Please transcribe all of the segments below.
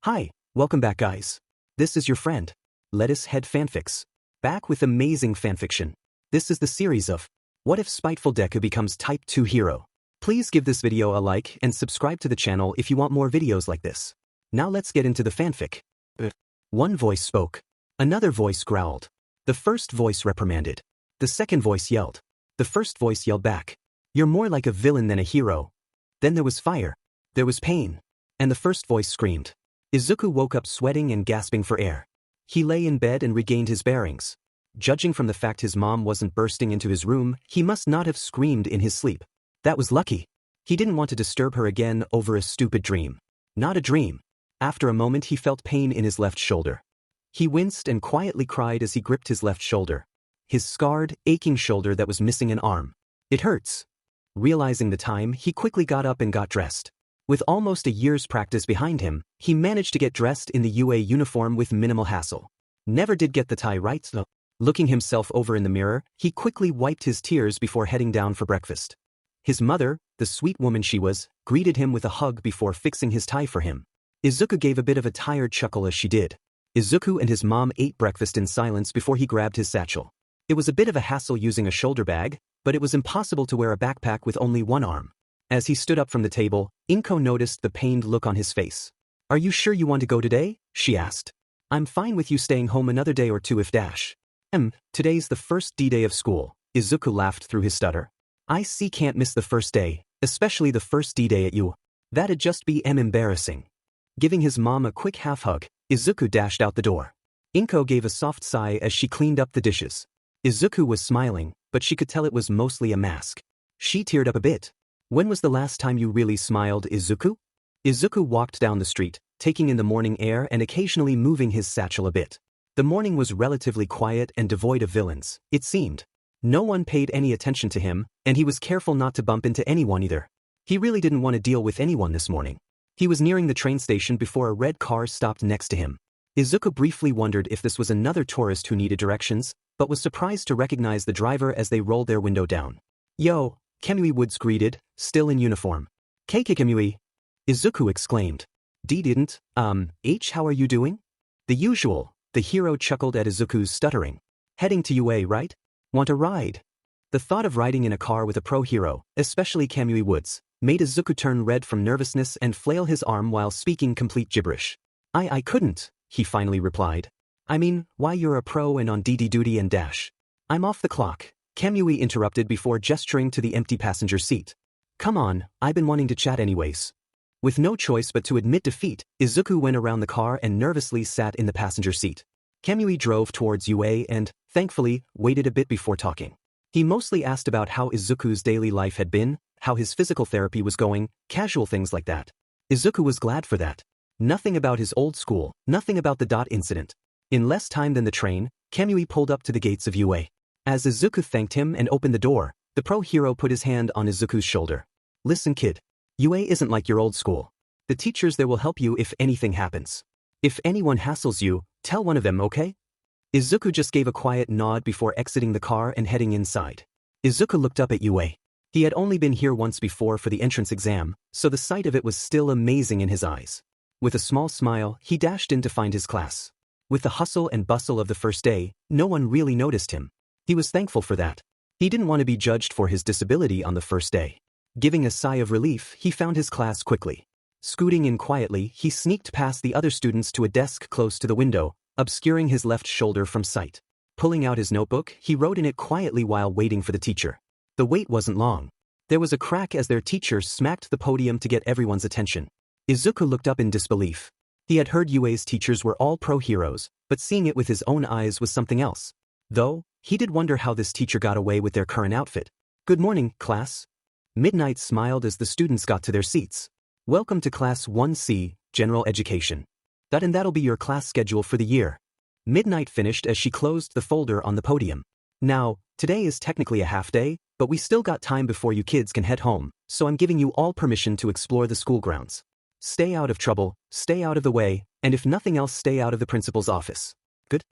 Hi, welcome back guys. This is your friend, Lettuce Head Fanfics. Back with amazing fanfiction. This is the series of What If Spiteful Deku Becomes Type 2 Hero. Please give this video a like and subscribe to the channel if you want more videos like this. Now let's get into the fanfic. One voice spoke. Another voice growled. The first voice reprimanded. The second voice yelled. The first voice yelled back. You're more like a villain than a hero. Then there was fire. There was pain. And the first voice screamed. Izuku woke up sweating and gasping for air. He lay in bed and regained his bearings. Judging from the fact his mom wasn't bursting into his room, he must not have screamed in his sleep. That was lucky. He didn't want to disturb her again over a stupid dream. Not a dream. After a moment he felt pain in his left shoulder. He winced and quietly cried as he gripped his left shoulder. His scarred, aching shoulder that was missing an arm. It hurts. Realizing the time, he quickly got up and got dressed. With almost a year's practice behind him, he managed to get dressed in the UA uniform with minimal hassle. Never did get the tie right though. Looking himself over in the mirror, he quickly wiped his tears before heading down for breakfast. His mother, the sweet woman she was, greeted him with a hug before fixing his tie for him. Izuku gave a bit of a tired chuckle as she did. Izuku and his mom ate breakfast in silence before he grabbed his satchel. It was a bit of a hassle using a shoulder bag, but it was impossible to wear a backpack with only one arm. As he stood up from the table, Inko noticed the pained look on his face. Are you sure you want to go today? She asked. I'm fine with you staying home another day or two if dash. Today's the first D-day of school, Izuku laughed through his stutter. I see can't miss the first day, especially the first D-day at you. That'd just be embarrassing. Giving his mom a quick half hug, Izuku dashed out the door. Inko gave a soft sigh as she cleaned up the dishes. Izuku was smiling, but she could tell it was mostly a mask. She teared up a bit. When was the last time you really smiled, Izuku? Izuku walked down the street, taking in the morning air and occasionally moving his satchel a bit. The morning was relatively quiet and devoid of villains, it seemed. No one paid any attention to him, and he was careful not to bump into anyone either. He really didn't want to deal with anyone this morning. He was nearing the train station before a red car stopped next to him. Izuku briefly wondered if this was another tourist who needed directions, but was surprised to recognize the driver as they rolled their window down. Yo, Kamui Woods greeted, still in uniform. Keiki Kamui. Izuku exclaimed. D didn't, how are you doing? The usual, the hero chuckled at Izuku's stuttering. Heading to UA, right? Want a ride? The thought of riding in a car with a pro hero, especially Kamui Woods, made Izuku turn red from nervousness and flail his arm while speaking complete gibberish. I couldn't, he finally replied. I mean, why you're a pro and on DD duty and dash. I'm off the clock. Kamui interrupted before gesturing to the empty passenger seat. Come on, I've been wanting to chat anyways. With no choice but to admit defeat, Izuku went around the car and nervously sat in the passenger seat. Kamui drove towards UA and, thankfully, waited a bit before talking. He mostly asked about how Izuku's daily life had been, how his physical therapy was going, casual things like that. Izuku was glad for that. Nothing about his old school, nothing about the dot incident. In less time than the train, Kamui pulled up to the gates of UA. As Izuku thanked him and opened the door, the pro hero put his hand on Izuku's shoulder. Listen kid. UA isn't like your old school. The teachers there will help you if anything happens. If anyone hassles you, tell one of them, okay? Izuku just gave a quiet nod before exiting the car and heading inside. Izuku looked up at UA. He had only been here once before for the entrance exam, so the sight of it was still amazing in his eyes. With a small smile, he dashed in to find his class. With the hustle and bustle of the first day, no one really noticed him. He was thankful for that. He didn't want to be judged for his disability on the first day. Giving a sigh of relief, he found his class quickly. Scooting in quietly, he sneaked past the other students to a desk close to the window, obscuring his left shoulder from sight. Pulling out his notebook, he wrote in it quietly while waiting for the teacher. The wait wasn't long. There was a crack as their teacher smacked the podium to get everyone's attention. Izuku looked up in disbelief. He had heard UA's teachers were all pro heroes, but seeing it with his own eyes was something else. Though, he did wonder how this teacher got away with their current outfit. Good morning, class. Midnight smiled as the students got to their seats. Welcome to Class 1C, General Education. That'll be your class schedule for the year. Midnight finished as she closed the folder on the podium. Now, today is technically a half day, but we still got time before you kids can head home, so I'm giving you all permission to explore the school grounds. Stay out of trouble, stay out of the way, and if nothing else stay out of the principal's office. Good?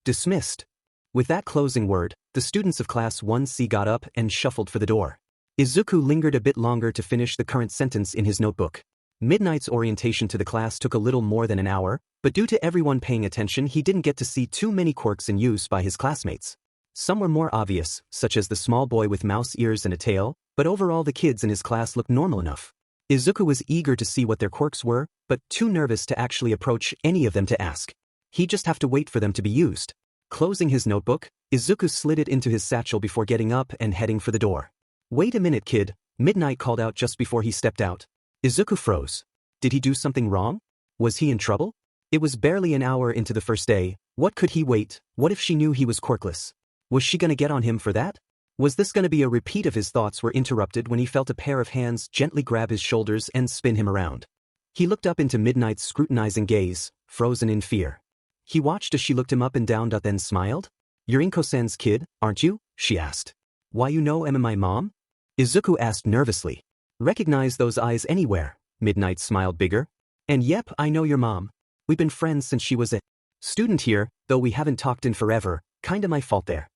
Dismissed. With that closing word, the students of Class 1C got up and shuffled for the door. Izuku lingered a bit longer to finish the current sentence in his notebook. Midnight's orientation to the class took a little more than an hour, but due to everyone paying attention he didn't get to see too many quirks in use by his classmates. Some were more obvious, such as the small boy with mouse ears and a tail, but overall the kids in his class looked normal enough. Izuku was eager to see what their quirks were, but too nervous to actually approach any of them to ask. He'd just have to wait for them to be used. Closing his notebook, Izuku slid it into his satchel before getting up and heading for the door. "Wait a minute, kid," Midnight called out just before he stepped out. Izuku froze. Did he do something wrong? Was he in trouble? It was barely an hour into the first day. What could he wait? What if she knew he was quirkless? Was she gonna get on him for that? Was this gonna be a repeat of his thoughts were interrupted when he felt a pair of hands gently grab his shoulders and spin him around. He looked up into Midnight's scrutinizing gaze, frozen in fear. He watched as she looked him up and down, then smiled. "You're Inko-san's kid, aren't you?" she asked. "Why you know my mom?" Izuku asked nervously. "Recognize those eyes anywhere." Midnight smiled bigger. "And yep, I know your mom. We've been friends since she was a student here, though we haven't talked in forever, kinda my fault there."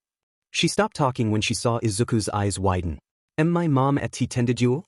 She stopped talking when she saw Izuku's eyes widen. "Am my mom at tended you?"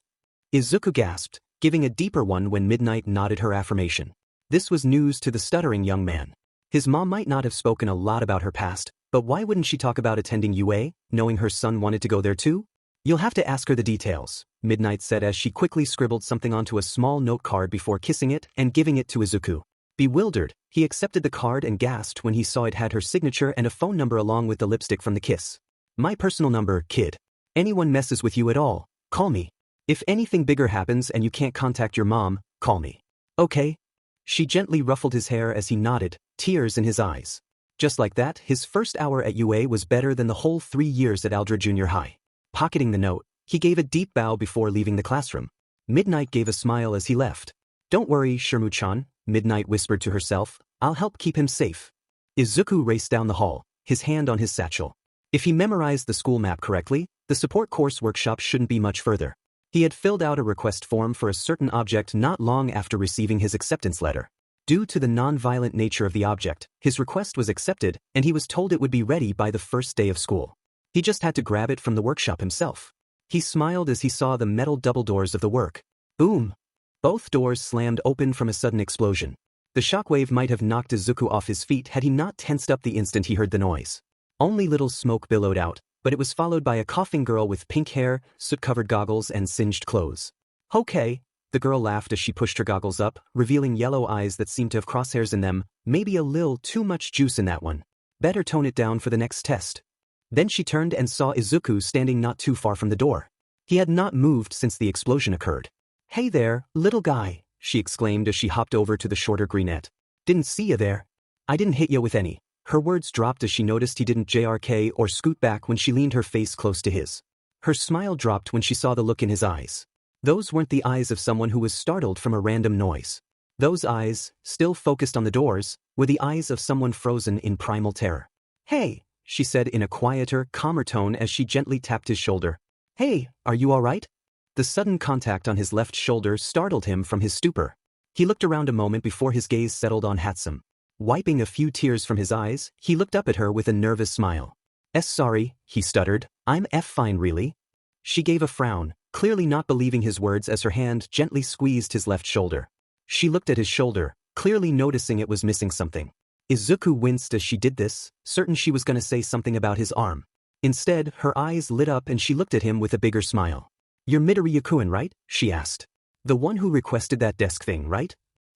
Izuku gasped, giving a deeper one when Midnight nodded her affirmation. This was news to the stuttering young man. His mom might not have spoken a lot about her past, but why wouldn't she talk about attending UA, knowing her son wanted to go there too? "You'll have to ask her the details," Midnight said as she quickly scribbled something onto a small note card before kissing it and giving it to Izuku. Bewildered, he accepted the card and gasped when he saw it had her signature and a phone number along with the lipstick from the kiss. "My personal number, kid. Anyone messes with you at all, call me. If anything bigger happens and you can't contact your mom, call me. Okay?" She gently ruffled his hair as he nodded, tears in his eyes. Just like that, his first hour at UA was better than the whole 3 years at Aldra Junior High. Pocketing the note, he gave a deep bow before leaving the classroom. Midnight gave a smile as he left. "Don't worry, Shirmu-chan," Midnight whispered to herself. "I'll help keep him safe." Izuku raced down the hall, his hand on his satchel. If he memorized the school map correctly, the support course workshop shouldn't be much further. He had filled out a request form for a certain object not long after receiving his acceptance letter. Due to the non-violent nature of the object, his request was accepted and he was told it would be ready by the first day of school. He just had to grab it from the workshop himself. He smiled as he saw the metal double doors of the work. Boom! Both doors slammed open from a sudden explosion. The shockwave might have knocked Izuku off his feet had he not tensed up the instant he heard the noise. Only little smoke billowed out, but it was followed by a coughing girl with pink hair, soot-covered goggles and singed clothes. "Okay," the girl laughed as she pushed her goggles up, revealing yellow eyes that seemed to have crosshairs in them. "Maybe a lil too much juice in that one. Better tone it down for the next test." Then she turned and saw Izuku standing not too far from the door. He had not moved since the explosion occurred. "Hey there, little guy," she exclaimed as she hopped over to the shorter greenette. "Didn't see you there. I didn't hit you with any." Her words dropped as she noticed he didn't JRK or scoot back when she leaned her face close to his. Her smile dropped when she saw the look in his eyes. Those weren't the eyes of someone who was startled from a random noise. Those eyes, still focused on the doors, were the eyes of someone frozen in primal terror. "Hey," she said in a quieter, calmer tone as she gently tapped his shoulder. "Hey, are you all right?" The sudden contact on his left shoulder startled him from his stupor. He looked around a moment before his gaze settled on Hatsum. Wiping a few tears from his eyes, he looked up at her with a nervous smile. Sorry," he stuttered. "I'm fine really." She gave a frown, clearly not believing his words as her hand gently squeezed his left shoulder. She looked at his shoulder, clearly noticing it was missing something. Izuku winced as she did this, certain she was going to say something about his arm. Instead, her eyes lit up and she looked at him with a bigger smile. "You're Midori Yakuin, right?" she asked. "The one who requested that desk thing, right?"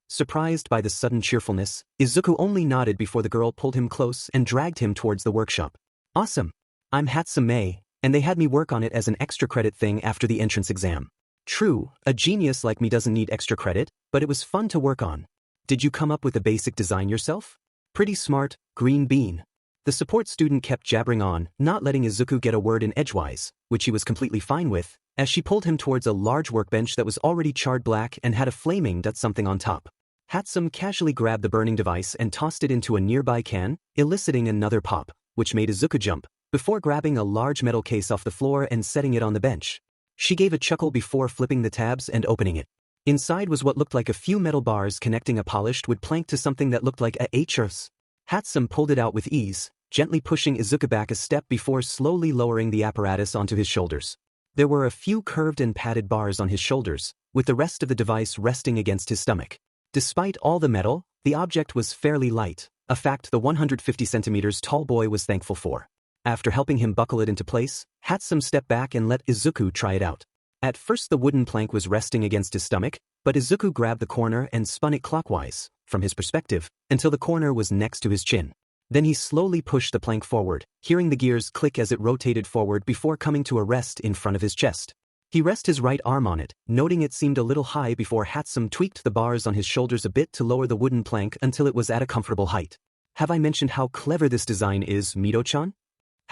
Surprised by the sudden cheerfulness, Izuku only nodded before the girl pulled him close and dragged him towards the workshop. "Awesome. I'm Hatsume, and they had me work on it as an extra credit thing after the entrance exam. True, a genius like me doesn't need extra credit, but it was fun to work on. Did you come up with the basic design yourself?" "Pretty smart, green bean." The support student kept jabbering on, not letting Izuku get a word in edgewise, which he was completely fine with, as she pulled him towards a large workbench that was already charred black and had a flaming something on top. Hatsum casually grabbed the burning device and tossed it into a nearby can, eliciting another pop, which made Izuku jump, before grabbing a large metal case off the floor and setting it on the bench. She gave a chuckle before flipping the tabs and opening it. Inside was what looked like a few metal bars connecting a polished wood plank to something that looked like a H's. Hatsum pulled it out with ease, gently pushing Izuku back a step before slowly lowering the apparatus onto his shoulders. There were a few curved and padded bars on his shoulders, with the rest of the device resting against his stomach. Despite all the metal, the object was fairly light, a fact the 150 centimeters tall boy was thankful for. After helping him buckle it into place, Hatsum stepped back and let Izuku try it out. At first the wooden plank was resting against his stomach, but Izuku grabbed the corner and spun it clockwise, from his perspective, until the corner was next to his chin. Then he slowly pushed the plank forward, hearing the gears click as it rotated forward before coming to a rest in front of his chest. He rested his right arm on it, noting it seemed a little high before Hatsum tweaked the bars on his shoulders a bit to lower the wooden plank until it was at a comfortable height. "Have I mentioned how clever this design is, Mito-chan?"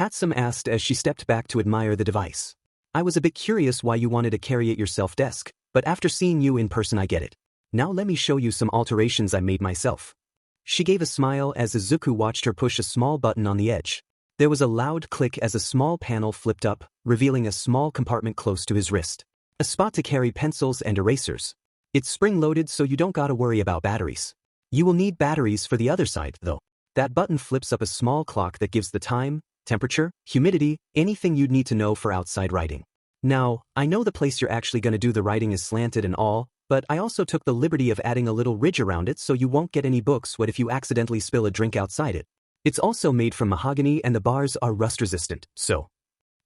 Hatsum asked as she stepped back to admire the device. "I was a bit curious why you wanted to carry it yourself, Desk, but after seeing you in person I get it. Now let me show you some alterations I made myself." She gave a smile as Izuku watched her push a small button on the edge. There was a loud click as a small panel flipped up, revealing a small compartment close to his wrist. A spot to carry pencils and erasers. It's spring-loaded so you don't gotta worry about batteries. You will need batteries for the other side, though. That button flips up a small clock that gives the time, temperature, humidity, anything you'd need to know for outside writing. Now, I know the place you're actually gonna do the writing is slanted and all, but I also took the liberty of adding a little ridge around it so you won't get any books wet if you accidentally spill a drink outside it. It's also made from mahogany and the bars are rust-resistant, so.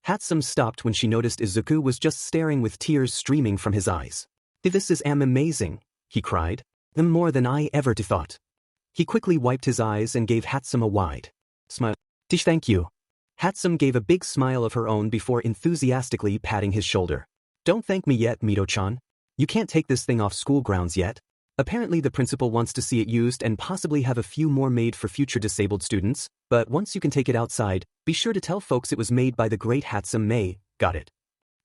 Hatsum stopped when she noticed Izuku was just staring with tears streaming from his eyes. "This is amazing," he cried. "More than I ever thought." He quickly wiped his eyes and gave Hatsum a wide smile. "Thank you." Hatsum gave a big smile of her own before enthusiastically patting his shoulder. "Don't thank me yet, Mito-chan. You can't take this thing off school grounds yet. Apparently the principal wants to see it used and possibly have a few more made for future disabled students, but once you can take it outside, be sure to tell folks it was made by the great Hatsum Mei, got it?"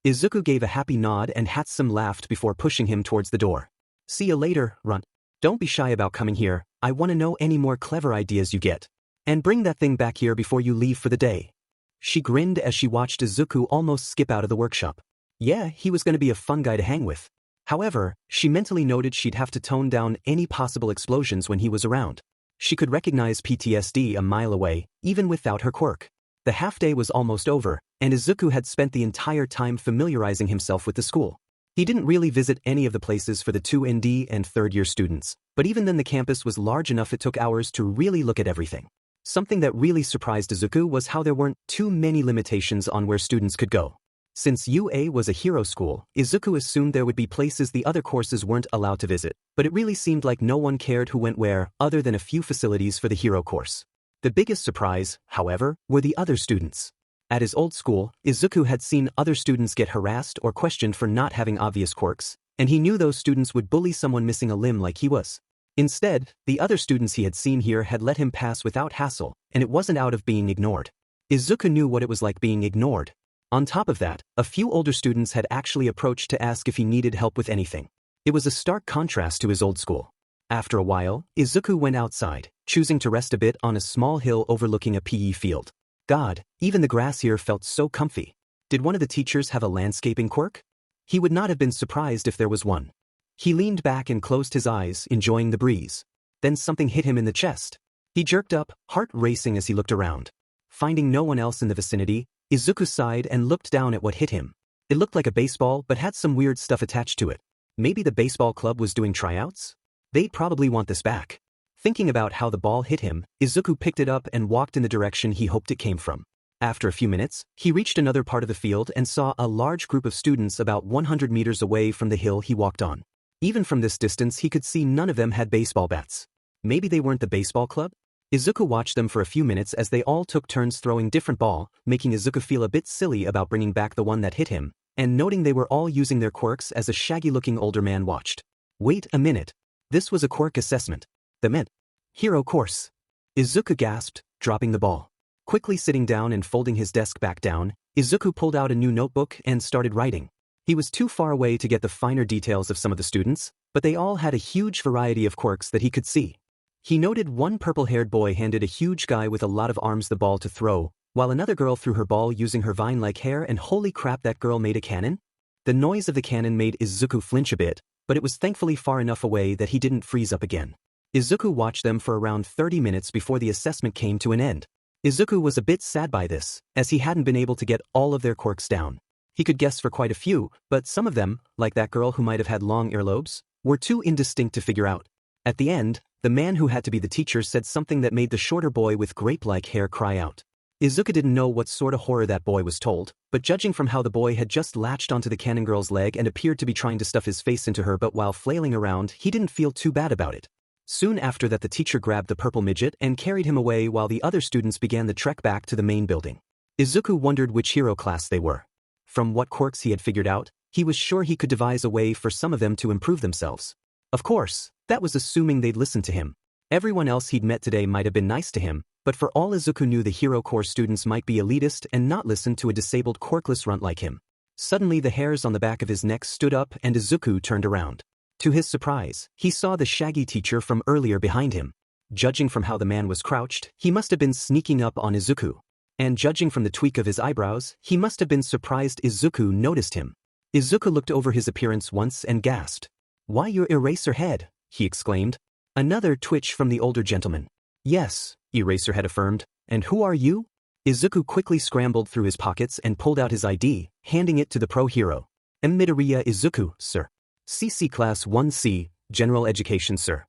Izuku gave a happy nod and Hatsum laughed before pushing him towards the door. "See you later, Runt. Don't be shy about coming here, I want to know any more clever ideas you get. And bring that thing back here before you leave for the day." She grinned as she watched Izuku almost skip out of the workshop. Yeah, he was going to be a fun guy to hang with. However, she mentally noted she'd have to tone down any possible explosions when he was around. She could recognize PTSD a mile away, even without her quirk. The half-day was almost over, and Izuku had spent the entire time familiarizing himself with the school. He didn't really visit any of the places for the 2ND and third-year students, but even then the campus was large enough it took hours to really look at everything. Something that really surprised Izuku was how there weren't too many limitations on where students could go. Since UA was a hero school, Izuku assumed there would be places the other courses weren't allowed to visit, but it really seemed like no one cared who went where, other than a few facilities for the hero course. The biggest surprise, however, were the other students. At his old school, Izuku had seen other students get harassed or questioned for not having obvious quirks, and he knew those students would bully someone missing a limb like he was. Instead, the other students he had seen here had let him pass without hassle, and it wasn't out of being ignored. Izuku knew what it was like being ignored. On top of that, a few older students had actually approached to ask if he needed help with anything. It was a stark contrast to his old school. After a while, Izuku went outside, choosing to rest a bit on a small hill overlooking a PE field. God, even the grass here felt so comfy. Did one of the teachers have a landscaping quirk? He would not have been surprised if there was one. He leaned back and closed his eyes, enjoying the breeze. Then something hit him in the chest. He jerked up, heart racing as he looked around. Finding no one else in the vicinity, Izuku sighed and looked down at what hit him. It looked like a baseball but had some weird stuff attached to it. Maybe the baseball club was doing tryouts? They'd probably want this back. Thinking about how the ball hit him, Izuku picked it up and walked in the direction he hoped it came from. After a few minutes, he reached another part of the field and saw a large group of students about 100 meters away from the hill he walked on. Even from this distance he could see none of them had baseball bats. Maybe they weren't the baseball club? Izuku watched them for a few minutes as they all took turns throwing different ball, making Izuku feel a bit silly about bringing back the one that hit him, and noting they were all using their quirks as a shaggy-looking older man watched. Wait a minute. This was a quirk assessment. The meant hero course. Izuku gasped, dropping the ball. Quickly sitting down and folding his desk back down, Izuku pulled out a new notebook and started writing. He was too far away to get the finer details of some of the students, but they all had a huge variety of quirks that he could see. He noted one purple-haired boy handed a huge guy with a lot of arms the ball to throw, while another girl threw her ball using her vine-like hair, and holy crap, that girl made a cannon? The noise of the cannon made Izuku flinch a bit, but it was thankfully far enough away that he didn't freeze up again. Izuku watched them for around 30 minutes before the assessment came to an end. Izuku was a bit sad by this, as he hadn't been able to get all of their quirks down. He could guess for quite a few, but some of them, like that girl who might have had long earlobes, were too indistinct to figure out. At the end, the man who had to be the teacher said something that made the shorter boy with grape-like hair cry out. Izuku didn't know what sort of horror that boy was told, but judging from how the boy had just latched onto the cannon girl's leg and appeared to be trying to stuff his face into her but while flailing around, he didn't feel too bad about it. Soon after that, the teacher grabbed the purple midget and carried him away while the other students began the trek back to the main building. Izuku wondered which hero class they were. From what quirks he had figured out, he was sure he could devise a way for some of them to improve themselves. Of course, that was assuming they'd listen to him. Everyone else he'd met today might have been nice to him, but for all Izuku knew, the Hero Corps students might be elitist and not listen to a disabled quirkless runt like him. Suddenly the hairs on the back of his neck stood up and Izuku turned around. To his surprise, he saw the shaggy teacher from earlier behind him. Judging from how the man was crouched, he must have been sneaking up on Izuku. And judging from the tweak of his eyebrows, he must have been surprised Izuku noticed him. Izuku looked over his appearance once and gasped. "Why, your Eraserhead," he exclaimed. Another twitch from the older gentleman. "Yes," Eraserhead affirmed. "And who are you?" Izuku quickly scrambled through his pockets and pulled out his ID, handing it to the pro hero. "Midoriya Izuku, sir. CC Class 1C, General Education, sir."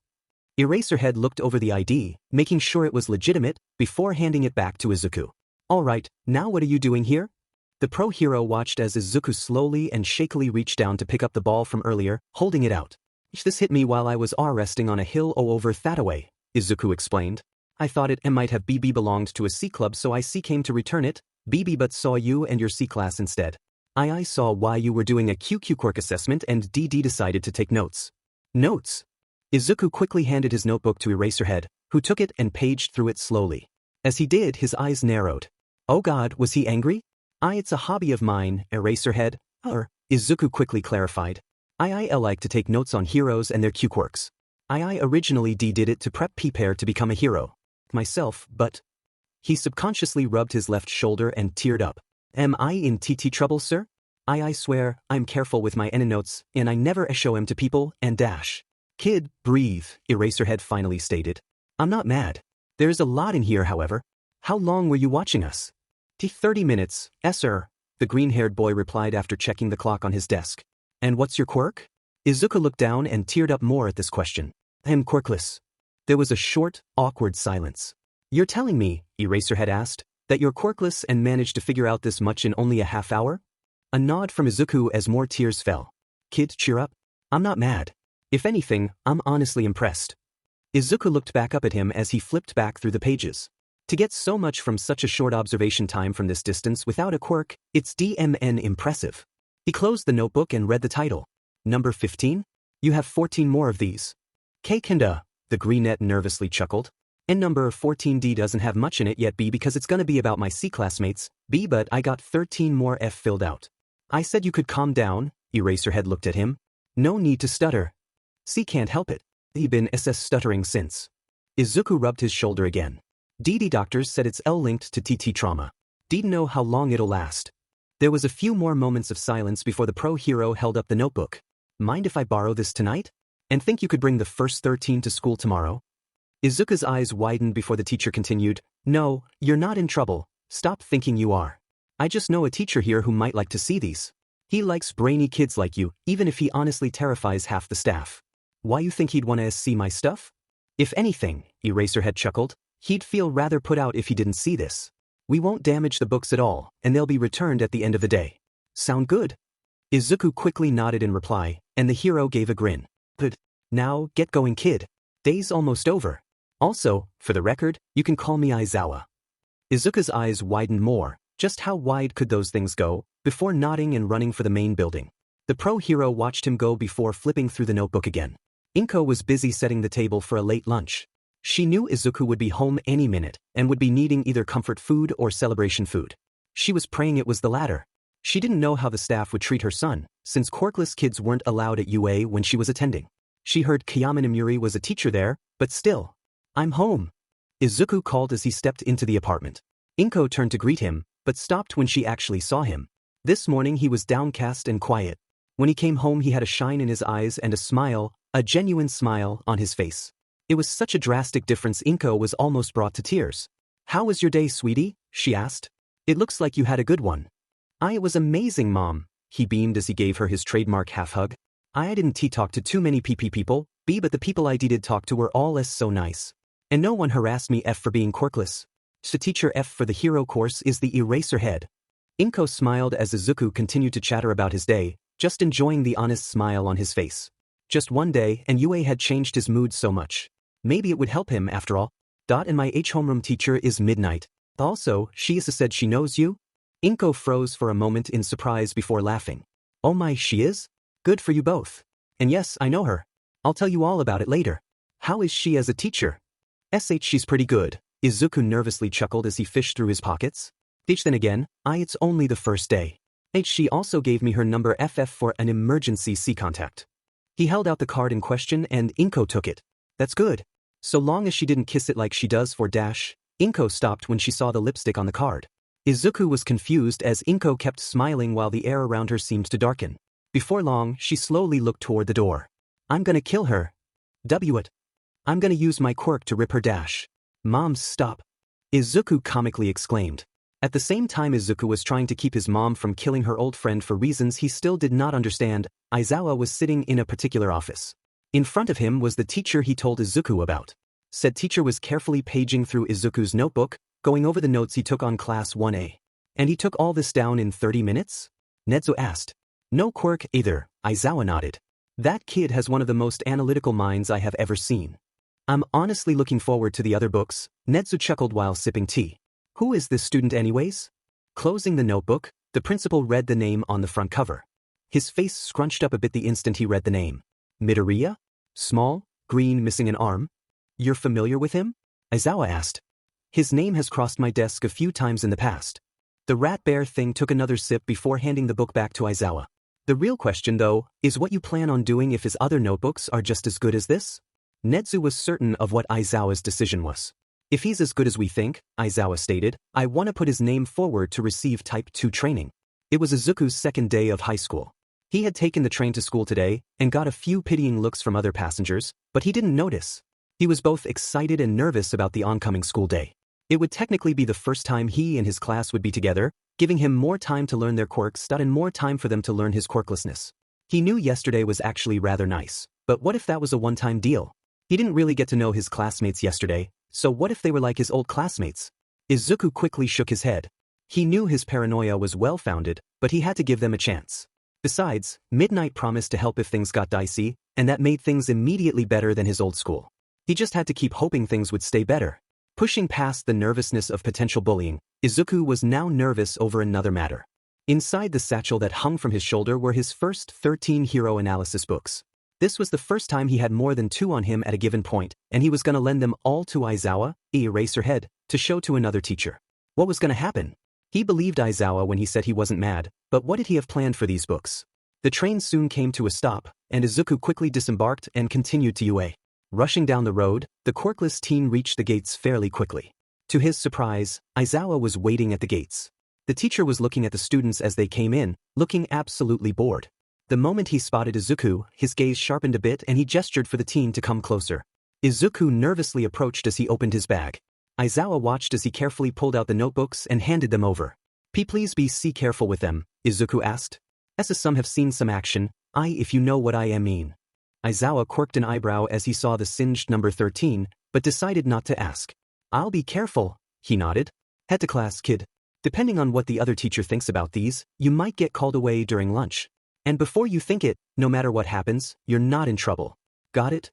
Eraserhead looked over the ID, making sure it was legitimate, before handing it back to Izuku. "All right, now what are you doing here?" The pro hero watched as Izuku slowly and shakily reached down to pick up the ball from earlier, holding it out. "This hit me while I was resting on a hill over that-a-way," Izuku explained. "I thought it might have BB belonged to a C club, so I came to return it, BB, but saw you and your C class instead. I saw why you were doing a QQ quirk assessment and DD decided to take notes." "Notes?" Izuku quickly handed his notebook to Eraserhead, who took it and paged through it slowly. As he did, his eyes narrowed. "Oh God, was he angry?" It's a hobby of mine, Eraserhead." Izuku quickly clarified. I like to take notes on heroes and their Q quirks. I originally did it to prep P-Pair to become a hero. Myself, but..." He subconsciously rubbed his left shoulder and teared up. "Am I in TT trouble, sir? I swear, I'm careful with my notes, and I never show 'em to people, and dash." "Kid, breathe," Eraserhead finally stated. "I'm not mad. There's a lot in here, however. How long were you watching us?" 30 minutes, sir," the green-haired boy replied after checking the clock on his desk. "And what's your quirk?" Izuku looked down and teared up more at this question. "I'm quirkless." There was a short, awkward silence. "You're telling me," Eraserhead asked, "that you're quirkless and managed to figure out this much in only a half hour?" A nod from Izuku as more tears fell. "Kid, cheer up. I'm not mad. If anything, I'm honestly impressed." Izuku looked back up at him as he flipped back through the pages. To get so much from such a short observation time from this distance without a quirk, it's DMN impressive. He closed the notebook and read the title. "Number 15? You have 14 more of these." "Kinda," the greenette nervously chuckled. "And number 14D doesn't have much in it yet, B, because it's gonna be about my C classmates, B, but I got 13 more F filled out." "I said you could calm down," Eraserhead looked at him. "No need to stutter. C can't help it. He been SS stuttering since." Izuku rubbed his shoulder again. "DD doctors said it's L-linked to TT trauma. Didn't know how long it'll last." There was a few more moments of silence before the pro hero held up the notebook. "Mind if I borrow this tonight? And think you could bring the first 13 to school tomorrow?" Izuku's eyes widened before the teacher continued. "No, you're not in trouble. Stop thinking you are. I just know a teacher here who might like to see these. He likes brainy kids like you, even if he honestly terrifies half the staff." "Why you think he'd want to see my stuff?" "If anything," Eraserhead chuckled, "he'd feel rather put out if he didn't see this. We won't damage the books at all, and they'll be returned at the end of the day. Sound good?" Izuku quickly nodded in reply, and the hero gave a grin. "Good. Now, get going, kid. Day's almost over. Also, for the record, you can call me Aizawa." Izuku's eyes widened more. Just how wide could those things go, before nodding and running for the main building. The pro hero watched him go before flipping through the notebook again. Inko was busy setting the table for a late lunch. She knew Izuku would be home any minute, and would be needing either comfort food or celebration food. She was praying it was the latter. She didn't know how the staff would treat her son, since quirkless kids weren't allowed at UA when she was attending. She heard Kiyama Nimuri was a teacher there, but still. "I'm home," Izuku called as he stepped into the apartment. Inko turned to greet him, but stopped when she actually saw him. This morning he was downcast and quiet. When he came home he had a shine in his eyes and a smile, a genuine smile, on his face. It was such a drastic difference Inko was almost brought to tears. "How was your day, sweetie?" she asked. "It looks like you had a good one." It was amazing, Mom. He beamed as he gave her his trademark half-hug. I didn't talk to too many PP people, but the people I did talk to were all so nice. And no one harassed me for being quirkless. So teacher F for the hero course is the eraser head. Inko smiled as Izuku continued to chatter about his day, just enjoying the honest smile on his face. Just one day and Yue had changed his mood so much. Maybe it would help him after all. And my homeroom teacher is Midnight. Also, she said she knows you? Inko froze for a moment in surprise before laughing. Oh my, she is? Good for you both. And yes, I know her. I'll tell you all about it later. How is she as a teacher? She's pretty good. Izuku nervously chuckled as he fished through his pockets. Then again, it's only the first day. She also gave me her number FF for an emergency C contact. He held out the card in question and Inko took it. That's good. So long as she didn't kiss it like she does for Dash. Inko stopped when she saw the lipstick on the card. Izuku was confused as Inko kept smiling while the air around her seemed to darken. Before long, she slowly looked toward the door. I'm gonna kill her. It. I'm gonna use my quirk to rip her Dash. Mom, stop. Izuku comically exclaimed. At the same time Izuku was trying to keep his mom from killing her old friend for reasons he still did not understand, Aizawa was sitting in a particular office. In front of him was the teacher he told Izuku about. Said teacher was carefully paging through Izuku's notebook, going over the notes he took on Class 1A. And he took all this down in 30 minutes? Nezu asked. No quirk either, Aizawa nodded. That kid has one of the most analytical minds I have ever seen. I'm honestly looking forward to the other books, Nezu chuckled while sipping tea. Who is this student anyways? Closing the notebook, the principal read the name on the front cover. His face scrunched up a bit the instant he read the name. Midoriya? Small, green, missing an arm? You're familiar with him? Aizawa asked. His name has crossed my desk a few times in the past. The rat bear thing took another sip before handing the book back to Aizawa. The real question though, is what you plan on doing if his other notebooks are just as good as this? Nezu was certain of what Aizawa's decision was. If he's as good as we think, Aizawa stated, I want to put his name forward to receive Type 2 training. It was Izuku's second day of high school. He had taken the train to school today and got a few pitying looks from other passengers, but he didn't notice. He was both excited and nervous about the oncoming school day. It would technically be the first time he and his class would be together, giving him more time to learn their quirks and more time for them to learn his quirklessness. He knew yesterday was actually rather nice, but what if that was a one-time deal? He didn't really get to know his classmates yesterday, so what if they were like his old classmates? Izuku quickly shook his head. He knew his paranoia was well-founded, but he had to give them a chance. Besides, Midnight promised to help if things got dicey, and that made things immediately better than his old school. He just had to keep hoping things would stay better. Pushing past the nervousness of potential bullying, Izuku was now nervous over another matter. Inside the satchel that hung from his shoulder were his first 13 hero analysis books. This was the first time he had more than 2 on him at a given point, and he was going to lend them all to Aizawa, Eraserhead, to show to another teacher. What was going to happen? He believed Aizawa when he said he wasn't mad, but what did he have planned for these books? The train soon came to a stop, and Izuku quickly disembarked and continued to UA. Rushing down the road, the quirkless teen reached the gates fairly quickly. To his surprise, Aizawa was waiting at the gates. The teacher was looking at the students as they came in, looking absolutely bored. The moment he spotted Izuku, his gaze sharpened a bit and he gestured for the teen to come closer. Izuku nervously approached as he opened his bag. Aizawa watched as he carefully pulled out the notebooks and handed them over. Please be careful with them, Izuku asked. Some have seen some action, if you know what I mean. Aizawa quirked an eyebrow as he saw the singed number 13, but decided not to ask. I'll be careful, he nodded. Head to class, kid. Depending on what the other teacher thinks about these, you might get called away during lunch. And before you think it, no matter what happens, you're not in trouble. Got it?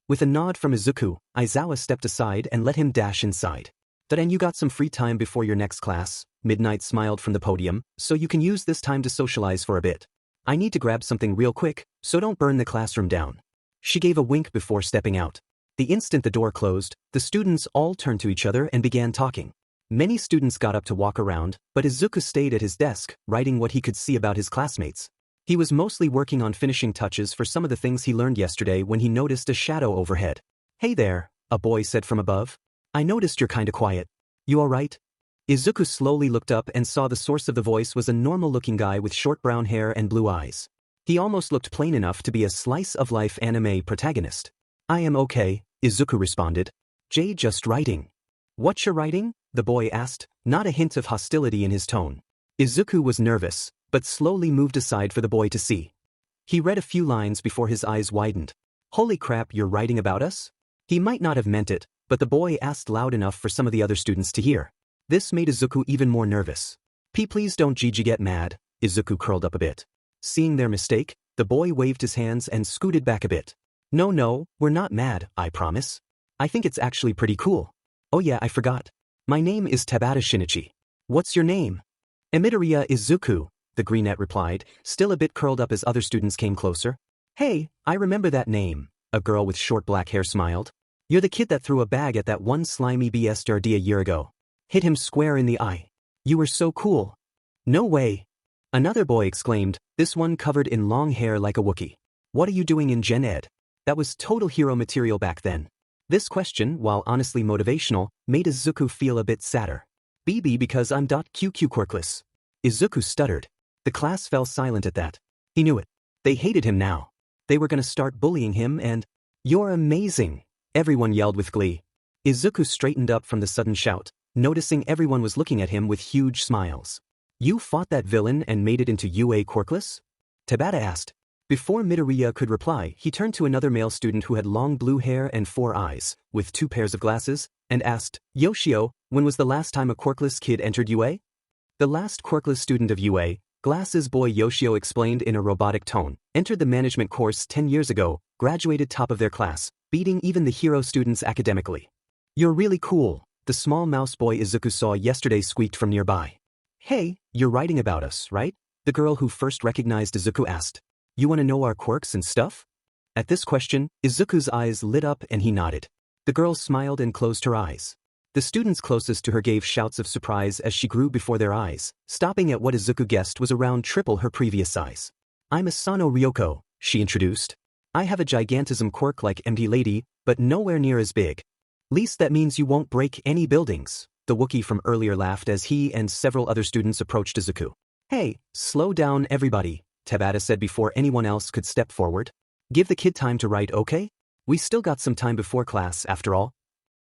With a nod from Izuku, Aizawa stepped aside and let him dash inside. And you got some free time before your next class, Midnight smiled from the podium, so you can use this time to socialize for a bit. I need to grab something real quick, so don't burn the classroom down. She gave a wink before stepping out. The instant the door closed, the students all turned to each other and began talking. Many students got up to walk around, but Izuku stayed at his desk, writing what he could see about his classmates. He was mostly working on finishing touches for some of the things he learned yesterday when he noticed a shadow overhead. Hey there, a boy said from above. I noticed you're kinda quiet. You alright? Izuku slowly looked up and saw the source of the voice was a normal-looking guy with short brown hair and blue eyes. He almost looked plain enough to be a slice-of-life anime protagonist. I am okay, Izuku responded. Just writing. What you writing? The boy asked, not a hint of hostility in his tone. Izuku was nervous, but slowly moved aside for the boy to see. He read a few lines before his eyes widened. Holy crap, you're writing about us? He might not have meant it, but the boy asked loud enough for some of the other students to hear. This made Izuku even more nervous. Please don't Gigi get mad. Izuku curled up a bit. Seeing their mistake, the boy waved his hands and scooted back a bit. No, we're not mad, I promise. I think it's actually pretty cool. Oh yeah, I forgot. My name is Tabata Shinichi. What's your name? Midoriya Izuku, the greenette replied, still a bit curled up as other students came closer. Hey, I remember that name, a girl with short black hair smiled. You're the kid that threw a bag at that one slimy BSRD a year ago. Hit him square in the eye. You were so cool. No way. Another boy exclaimed, this one covered in long hair like a Wookiee. What are you doing in Gen Ed? That was total hero material back then. This question, while honestly motivational, made Izuku feel a bit sadder. BB because I'm .QQ quirkless. Izuku stuttered. The class fell silent at that. He knew it. They hated him now. They were gonna start bullying him and… You're amazing! Everyone yelled with glee. Izuku straightened up from the sudden shout, noticing everyone was looking at him with huge smiles. You fought that villain and made it into UA quirkless? Tabata asked. Before Midoriya could reply, he turned to another male student who had long blue hair and 4 eyes, with 2 pairs of glasses, and asked, Yoshio, when was the last time a quirkless kid entered UA? The last quirkless student of UA, Glasses Boy Yoshio explained in a robotic tone, entered the management course 10 years ago, graduated top of their class, beating even the hero students academically. You're really cool, the small mouse boy Izuku saw yesterday squeaked from nearby. Hey, you're writing about us, right? The girl who first recognized Izuku asked. You want to know our quirks and stuff? At this question, Izuku's eyes lit up and he nodded. The girl smiled and closed her eyes. The students closest to her gave shouts of surprise as she grew before their eyes, stopping at what Izuku guessed was around triple her previous size. I'm Asano Ryoko, she introduced. I have a gigantism quirk like MD Lady, but nowhere near as big. Least that means you won't break any buildings, the Wookiee from earlier laughed as he and several other students approached Izuku. Hey, slow down everybody, Tabata said before anyone else could step forward. Give the kid time to write, okay? We still got some time before class, after all.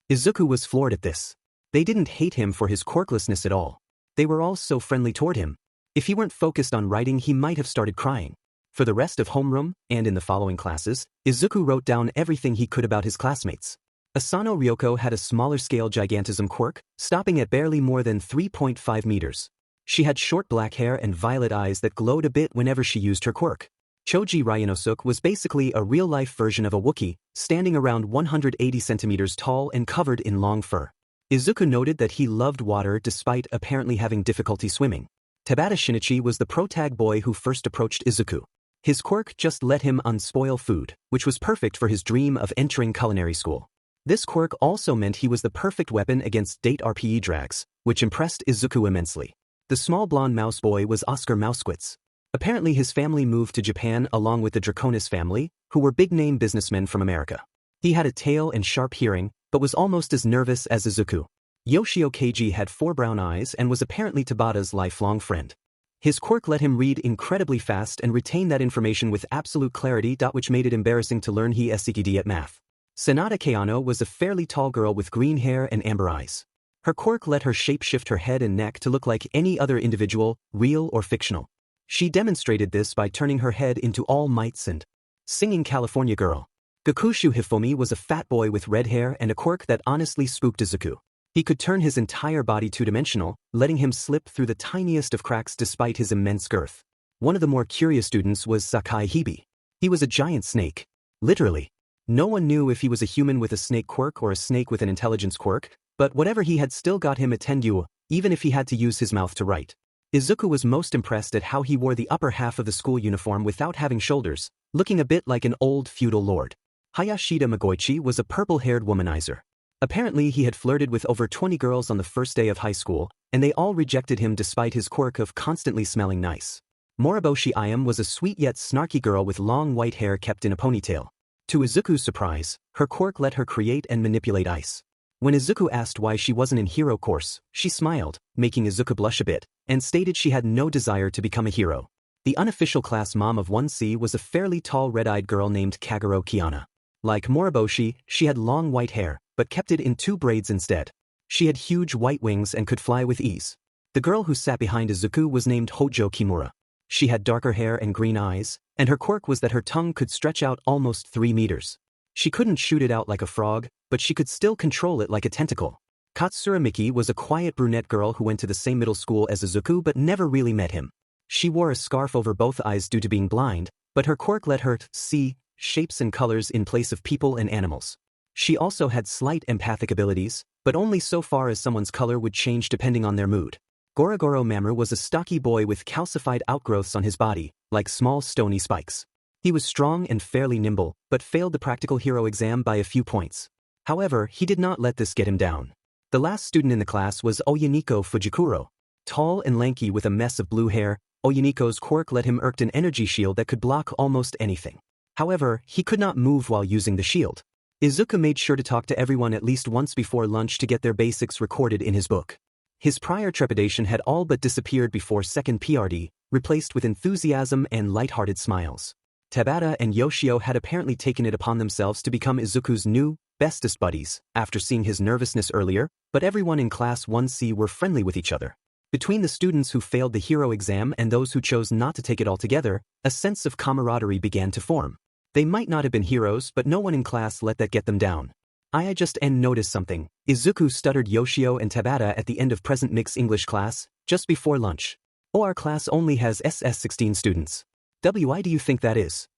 Izuku was floored at this. They didn't hate him for his quirklessness at all. They were all so friendly toward him. If he weren't focused on writing, he might have started crying. For the rest of homeroom, and in the following classes, Izuku wrote down everything he could about his classmates. Asano Ryoko had a smaller-scale gigantism quirk, stopping at barely more than 3.5 meters. She had short black hair and violet eyes that glowed a bit whenever she used her quirk. Choji Ryanosuke was basically a real-life version of a Wookiee, standing around 180 centimeters tall and covered in long fur. Izuku noted that he loved water despite apparently having difficulty swimming. Tabata Shinichi was the protag boy who first approached Izuku. His quirk just let him unspoil food, which was perfect for his dream of entering culinary school. This quirk also meant he was the perfect weapon against date RPE drags, which impressed Izuku immensely. The small blonde mouse boy was Oscar Mousequitz. Apparently his family moved to Japan along with the Draconis family, who were big-name businessmen from America. He had a tail and sharp hearing, but was almost as nervous as Izuku. Yoshio Keiji had 4 brown eyes and was apparently Tabata's lifelong friend. His quirk let him read incredibly fast and retain that information with absolute clarity, which made it embarrassing to learn he SCD at math. Sanada Kayano was a fairly tall girl with green hair and amber eyes. Her quirk let her shape-shift her head and neck to look like any other individual, real or fictional. She demonstrated this by turning her head into all mites and singing California Girl. Gakushu Hifumi was a fat boy with red hair and a quirk that honestly spooked Izuku. He could turn his entire body two-dimensional, letting him slip through the tiniest of cracks despite his immense girth. One of the more curious students was Sakai Hibi. He was a giant snake. Literally. No one knew if he was a human with a snake quirk or a snake with an intelligence quirk, but whatever he had still got him a tendu, even if he had to use his mouth to write. Izuku was most impressed at how he wore the upper half of the school uniform without having shoulders, looking a bit like an old feudal lord. Hayashida Magoichi was a purple-haired womanizer. Apparently he had flirted with over 20 girls on the first day of high school, and they all rejected him despite his quirk of constantly smelling nice. Moriboshi Ayam was a sweet yet snarky girl with long white hair kept in a ponytail. To Izuku's surprise, her quirk let her create and manipulate ice. When Izuku asked why she wasn't in hero course, she smiled, making Izuku blush a bit, and stated she had no desire to become a hero. The unofficial class mom of 1C was a fairly tall red-eyed girl named Kagero Kiana. Like Moriboshi, she had long white hair, but kept it in 2 braids instead. She had huge white wings and could fly with ease. The girl who sat behind Izuku was named Hojo Kimura. She had darker hair and green eyes, and her quirk was that her tongue could stretch out almost 3 meters. She couldn't shoot it out like a frog, but she could still control it like a tentacle. Katsura Miki was a quiet brunette girl who went to the same middle school as Izuku but never really met him. She wore a scarf over both eyes due to being blind, but her quirk let her see shapes and colors in place of people and animals. She also had slight empathic abilities, but only so far as someone's color would change depending on their mood. Gorogoro Mamoru was a stocky boy with calcified outgrowths on his body, like small stony spikes. He was strong and fairly nimble, but failed the practical hero exam by a few points. However, he did not let this get him down. The last student in the class was Oyaniko Fujikuro. Tall and lanky with a mess of blue hair, Oyaniko's quirk let him erect an energy shield that could block almost anything. However, he could not move while using the shield. Izuku made sure to talk to everyone at least once before lunch to get their basics recorded in his book. His prior trepidation had all but disappeared before second PRD, replaced with enthusiasm and light-hearted smiles. Tabata and Yoshio had apparently taken it upon themselves to become Izuku's new, bestest buddies, after seeing his nervousness earlier, but everyone in Class 1C were friendly with each other. Between the students who failed the hero exam and those who chose not to take it altogether, a sense of camaraderie began to form. They might not have been heroes, but no one in class let that get them down. I just noticed something, Izuku stuttered Yoshio and Tabata at the end of present mixed English class, just before lunch. Oh, our class only has SS16 students. Why do you think that is?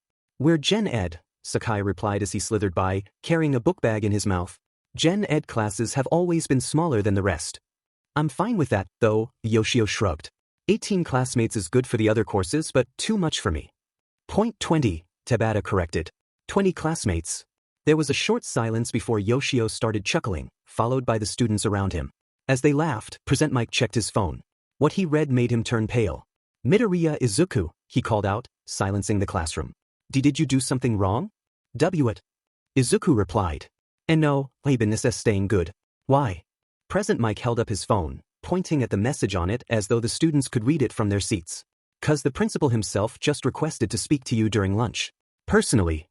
We're Gen Ed, Sakai replied as he slithered by, carrying a book bag in his mouth. Gen Ed classes have always been smaller than the rest. I'm fine with that, though, Yoshio shrugged. 18 classmates is good for the other courses, but too much for me. Point 20, Tabata corrected. 20 classmates. There was a short silence before Yoshio started chuckling, followed by the students around him. As they laughed, Present Mike checked his phone. What he read made him turn pale. Midoriya Izuku, he called out, silencing the classroom. Did you do something wrong? It. Izuku replied. And no, Laban is staying good. Why? Present Mike held up his phone, pointing at the message on it as though the students could read it from their seats. 'Cause the principal himself just requested to speak to you during lunch. Personally.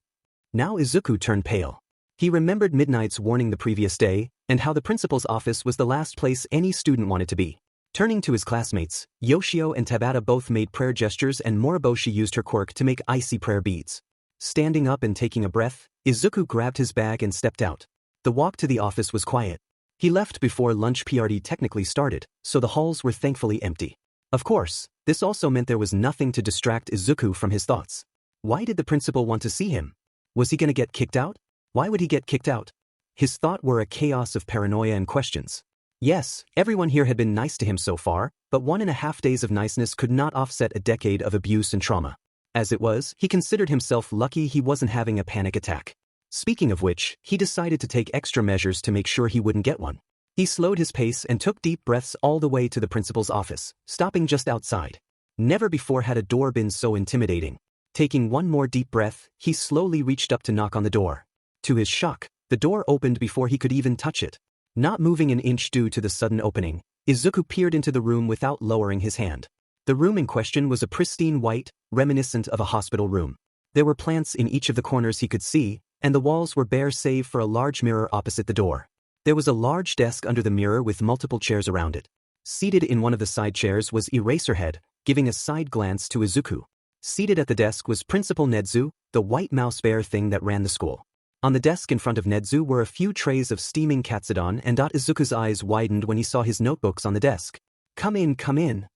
Now Izuku turned pale. He remembered Midnight's warning the previous day, and how the principal's office was the last place any student wanted to be. Turning to his classmates, Yoshio and Tabata both made prayer gestures and Moriboshi used her quirk to make icy prayer beads. Standing up and taking a breath, Izuku grabbed his bag and stepped out. The walk to the office was quiet. He left before lunch PRD technically started, so the halls were thankfully empty. Of course, this also meant there was nothing to distract Izuku from his thoughts. Why did the principal want to see him? Was he going to get kicked out? Why would he get kicked out? His thoughts were a chaos of paranoia and questions. Yes, everyone here had been nice to him so far, but 1.5 days of niceness could not offset a decade of abuse and trauma. As it was, he considered himself lucky he wasn't having a panic attack. Speaking of which, he decided to take extra measures to make sure he wouldn't get one. He slowed his pace and took deep breaths all the way to the principal's office, stopping just outside. Never before had a door been so intimidating. Taking one more deep breath, he slowly reached up to knock on the door. To his shock, the door opened before he could even touch it. Not moving an inch due to the sudden opening, Izuku peered into the room without lowering his hand. The room in question was a pristine white, reminiscent of a hospital room. There were plants in each of the corners he could see, and the walls were bare save for a large mirror opposite the door. There was a large desk under the mirror with multiple chairs around it. Seated in one of the side chairs was Eraserhead, giving a side glance to Izuku. Seated at the desk was Principal Nedzu, the white mouse bear thing that ran the school. On the desk in front of Nedzu were a few trays of steaming katsudon and Izuku's eyes widened when he saw his notebooks on the desk. Come in, come in.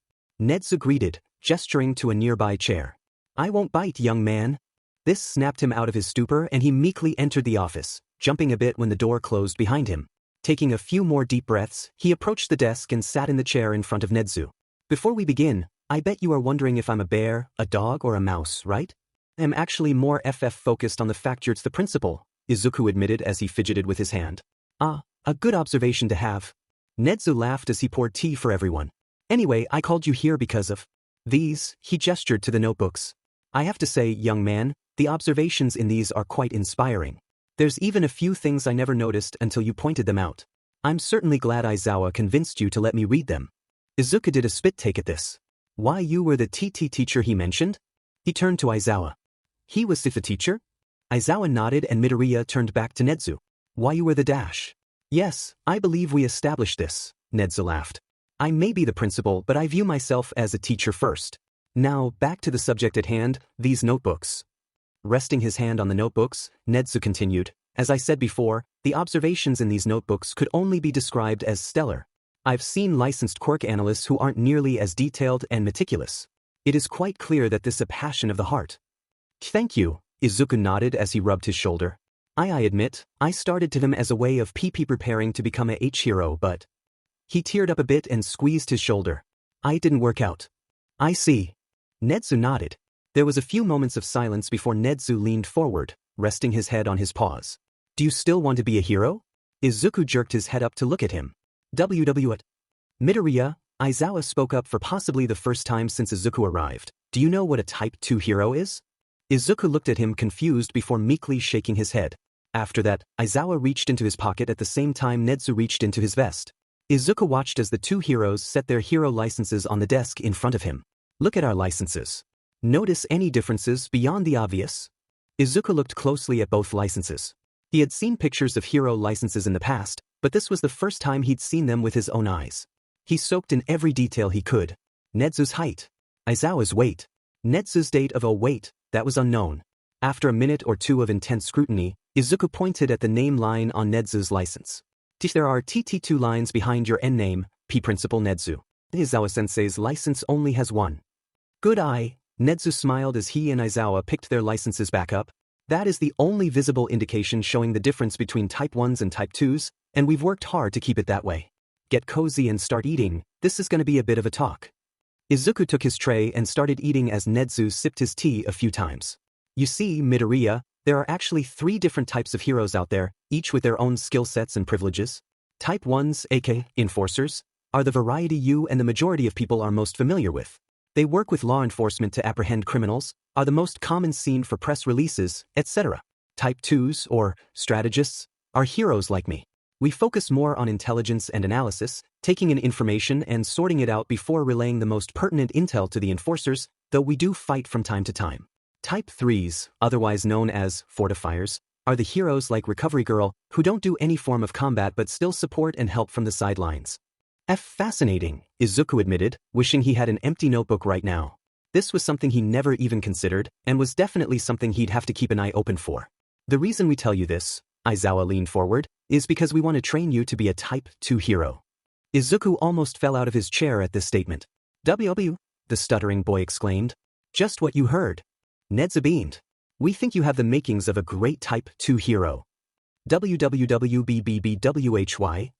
Nedzu greeted, gesturing to a nearby chair. I won't bite, young man. This snapped him out of his stupor and he meekly entered the office, jumping a bit when the door closed behind him. Taking a few more deep breaths, he approached the desk and sat in the chair in front of Nedzu. Before we begin, I bet you are wondering if I'm a bear, a dog, or a mouse, right? I'm actually more focused on the fact you're the principal, Izuku admitted as he fidgeted with his hand. Ah, a good observation to have. Nedzu laughed as he poured tea for everyone. Anyway, I called you here because of these, he gestured to the notebooks. I have to say, young man, the observations in these are quite inspiring. There's even a few things I never noticed until you pointed them out. I'm certainly glad Aizawa convinced you to let me read them. Izuku did a spit take at this. Why, you were the TT teacher he mentioned? He turned to Aizawa. He was the teacher? Aizawa nodded and Midoriya turned back to Nedzu. Why, you were the dash? Yes, I believe we established this, Nedzu laughed. I may be the principal, but I view myself as a teacher first. Now, back to the subject at hand, these notebooks. Resting his hand on the notebooks, Nedzu continued, as I said before, the observations in these notebooks could only be described as stellar. I've seen licensed quirk analysts who aren't nearly as detailed and meticulous. It is quite clear that this is a passion of the heart. Thank you, Izuku nodded as he rubbed his shoulder. I admit, I started to them as a way of preparing to become a H-hero, but... He teared up a bit and squeezed his shoulder. I didn't work out. I see. Nedzu nodded. There was a few moments of silence before Nedzu leaned forward, resting his head on his paws. Do you still want to be a hero? Izuku jerked his head up to look at him. What? Midoriya, Aizawa spoke up for possibly the first time since Izuku arrived. Do you know what a Type 2 hero is? Izuku looked at him confused before meekly shaking his head. After that, Aizawa reached into his pocket at the same time Nedzu reached into his vest. Izuku watched as the two heroes set their hero licenses on the desk in front of him. Look at our licenses. Notice any differences beyond the obvious? Izuku looked closely at both licenses. He had seen pictures of hero licenses in the past, but this was the first time he'd seen them with his own eyes. He soaked in every detail he could. Nedzu's height. Aizawa's weight. Nedzu's date of weight, that was unknown. After a minute or two of intense scrutiny, Izuku pointed at the name line on Nedzu's license. There are TT2 lines behind your N name, P Principal Nedzu. Aizawa-sensei's license only has one. Good eye, Nedzu smiled as he and Aizawa picked their licenses back up. That is the only visible indication showing the difference between Type 1s and Type 2s, and we've worked hard to keep it that way. Get cozy and start eating, this is going to be a bit of a talk. Izuku took his tray and started eating as Nedzu sipped his tea a few times. You see, Midoriya, there are actually 3 different types of heroes out there, each with their own skill sets and privileges. Type 1s, aka enforcers, are the variety you and the majority of people are most familiar with. They work with law enforcement to apprehend criminals, are the most common seen for press releases, etc. Type 2s, or strategists, are heroes like me. We focus more on intelligence and analysis, taking in information and sorting it out before relaying the most pertinent intel to the enforcers, though we do fight from time to time. Type 3s, otherwise known as fortifiers, are the heroes like Recovery Girl, who don't do any form of combat but still support and help from the sidelines. Fascinating, Izuku admitted, wishing he had an empty notebook right now. This was something he never even considered, and was definitely something he'd have to keep an eye open for. The reason we tell you this, Aizawa leaned forward, is because we want to train you to be a Type 2 hero. Izuku almost fell out of his chair at this statement. W, the stuttering boy exclaimed. Just what you heard. Nedzu beamed. We think you have the makings of a great Type 2 hero. WWWBBBWHY?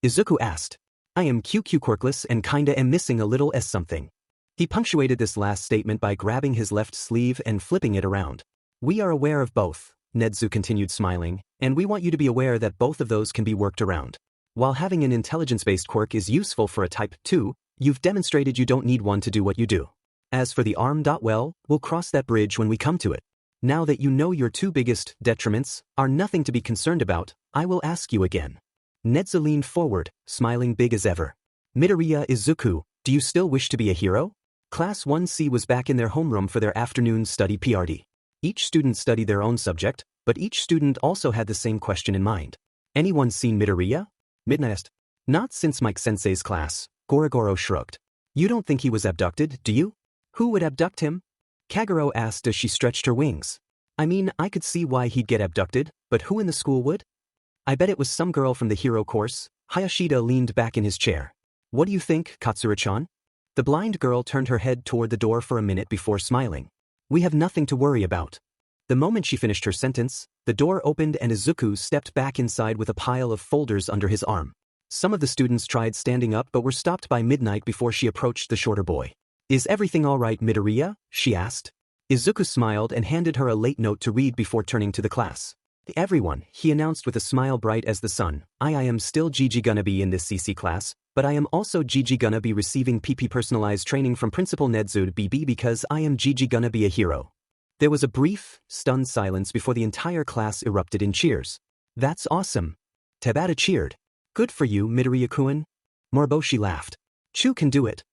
Izuku asked. I am QQ quirkless and kinda am missing a little s something. He punctuated this last statement by grabbing his left sleeve and flipping it around. We are aware of both, Nedzu continued smiling, and we want you to be aware that both of those can be worked around. While having an intelligence-based quirk is useful for a Type 2, you've demonstrated you don't need one to do what you do. As for the arm, well, we'll cross that bridge when we come to it. Now that you know your 2 biggest detriments are nothing to be concerned about, I will ask you again. Nedzu leaned forward, smiling big as ever. Midoriya Izuku, do you still wish to be a hero? Class 1C was back in their homeroom for their afternoon study PRD. Each student studied their own subject, but each student also had the same question in mind. Anyone seen Midoriya? Midna asked. Not since Mike Sensei's class, Gorogoro shrugged. You don't think he was abducted, do you? Who would abduct him? Kagero asked as she stretched her wings. I mean, I could see why he'd get abducted, but who in the school would? I bet it was some girl from the hero course. Hayashida leaned back in his chair. What do you think, Katsura-chan? The blind girl turned her head toward the door for a minute before smiling. We have nothing to worry about. The moment she finished her sentence, the door opened and Izuku stepped back inside with a pile of folders under his arm. Some of the students tried standing up but were stopped by midnight before she approached the shorter boy. Is everything all right, Midoriya? She asked. Izuku smiled and handed her a late note to read before turning to the class. Everyone, he announced with a smile bright as the sun, I am still gonna be in this CC class, but I am also gonna be receiving PP personalized training from Principal Nedzu BB because I am gonna be a hero. There was a brief, stunned silence before the entire class erupted in cheers. That's awesome. Tabata cheered. Good for you, Midoriya-kun. Moriboshi laughed. Chu can do it.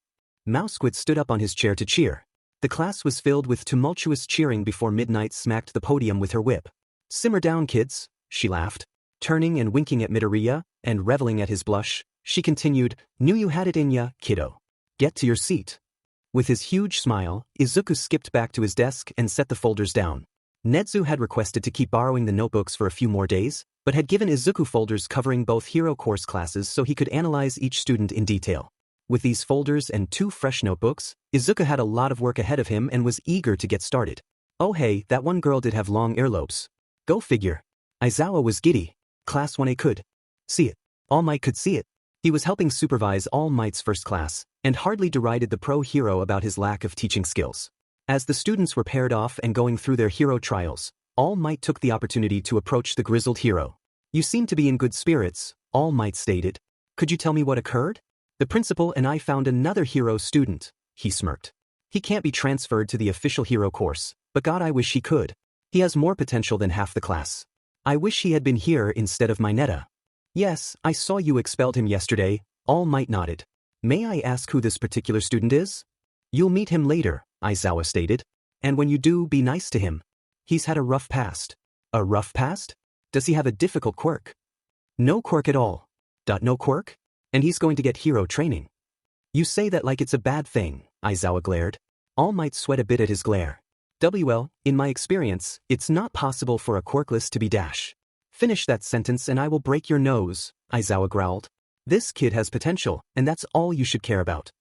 Mousequid stood up on his chair to cheer. The class was filled with tumultuous cheering before Midnight smacked the podium with her whip. Simmer down, kids, she laughed. Turning and winking at Midoriya, and reveling at his blush, she continued, "Knew you had it in ya, kiddo. Get to your seat." With his huge smile, Izuku skipped back to his desk and set the folders down. Nezu had requested to keep borrowing the notebooks for a few more days, but had given Izuku folders covering both hero course classes so he could analyze each student in detail. With these folders and 2 fresh notebooks, Izuku had a lot of work ahead of him and was eager to get started. Oh hey, that one girl did have long earlobes. Go figure. Aizawa was giddy. Class 1A could see it. All Might could see it. He was helping supervise All Might's first class, and hardly derided the pro hero about his lack of teaching skills. As the students were paired off and going through their hero trials, All Might took the opportunity to approach the grizzled hero. "You seem to be in good spirits," All Might stated. "Could you tell me what occurred?" "The principal and I found another hero student," he smirked. "He can't be transferred to the official hero course, but God, I wish he could. He has more potential than half the class. I wish he had been here instead of Mineta." "Yes, I saw you expelled him yesterday," All Might nodded. "May I ask who this particular student is?" "You'll meet him later," Aizawa stated. "And when you do, be nice to him. He's had a rough past." "A rough past? Does he have a difficult quirk?" "No quirk at all." "No quirk? And he's going to get hero training." "You say that like it's a bad thing," Aizawa glared. All Might sweat a bit at his glare. "Well, in my experience, it's not possible for a quirkless to be dash." "Finish that sentence and I will break your nose," Aizawa growled. "This kid has potential, and that's all you should care about."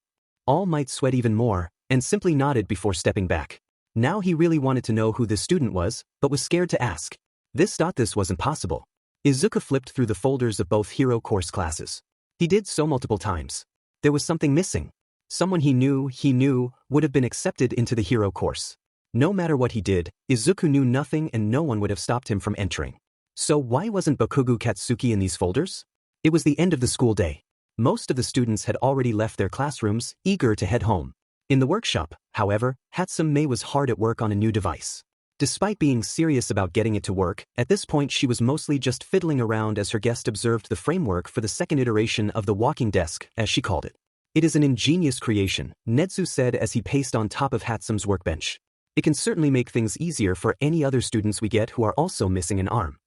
All Might sweat even more, and simply nodded before stepping back. Now he really wanted to know who this student was, but was scared to ask. This wasn't possible. Izuku flipped through the folders of both hero course classes. He did so multiple times. There was something missing. Someone he knew would have been accepted into the hero course. No matter what he did, Izuku knew nothing and no one would have stopped him from entering. So why wasn't Bakugo Katsuki in these folders? It was the end of the school day. Most of the students had already left their classrooms, eager to head home. In the workshop, however, Hatsume was hard at work on a new device. Despite being serious about getting it to work, at this point she was mostly just fiddling around as her guest observed the framework for the second iteration of the walking desk, as she called it. "It is an ingenious creation," Nezu said as he paced on top of Hatsume's workbench. "It can certainly make things easier for any other students we get who are also missing an arm."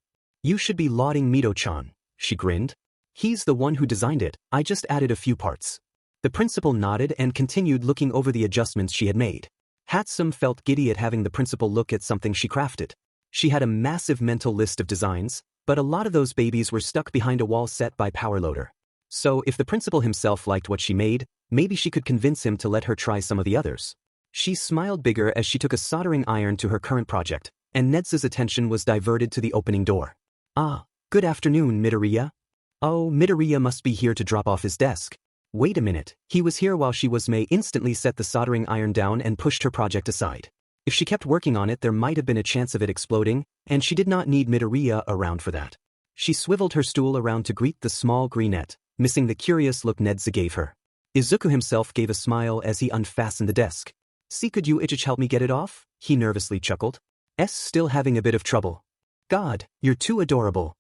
"You should be lauding Mito-chan," she grinned. "He's the one who designed it, I just added a few parts." The principal nodded and continued looking over the adjustments she had made. Hatsume felt giddy at having the principal look at something she crafted. She had a massive mental list of designs, but a lot of those babies were stuck behind a wall set by Powerloader. So if the principal himself liked what she made, maybe she could convince him to let her try some of the others. She smiled bigger as she took a soldering iron to her current project, and Nedzu's attention was diverted to the opening door. "Ah, good afternoon, Midoriya." "Oh, Midoriya must be here to drop off his desk." "Wait a minute, he was here while she was." May instantly set the soldering iron down and pushed her project aside. If she kept working on it there might have been a chance of it exploding, and she did not need Midoriya around for that. She swiveled her stool around to greet the small greenette, missing the curious look Nedzu gave her. Izuku himself gave a smile as he unfastened the desk. "See, could you itch help me get it off?" he nervously chuckled. Still having a bit of trouble." "God, you're too adorable,"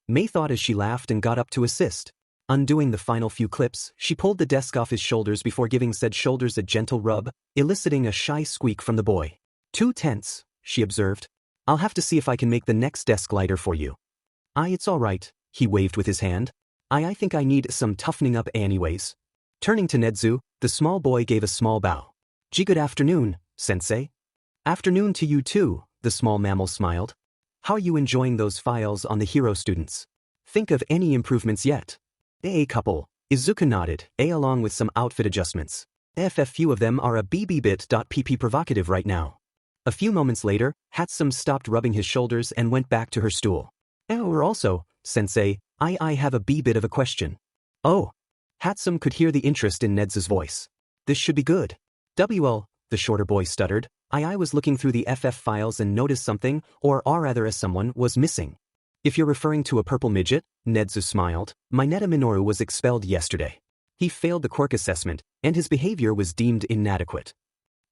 May thought as she laughed and got up to assist. Undoing the final few clips, she pulled the desk off his shoulders before giving said shoulders a gentle rub, eliciting a shy squeak from the boy. "Too tense," she observed. "I'll have to see if I can make the next desk lighter for you." It's all right," he waved with his hand. I think I need some toughening up anyways." Turning to Nedzu, the small boy gave a small bow. "Good afternoon, sensei." "Afternoon to you too," the small mammal smiled. "How are you enjoying those files on the hero students? Think of any improvements yet?" "A couple," Izuku nodded, along with some outfit adjustments. A few of them are a bb-bit.pp provocative right now." A few moments later, Hatsume stopped rubbing his shoulders and went back to her stool. "Or also, sensei, I have a bit of a question." "Oh." Hatsume could hear the interest in Nedzu's voice. "This should be good." "Well," the shorter boy stuttered, I was looking through the FF files and noticed something, or rather as someone, was missing." "If you're referring to a purple midget," Nedzu smiled, "Mineta Minoru was expelled yesterday. He failed the quirk assessment, and his behavior was deemed inadequate."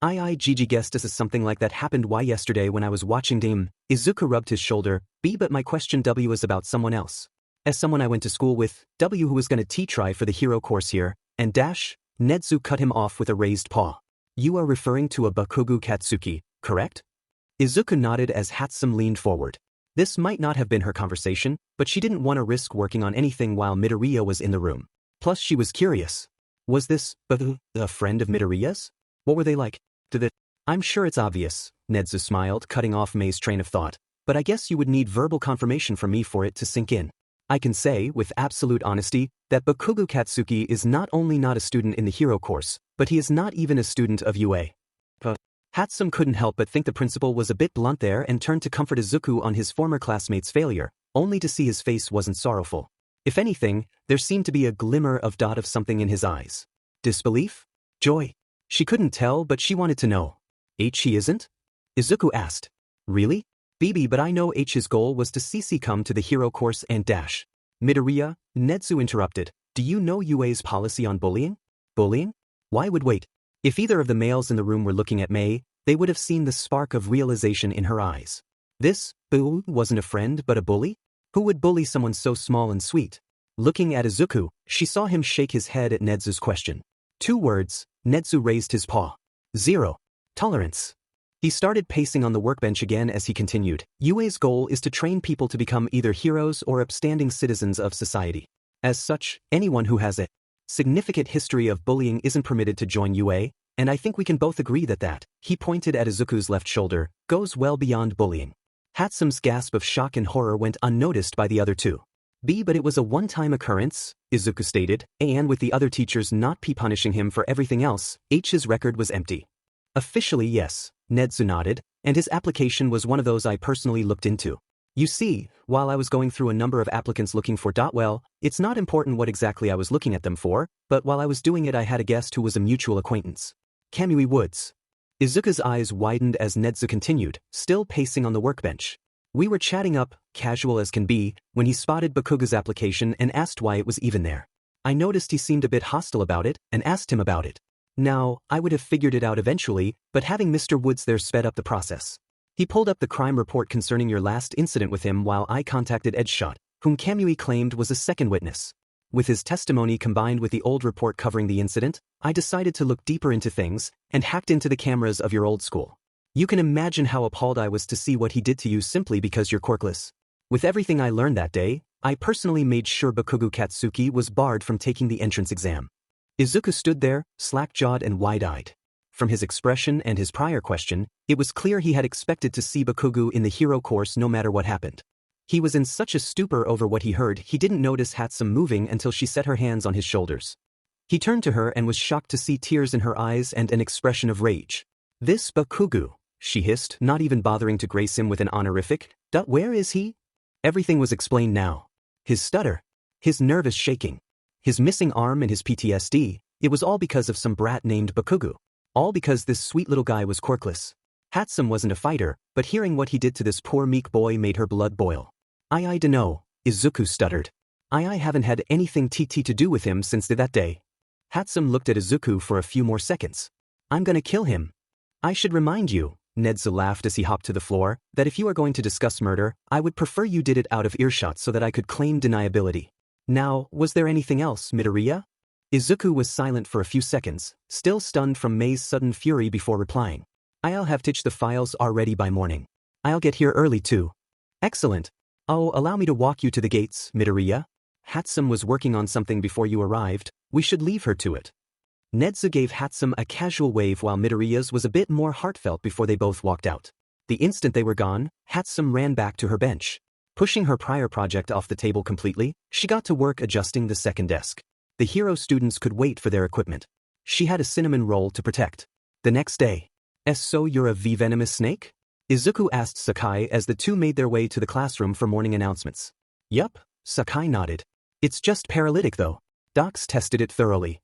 Gigi guessed this is something like that happened yesterday when I was watching Dame." Izuku rubbed his shoulder. But my question is about someone else. As someone I went to school with, who was gonna try for the hero course here, and Nedzu cut him off with a raised paw. "You are referring to a Bakugo Katsuki, correct?" Izuku nodded as Hatsume leaned forward. This might not have been her conversation, but she didn't want to risk working on anything while Midoriya was in the room. Plus she was curious. Was this a friend of Midoriya's? What were they like? I'm sure it's obvious, Nezu smiled, cutting off Mei's train of thought, but I guess you would need verbal confirmation from me for it to sink in. I can say, with absolute honesty, that Bakugo Katsuki is not only not a student in the hero course, but he is not even a student of UA. Hatsum couldn't help but think the principal was a bit blunt there and turned to comfort Izuku on his former classmate's failure, only to see his face wasn't sorrowful. If anything, there seemed to be a glimmer of something in his eyes. Disbelief? Joy? She couldn't tell, but she wanted to know. He isn't? Izuku asked. Really? Bibi, but I know H's goal was to CC come to the hero course and dash. Midoriya, Nezu interrupted. Do you know UA's policy on bullying? Bullying? Why would wait? If either of the males in the room were looking at Mei, they would have seen the spark of realization in her eyes. This, wasn't a friend but a bully? Who would bully someone so small and sweet? Looking at Izuku, she saw him shake his head at Nezu's question. 2 words, Nezu raised his paw. 0. Tolerance. He started pacing on the workbench again as he continued. UA's goal is to train people to become either heroes or upstanding citizens of society. As such, anyone who has a significant history of bullying isn't permitted to join UA, and I think we can both agree that, he pointed at Izuku's left shoulder, goes well beyond bullying. Hatsum's gasp of shock and horror went unnoticed by the other two. But it was a one-time occurrence, Izuku stated, and with the other teachers not punishing him for everything else, H's record was empty. Officially yes, Nezu nodded, and his application was one of those I personally looked into. You see, while I was going through a number of applicants looking for well, it's not important what exactly I was looking at them for, but while I was doing it I had a guest who was a mutual acquaintance. Kamui Woods. Izuku's eyes widened as Nezu continued, still pacing on the workbench. We were chatting up, casual as can be, when he spotted Bakugo's application and asked why it was even there. I noticed he seemed a bit hostile about it and asked him about it. Now, I would have figured it out eventually, but having Mr. Woods there sped up the process. He pulled up the crime report concerning your last incident with him while I contacted Edgeshot, whom Kamui claimed was a second witness. With his testimony combined with the old report covering the incident, I decided to look deeper into things and hacked into the cameras of your old school. You can imagine how appalled I was to see what he did to you simply because you're quirkless. With everything I learned that day, I personally made sure Bakugo Katsuki was barred from taking the entrance exam. Izuku stood there, slack-jawed and wide-eyed. From his expression and his prior question, it was clear he had expected to see Bakugo in the hero course no matter what happened. He was in such a stupor over what he heard he didn't notice Hatsum moving until she set her hands on his shoulders. He turned to her and was shocked to see tears in her eyes and an expression of rage. This Bakugo, she hissed, not even bothering to grace him with an honorific. Where is he? Everything was explained now. His stutter, his nervous shaking, his missing arm and his PTSD, it was all because of some brat named Bakugo. All because this sweet little guy was quirkless. Hatsum wasn't a fighter, but hearing what he did to this poor meek boy made her blood boil. I dunno, Izuku stuttered. I haven't had anything to do with him since that day. Hatsum looked at Izuku for a few more seconds. I'm gonna kill him. I should remind you, Nezu laughed as he hopped to the floor, that if you are going to discuss murder, I would prefer you did it out of earshot so that I could claim deniability. Now, was there anything else, Midoriya? Izuku was silent for a few seconds, still stunned from Mei's sudden fury before replying. I'll have the files already by morning. I'll get here early too. Excellent. Oh, allow me to walk you to the gates, Midoriya. Hatsum was working on something before you arrived, we should leave her to it. Nezu gave Hatsum a casual wave while Midoriya's was a bit more heartfelt before they both walked out. The instant they were gone, Hatsum ran back to her bench. Pushing her prior project off the table completely, she got to work adjusting the second desk. The hero students could wait for their equipment. She had a cinnamon roll to protect. The next day. So you're a venomous snake? Izuku asked Sakai as the two made their way to the classroom for morning announcements. Yup, Sakai nodded. It's just paralytic though. Docs tested it thoroughly.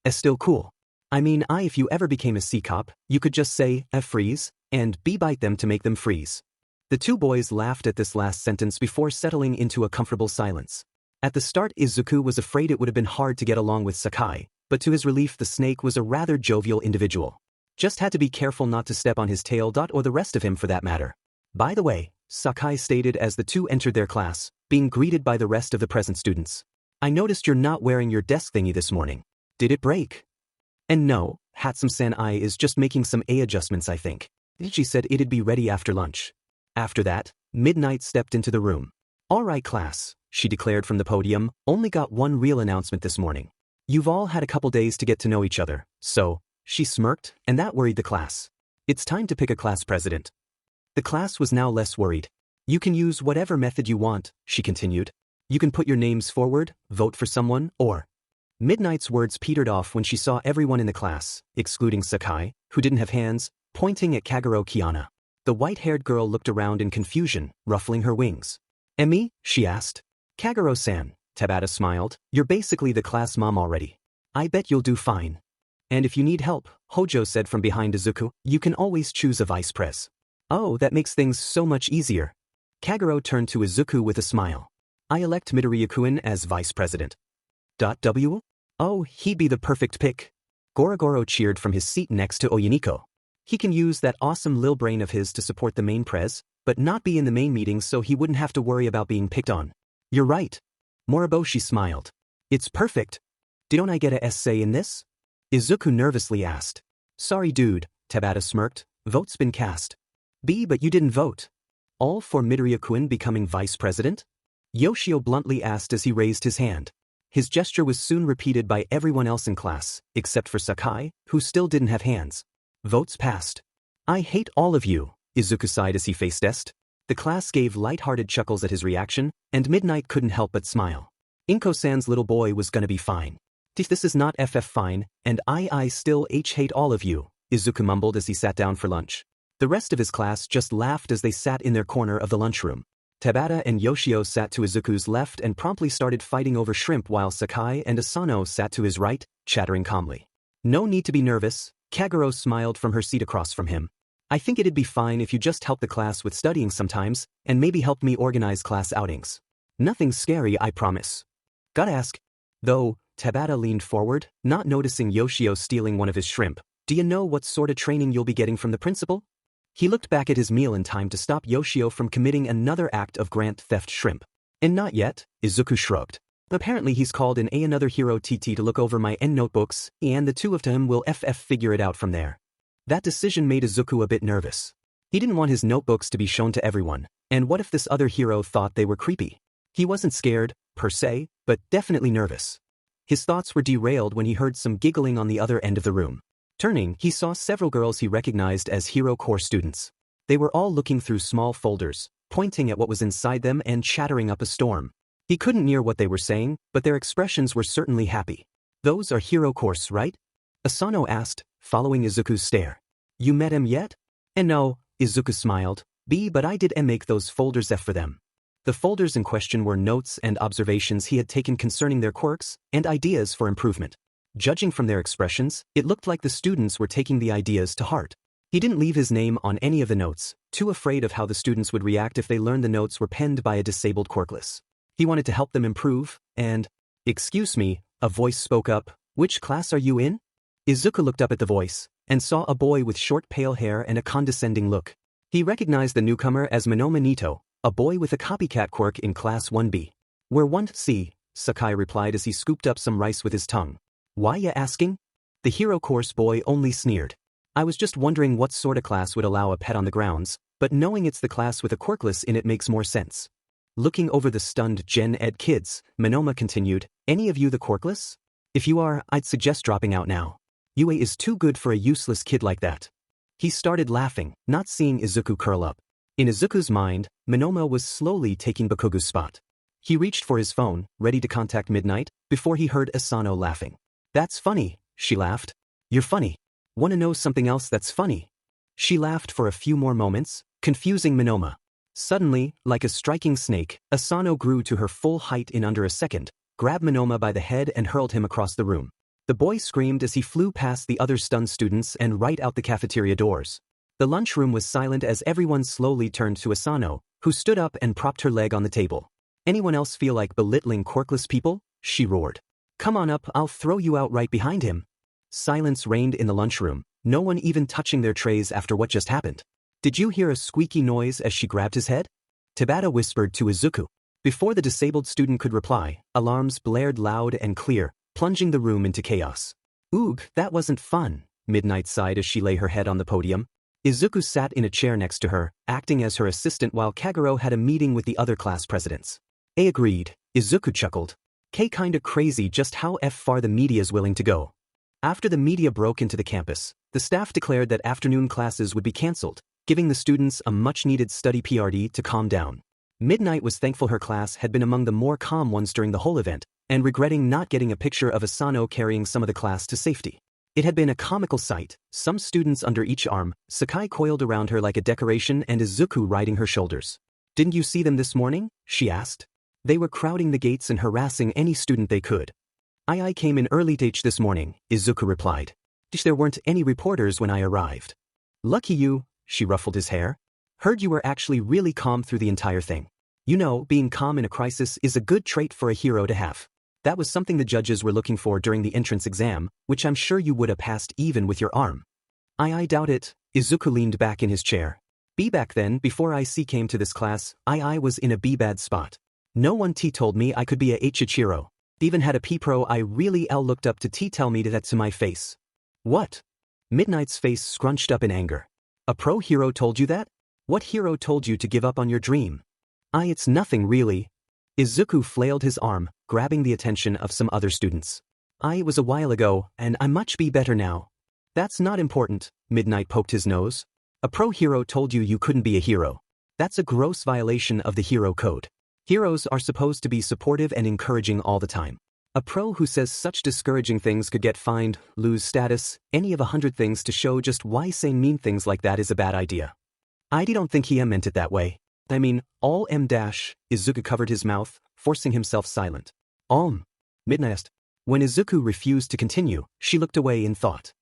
Still cool. I mean, if you ever became a C-cop, you could just say, freeze, and bite them to make them freeze. The two boys laughed at this last sentence before settling into a comfortable silence. At the start Izuku was afraid it would have been hard to get along with Sakai, but to his relief the snake was a rather jovial individual. Just had to be careful not to step on his tail. Or the rest of him for that matter. By the way, Sakai stated as the two entered their class, being greeted by the rest of the present students. I noticed you're not wearing your desk thingy this morning. Did it break? And no, Hatsum-san is just making some adjustments I think. She said it'd be ready after lunch. After that, Midnight stepped into the room. All right, class, she declared from the podium, only got one real announcement this morning. You've all had a couple days to get to know each other, so, she smirked, and that worried the class. It's time to pick a class president. The class was now less worried. You can use whatever method you want, she continued. You can put your names forward, vote for someone, or... Midnight's words petered off when she saw everyone in the class, excluding Sakai, who didn't have hands, pointing at Kagero Kiana. The white-haired girl looked around in confusion, ruffling her wings. "Emi?" she asked. "Kagero-san," Tabata smiled. "You're basically the class mom already. I bet you'll do fine. And if you need help," Hojo said from behind Izuku, "you can always choose a vice pres." "Oh, that makes things so much easier." Kagero turned to Izuku with a smile. "I elect Midoriya-kun as vice president." W? "Oh, he'd be the perfect pick." Gorogoro cheered from his seat next to Oyiniko. "He can use that awesome lil brain of his to support the main prez, but not be in the main meetings so he wouldn't have to worry about being picked on." "You're right." Moriboshi smiled. "It's perfect. Don't I get a say in this?" Izuku nervously asked. "Sorry dude," Tabata smirked. "Vote's been cast." But you didn't vote." "All for Midoriya-kun becoming vice president?" Yoshio bluntly asked as he raised his hand. His gesture was soon repeated by everyone else in class, except for Sakai, who still didn't have hands. Votes passed. "I hate all of you," Izuku sighed as he faced Est. The class gave light-hearted chuckles at his reaction, and Midnight couldn't help but smile. Inko-san's little boy was gonna be fine. "This is not FF fine, and I still hate all of you," Izuku mumbled as he sat down for lunch. The rest of his class just laughed as they sat in their corner of the lunchroom. Tabata and Yoshio sat to Izuku's left and promptly started fighting over shrimp while Sakai and Asano sat to his right, chattering calmly. "No need to be nervous," Kagero smiled from her seat across from him. "I think it'd be fine if you just help the class with studying sometimes, and maybe help me organize class outings. Nothing scary, I promise." "Gotta ask, though," Tabata leaned forward, not noticing Yoshio stealing one of his shrimp. "Do you know what sort of training you'll be getting from the principal?" He looked back at his meal in time to stop Yoshio from committing another act of grant theft shrimp. "And not yet," Izuku shrugged. "Apparently he's called in another hero TT to look over my N notebooks, and the two of them will figure it out from there." That decision made Izuku a bit nervous. He didn't want his notebooks to be shown to everyone, and what if this other hero thought they were creepy? He wasn't scared, per se, but definitely nervous. His thoughts were derailed when he heard some giggling on the other end of the room. Turning, he saw several girls he recognized as Hero Corps students. They were all looking through small folders, pointing at what was inside them and chattering up a storm. He couldn't hear what they were saying, but their expressions were certainly happy. "Those are Hero Corps, right?" Asano asked, following Izuku's stare. "You met him yet?" "And no," Izuku smiled. But I did make those folders for them." The folders in question were notes and observations he had taken concerning their quirks and ideas for improvement. Judging from their expressions, it looked like the students were taking the ideas to heart. He didn't leave his name on any of the notes, too afraid of how the students would react if they learned the notes were penned by a disabled quirkless. He wanted to help them improve, and... "Excuse me," a voice spoke up. "Which class are you in?" Izuku looked up at the voice, and saw a boy with short pale hair and a condescending look. He recognized the newcomer as Monoma Nito, a boy with a copycat quirk in Class 1B. "We're 1C, Sakai replied as he scooped up some rice with his tongue. "Why ya asking?" The Hero Course boy only sneered. "I was just wondering what sort of class would allow a pet on the grounds, but knowing it's the class with a quirkless in it makes more sense." Looking over the stunned Gen Ed kids, Monoma continued, "Any of you the quirkless? If you are, I'd suggest dropping out now. UA is too good for a useless kid like that." He started laughing, not seeing Izuku curl up. In Izuku's mind, Monoma was slowly taking Bakugu's spot. He reached for his phone, ready to contact Midnight, before he heard Asano laughing. "That's funny," she laughed. "You're funny. Wanna know something else that's funny?" She laughed for a few more moments, confusing Monoma. Suddenly, like a striking snake, Asano grew to her full height in under a second, grabbed Monoma by the head and hurled him across the room. The boy screamed as he flew past the other stunned students and right out the cafeteria doors. The lunchroom was silent as everyone slowly turned to Asano, who stood up and propped her leg on the table. "Anyone else feel like belittling quirkless people?" she roared. "Come on up, I'll throw you out right behind him." Silence reigned in the lunchroom, no one even touching their trays after what just happened. "Did you hear a squeaky noise as she grabbed his head?" Tabata whispered to Izuku. Before the disabled student could reply, alarms blared loud and clear, plunging the room into chaos. "Oog, that wasn't fun," Midnight sighed as she lay her head on the podium. Izuku sat in a chair next to her, acting as her assistant while Kagero had a meeting with the other class presidents. I agreed, Izuku chuckled. Kinda crazy just how far the media's willing to go. After the media broke into the campus, the staff declared that afternoon classes would be cancelled, giving the students a much-needed study period to calm down. Midnight was thankful her class had been among the more calm ones during the whole event, and regretting not getting a picture of Asano carrying some of the class to safety. It had been a comical sight, some students under each arm, Sakai coiled around her like a decoration and Izuku riding her shoulders. "Didn't you see them this morning?" she asked. "They were crowding the gates and harassing any student they could." I came in early this morning, Izuku replied. "There weren't any reporters when I arrived." "Lucky you," she ruffled his hair. "Heard you were actually really calm through the entire thing. You know, being calm in a crisis is a good trait for a hero to have. That was something the judges were looking for during the entrance exam, which I'm sure you would have passed even with your arm." I doubt it," Izuku leaned back in his chair. Back then, before IC came to this class, I was in a bad spot. No one told me I could be a Ichichiro. Even had a P-Pro I really looked up to tell me that to my face." "What?" Midnight's face scrunched up in anger. "A pro hero told you that? What hero told you to give up on your dream?" It's nothing really." Izuku flailed his arm, grabbing the attention of some other students. "It was a while ago, and I'm much better now." "That's not important," Midnight poked his nose. "A pro hero told you couldn't be a hero. That's a gross violation of the hero code. Heroes are supposed to be supportive and encouraging all the time. A pro who says such discouraging things could get fined, lose status, any of 100 things to show just why saying mean things like that is a bad idea." "I don't think he meant it that way. I mean, all Izuku covered his mouth, forcing himself silent. Midnight asked. When Izuku refused to continue, she looked away in thought.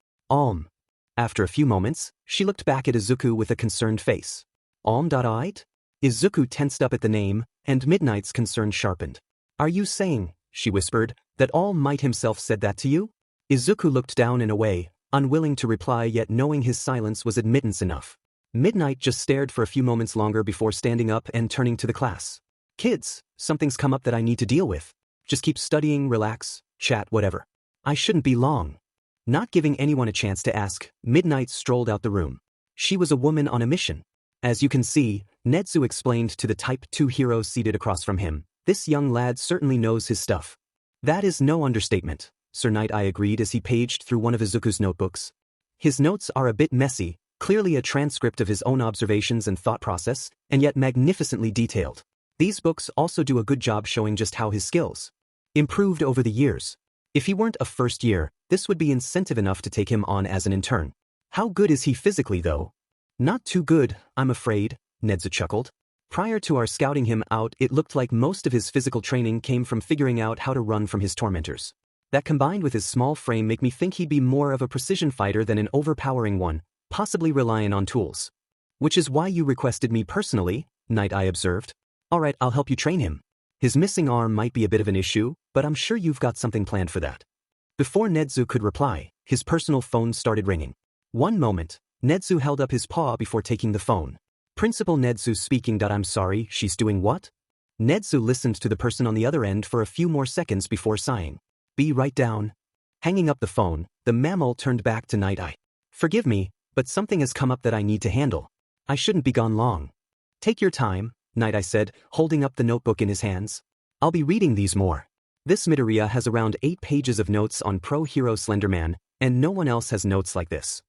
After a few moments, she looked back at Izuku with a concerned face. Alright? Izuku tensed up at the name, and Midnight's concern sharpened. "Are you saying," she whispered, "that All Might himself said that to you?" Izuku looked down and away, unwilling to reply yet knowing his silence was admittance enough. Midnight just stared for a few moments longer before standing up and turning to the class. "Kids, something's come up that I need to deal with. Just keep studying, relax, chat, whatever. I shouldn't be long." Not giving anyone a chance to ask, Midnight strolled out the room. She was a woman on a mission. As you can see, Netsu explained to the Type 2 hero seated across from him, this young lad certainly knows his stuff. That is no understatement, Sir Knight I agreed as he paged through one of Izuku's notebooks. His notes are a bit messy, clearly a transcript of his own observations and thought process, and yet magnificently detailed. These books also do a good job showing just how his skills improved over the years. If he weren't a first year, this would be incentive enough to take him on as an intern. How good is he physically though? Not too good, I'm afraid, Nedza chuckled. Prior to our scouting him out, it looked like most of his physical training came from figuring out how to run from his tormentors. That combined with his small frame make me think he'd be more of a precision fighter than an overpowering one, possibly relying on tools. Which is why you requested me personally, Knight I observed. Alright, I'll help you train him. His missing arm might be a bit of an issue, but I'm sure you've got something planned for that. Before Nedzu could reply, his personal phone started ringing. One moment, Nedzu held up his paw before taking the phone. Principal Nedzu speaking. I'm sorry, she's doing what? Nedzu listened to the person on the other end for a few more seconds before sighing. Be right down. Hanging up the phone, the mammal turned back to Night Eye. Forgive me, but something has come up that I need to handle. I shouldn't be gone long. Take your time, Night Eye said, holding up the notebook in his hands. I'll be reading these more. This Midoriya has around 8 pages of notes on pro hero Slenderman, and no one else has notes like this.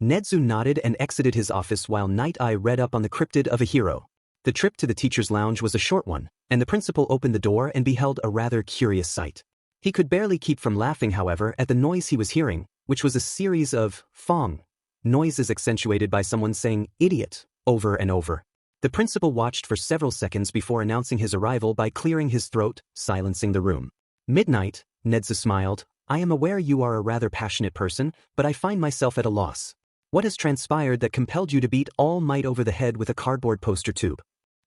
Nedzu nodded and exited his office while Night Eye read up on the cryptid of a hero. The trip to the teacher's lounge was a short one, and the principal opened the door and beheld a rather curious sight. He could barely keep from laughing, however, at the noise he was hearing, which was a series of fong noises accentuated by someone saying idiot over and over. The principal watched for several seconds before announcing his arrival by clearing his throat, silencing the room. Midnight, Nedza smiled. I am aware you are a rather passionate person, but I find myself at a loss. What has transpired that compelled you to beat All Might over the head with a cardboard poster tube?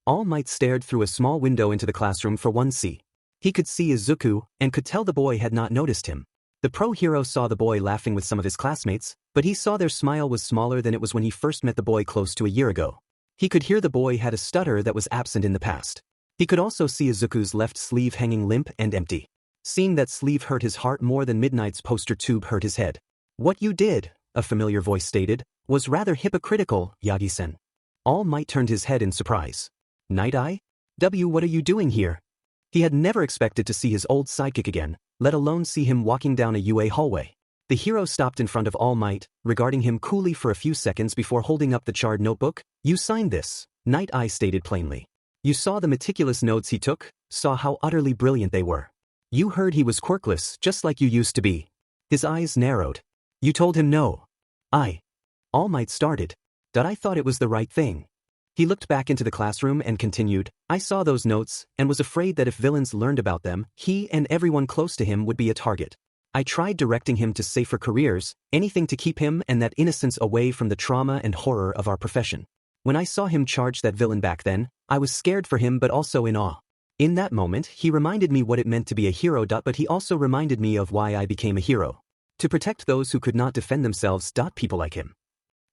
All Might stared through a small window into the classroom for one see. He could see Izuku and could tell the boy had not noticed him. The pro hero saw the boy laughing with some of his classmates, but he saw their smile was smaller than it was when he first met the boy close to a year ago. He could hear the boy had a stutter that was absent in the past. He could also see Izuku's left sleeve hanging limp and empty. Seeing that sleeve hurt his heart more than Midnight's poster tube hurt his head. What you did, a familiar voice stated, was rather hypocritical, Yagi-sen. All Might turned his head in surprise. Night Eye? What are you doing here? He had never expected to see his old sidekick again, let alone see him walking down a UA hallway. The hero stopped in front of All Might, regarding him coolly for a few seconds before holding up the charred notebook. You signed this, Night Eye stated plainly. You saw the meticulous notes he took, saw how utterly brilliant they were. You heard he was quirkless, just like you used to be. His eyes narrowed. You told him no. All Might started. I thought it was the right thing. He looked back into the classroom and continued, I saw those notes, and was afraid that if villains learned about them, he and everyone close to him would be a target. I tried directing him to safer careers, anything to keep him and that innocence away from the trauma and horror of our profession. When I saw him charge that villain back then, I was scared for him but also in awe. In that moment, he reminded me what it meant to be a hero. But he also reminded me of why I became a hero. To protect those who could not defend themselves. People like him.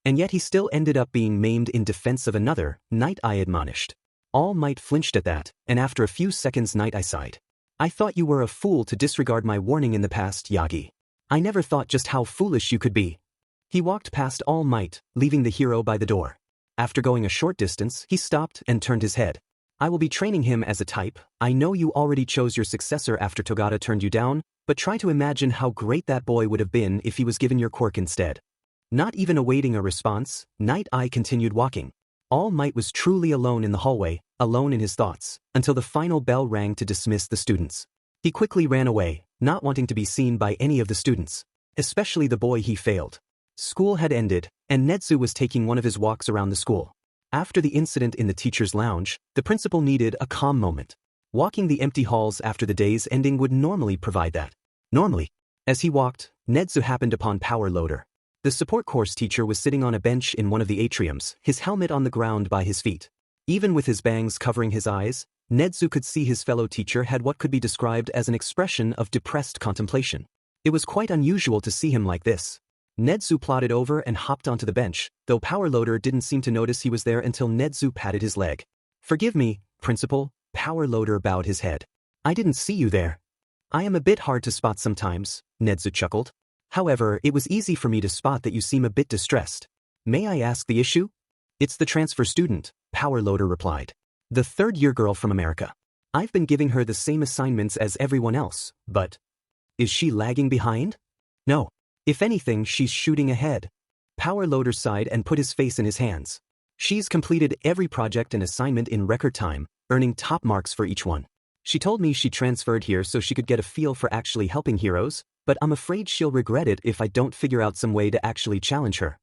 And yet he still ended up being maimed in defense of another, Night Eye admonished. All Might flinched at that, and after a few seconds Night Eye sighed. I thought you were a fool to disregard my warning in the past, Yagi. I never thought just how foolish you could be. He walked past All Might, leaving the hero by the door. After going a short distance, he stopped and turned his head. I will be training him as a type. I know you already chose your successor after Togata turned you down, but try to imagine how great that boy would have been if he was given your quirk instead. Not even awaiting a response, Night Eye continued walking. All Might was truly alone in the hallway, alone in his thoughts, until the final bell rang to dismiss the students. He quickly ran away, not wanting to be seen by any of the students, especially the boy he failed. School had ended, and Netsu was taking one of his walks around the school. After the incident in the teacher's lounge, the principal needed a calm moment. Walking the empty halls after the day's ending would normally provide that. As he walked, Netsu happened upon Power Loader. The support course teacher was sitting on a bench in one of the atriums, his helmet on the ground by his feet. Even with his bangs covering his eyes, Netsu could see his fellow teacher had what could be described as an expression of depressed contemplation. It was quite unusual to see him like this. Netsu plodded over and hopped onto the bench, though Power Loader didn't seem to notice he was there until Netsu patted his leg. Forgive me, Principal, Power Loader bowed his head. I didn't see you there. I am a bit hard to spot sometimes, Netsu chuckled. However, it was easy for me to spot that you seem a bit distressed. May I ask the issue? It's the transfer student, Power Loader replied. The third-year girl from America. I've been giving her the same assignments as everyone else, but... Is she lagging behind? No. If anything, she's shooting ahead. Power Loader sighed and put his face in his hands. She's completed every project and assignment in record time, earning top marks for each one. She told me she transferred here so she could get a feel for actually helping heroes, but I'm afraid she'll regret it if I don't figure out some way to actually challenge her.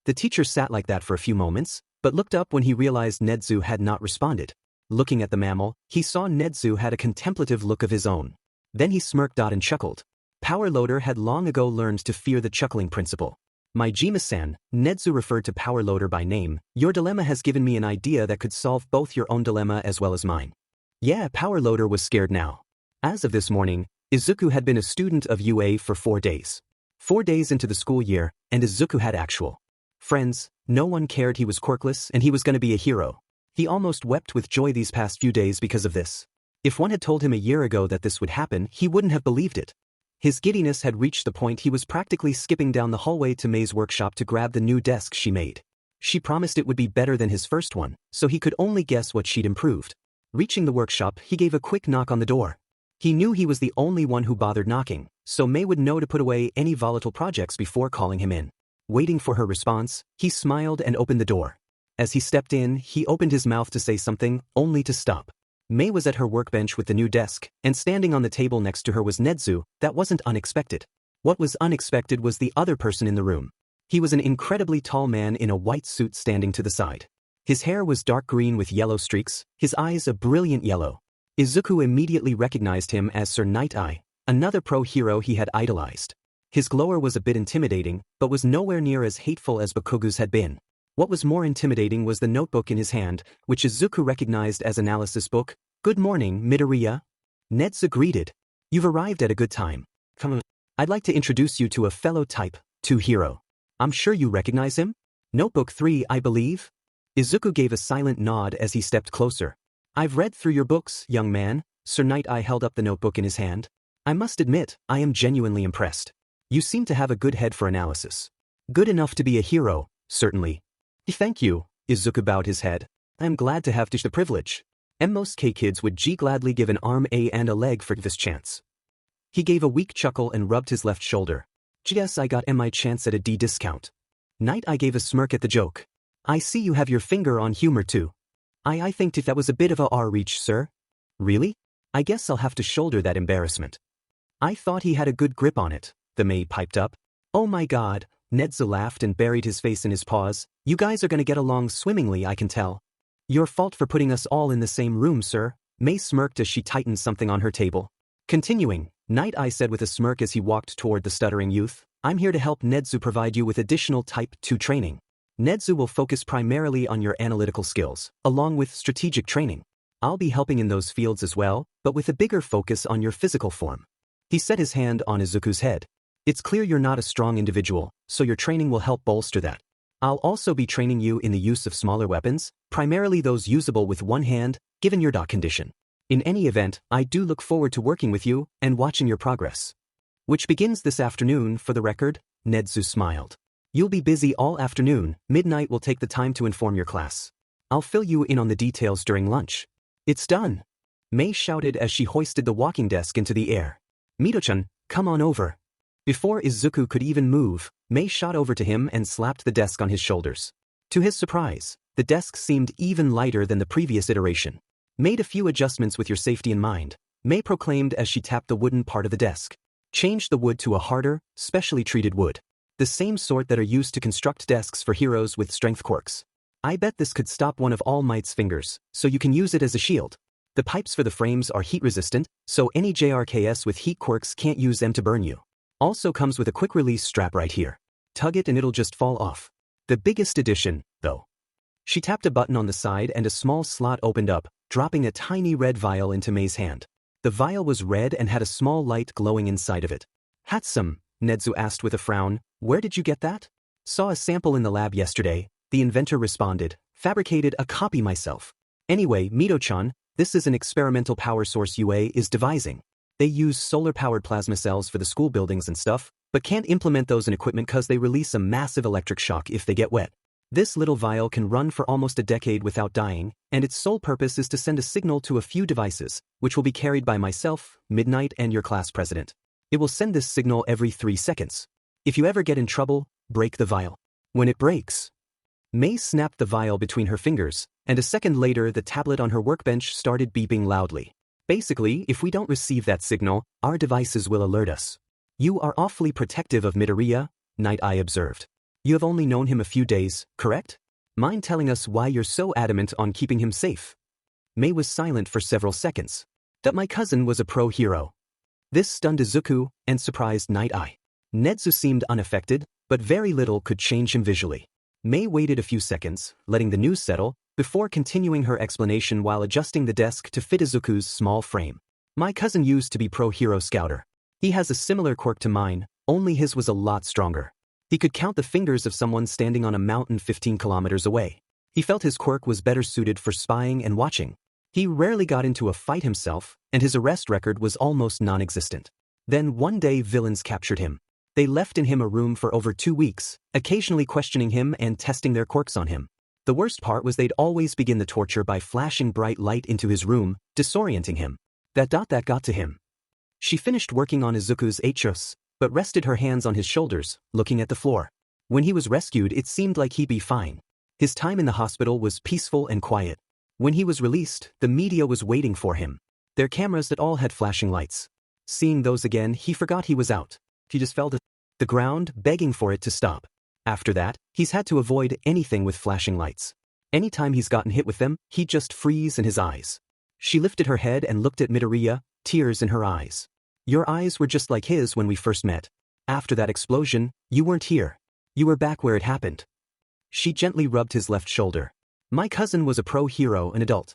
The teacher sat like that for a few moments, but looked up when he realized Netsu had not responded. Looking at the mammal, he saw Netsu had a contemplative look of his own. Then he smirked and chuckled. Power Loader had long ago learned to fear the chuckling principal. My Jima-san, Netsu referred to Power Loader by name, your dilemma has given me an idea that could solve both your own dilemma as well as mine. Yeah, Power Loader was scared now. As of this morning, Izuku had been a student of UA for 4 days. 4 days into the school year, and Izuku had actual friends. No one cared he was quirkless and he was going to be a hero. He almost wept with joy these past few days because of this. If one had told him a year ago that this would happen, he wouldn't have believed it. His giddiness had reached the point he was practically skipping down the hallway to May's workshop to grab the new desk she made. She promised it would be better than his first one, so he could only guess what she'd improved. Reaching the workshop, he gave a quick knock on the door. He knew he was the only one who bothered knocking, so May would know to put away any volatile projects before calling him in. Waiting for her response, he smiled and opened the door. As he stepped in, he opened his mouth to say something, only to stop. May was at her workbench with the new desk, and standing on the table next to her was Netsu. That wasn't unexpected. What was unexpected was the other person in the room. He was an incredibly tall man in a white suit standing to the side. His hair was dark green with yellow streaks, his eyes a brilliant yellow. Izuku immediately recognized him as Sir Night Eye, another pro-hero he had idolized. His glower was a bit intimidating, but was nowhere near as hateful as Bakugu's had been. What was more intimidating was the notebook in his hand, which Izuku recognized as analysis book. Good morning, Midoriya. Netsu greeted. You've arrived at a good time. Come on. I'd like to introduce you to a fellow Type 2 hero. I'm sure you recognize him? Notebook 3, I believe? Izuku gave a silent nod as he stepped closer. I've read through your books, young man. Sir Night Eye held up the notebook in his hand. I must admit, I am genuinely impressed. You seem to have a good head for analysis. Good enough to be a hero, Certainly. Thank you, Izuku bowed his head. I am glad to have the privilege. Most K-kids would gladly give an arm and a leg for this chance. He gave a weak chuckle and rubbed his left shoulder. Yes, I got my chance at a D discount. Night Eye gave a smirk at the joke. I see you have your finger on humor too. I think that was a bit of a reach, sir. Really? I guess I'll have to shoulder that embarrassment. I thought he had a good grip on it, the maid piped up. Oh my god, Nedzu laughed and buried his face in his paws. You guys are gonna get along swimmingly, I can tell. Your fault for putting us all in the same room, sir. May smirked as she tightened something on her table. Continuing, Night Eye said with a smirk as he walked toward the stuttering youth, I'm here to help Nedzu provide you with additional Type 2 training. Nedzu will focus primarily on your analytical skills, along with strategic training. I'll be helping in those fields as well, but with a bigger focus on your physical form. He set his hand on Izuku's head. It's clear you're not a strong individual, so your training will help bolster that. I'll also be training you in the use of smaller weapons, primarily those usable with one hand, given your dot condition. In any event, I do look forward to working with you and watching your progress. Which begins this afternoon, for the record, Nedzu smiled. You'll be busy all afternoon, midnight will take the time to inform your class. I'll fill you in on the details during lunch. It's done. May shouted as she hoisted the walking desk into the air. Mito-chan, come on over. Before Izuku could even move, May shot over to him and slapped the desk on his shoulders. To his surprise, the desk seemed even lighter than the previous iteration. Made a few adjustments with your safety in mind, May proclaimed as she tapped the wooden part of the desk. Change the wood to a harder, specially treated wood. The same sort that are used to construct desks for heroes with strength quirks. I bet this could stop one of All Might's fingers, so you can use it as a shield. The pipes for the frames are heat resistant, so any JRKS with heat quirks can't use them to burn you. Also comes with a quick release strap right here. Tug it and it'll just fall off. The biggest addition, though. She tapped a button on the side and a small slot opened up, dropping a tiny red vial into May's hand. The vial was red and had a small light glowing inside of it. Hatsum, Nedzu asked with a frown, where did you get that? Saw a sample in the lab yesterday, the inventor responded, fabricated a copy myself. Anyway, Mito-chan, this is an experimental power source UA is devising. They use solar-powered plasma cells for the school buildings and stuff, but can't implement those in equipment cause they release a massive electric shock if they get wet. This little vial can run for almost a decade without dying, and its sole purpose is to send a signal to a few devices, which will be carried by myself, Midnight, and your class president. It will send this signal every 3 seconds. If you ever get in trouble, break the vial. When it breaks, May snapped the vial between her fingers, and a second later the tablet on her workbench started beeping loudly. Basically, if we don't receive that signal, our devices will alert us. You are awfully protective of Midoriya, Night Eye observed. You have only known him a few days, correct? Mind telling us why you're so adamant on keeping him safe? May was silent for several seconds. That my cousin was a pro hero. This stunned Izuku and surprised Night Eye. Nedzu seemed unaffected, but very little could change him visually. May waited a few seconds, letting the news settle, before continuing her explanation while adjusting the desk to fit Izuku's small frame. My cousin used to be pro hero scouter. He has a similar quirk to mine, only his was a lot stronger. He could count the fingers of someone standing on a mountain 15 kilometers away. He felt his quirk was better suited for spying and watching. He rarely got into a fight himself, and his arrest record was almost non-existent. Then one day villains captured him. They left in him a room for over 2 weeks, occasionally questioning him and testing their quirks on him. The worst part was they'd always begin the torture by flashing bright light into his room, disorienting him. That got to him. She finished working on Izuku's hos, but rested her hands on his shoulders, looking at the floor. When he was rescued, it seemed like he'd be fine. His time in the hospital was peaceful and quiet. When he was released, the media was waiting for him. Their cameras that all had flashing lights. Seeing those again, he forgot he was out. He just fell to the ground, begging for it to stop. After that, he's had to avoid anything with flashing lights. Anytime he's gotten hit with them, he'd just freeze in his eyes. She lifted her head and looked at Midoriya, tears in her eyes. Your eyes were just like his when we first met. After that explosion, you weren't here. You were back where it happened. She gently rubbed his left shoulder. My cousin was a pro hero, an adult.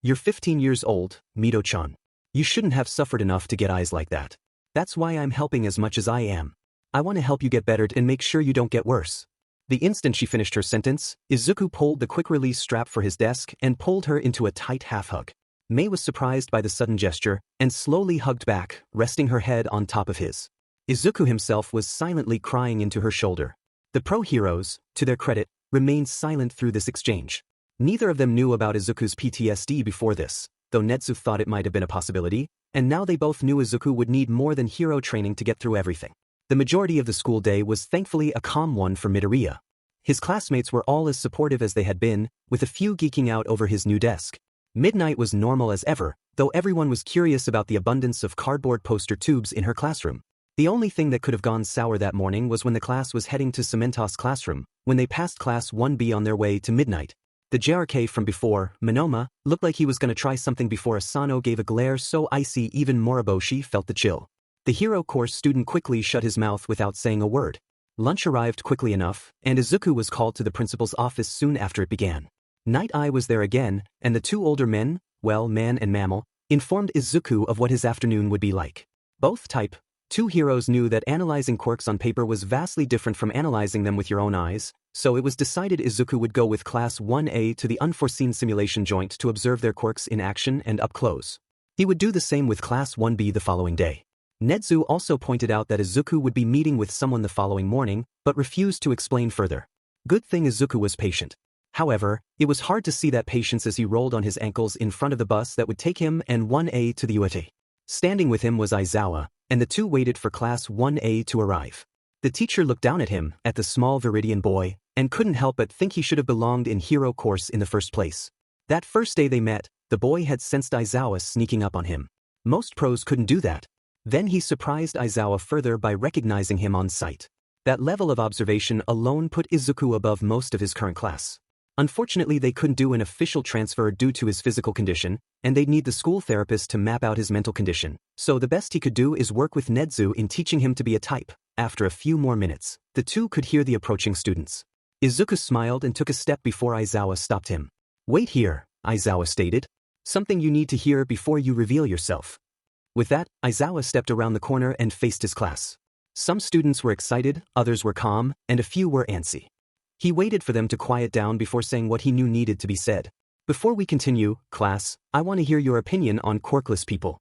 You're 15 years old, Mito-chan. You shouldn't have suffered enough to get eyes like that. That's why I'm helping as much as I am. I want to help you get better and make sure you don't get worse. The instant she finished her sentence, Izuku pulled the quick-release strap for his desk and pulled her into a tight half-hug. May was surprised by the sudden gesture and slowly hugged back, resting her head on top of his. Izuku himself was silently crying into her shoulder. The pro heroes, to their credit, remained silent through this exchange. Neither of them knew about Izuku's PTSD before this, though Netsu thought it might have been a possibility, and now they both knew Izuku would need more than hero training to get through everything. The majority of the school day was thankfully a calm one for Midoriya. His classmates were all as supportive as they had been, with a few geeking out over his new desk. Midnight was normal as ever, though everyone was curious about the abundance of cardboard poster tubes in her classroom. The only thing that could have gone sour that morning was when the class was heading to Cementos' classroom, when they passed Class 1B on their way to Midnight. The JRK from before, Monoma, looked like he was going to try something before Asano gave a glare so icy even Moriboshi felt the chill. The hero course student quickly shut his mouth without saying a word. Lunch arrived quickly enough, and Izuku was called to the principal's office soon after it began. Night Eye was there again, and the two older men, well, man and mammal, informed Izuku of what his afternoon would be like. Both type 2 heroes knew that analyzing quirks on paper was vastly different from analyzing them with your own eyes, so it was decided Izuku would go with Class 1A to the unforeseen simulation joint to observe their quirks in action and up close. He would do the same with Class 1B the following day. Netsu also pointed out that Izuku would be meeting with someone the following morning, but refused to explain further. Good thing Izuku was patient. However, it was hard to see that patience as he rolled on his ankles in front of the bus that would take him and 1A to the UAT. Standing with him was Aizawa, and the two waited for Class 1A to arrive. The teacher looked down at him, at the small Viridian boy, and couldn't help but think he should have belonged in hero course in the first place. That first day they met, the boy had sensed Aizawa sneaking up on him. Most pros couldn't do that. Then he surprised Aizawa further by recognizing him on sight. That level of observation alone put Izuku above most of his current class. Unfortunately, they couldn't do an official transfer due to his physical condition, and they'd need the school therapist to map out his mental condition, so the best he could do is work with Netsu in teaching him to be a type. After a few more minutes, the two could hear the approaching students. Izuku smiled and took a step before Aizawa stopped him. "Wait here," Aizawa stated. "Something you need to hear before you reveal yourself." With that, Aizawa stepped around the corner and faced his class. Some students were excited, others were calm, and a few were antsy. He waited for them to quiet down before saying what he knew needed to be said. "Before we continue, class, I want to hear your opinion on quirkless people."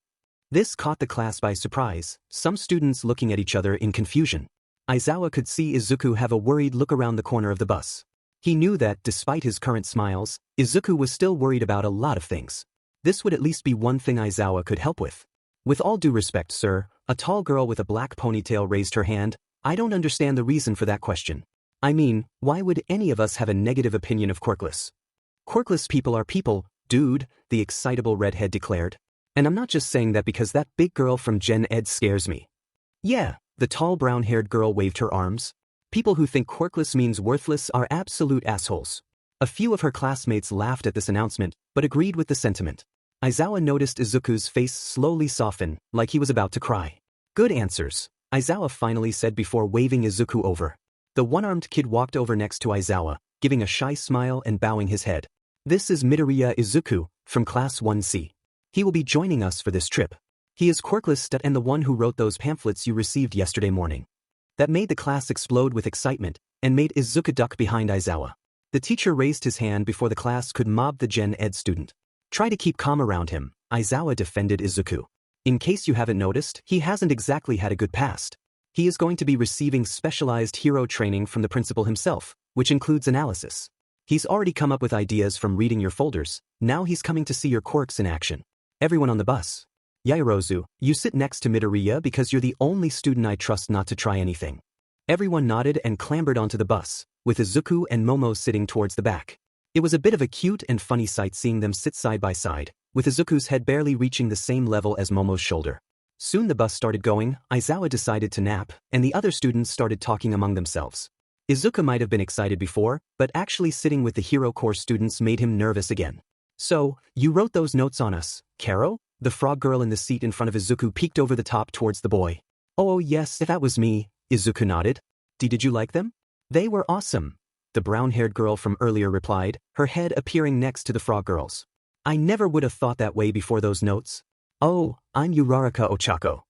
This caught the class by surprise, some students looking at each other in confusion. Aizawa could see Izuku have a worried look around the corner of the bus. He knew that, despite his current smiles, Izuku was still worried about a lot of things. This would at least be one thing Aizawa could help with. "With all due respect, sir," a tall girl with a black ponytail raised her hand, "I don't understand the reason for that question. I mean, why would any of us have a negative opinion of quirkless?" "Quirkless people are people, dude," the excitable redhead declared. "And I'm not just saying that because that big girl from Gen Ed scares me." "Yeah," the tall brown-haired girl waved her arms. "People who think quirkless means worthless are absolute assholes." A few of her classmates laughed at this announcement, but agreed with the sentiment. Aizawa noticed Izuku's face slowly soften, like he was about to cry. "Good answers," Aizawa finally said before waving Izuku over. The one-armed kid walked over next to Aizawa, giving a shy smile and bowing his head. "This is Midoriya Izuku, from Class 1C. He will be joining us for this trip. He is quirkless and the one who wrote those pamphlets you received yesterday morning." That made the class explode with excitement, and made Izuku duck behind Aizawa. The teacher raised his hand before the class could mob the Gen Ed student. "Try to keep calm around him," Aizawa defended Izuku. "In case you haven't noticed, he hasn't exactly had a good past. He is going to be receiving specialized hero training from the principal himself, which includes analysis. He's already come up with ideas from reading your folders, now he's coming to see your quirks in action." Everyone on the bus. "Yaoyorozu, you sit next to Midoriya because you're the only student I trust not to try anything." Everyone nodded and clambered onto the bus, with Izuku and Momo sitting towards the back. It was a bit of a cute and funny sight seeing them sit side by side, with Izuku's head barely reaching the same level as Momo's shoulder. Soon the bus started going, Aizawa decided to nap, and the other students started talking among themselves. Izuku might have been excited before, but actually sitting with the hero course students made him nervous again. "So, you wrote those notes on us, Karo?" The frog girl in the seat in front of Izuku peeked over the top towards the boy. "Oh yes, that was me," Izuku nodded. Did you like them?" "They were awesome," the brown-haired girl from earlier replied, her head appearing next to the frog girl's. "I never would have thought that way before those notes." "Oh, I'm Uraraka Ochako."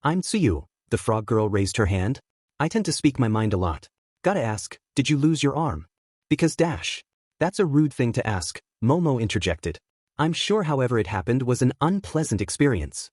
"I'm Tsuyu," the frog girl raised her hand. "I tend to speak my mind a lot. Gotta ask, did you lose your arm?" "Because dash. That's a rude thing to ask," Momo interjected. "I'm sure however it happened was an unpleasant experience."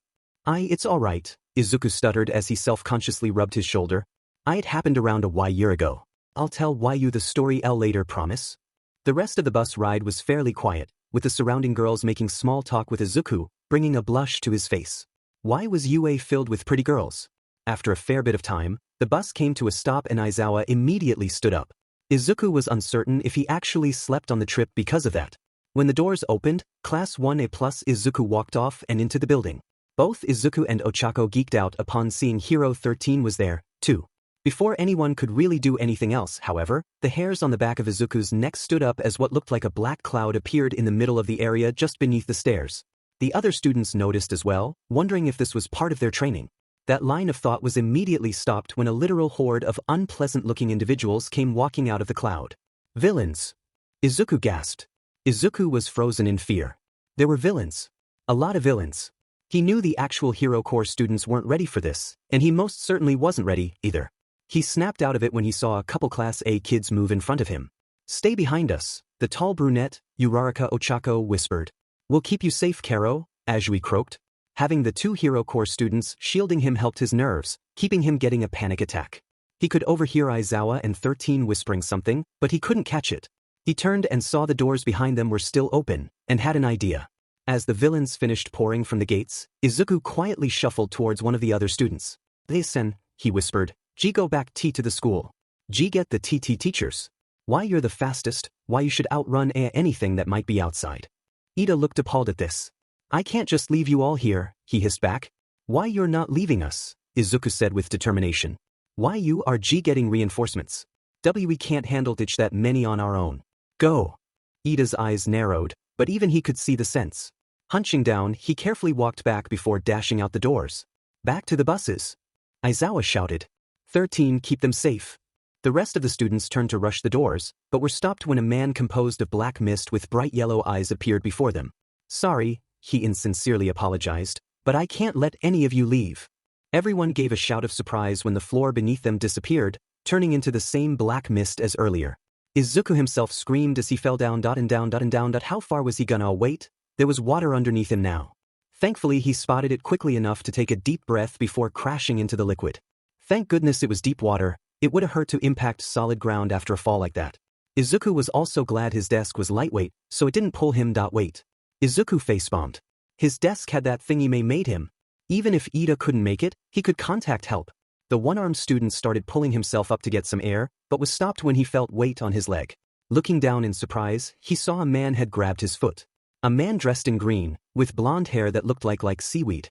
It's alright," Izuku stuttered as he self-consciously rubbed his shoulder. "It happened around a year ago." I'll tell why you the story later, promise? The rest of the bus ride was fairly quiet, with the surrounding girls making small talk with Izuku, bringing a blush to his face. Why was UA filled with pretty girls? After a fair bit of time, the bus came to a stop and Aizawa immediately stood up. Izuku was uncertain if he actually slept on the trip because of that. When the doors opened, Class 1A plus Izuku walked off and into the building. Both Izuku and Ochako geeked out upon seeing Hero 13 was there, too. Before anyone could really do anything else, however, the hairs on the back of Izuku's neck stood up as what looked like a black cloud appeared in the middle of the area just beneath the stairs. The other students noticed as well, wondering if this was part of their training. That line of thought was immediately stopped when a literal horde of unpleasant-looking individuals came walking out of the cloud. Villains! Izuku gasped. Izuku was frozen in fear. There were villains. A lot of villains. He knew the actual Hero Corps students weren't ready for this, and he most certainly wasn't ready, either. He snapped out of it when he saw a couple Class A kids move in front of him. Stay behind us, the tall brunette, Uraraka Ochako, whispered. We'll keep you safe, Karo, Azui croaked. Having the two Hero Corps students shielding him helped his nerves, keeping him getting a panic attack. He could overhear Aizawa and 13 whispering something, but he couldn't catch it. He turned and saw the doors behind them were still open, and had an idea. As the villains finished pouring from the gates, Izuku quietly shuffled towards one of the other students. Listen, he whispered. G go back T to the school. G get the TT teachers. Why you're the fastest, why you should outrun anything that might be outside. Ida looked appalled at this. I can't just leave you all here, he hissed back. Why you're not leaving us, Izuku said with determination. Why you are G getting reinforcements. We can't handle that many on our own. Go. Ida's eyes narrowed, but even he could see the sense. Hunching down, he carefully walked back before dashing out the doors. Back to the buses. Aizawa shouted. 13 keep them safe. The rest of the students turned to rush the doors, but were stopped when a man composed of black mist with bright yellow eyes appeared before them. Sorry, he insincerely apologized, but I can't let any of you leave. Everyone gave a shout of surprise when the floor beneath them disappeared, turning into the same black mist as earlier. Izuku himself screamed as he fell down. How far was he gonna wait? There was water underneath him now. Thankfully he spotted it quickly enough to take a deep breath before crashing into the liquid. Thank goodness it was deep water, it would have hurt to impact solid ground after a fall like that. Izuku was also glad his desk was lightweight, so it didn't pull him. Wait. Izuku facepalmed. His desk had that thingy May made him. Even if Ida couldn't make it, he could contact help. The one-armed student started pulling himself up to get some air, but was stopped when he felt weight on his leg. Looking down in surprise, he saw a man had grabbed his foot. A man dressed in green, with blonde hair that looked like seaweed.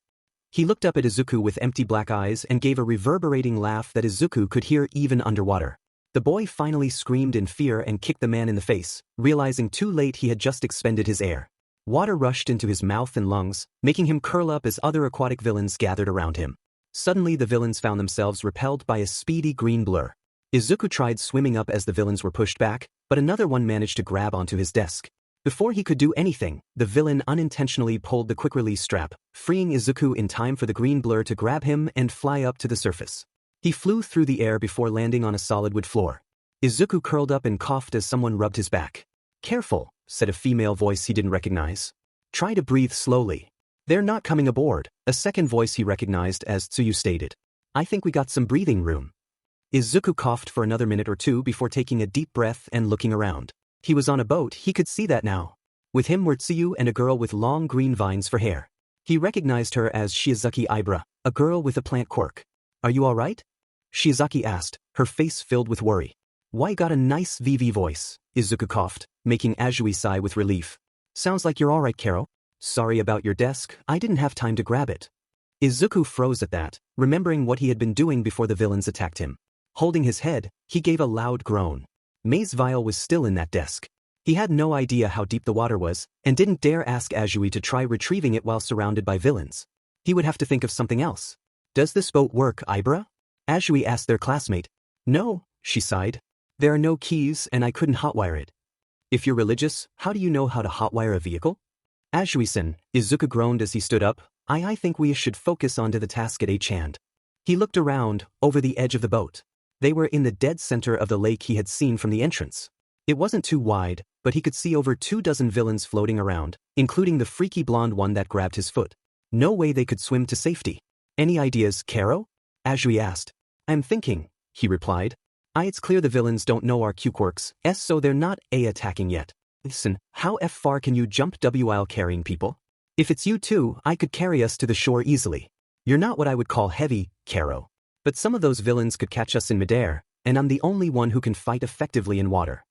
He looked up at Izuku with empty black eyes and gave a reverberating laugh that Izuku could hear even underwater. The boy finally screamed in fear and kicked the man in the face, realizing too late he had just expended his air. Water rushed into his mouth and lungs, making him curl up as other aquatic villains gathered around him. Suddenly the villains found themselves repelled by a speedy green blur. Izuku tried swimming up as the villains were pushed back, but another one managed to grab onto his desk. Before he could do anything, the villain unintentionally pulled the quick-release strap, freeing Izuku in time for the green blur to grab him and fly up to the surface. He flew through the air before landing on a solid wood floor. Izuku curled up and coughed as someone rubbed his back. Careful, said a female voice he didn't recognize. Try to breathe slowly. They're not coming aboard, a second voice he recognized as Tsuyu stated. I think we got some breathing room. Izuku coughed for another minute or two before taking a deep breath and looking around. He was on a boat, he could see that now. With him were Tsuyu and a girl with long green vines for hair. He recognized her as Shiozaki Ibra, a girl with a plant quirk. Are you alright? Shiozaki asked, her face filled with worry. Why got a nice VV voice, Izuku coughed, making Azui sigh with relief. Sounds like you're alright, Karo. Sorry about your desk, I didn't have time to grab it. Izuku froze at that, remembering what he had been doing before the villains attacked him. Holding his head, he gave a loud groan. May's vial was still in that desk. He had no idea how deep the water was, and didn't dare ask Azui to try retrieving it while surrounded by villains. He would have to think of something else. Does this boat work, Ibra? Azui asked their classmate. No, she sighed. There are no keys and I couldn't hotwire it. If you're religious, how do you know how to hotwire a vehicle? Azui-san, Izuku groaned as he stood up. I think we should focus onto the task at hand. He looked around, over the edge of the boat. They were in the dead center of the lake he had seen from the entrance. It wasn't too wide, but he could see over 24 villains floating around, including the freaky blonde one that grabbed his foot. No way they could swim to safety. Any ideas, Karo? Azui asked. I'm thinking, he replied. It's clear the villains don't know our Q-quirks, so they're not attacking yet. Listen, how far can you jump while carrying people? If it's you too, I could carry us to the shore easily. You're not what I would call heavy, Karo. But some of those villains could catch us in midair, and I'm the only one who can fight effectively in water.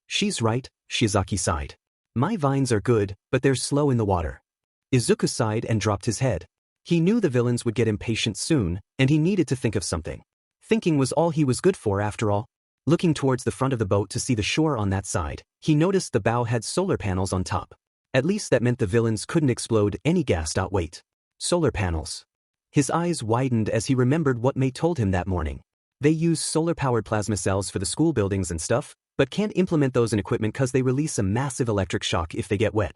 She's right, Shiozaki sighed. My vines are good, but they're slow in the water. Izuku sighed and dropped his head. He knew the villains would get impatient soon, and he needed to think of something. Thinking was all he was good for after all. Looking towards the front of the boat to see the shore on that side, he noticed the bow had solar panels on top. At least that meant the villains couldn't explode any gassed out weight. Solar panels. His eyes widened as he remembered what May told him that morning. They use solar-powered plasma cells for the school buildings and stuff, but can't implement those in equipment because they release a massive electric shock if they get wet.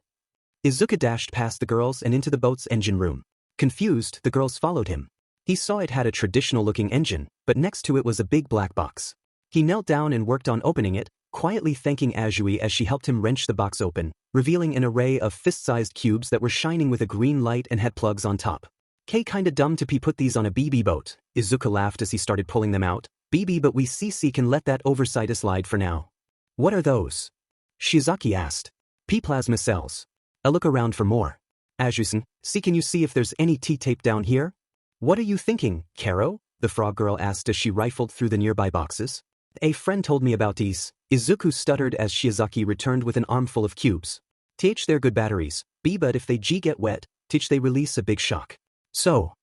Izuku dashed past the girls and into the boat's engine room. Confused, the girls followed him. He saw it had a traditional-looking engine, but next to it was a big black box. He knelt down and worked on opening it, quietly thanking Azui as she helped him wrench the box open, revealing an array of fist-sized cubes that were shining with a green light and had plugs on top. Kinda dumb to put these on a BB boat, Izuku laughed as he started pulling them out. BB but we CC can let that oversight slide for now. What are those? Shiozaki asked. P-plasma cells. I'll look around for more. Azui-san, can you see if there's any T-tape down here? What are you thinking, Karo? The frog girl asked as she rifled through the nearby boxes. A friend told me about these. Izuku stuttered as Shiozaki returned with an armful of cubes. They're good batteries, but if they get wet, they release a big shock. So,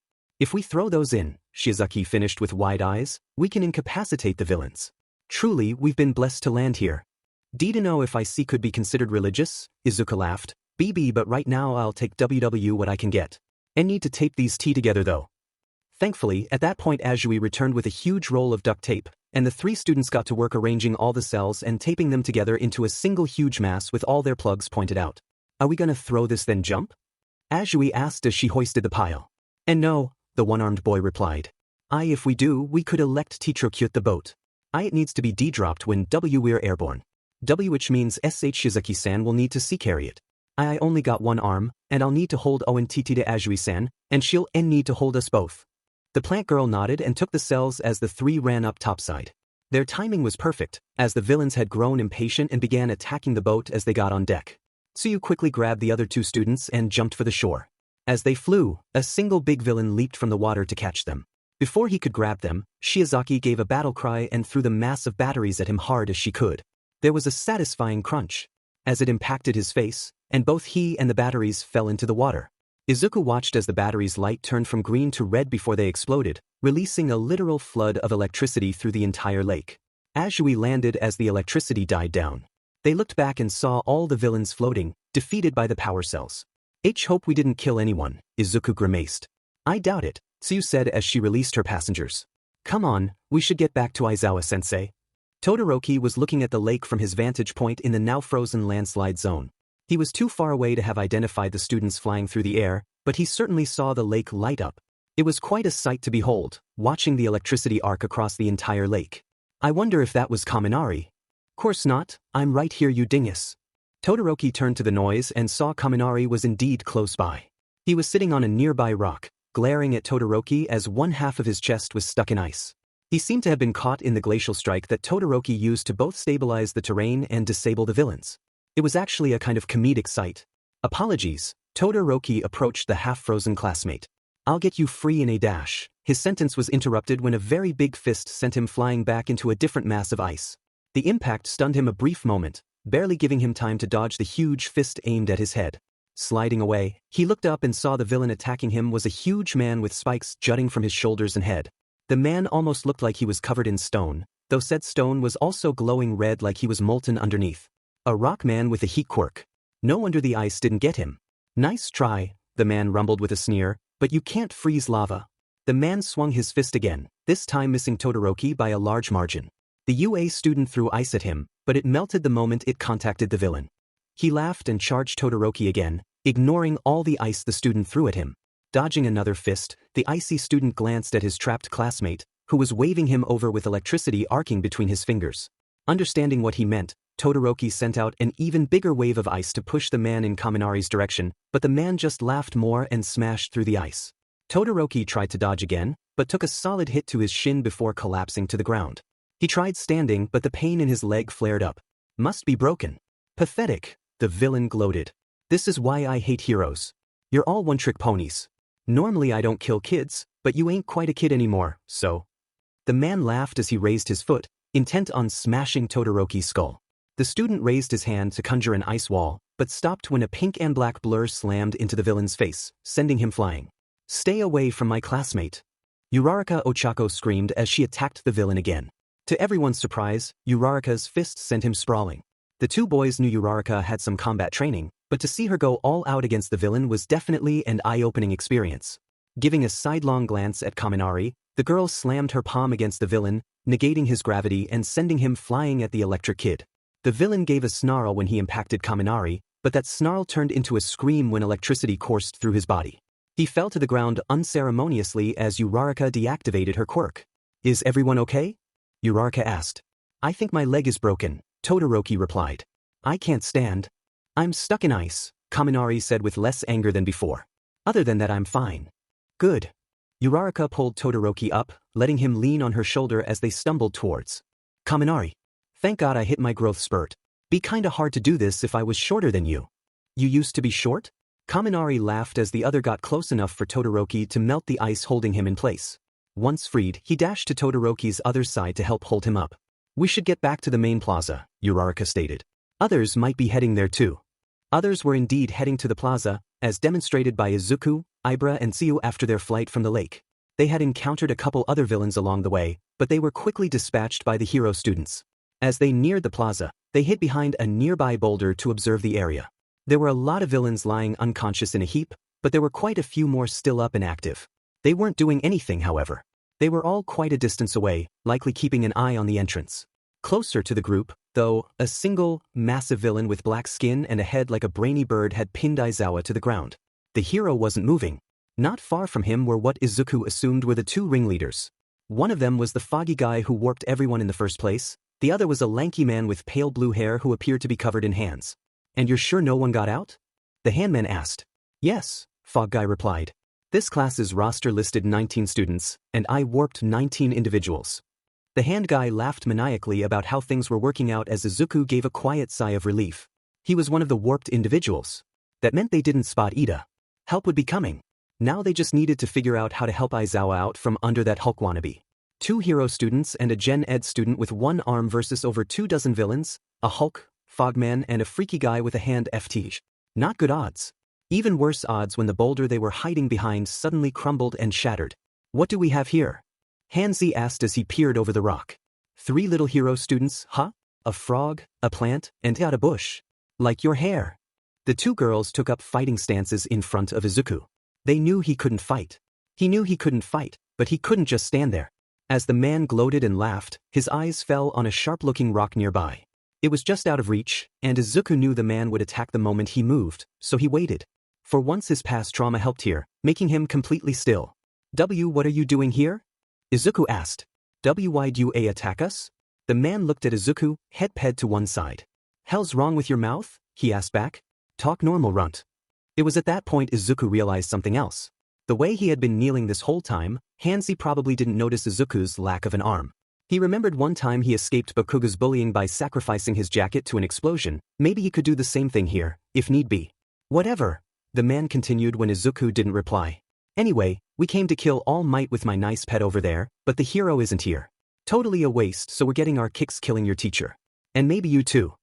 if we throw those in, Shiozaki finished with wide eyes, we can incapacitate the villains. Truly, we've been blessed to land here. Did know if I see could be considered religious? Izuku laughed. But right now I'll take what I can get. And need to tape these T together though. Thankfully, at that point Azui returned with a huge roll of duct tape, and the three students got to work arranging all the cells and taping them together into a single huge mass with all their plugs pointed out. Are we gonna throw this then jump? Azui asked as she hoisted the pile. And no, the one-armed boy replied. If we do, we could elect Titrokyut the boat. It needs to be D-dropped when we're airborne. Which means Shiozaki-san will need to C-carry it. I only got one arm, and I'll need to hold ONTT to Azui-san, and she'll need to hold us both. The plant girl nodded and took the cells as the three ran up topside. Their timing was perfect, as the villains had grown impatient and began attacking the boat as they got on deck. Tsuyu quickly grabbed the other two students and jumped for the shore. As they flew, a single big villain leaped from the water to catch them. Before he could grab them, Shiozaki gave a battle cry and threw the massive batteries at him hard as she could. There was a satisfying crunch as it impacted his face, and both he and the batteries fell into the water. Izuku watched as the batteries' light turned from green to red before they exploded, releasing a literal flood of electricity through the entire lake. Azui landed as the electricity died down. They looked back and saw all the villains floating, defeated by the power cells. Hope we didn't kill anyone, Izuku grimaced. I doubt it, Tsuyu said as she released her passengers. Come on, we should get back to Aizawa-sensei. Todoroki was looking at the lake from his vantage point in the now frozen landslide zone. He was too far away to have identified the students flying through the air, but he certainly saw the lake light up. It was quite a sight to behold, watching the electricity arc across the entire lake. I wonder if that was Kaminari. Course not, I'm right here you dingus. Todoroki turned to the noise and saw Kaminari was indeed close by. He was sitting on a nearby rock, glaring at Todoroki as one half of his chest was stuck in ice. He seemed to have been caught in the glacial strike that Todoroki used to both stabilize the terrain and disable the villains. It was actually a kind of comedic sight. Apologies, Todoroki approached the half-frozen classmate. I'll get you free in a dash. His sentence was interrupted when a very big fist sent him flying back into a different mass of ice. The impact stunned him a brief moment, barely giving him time to dodge the huge fist aimed at his head. Sliding away, he looked up and saw the villain attacking him was a huge man with spikes jutting from his shoulders and head. The man almost looked like he was covered in stone, though said stone was also glowing red like he was molten underneath. A rock man with a heat quirk. No wonder the ice didn't get him. Nice try, the man rumbled with a sneer, but you can't freeze lava. The man swung his fist again, this time missing Todoroki by a large margin. The UA student threw ice at him, but it melted the moment it contacted the villain. He laughed and charged Todoroki again, ignoring all the ice the student threw at him. Dodging another fist, the icy student glanced at his trapped classmate, who was waving him over with electricity arcing between his fingers. Understanding what he meant, Todoroki sent out an even bigger wave of ice to push the man in Kaminari's direction, but the man just laughed more and smashed through the ice. Todoroki tried to dodge again, but took a solid hit to his shin before collapsing to the ground. He tried standing, but the pain in his leg flared up. Must be broken. Pathetic, the villain gloated. This is why I hate heroes. You're all one-trick ponies. Normally I don't kill kids, but you ain't quite a kid anymore, so. The man laughed as he raised his foot, intent on smashing Todoroki's skull. The student raised his hand to conjure an ice wall, but stopped when a pink and black blur slammed into the villain's face, sending him flying. Stay away from my classmate. Uraraka Ochako screamed as she attacked the villain again. To everyone's surprise, Uraraka's fist sent him sprawling. The two boys knew Uraraka had some combat training, but to see her go all out against the villain was definitely an eye-opening experience. Giving a sidelong glance at Kaminari, the girl slammed her palm against the villain, negating his gravity and sending him flying at the electric kid. The villain gave a snarl when he impacted Kaminari, but that snarl turned into a scream when electricity coursed through his body. He fell to the ground unceremoniously as Uraraka deactivated her quirk. Is everyone okay? Uraraka asked. I think my leg is broken, Todoroki replied. I can't stand. I'm stuck in ice, Kaminari said with less anger than before. Other than that I'm fine. Good. Uraraka pulled Todoroki up, letting him lean on her shoulder as they stumbled towards. Kaminari. Thank God I hit my growth spurt. Be kinda hard to do this if I was shorter than you. You used to be short? Kaminari laughed as the other got close enough for Todoroki to melt the ice holding him in place. Once freed, he dashed to Todoroki's other side to help hold him up. We should get back to the main plaza, Uraraka stated. Others might be heading there too. Others were indeed heading to the plaza, as demonstrated by Izuku, Ibra and Tsuyu after their flight from the lake. They had encountered a couple other villains along the way, but they were quickly dispatched by the hero students. As they neared the plaza, they hid behind a nearby boulder to observe the area. There were a lot of villains lying unconscious in a heap, but there were quite a few more still up and active. They weren't doing anything, however. They were all quite a distance away, likely keeping an eye on the entrance. Closer to the group, though, a single, massive villain with black skin and a head like a brainy bird had pinned Aizawa to the ground. The hero wasn't moving. Not far from him were what Izuku assumed were the two ringleaders. One of them was the foggy guy who warped everyone in the first place. The other was a lanky man with pale blue hair who appeared to be covered in hands. And you're sure no one got out? The handman asked. Yes, Fog Guy replied. This class's roster listed 19 students, and I warped 19 individuals. The hand guy laughed maniacally about how things were working out as Izuku gave a quiet sigh of relief. He was one of the warped individuals. That meant they didn't spot Ida. Help would be coming. Now they just needed to figure out how to help Aizawa out from under that Hulk wannabe. 2 hero students and a Gen Ed student with 1 arm versus over 24 villains, a Hulk, Fogman and a freaky guy with a hand FT. Not good odds. Even worse odds when the boulder they were hiding behind suddenly crumbled and shattered. What do we have here? Hanzi asked as he peered over the rock. 3 little hero students, huh? A frog, a plant, and a bush. Like your hair. The 2 girls took up fighting stances in front of Izuku. They knew he couldn't fight. He knew he couldn't fight, but he couldn't just stand there. As the man gloated and laughed, his eyes fell on a sharp-looking rock nearby. It was just out of reach, and Izuku knew the man would attack the moment he moved, so he waited. For once his past trauma helped here, making him completely still. What are you doing here? Izuku asked. Why'd you attack us? The man looked at Izuku, head to one side. Hell's wrong with your mouth? He asked back. Talk normal, runt. It was at that point Izuku realized something else. The way he had been kneeling this whole time, Hanzi probably didn't notice Izuku's lack of an arm. He remembered one time he escaped Bakuga's bullying by sacrificing his jacket to an explosion. Maybe he could do the same thing here, if need be. Whatever, the man continued when Izuku didn't reply. Anyway, we came to kill All Might with my nice pet over there, but the hero isn't here. Totally a waste, so we're getting our kicks killing your teacher. And maybe you too.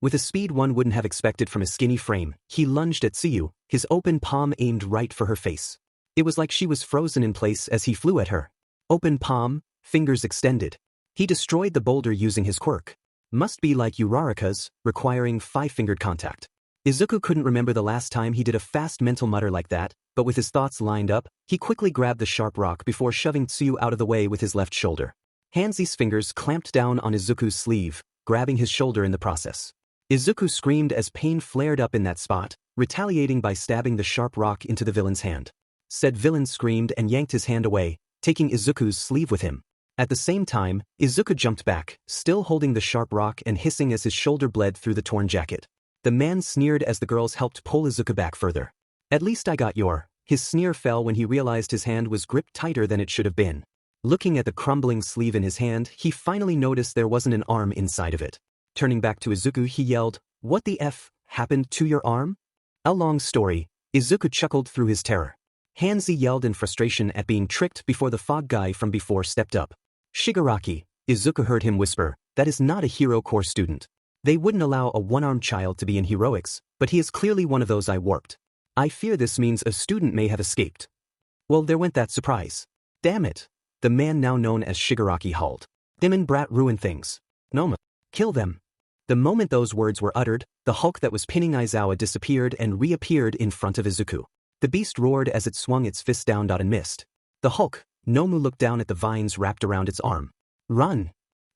With a speed one wouldn't have expected from a skinny frame, he lunged at Tsuyu, his open palm aimed right for her face. It was like she was frozen in place as he flew at her. Open palm, fingers extended. He destroyed the boulder using his quirk. Must be like Uraraka's, requiring 5-fingered contact. Izuku couldn't remember the last time he did a fast mental mutter like that, but with his thoughts lined up, he quickly grabbed the sharp rock before shoving Tsuyu out of the way with his left shoulder. Hanzi's fingers clamped down on Izuku's sleeve, grabbing his shoulder in the process. Izuku screamed as pain flared up in that spot, retaliating by stabbing the sharp rock into the villain's hand. Said villain screamed and yanked his hand away, taking Izuku's sleeve with him. At the same time, Izuku jumped back, still holding the sharp rock and hissing as his shoulder bled through the torn jacket. The man sneered as the girls helped pull Izuku back further. At least I got your. His sneer fell when he realized his hand was gripped tighter than it should have been. Looking at the crumbling sleeve in his hand, he finally noticed there wasn't an arm inside of it. Turning back to Izuku, he yelled, "What the F happened to your arm?" A long story, Izuku chuckled through his terror. Hanzi yelled in frustration at being tricked before the fog guy from before stepped up. "Shigaraki," Izuku heard him whisper, "that is not a Hero Corps student. They wouldn't allow a one-armed child to be in heroics, but he is clearly one of those I warped. I fear this means a student may have escaped." Well, there went that surprise. Damn it. The man now known as Shigaraki hauled. "Demon brat ruin things. Noma. Kill them." The moment those words were uttered, the Hulk that was pinning Aizawa disappeared and reappeared in front of Izuku. The beast roared as it swung its fist down and missed. The Hulk, Nomu, looked down at the vines wrapped around its arm. "Run!"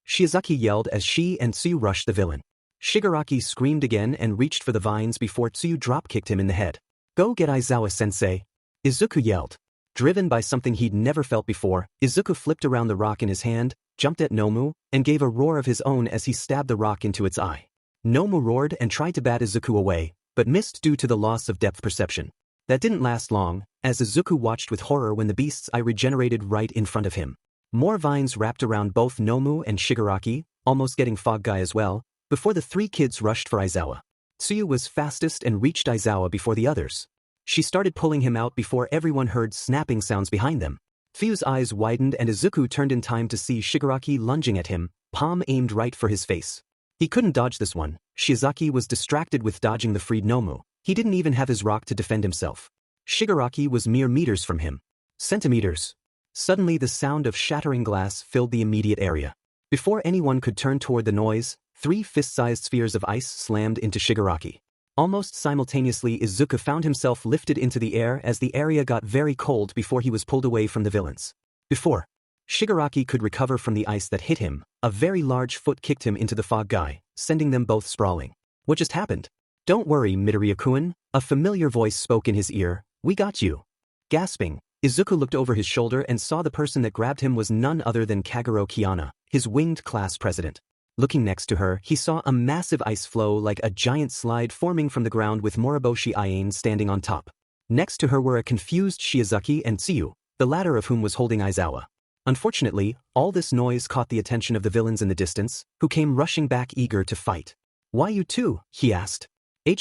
Shiozaki yelled as she and Tsuyu rushed the villain. Shigaraki screamed again and reached for the vines before Tsuyu drop-kicked him in the head. "Go get Aizawa-sensei!" Izuku yelled. Driven by something he'd never felt before, Izuku flipped around the rock in his hand, jumped at Nomu, and gave a roar of his own as he stabbed the rock into its eye. Nomu roared and tried to bat Izuku away, but missed due to the loss of depth perception. That didn't last long, as Izuku watched with horror when the beast's eye regenerated right in front of him. More vines wrapped around both Nomu and Shigaraki, almost getting Fog Guy as well, before the three kids rushed for Aizawa. Tsuyu was fastest and reached Aizawa before the others. She started pulling him out before everyone heard snapping sounds behind them. Tsuyu's eyes widened and Izuku turned in time to see Shigaraki lunging at him, palm aimed right for his face. He couldn't dodge this one. Shiozaki was distracted with dodging the freed Nomu. He didn't even have his rock to defend himself. Shigaraki was mere meters from him. Centimeters. Suddenly the sound of shattering glass filled the immediate area. Before anyone could turn toward the noise, 3 fist-sized spheres of ice slammed into Shigaraki. Almost simultaneously, Izuku found himself lifted into the air as the area got very cold before he was pulled away from the villains. Before Shigaraki could recover from the ice that hit him, a very large foot kicked him into the Fog Guy, sending them both sprawling. "What just happened?" "Don't worry, Midoriya-kun," a familiar voice spoke in his ear, "we got you." Gasping, Izuku looked over his shoulder and saw the person that grabbed him was none other than Kagero Kiana, his winged class president. Looking next to her, he saw a massive ice flow like a giant slide forming from the ground with Moriboshi Aiane standing on top. Next to her were a confused Shiozaki and Tsuyu, the latter of whom was holding Aizawa. Unfortunately, all this noise caught the attention of the villains in the distance, who came rushing back eager to fight. "Why you too?" he asked.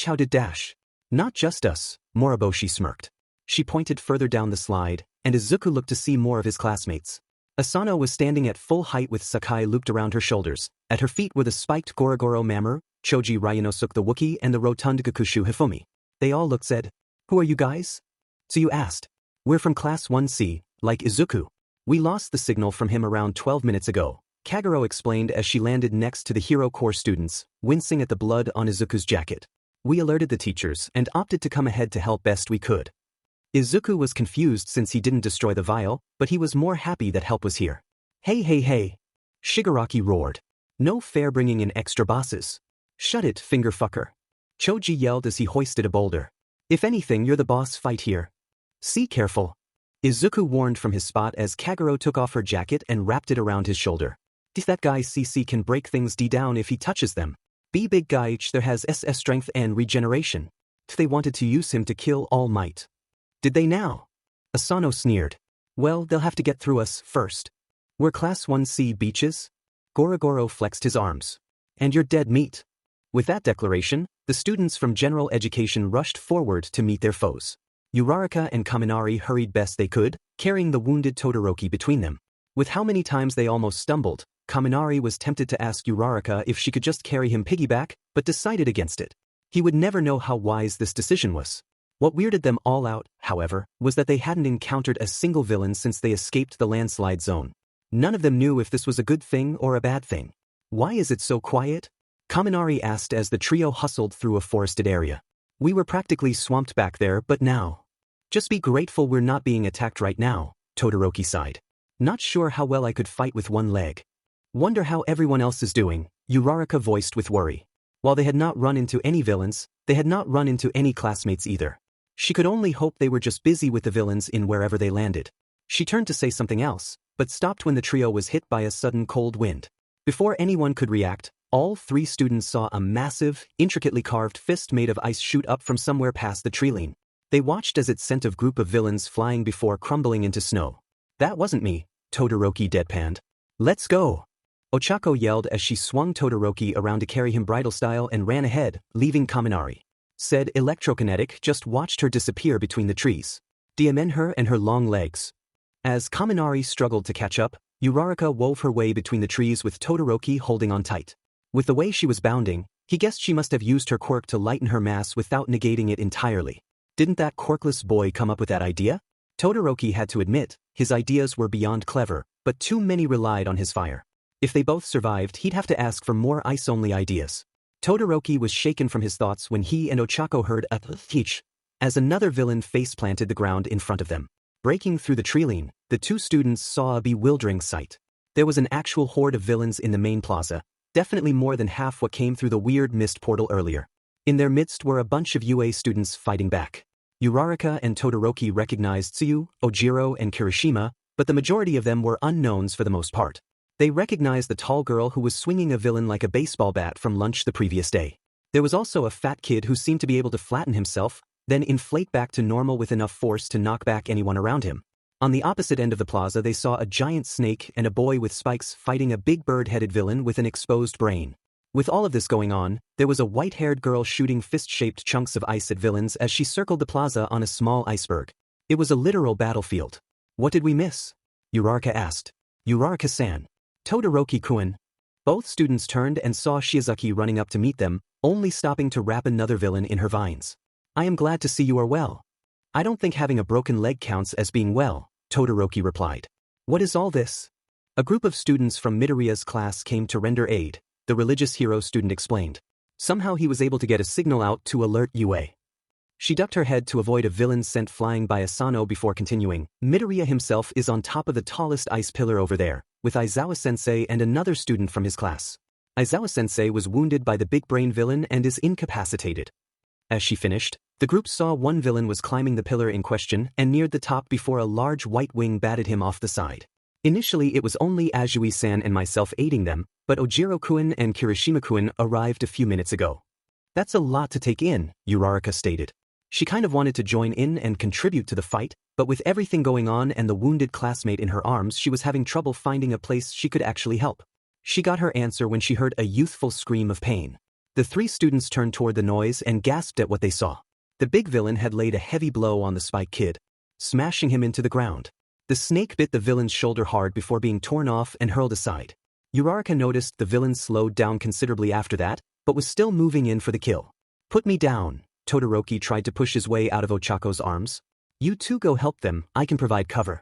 How did dash?" "Not just us," Moriboshi smirked. She pointed further down the slide, and Izuku looked to see more of his classmates. Asano was standing at full height with Sakai looped around her shoulders. At her feet were the spiked Gorogoro Mamoru, Choji Ryanosuke the Wookiee and the rotund Gakushu Hifumi. They all looked said, "Who are you guys?" Tsuyu asked. "We're from Class 1C, like Izuku. We lost the signal from him around 12 minutes ago," Kagero explained as she landed next to the Hero Corps students, wincing at the blood on Izuku's jacket. "We alerted the teachers and opted to come ahead to help best we could." Izuku was confused since he didn't destroy the vial, but he was more happy that help was here. Hey! Shigaraki roared. "No fair bringing in extra bosses." "Shut it, finger fucker." Choji yelled as he hoisted a boulder. "If anything, you're the boss fight here. See careful." Izuku warned from his spot as Kagero took off her jacket and wrapped it around his shoulder. "That guy CC can break things down if he touches them. Be big guy there has SS strength and regeneration. They wanted to use him to kill All Might. Did they now?" Asano sneered. "Well, they'll have to get through us first. We're Class 1C beaches?" Gorogoro flexed his arms. "And you're dead meat." With that declaration, the students from general education rushed forward to meet their foes. Uraraka and Kaminari hurried best they could, carrying the wounded Todoroki between them. With how many times they almost stumbled, Kaminari was tempted to ask Uraraka if she could just carry him piggyback, but decided against it. He would never know how wise this decision was. What weirded them all out, however, was that they hadn't encountered a single villain since they escaped the landslide zone. None of them knew if this was a good thing or a bad thing. "Why is it so quiet?" Kaminari asked as the trio hustled through a forested area. "We were practically swamped back there, but now." "Just be grateful we're not being attacked right now," Todoroki sighed. "Not sure how well I could fight with one leg." "Wonder how everyone else is doing," Uraraka voiced with worry. While they had not run into any villains, they had not run into any classmates either. She could only hope they were just busy with the villains in wherever they landed. She turned to say something else, but stopped when the trio was hit by a sudden cold wind. Before anyone could react, all 3 students saw a massive, intricately carved fist made of ice shoot up from somewhere past the tree line. They watched as it sent a group of villains flying before crumbling into snow. "That wasn't me," Todoroki deadpanned. Let's go! Ochako yelled as she swung Todoroki around to carry him bridal style and ran ahead, leaving Kaminari. Said Electrokinetic just watched her disappear between the trees. Diamen her and her long legs. As Kaminari struggled to catch up, Uraraka wove her way between the trees with Todoroki holding on tight. With the way she was bounding, he guessed she must have used her quirk to lighten her mass without negating it entirely. Didn't that quirkless boy come up with that idea? Todoroki had to admit, his ideas were beyond clever, but too many relied on his fire. If they both survived, he'd have to ask for more ice-only ideas. Todoroki was shaken from his thoughts when he and Ochako heard a teach as another villain face-planted the ground in front of them. Breaking through the treeline, the two students saw a bewildering sight. There was an actual horde of villains in the main plaza, definitely more than half what came through the weird mist portal earlier. In their midst were a bunch of UA students fighting back. Uraraka and Todoroki recognized Tsuyu, Ojiro, and Kirishima, but the majority of them were unknowns for the most part. They recognized the tall girl who was swinging a villain like a baseball bat from lunch the previous day. There was also a fat kid who seemed to be able to flatten himself, then inflate back to normal with enough force to knock back anyone around him. On the opposite end of the plaza they saw a giant snake and a boy with spikes fighting a big bird-headed villain with an exposed brain. With all of this going on, there was a white-haired girl shooting fist-shaped chunks of ice at villains as she circled the plaza on a small iceberg. It was a literal battlefield. What did we miss? Uraraka asked. Uraraka-san. Todoroki-kun. Both students turned and saw Shiozaki running up to meet them, only stopping to wrap another villain in her vines. I am glad to see you are well. I don't think having a broken leg counts as being well, Todoroki replied. What is all this? A group of students from Midoriya's class came to render aid, the religious hero student explained. Somehow he was able to get a signal out to alert UA. She ducked her head to avoid a villain sent flying by Asano before continuing. Midoriya himself is on top of the tallest ice pillar over there, with Aizawa-sensei and another student from his class. Aizawa-sensei was wounded by the big brain villain and is incapacitated. As she finished, the group saw one villain was climbing the pillar in question and neared the top before a large white wing batted him off the side. Initially it was only Azui-san and myself aiding them, but Ojiro-kun and Kirishima-kun arrived a few minutes ago. That's a lot to take in, Uraraka stated. She kind of wanted to join in and contribute to the fight, but with everything going on and the wounded classmate in her arms she was having trouble finding a place she could actually help. She got her answer when she heard a youthful scream of pain. The three students turned toward the noise and gasped at what they saw. The big villain had laid a heavy blow on the Spike Kid, smashing him into the ground. The snake bit the villain's shoulder hard before being torn off and hurled aside. Uraraka noticed the villain slowed down considerably after that, but was still moving in for the kill. Put me down, Todoroki tried to push his way out of Ochako's arms. You two go help them, I can provide cover.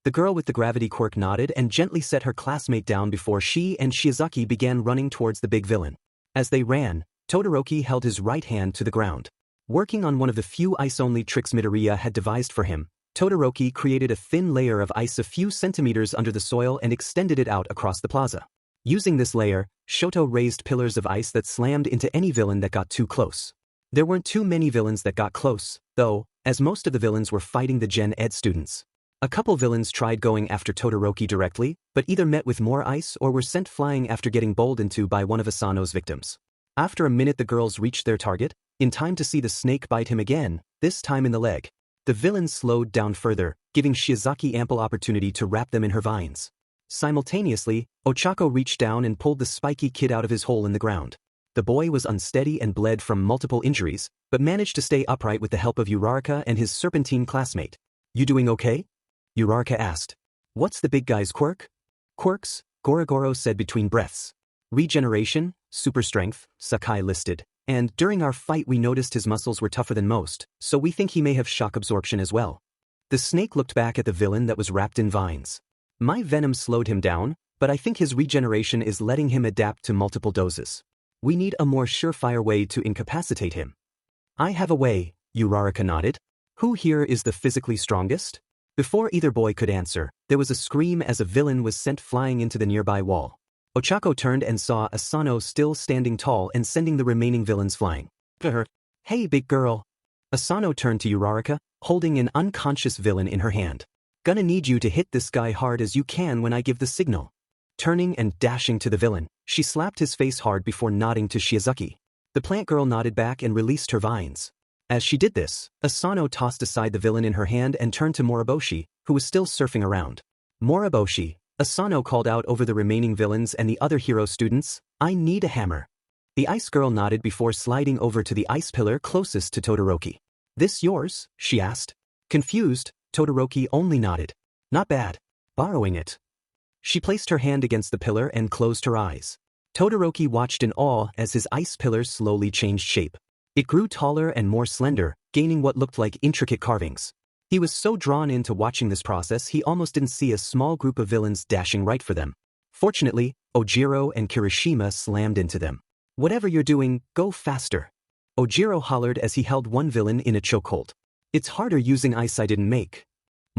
The girl with the gravity quirk nodded and gently set her classmate down before she and Shiozaki began running towards the big villain. As they ran, Todoroki held his right hand to the ground. Working on one of the few ice-only tricks Midoriya had devised for him, Todoroki created a thin layer of ice a few centimeters under the soil and extended it out across the plaza. Using this layer, Shoto raised pillars of ice that slammed into any villain that got too close. There weren't too many villains that got close, though, as most of the villains were fighting the Gen Ed students. A couple villains tried going after Todoroki directly, but either met with more ice or were sent flying after getting bowled into by one of Asano's victims. After a minute the girls reached their target, in time to see the snake bite him again, this time in the leg. The villain slowed down further, giving Shiozaki ample opportunity to wrap them in her vines. Simultaneously, Ochako reached down and pulled the spiky kid out of his hole in the ground. The boy was unsteady and bled from multiple injuries, but managed to stay upright with the help of Uraraka and his serpentine classmate. You doing okay? Uraraka asked. What's the big guy's quirk? Quirks, Gorogoro said between breaths. Regeneration, super strength, Sakai listed. And during our fight we noticed his muscles were tougher than most, so we think he may have shock absorption as well. The snake looked back at the villain that was wrapped in vines. My venom slowed him down, but I think his regeneration is letting him adapt to multiple doses. We need a more surefire way to incapacitate him. I have a way, Uraraka nodded. Who here is the physically strongest? Before either boy could answer, there was a scream as a villain was sent flying into the nearby wall. Ochako turned and saw Asano still standing tall and sending the remaining villains flying. Hey big girl. Asano turned to Uraraka, holding an unconscious villain in her hand. Gonna need you to hit this guy hard as you can when I give the signal. Turning and dashing to the villain, she slapped his face hard before nodding to Shiozaki. The plant girl nodded back and released her vines. As she did this, Asano tossed aside the villain in her hand and turned to Moriboshi, who was still surfing around. Moriboshi, Asano called out over the remaining villains and the other hero students, I need a hammer. The ice girl nodded before sliding over to the ice pillar closest to Todoroki. This yours? She asked. Confused, Todoroki only nodded. Not bad. Borrowing it. She placed her hand against the pillar and closed her eyes. Todoroki watched in awe as his ice pillar slowly changed shape. It grew taller and more slender, gaining what looked like intricate carvings. He was so drawn into watching this process he almost didn't see a small group of villains dashing right for them. Fortunately, Ojiro and Kirishima slammed into them. Whatever you're doing, go faster. Ojiro hollered as he held one villain in a chokehold. It's harder using ice I didn't make.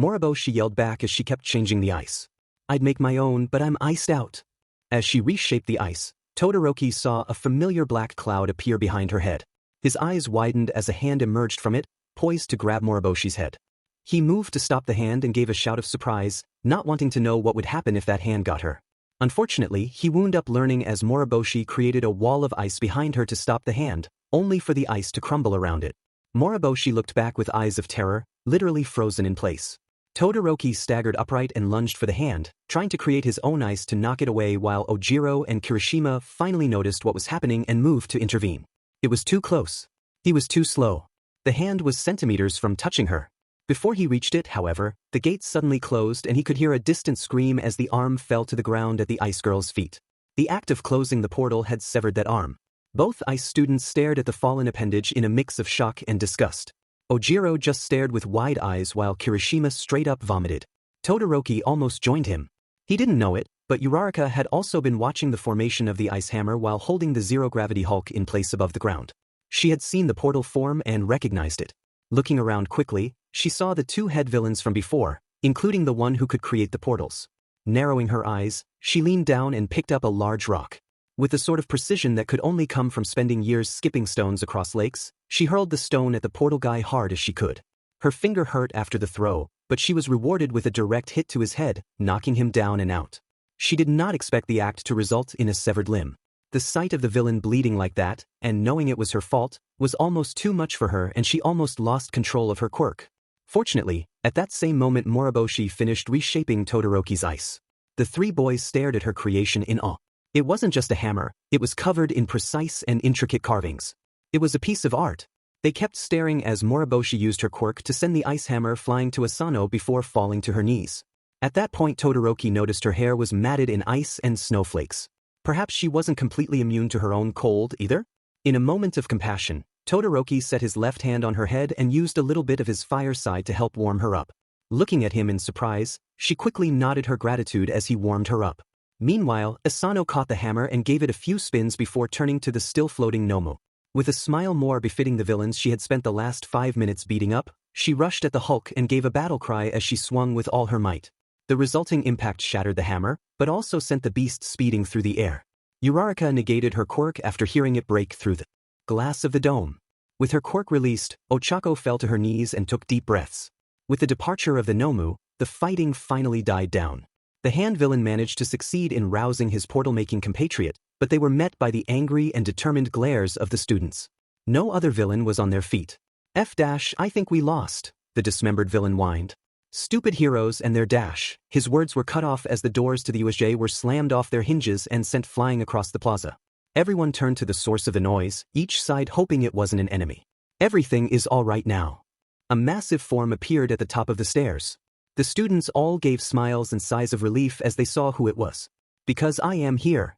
Moriboshi yelled back as she kept changing the ice. I'd make my own, but I'm iced out. As she reshaped the ice, Todoroki saw a familiar black cloud appear behind her head. His eyes widened as a hand emerged from it, poised to grab Moriboshi's head. He moved to stop the hand and gave a shout of surprise, not wanting to know what would happen if that hand got her. Unfortunately, he wound up learning as Moriboshi created a wall of ice behind her to stop the hand, only for the ice to crumble around it. Moriboshi looked back with eyes of terror, literally frozen in place. Todoroki staggered upright and lunged for the hand, trying to create his own ice to knock it away while Ojiro and Kirishima finally noticed what was happening and moved to intervene. It was too close. He was too slow. The hand was centimeters from touching her. Before he reached it, however, the gate suddenly closed and he could hear a distant scream as the arm fell to the ground at the ice girl's feet. The act of closing the portal had severed that arm. Both ice students stared at the fallen appendage in a mix of shock and disgust. Ojiro just stared with wide eyes while Kirishima straight up vomited. Todoroki almost joined him. He didn't know it, but Uraraka had also been watching the formation of the ice hammer while holding the zero-gravity Hulk in place above the ground. She had seen the portal form and recognized it. Looking around quickly, she saw the two head villains from before, including the one who could create the portals. Narrowing her eyes, she leaned down and picked up a large rock. With the sort of precision that could only come from spending years skipping stones across lakes, she hurled the stone at the portal guy hard as she could. Her finger hurt after the throw, but she was rewarded with a direct hit to his head, knocking him down and out. She did not expect the act to result in a severed limb. The sight of the villain bleeding like that, and knowing it was her fault, was almost too much for her and she almost lost control of her quirk. Fortunately, at that same moment Moriboshi finished reshaping Todoroki's ice. The three boys stared at her creation in awe. It wasn't just a hammer, it was covered in precise and intricate carvings. It was a piece of art. They kept staring as Moriboshi used her quirk to send the ice hammer flying to Asano before falling to her knees. At that point Todoroki noticed her hair was matted in ice and snowflakes. Perhaps she wasn't completely immune to her own cold either? In a moment of compassion, Todoroki set his left hand on her head and used a little bit of his fire side to help warm her up. Looking at him in surprise, she quickly nodded her gratitude as he warmed her up. Meanwhile, Asano caught the hammer and gave it a few spins before turning to the still-floating Nomu. With a smile more befitting the villains she had spent the last 5 minutes beating up, she rushed at the Hulk and gave a battle cry as she swung with all her might. The resulting impact shattered the hammer, but also sent the beast speeding through the air. Uraraka negated her quirk after hearing it break through the glass of the dome. With her quirk released, Ochako fell to her knees and took deep breaths. With the departure of the Nomu, the fighting finally died down. The hand villain managed to succeed in rousing his portal-making compatriot, but they were met by the angry and determined glares of the students. No other villain was on their feet. I think we lost, the dismembered villain whined. Stupid heroes and their dash. His words were cut off as the doors to the USJ were slammed off their hinges and sent flying across the plaza. Everyone turned to the source of the noise, each side hoping it wasn't an enemy. Everything is all right now. A massive form appeared at the top of the stairs. The students all gave smiles and sighs of relief as they saw who it was. Because I am here.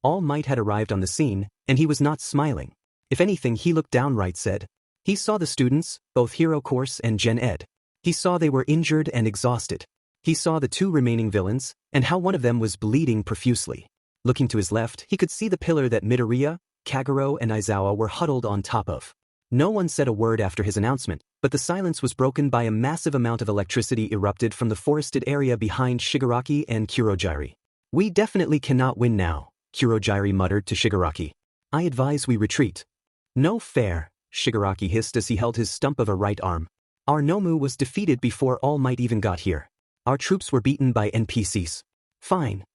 All Might had arrived on the scene, and he was not smiling. If anything, he looked downright sad. He saw the students, both Hero Course and Gen Ed. He saw they were injured and exhausted. He saw the two remaining villains, and how one of them was bleeding profusely. Looking to his left, he could see the pillar that Midoriya, Kagero and Aizawa were huddled on top of. No one said a word after his announcement, but the silence was broken by a massive amount of electricity erupted from the forested area behind Shigaraki and Kurogiri. We definitely cannot win now, Kurogiri muttered to Shigaraki. I advise we retreat. No fair, Shigaraki hissed as he held his stump of a right arm. Our Nomu was defeated before All Might even got here. Our troops were beaten by NPCs. Fine.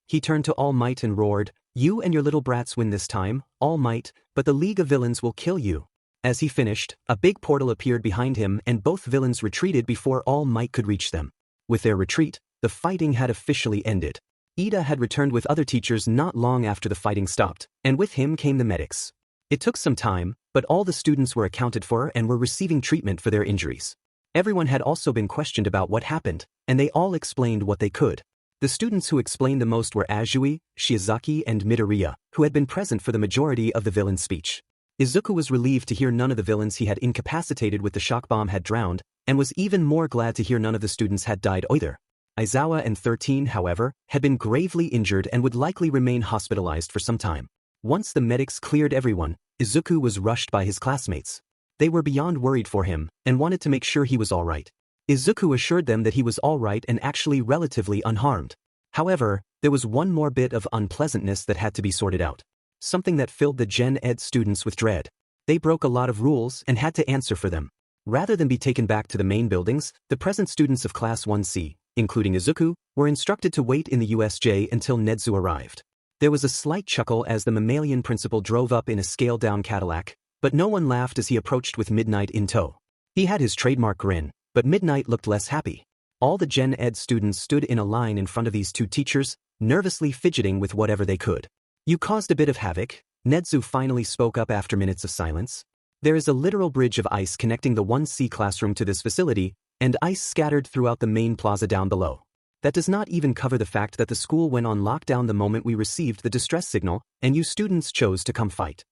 He turned to All Might and roared, you and your little brats win this time, All Might, but the League of Villains will kill you. As he finished, a big portal appeared behind him and both villains retreated before All Might could reach them. With their retreat, the fighting had officially ended. Ida had returned with other teachers not long after the fighting stopped, and with him came the medics. It took some time, but all the students were accounted for and were receiving treatment for their injuries. Everyone had also been questioned about what happened, and they all explained what they could. The students who explained the most were Azui, Shiozaki, and Midoriya, who had been present for the majority of the villain's speech. Izuku was relieved to hear none of the villains he had incapacitated with the shock bomb had drowned, and was even more glad to hear none of the students had died either. Aizawa and 13, however, had been gravely injured and would likely remain hospitalized for some time. Once the medics cleared everyone, Izuku was rushed by his classmates. They were beyond worried for him, and wanted to make sure he was alright. Izuku assured them that he was alright and actually relatively unharmed. However, there was one more bit of unpleasantness that had to be sorted out. Something that filled the Gen Ed students with dread. They broke a lot of rules and had to answer for them. Rather than be taken back to the main buildings, the present students of Class 1C, including Izuku, were instructed to wait in the USJ until Nedzu arrived. There was a slight chuckle as the mammalian principal drove up in a scaled-down Cadillac, but no one laughed as he approached with Midnight in tow. He had his trademark grin, but Midnight looked less happy. All the Gen Ed students stood in a line in front of these two teachers, nervously fidgeting with whatever they could. "You caused a bit of havoc," Nedzu finally spoke up after minutes of silence. "There is a literal bridge of ice connecting the 1C classroom to this facility, and ice scattered throughout the main plaza down below. That does not even cover the fact that the school went on lockdown the moment we received the distress signal, and you students chose to come fight.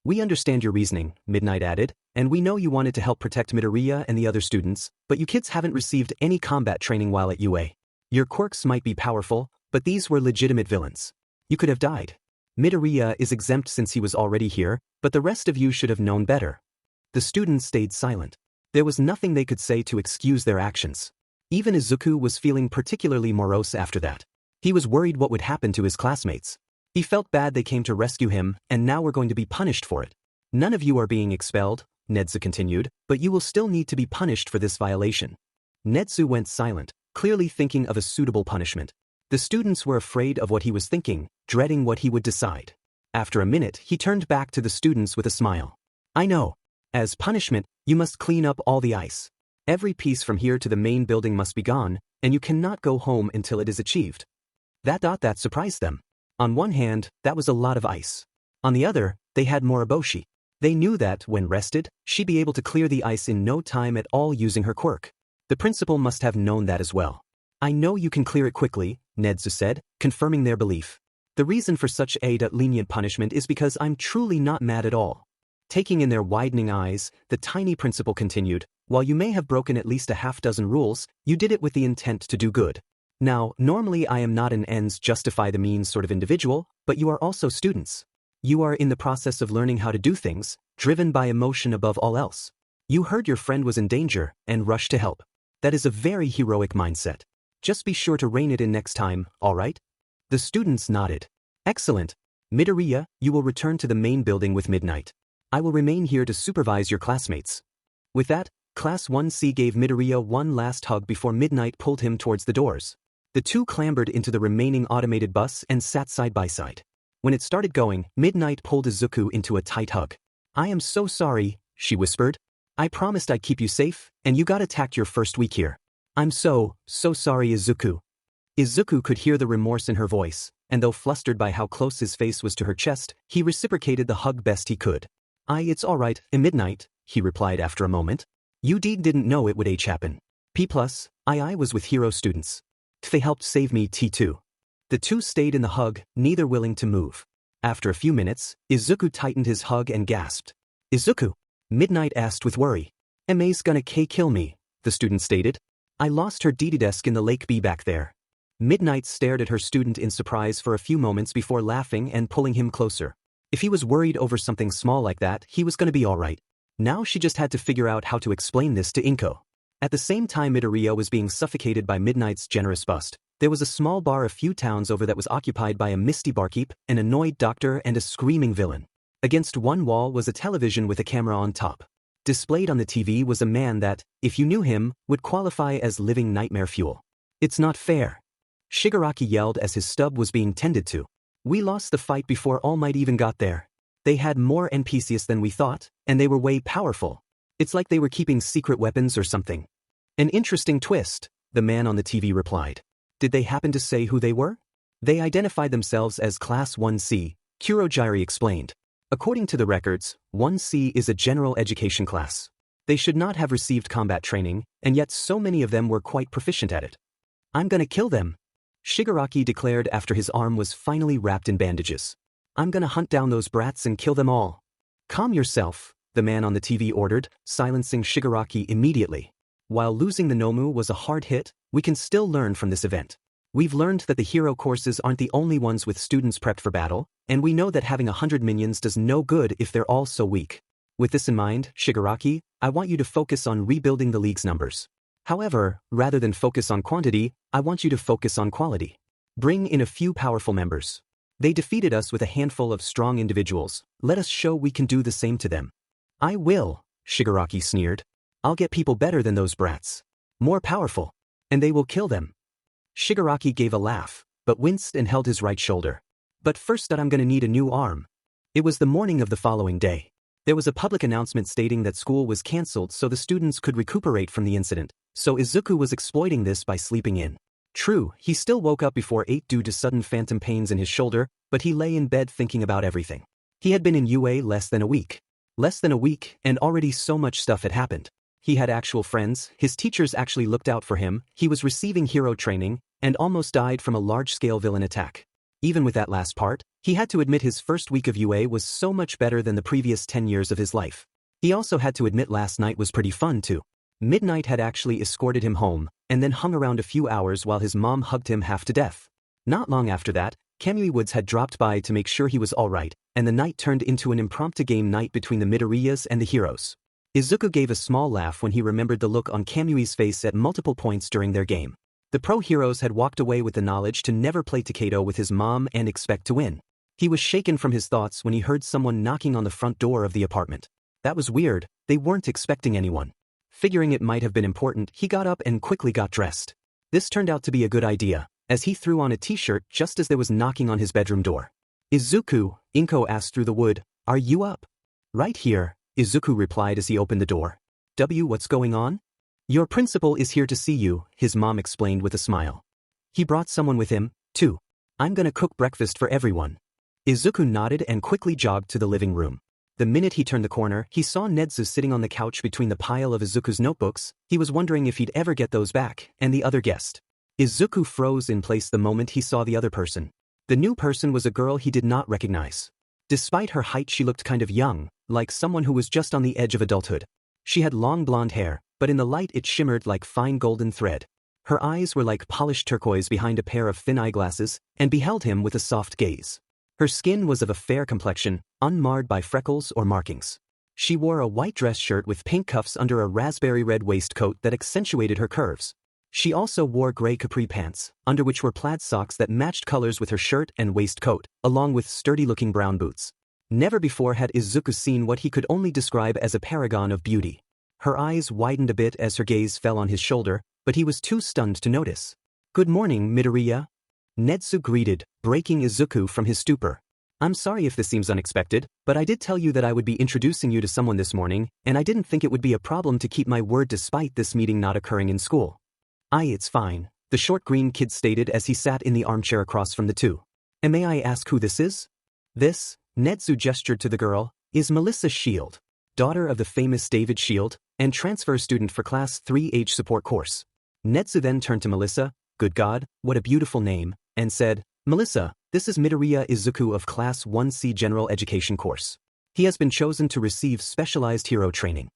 We understand your reasoning," Midnight added, "and we know you wanted to help protect Midoriya and the other students, but you kids haven't received any combat training while at UA. Your quirks might be powerful, but these were legitimate villains. You could have died. Midoriya is exempt since he was already here, but the rest of you should have known better." The students stayed silent. There was nothing they could say to excuse their actions. Even Izuku was feeling particularly morose after that. He was worried what would happen to his classmates. He felt bad they came to rescue him, and now were going to be punished for it. "None of you are being expelled," Nedzu continued, "but you will still need to be punished for this violation." Nedzu went silent, clearly thinking of a suitable punishment. The students were afraid of what he was thinking, dreading what he would decide. After a minute, he turned back to the students with a smile. "I know. As punishment, you must clean up all the ice. Every piece from here to the main building must be gone, and you cannot go home until it is achieved." That surprised them. On one hand, that was a lot of ice. On the other, they had Moriboshi. They knew that, when rested, she'd be able to clear the ice in no time at all using her quirk. The principal must have known that as well. "I know you can clear it quickly," Nedzu said, confirming their belief. "The reason for such a lenient punishment is because I'm truly not mad at all." Taking in their widening eyes, the tiny principal continued, "While you may have broken at least a half-dozen rules, you did it with the intent to do good. Now, normally I am not an ends justify the means sort of individual, but you are also students. You are in the process of learning how to do things, driven by emotion above all else. You heard your friend was in danger, and rushed to help. That is a very heroic mindset. Just be sure to rein it in next time, alright?" The students nodded. "Excellent. Midoriya, you will return to the main building with Midnight. I will remain here to supervise your classmates." With that, Class 1C gave Midoriya one last hug before Midnight pulled him towards the doors. The two clambered into the remaining automated bus and sat side by side. When it started going, Midnight pulled Izuku into a tight hug. "I am so sorry," she whispered. "I promised I'd keep you safe, and you got attacked your first week here. I'm so sorry, Izuku." Izuku could hear the remorse in her voice, and though flustered by how close his face was to her chest, he reciprocated the hug best he could. It's alright, Midnight," he replied after a moment. "You didn't know it would happen. P+, I was with hero students. They helped save me T2. The two stayed in the hug, neither willing to move. After a few minutes, Izuku tightened his hug and gasped. "Izuku?" Midnight asked with worry. "MA's gonna kill me," the student stated. "I lost her DD desk in the Lake B back there." Midnight stared at her student in surprise for a few moments before laughing and pulling him closer. If he was worried over something small like that, he was gonna be alright. Now she just had to figure out how to explain this to Inko. At the same time Midoriya was being suffocated by Midnight's generous bust, there was a small bar a few towns over that was occupied by a misty barkeep, an annoyed doctor, and a screaming villain. Against one wall was a television with a camera on top. Displayed on the TV was a man that, if you knew him, would qualify as living nightmare fuel. "It's not fair." Shigaraki yelled as his stub was being tended to. "We lost the fight before All Might even got there. They had more NPCs than we thought, and they were way powerful. It's like they were keeping secret weapons or something." "An interesting twist," the man on the TV replied. Did they happen to say who they were? They identified themselves as Class 1C, Kurogyari explained. According to the records, 1C is a general education class. They should not have received combat training, and yet so many of them were quite proficient at it. I'm gonna kill them, Shigaraki declared after his arm was finally wrapped in bandages. I'm gonna hunt down those brats and kill them all. Calm yourself, the man on the TV ordered, silencing Shigaraki immediately. While losing the Nomu was a hard hit, we can still learn from this event. We've learned that the hero courses aren't the only ones with students prepped for battle, and we know that having 100 minions does no good if they're all so weak. With this in mind, Shigaraki, I want you to focus on rebuilding the league's numbers. However, rather than focus on quantity, I want you to focus on quality. Bring in a few powerful members. They defeated us with a handful of strong individuals. Let us show we can do the same to them. I will, Shigaraki sneered. I'll get people better than those brats. More powerful. And they will kill them. Shigaraki gave a laugh, but winced and held his right shoulder. But first I'm gonna need a new arm. It was the morning of the following day. There was a public announcement stating that school was cancelled so the students could recuperate from the incident, so Izuku was exploiting this by sleeping in. True, he still woke up before 8 due to sudden phantom pains in his shoulder, but he lay in bed thinking about everything. He had been in UA less than a week. Less than a week, and already so much stuff had happened. He had actual friends, his teachers actually looked out for him, he was receiving hero training, and almost died from a large-scale villain attack. Even with that last part, he had to admit his first week of UA was so much better than the previous 10 years of his life. He also had to admit last night was pretty fun too. Midnight had actually escorted him home, and then hung around a few hours while his mom hugged him half to death. Not long after that, Kamui Woods had dropped by to make sure he was alright, and the night turned into an impromptu game night between the Midoriyas and the heroes. Izuku gave a small laugh when he remembered the look on Kamui's face at multiple points during their game. The pro heroes had walked away with the knowledge to never play Takedo with his mom and expect to win. He was shaken from his thoughts when he heard someone knocking on the front door of the apartment. That was weird, they weren't expecting anyone. Figuring it might have been important, he got up and quickly got dressed. This turned out to be a good idea, as he threw on a t-shirt just as there was knocking on his bedroom door. Izuku, Inko asked through the wood, are you up? Right here, Izuku replied as he opened the door. What's going on? Your principal is here to see you, his mom explained with a smile. He brought someone with him, too. I'm gonna cook breakfast for everyone. Izuku nodded and quickly jogged to the living room. The minute he turned the corner, he saw Nedzu sitting on the couch between the pile of Izuku's notebooks. He was wondering if he'd ever get those back, and the other guest. Izuku froze in place the moment he saw the other person. The new person was a girl he did not recognize. Despite her height, she looked kind of young, like someone who was just on the edge of adulthood. She had long blonde hair, but in the light it shimmered like fine golden thread. Her eyes were like polished turquoise behind a pair of thin eyeglasses, and beheld him with a soft gaze. Her skin was of a fair complexion, unmarred by freckles or markings. She wore a white dress shirt with pink cuffs under a raspberry red waistcoat that accentuated her curves. She also wore gray capri pants, under which were plaid socks that matched colors with her shirt and waistcoat, along with sturdy-looking brown boots. Never before had Izuku seen what he could only describe as a paragon of beauty. Her eyes widened a bit as her gaze fell on his shoulder, but he was too stunned to notice. Good morning, Midoriya. Nedzu greeted, breaking Izuku from his stupor. I'm sorry if this seems unexpected, but I did tell you that I would be introducing you to someone this morning, and I didn't think it would be a problem to keep my word despite this meeting not occurring in school. It's fine, the short green kid stated as he sat in the armchair across from the two. And may I ask who this is? This, Nedzu gestured to the girl, is Melissa Shield, daughter of the famous David Shield, and transfer student for Class 3 age support course. Nedzu then turned to Melissa, good God, what a beautiful name, and said, Melissa, this is Midoriya Izuku of Class 1C General Education course. He has been chosen to receive specialized hero training.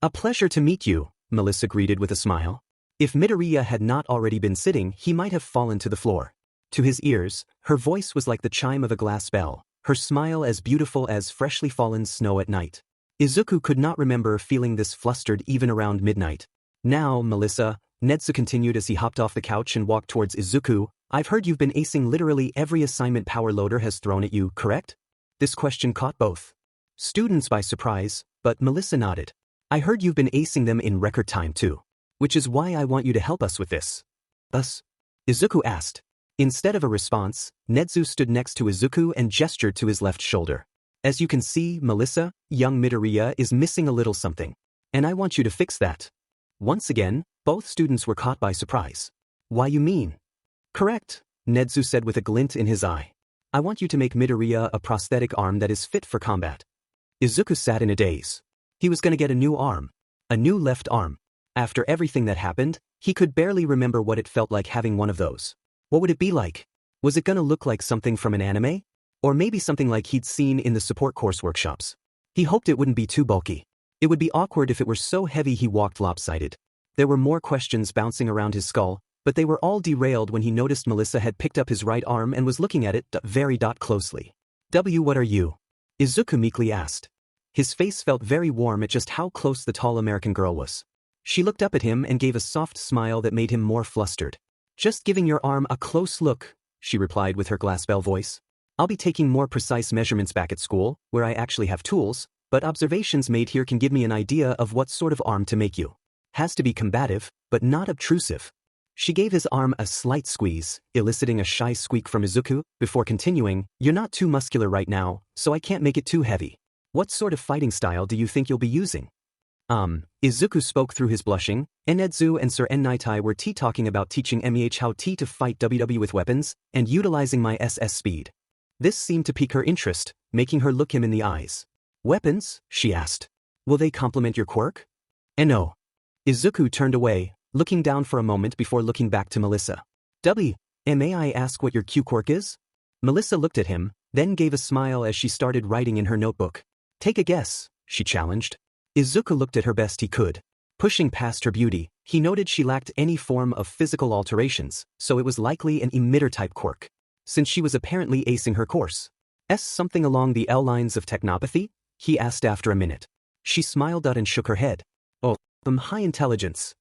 A pleasure to meet you, Melissa greeted with a smile. If Midoriya had not already been sitting, he might have fallen to the floor. To his ears, her voice was like the chime of a glass bell, her smile as beautiful as freshly fallen snow at night. Izuku could not remember feeling this flustered even around midnight. Now, Melissa, Nedzu continued as he hopped off the couch and walked towards Izuku, I've heard you've been acing literally every assignment Power Loader has thrown at you, correct? This question caught both students by surprise, but Melissa nodded. I heard you've been acing them in record time too. Which is why I want you to help us with this. Us? Izuku asked. Instead of a response, Nedzu stood next to Izuku and gestured to his left shoulder. As you can see, Melissa, young Midoriya is missing a little something. And I want you to fix that. Once again, both students were caught by surprise. Why you mean? Correct, Nedzu said with a glint in his eye. I want you to make Midoriya a prosthetic arm that is fit for combat. Izuku sat in a daze. He was gonna get a new arm. A new left arm. After everything that happened, he could barely remember what it felt like having one of those. What would it be like? Was it gonna look like something from an anime? Or maybe something like he'd seen in the support course workshops? He hoped it wouldn't be too bulky. It would be awkward if it were so heavy he walked lopsided. There were more questions bouncing around his skull, but they were all derailed when he noticed Melissa had picked up his right arm and was looking at it very closely. What are you? Izuku meekly asked. His face felt very warm at just how close the tall American girl was. She looked up at him and gave a soft smile that made him more flustered. Just giving your arm a close look, she replied with her glass bell voice. I'll be taking more precise measurements back at school, where I actually have tools, but observations made here can give me an idea of what sort of arm to make you. Has to be combative, but not obtrusive. She gave his arm a slight squeeze, eliciting a shy squeak from Izuku, before continuing, you're not too muscular right now, so I can't make it too heavy. What sort of fighting style do you think you'll be using? Izuku spoke through his blushing, Enedzu and Sir Enitai were talking about teaching Meh how to fight WW with weapons, and utilizing my SS speed. This seemed to pique her interest, making her look him in the eyes. Weapons? She asked. Will they complement your quirk? No. Izuku turned away, looking down for a moment before looking back to Melissa. May I ask what your Q quirk is? Melissa looked at him, then gave a smile as she started writing in her notebook. Take a guess, she challenged. Izuku looked at her best he could. Pushing past her beauty, he noted she lacked any form of physical alterations, so it was likely an emitter-type quirk. Since she was apparently acing her course. Something along the L lines of technopathy? He asked after a minute. She smiled and shook her head. Oh, high intelligence.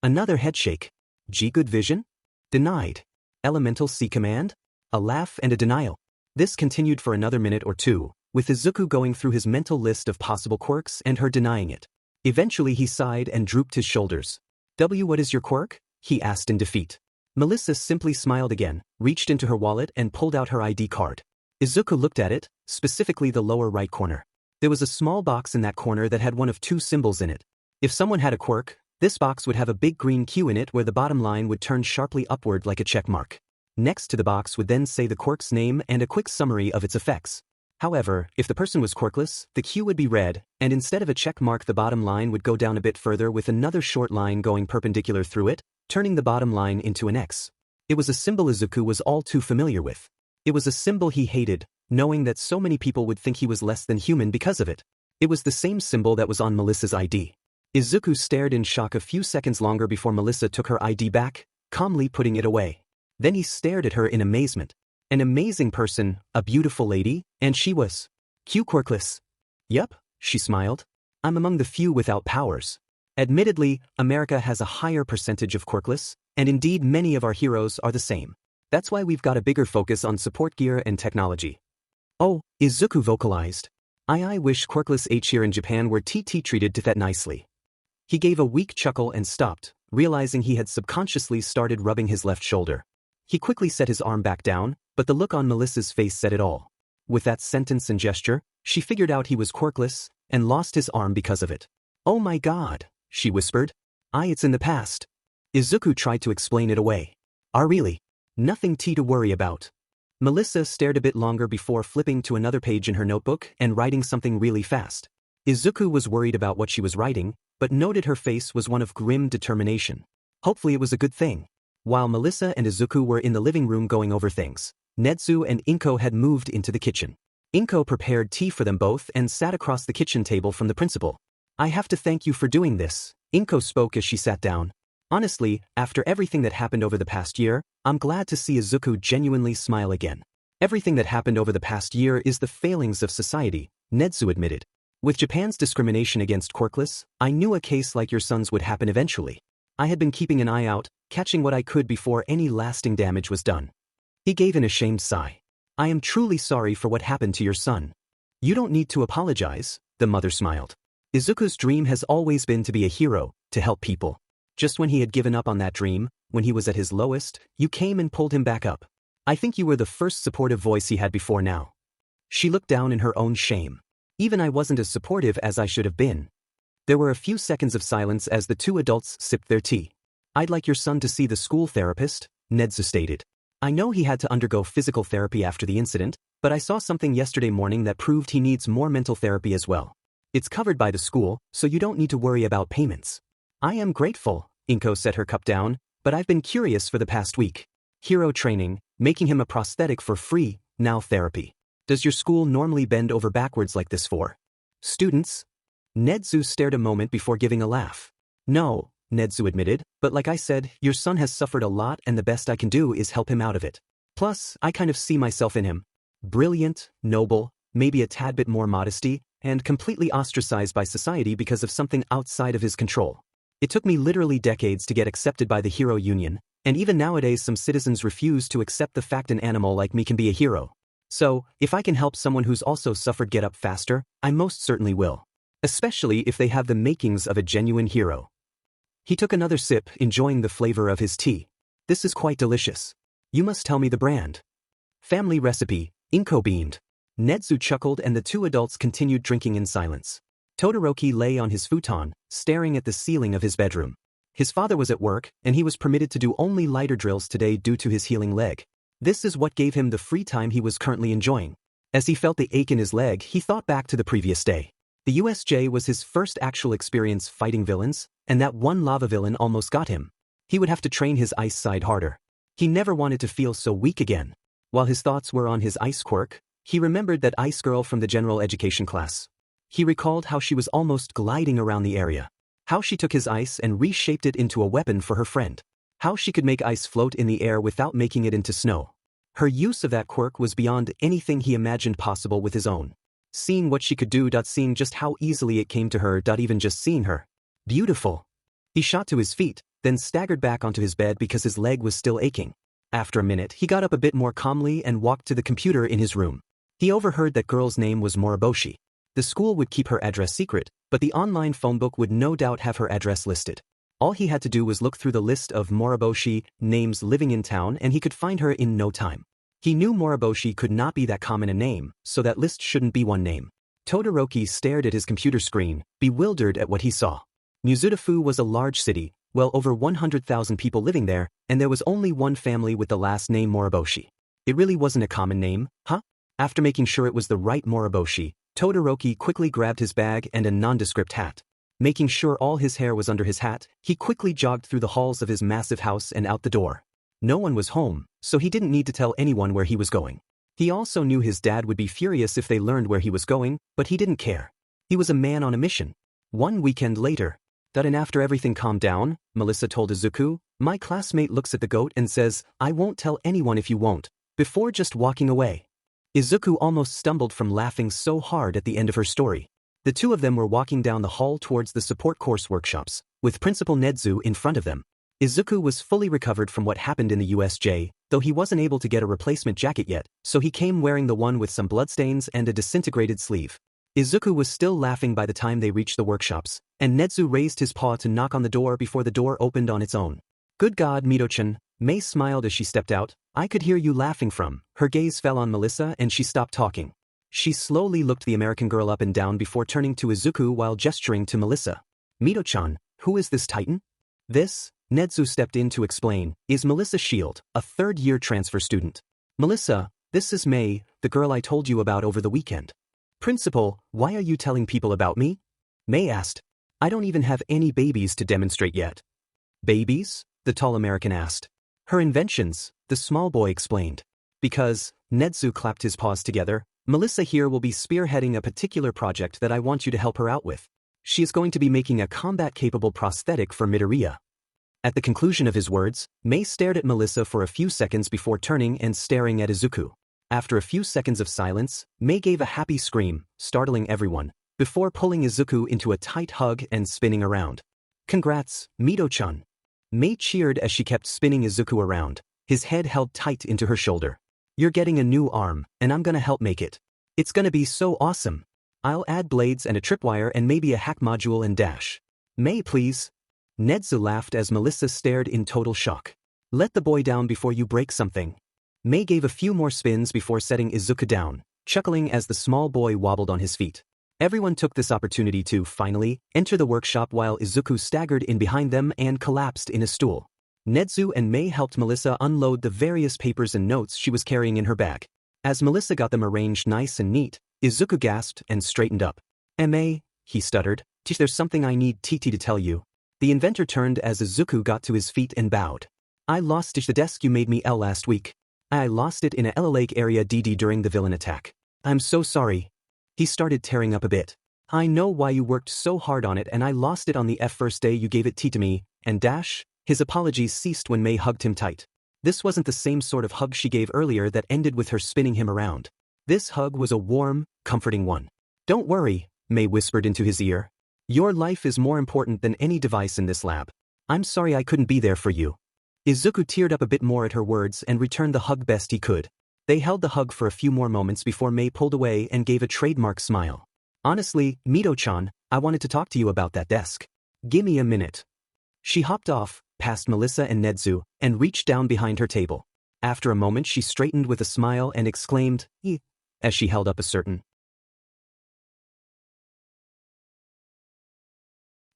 Another headshake. G good vision? Denied. Elemental C command? A laugh and a denial. This continued for another minute or two, with Izuku going through his mental list of possible quirks and her denying it. Eventually he sighed and drooped his shoulders. What is your quirk? He asked in defeat. Melissa simply smiled again, reached into her wallet and pulled out her ID card. Izuku looked at it, specifically the lower right corner. There was a small box in that corner that had one of two symbols in it. If someone had a quirk, this box would have a big green Q in it where the bottom line would turn sharply upward like a check mark. Next to the box would then say the quirk's name and a quick summary of its effects. However, if the person was quirkless, the Q would be red, and instead of a check mark the bottom line would go down a bit further with another short line going perpendicular through it, turning the bottom line into an X. It was a symbol Izuku was all too familiar with. It was a symbol he hated, knowing that so many people would think he was less than human because of it. It was the same symbol that was on Melissa's ID. Izuku stared in shock a few seconds longer before Melissa took her ID back, calmly putting it away. Then he stared at her in amazement. An amazing person, a beautiful lady, and she was Q quirkless. Yup, she smiled. I'm among the few without powers. Admittedly, America has a higher percentage of quirkless, and indeed many of our heroes are the same. That's why we've got a bigger focus on support gear and technology. Oh, Izuku vocalized. I wish quirkless H here in Japan were treated that nicely. He gave a weak chuckle and stopped, realizing he had subconsciously started rubbing his left shoulder. He quickly set his arm back down, but the look on Melissa's face said it all. With that sentence and gesture, she figured out he was quirkless, and lost his arm because of it. Oh my god, she whispered. It's in the past. Izuku tried to explain it away. Really? Nothing to worry about. Melissa stared a bit longer before flipping to another page in her notebook and writing something really fast. Izuku was worried about what she was writing, but noted her face was one of grim determination. Hopefully it was a good thing. While Melissa and Izuku were in the living room going over things, Nedzu and Inko had moved into the kitchen. Inko prepared tea for them both and sat across the kitchen table from the principal. I have to thank you for doing this, Inko spoke as she sat down. Honestly, after everything that happened over the past year, I'm glad to see Izuku genuinely smile again. Everything that happened over the past year is the failings of society, Nedzu admitted. With Japan's discrimination against quirkless, I knew a case like your son's would happen eventually. I had been keeping an eye out, catching what I could before any lasting damage was done. He gave an ashamed sigh. I am truly sorry for what happened to your son. You don't need to apologize, the mother smiled. Izuku's dream has always been to be a hero, to help people. Just when he had given up on that dream, when he was at his lowest, you came and pulled him back up. I think you were the first supportive voice he had before now. She looked down in her own shame. Even I wasn't as supportive as I should have been. There were a few seconds of silence as the two adults sipped their tea. I'd like your son to see the school therapist, Nedzu stated. I know he had to undergo physical therapy after the incident, but I saw something yesterday morning that proved he needs more mental therapy as well. It's covered by the school, so you don't need to worry about payments. I am grateful, Inko set her cup down, but I've been curious for the past week. Hero training, making him a prosthetic for free, now therapy. Does your school normally bend over backwards like this for students? Nedzu stared a moment before giving a laugh. No, Nedzu admitted, but like I said, your son has suffered a lot and the best I can do is help him out of it. Plus, I kind of see myself in him. Brilliant, noble, maybe a tad bit more modesty, and completely ostracized by society because of something outside of his control. It took me literally decades to get accepted by the hero union, and even nowadays some citizens refuse to accept the fact an animal like me can be a hero. So, if I can help someone who's also suffered get up faster, I most certainly will. Especially if they have the makings of a genuine hero. He took another sip, enjoying the flavor of his tea. This is quite delicious. You must tell me the brand. Family recipe, Inko beamed. Nedzu chuckled and the two adults continued drinking in silence. Todoroki lay on his futon, staring at the ceiling of his bedroom. His father was at work, and he was permitted to do only lighter drills today due to his healing leg. This is what gave him the free time he was currently enjoying. As he felt the ache in his leg, he thought back to the previous day. The USJ was his first actual experience fighting villains, and that one lava villain almost got him. He would have to train his ice side harder. He never wanted to feel so weak again. While his thoughts were on his ice quirk, he remembered that ice girl from the general education class. He recalled how she was almost gliding around the area. How she took his ice and reshaped it into a weapon for her friend. How she could make ice float in the air without making it into snow. Her use of that quirk was beyond anything he imagined possible with his own. Seeing what she could do, seeing just how easily it came to her, even just seeing her. Beautiful. He shot to his feet, then staggered back onto his bed because his leg was still aching. After a minute, he got up a bit more calmly and walked to the computer in his room. He overheard that girl's name was Moriboshi. The school would keep her address secret, but the online phone book would no doubt have her address listed. All he had to do was look through the list of Moriboshi names living in town and he could find her in no time. He knew Moriboshi could not be that common a name, so that list shouldn't be one name. Todoroki stared at his computer screen, bewildered at what he saw. Muzutafu was a large city, well over 100,000 people living there, and there was only one family with the last name Moriboshi. It really wasn't a common name, huh? After making sure it was the right Moriboshi, Todoroki quickly grabbed his bag and a nondescript hat. Making sure all his hair was under his hat, he quickly jogged through the halls of his massive house and out the door. No one was home, so he didn't need to tell anyone where he was going. He also knew his dad would be furious if they learned where he was going, but he didn't care. He was a man on a mission. One weekend later, and after everything calmed down, Melissa told Izuku, my classmate looks at the goat and says, I won't tell anyone if you won't, before just walking away. Izuku almost stumbled from laughing so hard at the end of her story. The two of them were walking down the hall towards the support course workshops, with Principal Nedzu in front of them. Izuku was fully recovered from what happened in the USJ, though he wasn't able to get a replacement jacket yet, so he came wearing the one with some bloodstains and a disintegrated sleeve. Izuku was still laughing by the time they reached the workshops, and Nedzu raised his paw to knock on the door before the door opened on its own. Good God, Mito-chan, Mei smiled as she stepped out. I could hear you laughing from. Her gaze fell on Melissa and she stopped talking. She slowly looked the American girl up and down before turning to Izuku while gesturing to Melissa. Mito-chan, who is this titan? This, Nedzu stepped in to explain, is Melissa Shield, a third-year transfer student. Melissa, this is Mei, the girl I told you about over the weekend. Principal, why are you telling people about me? Mei asked. I don't even have any babies to demonstrate yet. Babies? The tall American asked. Her inventions, the small boy explained. Because, Nedzu clapped his paws together, Melissa here will be spearheading a particular project that I want you to help her out with. She is going to be making a combat-capable prosthetic for Midoriya. At the conclusion of his words, Mei stared at Melissa for a few seconds before turning and staring at Izuku. After a few seconds of silence, Mei gave a happy scream, startling everyone, before pulling Izuku into a tight hug and spinning around. Congrats, Mito-chan. Mei cheered as she kept spinning Izuku around, his head held tight into her shoulder. You're getting a new arm, and I'm gonna help make it. It's gonna be so awesome. I'll add blades and a tripwire and maybe a hack module and dash. Mei, please. Nedzu laughed as Melissa stared in total shock. Let the boy down before you break something. Mei gave a few more spins before setting Izuku down, chuckling as the small boy wobbled on his feet. Everyone took this opportunity to, finally, enter the workshop while Izuku staggered in behind them and collapsed in a stool. Nedzu and Mei helped Melissa unload the various papers and notes she was carrying in her bag. As Melissa got them arranged nice and neat, Izuku gasped and straightened up. "Ma," he stuttered, "there's something I need Titi to tell you." The inventor turned as Izuku got to his feet and bowed. "I lost the desk you made me last week. I lost it in a Lake area DD during the villain attack. I'm so sorry." He started tearing up a bit. "I know why you worked so hard on it and I lost it on the first day you gave it to me, and dash." His apologies ceased when Mei hugged him tight. This wasn't the same sort of hug she gave earlier that ended with her spinning him around. This hug was a warm, comforting one. "Don't worry," Mei whispered into his ear. "Your life is more important than any device in this lab. I'm sorry I couldn't be there for you." Izuku teared up a bit more at her words and returned the hug best he could. They held the hug for a few more moments before Mei pulled away and gave a trademark smile. "Honestly, Mito-chan, I wanted to talk to you about that desk. Gimme a minute." She hopped off, past Melissa and Nedzu, and reached down behind her table. After a moment she straightened with a smile and exclaimed, "Eh," as she held up a certain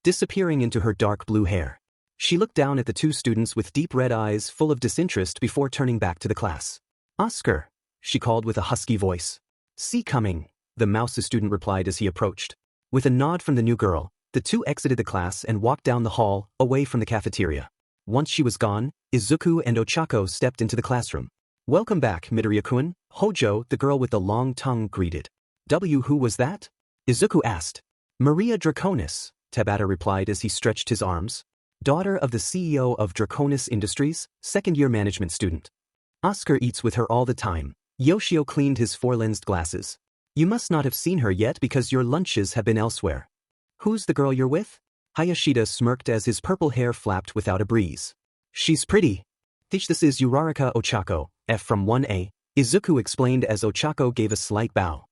disappearing into her dark blue hair. She looked down at the two students with deep red eyes full of disinterest before turning back to the class. "Oscar," she called with a husky voice. "See coming," the mouse student replied as he approached. With a nod from the new girl, the two exited the class and walked down the hall, away from the cafeteria. Once she was gone, Izuku and Ochako stepped into the classroom. "Welcome back, Midoriya-kun," Hojo, the girl with the long tongue, greeted. "Who was that?" Izuku asked. "Maria Draconis," Tabata replied as he stretched his arms. "Daughter of the CEO of Draconis Industries, second-year management student. Oscar eats with her all the time." Yoshio cleaned his four-lensed glasses. "You must not have seen her yet because your lunches have been elsewhere." "Who's the girl you're with?" Hayashida smirked as his purple hair flapped without a breeze. "She's pretty. This is Uraraka Ochako, F from 1A, Izuku explained as Ochako gave a slight bow.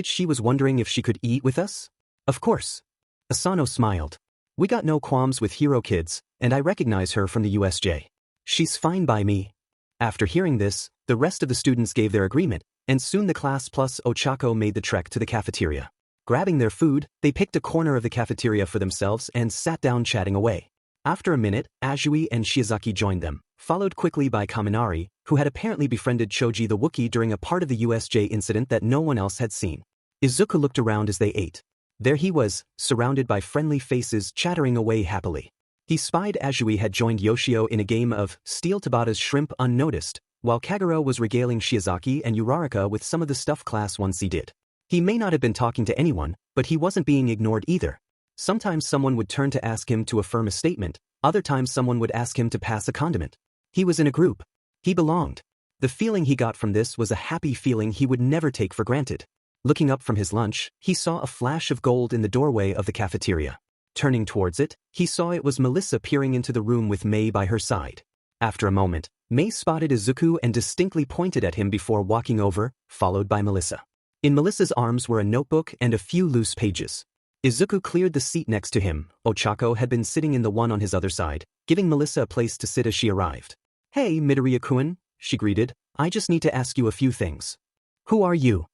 She was wondering if she could eat with us? "Of course." Asano smiled. "We got no qualms with hero kids, and I recognize her from the USJ. She's fine by me." After hearing this, the rest of the students gave their agreement, and soon the class plus Ochako made the trek to the cafeteria. Grabbing their food, they picked a corner of the cafeteria for themselves and sat down chatting away. After a minute, Azui and Shiozaki joined them, followed quickly by Kaminari, who had apparently befriended Choji the Wookiee during a part of the USJ incident that no one else had seen. Izuku looked around as they ate. There he was, surrounded by friendly faces chattering away happily. He spied Azui had joined Yoshio in a game of Steel Tabata's Shrimp unnoticed, while Kagero was regaling Shiozaki and Uraraka with some of the stuff Class 1C did. He may not have been talking to anyone, but he wasn't being ignored either. Sometimes someone would turn to ask him to affirm a statement, other times someone would ask him to pass a condiment. He was in a group. He belonged. The feeling he got from this was a happy feeling he would never take for granted. Looking up from his lunch, he saw a flash of gold in the doorway of the cafeteria. Turning towards it, he saw it was Melissa peering into the room with Mei by her side. After a moment, Mei spotted Izuku and distinctly pointed at him before walking over, followed by Melissa. In Melissa's arms were a notebook and a few loose pages. Izuku cleared the seat next to him. Ochako had been sitting in the one on his other side, giving Melissa a place to sit as she arrived. "Hey, Midoriya-kun," she greeted. "I just need to ask you a few things." "Who are you?"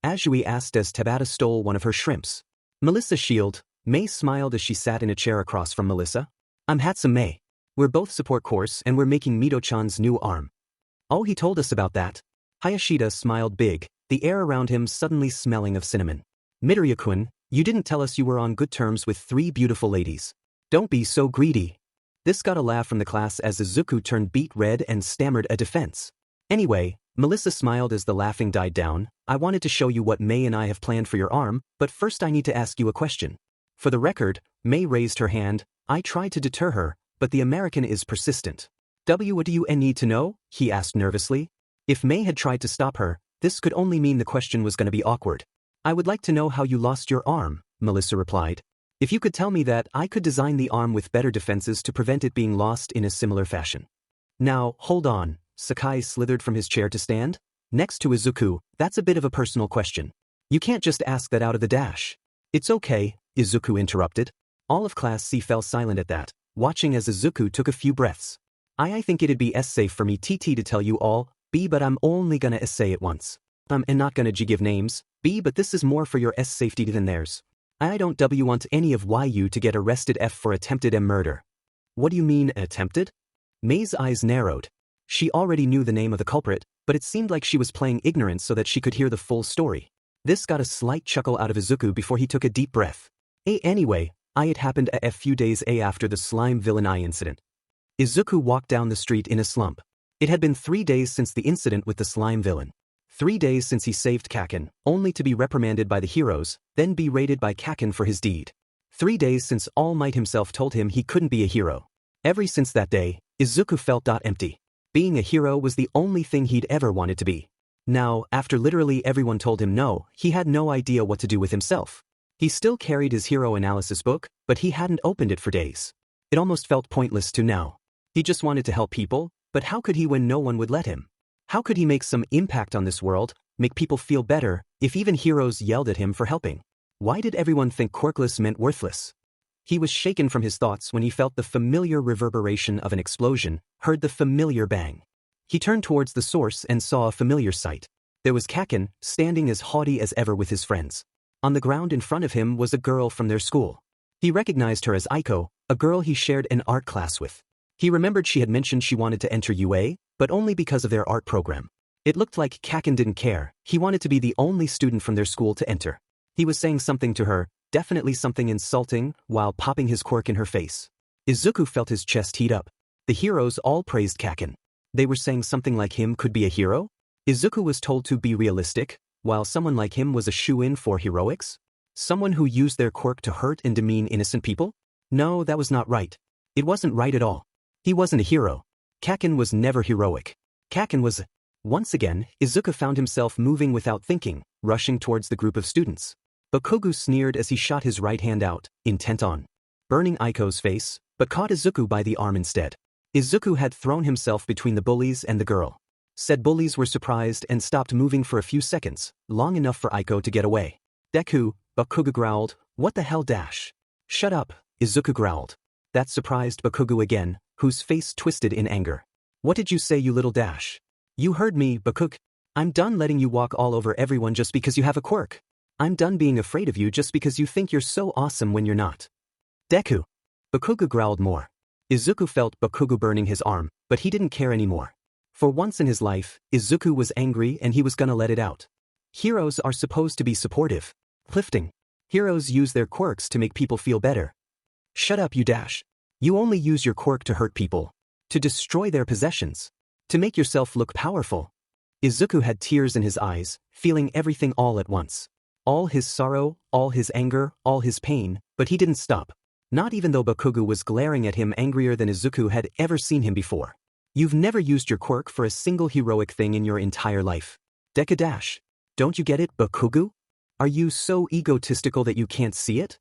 Azui asked as Tabata stole one of her shrimps. "Melissa Shield." Mei smiled as she sat in a chair across from Melissa. "I'm Hatsum Mei. We're both support course and we're making Mito-chan's new arm." "Oh, he told us about that." Hayashida smiled big, the air around him suddenly smelling of cinnamon. "Midoriya-kun, you didn't tell us you were on good terms with 3 beautiful ladies. Don't be so greedy." This got a laugh from the class as Izuku turned beet red and stammered a defense. "Anyway," Melissa smiled as the laughing died down, "I wanted to show you what Mei and I have planned for your arm, but first I need to ask you a question." For the record, Mei raised her hand. "I tried to deter her, but the American is persistent." "What do you need to know?" he asked nervously. If Mei had tried to stop her, this could only mean the question was going to be awkward. "I would like to know how you lost your arm," Melissa replied. "If you could tell me that, I could design the arm with better defenses to prevent it being lost in a similar fashion." "Now, hold on." Sakai slithered from his chair to stand. Next to Izuku, "That's a bit of a personal question. You can't just ask that out of the dash." "It's okay," Izuku interrupted. All of Class C fell silent at that, watching as Izuku took a few breaths. I think it'd be safe for me TT to tell you all, B, but I'm only gonna say it once. And not gonna give names, B, but this is more for your safety than theirs. I don't want any of YU to get arrested F for attempted murder." "What do you mean, attempted?" May's eyes narrowed. She already knew the name of the culprit, but it seemed like she was playing ignorant so that she could hear the full story. This got a slight chuckle out of Izuku before he took a deep breath. Anyway, it happened a few days after the slime villain incident. Izuku walked down the street in a slump. It had been 3 days since the incident with the slime villain. 3 days since he saved Kaken, only to be reprimanded by the heroes, then be rated by Kaken for his deed. 3 days since All Might himself told him he couldn't be a hero. Ever since that day, Izuku felt empty. Being a hero was the only thing he'd ever wanted to be. Now, after literally everyone told him no, he had no idea what to do with himself. He still carried his hero analysis book, but he hadn't opened it for days. It almost felt pointless to now. He just wanted to help people, but how could he when no one would let him? How could he make some impact on this world, make people feel better, if even heroes yelled at him for helping? Why did everyone think quirkless meant worthless? He was shaken from his thoughts when he felt the familiar reverberation of an explosion, heard the familiar bang. He turned towards the source and saw a familiar sight. There was Kaken, standing as haughty as ever with his friends. On the ground in front of him was a girl from their school. He recognized her as Aiko, a girl he shared an art class with. He remembered she had mentioned she wanted to enter UA, but only because of their art program. It looked like Kaken didn't care, he wanted to be the only student from their school to enter. He was saying something to her, definitely something insulting, while popping his quirk in her face. Izuku felt his chest heat up. The heroes all praised Kaken. They were saying something like him could be a hero? Izuku was told to be realistic, while someone like him was a shoo-in for heroics? Someone who used their quirk to hurt and demean innocent people? No, that was not right. It wasn't right at all. He wasn't a hero. Kaken was never heroic. Kaken was... Once again, Izuku found himself moving without thinking, rushing towards the group of students. Bakugo sneered as he shot his right hand out, intent on burning Aiko's face, but caught Izuku by the arm instead. Izuku had thrown himself between the bullies and the girl. Said bullies were surprised and stopped moving for a few seconds, long enough for Aiko to get away. Deku, Bakugo growled, "What the hell dash?" "Shut up," Izuku growled. That surprised Bakugo again, whose face twisted in anger. "What did you say, you little dash?" "You heard me, Bakugo. I'm done letting you walk all over everyone just because you have a quirk. I'm done being afraid of you just because you think you're so awesome when you're not." "Deku." Bakugo growled more. Izuku felt Bakugo burning his arm, but he didn't care anymore. For once in his life, Izuku was angry and he was gonna let it out. Heroes are supposed to be supportive, uplifting. Heroes use their quirks to make people feel better. "Shut up, you dash. You only use your quirk to hurt people, to destroy their possessions, to make yourself look powerful." Izuku had tears in his eyes, feeling everything all at once. All his sorrow, all his anger, all his pain, but he didn't stop. Not even though Bakugo was glaring at him angrier than Izuku had ever seen him before. "You've never used your quirk for a single heroic thing in your entire life. Deku dash. Don't you get it, Bakugo? Are you so egotistical that you can't see it?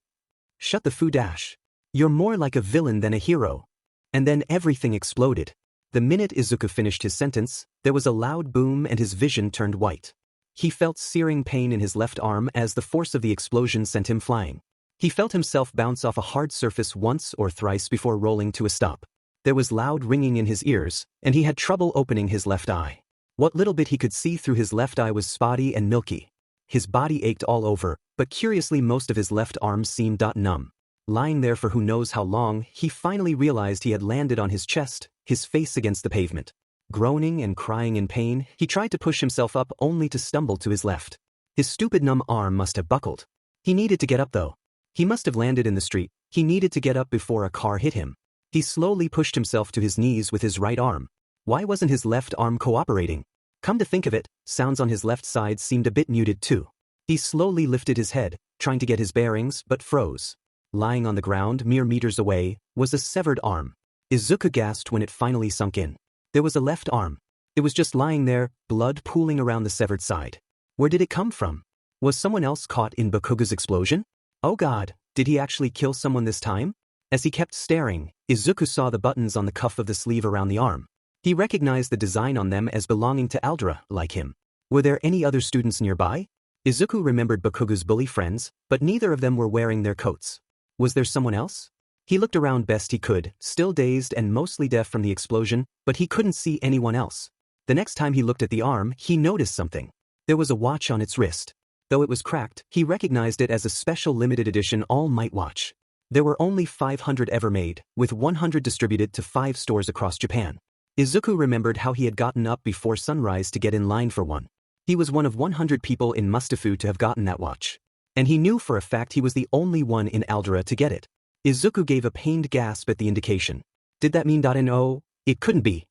Shut the fu dash. You're more like a villain than a hero." And then everything exploded. The minute Izuku finished his sentence, there was a loud boom and his vision turned white. He felt searing pain in his left arm as the force of the explosion sent him flying. He felt himself bounce off a hard surface once or thrice before rolling to a stop. There was loud ringing in his ears, and he had trouble opening his left eye. What little bit he could see through his left eye was spotty and milky. His body ached all over, but curiously most of his left arm seemed numb. Lying there for who knows how long, he finally realized he had landed on his chest, his face against the pavement. Groaning and crying in pain, he tried to push himself up only to stumble to his left. His stupid numb arm must have buckled. He needed to get up though. He must have landed in the street. He needed to get up before a car hit him. He slowly pushed himself to his knees with his right arm. Why wasn't his left arm cooperating? Come to think of it, sounds on his left side seemed a bit muted too. He slowly lifted his head, trying to get his bearings, but froze. Lying on the ground mere meters away was a severed arm. Izuku gasped when it finally sunk in. There was a left arm. It was just lying there, blood pooling around the severed side. Where did it come from? Was someone else caught in Bakugo's explosion? Oh god, did he actually kill someone this time? As he kept staring, Izuku saw the buttons on the cuff of the sleeve around the arm. He recognized the design on them as belonging to Aldra, like him. Were there any other students nearby? Izuku remembered Bakugo's bully friends, but neither of them were wearing their coats. Was there someone else? He looked around best he could, still dazed and mostly deaf from the explosion, but he couldn't see anyone else. The next time he looked at the arm, he noticed something. There was a watch on its wrist. Though it was cracked, he recognized it as a special limited edition All Might watch. There were only 500 ever made, with 100 distributed to 5 stores across Japan. Izuku remembered how he had gotten up before sunrise to get in line for one. He was one of 100 people in Mustafu to have gotten that watch. And he knew for a fact he was the only one in Aldera to get it. Izuku gave a pained gasp at the indication. Did that mean .no? It couldn't be.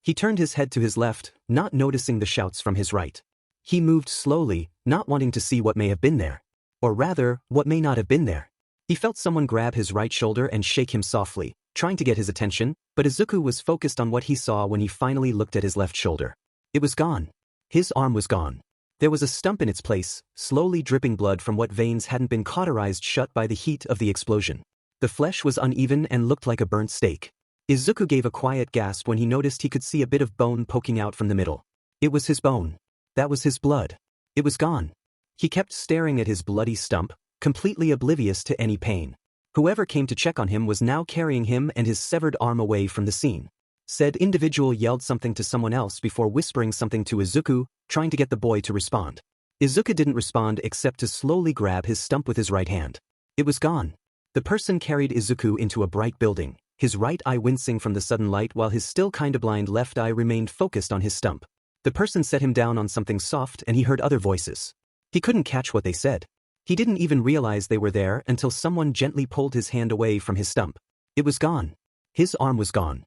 He turned his head to his left, not noticing the shouts from his right. He moved slowly, not wanting to see what may have been there. Or rather, what may not have been there. He felt someone grab his right shoulder and shake him softly, trying to get his attention, but Izuku was focused on what he saw when he finally looked at his left shoulder. It was gone. His arm was gone. There was a stump in its place, slowly dripping blood from what veins hadn't been cauterized shut by the heat of the explosion. The flesh was uneven and looked like a burnt steak. Izuku gave a quiet gasp when he noticed he could see a bit of bone poking out from the middle. It was his bone. That was his blood. It was gone. He kept staring at his bloody stump, completely oblivious to any pain. Whoever came to check on him was now carrying him and his severed arm away from the scene. Said individual yelled something to someone else before whispering something to Izuku, trying to get the boy to respond. Izuku didn't respond except to slowly grab his stump with his right hand. It was gone. The person carried Izuku into a bright building, his right eye wincing from the sudden light while his still kinda blind left eye remained focused on his stump. The person set him down on something soft and he heard other voices. He couldn't catch what they said. He didn't even realize they were there until someone gently pulled his hand away from his stump. It was gone. His arm was gone.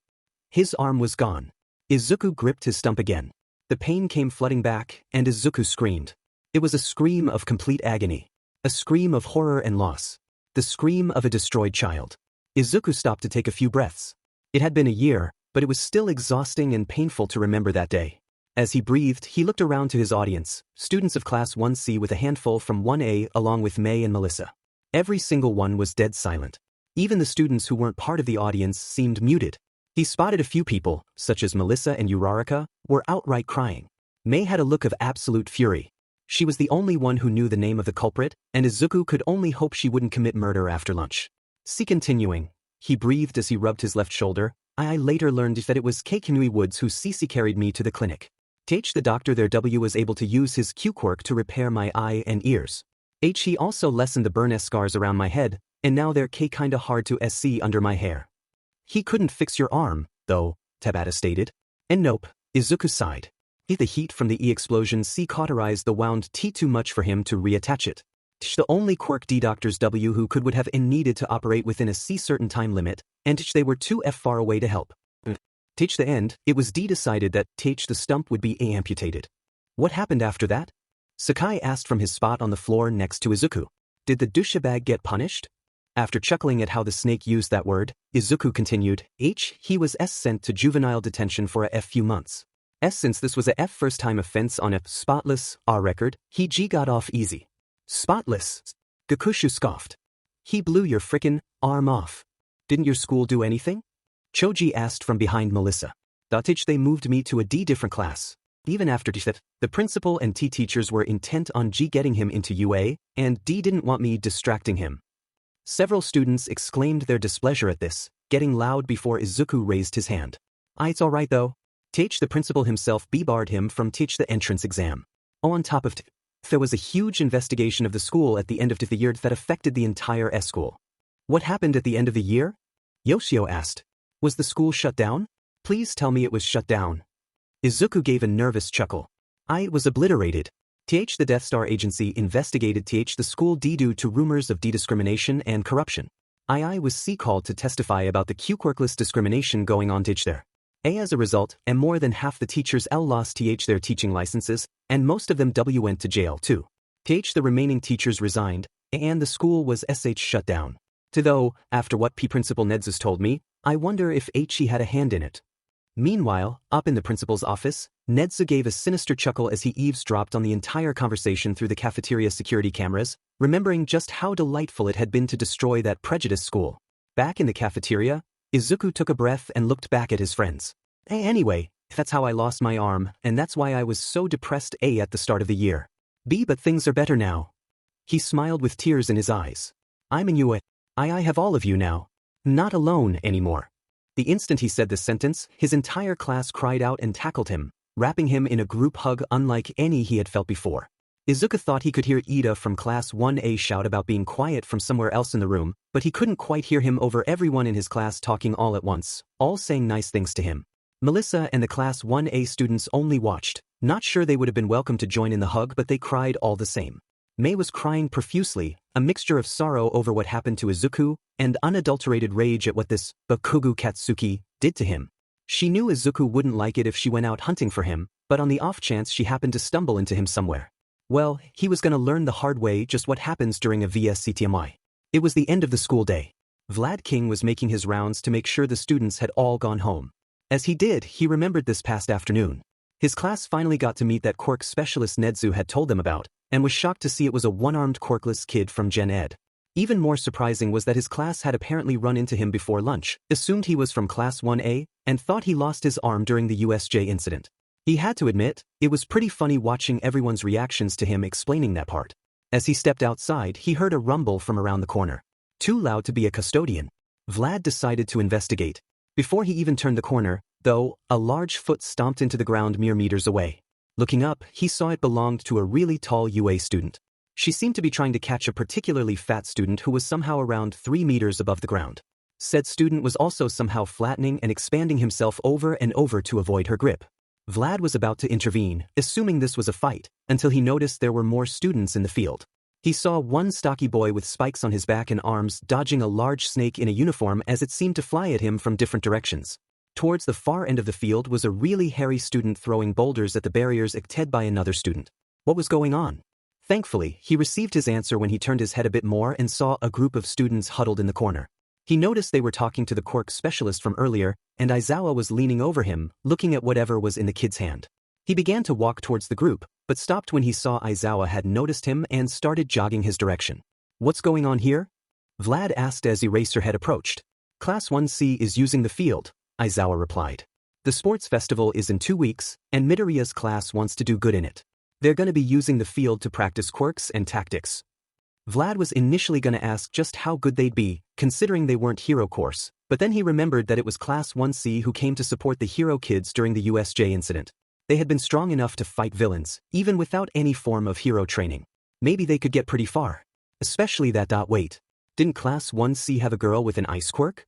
His arm was gone. Izuku gripped his stump again. The pain came flooding back, and Izuku screamed. It was a scream of complete agony. A scream of horror and loss. The scream of a destroyed child. Izuku stopped to take a few breaths. It had been a year, but it was still exhausting and painful to remember that day. As he breathed, he looked around to his audience, students of Class 1C with a handful from 1A along with May and Melissa. Every single one was dead silent. Even the students who weren't part of the audience seemed muted. He spotted a few people, such as Melissa and Uraraka, were outright crying. May had a look of absolute fury. She was the only one who knew the name of the culprit, and Izuku could only hope she wouldn't commit murder after lunch. See continuing. He breathed as he rubbed his left shoulder. I later learned that it was Keikinui Woods who Cece carried me to the clinic. The doctor there was able to use his Q-quirk to repair my eye and ears. He also lessened the burn scars around my head, and now they're kinda hard to see under my hair. He couldn't fix your arm, though, Tabata stated. And nope, Izuku sighed. The heat from the E-explosion cauterized the wound too much for him to reattach it. The only quirk D doctors who would have and needed to operate within a certain time limit, and they were too far away to help. The end, it was decided that the stump would be amputated. What happened after that? Sakai asked from his spot on the floor next to Izuku. Did the douchebag get punished? After chuckling at how the snake used that word, Izuku continued, he was sent to juvenile detention for a few months. Since this was a first-time offense on a spotless record, he got off easy. Spotless? Gakushu scoffed. He blew your frickin' arm off. Didn't your school do anything? Choji asked from behind Melissa. They moved me to a D different class. Even after that, the principal and T teachers were intent on getting him into UA, and D didn't want me distracting him. Several students exclaimed their displeasure at this, getting loud before Izuku raised his hand. It's alright though. The principal himself barred him from the entrance exam. On top of there was a huge investigation of the school at the end of the year that affected the entire school. What happened at the end of the year? Yoshio asked. Was the school shut down? Please tell me it was shut down. Izuku gave a nervous chuckle. It was obliterated. The Death Star Agency investigated the school due to rumors of discrimination and corruption. I was called to testify about the Q-quirkless discrimination going on there. As a result, more than half the teachers lost their teaching licenses, and most of them went to jail too. The remaining teachers resigned, and the school was shut down. Though, after what Principal Nedzus told me, I wonder if he had a hand in it. Meanwhile, up in the principal's office, Nedzu gave a sinister chuckle as he eavesdropped on the entire conversation through the cafeteria security cameras, remembering just how delightful it had been to destroy that prejudice school. Back in the cafeteria, Izuku took a breath and looked back at his friends. Anyway, that's how I lost my arm, and that's why I was so depressed at the start of the year. But things are better now. He smiled with tears in his eyes. I'm in UA. I have all of you now. Not alone anymore. The instant he said this sentence, his entire class cried out and tackled him, wrapping him in a group hug unlike any he had felt before. Izuku thought he could hear Ida from Class 1A shout about being quiet from somewhere else in the room, but he couldn't quite hear him over everyone in his class talking all at once, all saying nice things to him. Melissa and the Class 1A students only watched, not sure they would have been welcome to join in the hug, but they cried all the same. Mei was crying profusely, a mixture of sorrow over what happened to Izuku and unadulterated rage at what this Bakugo Katsuki did to him. She knew Izuku wouldn't like it if she went out hunting for him, but on the off chance she happened to stumble into him somewhere. Well, he was gonna learn the hard way just what happens during a VSCTMI. It was the end of the school day. Vlad King was making his rounds to make sure the students had all gone home. As he did, he remembered this past afternoon. His class finally got to meet that quirk specialist Nedzu had told them about, and was shocked to see it was a one-armed quirkless kid from Gen Ed. Even more surprising was that his class had apparently run into him before lunch, assumed he was from Class 1A, and thought he lost his arm during the USJ incident. He had to admit, it was pretty funny watching everyone's reactions to him explaining that part. As he stepped outside, he heard a rumble from around the corner. Too loud to be a custodian. Vlad decided to investigate. Before he even turned the corner, though, a large foot stomped into the ground mere meters away. Looking up, he saw it belonged to a really tall UA student. She seemed to be trying to catch a particularly fat student who was somehow around 3 meters above the ground. Said student was also somehow flattening and expanding himself over and over to avoid her grip. Vlad was about to intervene, assuming this was a fight, until he noticed there were more students in the field. He saw one stocky boy with spikes on his back and arms dodging a large snake in a uniform as it seemed to fly at him from different directions. Towards the far end of the field was a really hairy student throwing boulders at the barriers acted by another student. What was going on? Thankfully, he received his answer when he turned his head a bit more and saw a group of students huddled in the corner. He noticed they were talking to the quirk specialist from earlier, and Aizawa was leaning over him, looking at whatever was in the kid's hand. He began to walk towards the group, but stopped when he saw Aizawa had noticed him and started jogging his direction. What's going on here? Vlad asked as Eraserhead approached. Class 1C is using the field, Aizawa replied. The sports festival is in 2 weeks, and Midoriya's class wants to do good in it. They're gonna be using the field to practice quirks and tactics. Vlad was initially gonna ask just how good they'd be, considering they weren't hero course, but then he remembered that it was Class 1C who came to support the hero kids during the USJ incident. They had been strong enough to fight villains, even without any form of hero training. Maybe they could get pretty far. Especially that. Wait. Didn't Class 1C have a girl with an ice quirk?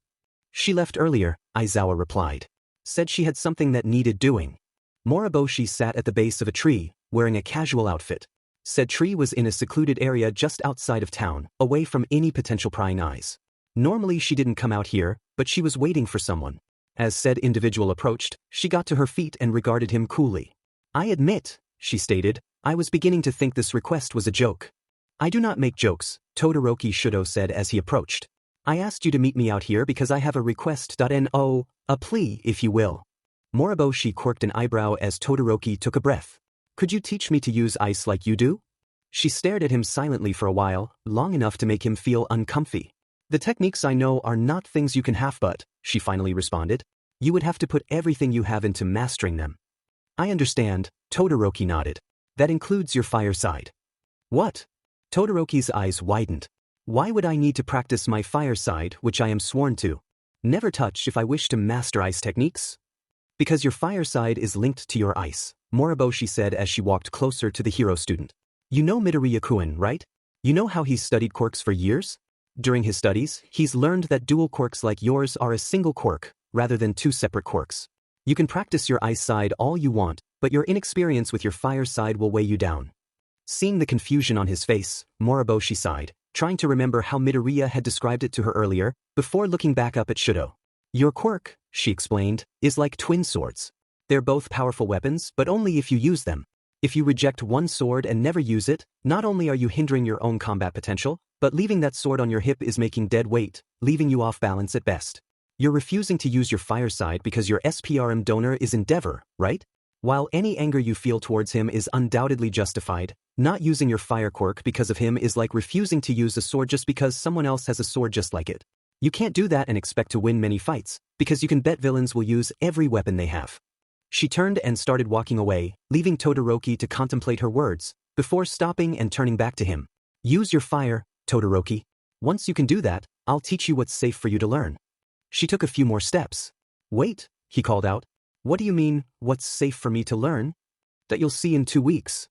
She left earlier, Aizawa replied. Said she had something that needed doing. Moriboshi sat at the base of a tree, wearing a casual outfit. Said tree was in a secluded area just outside of town, away from any potential prying eyes. Normally she didn't come out here, but she was waiting for someone. As said individual approached, she got to her feet and regarded him coolly. I admit, she stated, I was beginning to think this request was a joke. I do not make jokes, Todoroki Shudo said as he approached. I asked you to meet me out here because I have a request. No, a plea, if you will. Moriboshi quirked an eyebrow as Todoroki took a breath. Could you teach me to use ice like you do? She stared at him silently for a while, long enough to make him feel uncomfy. The techniques I know are not things you can but, she finally responded. You would have to put everything you have into mastering them. I understand, Todoroki nodded. That includes your fire side. What? Todoroki's eyes widened. Why would I need to practice my fire side, which I am sworn to never touch if I wish to master ice techniques? Because your fire side is linked to your ice, Moriboshi said as she walked closer to the hero student. You know Midoriya-kun, right? You know how he's studied quirks for years? During his studies, he's learned that dual quirks like yours are a single quirk, rather than 2 separate quirks. You can practice your ice side all you want, but your inexperience with your fire side will weigh you down. Seeing the confusion on his face, Moriboshi sighed, trying to remember how Midoriya had described it to her earlier, before looking back up at Shudo. Your quirk, she explained, is like twin swords. They're both powerful weapons, but only if you use them. If you reject one sword and never use it, not only are you hindering your own combat potential, but leaving that sword on your hip is making dead weight, leaving you off balance at best. You're refusing to use your fire side because your SPRM donor is Endeavor, right? While any anger you feel towards him is undoubtedly justified, not using your fire quirk because of him is like refusing to use a sword just because someone else has a sword just like it. You can't do that and expect to win many fights, because you can bet villains will use every weapon they have. She turned and started walking away, leaving Todoroki to contemplate her words, before stopping and turning back to him. Use your fire, Todoroki. Once you can do that, I'll teach you what's safe for you to learn. She took a few more steps. Wait, he called out. What do you mean, what's safe for me to learn? That you'll see in 2 weeks.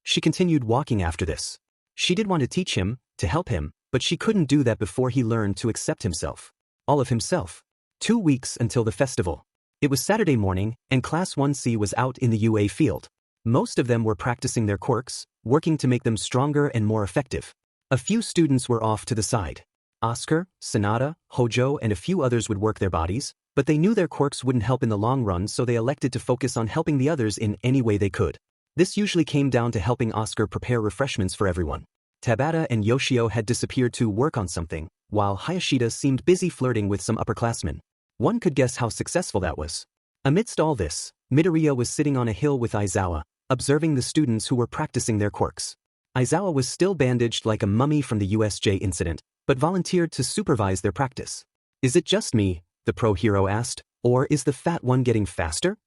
She continued walking after this. She did want to teach him, to help him, but she couldn't do that before he learned to accept himself. All of himself. 2 weeks until the festival. It was Saturday morning, and Class 1C was out in the UA field. Most of them were practicing their quirks, working to make them stronger and more effective. A few students were off to the side. Oscar, Sonata, Hojo and a few others would work their bodies, but they knew their quirks wouldn't help in the long run, so they elected to focus on helping the others in any way they could. This usually came down to helping Oscar prepare refreshments for everyone. Tabata and Yoshio had disappeared to work on something, while Hayashida seemed busy flirting with some upperclassmen. One could guess how successful that was. Amidst all this, Midoriya was sitting on a hill with Aizawa, observing the students who were practicing their quirks. Aizawa was still bandaged like a mummy from the USJ incident, but volunteered to supervise their practice. "Is it just me?" the pro hero asked, "or is the fat one getting faster?"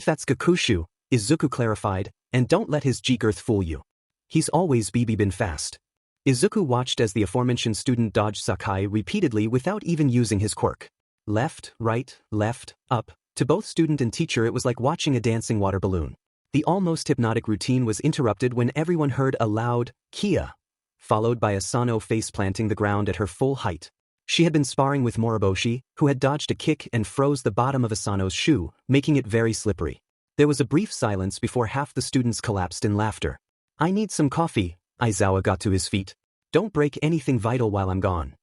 "That's Kakushu," Izuku clarified, "and don't let his G-girth fool you. He's always been fast." Izuku watched as the aforementioned student dodged Sakai repeatedly without even using his quirk. Left, right, left, up. To both student and teacher it was like watching a dancing water balloon. The almost hypnotic routine was interrupted when everyone heard a loud, "Kia!" followed by Asano face-planting the ground at her full height. She had been sparring with Moriboshi, who had dodged a kick and froze the bottom of Asano's shoe, making it very slippery. There was a brief silence before half the students collapsed in laughter. "I need some coffee," Aizawa got to his feet. "Don't break anything vital while I'm gone."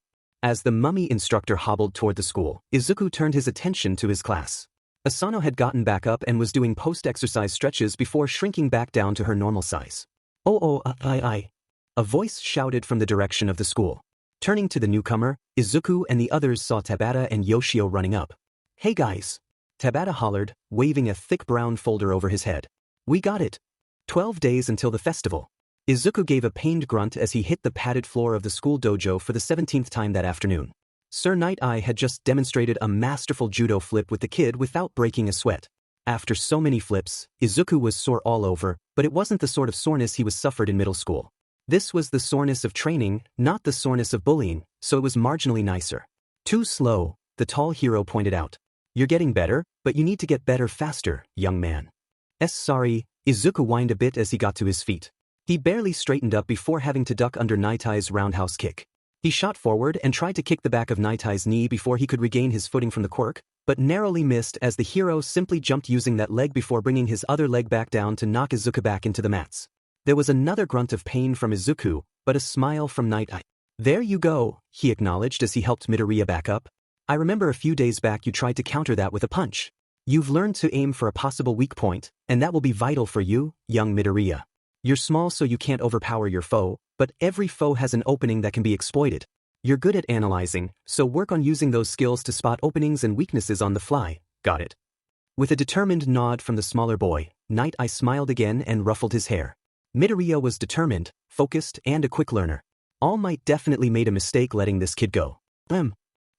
As the mummy instructor hobbled toward the school, Izuku turned his attention to his class. Asano had gotten back up and was doing post-exercise stretches before shrinking back down to her normal size. I. A voice shouted from the direction of the school. Turning to the newcomer, Izuku and the others saw Tabata and Yoshio running up. "Hey guys!" Tabata hollered, waving a thick brown folder over his head. "We got it! 12 days until the festival." Izuku gave a pained grunt as he hit the padded floor of the school dojo for the 17th time that afternoon. Sir Night-Eye had just demonstrated a masterful judo flip with the kid without breaking a sweat. After so many flips, Izuku was sore all over, but it wasn't the sort of soreness he was suffered in middle school. This was the soreness of training, not the soreness of bullying, so it was marginally nicer. "Too slow," the tall hero pointed out. "You're getting better, but you need to get better faster, young man." Sorry, Izuku whined a bit as he got to his feet. He barely straightened up before having to duck under Night-Eye's roundhouse kick. He shot forward and tried to kick the back of Night-Eye's knee before he could regain his footing from the quirk, but narrowly missed as the hero simply jumped using that leg before bringing his other leg back down to knock Izuku back into the mats. There was another grunt of pain from Izuku, but a smile from Night-Eye. "There you go," he acknowledged as he helped Midoriya back up. "I remember a few days back you tried to counter that with a punch. You've learned to aim for a possible weak point, and that will be vital for you, young Midoriya. You're small so you can't overpower your foe, but every foe has an opening that can be exploited. You're good at analyzing, so work on using those skills to spot openings and weaknesses on the fly, got it?" With a determined nod from the smaller boy, Night-Eye smiled again and ruffled his hair. Midoriya was determined, focused, and a quick learner. All Might definitely made a mistake letting this kid go.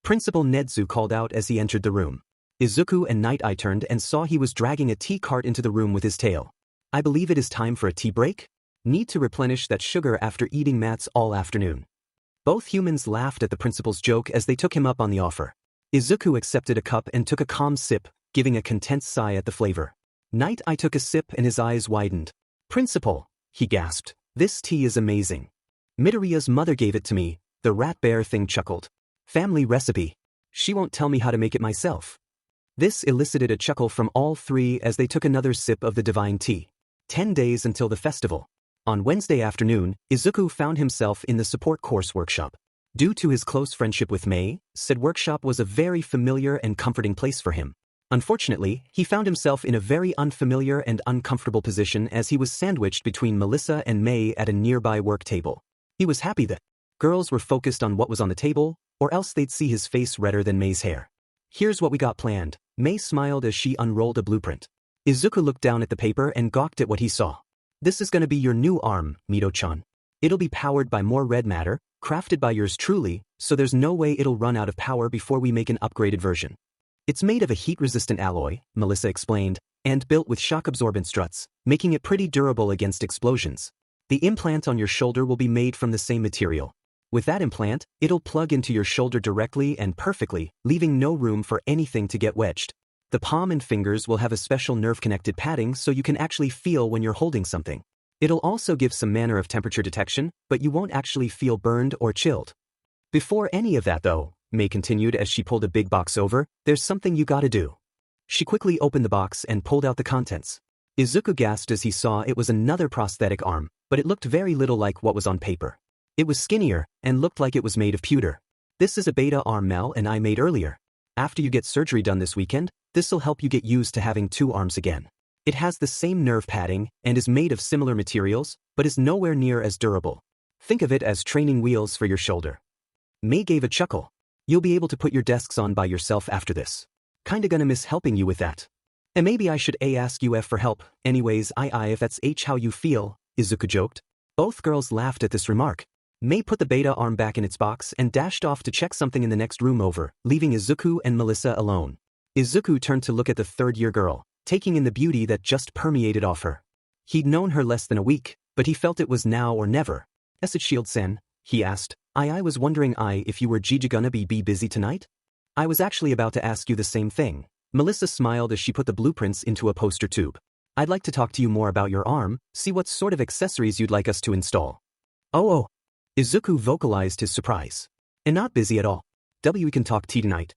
Principal Nedzu called out as he entered the room. Izuku and Night-Eye turned and saw he was dragging a tea cart into the room with his tail. "I believe it is time for a tea break? Need to replenish that sugar after eating mats all afternoon." Both humans laughed at the principal's joke as they took him up on the offer. Izuku accepted a cup and took a calm sip, giving a content sigh at the flavor. Night-Eye took a sip and his eyes widened. "Principal," he gasped, "this tea is amazing. Midoriya's mother gave it to me," the rat bear thing chuckled. "Family recipe. She won't tell me how to make it myself." This elicited a chuckle from all three as they took another sip of the divine tea. 10 days until the festival. On Wednesday afternoon, Izuku found himself in the support course workshop. Due to his close friendship with Mei, said workshop was a very familiar and comforting place for him. Unfortunately, he found himself in a very unfamiliar and uncomfortable position as he was sandwiched between Melissa and Mei at a nearby work table. He was happy that girls were focused on what was on the table, or else they'd see his face redder than Mei's hair. "Here's what we got planned," Mei smiled as she unrolled a blueprint. Izuku looked down at the paper and gawked at what he saw. "This is gonna be your new arm, Mito-chan. It'll be powered by more red matter, crafted by yours truly, so there's no way it'll run out of power before we make an upgraded version. It's made of a heat-resistant alloy," Melissa explained, "and built with shock-absorbent struts, making it pretty durable against explosions. The implant on your shoulder will be made from the same material. With that implant, it'll plug into your shoulder directly and perfectly, leaving no room for anything to get wedged. The palm and fingers will have a special nerve-connected padding so you can actually feel when you're holding something. It'll also give some manner of temperature detection, but you won't actually feel burned or chilled. Before any of that though, May continued as she pulled a big box over, there's something you gotta do. She quickly opened the box and pulled out the contents. Izuku gasped as he saw it was another prosthetic arm, but it looked very little like what was on paper. It was skinnier, and looked like it was made of pewter. This is a beta arm Mel and I made earlier. After you get surgery done this weekend, this'll help you get used to having 2 arms again. It has the same nerve padding, and is made of similar materials, but is nowhere near as durable. Think of it as training wheels for your shoulder. May gave a chuckle. You'll be able to put your desks on by yourself after this. Kinda gonna miss helping you with that. And maybe I should ask you for help, anyways if that's how you feel, Izuku joked. Both girls laughed at this remark. May put the beta arm back in its box and dashed off to check something in the next room over, leaving Izuku and Melissa alone. Izuku turned to look at the third-year girl, taking in the beauty that just permeated off her. He'd known her less than a week, but he felt it was now or never. Is it Shield-sen? He asked. I was wondering if you were gonna be busy tonight? I was actually about to ask you the same thing. Melissa smiled as she put the blueprints into a poster tube. I'd like to talk to you more about your arm, see what sort of accessories you'd like us to install. Oh. Izuku vocalized his surprise. And not busy at all. We can talk tea tonight.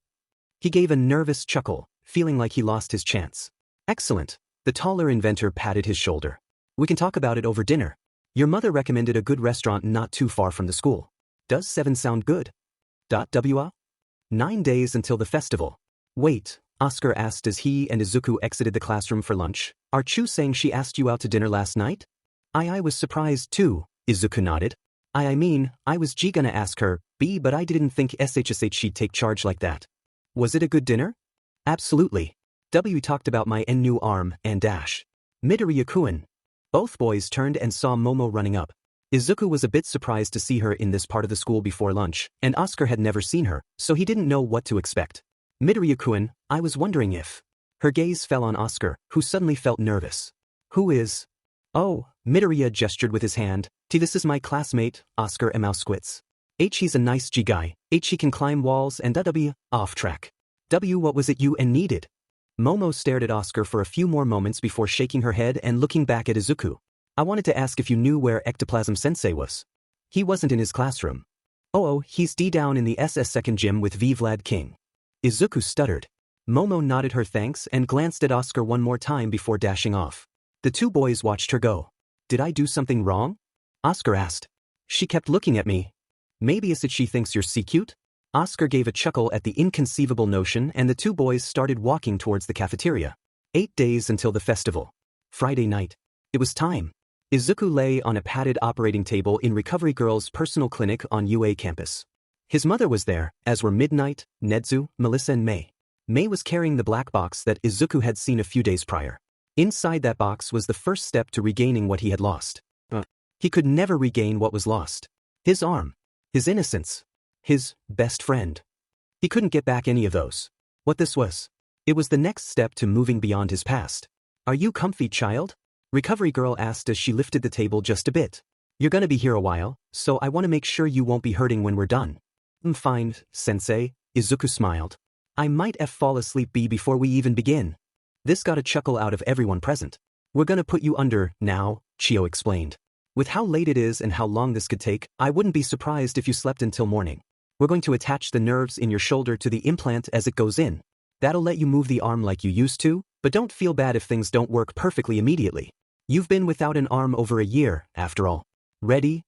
He gave a nervous chuckle, feeling like he lost his chance. Excellent. The taller inventor patted his shoulder. We can talk about it over dinner. Your mother recommended a good restaurant not too far from the school. Does 7 sound good? 9 days until the festival. Wait, Oscar asked as he and Izuku exited the classroom for lunch. Are Chu saying she asked you out to dinner last night? I was surprised too, Izuku nodded. I mean, I was gonna ask her, but I didn't think she'd take charge like that. Was it a good dinner? Absolutely. We talked about my new arm and dash. Midoriya-kun. Both boys turned and saw Momo running up. Izuku was a bit surprised to see her in this part of the school before lunch, and Oscar had never seen her, so he didn't know what to expect. Midoriya-kun, I was wondering if... Her gaze fell on Oscar, who suddenly felt nervous. Who is... Oh, Midoriya gestured with his hand. This is my classmate, Oscar Emauskowitz. He's a nice guy. He can climb walls and off track. What was it you needed? Momo stared at Oscar for a few more moments before shaking her head and looking back at Izuku. I wanted to ask if you knew where Ectoplasm Sensei was. He wasn't in his classroom. He's down in the SS second gym with Vlad King. Izuku stuttered. Momo nodded her thanks and glanced at Oscar one more time before dashing off. The 2 boys watched her go. Did I do something wrong? Oscar asked. She kept looking at me. Maybe is it she thinks you're cute? Oscar gave a chuckle at the inconceivable notion and the 2 boys started walking towards the cafeteria. 8 days until the festival. Friday night. It was time. Izuku lay on a padded operating table in Recovery Girl's personal clinic on UA campus. His mother was there, as were Midnight, Nedzu, Melissa and May. May was carrying the black box that Izuku had seen a few days prior. Inside that box was the first step to regaining what he had lost. He could never regain what was lost. His arm. His innocence. His best friend. He couldn't get back any of those. What this was. It was the next step to moving beyond his past. Are you comfy, child? Recovery Girl asked as she lifted the table just a bit. You're gonna be here a while, so I want to make sure you won't be hurting when we're done. Fine, Sensei, Izuku smiled. I might fall asleep before we even begin. This got a chuckle out of everyone present. We're gonna put you under, now, Chio explained. With how late it is and how long this could take, I wouldn't be surprised if you slept until morning. We're going to attach the nerves in your shoulder to the implant as it goes in. That'll let you move the arm like you used to, but don't feel bad if things don't work perfectly immediately. You've been without an arm over a year, after all. Ready?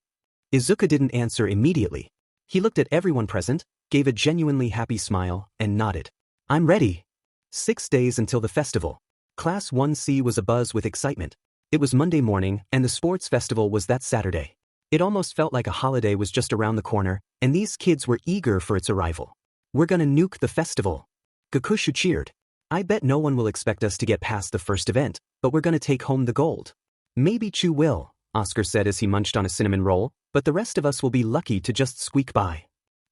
Izuku didn't answer immediately. He looked at everyone present, gave a genuinely happy smile, and nodded. I'm ready. 6 days until the festival. Class 1C was abuzz with excitement. It was Monday morning, and the sports festival was that Saturday. It almost felt like a holiday was just around the corner, and these kids were eager for its arrival. We're gonna nuke the festival. Gakushu cheered. I bet no one will expect us to get past the first event, but we're gonna take home the gold. Maybe Chu will, Oscar said as he munched on a cinnamon roll, but the rest of us will be lucky to just squeak by.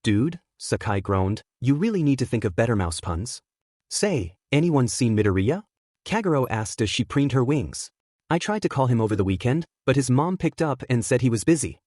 Dude, Sakai groaned, you really need to think of better mouse puns. Say, anyone seen Midoriya? Kagero asked as she preened her wings. I tried to call him over the weekend, but his mom picked up and said he was busy.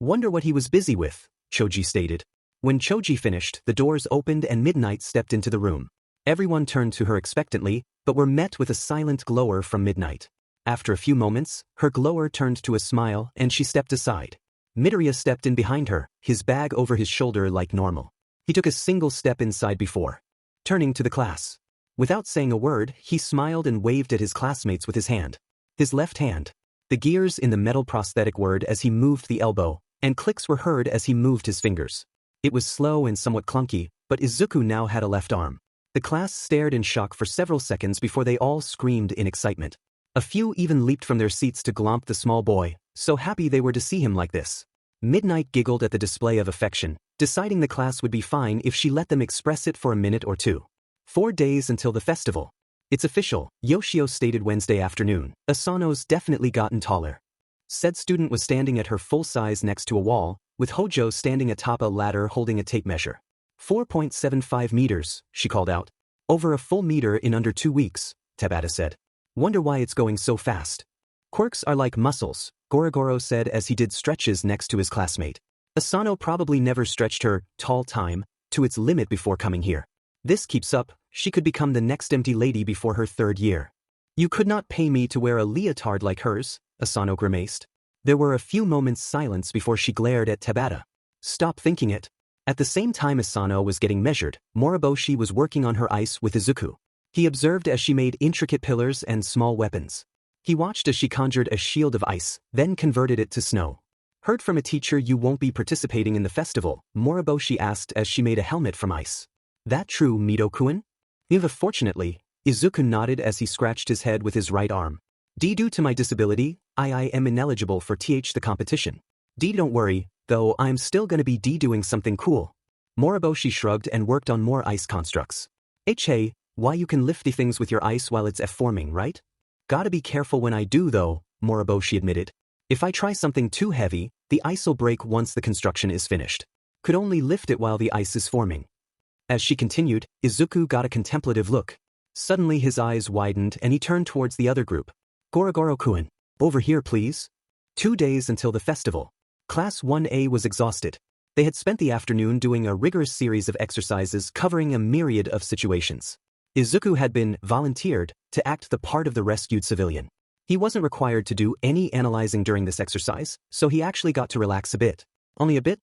Wonder what he was busy with, Choji stated. When Choji finished, the doors opened and Midnight stepped into the room. Everyone turned to her expectantly, but were met with a silent glower from Midnight. After a few moments, her glower turned to a smile and she stepped aside. Midoriya stepped in behind her, his bag over his shoulder like normal. He took a single step inside before turning to the class. Without saying a word, he smiled and waved at his classmates with his hand. His left hand. The gears in the metal prosthetic whirred as he moved the elbow, and clicks were heard as he moved his fingers. It was slow and somewhat clunky, but Izuku now had a left arm. The class stared in shock for several seconds before they all screamed in excitement. A few even leaped from their seats to glomp the small boy, so happy they were to see him like this. Midnight giggled at the display of affection, deciding the class would be fine if she let them express it for a minute or two. 4 days until the festival. It's official, Yoshio stated Wednesday afternoon. Asano's definitely gotten taller. Said student was standing at her full size next to a wall, with Hojo standing atop a ladder holding a tape measure. 4.75 meters, she called out. Over a full meter in under 2 weeks, Tabata said. Wonder why it's going so fast. Quirks are like muscles, Gorogoro said as he did stretches next to his classmate. Asano probably never stretched her tall time to its limit before coming here. This keeps up, she could become the next empty lady before her 3rd year. You could not pay me to wear a leotard like hers, Asano grimaced. There were a few moments' silence before she glared at Tabata. Stop thinking it. At the same time Asano was getting measured, Moriboshi was working on her ice with Izuku. He observed as she made intricate pillars and small weapons. He watched as she conjured a shield of ice, then converted it to snow. Heard from a teacher you won't be participating in the festival, Moriboshi asked as she made a helmet from ice. That true, Mido-kun? Fortunately, Izuku nodded as he scratched his head with his right arm. Due to my disability, I am ineligible for the competition. Don't worry, though I'm still gonna be doing something cool. Moriboshi shrugged and worked on more ice constructs. Hey, why you can lift the things with your ice while it's forming, right? Gotta be careful when I do though, Moriboshi admitted. If I try something too heavy, the ice'll break once the construction is finished. Could only lift it while the ice is forming. As she continued, Izuku got a contemplative look. Suddenly his eyes widened and he turned towards the other group. Gorogoro-kun, over here please. 2 days until the festival. Class 1A was exhausted. They had spent the afternoon doing a rigorous series of exercises covering a myriad of situations. Izuku had been volunteered to act the part of the rescued civilian. He wasn't required to do any analyzing during this exercise, so he actually got to relax a bit. Only a bit.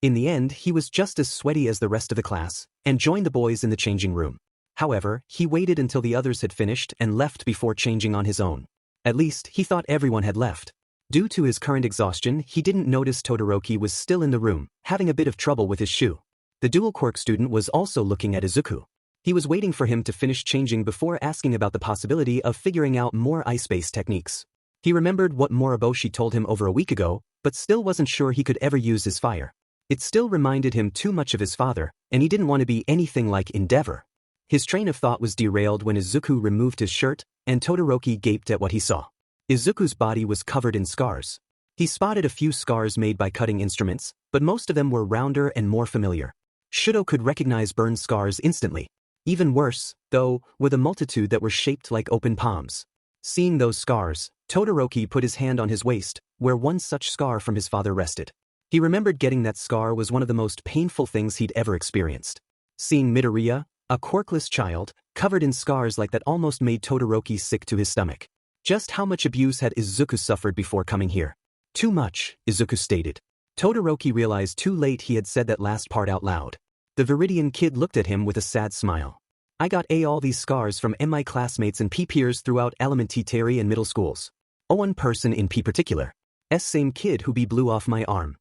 In the end, he was just as sweaty as the rest of the class, and joined the boys in the changing room. However, he waited until the others had finished and left before changing on his own. At least, he thought everyone had left. Due to his current exhaustion, he didn't notice Todoroki was still in the room, having a bit of trouble with his shoe. The dual quirk student was also looking at Izuku. He was waiting for him to finish changing before asking about the possibility of figuring out more ice-based techniques. He remembered what Moriboshi told him over a week ago, but still wasn't sure he could ever use his fire. It still reminded him too much of his father, and he didn't want to be anything like Endeavor. His train of thought was derailed when Izuku removed his shirt, and Todoroki gaped at what he saw. Izuku's body was covered in scars. He spotted a few scars made by cutting instruments, but most of them were rounder and more familiar. Shudo could recognize burned scars instantly. Even worse, though, were the multitude that were shaped like open palms. Seeing those scars, Todoroki put his hand on his waist, where one such scar from his father rested. He remembered getting that scar was one of the most painful things he'd ever experienced. Seeing Midoriya, a quirkless child, covered in scars like that almost made Todoroki sick to his stomach. Just how much abuse had Izuku suffered before coming here? Too much, Izuku stated. Todoroki realized too late he had said that last part out loud. The Viridian kid looked at him with a sad smile. I got all these scars from my classmates and peers throughout elementary and middle schools. One person in particular. Same kid who blew off my arm.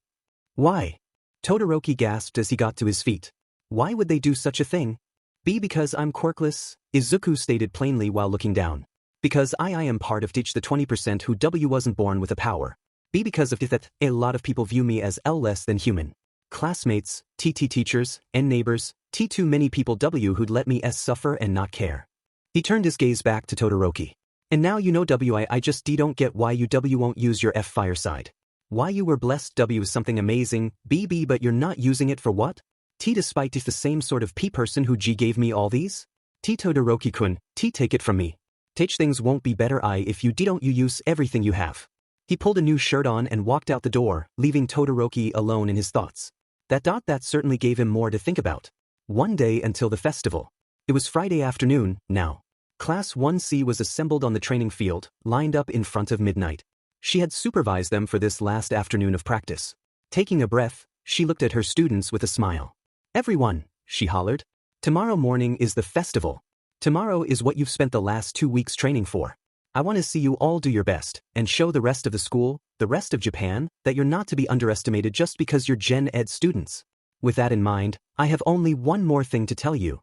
Why? Todoroki gasped as he got to his feet. Why would they do such a thing? Because I'm quirkless, Izuku stated plainly while looking down. Because I am part of the 20% who wasn't born with a power. Because of that, a lot of people view me as less than human. Classmates, teachers, and neighbors, too many people who'd let me suffer and not care. He turned his gaze back to Todoroki. And now you know I just don't get why you won't use your fireside. Why you were blessed is something amazing, but you're not using it for what? Despite the same sort of person who gave me all these? Todoroki-kun, take it from me. Things won't be better if you don't use everything you have. He pulled a new shirt on and walked out the door, leaving Todoroki alone in his thoughts. That certainly gave him more to think about. 1 day until the festival. It was Friday afternoon, now. Class 1C was assembled on the training field, lined up in front of midnight. She had supervised them for this last afternoon of practice. Taking a breath, she looked at her students with a smile. "Everyone," she hollered. "Tomorrow morning is the festival. Tomorrow is what you've spent the last 2 weeks training for. I want to see you all do your best and show the rest of the school, the rest of Japan, that you're not to be underestimated just because you're Gen Ed students. With that in mind, I have only one more thing to tell you."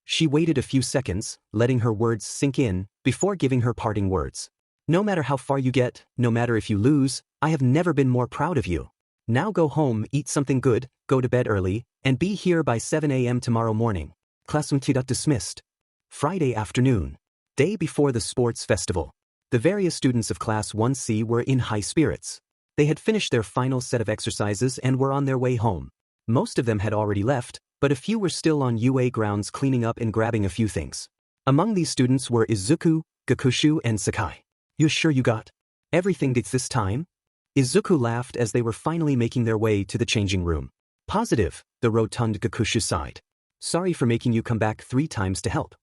She waited a few seconds, letting her words sink in, before giving her parting words. "No matter how far you get, no matter if you lose, I have never been more proud of you. Now go home, eat something good, go to bed early, and be here by 7 a.m. tomorrow morning." Class dismissed. Friday afternoon. Day before the sports festival. The various students of Class 1C were in high spirits. They had finished their final set of exercises and were on their way home. Most of them had already left, but a few were still on UA grounds cleaning up and grabbing a few things. Among these students were Izuku, Gakushu, and Sakai. "You sure you got everything this time?" Izuku laughed as they were finally making their way to the changing room. "Positive," the rotund Gakushu sighed. "Sorry for making you come back 3 times to help."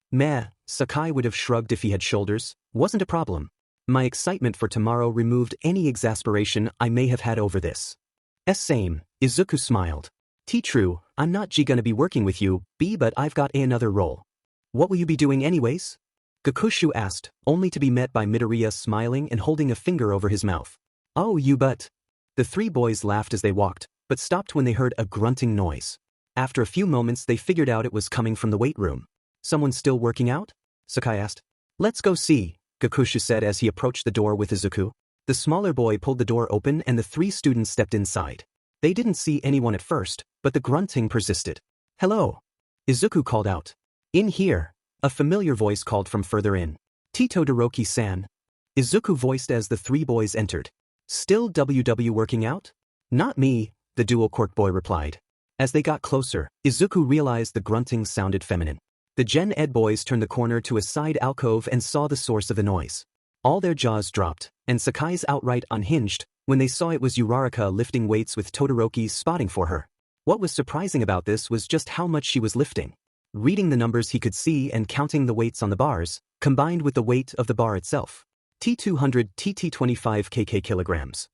"Meh," Sakai would have shrugged if he had shoulders. "Wasn't a problem. My excitement for tomorrow removed any exasperation I may have had over this." Same," Izuku smiled. "True, I'm not gonna be working with you, but I've got another role." "What will you be doing anyways?" Gakushu asked, only to be met by Midoriya smiling and holding a finger over his mouth. "Oh, you but." The 3 boys laughed as they walked, but stopped when they heard a grunting noise. After a few moments they figured out it was coming from the weight room. "Someone still working out?" Sakai asked. "Let's go see," Gakushu said as he approached the door with Izuku. The smaller boy pulled the door open and the 3 students stepped inside. They didn't see anyone at first, but the grunting persisted. "Hello," Izuku called out. "In here," a familiar voice called from further in. "Todoroki-san," Izuku voiced as the 3 boys entered. "Still WW working out?" "Not me," the dual quirk boy replied. As they got closer, Izuku realized the grunting sounded feminine. The Gen Ed boys turned the corner to a side alcove and saw the source of the noise. All their jaws dropped, and Sakai's outright unhinged, when they saw it was Uraraka lifting weights with Todoroki spotting for her. What was surprising about this was just how much she was lifting. Reading the numbers he could see and counting the weights on the bars, combined with the weight of the bar itself. T200 TT25 kk kilograms.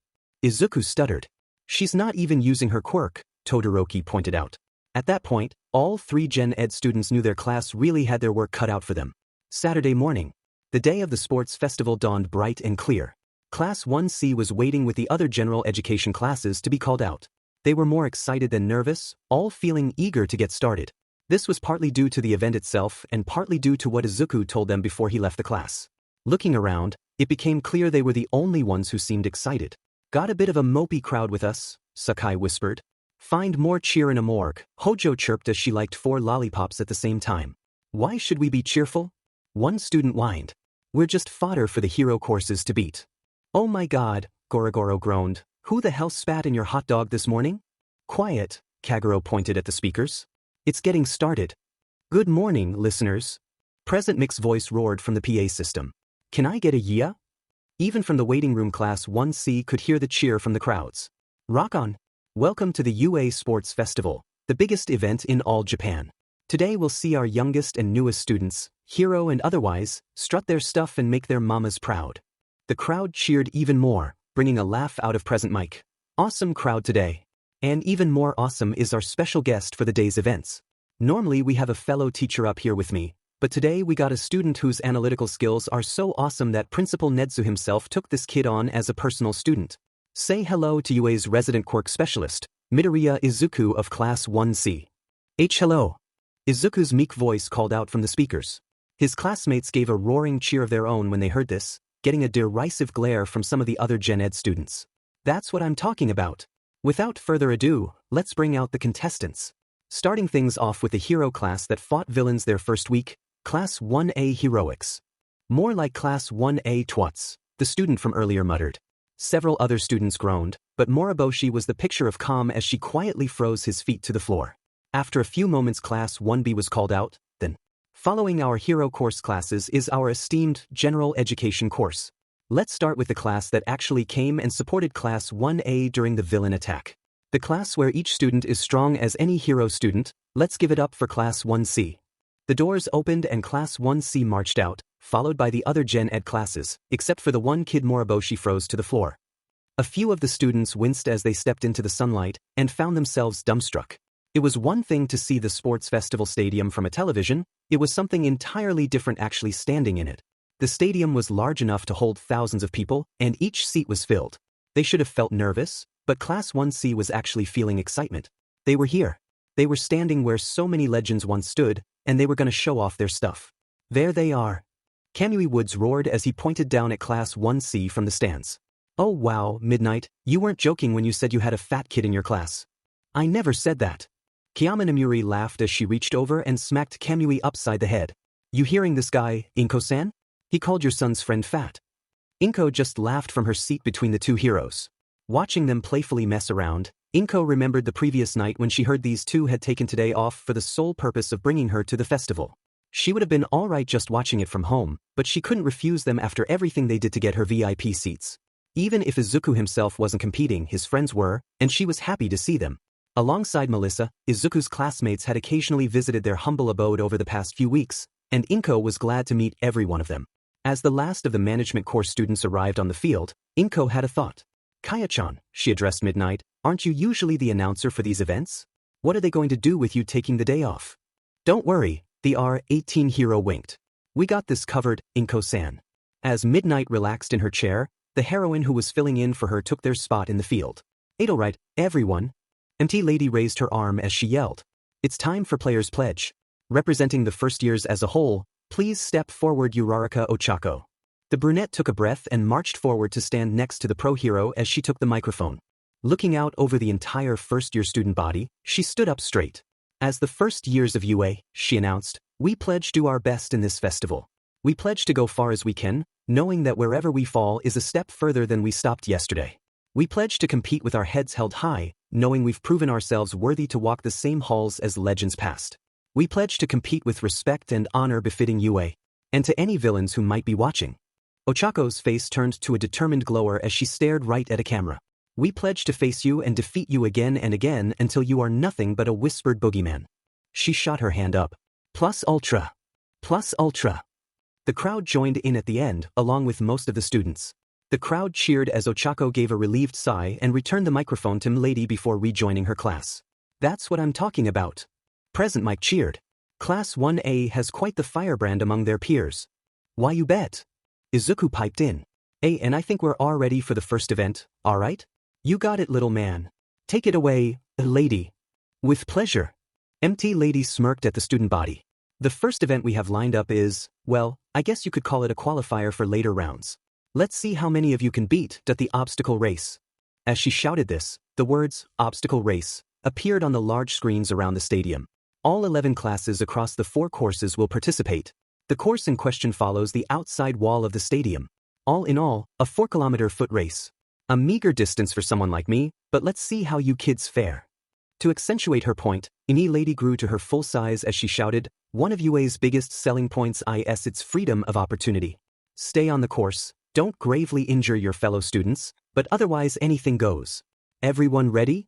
Izuku stuttered. "She's not even using her quirk," Todoroki pointed out. At that point, all 3 Gen Ed students knew their class really had their work cut out for them. Saturday morning. The day of the sports festival dawned bright and clear. Class 1C was waiting with the other general education classes to be called out. They were more excited than nervous, all feeling eager to get started. This was partly due to the event itself and partly due to what Izuku told them before he left the class. Looking around, it became clear they were the only ones who seemed excited. "Got a bit of a mopey crowd with us," Sakai whispered. "Find more cheer in a morgue," Hojo chirped as she liked 4 lollipops at the same time. "Why should we be cheerful?" One student whined. "We're just fodder for the hero courses to beat." "Oh my god," Gorogoro groaned. "Who the hell spat in your hot dog this morning?" "Quiet," Kagero pointed at the speakers. "It's getting started." "Good morning, listeners." Present Mick's voice roared from the PA system. "Can I get a yeah?" Even from the waiting room, Class 1C could hear the cheer from the crowds. "Rock on. Welcome to the UA Sports Festival, the biggest event in all Japan. Today we'll see our youngest and newest students, hero and otherwise, strut their stuff and make their mamas proud." The crowd cheered even more, bringing a laugh out of Present Mike. "Awesome crowd today. And even more awesome is our special guest for the day's events. Normally we have a fellow teacher up here with me, but today we got a student whose analytical skills are so awesome that Principal Nedzu himself took this kid on as a personal student. Say hello to UA's resident quirk specialist, Midoriya Izuku of Class 1C. Hello." Izuku's meek voice called out from the speakers. His classmates gave a roaring cheer of their own when they heard this, getting a derisive glare from some of the other Gen Ed students. "That's what I'm talking about. Without further ado, let's bring out the contestants." Starting things off with the hero class that fought villains their first week, Class 1A Heroics. "More like Class 1A Twats," the student from earlier muttered. Several other students groaned, but Moriboshi was the picture of calm as she quietly froze his feet to the floor. After a few moments, Class 1B was called out, then. Following our hero course classes is our esteemed general education course. Let's start with the class that actually came and supported Class 1A during the villain attack. The class where each student is strong as any hero student. Let's give it up for Class 1C. The doors opened and Class 1C marched out, followed by the other Gen Ed classes, except for the one kid Moriboshi froze to the floor. A few of the students winced as they stepped into the sunlight and found themselves dumbstruck. It was one thing to see the sports festival stadium from a television, it was something entirely different actually standing in it. The stadium was large enough to hold thousands of people, and each seat was filled. They should have felt nervous, but Class 1C was actually feeling excitement. They were here. They were standing where so many legends once stood, and they were going to show off their stuff. There they are. Kamui Woods roared as he pointed down at Class 1C from the stands. Oh wow, Midnight, you weren't joking when you said you had a fat kid in your class. I never said that. Kiyama Namuri laughed as she reached over and smacked Kamui upside the head. You hearing this guy, Inko-san? He called your son's friend fat. Inko just laughed from her seat between the two heroes. Watching them playfully mess around, Inko remembered the previous night when she heard these two had taken today off for the sole purpose of bringing her to the festival. She would have been alright just watching it from home, but she couldn't refuse them after everything they did to get her VIP seats. Even if Izuku himself wasn't competing, his friends were, and she was happy to see them. Alongside Melissa, Izuku's classmates had occasionally visited their humble abode over the past few weeks, and Inko was glad to meet every one of them. As the last of the management course students arrived on the field, Inko had a thought. Kaya-chan, she addressed Midnight, aren't you usually the announcer for these events? What are they going to do with you taking the day off? Don't worry, the R18 hero winked. We got this covered, Inko-san. As Midnight relaxed in her chair, the heroine who was filling in for her took their spot in the field. Alright, everyone. MT Lady raised her arm as she yelled. It's time for Players Pledge. Representing the first years as a whole, please step forward Uraraka Ochako. The brunette took a breath and marched forward to stand next to the pro hero as she took the microphone. Looking out over the entire first-year student body, she stood up straight. As the first years of UA, she announced, we pledge to do our best in this festival. We pledge to go far as we can, knowing that wherever we fall is a step further than we stopped yesterday. We pledge to compete with our heads held high, knowing we've proven ourselves worthy to walk the same halls as legends past. We pledge to compete with respect and honor befitting UA, and to any villains who might be watching. Ochako's face turned to a determined glower as she stared right at a camera. We pledge to face you and defeat you again and again until you are nothing but a whispered boogeyman. She shot her hand up. Plus ultra. Plus ultra. The crowd joined in at the end, along with most of the students. The crowd cheered as Ochako gave a relieved sigh and returned the microphone to Milady before rejoining her class. That's what I'm talking about. Present Mike cheered. Class 1A has quite the firebrand among their peers. Why you bet? Izuku piped in. Hey, and I think we're all ready for the first event, alright? You got it, little man. Take it away, lady. With pleasure. MT Lady smirked at the student body. The first event we have lined up is, well, I guess you could call it a qualifier for later rounds. Let's see how many of you can beat the obstacle race. As she shouted this, the words, obstacle race, appeared on the large screens around the stadium. All 11 classes across the 4 courses will participate. The course in question follows the outside wall of the stadium. All in all, a 4-kilometer foot race. A meager distance for someone like me, but let's see how you kids fare. To accentuate her point, Ini Lady grew to her full size as she shouted, one of UA's biggest selling points is its freedom of opportunity. Stay on the course, don't gravely injure your fellow students, but otherwise anything goes. Everyone ready?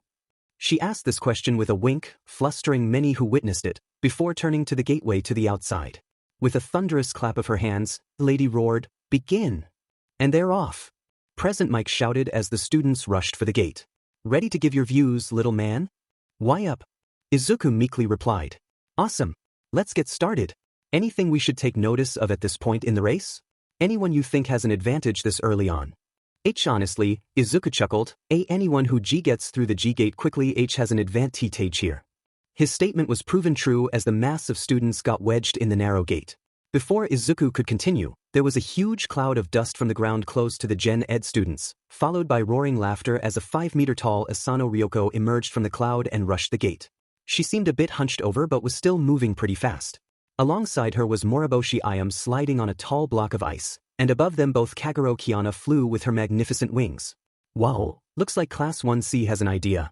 She asked this question with a wink, flustering many who witnessed it, before turning to the gateway to the outside. With a thunderous clap of her hands, the lady roared, begin! And they're off. Present Mike shouted as the students rushed for the gate. Ready to give your views, little man? Why up? Izuku meekly replied. Awesome. Let's get started. Anything we should take notice of at this point in the race? Anyone you think has an advantage this early on? Honestly, Izuku chuckled, anyone who G gets through the G gate quickly has an advantage here. His statement was proven true as the mass of students got wedged in the narrow gate. Before Izuku could continue, there was a huge cloud of dust from the ground close to the Gen Ed students, followed by roaring laughter as a 5-meter-tall Asano Ryoko emerged from the cloud and rushed the gate. She seemed a bit hunched over but was still moving pretty fast. Alongside her was Moriboshi Ayam sliding on a tall block of ice, and above them both Kagero Kiana flew with her magnificent wings. Wow, looks like Class 1C has an idea.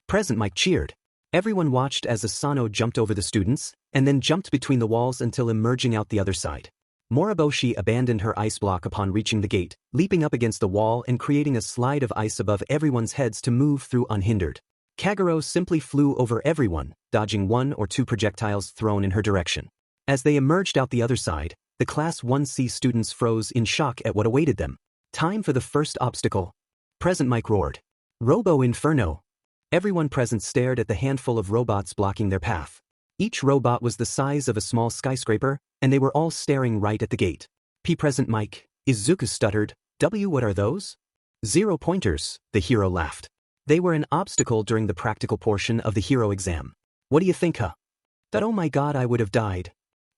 Present Mike cheered. Everyone watched as Asano jumped over the students, and then jumped between the walls until emerging out the other side. Moriboshi abandoned her ice block upon reaching the gate, leaping up against the wall and creating a slide of ice above everyone's heads to move through unhindered. Kagero simply flew over everyone, dodging 1 or 2 projectiles thrown in her direction. As they emerged out the other side, the Class 1C students froze in shock at what awaited them. Time for the first obstacle. Present Mike roared. Robo Inferno. Everyone present stared at the handful of robots blocking their path. Each robot was the size of a small skyscraper, and they were all staring right at the gate. Present Mike. Izuku stuttered. What are those? 0 pointers, the hero laughed. They were an obstacle during the practical portion of the hero exam. What do you think, huh? That oh my god, I would have died.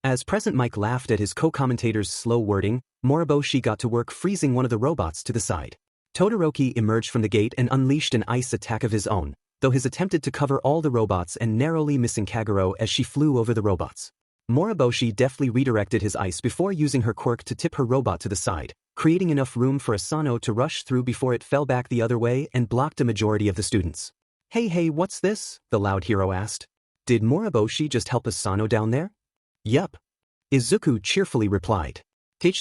As Present Mike laughed at his co-commentator's slow wording, Moriboshi got to work freezing one of the robots to the side. Todoroki emerged from the gate and unleashed an ice attack of his own, though his attempted to cover all the robots and narrowly missing Kagero as she flew over the robots. Moriboshi deftly redirected his ice before using her quirk to tip her robot to the side, creating enough room for Asano to rush through before it fell back the other way and blocked a majority of the students. Hey, what's this? The loud hero asked. Did Moriboshi just help Asano down there? Yup. Izuku cheerfully replied.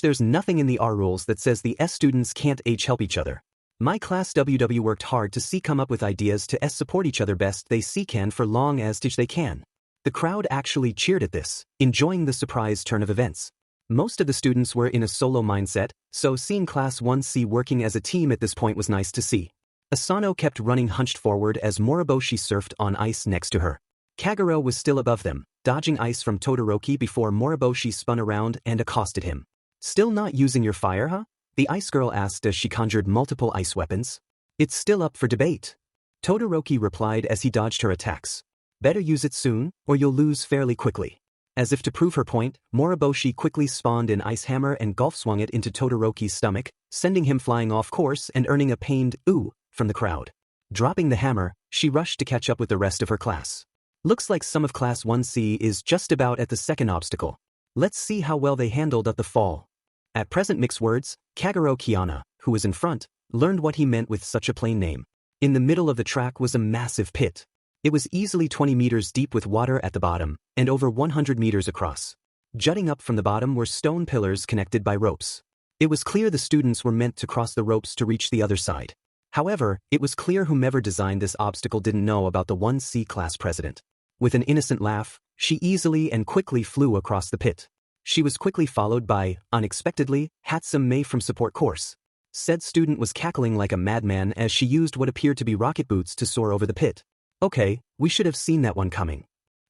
There's nothing in the R rules that says the S students can't help each other. My class WW worked hard to come up with ideas to support each other best they can for long as they can. The crowd actually cheered at this, enjoying the surprise turn of events. Most of the students were in a solo mindset, so seeing Class 1C working as a team at this point was nice to see. Asano kept running hunched forward as Moriboshi surfed on ice next to her. Kagero was still above them, dodging ice from Todoroki before Moriboshi spun around and accosted him. Still not using your fire, huh? The ice girl asked as she conjured multiple ice weapons. It's still up for debate. Todoroki replied as he dodged her attacks. Better use it soon, or you'll lose fairly quickly. As if to prove her point, Moriboshi quickly spawned an ice hammer and golf swung it into Todoroki's stomach, sending him flying off course and earning a pained ooh from the crowd. Dropping the hammer, she rushed to catch up with the rest of her class. Looks like some of Class 1C is just about at the second obstacle. Let's see how well they handled at the fall. At present mixed words, Kagero Kiana, who was in front, learned what he meant with such a plain name. In the middle of the track was a massive pit. It was easily 20 meters deep with water at the bottom, and over 100 meters across. Jutting up from the bottom were stone pillars connected by ropes. It was clear the students were meant to cross the ropes to reach the other side. However, it was clear whomever designed this obstacle didn't know about the 1C class president. With an innocent laugh, she easily and quickly flew across the pit. She was quickly followed by, unexpectedly, Hatsum Mei from support course. Said student was cackling like a madman as she used what appeared to be rocket boots to soar over the pit. Okay, we should have seen that one coming.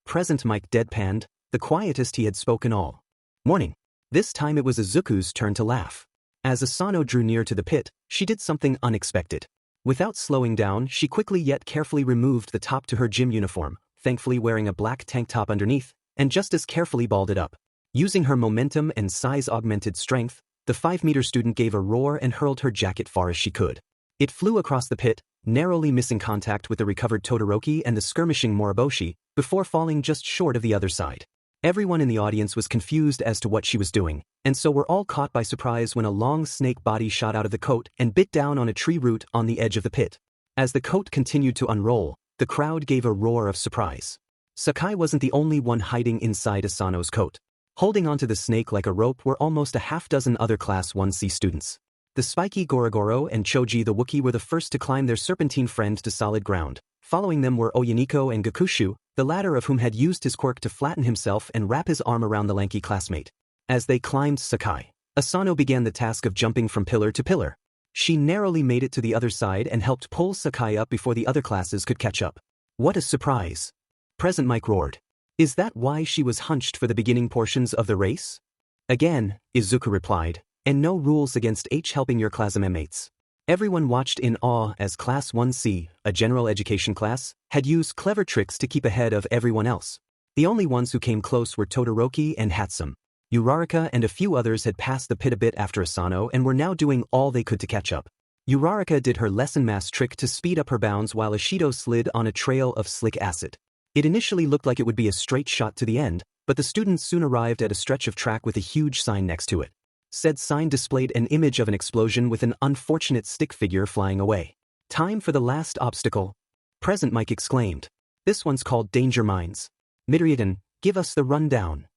Present Mike deadpanned, the quietest he had spoken all morning. This time it was Izuku's turn to laugh. As Asano drew near to the pit, she did something unexpected. Without slowing down, she quickly yet carefully removed the top to her gym uniform, thankfully wearing a black tank top underneath, and just as carefully balled it up. Using her momentum and size-augmented strength, the 5-meter student gave a roar and hurled her jacket far as she could. It flew across the pit, narrowly missing contact with the recovered Todoroki and the skirmishing Moriboshi, before falling just short of the other side. Everyone in the audience was confused as to what she was doing, and so were all caught by surprise when a long snake body shot out of the coat and bit down on a tree root on the edge of the pit. As the coat continued to unroll, the crowd gave a roar of surprise. Sakai wasn't the only one hiding inside Asano's coat. Holding onto the snake like a rope were almost a half-dozen other Class 1C students. The spiky Gorogoro and Choji the Wookiee were the first to climb their serpentine friend to solid ground. Following them were Oyaniko and Gakushu, the latter of whom had used his quirk to flatten himself and wrap his arm around the lanky classmate. As they climbed Sakai, Asano began the task of jumping from pillar to pillar. She narrowly made it to the other side and helped pull Sakai up before the other classes could catch up. What a surprise! Present Mike roared. Is that why she was hunched for the beginning portions of the race? Again, Izuku replied, and no rules against helping your classmates. Everyone watched in awe as Class 1C, a general education class, had used clever tricks to keep ahead of everyone else. The only ones who came close were Todoroki and Hatsum. Uraraka and a few others had passed the pit a bit after Asano and were now doing all they could to catch up. Uraraka did her lesson mass trick to speed up her bounds while Ishido slid on a trail of slick acid. It initially looked like it would be a straight shot to the end, but the students soon arrived at a stretch of track with a huge sign next to it. Said sign displayed an image of an explosion with an unfortunate stick figure flying away. Time for the last obstacle. Present Mike exclaimed. This one's called Danger Mines. Midoriya, give us the rundown.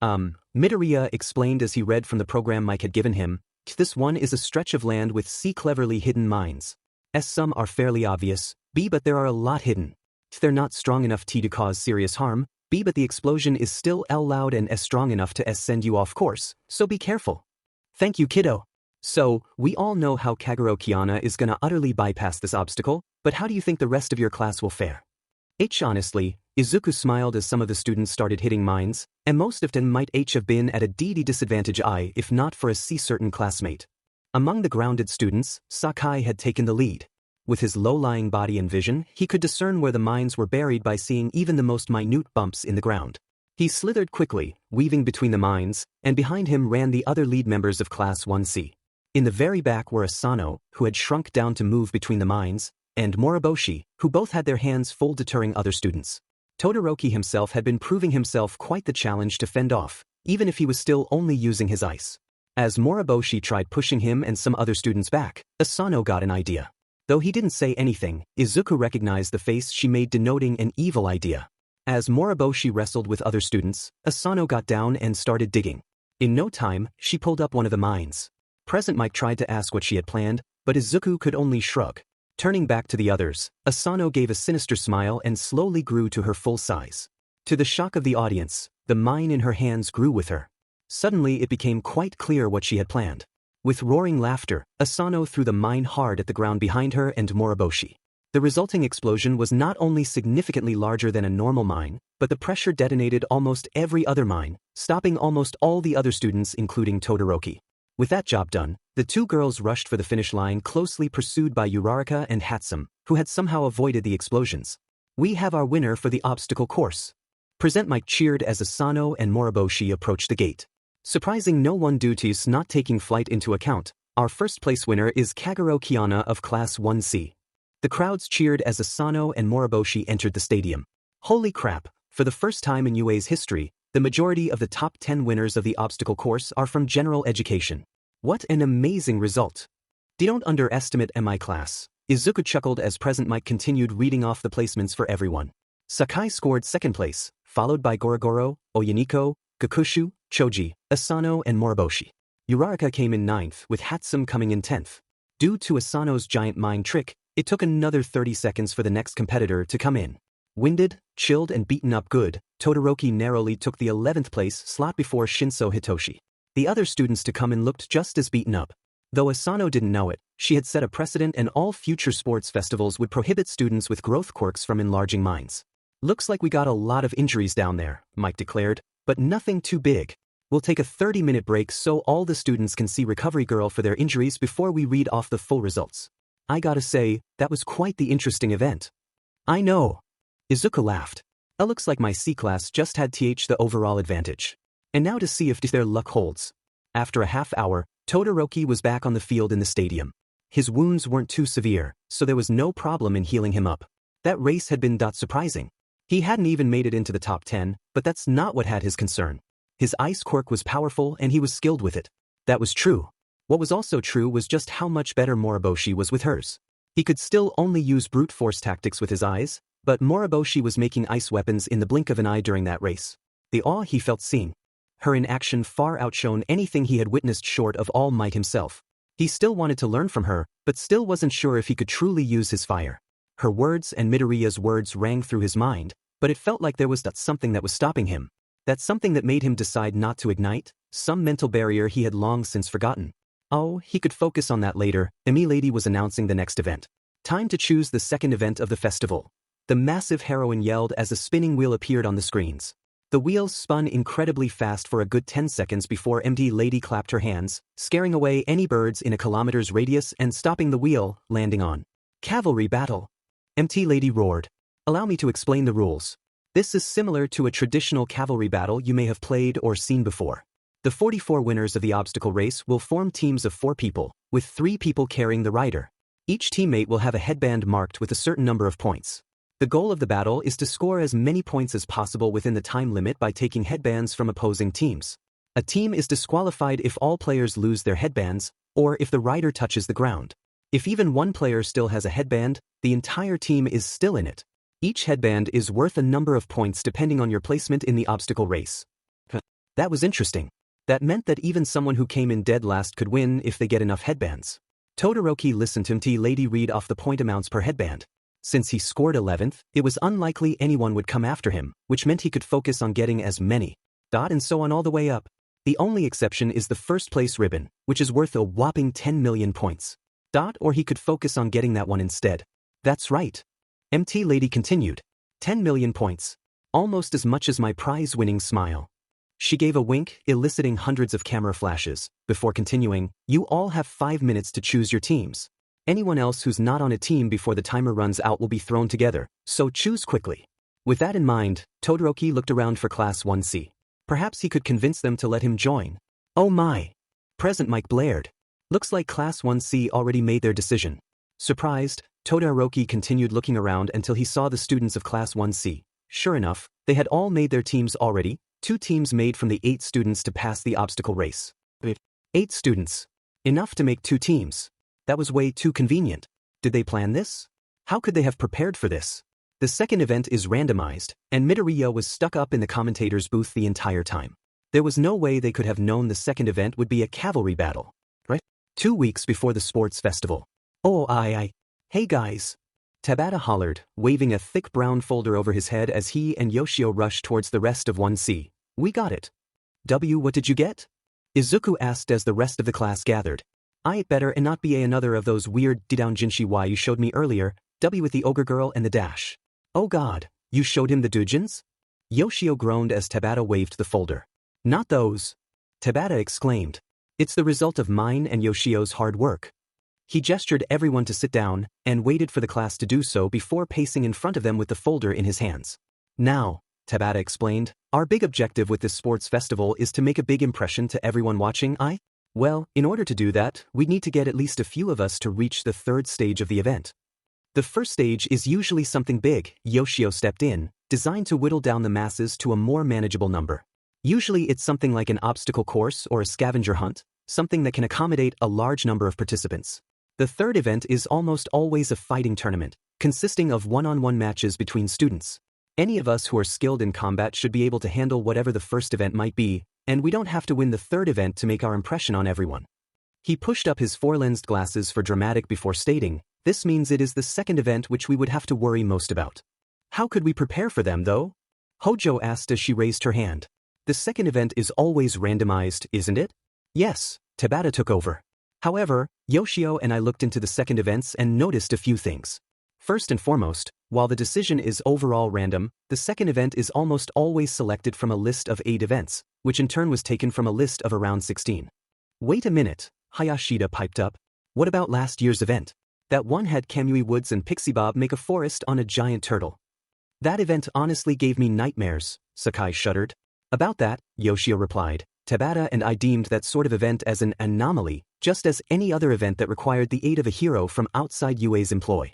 Midoriya explained as he read from the program Mike had given him. This one is a stretch of land with C cleverly hidden mines. S some are fairly obvious, B but there are a lot hidden. They're not strong enough T to cause serious harm, but the explosion is still loud and strong enough to send you off course, so be careful. Thank you, kiddo. So, we all know how Kagero Kiana is gonna utterly bypass this obstacle, but how do you think the rest of your class will fare? Honestly, Izuku smiled as some of the students started hitting mines, and most of them might have been at a DD disadvantage if not for a C-certain classmate. Among the grounded students, Sakai had taken the lead. With his low-lying body and vision, he could discern where the mines were buried by seeing even the most minute bumps in the ground. He slithered quickly, weaving between the mines, and behind him ran the other lead members of Class 1C. In the very back were Asano, who had shrunk down to move between the mines, and Moriboshi, who both had their hands full deterring other students. Todoroki himself had been proving himself quite the challenge to fend off, even if he was still only using his ice. As Moriboshi tried pushing him and some other students back, Asano got an idea. Though he didn't say anything, Izuku recognized the face she made denoting an evil idea. As Moriboshi wrestled with other students, Asano got down and started digging. In no time, she pulled up one of the mines. Present Mike tried to ask what she had planned, but Izuku could only shrug. Turning back to the others, Asano gave a sinister smile and slowly grew to her full size. To the shock of the audience, the mine in her hands grew with her. Suddenly it became quite clear what she had planned. With roaring laughter, Asano threw the mine hard at the ground behind her and Moriboshi. The resulting explosion was not only significantly larger than a normal mine, but the pressure detonated almost every other mine, stopping almost all the other students including Todoroki. With that job done, the two girls rushed for the finish line closely pursued by Uraraka and Hatsum, who had somehow avoided the explosions. We have our winner for the obstacle course. Present Mike cheered as Asano and Moriboshi approached the gate. Surprising no one due to not taking flight into account, our first place winner is Kagero Kiana of Class 1C. The crowds cheered as Asano and Moriboshi entered the stadium. Holy crap, for the first time in UA's history, the majority of the top 10 winners of the obstacle course are from general education. What an amazing result. Don't underestimate MI class. Izuku chuckled as Present Mike continued reading off the placements for everyone. Sakai scored second place, followed by Gorogoro, Oyaniko, Gakushu, Choji, Asano and Moriboshi. Uraraka came in 9th with Hatsum coming in 10th. Due to Asano's giant mind trick, it took another 30 seconds for the next competitor to come in. Winded, chilled and beaten up good, Todoroki narrowly took the 11th place slot before Shinso Hitoshi. The other students to come in looked just as beaten up. Though Asano didn't know it, she had set a precedent and all future sports festivals would prohibit students with growth quirks from enlarging minds. Looks like we got a lot of injuries down there, Mike declared, but nothing too big. We'll take a 30-minute break so all the students can see Recovery Girl for their injuries before we read off the full results. I gotta say, that was quite the interesting event. I know. Izuku laughed. Looks like my C-class just had the overall advantage. And now to see if their luck holds. After a half hour, Todoroki was back on the field in the stadium. His wounds weren't too severe, so there was no problem in healing him up. That race had been surprising. He hadn't even made it into the top 10, but that's not what had his concern. His ice quirk was powerful and he was skilled with it. That was true. What was also true was just how much better Moriboshi was with hers. He could still only use brute force tactics with his eyes, but Moriboshi was making ice weapons in the blink of an eye during that race. The awe he felt seeing her in action far outshone anything he had witnessed short of All Might himself. He still wanted to learn from her, but still wasn't sure if he could truly use his fire. Her words and Midoriya's words rang through his mind, but it felt like there was something that was stopping him. That something that made him decide not to ignite, some mental barrier he had long since forgotten. Oh, he could focus on that later. Lady was announcing the next event. Time to choose the second event of the festival. The massive heroine yelled as a spinning wheel appeared on the screens. The wheels spun incredibly fast for a good 10 seconds before Lady clapped her hands, scaring away any birds in a kilometer's radius and stopping the wheel, landing on. Cavalry battle. Lady roared. Allow me to explain the rules. This is similar to a traditional cavalry battle you may have played or seen before. The 44 winners of the obstacle race will form teams of 4 people, with 3 people carrying the rider. Each teammate will have a headband marked with a certain number of points. The goal of the battle is to score as many points as possible within the time limit by taking headbands from opposing teams. A team is disqualified if all players lose their headbands, or if the rider touches the ground. If even one player still has a headband, the entire team is still in it. Each headband is worth a number of points depending on your placement in the obstacle race. That was interesting. That meant that even someone who came in dead last could win if they get enough headbands. Todoroki listened to Lady read off the point amounts per headband. Since he scored 11th, it was unlikely anyone would come after him, which meant he could focus on getting as many. And so on all the way up. The only exception is the first place ribbon, which is worth a whopping 10 million points. Or he could focus on getting that one instead. That's right. MT Lady continued. 10 million points. Almost as much as my prize-winning smile. She gave a wink, eliciting hundreds of camera flashes, before continuing, you all have 5 minutes to choose your teams. Anyone else who's not on a team before the timer runs out will be thrown together, so choose quickly. With that in mind, Todoroki looked around for Class 1C. Perhaps he could convince them to let him join. Oh my! Present Mike blared. Looks like Class 1C already made their decision. Surprised, Todoroki continued looking around until he saw the students of Class 1C. Sure enough, they had all made their teams already, 2 teams made from the 8 students to pass the obstacle race. 8 students. Enough to make 2 teams. That was way too convenient. Did they plan this? How could they have prepared for this? The second event is randomized, and Midoriya was stuck up in the commentator's booth the entire time. There was no way they could have known the second event would be a cavalry battle. Right? 2 weeks before the sports festival. Oh, hey guys. Tabata hollered, waving a thick brown folder over his head as he and Yoshio rushed towards the rest of 1C. We got it. What did you get? Izuku asked as the rest of the class gathered. It better and not be another of those weird doujinshi you showed me earlier, W with the ogre girl and the dash. Oh god, you showed him the doujins? Yoshio groaned as Tabata waved the folder. Not those. Tabata exclaimed. It's the result of mine and Yoshio's hard work. He gestured everyone to sit down, and waited for the class to do so before pacing in front of them with the folder in his hands. Now, Tabata explained, our big objective with this sports festival is to make a big impression to everyone watching. Well, in order to do that, we'd need to get at least a few of us to reach the 3rd stage of the event. The first stage is usually something big, Yoshio stepped in, designed to whittle down the masses to a more manageable number. Usually it's something like an obstacle course or a scavenger hunt, something that can accommodate a large number of participants. The third event is almost always a fighting tournament, consisting of one-on-one matches between students. Any of us who are skilled in combat should be able to handle whatever the first event might be, and we don't have to win the third event to make our impression on everyone. He pushed up his 4-lensed glasses for dramatic before stating, this means it is the second event which we would have to worry most about. How could we prepare for them though? Hojo asked as she raised her hand. The second event is always randomized, isn't it? Yes, Tabata took over. However, Yoshio and I looked into the second events and noticed a few things. First and foremost, while the decision is overall random, the second event is almost always selected from a list of 8 events, which in turn was taken from a list of around 16. Wait a minute, Hayashida piped up. What about last year's event? That one had Kamui Woods and Pixie Bob make a forest on a giant turtle. That event honestly gave me nightmares, Sakai shuddered. About that, Yoshio replied, Tabata and I deemed that sort of event as an anomaly, just as any other event that required the aid of a hero from outside UA's employ.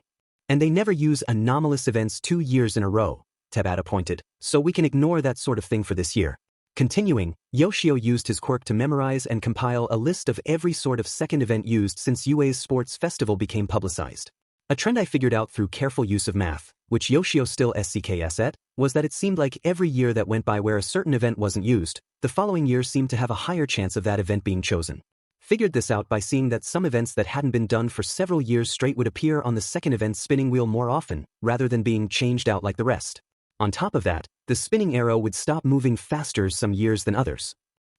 And they never use anomalous events 2 years in a row, Tabata pointed, so we can ignore that sort of thing for this year. Continuing, Yoshio used his quirk to memorize and compile a list of every sort of second event used since UA's sports festival became publicized. A trend I figured out through careful use of math, which Yoshio still SCKS at, was that it seemed like every year that went by where a certain event wasn't used, the following year seemed to have a higher chance of that event being chosen. Figured this out by seeing that some events that hadn't been done for several years straight would appear on the second event's spinning wheel more often, rather than being changed out like the rest. On top of that, the spinning arrow would stop moving faster some years than others.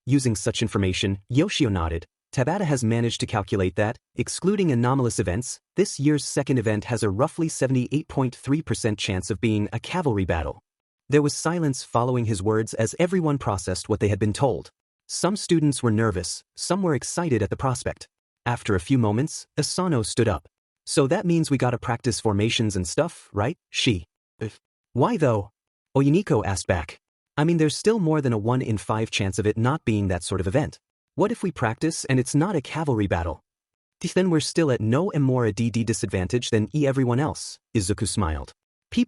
Using such information, Yoshio nodded. Tabata has managed to calculate that, excluding anomalous events, this year's second event has a roughly 78.3% chance of being a cavalry battle. There was silence following his words as everyone processed what they had been told. Some students were nervous, some were excited at the prospect. After a few moments, Asano stood up. So that means we gotta practice formations and stuff, right? Why though? Oyiniko asked back. I mean, there's still more than a 1 in 5 chance of it not being that sort of event. What if we practice and it's not a cavalry battle? Then we're still at no more a DD disadvantage than everyone else, Izuku smiled. P+,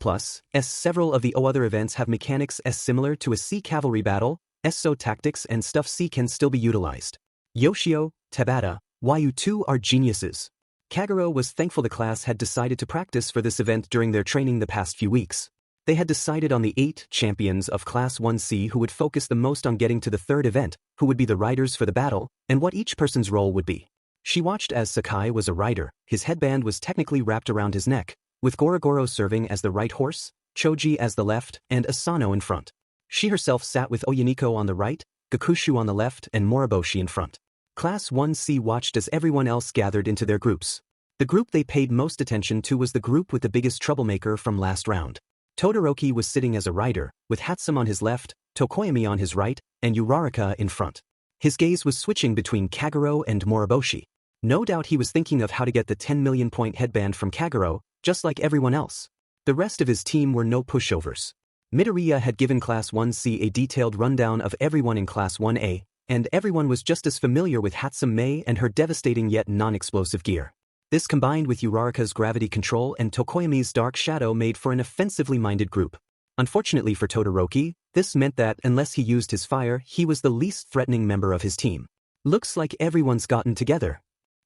as several of the other events have mechanics as similar to a C cavalry battle, so tactics and stuff C can still be utilized. Yoshio, Tabata, you two are geniuses. Kagero was thankful the class had decided to practice for this event during their training the past few weeks. They had decided on the 8 champions of Class 1C who would focus the most on getting to the third event, who would be the riders for the battle, and what each person's role would be. She watched as Sakai was a rider, his headband was technically wrapped around his neck, with Gorogoro serving as the right horse, Choji as the left, and Asano in front. She herself sat with Oyiniko on the right, Gakushu on the left, and Moriboshi in front. Class 1C watched as everyone else gathered into their groups. The group they paid most attention to was the group with the biggest troublemaker from last round. Todoroki was sitting as a rider, with Hatsum on his left, Tokoyami on his right, and Uraraka in front. His gaze was switching between Kagero and Moriboshi. No doubt he was thinking of how to get the 10 million point headband from Kagero, just like everyone else. The rest of his team were no pushovers. Midoriya had given Class 1C a detailed rundown of everyone in Class 1A, and everyone was just as familiar with Hatsume and her devastating yet non-explosive gear. This combined with Uraraka's gravity control and Tokoyami's dark shadow made for an offensively minded group. Unfortunately for Todoroki, this meant that unless he used his fire, he was the least threatening member of his team. Looks like everyone's gotten together.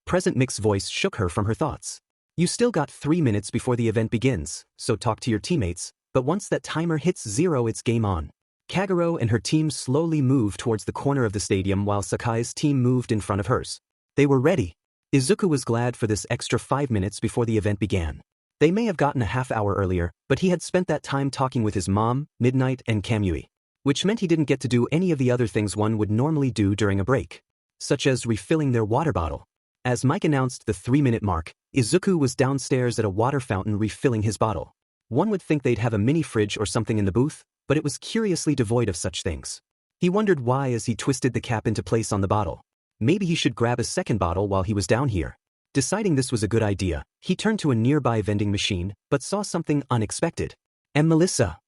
Present Mick's voice shook her from her thoughts. You still got 3 minutes before the event begins, so talk to your teammates, but once that timer hits 0 it's game on. Kagero and her team slowly moved towards the corner of the stadium while Sakai's team moved in front of hers. They were ready. Izuku was glad for this extra 5 minutes before the event began. They may have gotten a half hour earlier, but he had spent that time talking with his mom, Midnight, and Kamui, which meant he didn't get to do any of the other things one would normally do during a break, such as refilling their water bottle. As Mike announced the 3-minute mark, Izuku was downstairs at a water fountain refilling his bottle. One would think they'd have a mini fridge or something in the booth, but it was curiously devoid of such things. He wondered why as he twisted the cap into place on the bottle. Maybe he should grab a second bottle while he was down here. Deciding this was a good idea, he turned to a nearby vending machine, but saw something unexpected. And Melissa.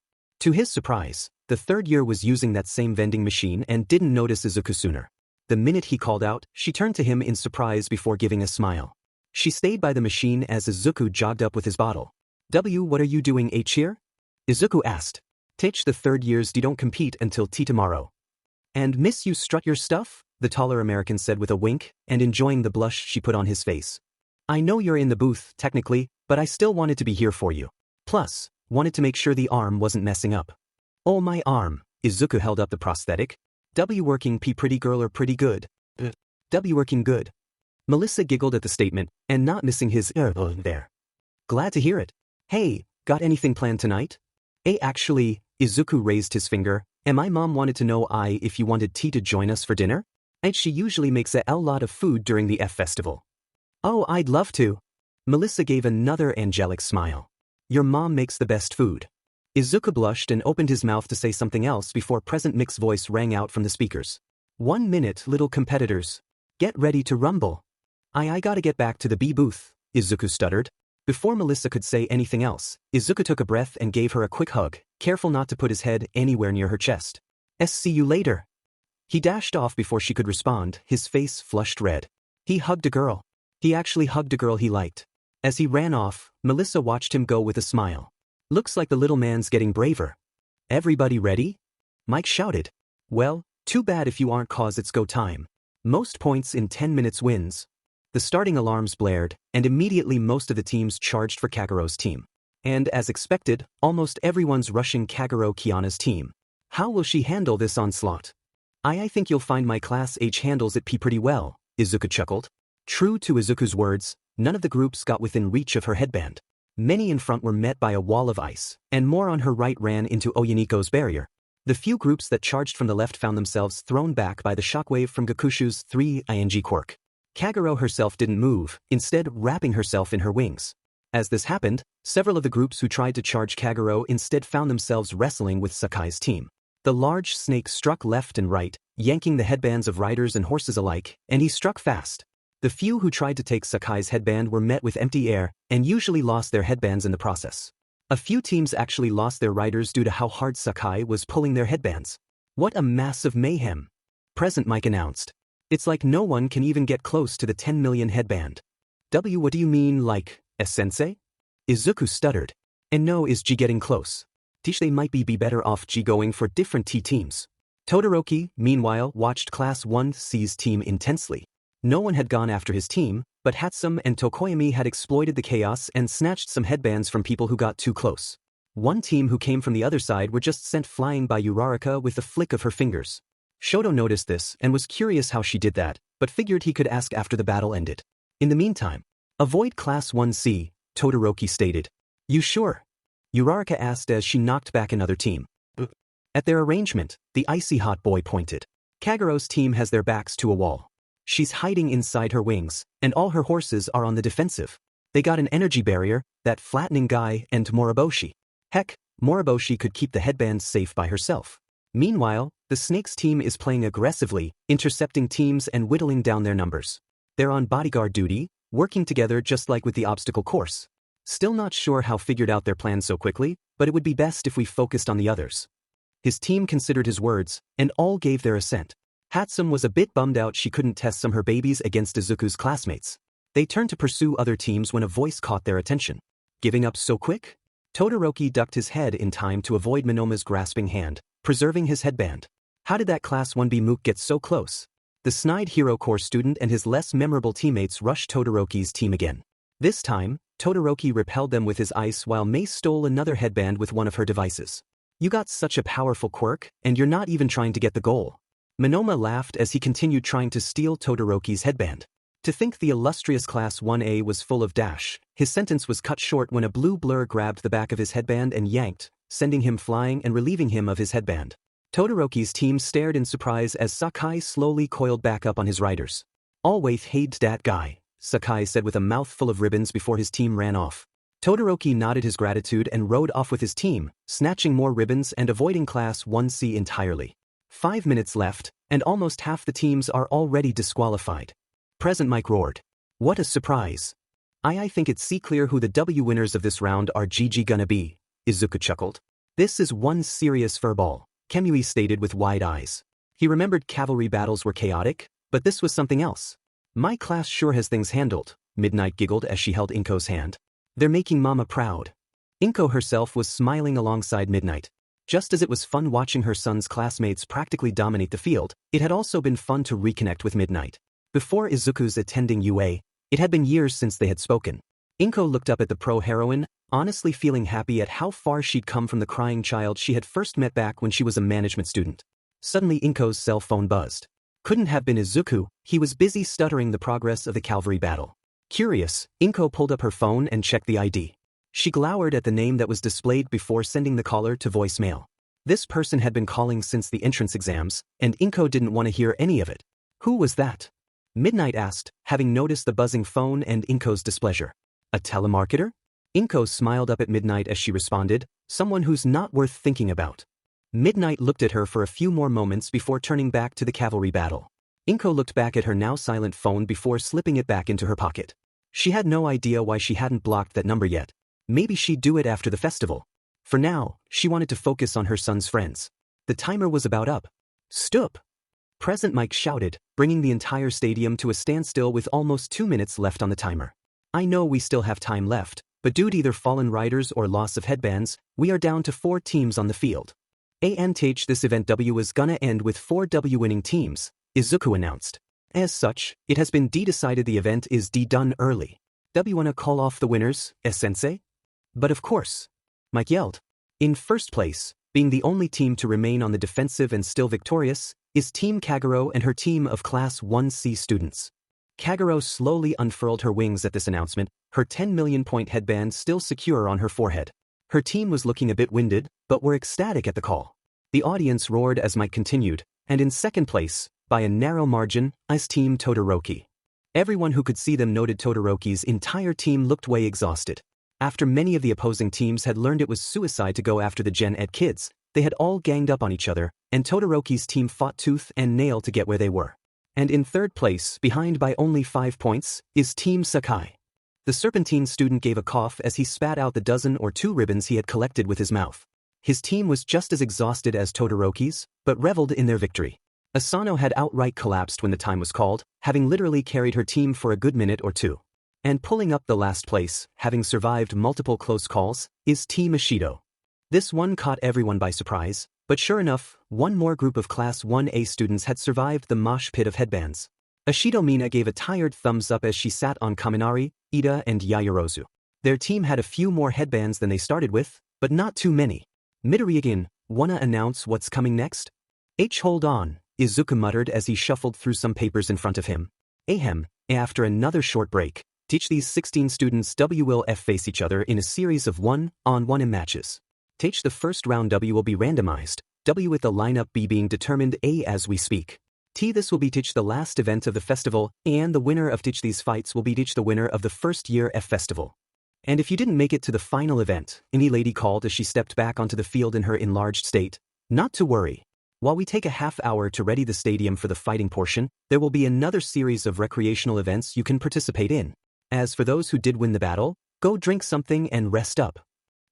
To his surprise, the third year was using that same vending machine and didn't notice Izuku sooner. The minute he called out, she turned to him in surprise before giving a smile. She stayed by the machine as Izuku jogged up with his bottle. What are you doing H here? Izuku asked. Teach the third years don't compete until tea tomorrow. And miss you strut your stuff? The taller American said with a wink, and enjoying the blush she put on his face. I know you're in the booth, technically, but I still wanted to be here for you. Plus, wanted to make sure the arm wasn't messing up. Oh my arm, Izuku held up the prosthetic. Working P pretty girl or pretty good? Working good. Melissa giggled at the statement, and not missing his there. Glad to hear it. Hey, got anything planned tonight? Actually, Izuku raised his finger, and my mom wanted to know if you wanted tea to join us for dinner? And she usually makes a lot of food during the F festival. Oh, I'd love to. Melissa gave another angelic smile. Your mom makes the best food. Izuku blushed and opened his mouth to say something else before Present Mick's voice rang out from the speakers. 1 minute, little competitors. Get ready to rumble. I gotta get back to the B booth, Izuku stuttered. Before Melissa could say anything else, Izuku took a breath and gave her a quick hug, careful not to put his head anywhere near her chest. See you later. He dashed off before she could respond, his face flushed red. He hugged a girl. He actually hugged a girl he liked. As he ran off, Melissa watched him go with a smile. Looks like the little man's getting braver. Everybody ready? Mike shouted. Well, too bad if you aren't cause it's go time. Most points in 10 minutes wins. The starting alarms blared, and immediately most of the teams charged for Kagero's team. And as expected, almost everyone's rushing Kagero Kiana's team. How will she handle this onslaught? I think you'll find my Class H handles it pretty well, Izuku chuckled. True to Izuku's words, none of the groups got within reach of her headband. Many in front were met by a wall of ice, and more on her right ran into Oyiniko's barrier. The few groups that charged from the left found themselves thrown back by the shockwave from Gakushu's 3ing quirk. Kagero herself didn't move, instead wrapping herself in her wings. As this happened, several of the groups who tried to charge Kagero instead found themselves wrestling with Sakai's team. The large snake struck left and right, yanking the headbands of riders and horses alike, and he struck fast. The few who tried to take Sakai's headband were met with empty air, and usually lost their headbands in the process. A few teams actually lost their riders due to how hard Sakai was pulling their headbands. What a massive mayhem! Present Mike announced. It's like no one can even get close to the 10 million headband. What do you mean like, sensei? Izuku stuttered. And no, is G getting close? Tish they might be better off G going for different T teams. Todoroki, meanwhile, watched Class 1C's team intensely. No one had gone after his team, but Hatsum and Tokoyami had exploited the chaos and snatched some headbands from people who got too close. One team who came from the other side were just sent flying by Uraraka with a flick of her fingers. Shoto noticed this and was curious how she did that, but figured he could ask after the battle ended. In the meantime, avoid Class 1C, Todoroki stated. You sure? Uraraka asked as she knocked back another team. At their arrangement, the icy hot boy pointed. Kagero's team has their backs to a wall. She's hiding inside her wings, and all her horses are on the defensive. They got an energy barrier, that flattening guy, and Moriboshi. Heck, Moriboshi could keep the headband safe by herself. Meanwhile, the Snakes team is playing aggressively, intercepting teams and whittling down their numbers. They're on bodyguard duty, working together just like with the obstacle course. Still not sure how figured out their plan so quickly, but it would be best if we focused on the others. His team considered his words, and all gave their assent. Hatsum was a bit bummed out she couldn't test some her babies against Izuku's classmates. They turned to pursue other teams when a voice caught their attention. Giving up so quick? Todoroki ducked his head in time to avoid Monoma's grasping hand, preserving his headband. How did that Class 1B mook get so close? The snide Hero Corps student and his less memorable teammates rushed Todoroki's team again. This time, Todoroki repelled them with his ice while Mei stole another headband with one of her devices. You got such a powerful quirk, and you're not even trying to get the goal. Monoma laughed as he continued trying to steal Todoroki's headband. To think the illustrious Class 1A was full of dash, his sentence was cut short when a blue blur grabbed the back of his headband and yanked, sending him flying and relieving him of his headband. Todoroki's team stared in surprise as Sakai slowly coiled back up on his riders. "Always hated that guy," Sakai said with a mouthful of ribbons before his team ran off. Todoroki nodded his gratitude and rode off with his team, snatching more ribbons and avoiding Class 1C entirely. 5 minutes left, and almost half the teams are already disqualified. Present Mike roared. "What a surprise. I think it's clear who the W winners of this round are gonna be," Izuku chuckled. "This is one serious furball," Kemui stated with wide eyes. He remembered cavalry battles were chaotic, but this was something else. "My class sure has things handled," Midnight giggled as she held Inko's hand. "They're making Mama proud." Inko herself was smiling alongside Midnight. Just as it was fun watching her son's classmates practically dominate the field, it had also been fun to reconnect with Midnight. Before Izuku's attending UA, it had been years since they had spoken. Inko looked up at the pro-heroine, honestly feeling happy at how far she'd come from the crying child she had first met back when she was a management student. Suddenly Inko's cell phone buzzed. Couldn't have been Izuku, he was busy stuttering the progress of the cavalry battle. Curious, Inko pulled up her phone and checked the ID. She glowered at the name that was displayed before sending the caller to voicemail. This person had been calling since the entrance exams, and Inko didn't want to hear any of it. Who was that? Midnight asked, having noticed the buzzing phone and Inko's displeasure. A telemarketer? Inko smiled up at Midnight as she responded, someone who's not worth thinking about. Midnight looked at her for a few more moments before turning back to the cavalry battle. Inko looked back at her now silent phone before slipping it back into her pocket. She had no idea why she hadn't blocked that number yet. Maybe she'd do it after the festival. For now, she wanted to focus on her son's friends. The timer was about up. "Stop!" Present Mike shouted, bringing the entire stadium to a standstill with almost 2 minutes left on the timer. "I know we still have time left, but due to either fallen riders or loss of headbands, we are down to 4 teams on the field. This event W is gonna end with 4 W winning teams," Izuku announced. As such, it has been decided the event is done early. "W wanna call off the winners, sensei?" "But of course," Mike yelled. In first place, being the only team to remain on the defensive and still victorious, is Team Kagero and her team of Class 1C students. Kagero slowly unfurled her wings at this announcement, her 10 million point headband still secure on her forehead. Her team was looking a bit winded, but were ecstatic at the call. The audience roared as Mike continued, and in second place, by a narrow margin, is Team Todoroki. Everyone who could see them noted Todoroki's entire team looked way exhausted. After many of the opposing teams had learned it was suicide to go after the Gen Ed kids, they had all ganged up on each other, and Todoroki's team fought tooth and nail to get where they were. And in third place, behind by only 5 points, is Team Sakai. The Serpentine student gave a cough as he spat out the 1 or 2 ribbons he had collected with his mouth. His team was just as exhausted as Todoroki's, but reveled in their victory. Asano had outright collapsed when the time was called, having literally carried her team for a good minute or 2. And pulling up the last place, having survived multiple close calls, is Team Ishido. This one caught everyone by surprise, but sure enough, one more group of Class 1A students had survived the mosh pit of headbands. Ishido Mina gave a tired thumbs up as she sat on Kaminari, Ida and Yayorozu. Their team had a few more headbands than they started with, but not too many. "Midoriya, wanna announce what's coming next?" Hold on," Izuku muttered as he shuffled through some papers in front of him. Ahem, after another short break, Teach these 16 students W will F face each other in a series of 1-on-1 matches. Teach the first round W will be randomized, W with the lineup B being determined A as we speak. T this will be teach the last event of the festival, and the winner of teach these fights will be teach the winner of the first year F festival. And if you didn't make it to the final event, any lady called as she stepped back onto the field in her enlarged state, not to worry. While we take a half hour to ready the stadium for the fighting portion, there will be another series of recreational events you can participate in. As for those who did win the battle, go drink something and rest up.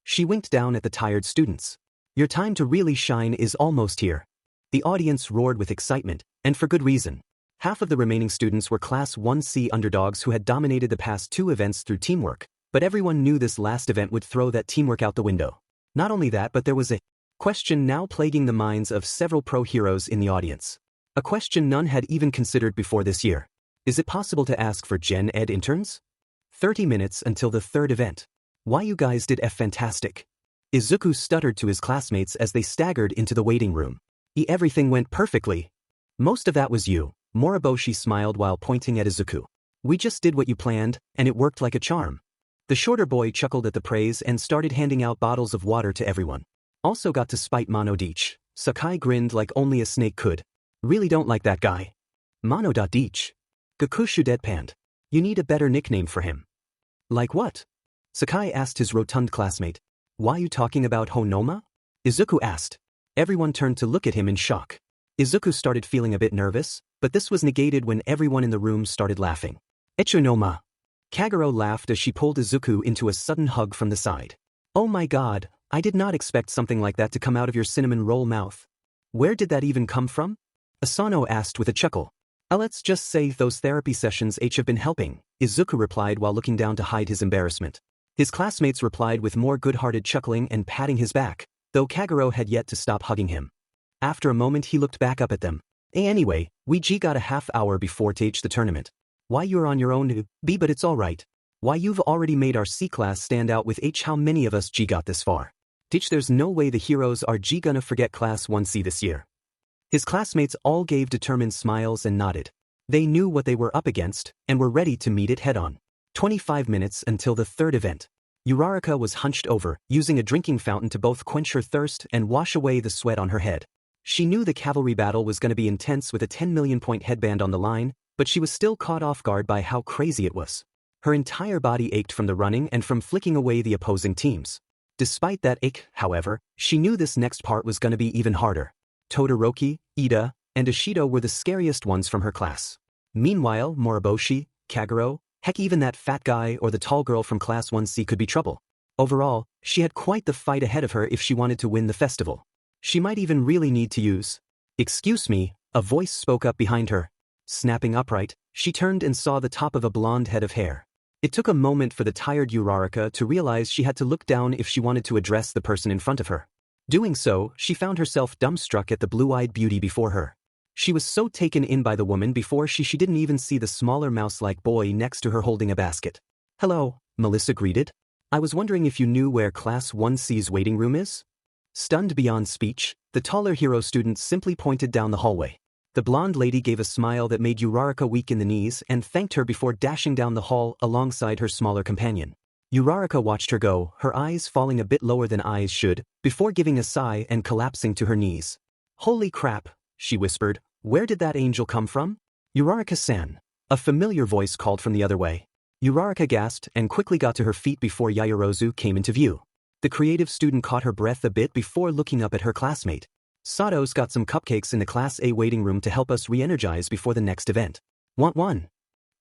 She winked down at the tired students. Your time to really shine is almost here. The audience roared with excitement, and for good reason. Half of the remaining students were Class 1C underdogs who had dominated the past 2 events through teamwork, but everyone knew this last event would throw that teamwork out the window. Not only that, but there was a question now plaguing the minds of several pro heroes in the audience. A question none had even considered before this year. Is it possible to ask for Gen Ed interns? 30 minutes until the 3rd event. Why you guys did F fantastic. Izuku stuttered to his classmates as they staggered into the waiting room. Everything went perfectly. Most of that was you. Moriboshi smiled while pointing at Izuku. We just did what you planned, and it worked like a charm. The shorter boy chuckled at the praise and started handing out bottles of water to everyone. Also got to spite Mono-Deech. Sakai grinned like only a snake could. Really don't like that guy. Mono-Deech. Gakushu deadpanned. You need a better nickname for him. Like what? Sakai asked his rotund classmate. Why you talking about Honoma? Izuku asked. Everyone turned to look at him in shock. Izuku started feeling a bit nervous, but this was negated when everyone in the room started laughing. Echonoma. Kagero laughed as she pulled Izuku into a sudden hug from the side. Oh my god, I did not expect something like that to come out of your cinnamon roll mouth. Where did that even come from? Asano asked with a chuckle. Let's just say those therapy sessions have been helping, Izuku replied while looking down to hide his embarrassment. His classmates replied with more good-hearted chuckling and patting his back, though Kagero had yet to stop hugging him. After a moment he looked back up at them. Anyway, we got a half hour before the tournament. Why you're on your own B but it's alright. Why you've already made our C class stand out with how many of us got this far. There's no way the heroes are gonna forget Class 1C this year. His classmates all gave determined smiles and nodded. They knew what they were up against, and were ready to meet it head-on. 25 minutes until the 3rd event. Uraraka was hunched over, using a drinking fountain to both quench her thirst and wash away the sweat on her head. She knew the cavalry battle was going to be intense with a 10 million point headband on the line, but she was still caught off guard by how crazy it was. Her entire body ached from the running and from flicking away the opposing teams. Despite that ache, however, she knew this next part was going to be even harder. Todoroki, Ida, and Ishido were the scariest ones from her class. Meanwhile, Moriboshi, Kagero, heck even that fat guy or the tall girl from Class 1C could be trouble. Overall, she had quite the fight ahead of her if she wanted to win the festival. She might even really need to use. Excuse me, a voice spoke up behind her. Snapping upright, she turned and saw the top of a blonde head of hair. It took a moment for the tired Uraraka to realize she had to look down if she wanted to address the person in front of her. Doing so, she found herself dumbstruck at the blue-eyed beauty before her. She was so taken in by the woman before she didn't even see the smaller mouse-like boy next to her holding a basket. Hello, Melissa greeted. I was wondering if you knew where Class 1C's waiting room is? Stunned beyond speech, the taller hero student simply pointed down the hallway. The blonde lady gave a smile that made Uraraka weak in the knees and thanked her before dashing down the hall alongside her smaller companion. Uraraka watched her go, her eyes falling a bit lower than eyes should, before giving a sigh and collapsing to her knees. Holy crap, she whispered, where did that angel come from? Uraraka-san. A familiar voice called from the other way. Uraraka gasped and quickly got to her feet before Yaoyorozu came into view. The creative student caught her breath a bit before looking up at her classmate. Sato's got some cupcakes in the Class A waiting room to help us re-energize before the next event. Want one?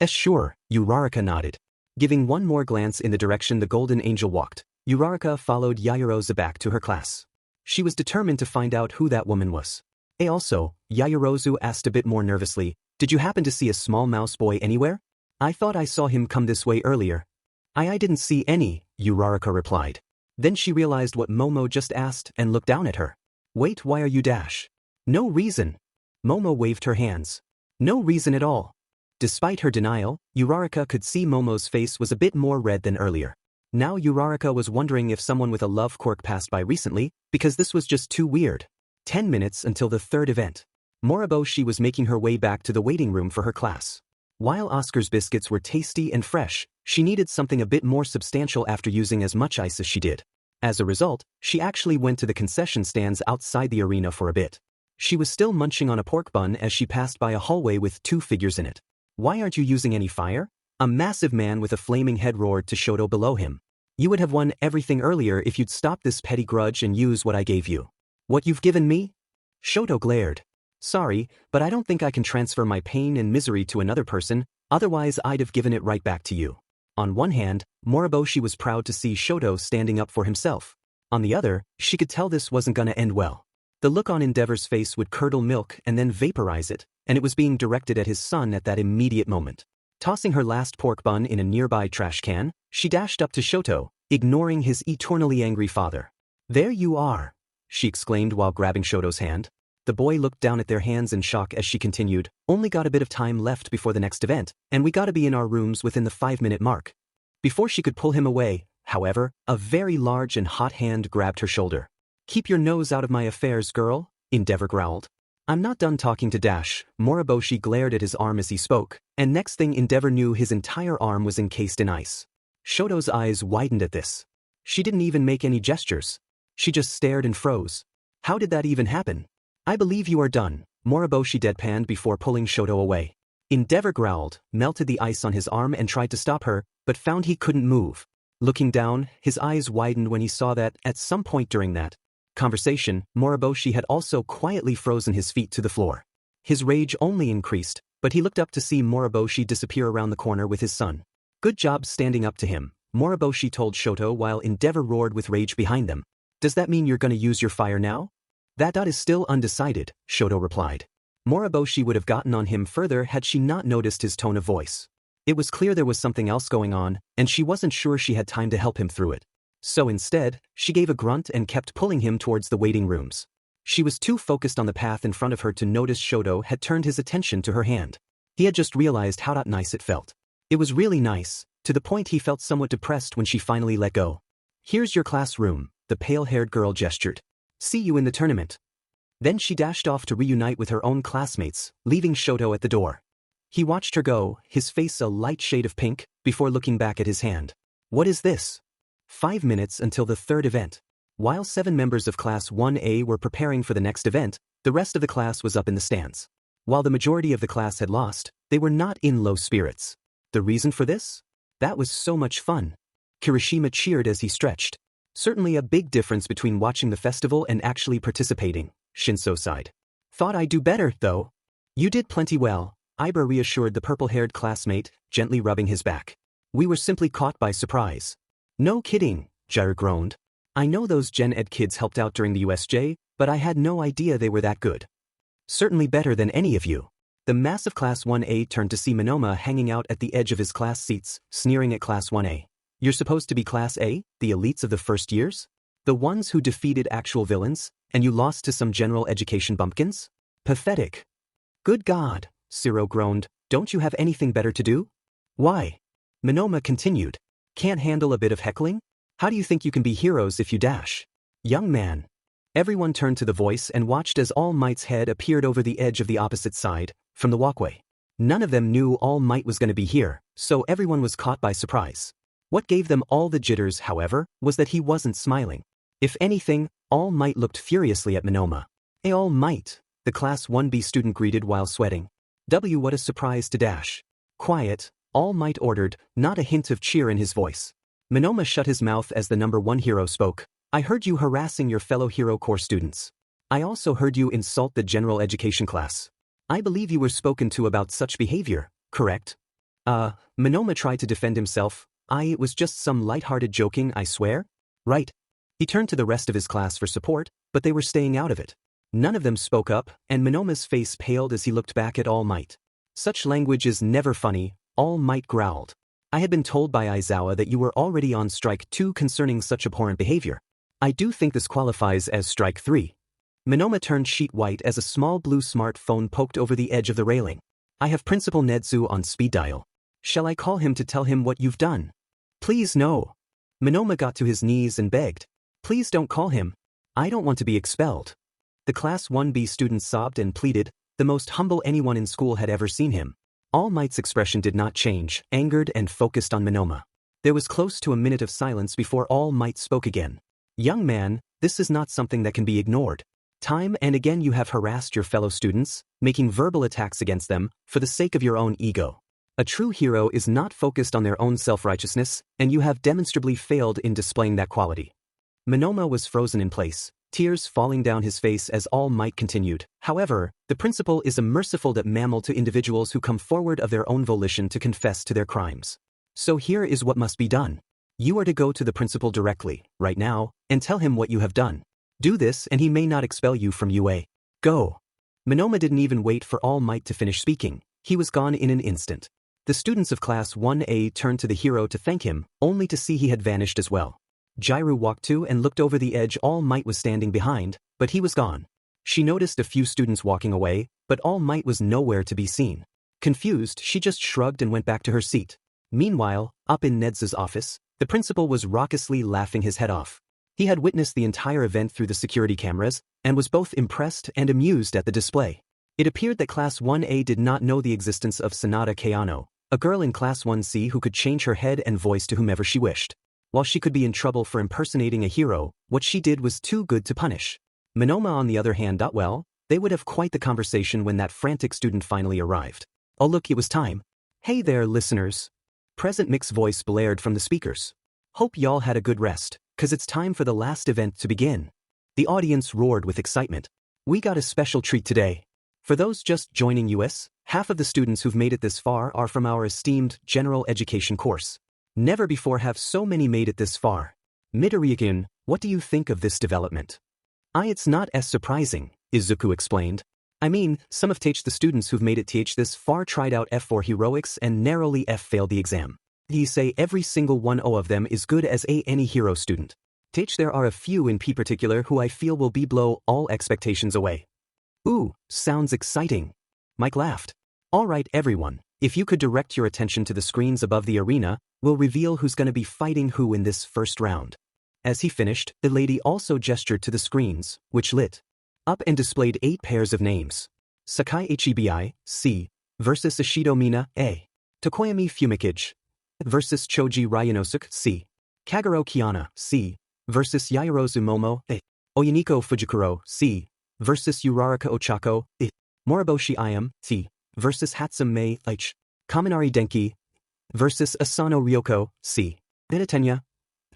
Sure, Uraraka nodded. Giving one more glance in the direction the Golden Angel walked, Uraraka followed Yaoyorozu back to her class. She was determined to find out who that woman was. Also, Yaoyorozu asked a bit more nervously, did you happen to see a small mouse boy anywhere? I thought I saw him come this way earlier. I didn't see any, Uraraka replied. Then she realized what Momo just asked and looked down at her. Wait, why are you dash? No reason. Momo waved her hands. No reason at all. Despite her denial, Uraraka could see Momo's face was a bit more red than earlier. Now Uraraka was wondering if someone with a love quirk passed by recently, because this was just too weird. 10 minutes until the 3rd event. Moriboshi was making her way back to the waiting room for her class. While Oscar's biscuits were tasty and fresh, she needed something a bit more substantial after using as much ice as she did. As a result, she actually went to the concession stands outside the arena for a bit. She was still munching on a pork bun as she passed by a hallway with 2 figures in it. "Why aren't you using any fire?" A massive man with a flaming head roared to Shoto below him. "You would have won everything earlier if you'd stop this petty grudge and use what I gave you." "What you've given me?" Shoto glared. "Sorry, but I don't think I can transfer my pain and misery to another person, otherwise I'd have given it right back to you." On one hand, Moriboshi was proud to see Shoto standing up for himself. On the other, she could tell this wasn't gonna end well. The look on Endeavor's face would curdle milk and then vaporize it, and it was being directed at his son at that immediate moment. Tossing her last pork bun in a nearby trash can, she dashed up to Shoto, ignoring his eternally angry father. "There you are," she exclaimed while grabbing Shoto's hand. The boy looked down at their hands in shock as she continued, "Only got a bit of time left before the next event, and we gotta be in our rooms within the 5-minute mark." Before she could pull him away, however, a very large and hot hand grabbed her shoulder. "Keep your nose out of my affairs, girl," Endeavor growled. "I'm not done talking to Dash." Moriboshi glared at his arm as he spoke, and next thing Endeavor knew his entire arm was encased in ice. Shoto's eyes widened at this. She didn't even make any gestures. She just stared and froze. "How did that even happen?" "I believe you are done," Moriboshi deadpanned before pulling Shoto away. Endeavor growled, melted the ice on his arm and tried to stop her, but found he couldn't move. Looking down, his eyes widened when he saw that, at some point during that conversation, Moriboshi had also quietly frozen his feet to the floor. His rage only increased, but he looked up to see Moriboshi disappear around the corner with his son. "Good job standing up to him," Moriboshi told Shoto while Endeavor roared with rage behind them. "Does that mean you're gonna use your fire now?" "That is still undecided," Shoto replied. Moriboshi would have gotten on him further had she not noticed his tone of voice. It was clear there was something else going on, and she wasn't sure she had time to help him through it. So instead, she gave a grunt and kept pulling him towards the waiting rooms. She was too focused on the path in front of her to notice Shoto had turned his attention to her hand. He had just realized how nice it felt. It was really nice, to the point he felt somewhat depressed when she finally let go. "Here's your classroom," the pale-haired girl gestured. "See you in the tournament." Then she dashed off to reunite with her own classmates, leaving Shoto at the door. He watched her go, his face a light shade of pink, before looking back at his hand. "What is this?" 5 minutes until the third event. While 7 members of Class 1A were preparing for the next event, the rest of the class was up in the stands. While the majority of the class had lost, they were not in low spirits. The reason for this? That was so much fun. Kirishima cheered as he stretched. Certainly a big difference between watching the festival and actually participating, Shinso sighed. "Thought I'd do better, though." "You did plenty well," Iber reassured the purple-haired classmate, gently rubbing his back. "We were simply caught by surprise." "No kidding," Jair groaned. "I know those Gen Ed kids helped out during the USJ, but I had no idea they were that good." "Certainly better than any of you." The massive Class 1A turned to see Monoma hanging out at the edge of his class seats, sneering at Class 1A. "You're supposed to be Class A, the elites of the first years? The ones who defeated actual villains, and you lost to some general education bumpkins? Pathetic." "Good God," Ciro groaned, "don't you have anything better to do?" "Why?" Monoma continued. "Can't handle a bit of heckling? How do you think you can be heroes if you dash?" "Young man." Everyone turned to the voice and watched as All Might's head appeared over the edge of the opposite side, from the walkway. None of them knew All Might was going to be here, so everyone was caught by surprise. What gave them all the jitters, however, was that he wasn't smiling. If anything, All Might looked furiously at Monoma. "Hey All Might," the Class 1B student greeted while sweating. What a surprise to Dash." "Quiet," All Might ordered, not a hint of cheer in his voice. Monoma shut his mouth as the number 1 hero spoke. "I heard you harassing your fellow Hero Corps students. I also heard you insult the general education class. I believe you were spoken to about such behavior, correct?" Monoma tried to defend himself. It was just some light-hearted joking, I swear." "Right." He turned to the rest of his class for support, but they were staying out of it. None of them spoke up, and Monoma's face paled as he looked back at All Might. "Such language is never funny," All Might growled. "I had been told by Aizawa that you were already on strike 2 concerning such abhorrent behavior. I do think this qualifies as strike 3. Monoma turned sheet white as a small blue smartphone poked over the edge of the railing. "I have Principal Nedzu on speed dial. Shall I call him to tell him what you've done?" "Please no." Monoma got to his knees and begged. "Please don't call him. I don't want to be expelled." The Class 1B student sobbed and pleaded, the most humble anyone in school had ever seen him. All Might's expression did not change, angered and focused on Monoma. There was close to a minute of silence before All Might spoke again. Young man, this is not something that can be ignored. Time and again you have harassed your fellow students, making verbal attacks against them, for the sake of your own ego. A true hero is not focused on their own self-righteousness, and you have demonstrably failed in displaying that quality. Monoma was frozen in place, tears falling down his face as All Might continued. However, the principal is a merciful mammal to individuals who come forward of their own volition to confess to their crimes. So here is what must be done. You are to go to the principal directly, right now, and tell him what you have done. Do this and he may not expel you from UA. Go. Monoma didn't even wait for All Might to finish speaking. He was gone in an instant. The students of Class 1A turned to the hero to thank him, only to see he had vanished as well. Jiru walked to and looked over the edge All Might was standing behind, but he was gone. She noticed a few students walking away, but All Might was nowhere to be seen. Confused, she just shrugged and went back to her seat. Meanwhile, up in Ned's office, the principal was raucously laughing his head off. He had witnessed the entire event through the security cameras, and was both impressed and amused at the display. It appeared that Class 1A did not know the existence of Sanada Kayano, a girl in Class 1C who could change her head and voice to whomever she wished. While she could be in trouble for impersonating a hero, what she did was too good to punish. Monoma on the other hand, well, they would have quite the conversation when that frantic student finally arrived. Oh look, it was time. Hey there, listeners. Present Mick's voice blared from the speakers. Hope y'all had a good rest, 'cause it's time for the last event to begin. The audience roared with excitement. We got a special treat today. For those just joining us, half of the students who've made it this far are from our esteemed general education course. Never before have so many made it this far. Midoriya-kun, what do you think of this development? It's not as surprising, Izuku explained. I mean, some of the students who've made it this far tried out F4 heroics and narrowly failed the exam. He say every single one of them is good as any hero student. There are a few in particular who I feel will be blow all expectations away. Ooh, sounds exciting. Mike laughed. Alright everyone, if you could direct your attention to the screens above the arena, we'll reveal who's gonna be fighting who in this first round. As he finished, the lady also gestured to the screens, which lit up and displayed 8 pairs of names. Sakai Hibi, C, versus Ishido Mina, A. Tokoyami Fumikage versus Choji Ryanosuke, C. Kagero Kiana, C, versus Yaoyorozu Momo, A. Oyaniko Fujikuro, C, versus Uraraka Ochako, I. Moriboshi Iam, T, versus Hatsume, H. Kaminari Denki, versus Asano Ryoko, C. Inatenya,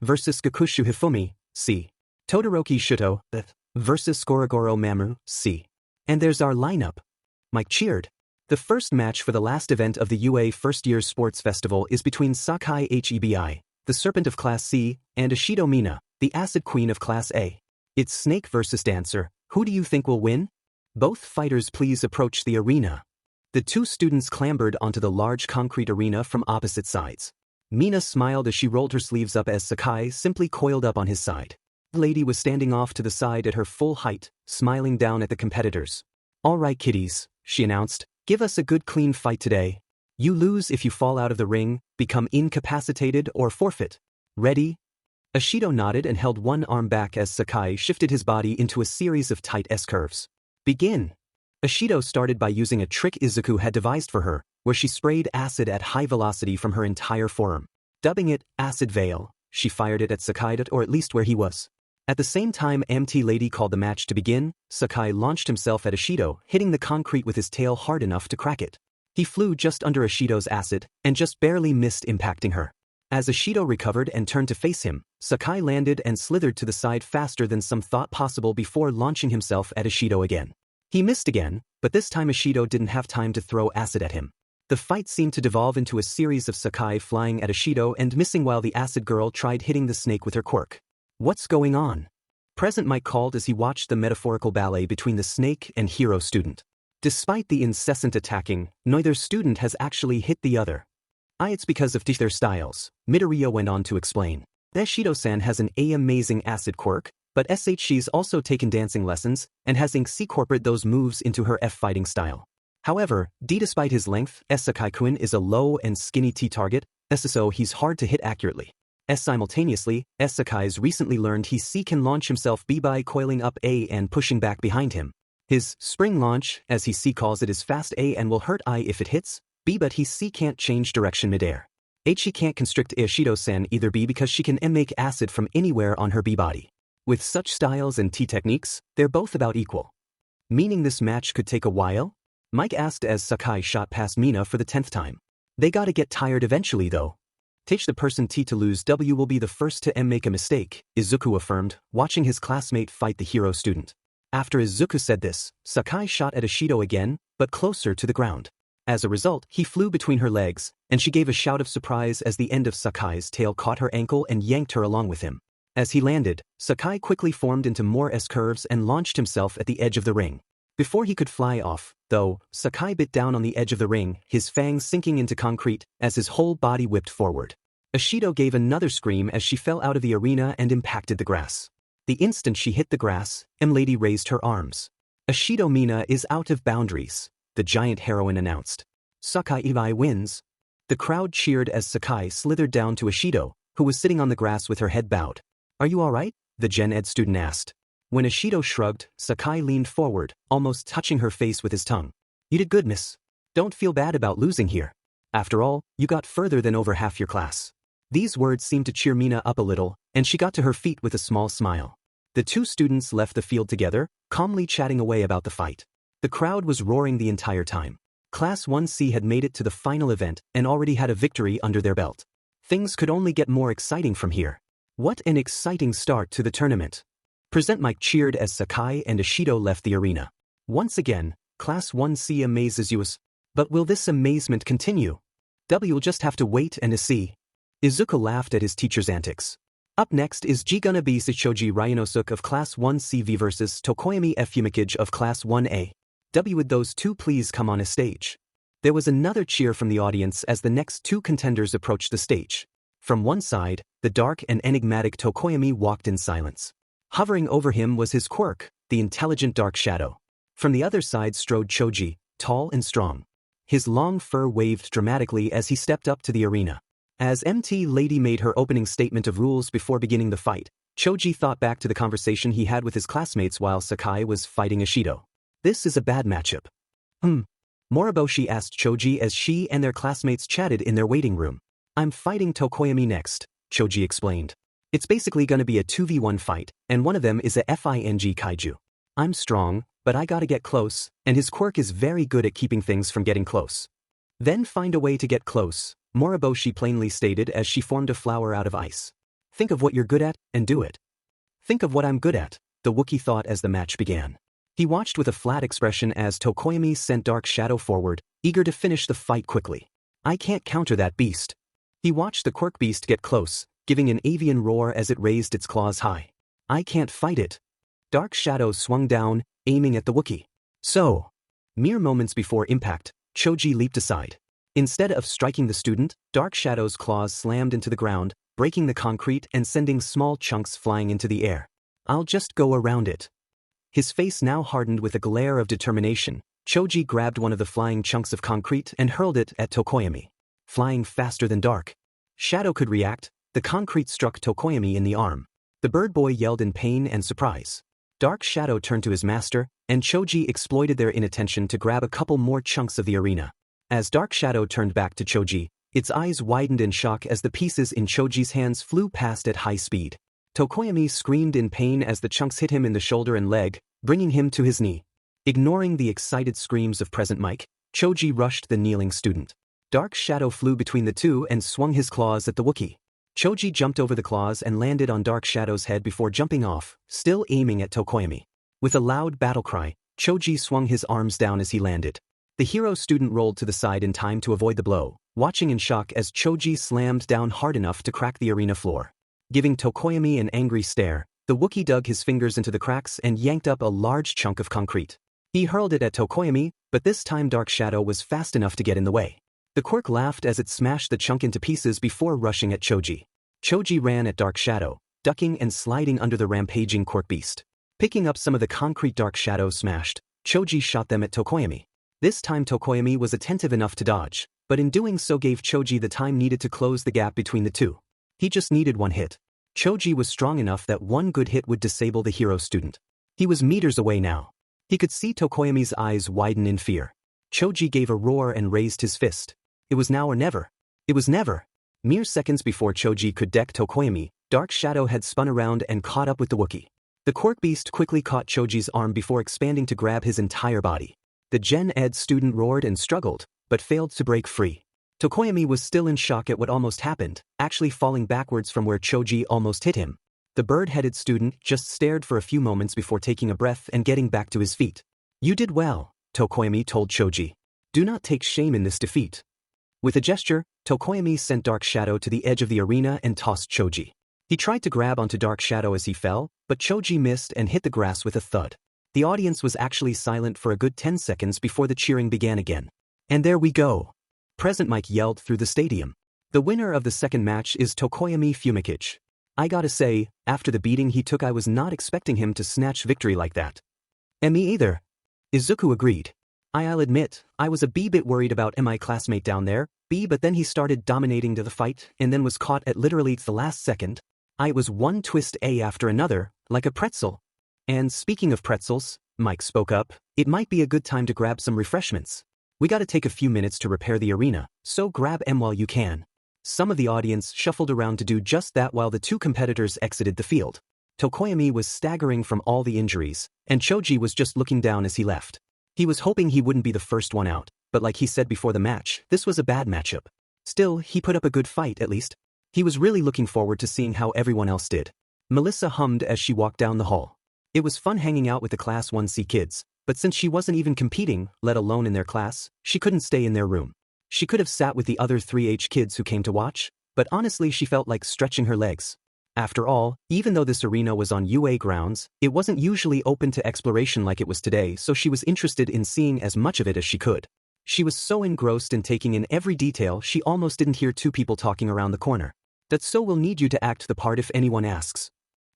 versus Gakushu Hifumi, C. Todoroki Shuto, versus Gorogoro Mamoru, C. And there's our lineup. Mike cheered. The first match for the last event of the UA First Year Sports Festival is between Sakai Hibi, the Serpent of Class C, and Ishido Mina, the Acid Queen of Class A. It's Snake versus Dancer. Who do you think will win? Both fighters please approach the arena. The 2 students clambered onto the large concrete arena from opposite sides. Mina smiled as she rolled her sleeves up as Sakai simply coiled up on his side. The lady was standing off to the side at her full height, smiling down at the competitors. Alright kiddies, she announced, give us a good clean fight today. You lose if you fall out of the ring, become incapacitated or forfeit. Ready? Ishido nodded and held one arm back as Sakai shifted his body into a series of tight S-curves. Begin. Ishido started by using a trick Izuku had devised for her, where she sprayed acid at high velocity from her entire forearm. Dubbing it Acid Veil, she fired it at Sakai or at least where he was. At the same time MT Lady called the match to begin, Sakai launched himself at Ishido, hitting the concrete with his tail hard enough to crack it. He flew just under Ishido's acid, and just barely missed impacting her. As Ishido recovered and turned to face him, Sakai landed and slithered to the side faster than some thought possible before launching himself at Ishido again. He missed again, but this time Ishido didn't have time to throw acid at him. The fight seemed to devolve into a series of Sakai flying at Ishido and missing while the acid girl tried hitting the snake with her quirk. What's going on? Present Mike called as he watched the metaphorical ballet between the snake and hero student. Despite the incessant attacking, neither student has actually hit the other. It's because of their styles, Midoriya went on to explain. Ishido-san has an amazing acid quirk, but she's also taken dancing lessons and has incorporated those moves into her fighting style. However, despite his length, Sakai-kun is a low and skinny T-target, so he's hard to hit accurately. Simultaneously, Sakai's recently learned he can launch himself by coiling up A and pushing back behind him. His spring launch, as he calls it, is fast A and will hurt I if it hits, B but he C can't change direction midair. H she can't constrict Ishido-san either. B because she can make acid from anywhere on her B body. With such styles and T techniques, they're both about equal. Meaning this match could take a while? Mike asked as Sakai shot past Mina for the 10th time. They gotta get tired eventually though. Teach the person T to lose W will be the first to make a mistake, Izuku affirmed, watching his classmate fight the hero student. After Izuku said this, Sakai shot at Ishido again, but closer to the ground. As a result, he flew between her legs, and she gave a shout of surprise as the end of Sakai's tail caught her ankle and yanked her along with him. As he landed, Sakai quickly formed into more S-curves and launched himself at the edge of the ring. Before he could fly off, though, Sakai bit down on the edge of the ring, his fangs sinking into concrete as his whole body whipped forward. Ishido gave another scream as she fell out of the arena and impacted the grass. The instant she hit the grass, M-Lady raised her arms. Ishido Mina is out of boundaries, the giant heroine announced. Sakai Ibai wins. The crowd cheered as Sakai slithered down to Ishido, who was sitting on the grass with her head bowed. Are you alright? The Gen Ed student asked. When Ishido shrugged, Sakai leaned forward, almost touching her face with his tongue. You did good, miss. Don't feel bad about losing here. After all, you got further than over half your class. These words seemed to cheer Mina up a little, and she got to her feet with a small smile. The two students left the field together, calmly chatting away about the fight. The crowd was roaring the entire time. Class 1C had made it to the final event and already had a victory under their belt. Things could only get more exciting from here. What an exciting start to the tournament. Present Mike cheered as Sakai and Ishido left the arena. Once again, Class 1C amazes you. But will this amazement continue? We'll just have to wait and see. Izuku laughed at his teacher's antics. Up next is Gonna be Shichoji Ryanosuke of Class 1CV versus Tokoyami Fumikage of Class 1A. Would those two please come on a stage? There was another cheer from the audience as the next two contenders approached the stage. From one side, the dark and enigmatic Tokoyami walked in silence. Hovering over him was his quirk, the intelligent dark shadow. From the other side strode Choji, tall and strong. His long fur waved dramatically as he stepped up to the arena. As MT Lady made her opening statement of rules before beginning the fight, Choji thought back to the conversation he had with his classmates while Sakai was fighting Ishido. This is a bad matchup. Moriboshi asked Choji as she and their classmates chatted in their waiting room. I'm fighting Tokoyami next, Choji explained. It's basically gonna be a 2v1 fight, and one of them is a FING kaiju. I'm strong, but I gotta get close, and his quirk is very good at keeping things from getting close. Then find a way to get close, Moriboshi plainly stated as she formed a flower out of ice. Think of what you're good at, and do it. Think of what I'm good at, the Wookiee thought as the match began. He watched with a flat expression as Tokoyami sent Dark Shadow forward, eager to finish the fight quickly. I can't counter that beast. He watched the quirk beast get close, giving an avian roar as it raised its claws high. I can't fight it. Dark Shadow swung down, aiming at the Wookiee. So, mere moments before impact, Choji leaped aside. Instead of striking the student, Dark Shadow's claws slammed into the ground, breaking the concrete and sending small chunks flying into the air. I'll just go around it. His face now hardened with a glare of determination, Choji grabbed one of the flying chunks of concrete and hurled it at Tokoyami. Flying faster than Dark Shadow could react, the concrete struck Tokoyami in the arm. The bird boy yelled in pain and surprise. Dark Shadow turned to his master, and Choji exploited their inattention to grab a couple more chunks of the arena. As Dark Shadow turned back to Choji, its eyes widened in shock as the pieces in Choji's hands flew past at high speed. Tokoyami screamed in pain as the chunks hit him in the shoulder and leg, bringing him to his knee. Ignoring the excited screams of present Mike, Choji rushed the kneeling student. Dark Shadow flew between the two and swung his claws at the Wookiee. Choji jumped over the claws and landed on Dark Shadow's head before jumping off, still aiming at Tokoyami. With a loud battle cry, Choji swung his arms down as he landed. The hero student rolled to the side in time to avoid the blow, watching in shock as Choji slammed down hard enough to crack the arena floor. Giving Tokoyami an angry stare, the Wookiee dug his fingers into the cracks and yanked up a large chunk of concrete. He hurled it at Tokoyami, but this time Dark Shadow was fast enough to get in the way. The quirk laughed as it smashed the chunk into pieces before rushing at Choji. Choji ran at Dark Shadow, ducking and sliding under the rampaging quirk beast. Picking up some of the concrete Dark Shadow smashed, Choji shot them at Tokoyami. This time Tokoyami was attentive enough to dodge, but in doing so gave Choji the time needed to close the gap between the two. He just needed one hit. Choji was strong enough that one good hit would disable the hero student. He was meters away now. He could see Tokoyami's eyes widen in fear. Choji gave a roar and raised his fist. It was now or never. It was never. Mere seconds before Choji could deck Tokoyami, Dark Shadow had spun around and caught up with the Wookiee. The Quark Beast quickly caught Choji's arm before expanding to grab his entire body. The Gen Ed student roared and struggled, but failed to break free. Tokoyami was still in shock at what almost happened, actually falling backwards from where Choji almost hit him. The bird-headed student just stared for a few moments before taking a breath and getting back to his feet. You did well, Tokoyami told Choji. Do not take shame in this defeat. With a gesture, Tokoyami sent Dark Shadow to the edge of the arena and tossed Choji. He tried to grab onto Dark Shadow as he fell, but Choji missed and hit the grass with a thud. The audience was actually silent for a good 10 seconds before the cheering began again. And there we go. Present Mike yelled through the stadium. The winner of the second match is Tokoyami Fumikichi. I gotta say, after the beating he took, I was not expecting him to snatch victory like that. And me either. Izuku agreed. I'll admit, I was a bit worried about my classmate down there, but then he started dominating the fight and then was caught at literally the last second. I was one twist after another, like a pretzel. And speaking of pretzels, Mike spoke up, it might be a good time to grab some refreshments. We gotta take a few minutes to repair the arena, so grab 'em while you can. Some of the audience shuffled around to do just that while the two competitors exited the field. Tokoyami was staggering from all the injuries, and Choji was just looking down as he left. He was hoping he wouldn't be the first one out, but like he said before the match, this was a bad matchup. Still, he put up a good fight at least. He was really looking forward to seeing how everyone else did. Melissa hummed as she walked down the hall. It was fun hanging out with the Class 1C kids, but since she wasn't even competing, let alone in their class, she couldn't stay in their room. She could have sat with the other 3H kids who came to watch, but honestly she felt like stretching her legs. After all, even though this arena was on UA grounds, it wasn't usually open to exploration like it was today, so she was interested in seeing as much of it as she could. She was so engrossed in taking in every detail she almost didn't hear two people talking around the corner. That's so we'll need you to act the part if anyone asks.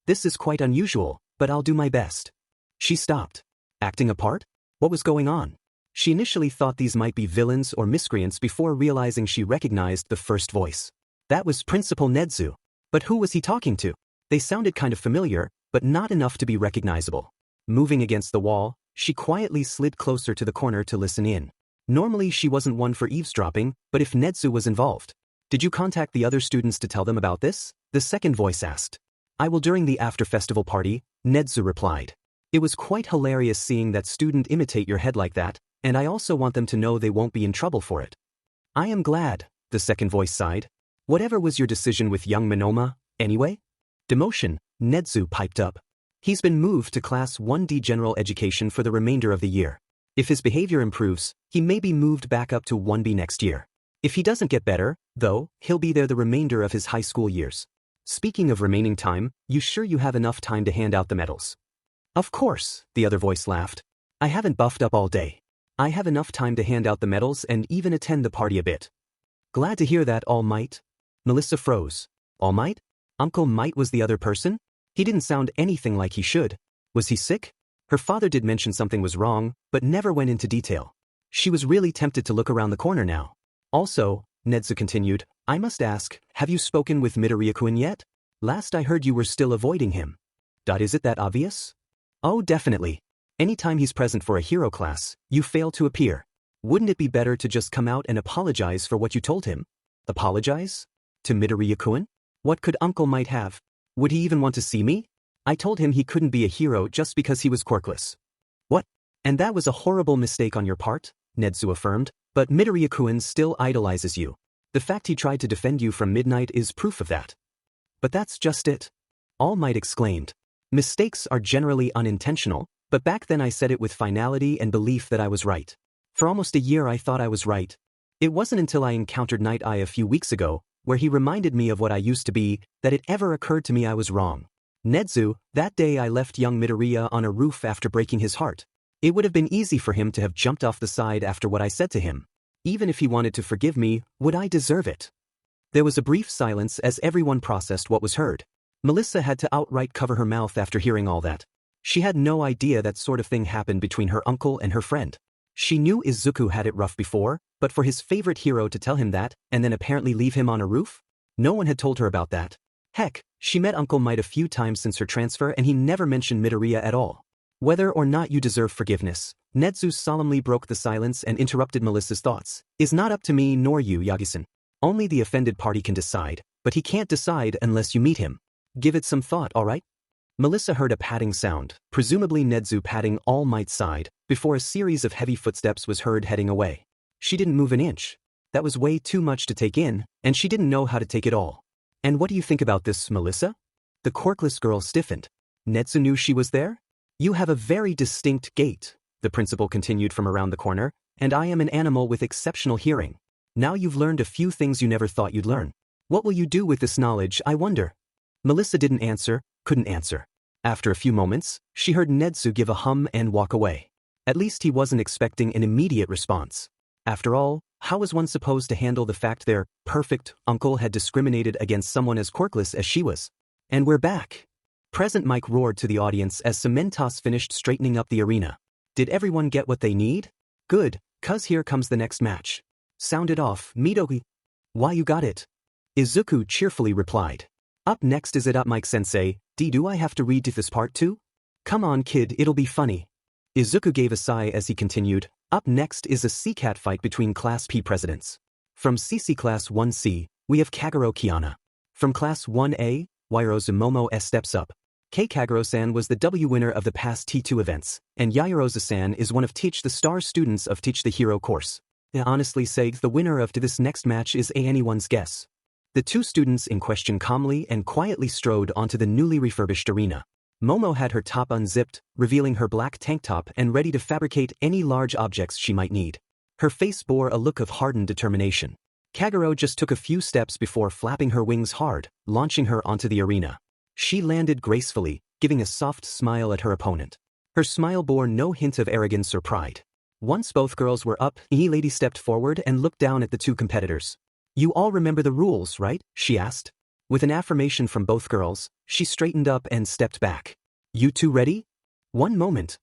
This is quite unusual, but I'll do my best. She stopped. Acting a part? What was going on? She initially thought these might be villains or miscreants before realizing she recognized the first voice. That was Principal Nedzu. But who was he talking to? They sounded kind of familiar, but not enough to be recognizable. Moving against the wall, she quietly slid closer to the corner to listen in. Normally she wasn't one for eavesdropping, but if Nedzu was involved. Did you contact the other students to tell them about this? The second voice asked. I will during the after-festival party, Nedzu replied. It was quite hilarious seeing that student imitate your head like that, and I also want them to know they won't be in trouble for it. I am glad, the second voice sighed. Whatever was your decision with young Monoma, anyway? Demotion, Nedzu piped up. He's been moved to Class 1D General Education for the remainder of the year. If his behavior improves, he may be moved back up to 1B next year. If he doesn't get better, though, he'll be there the remainder of his high school years. Speaking of remaining time, you sure you have enough time to hand out the medals? Of course, the other voice laughed. I haven't buffed up all day. I have enough time to hand out the medals and even attend the party a bit. Glad to hear that, All Might. Melissa froze. All Might? Uncle Might was the other person? He didn't sound anything like he should. Was he sick? Her father did mention something was wrong, but never went into detail. She was really tempted to look around the corner now. Also, Nedzu continued, I must ask, have you spoken with Midoriya-kun yet? Last I heard you were still avoiding him. Is it that obvious? Oh, definitely. Anytime he's present for a hero class, you fail to appear. Wouldn't it be better to just come out and apologize for what you told him? Apologize? To Midoriya-kun? What could Uncle Might have? Would he even want to see me? I told him he couldn't be a hero just because he was quirkless. What? And that was a horrible mistake on your part, Nedzu affirmed, but Midoriya-kun still idolizes you. The fact he tried to defend you from midnight is proof of that. But that's just it. All Might exclaimed. Mistakes are generally unintentional, but back then I said it with finality and belief that I was right. For almost a year I thought I was right. It wasn't until I encountered Night Eye a few weeks ago, where he reminded me of what I used to be, that it ever occurred to me I was wrong. Nedzu, that day I left young Midoriya on a roof after breaking his heart. It would have been easy for him to have jumped off the side after what I said to him. Even if he wanted to forgive me, would I deserve it? There was a brief silence as everyone processed what was heard. Melissa had to outright cover her mouth after hearing all that. She had no idea that sort of thing happened between her uncle and her friend. She knew Izuku had it rough before, but for his favorite hero to tell him that, and then apparently leave him on a roof? No one had told her about that. Heck, she met Uncle Might a few times since her transfer and he never mentioned Midoriya at all. Whether or not you deserve forgiveness, Netsu solemnly broke the silence and interrupted Melissa's thoughts. Is not up to me nor you, Yagi-san. Only the offended party can decide, but he can't decide unless you meet him. Give it some thought, alright? Melissa heard a patting sound, presumably Netsu patting All Might's side, before a series of heavy footsteps was heard heading away. She didn't move an inch. That was way too much to take in, and she didn't know how to take it all. And what do you think about this, Melissa? The corkless girl stiffened. Netsu knew she was there? You have a very distinct gait, the principal continued from around the corner, and I am an animal with exceptional hearing. Now you've learned a few things you never thought you'd learn. What will you do with this knowledge, I wonder? Melissa didn't answer, couldn't answer. After a few moments, she heard Netsu give a hum and walk away. At least he wasn't expecting an immediate response. After all, how was one supposed to handle the fact their perfect uncle had discriminated against someone as corkless as she was? And we're back. Present Mike roared to the audience as Cementos finished straightening up the arena. Did everyone get what they need? Good, 'cause here comes the next match. Sound it off, Midori. Why you got it? Izuku cheerfully replied. Up next is it up Mike-sensei, do I have to read this part too? Come on kid, it'll be funny. Izuku gave a sigh as he continued, up next is a C-Cat fight between Class P presidents. From CC Class 1C, we have Kagero Kiana. From Class 1A, Yaoyorozu Momo S steps up. Kagero-san was the W winner of the past T2 events, and Yaoyorozu-san is one of Teach the Star students of Teach the Hero course. I honestly say the winner of this next match is anyone's guess. The two students in question calmly and quietly strode onto the newly refurbished arena. Momo had her top unzipped, revealing her black tank top and ready to fabricate any large objects she might need. Her face bore a look of hardened determination. Kagero just took a few steps before flapping her wings hard, launching her onto the arena. She landed gracefully, giving a soft smile at her opponent. Her smile bore no hint of arrogance or pride. Once both girls were up, E-Lady stepped forward and looked down at the two competitors. You all remember the rules, right? She asked. With an affirmation from both girls, she straightened up and stepped back. You two ready? One moment.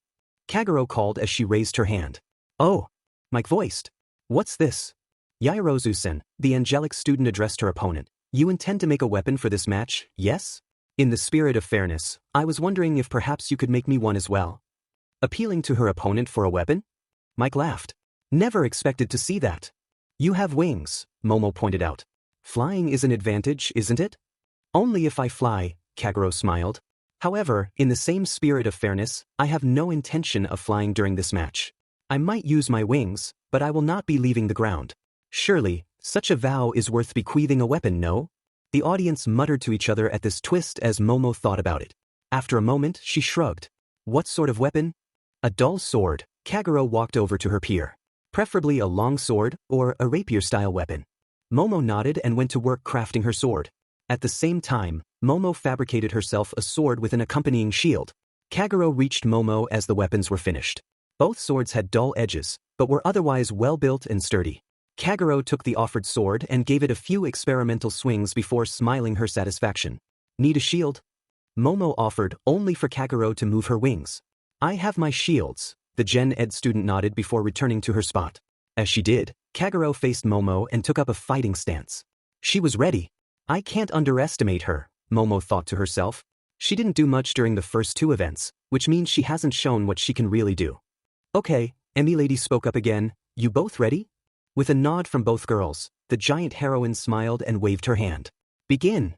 Kagero called as she raised her hand. Oh, Mike voiced. What's this? Yaoyorozu-san, the angelic student addressed her opponent. You intend to make a weapon for this match, yes? In the spirit of fairness, I was wondering if perhaps you could make me one as well. Appealing to her opponent for a weapon? Mike laughed. Never expected to see that. You have wings, Momo pointed out. Flying is an advantage, isn't it? Only if I fly, Kagero smiled. However, in the same spirit of fairness, I have no intention of flying during this match. I might use my wings, but I will not be leaving the ground. Surely, such a vow is worth bequeathing a weapon, no? The audience muttered to each other at this twist as Momo thought about it. After a moment, she shrugged. What sort of weapon? A dull sword. Kagero walked over to her peer. Preferably a long sword or a rapier-style weapon. Momo nodded and went to work crafting her sword. At the same time, Momo fabricated herself a sword with an accompanying shield. Kagero reached Momo as the weapons were finished. Both swords had dull edges, but were otherwise well-built and sturdy. Kagero took the offered sword and gave it a few experimental swings before smiling her satisfaction. Need a shield? Momo offered, only for Kagero to move her wings. I have my shields, the Gen Ed student nodded before returning to her spot. As she did, Kagero faced Momo and took up a fighting stance. She was ready. I can't underestimate her, Momo thought to herself. She didn't do much during the first two events, which means she hasn't shown what she can really do. Okay, Emmy-Lady spoke up again, you both ready? With a nod from both girls, the giant heroine smiled and waved her hand. Begin.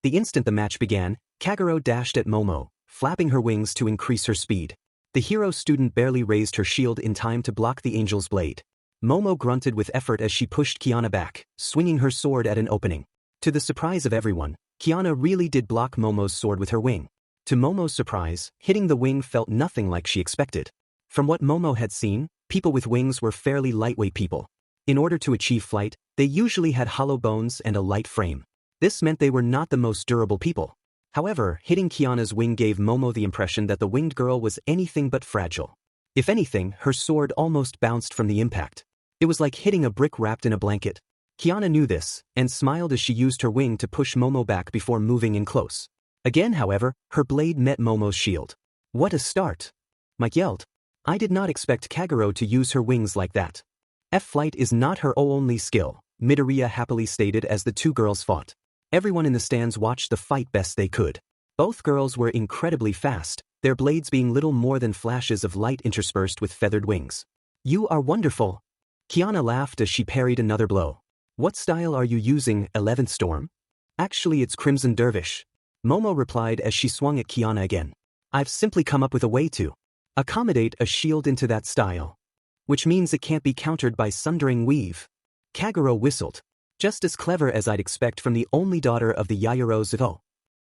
The instant the match began, Kagero dashed at Momo, flapping her wings to increase her speed. The hero student barely raised her shield in time to block the angel's blade. Momo grunted with effort as she pushed Kiana back, swinging her sword at an opening. To the surprise of everyone, Kiana really did block Momo's sword with her wing. To Momo's surprise, hitting the wing felt nothing like she expected. From what Momo had seen, people with wings were fairly lightweight people. In order to achieve flight, they usually had hollow bones and a light frame. This meant they were not the most durable people. However, hitting Kiana's wing gave Momo the impression that the winged girl was anything but fragile. If anything, her sword almost bounced from the impact. It was like hitting a brick wrapped in a blanket. Kiana knew this, and smiled as she used her wing to push Momo back before moving in close. Again, however, her blade met Momo's shield. What a start! Mike yelled. I did not expect Kagero to use her wings like that. F-flight is not her only skill, Midoriya happily stated as the two girls fought. Everyone in the stands watched the fight best they could. Both girls were incredibly fast, their blades being little more than flashes of light interspersed with feathered wings. You are wonderful. Kiana laughed as she parried another blow. What style are you using, 11th Storm? Actually, it's Crimson Dervish. Momo replied as she swung at Kiana again. I've simply come up with a way to accommodate a shield into that style. Which means it can't be countered by Sundering Weave. Kagero whistled. Just as clever as I'd expect from the only daughter of the Yaoyoro Zuko.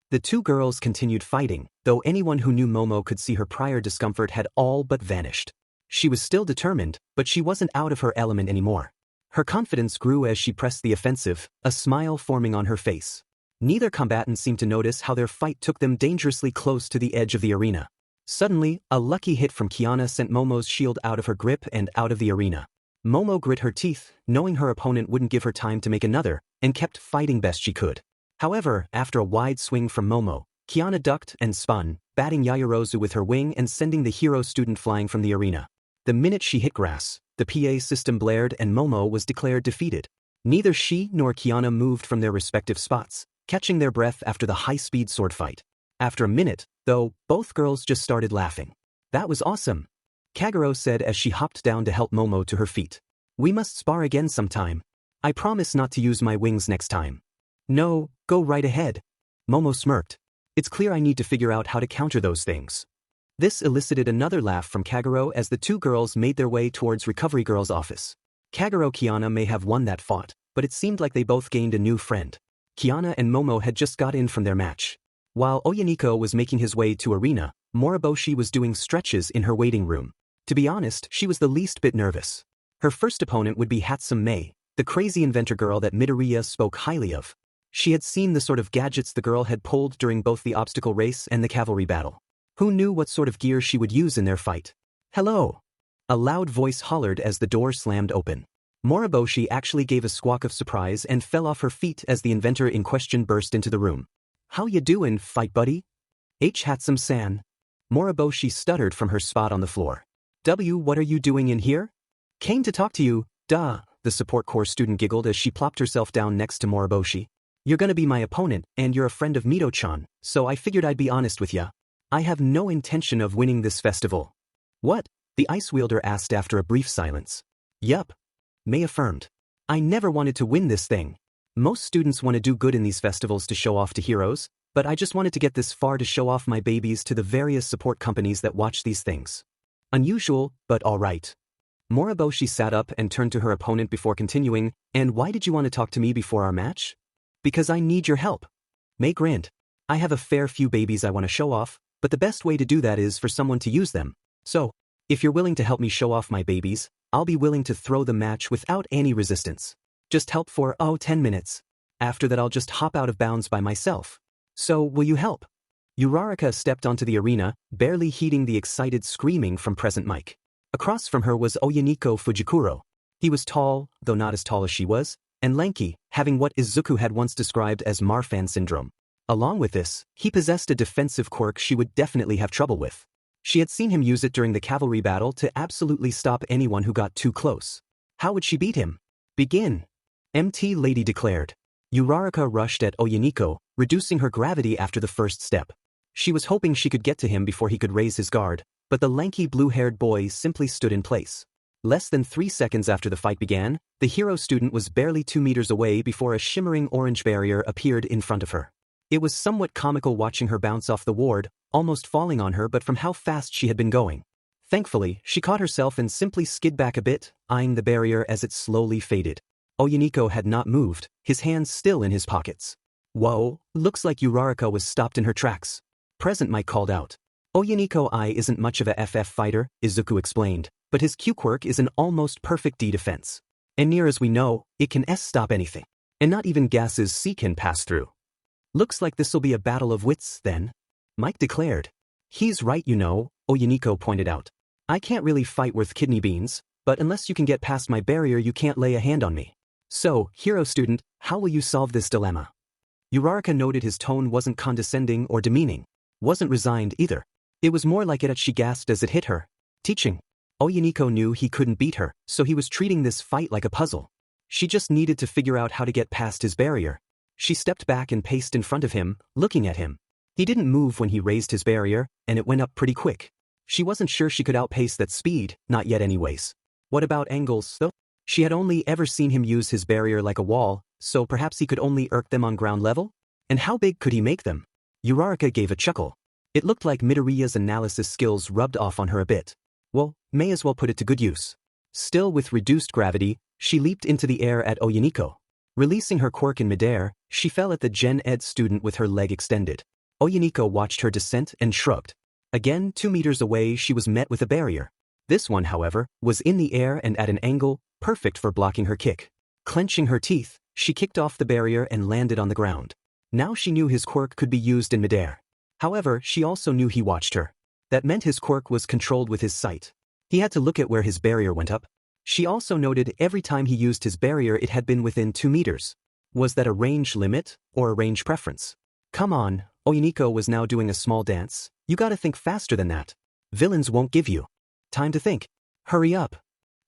The two girls continued fighting, though anyone who knew Momo could see her prior discomfort had all but vanished. She was still determined, but she wasn't out of her element anymore. Her confidence grew as she pressed the offensive, a smile forming on her face. Neither combatant seemed to notice how their fight took them dangerously close to the edge of the arena. Suddenly, a lucky hit from Kiana sent Momo's shield out of her grip and out of the arena. Momo grit her teeth, knowing her opponent wouldn't give her time to make another, and kept fighting best she could. However, after a wide swing from Momo, Kiana ducked and spun, batting Yaoyorozu with her wing and sending the hero student flying from the arena. The minute she hit grass, the PA system blared and Momo was declared defeated. Neither she nor Kiana moved from their respective spots, catching their breath after the high-speed sword fight. After a minute, though, both girls just started laughing. That was awesome. Kagero said as she hopped down to help Momo to her feet. We must spar again sometime. I promise not to use my wings next time. No, go right ahead. Momo smirked. It's clear I need to figure out how to counter those things. This elicited another laugh from Kagero as the two girls made their way towards Recovery Girl's office. Kagero Kiana may have won that fight, but it seemed like they both gained a new friend. Kiana and Momo had just got in from their match. While Oyaniko was making his way to arena, Moriboshi was doing stretches in her waiting room. To be honest, she was the least bit nervous. Her first opponent would be Hatsum Mei, the crazy inventor girl that Midoriya spoke highly of. She had seen the sort of gadgets the girl had pulled during both the obstacle race and the cavalry battle. Who knew what sort of gear she would use in their fight? Hello! A loud voice hollered as the door slammed open. Moriboshi actually gave a squawk of surprise and fell off her feet as the inventor in question burst into the room. How ya doin', fight buddy? Hatsum-san. Moriboshi stuttered from her spot on the floor. What are you doing in here? Came to talk to you, duh, the support corps student giggled as she plopped herself down next to Moriboshi. You're gonna be my opponent, and you're a friend of Mito-chan, so I figured I'd be honest with ya. I have no intention of winning this festival. What? The ice wielder asked after a brief silence. Yup. Mei affirmed. I never wanted to win this thing. Most students want to do good in these festivals to show off to heroes, but I just wanted to get this far to show off my babies to the various support companies that watch these things. Unusual, but alright. Moriboshi sat up and turned to her opponent before continuing, and why did you want to talk to me before our match? Because I need your help. Mei grinned. I have a fair few babies I want to show off, but the best way to do that is for someone to use them. So, if you're willing to help me show off my babies, I'll be willing to throw the match without any resistance. Just help for, 10 minutes. After that I'll just hop out of bounds by myself. So, will you help? Uraraka stepped onto the arena, barely heeding the excited screaming from present Mike. Across from her was Oyaniko Fujikuro. He was tall, though not as tall as she was, and lanky, having what Izuku had once described as Marfan syndrome. Along with this, he possessed a defensive quirk she would definitely have trouble with. She had seen him use it during the cavalry battle to absolutely stop anyone who got too close. How would she beat him? Begin. MT Lady declared. Uraraka rushed at Oyaniko, reducing her gravity after the first step. She was hoping she could get to him before he could raise his guard, but the lanky blue-haired boy simply stood in place. Less than 3 seconds after the fight began, the hero student was barely 2 meters away before a shimmering orange barrier appeared in front of her. It was somewhat comical watching her bounce off the ward, almost falling on her but from how fast she had been going. Thankfully, she caught herself and simply skid back a bit, eyeing the barrier as it slowly faded. Oyaniko had not moved, his hands still in his pockets. Whoa, looks like Uraraka was stopped in her tracks. Present Mike called out. Oyaniko I isn't much of a FF fighter, Izuku explained, but his Q quirk is an almost perfect D defense. And near as we know, it can stop anything. And not even gases C can pass through. Looks like this'll be a battle of wits, then. Mike declared. He's right, you know, Oyaniko pointed out. I can't really fight worth kidney beans, but unless you can get past my barrier you can't lay a hand on me. So, hero student, how will you solve this dilemma? Uraraka noted his tone wasn't condescending or demeaning. Wasn't resigned either. It was more like it she gasped as it hit her. Teaching. Oyaniko knew he couldn't beat her, so he was treating this fight like a puzzle. She just needed to figure out how to get past his barrier. She stepped back and paced in front of him, looking at him. He didn't move when he raised his barrier, and it went up pretty quick. She wasn't sure she could outpace that speed, not yet anyways. What about angles, though? She had only ever seen him use his barrier like a wall, so perhaps he could only irk them on ground level? And how big could he make them? Uraraka gave a chuckle. It looked like Midoriya's analysis skills rubbed off on her a bit. Well, may as well put it to good use. Still with reduced gravity, she leaped into the air at Oyaniko. Releasing her quirk in midair, she fell at the Gen Ed student with her leg extended. Oyaniko watched her descent and shrugged. Again, 2 meters away she was met with a barrier. This one, however, was in the air and at an angle, perfect for blocking her kick. Clenching her teeth, she kicked off the barrier and landed on the ground. Now she knew his quirk could be used in midair. However, she also knew he watched her. That meant his quirk was controlled with his sight. He had to look at where his barrier went up. She also noted every time he used his barrier it had been within 2 meters. Was that a range limit, or a range preference? Come on, Oyaniko was now doing a small dance. You gotta think faster than that. Villains won't give you time to think. Hurry up.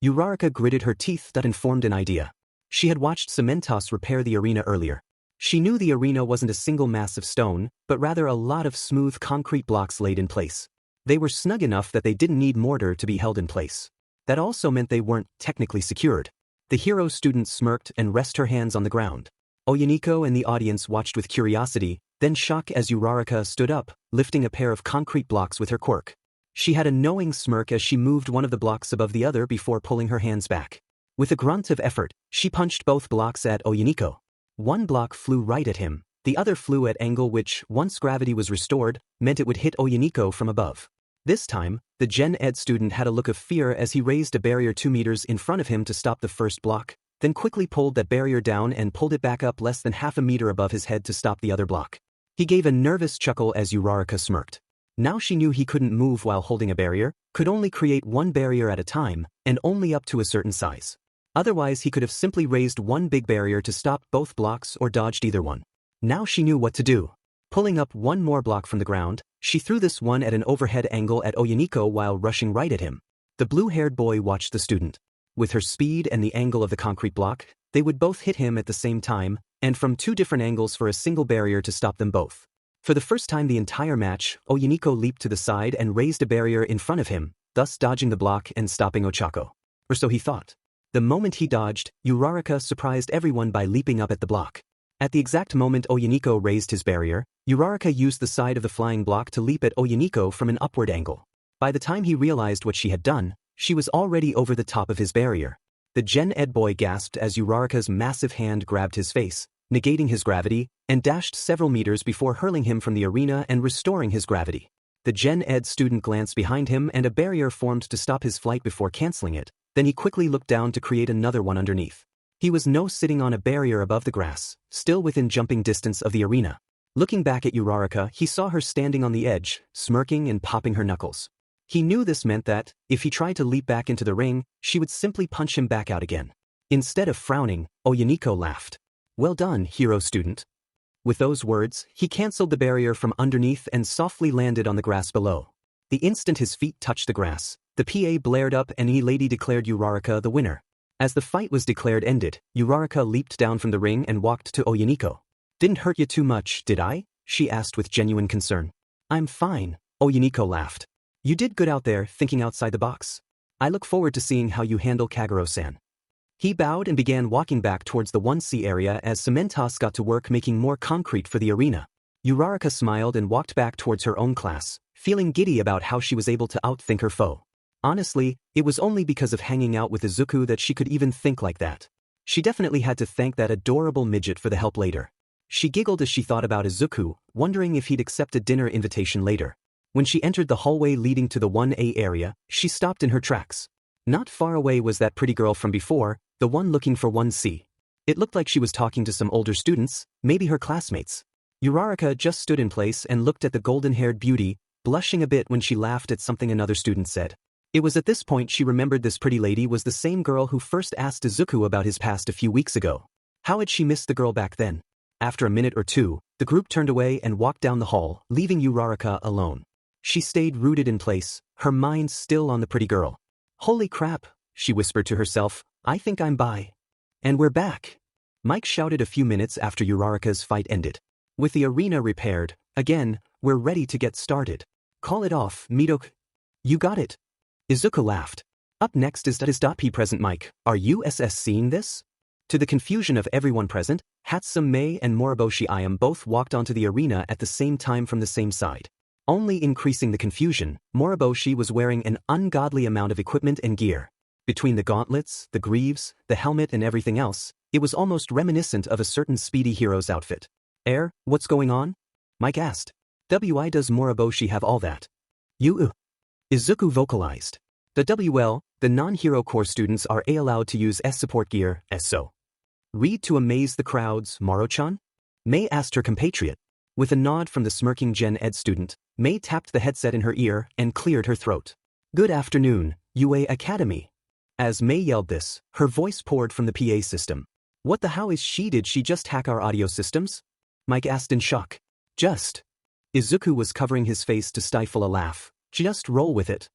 Uraraka gritted her teeth that informed an idea. She had watched Cementos repair the arena earlier. She knew the arena wasn't a single mass of stone, but rather a lot of smooth concrete blocks laid in place. They were snug enough that they didn't need mortar to be held in place. That also meant they weren't technically secured. The hero student smirked and rested her hands on the ground. Oyaniko and the audience watched with curiosity, then shock as Uraraka stood up, lifting a pair of concrete blocks with her quirk. She had a knowing smirk as she moved one of the blocks above the other before pulling her hands back. With a grunt of effort, she punched both blocks at Oyaniko. One block flew right at him, the other flew at angle which, once gravity was restored, meant it would hit Oyaniko from above. This time, the Gen Ed student had a look of fear as he raised a barrier 2 meters in front of him to stop the first block, then quickly pulled that barrier down and pulled it back up less than half a meter above his head to stop the other block. He gave a nervous chuckle as Uraraka smirked. Now she knew he couldn't move while holding a barrier, could only create one barrier at a time, and only up to a certain size. Otherwise he could have simply raised one big barrier to stop both blocks or dodged either one. Now she knew what to do. Pulling up one more block from the ground, she threw this one at an overhead angle at Oyaniko while rushing right at him. The blue-haired boy watched the student. With her speed and the angle of the concrete block, they would both hit him at the same time, and from 2 different angles for a single barrier to stop them both. For the first time the entire match, Oyaniko leaped to the side and raised a barrier in front of him, thus dodging the block and stopping Ochako. Or so he thought. The moment he dodged, Uraraka surprised everyone by leaping up at the block. At the exact moment Oyaniko raised his barrier, Uraraka used the side of the flying block to leap at Oyaniko from an upward angle. By the time he realized what she had done, she was already over the top of his barrier. The Gen Ed boy gasped as Uraraka's massive hand grabbed his face, negating his gravity, and dashed several meters before hurling him from the arena and restoring his gravity. The Gen Ed student glanced behind him and a barrier formed to stop his flight before canceling it, then he quickly looked down to create another one underneath. He was now sitting on a barrier above the grass, still within jumping distance of the arena. Looking back at Uraraka, he saw her standing on the edge, smirking and popping her knuckles. He knew this meant that, if he tried to leap back into the ring, she would simply punch him back out again. Instead of frowning, Oyaniko laughed. Well done, hero student. With those words, he cancelled the barrier from underneath and softly landed on the grass below. The instant his feet touched the grass, the PA blared up and a lady declared Uraraka the winner. As the fight was declared ended, Uraraka leaped down from the ring and walked to Oyaniko. Didn't hurt you too much, did I? She asked with genuine concern. I'm fine, Oyaniko laughed. You did good out there, thinking outside the box. I look forward to seeing how you handle Kagero-san. He bowed and began walking back towards the 1C area as Cementos got to work making more concrete for the arena. Uraraka smiled and walked back towards her own class, feeling giddy about how she was able to outthink her foe. Honestly, it was only because of hanging out with Izuku that she could even think like that. She definitely had to thank that adorable midget for the help later. She giggled as she thought about Izuku, wondering if he'd accept a dinner invitation later. When she entered the hallway leading to the 1A area, she stopped in her tracks. Not far away was that pretty girl from before, the one looking for 1C. It looked like she was talking to some older students, maybe her classmates. Uraraka just stood in place and looked at the golden-haired beauty, blushing a bit when she laughed at something another student said. It was at this point she remembered this pretty lady was the same girl who first asked Izuku about his past a few weeks ago. How had she missed the girl back then? After a minute or two, the group turned away and walked down the hall, leaving Uraraka alone. She stayed rooted in place, her mind still on the pretty girl. Holy crap, she whispered to herself, I think I'm by. And we're back. Mike shouted a few minutes after Uraraka's fight ended. With the arena repaired, Again, we're ready to get started. Call it off, Midok. You got it. Izuku laughed. Up next is P present Mike. Are you seeing this? To the confusion of everyone present, Hatsum Mei and Moriboshi Ayam both walked onto the arena at the same time from the same side. Only increasing the confusion, Moriboshi was wearing an ungodly amount of equipment and gear. Between the gauntlets, the greaves, the helmet and everything else, it was almost reminiscent of a certain speedy hero's outfit. What's going on? Mike asked. Why does Moriboshi have all that? Izuku vocalized. The non-hero core students are allowed to use support gear, so. Read to amaze the crowds, Moro-chan? Mei asked her compatriot. With a nod from the smirking Gen Ed student, Mei tapped the headset in her ear and cleared her throat. Good afternoon, UA Academy. As Mei yelled this, her voice poured from the PA system. What the how is she? Did she just hack our audio systems? Mike asked in shock. Just. Izuku was covering his face to stifle a laugh. Just roll with it.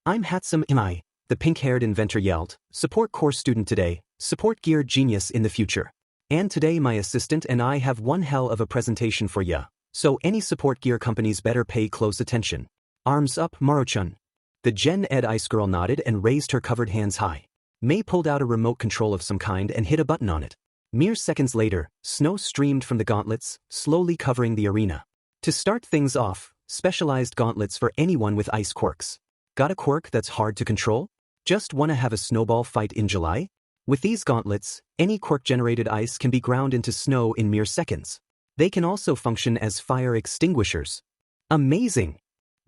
I'm Hatsum Mei, the pink-haired inventor yelled. Support core student today, support gear genius in the future. And today my assistant and I have one hell of a presentation for ya, so any support gear companies better pay close attention. Arms up, Moro-chan. The Gen Ed Ice Girl nodded and raised her covered hands high. Mei pulled out a remote control of some kind and hit a button on it. Mere seconds later, snow streamed from the gauntlets, slowly covering the arena. To start things off, specialized gauntlets for anyone with ice quirks. Got a quirk that's hard to control? Just wanna have a snowball fight in July? With these gauntlets, any quirk-generated ice can be ground into snow in mere seconds. They can also function as fire extinguishers. Amazing!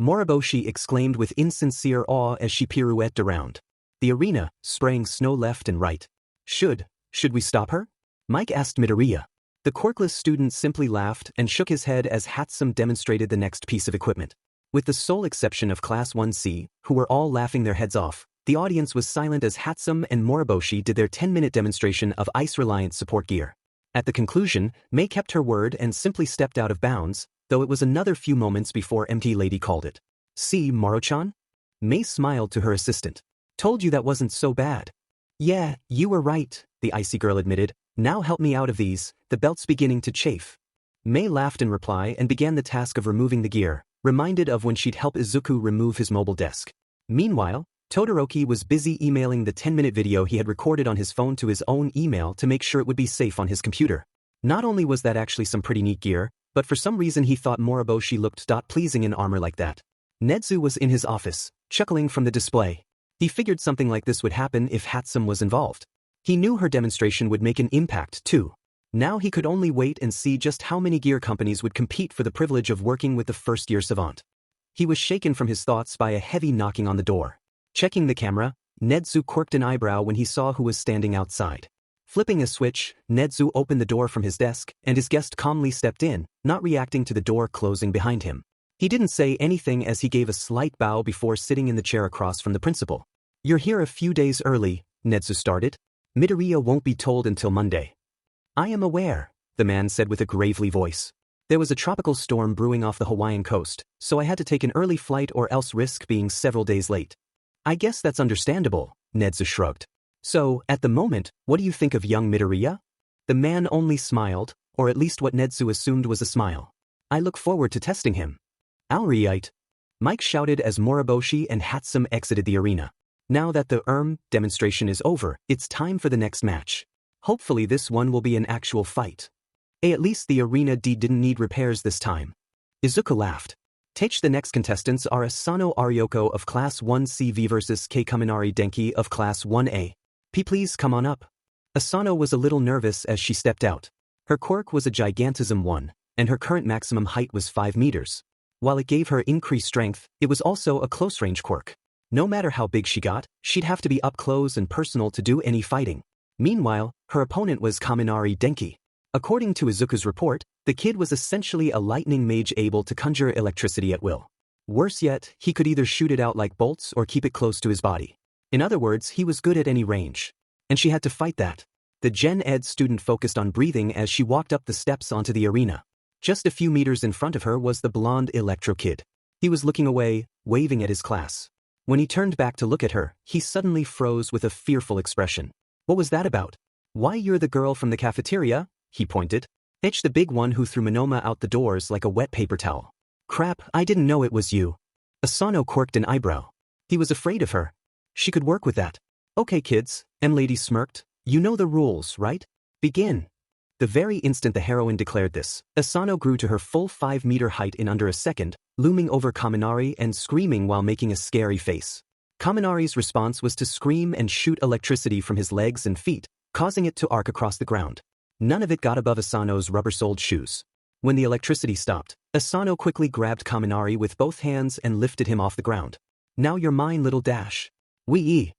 Moriboshi exclaimed with insincere awe as she pirouetted around the arena, spraying snow left and right. Should we stop her? Mike asked Midoriya. The quirkless student simply laughed and shook his head as Hatsum demonstrated the next piece of equipment. With the sole exception of Class 1C, who were all laughing their heads off, the audience was silent as Hatsum and Moriboshi did their 10-minute demonstration of ice-reliant support gear. At the conclusion, Mei kept her word and simply stepped out of bounds, though it was another few moments before MT Lady called it. See, Moro-chan? Mei smiled to her assistant. Told you that wasn't so bad. Yeah, you were right, the icy girl admitted. Now help me out of these, the belt's beginning to chafe. Mei laughed in reply and began the task of removing the gear, reminded of when she'd help Izuku remove his mobile desk. Meanwhile, Todoroki was busy emailing the 10-minute video he had recorded on his phone to his own email to make sure it would be safe on his computer. Not only was that actually some pretty neat gear, but for some reason he thought Moriboshi looked pleasing in armor like that. Nedzu was in his office, chuckling from the display. He figured something like this would happen if Hatsum was involved. He knew her demonstration would make an impact too. Now he could only wait and see just how many gear companies would compete for the privilege of working with the first-year savant. He was shaken from his thoughts by a heavy knocking on the door. Checking the camera, Nedzu quirked an eyebrow when he saw who was standing outside. Flipping a switch, Nedzu opened the door from his desk, and his guest calmly stepped in, not reacting to the door closing behind him. He didn't say anything as he gave a slight bow before sitting in the chair across from the principal. You're here a few days early, Nedzu started. Midoriya won't be told until Monday. I am aware, the man said with a gravely voice. There was a tropical storm brewing off the Hawaiian coast, so I had to take an early flight or else risk being several days late. I guess that's understandable, Nedzu shrugged. So, at the moment, what do you think of young Midoriya? The man only smiled, or at least what Nedzu assumed was a smile. I look forward to testing him. Alright. Mike shouted as Moriboshi and Hatsum exited the arena. Now that the demonstration is over, it's time for the next match. Hopefully this one will be an actual fight. At least the arena didn't need repairs this time. Izuku laughed. The next contestants are Asano Arioko of Class 1CV versus Kei Kaminari Denki of Class 1A. Please come on up. Asano was a little nervous as she stepped out. Her quirk was a Gigantism 1, and her current maximum height was 5 meters. While it gave her increased strength, it was also a close-range quirk. No matter how big she got, she'd have to be up close and personal to do any fighting. Meanwhile, her opponent was Kaminari Denki. According to Izuku's report, the kid was essentially a lightning mage able to conjure electricity at will. Worse yet, he could either shoot it out like bolts or keep it close to his body. In other words, he was good at any range. And she had to fight that. The Gen Ed student focused on breathing as she walked up the steps onto the arena. Just a few meters in front of her was the blonde Electro kid. He was looking away, waving at his class. When he turned back to look at her, he suddenly froze with a fearful expression. What was that about? Why, you're the girl from the cafeteria? He pointed. The big one who threw Monoma out the doors like a wet paper towel. Crap, I didn't know it was you. Asano quirked an eyebrow. He was afraid of her. She could work with that. Okay kids, M-Lady smirked. You know the rules, right? Begin. The very instant the heroine declared this, Asano grew to her full 5-meter height in under a second, looming over Kaminari and screaming while making a scary face. Kaminari's response was to scream and shoot electricity from his legs and feet, causing it to arc across the ground. None of it got above Asano's rubber-soled shoes. When the electricity stopped, Asano quickly grabbed Kaminari with both hands and lifted him off the ground. Now you're mine, little dash. Wee-ee.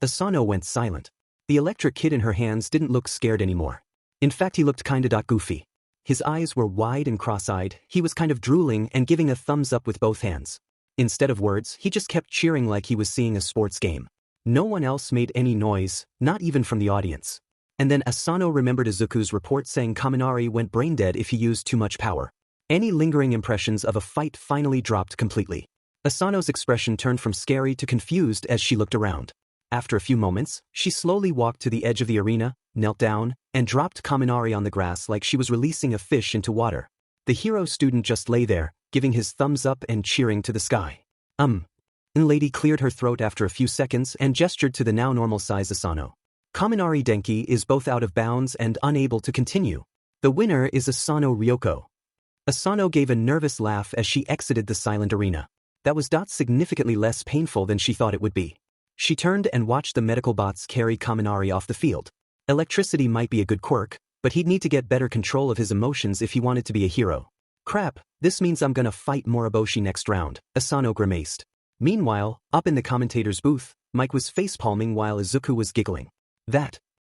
Asano went silent. The electric kid in her hands didn't look scared anymore. In fact, he looked kinda goofy. His eyes were wide and cross-eyed, he was kind of drooling and giving a thumbs up with both hands. Instead of words, he just kept cheering like he was seeing a sports game. No one else made any noise, not even from the audience. And then Asano remembered Izuku's report saying Kaminari went brain-dead if he used too much power. Any lingering impressions of a fight finally dropped completely. Asano's expression turned from scary to confused as she looked around. After a few moments, she slowly walked to the edge of the arena, knelt down, and dropped Kaminari on the grass like she was releasing a fish into water. The hero student just lay there, giving his thumbs up and cheering to the sky. Lady cleared her throat after a few seconds and gestured to the now normal-size Asano. Kaminari Denki is both out of bounds and unable to continue. The winner is Asano Ryoko. Asano gave a nervous laugh as she exited the silent arena. That was significantly less painful than she thought it would be. She turned and watched the medical bots carry Kaminari off the field. Electricity might be a good quirk, but he'd need to get better control of his emotions if he wanted to be a hero. Crap, this means I'm gonna fight Moriboshi next round, Asano grimaced. Meanwhile, up in the commentator's booth, Mike was facepalming while Izuku was giggling.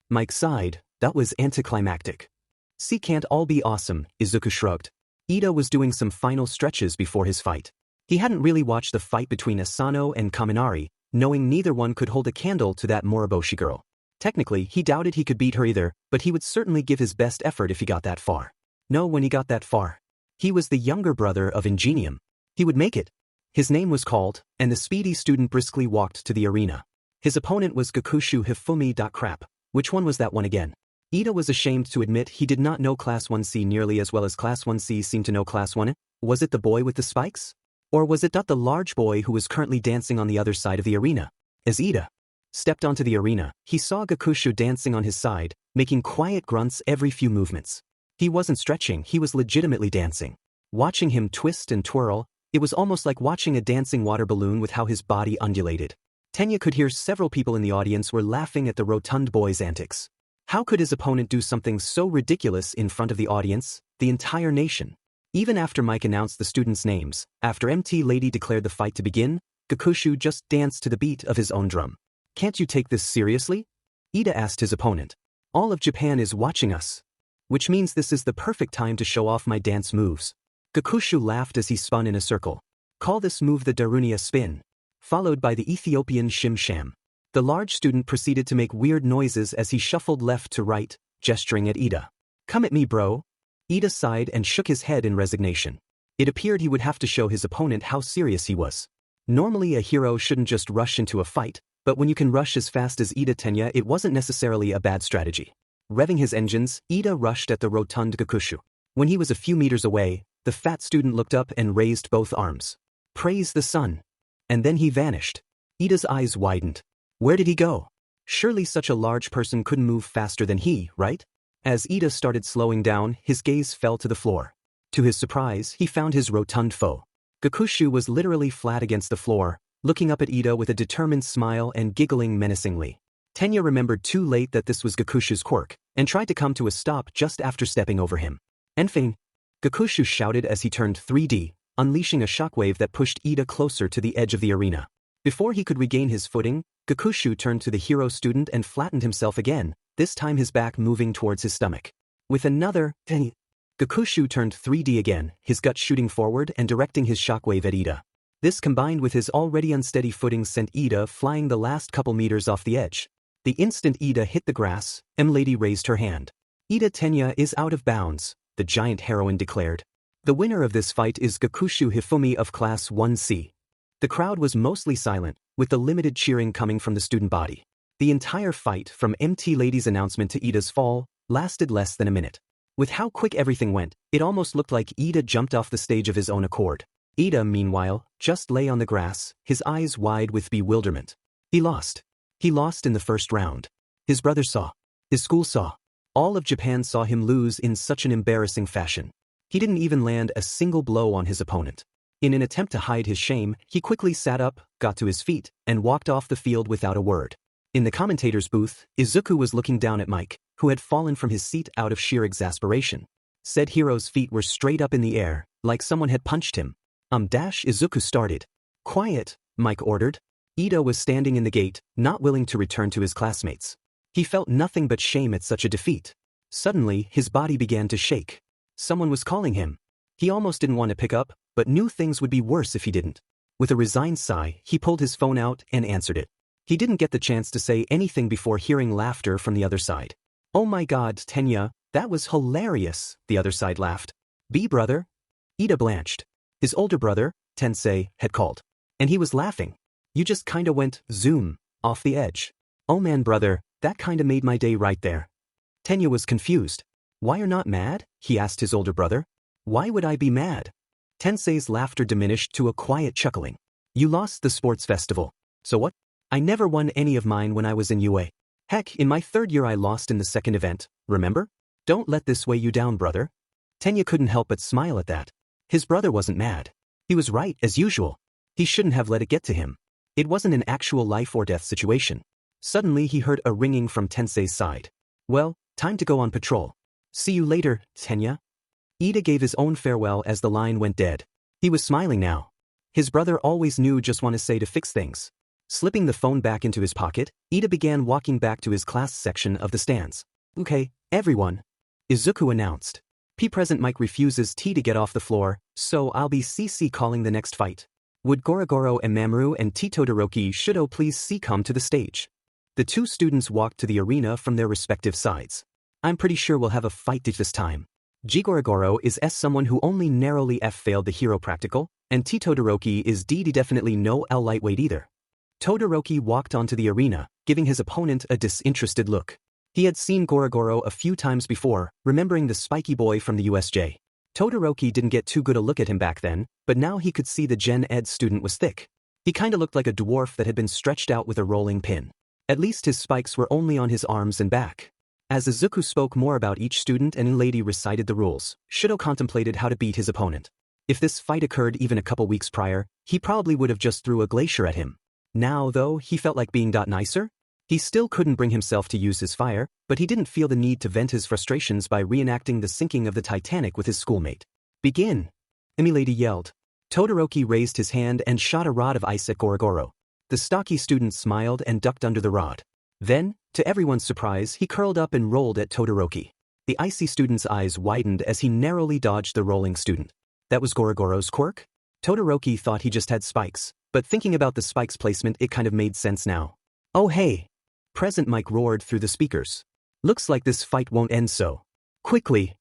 Mike sighed, that was anticlimactic. See, can't all be awesome, Izuku shrugged. Ida was doing some final stretches before his fight. He hadn't really watched the fight between Asano and Kaminari, knowing neither one could hold a candle to that Moriboshi girl. Technically, he doubted he could beat her either, but he would certainly give his best effort if he got that far. No, when he got that far. He was the younger brother of Ingenium. He would make it. His name was called, and the speedy student briskly walked to the arena. His opponent was Gakushu Hifumi. Crap. Which one was that one again? Ida was ashamed to admit he did not know Class 1C nearly as well as Class 1C seemed to know Class 1. Was it the boy with the spikes? Or was it the large boy who was currently dancing on the other side of the arena? As Ida stepped onto the arena, he saw Gakushu dancing on his side, making quiet grunts every few movements. He wasn't stretching, he was legitimately dancing. Watching him twist and twirl, it was almost like watching a dancing water balloon with how his body undulated. Tenya could hear several people in the audience were laughing at the rotund boy's antics. How could his opponent do something so ridiculous in front of the audience, the entire nation? Even after Mike announced the students' names, after MT Lady declared the fight to begin, Gakushu just danced to the beat of his own drum. Can't you take this seriously? Ida asked his opponent. All of Japan is watching us. Which means this is the perfect time to show off my dance moves. Gakushu laughed as he spun in a circle. Call this move the Darunia spin. Followed by the Ethiopian Shim Sham. The large student proceeded to make weird noises as he shuffled left to right, gesturing at Ida. Come at me, bro. Ida sighed and shook his head in resignation. It appeared he would have to show his opponent how serious he was. Normally a hero shouldn't just rush into a fight, but when you can rush as fast as Ida Tenya, it wasn't necessarily a bad strategy. Revving his engines, Ida rushed at the rotund Gakushu. When he was a few meters away, the fat student looked up and raised both arms. Praise the sun. And then he vanished. Ida's eyes widened. Where did he go? Surely such a large person couldn't move faster than he, right? As Ida started slowing down, his gaze fell to the floor. To his surprise, he found his rotund foe. Gakushu was literally flat against the floor, looking up at Ida with a determined smile and giggling menacingly. Tenya remembered too late that this was Gakushu's quirk, and tried to come to a stop just after stepping over him. Enfin! Gakushu shouted as he turned 3D, unleashing a shockwave that pushed Ida closer to the edge of the arena. Before he could regain his footing, Gakushu turned to the hero student and flattened himself again, this time his back moving towards his stomach. With another Gakushu turned 3D again, his gut shooting forward and directing his shockwave at Ida. This combined with his already unsteady footing sent Ida flying the last couple meters off the edge. The instant Ida hit the grass, M-Lady raised her hand. Ida Tenya is out of bounds, the giant heroine declared. The winner of this fight is Gakushu Hifumi of Class 1C. The crowd was mostly silent, with the limited cheering coming from the student body. The entire fight, from MT Lady's announcement to Ida's fall, lasted less than a minute. With how quick everything went, it almost looked like Ida jumped off the stage of his own accord. Ida, meanwhile, just lay on the grass, his eyes wide with bewilderment. He lost. He lost in the first round. His brother saw. His school saw. All of Japan saw him lose in such an embarrassing fashion. He didn't even land a single blow on his opponent. In an attempt to hide his shame, he quickly sat up, got to his feet, and walked off the field without a word. In the commentator's booth, Izuku was looking down at Mike, who had fallen from his seat out of sheer exasperation. Said hero's feet were straight up in the air, like someone had punched him. Izuku started. Quiet, Mike ordered. Ida was standing in the gate, not willing to return to his classmates. He felt nothing but shame at such a defeat. Suddenly, his body began to shake. Someone was calling him. He almost didn't want to pick up, but knew things would be worse if he didn't. With a resigned sigh, he pulled his phone out and answered it. He didn't get the chance to say anything before hearing laughter from the other side. "Oh my god, Tenya, that was hilarious," the other side laughed. "B brother?" Ida blanched. His older brother, Tensei, had called. And he was laughing. "You just kinda went, zoom, off the edge." "Oh man brother, that kinda made my day right there." Tenya was confused. "Why are not mad?" he asked his older brother. "Why would I be mad?" Tensei's laughter diminished to a quiet chuckling. "You lost the sports festival. So what? I never won any of mine when I was in UA. Heck, in my third year I lost in the second event, remember? Don't let this weigh you down, brother." Tenya couldn't help but smile at that. His brother wasn't mad. He was right, as usual. He shouldn't have let it get to him. It wasn't an actual life or death situation. Suddenly he heard a ringing from Tensei's side. "Well, time to go on patrol. See you later, Tenya." Ida gave his own farewell as the line went dead. He was smiling now. His brother always knew just what to say to fix things. Slipping the phone back into his pocket, Ida began walking back to his class section of the stands. "Okay, everyone," Izuku announced. Present Mike refuses T to get off the floor, so I'll be CC calling the next fight. Would Gorogoro and Mamoru and Todoroki Shudo please come to the stage? The two students walked to the arena from their respective sides. "I'm pretty sure we'll have a fight this time. Gorogoro is someone who only narrowly failed the hero practical, and Todoroki is definitely no L lightweight either." Todoroki walked onto the arena, giving his opponent a disinterested look. He had seen Gorogoro a few times before, remembering the spiky boy from the USJ. Todoroki didn't get too good a look at him back then, but now he could see the Gen Ed student was thick. He kinda looked like a dwarf that had been stretched out with a rolling pin. At least his spikes were only on his arms and back. As Izuku spoke more about each student and Lady recited the rules, Shudo contemplated how to beat his opponent. If this fight occurred even a couple weeks prior, he probably would have just threw a glacier at him. Now, though, he felt like being nicer. He still couldn't bring himself to use his fire, but he didn't feel the need to vent his frustrations by reenacting the sinking of the Titanic with his schoolmate. "Begin!" Emilady yelled. Todoroki raised his hand and shot a rod of ice at Gorogoro. The stocky student smiled and ducked under the rod. Then, to everyone's surprise, he curled up and rolled at Todoroki. The icy student's eyes widened as he narrowly dodged the rolling student. That was Gorogoro's quirk? Todoroki thought he just had spikes, but thinking about the spikes placement it kind of made sense now. "Oh hey!" Present Mike roared through the speakers. "Looks like this fight won't end so quickly.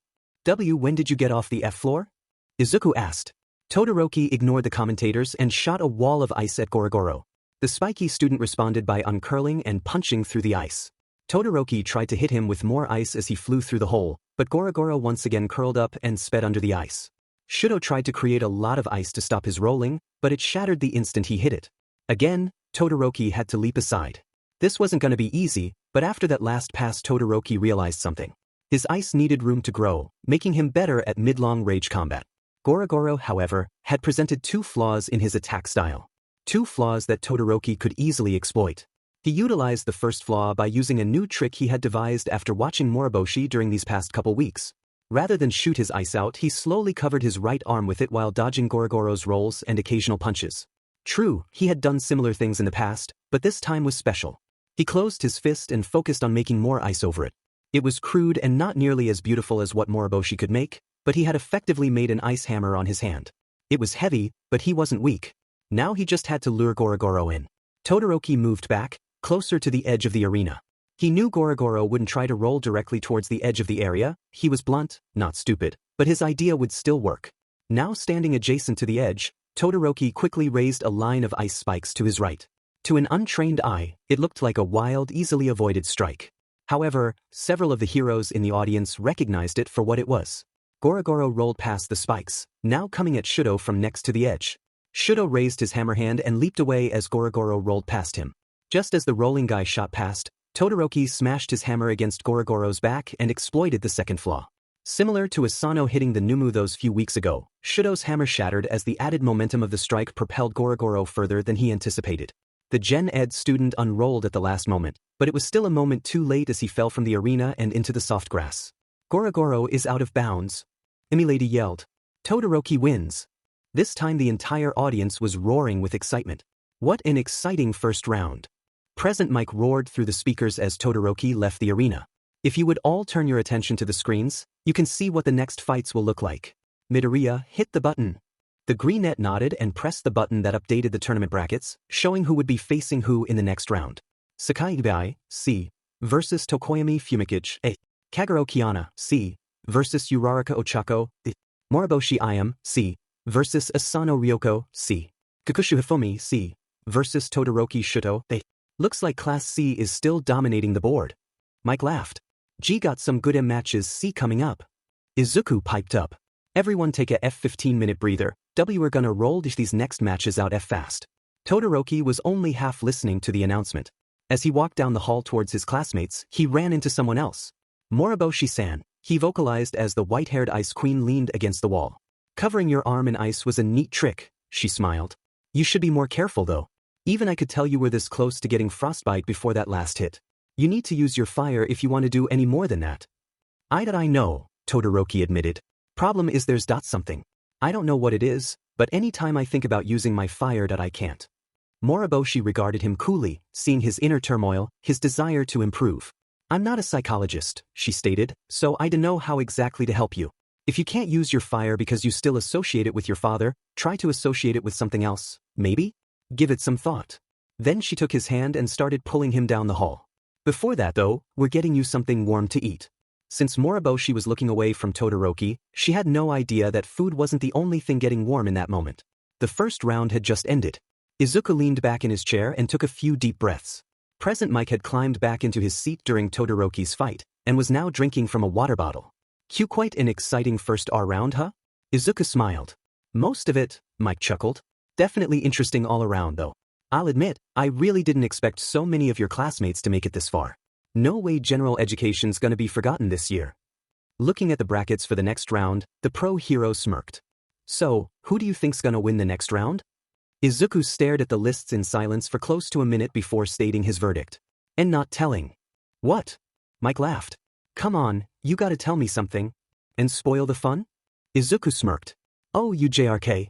When did you get off the F floor?" Izuku asked. Todoroki ignored the commentators and shot a wall of ice at Gorogoro. The spiky student responded by uncurling and punching through the ice. Todoroki tried to hit him with more ice as he flew through the hole, but Gorogoro once again curled up and sped under the ice. Shudo tried to create a lot of ice to stop his rolling, but it shattered the instant he hit it. Again, Todoroki had to leap aside. This wasn't going to be easy, but after that last pass Todoroki realized something. His ice needed room to grow, making him better at mid-long range combat. Gorogoro, however, had presented two flaws in his attack style. Two flaws that Todoroki could easily exploit. He utilized the first flaw by using a new trick he had devised after watching Moriboshi during these past couple weeks. Rather than shoot his ice out, he slowly covered his right arm with it while dodging Gorogoro's rolls and occasional punches. True, he had done similar things in the past, but this time was special. He closed his fist and focused on making more ice over it. It was crude and not nearly as beautiful as what Moriboshi could make, but he had effectively made an ice hammer on his hand. It was heavy, but he wasn't weak. Now he just had to lure Gorogoro in. Todoroki moved back, closer to the edge of the arena. He knew Gorogoro wouldn't try to roll directly towards the edge of the area. He was blunt, not stupid, but his idea would still work. Now standing adjacent to the edge, Todoroki quickly raised a line of ice spikes to his right. To an untrained eye, it looked like a wild, easily avoided strike. However, several of the heroes in the audience recognized it for what it was. Gorogoro rolled past the spikes, now coming at Shudo from next to the edge. Shudo raised his hammer hand and leaped away as Gorogoro rolled past him. Just as the rolling guy shot past, Todoroki smashed his hammer against Gorogoro's back and exploited the second flaw. Similar to Asano hitting the Numu those few weeks ago, Shudo's hammer shattered as the added momentum of the strike propelled Gorogoro further than he anticipated. The Gen Ed student unrolled at the last moment, but it was still a moment too late as he fell from the arena and into the soft grass. Gorogoro is out of bounds. Emilady yelled. Todoroki wins. This time the entire audience was roaring with excitement. What an exciting first round. Present Mike roared through the speakers as Todoroki left the arena. If you would all turn your attention to the screens, you can see what the next fights will look like. Midoriya hit the button. The greenette nodded and pressed the button that updated the tournament brackets, showing who would be facing who in the next round. Sakai Ibai, C, versus Tokoyami Fumikichi, A. Kagero Kiana, C, versus Uraraka Ochako, I. Moriboshi Ayam, C, versus Asano Ryoko, C. Kakushu Hifumi, C, versus Todoroki Shuto, A. Looks like Class C is still dominating the board. Mike laughed. G got some good matches C coming up. Izuku piped up. Everyone take a F15-minute breather, we're gonna roll these next matches out F fast. Todoroki was only half listening to the announcement. As he walked down the hall towards his classmates, he ran into someone else. Moriboshi-san, he vocalized as the white-haired ice queen leaned against the wall. Covering your arm in ice was a neat trick, she smiled. You should be more careful though. Even I could tell you were this close to getting frostbite before that last hit. You need to use your fire if you want to do any more than that. I know, Todoroki admitted. Problem is there's something. I don't know what it is, but any time I think about using my fire I can't. Moriboshi regarded him coolly, seeing his inner turmoil, his desire to improve. I'm not a psychologist, she stated, so I don't know how exactly to help you. If you can't use your fire because you still associate it with your father, try to associate it with something else, maybe? Give it some thought. Then she took his hand and started pulling him down the hall. Before that though, we're getting you something warm to eat. Since Moriboshi was looking away from Todoroki, she had no idea that food wasn't the only thing getting warm in that moment. The first round had just ended. Izuku leaned back in his chair and took a few deep breaths. Present Mike had climbed back into his seat during Todoroki's fight, and was now drinking from a water bottle. Quite an exciting first R round, huh? Izuku smiled. Most of it, Mike chuckled. Definitely interesting all around though. I'll admit, I really didn't expect so many of your classmates to make it this far. No way general education's gonna be forgotten this year. Looking at the brackets for the next round, the pro hero smirked. So, who do you think's gonna win the next round? Izuku stared at the lists in silence for close to a minute before stating his verdict. And not telling. What? Mike laughed. Come on, you gotta tell me something. And spoil the fun? Izuku smirked. Oh, you JRK.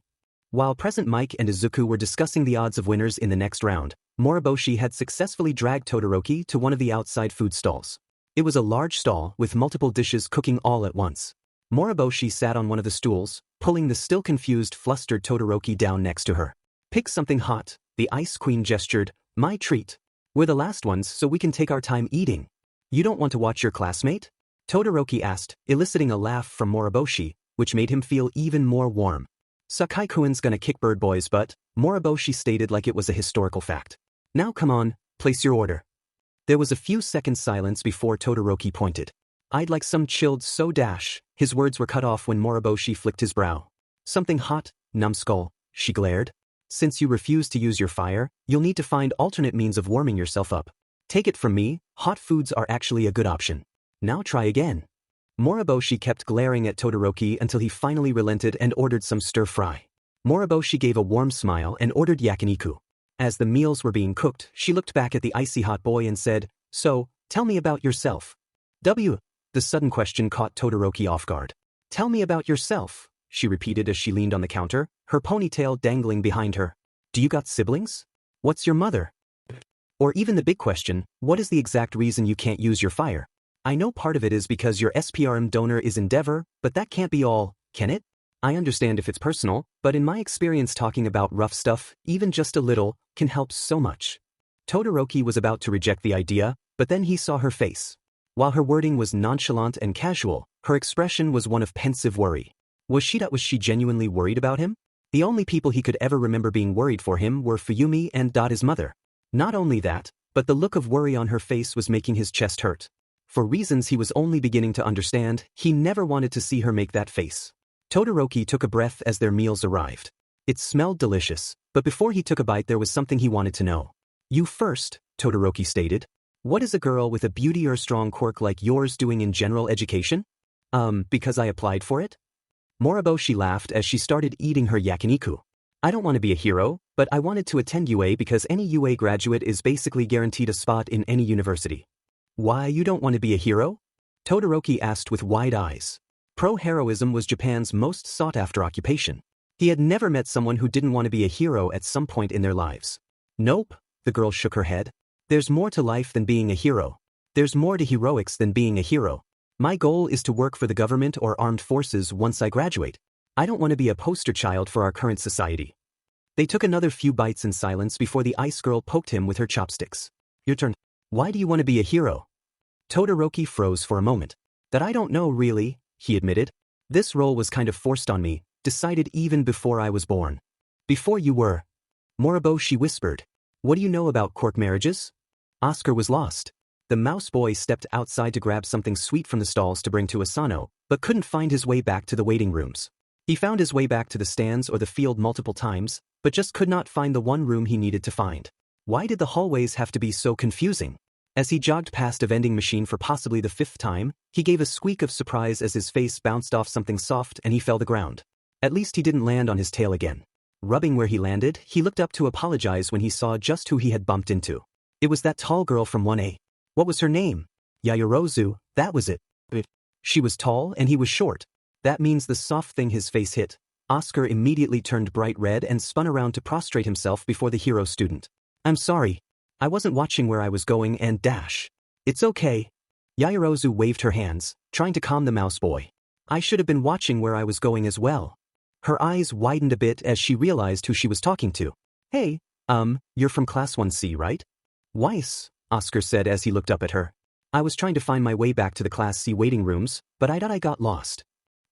While present Mike and Izuku were discussing the odds of winners in the next round, Moriboshi had successfully dragged Todoroki to one of the outside food stalls. It was a large stall with multiple dishes cooking all at once. Moriboshi sat on one of the stools, pulling the still confused, flustered Todoroki down next to her. Pick something hot, the Ice Queen gestured, my treat. We're the last ones so we can take our time eating. You don't want to watch your classmate? Todoroki asked, eliciting a laugh from Moriboshi, which made him feel even more warm. Sakai-kun's gonna kick Bird Boy's butt, Moriboshi stated like it was a historical fact. Now come on, place your order. There was a few seconds silence before Todoroki pointed. I'd like some chilled dash. His words were cut off when Moriboshi flicked his brow. Something hot, numbskull, she glared. Since you refuse to use your fire, you'll need to find alternate means of warming yourself up. Take it from me, hot foods are actually a good option. Now try again. Moriboshi kept glaring at Todoroki until he finally relented and ordered some stir-fry. Moriboshi gave a warm smile and ordered yakiniku. As the meals were being cooked, she looked back at the icy hot boy and said, So, tell me about yourself. The sudden question caught Todoroki off guard. Tell me about yourself, she repeated as she leaned on the counter, her ponytail dangling behind her. Do you got siblings? What's your mother? Or even the big question, what is the exact reason you can't use your fire? I know part of it is because your SPRM donor is Endeavor, but that can't be all, can it? I understand if it's personal, but in my experience talking about rough stuff, even just a little, can help so much. Todoroki was about to reject the idea, but then he saw her face. While her wording was nonchalant and casual, her expression was one of pensive worry. Was she genuinely worried about him? The only people he could ever remember being worried for him were Fuyumi and his mother. Not only that, but the look of worry on her face was making his chest hurt. For reasons he was only beginning to understand, he never wanted to see her make that face. Todoroki took a breath as their meals arrived. It smelled delicious, but before he took a bite there was something he wanted to know. You first, Todoroki stated. What is a girl with a beauty or strong quirk like yours doing in general education? Because I applied for it? Moriboshi laughed as she started eating her yakiniku. I don't want to be a hero, but I wanted to attend UA because any UA graduate is basically guaranteed a spot in any university. Why you don't want to be a hero? Todoroki asked with wide eyes. Pro-heroism was Japan's most sought-after occupation. He had never met someone who didn't want to be a hero at some point in their lives. Nope, the girl shook her head. There's more to life than being a hero. There's more to heroics than being a hero. My goal is to work for the government or armed forces once I graduate. I don't want to be a poster child for our current society. They took another few bites in silence before the ice girl poked him with her chopsticks. Your turn. Why do you want to be a hero? Todoroki froze for a moment. That I don't know really, he admitted. This role was kind of forced on me, decided even before I was born. Before you were. Moriboshi whispered. What do you know about quirk marriages? Oscar was lost. The mouse boy stepped outside to grab something sweet from the stalls to bring to Asano, but couldn't find his way back to the waiting rooms. He found his way back to the stands or the field multiple times, but just could not find the one room he needed to find. Why did the hallways have to be so confusing? As he jogged past a vending machine for possibly the 5th time, he gave a squeak of surprise as his face bounced off something soft and he fell to the ground. At least he didn't land on his tail again. Rubbing where he landed, he looked up to apologize when he saw just who he had bumped into. It was that tall girl from 1A. What was her name? Yaoyorozu, that was it. She was tall and he was short. That means the soft thing his face hit. Oscar immediately turned bright red and spun around to prostrate himself before the hero student. I'm sorry. I wasn't watching where I was going and dash. It's okay. Yaoyorozu waved her hands, trying to calm the mouse boy. I should have been watching where I was going as well. Her eyes widened a bit as she realized who she was talking to. Hey, you're from Class 1C, right? Weiss, Oscar said as he looked up at her. I was trying to find my way back to the Class C waiting rooms, but I thought I got lost.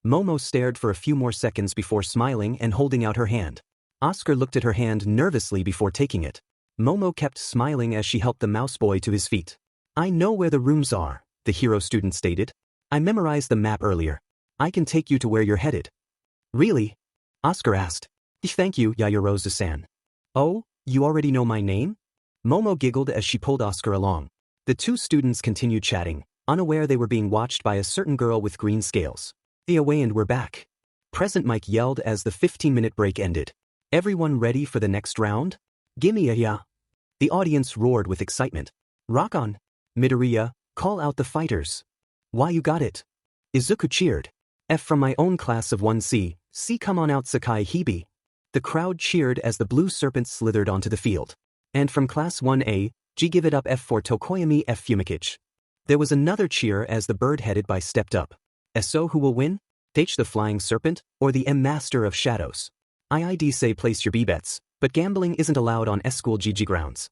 Momo stared for a few more seconds before smiling and holding out her hand. Oscar looked at her hand nervously before taking it. Momo kept smiling as she helped the mouse boy to his feet. I know where the rooms are, the hero student stated. I memorized the map earlier. I can take you to where you're headed. Really? Oscar asked. Thank you, Yaoyorozu-san. Oh, you already know my name? Momo giggled as she pulled Oscar along. The two students continued chatting, unaware they were being watched by a certain girl with green scales. Away and we're back. Present Mike yelled as the 15-minute break ended. Everyone ready for the next round? Gimme a ya. The audience roared with excitement. Rock on. Midoriya, call out the fighters. Why you got it? Izuku cheered. F from my own class of 1C, C come on out Sakai Hibi. The crowd cheered as the blue serpent slithered onto the field. And from class 1A, G give it up F for Tokoyami F Fumikichi. There was another cheer as the bird headed by stepped up. So who will win? H the flying serpent, or the M master of shadows? IID say place your B-bets, but gambling isn't allowed on S-School GG grounds.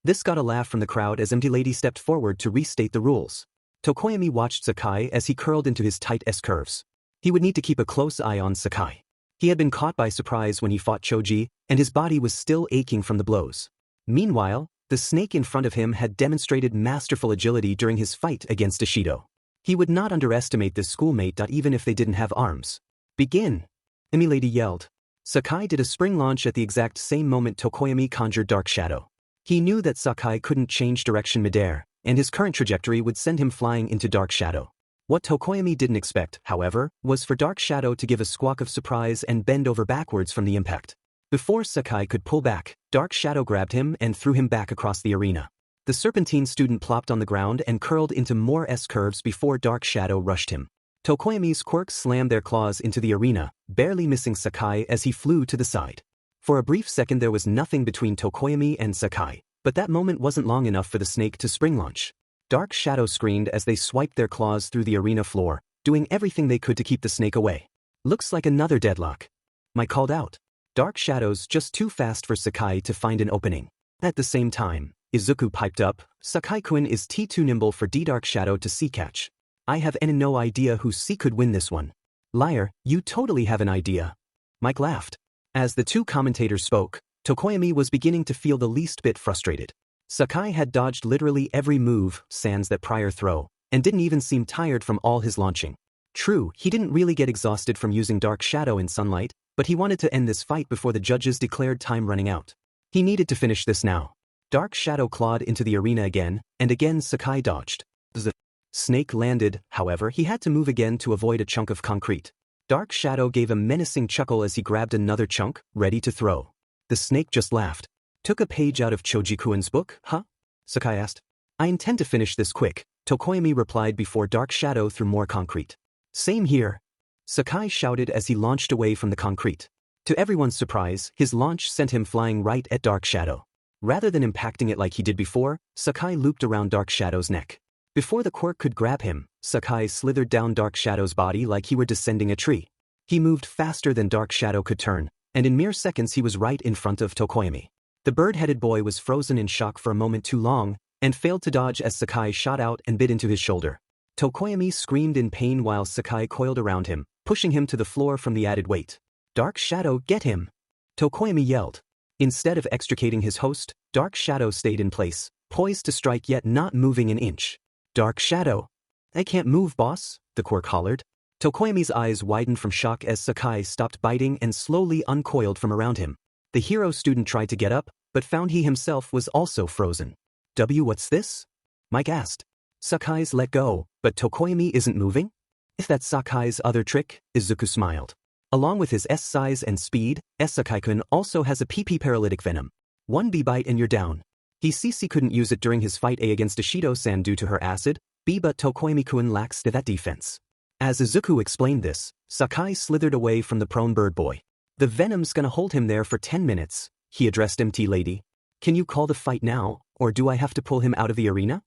This got a laugh from the crowd as MD Lady stepped forward to restate the rules. Tokoyami watched Sakai as he curled into his tight S-curves. He would need to keep a close eye on Sakai. He had been caught by surprise when he fought Choji, and his body was still aching from the blows. Meanwhile, the snake in front of him had demonstrated masterful agility during his fight against Ishido. He would not underestimate this schoolmate even if they didn't have arms. Begin! Emilady yelled. Sakai did a spring launch at the exact same moment Tokoyami conjured Dark Shadow. He knew that Sakai couldn't change direction midair, and his current trajectory would send him flying into Dark Shadow. What Tokoyami didn't expect, however, was for Dark Shadow to give a squawk of surprise and bend over backwards from the impact. Before Sakai could pull back, Dark Shadow grabbed him and threw him back across the arena. The Serpentine student plopped on the ground and curled into more S-curves before Dark Shadow rushed him. Tokoyami's quirks slammed their claws into the arena, barely missing Sakai as he flew to the side. For a brief second there was nothing between Tokoyami and Sakai, but that moment wasn't long enough for the snake to spring launch. Dark Shadow screamed as they swiped their claws through the arena floor, doing everything they could to keep the snake away. Looks like another deadlock. Mike called out. Dark Shadow's just too fast for Sakai to find an opening. At the same time, Izuku piped up, Sakai-kun is too nimble for D-Dark Shadow to C-catch. I have no idea who C could win this one. Liar, you totally have an idea. Mike laughed. As the two commentators spoke, Tokoyami was beginning to feel the least bit frustrated. Sakai had dodged literally every move, sans that prior throw, and didn't even seem tired from all his launching. True, he didn't really get exhausted from using Dark Shadow in sunlight, but he wanted to end this fight before the judges declared time running out. He needed to finish this now. Dark Shadow clawed into the arena again, and again Sakai dodged. The snake landed, however, he had to move again to avoid a chunk of concrete. Dark Shadow gave a menacing chuckle as he grabbed another chunk, ready to throw. The snake just laughed. Took a page out of Choji-kun's book, huh? Sakai asked. I intend to finish this quick, Tokoyami replied before Dark Shadow threw more concrete. Same here, Sakai shouted as he launched away from the concrete. To everyone's surprise, his launch sent him flying right at Dark Shadow. Rather than impacting it like he did before, Sakai looped around Dark Shadow's neck. Before the quirk could grab him, Sakai slithered down Dark Shadow's body like he were descending a tree. He moved faster than Dark Shadow could turn, and in mere seconds he was right in front of Tokoyami. The bird-headed boy was frozen in shock for a moment too long, and failed to dodge as Sakai shot out and bit into his shoulder. Tokoyami screamed in pain while Sakai coiled around him, pushing him to the floor from the added weight. Dark Shadow, get him! Tokoyami yelled. Instead of extricating his host, Dark Shadow stayed in place, poised to strike yet not moving an inch. Dark Shadow! I can't move, boss, the quirk hollered. Tokoyami's eyes widened from shock as Sakai stopped biting and slowly uncoiled from around him. The hero student tried to get up, but found he himself was also frozen. What's this? Mike asked. Sakai's let go, but Tokoyami isn't moving? If that's Sakai's other trick, Izuku smiled. Along with his S size and speed, Sakai-kun also has a PP paralytic venom. 1 B bite and you're down. He CC couldn't use it during his fight A against Ishido-san due to her acid, B but Tokoyami-kun lacks that defense. As Izuku explained this, Sakai slithered away from the prone bird boy. The venom's gonna hold him there for 10 minutes, he addressed MT Lady. Can you call the fight now, or do I have to pull him out of the arena?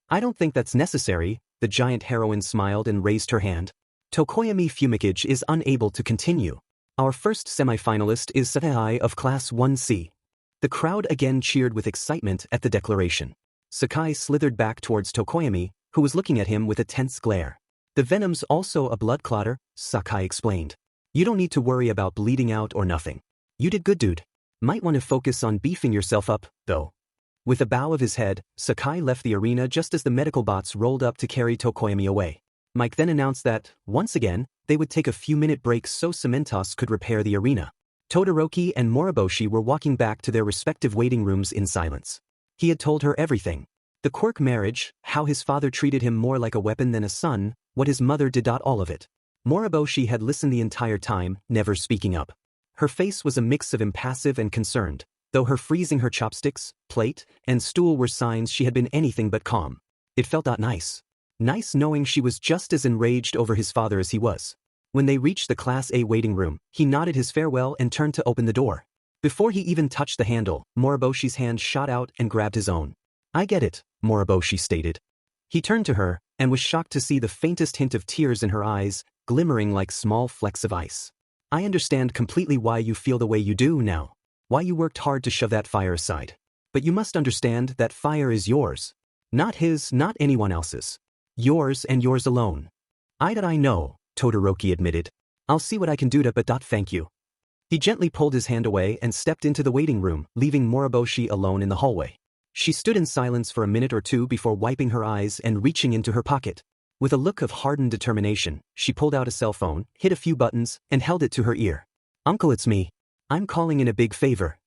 I don't think that's necessary, the giant heroine smiled and raised her hand. Tokoyami Fumikage is unable to continue. Our first semifinalist is Sakai of Class 1C. The crowd again cheered with excitement at the declaration. Sakai slithered back towards Tokoyami, who was looking at him with a tense glare. The venom's also a blood clotter, Sakai explained. You don't need to worry about bleeding out or nothing. You did good, dude. Might want to focus on beefing yourself up, though. With a bow of his head, Sakai left the arena just as the medical bots rolled up to carry Tokoyami away. Mike then announced that, once again, they would take a few-minute break so Cementos could repair the arena. Todoroki and Moriboshi were walking back to their respective waiting rooms in silence. He had told her everything. The quirk marriage, how his father treated him more like a weapon than a son, what his mother did, all of it. Moriboshi had listened the entire time, never speaking up. Her face was a mix of impassive and concerned, though her freezing her chopsticks, plate, and stool were signs she had been anything but calm. It felt nice. Nice knowing she was just as enraged over his father as he was. When they reached the Class A waiting room, he nodded his farewell and turned to open the door. Before he even touched the handle, Moriboshi's hand shot out and grabbed his own. I get it, Moriboshi stated. He turned to her, and was shocked to see the faintest hint of tears in her eyes, glimmering like small flecks of ice. I understand completely why you feel the way you do now. Why you worked hard to shove that fire aside. But you must understand that fire is yours. Not his, not anyone else's. Yours and yours alone. I know, Todoroki admitted. I'll see what I can do to but thank you. He gently pulled his hand away and stepped into the waiting room, leaving Moriboshi alone in the hallway. She stood in silence for a minute or two before wiping her eyes and reaching into her pocket. With a look of hardened determination, she pulled out a cell phone, hit a few buttons, and held it to her ear. Uncle, it's me. I'm calling in a big favor.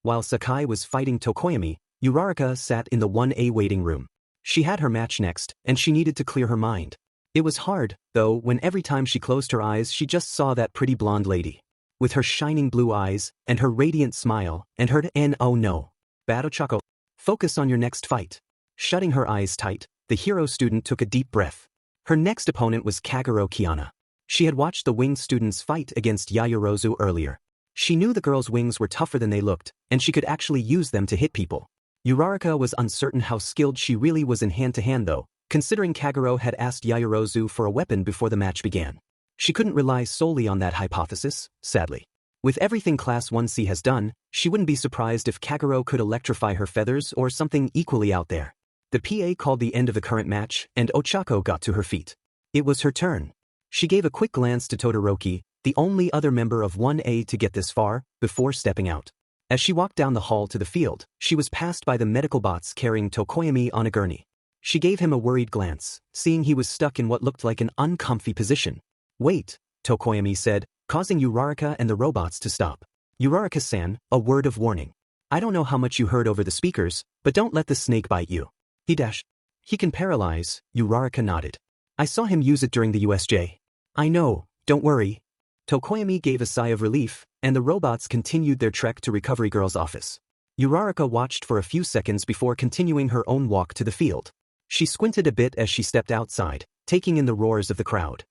While Sakai was fighting Tokoyami, Uraraka sat in the 1A waiting room. She had her match next, and she needed to clear her mind. It was hard, though, when every time she closed her eyes she just saw that pretty blonde lady. With her shining blue eyes, and her radiant smile, and her oh no. Battle Choco. Focus on your next fight. Shutting her eyes tight, the hero student took a deep breath. Her next opponent was Kagero Kiana. She had watched the winged students fight against Yayorozu earlier. She knew the girls' wings were tougher than they looked, and she could actually use them to hit people. Uraraka was uncertain how skilled she really was in hand-to-hand though, considering Kagero had asked Yayorozu for a weapon before the match began. She couldn't rely solely on that hypothesis, sadly. With everything Class 1C has done, she wouldn't be surprised if Kagero could electrify her feathers or something equally out there. The PA called the end of the current match, and Ochako got to her feet. It was her turn. She gave a quick glance to Todoroki, the only other member of 1A to get this far, before stepping out. As she walked down the hall to the field, she was passed by the medical bots carrying Tokoyami on a gurney. She gave him a worried glance, seeing he was stuck in what looked like an uncomfy position. Wait, Tokoyami said, causing Uraraka and the robots to stop. Uraraka-san, a word of warning. I don't know how much you heard over the speakers, but don't let the snake bite you. He can paralyze, Uraraka nodded. I saw him use it during the USJ. I know, don't worry. Tokoyami gave a sigh of relief, and the robots continued their trek to Recovery Girl's office. Uraraka watched for a few seconds before continuing her own walk to the field. She squinted a bit as she stepped outside, taking in the roars of the crowd.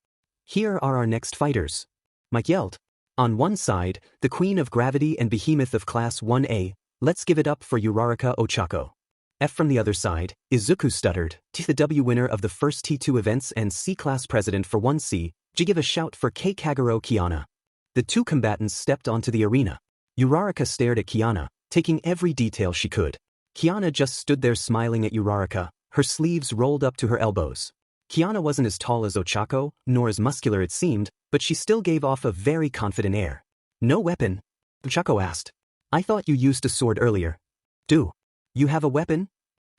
Here are our next fighters. Mike yelled. On one side, the Queen of Gravity and Behemoth of Class 1A, let's give it up for Uraraka Ochako. F from the other side, Izuku stuttered, the W winner of the first T2 events and C-Class president for 1C, give a shout for K. Kagero Kiana. The two combatants stepped onto the arena. Uraraka stared at Kiana, taking every detail she could. Kiana just stood there smiling at Uraraka, her sleeves rolled up to her elbows. Kiana wasn't as tall as Ochako, nor as muscular it seemed, but she still gave off a very confident air. No weapon? Ochako asked. I thought you used a sword earlier. Do you have a weapon?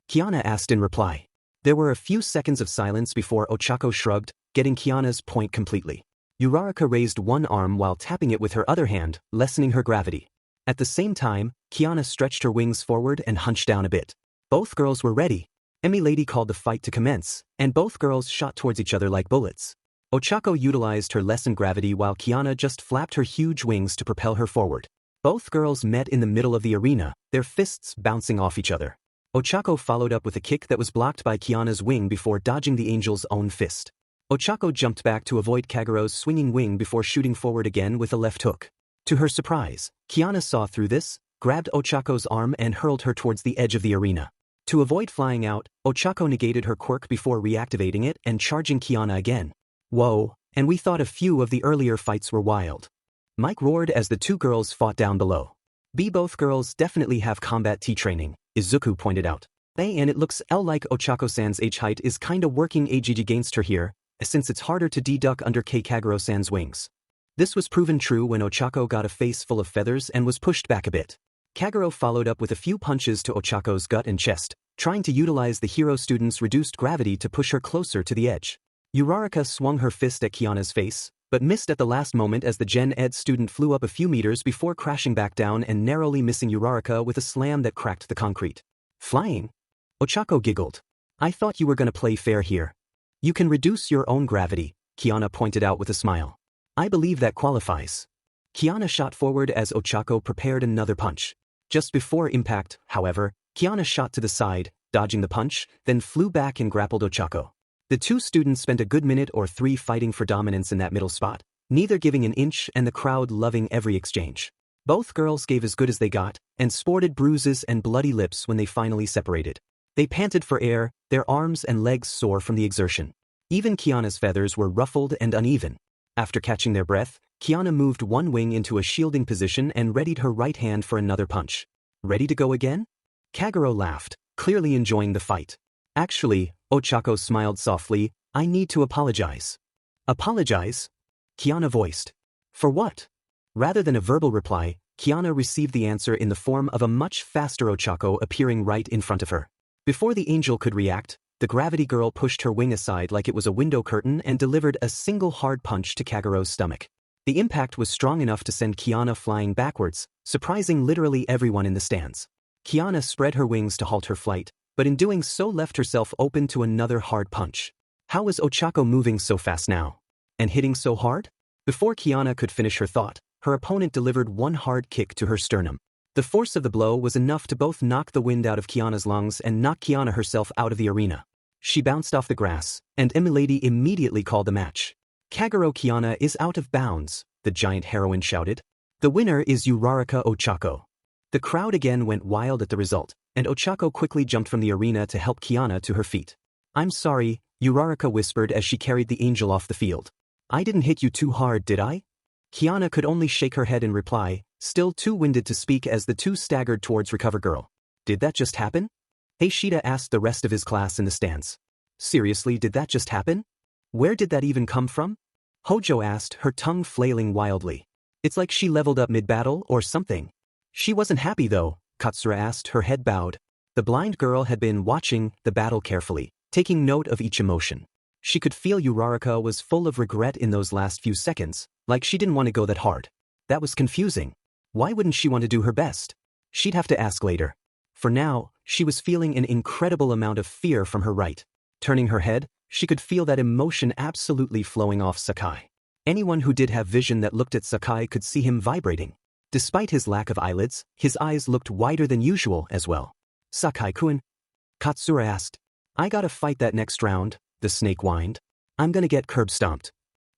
Kiana asked in reply. There were a few seconds of silence before Ochako shrugged, getting Kiana's point completely. Uraraka raised one arm while tapping it with her other hand, lessening her gravity. At the same time, Kiana stretched her wings forward and hunched down a bit. Both girls were ready. Emmy Lady called the fight to commence, and both girls shot towards each other like bullets. Ochako utilized her lessened gravity while Kiana just flapped her huge wings to propel her forward. Both girls met in the middle of the arena, their fists bouncing off each other. Ochako followed up with a kick that was blocked by Kiana's wing before dodging the angel's own fist. Ochako jumped back to avoid Kagero's swinging wing before shooting forward again with a left hook. To her surprise, Kiana saw through this, grabbed Ochako's arm and hurled her towards the edge of the arena. To avoid flying out, Ochako negated her quirk before reactivating it and charging Kiana again. Whoa, and we thought a few of the earlier fights were wild. Mike roared as the two girls fought down below. Both girls definitely have combat T training, Izuku pointed out. And it looks like Ochako-san's age height is kinda working against her here, since it's harder to deduck under Kagero-san's wings. This was proven true when Ochako got a face full of feathers and was pushed back a bit. Kagero followed up with a few punches to Ochako's gut and chest, trying to utilize the hero student's reduced gravity to push her closer to the edge. Uraraka swung her fist at Kiana's face, but missed at the last moment as the Gen Ed student flew up a few meters before crashing back down and narrowly missing Uraraka with a slam that cracked the concrete. Flying? Ochako giggled. I thought you were gonna play fair here. You can reduce your own gravity, Kiana pointed out with a smile. I believe that qualifies. Kiana shot forward as Ochako prepared another punch. Just before impact, however, Kiana shot to the side, dodging the punch, then flew back and grappled Ochako. The two students spent a good minute or three fighting for dominance in that middle spot, neither giving an inch and the crowd loving every exchange. Both girls gave as good as they got, and sported bruises and bloody lips when they finally separated. They panted for air, their arms and legs sore from the exertion. Even Kiana's feathers were ruffled and uneven. After catching their breath, Kiana moved one wing into a shielding position and readied her right hand for another punch. Ready to go again? Kagero laughed, clearly enjoying the fight. Actually, Ochako smiled softly, I need to apologize. Apologize? Kiana voiced. For what? Rather than a verbal reply, Kiana received the answer in the form of a much faster Ochako appearing right in front of her. Before the angel could react, the gravity girl pushed her wing aside like it was a window curtain and delivered a single hard punch to Kagero's stomach. The impact was strong enough to send Kiana flying backwards, surprising literally everyone in the stands. Kiana spread her wings to halt her flight, but in doing so left herself open to another hard punch. How was Ochako moving so fast now? And hitting so hard? Before Kiana could finish her thought, her opponent delivered one hard kick to her sternum. The force of the blow was enough to both knock the wind out of Kiana's lungs and knock Kiana herself out of the arena. She bounced off the grass, and Emilady immediately called the match. Kagero Kiana is out of bounds, the giant heroine shouted. The winner is Uraraka Ochako. The crowd again went wild at the result, and Ochako quickly jumped from the arena to help Kiana to her feet. I'm sorry, Uraraka whispered as she carried the angel off the field. I didn't hit you too hard, did I? Kiana could only shake her head in reply, still too winded to speak as the two staggered towards Recover Girl. Did that just happen? Shida asked the rest of his class in the stands. Seriously, did that just happen? Where did that even come from? Hojo asked, her tongue flailing wildly. It's like she leveled up mid-battle or something. She wasn't happy though, Katsura asked, her head bowed. The blind girl had been watching the battle carefully, taking note of each emotion. She could feel Uraraka was full of regret in those last few seconds, like she didn't want to go that hard. That was confusing. Why wouldn't she want to do her best? She'd have to ask later. For now, she was feeling an incredible amount of fear from her right. Turning her head, she could feel that emotion absolutely flowing off Sakai. Anyone who did have vision that looked at Sakai could see him vibrating. Despite his lack of eyelids, his eyes looked wider than usual as well. Sakai-kun? Katsura asked. I gotta fight that next round, the snake whined. I'm gonna get curb stomped.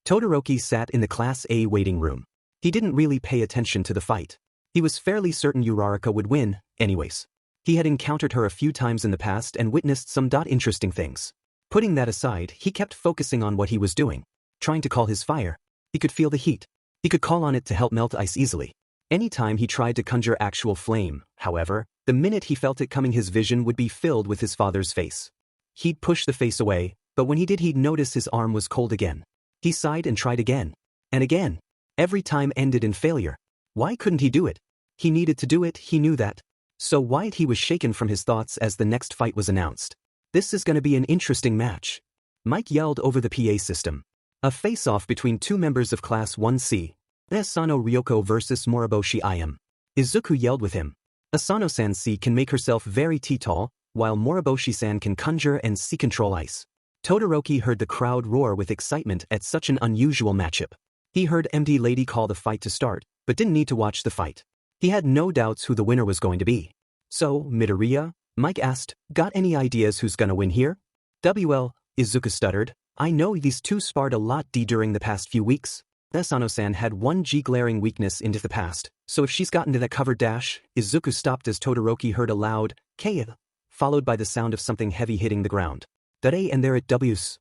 Todoroki sat in the Class A waiting room. He didn't really pay attention to the fight. He was fairly certain Uraraka would win, anyways. He had encountered her a few times in the past and witnessed some interesting things. Putting that aside, he kept focusing on what he was doing. Trying to call his fire. He could feel the heat. He could call on it to help melt ice easily. Anytime he tried to conjure actual flame, however, the minute he felt it coming his vision would be filled with his father's face. He'd push the face away, but when he did he'd notice his arm was cold again. He sighed and tried again. And again. Every time ended in failure. Why couldn't he do it? He needed to do it, he knew that. So why he was shaken from his thoughts as the next fight was announced. This is gonna be an interesting match. Mike yelled over the PA system. A face-off between two members of Class 1C. Asano Ryoko versus Moriboshi IM. Izuku yelled with him. Asano-san C can make herself very tall, while Moriboshi-san can conjure and C-control ice. Todoroki heard the crowd roar with excitement at such an unusual matchup. He heard MD Lady call the fight to start, but didn't need to watch the fight. He had no doubts who the winner was going to be. So, Midoriya? Mike asked, got any ideas who's gonna win here? WL, Izuku stuttered, I know these two sparred a lot during the past few weeks. Asano-san had one glaring weakness into the past, so if she's gotten to that covered dash, Izuku stopped as Todoroki heard a loud, K, followed by the sound of something heavy hitting the ground. Dare and there it W's.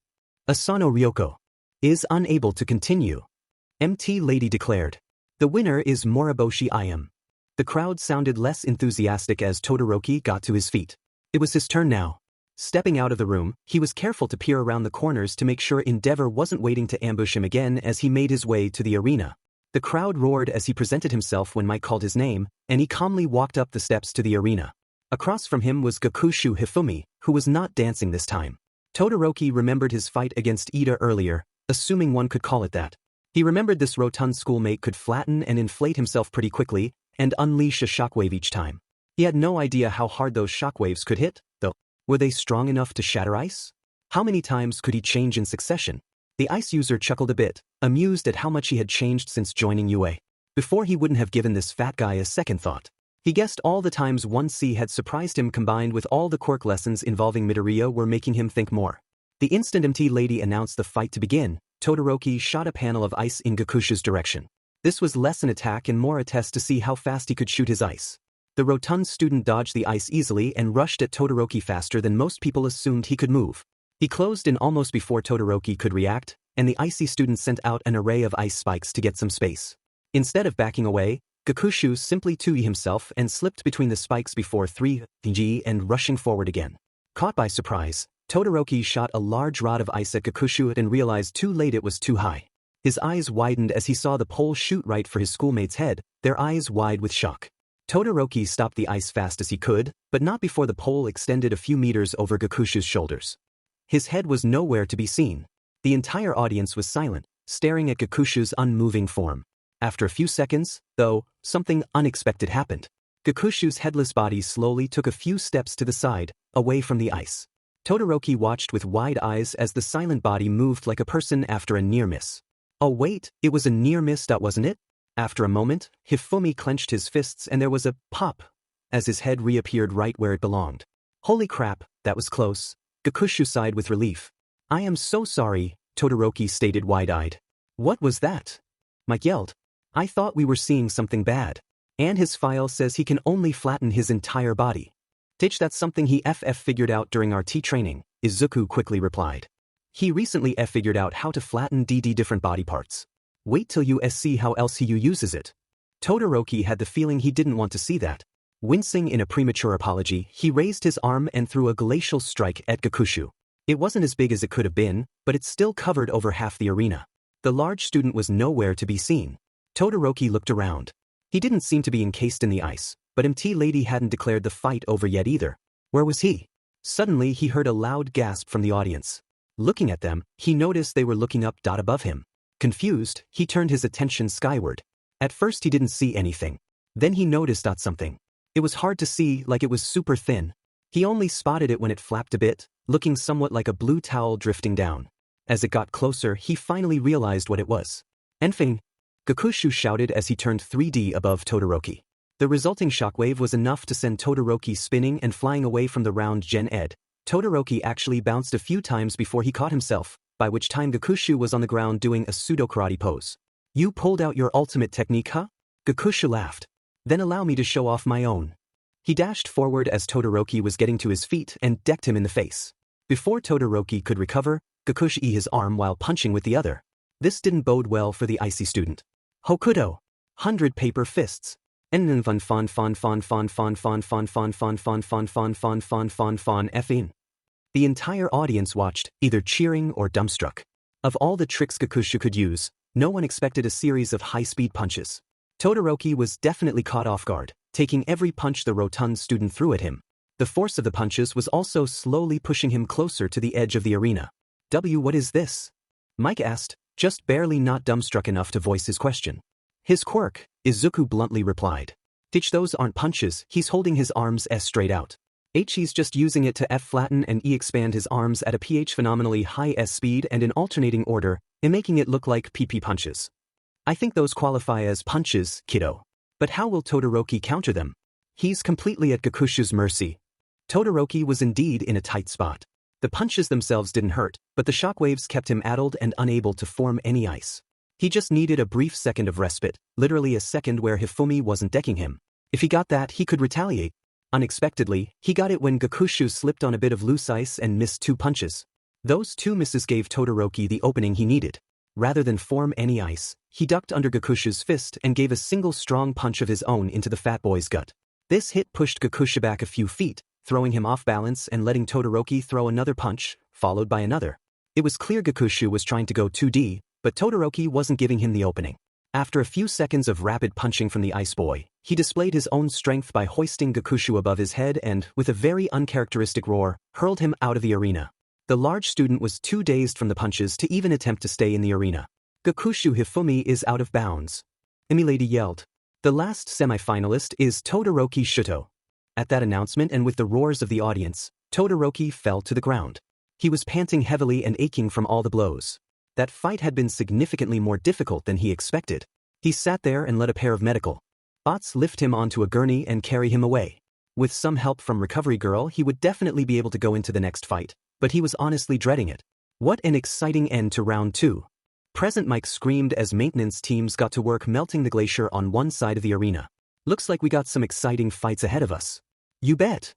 Asano Ryoko is unable to continue. MT Lady declared. The winner is Moriboshi IM. The crowd sounded less enthusiastic as Todoroki got to his feet. It was his turn now. Stepping out of the room, he was careful to peer around the corners to make sure Endeavor wasn't waiting to ambush him again as he made his way to the arena. The crowd roared as he presented himself when Mike called his name, and he calmly walked up the steps to the arena. Across from him was Gakushu Hifumi, who was not dancing this time. Todoroki remembered his fight against Ida earlier, assuming one could call it that. He remembered this rotund schoolmate could flatten and inflate himself pretty quickly, and unleash a shockwave each time. He had no idea how hard those shockwaves could hit, though. Were they strong enough to shatter ice? How many times could he change in succession? The ice user chuckled a bit, amused at how much he had changed since joining UA. Before he wouldn't have given this fat guy a second thought. He guessed all the times 1C had surprised him combined with all the quirk lessons involving Midoriya were making him think more. The instant MT Lady announced the fight to begin, Todoroki shot a panel of ice in Gakushu's direction. This was less an attack and more a test to see how fast he could shoot his ice. The rotund student dodged the ice easily and rushed at Todoroki faster than most people assumed he could move. He closed in almost before Todoroki could react, and the icy student sent out an array of ice spikes to get some space. Instead of backing away, Gakushu simply 2'd himself and slipped between the spikes before 3G and rushing forward again. Caught by surprise, Todoroki shot a large rod of ice at Gakushu and realized too late it was too high. His eyes widened as he saw the pole shoot right for his schoolmate's head, their eyes wide with shock. Todoroki stopped the ice fast as he could, but not before the pole extended a few meters over Gakushu's shoulders. His head was nowhere to be seen. The entire audience was silent, staring at Gakushu's unmoving form. After a few seconds, though, something unexpected happened. Gakushu's headless body slowly took a few steps to the side, away from the ice. Todoroki watched with wide eyes as the silent body moved like a person after a near miss. Oh wait, it was a near miss, wasn't it? After a moment, Hifumi clenched his fists and there was a pop, as his head reappeared right where it belonged. Holy crap, that was close. Gakushu sighed with relief. I am so sorry, Todoroki stated wide-eyed. What was that? Mike yelled. I thought we were seeing something bad. And his file says he can only flatten his entire body. Teach, that's something he figured out during our T training, Izuku quickly replied. He recently figured out how to flatten different body parts. Wait till you see how else he uses it. Todoroki had the feeling he didn't want to see that. Wincing in a premature apology, he raised his arm and threw a glacial strike at Gakushu. It wasn't as big as it could have been, but it still covered over half the arena. The large student was nowhere to be seen. Todoroki looked around. He didn't seem to be encased in the ice, but MT Lady hadn't declared the fight over yet either. Where was he? Suddenly he heard a loud gasp from the audience. Looking at them, he noticed they were looking up above him. Confused, he turned his attention skyward. At first he didn't see anything. Then he noticed something. It was hard to see, like it was super thin. He only spotted it when it flapped a bit, looking somewhat like a blue towel drifting down. As it got closer, he finally realized what it was. Enfin! Gakushu shouted as he turned 3D above Todoroki. The resulting shockwave was enough to send Todoroki spinning and flying away from the round Gen Ed. Todoroki actually bounced a few times before he caught himself, by which time Gakushu was on the ground doing a pseudo-karate pose. You pulled out your ultimate technique, huh? Gakushu laughed. Then allow me to show off my own. He dashed forward as Todoroki was getting to his feet and decked him in the face. Before Todoroki could recover, Gakushu his arm while punching with the other. This didn't bode well for the icy student. Hokuto. 100 paper fists. Effing. The entire audience watched, either cheering or dumbstruck. Of all the tricks Gakushu could use, no one expected a series of high-speed punches. Todoroki was definitely caught off guard, taking every punch the rotund student threw at him. The force of the punches was also slowly pushing him closer to the edge of the arena. What is this? Mike asked, just barely not dumbstruck enough to voice his question. His quirk, Izuku bluntly replied. Teach those aren't punches, he's holding his arms straight out. He's just using it to flatten and expand his arms at a phenomenally high speed and in alternating order, and making it look like PP punches. I think those qualify as punches, kiddo. But how will Todoroki counter them? He's completely at Gakushu's mercy. Todoroki was indeed in a tight spot. The punches themselves didn't hurt, but the shockwaves kept him addled and unable to form any ice. He just needed a brief second of respite, literally a second where Hifumi wasn't decking him. If he got that, he could retaliate. Unexpectedly, he got it when Gakushu slipped on a bit of loose ice and missed 2 punches. Those 2 misses gave Todoroki the opening he needed. Rather than form any ice, he ducked under Gakushu's fist and gave a single strong punch of his own into the fat boy's gut. This hit pushed Gakushu back a few feet, throwing him off balance and letting Todoroki throw another punch, followed by another. It was clear Gakushu was trying to go 2D, but Todoroki wasn't giving him the opening. After a few seconds of rapid punching from the ice boy, he displayed his own strength by hoisting Gakushu above his head and, with a very uncharacteristic roar, hurled him out of the arena. The large student was too dazed from the punches to even attempt to stay in the arena. Gakushu Hifumi is out of bounds. Emilady yelled. The last semi-finalist is Todoroki Shuto. At that announcement and with the roars of the audience, Todoroki fell to the ground. He was panting heavily and aching from all the blows. That fight had been significantly more difficult than he expected. He sat there and let a pair of medical bots lift him onto a gurney and carry him away. With some help from Recovery Girl, he would definitely be able to go into the next fight, but he was honestly dreading it. What an exciting end to round 2. Present Mike screamed as maintenance teams got to work melting the glacier on one side of the arena. Looks like we got some exciting fights ahead of us. You bet.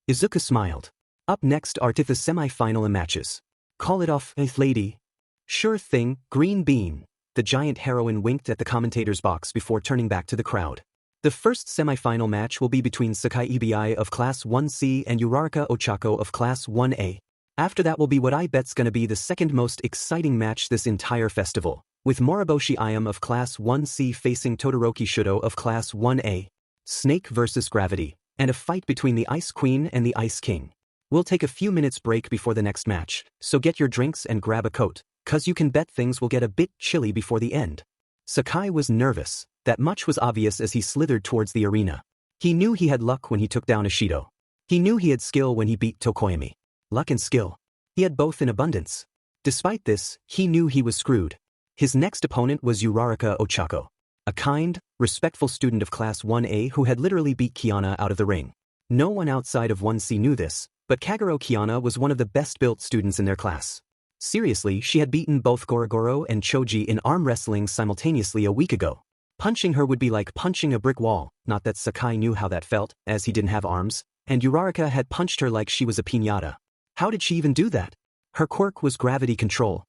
Izuku smiled. Up next are the semi-final matches. Call it off, lady. Sure thing, Green Bean. The giant heroine winked at the commentator's box before turning back to the crowd. The first semi-final match will be between Sakai Ibi of Class 1C and Uraraka Ochako of Class 1A. After that will be what I bet's gonna be the second most exciting match this entire festival, with Moriboshi Iam of Class 1C facing Todoroki Shuto of Class 1A. Snake vs. Gravity, and a fight between the Ice Queen and the Ice King. We'll take a few minutes break before the next match, so get your drinks and grab a coat, 'cause you can bet things will get a bit chilly before the end. Sakai was nervous, that much was obvious as he slithered towards the arena. He knew he had luck when he took down Ishido. He knew he had skill when he beat Tokoyami. Luck and skill. He had both in abundance. Despite this, he knew he was screwed. His next opponent was Uraraka Ochako, a kind, respectful student of Class 1A who had literally beat Kiana out of the ring. No one outside of 1C knew this, but Kagero Kiana was one of the best-built students in their class. Seriously, she had beaten both Gorogoro and Choji in arm wrestling simultaneously a week ago. Punching her would be like punching a brick wall, not that Sakai knew how that felt, as he didn't have arms, and Uraraka had punched her like she was a piñata. How did she even do that? Her quirk was gravity control.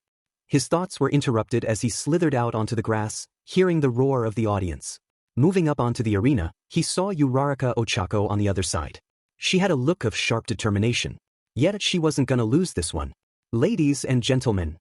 His thoughts were interrupted as he slithered out onto the grass, hearing the roar of the audience. Moving up onto the arena, he saw Uraraka Ochako on the other side. She had a look of sharp determination. Yet she wasn't gonna lose this one. Ladies and gentlemen.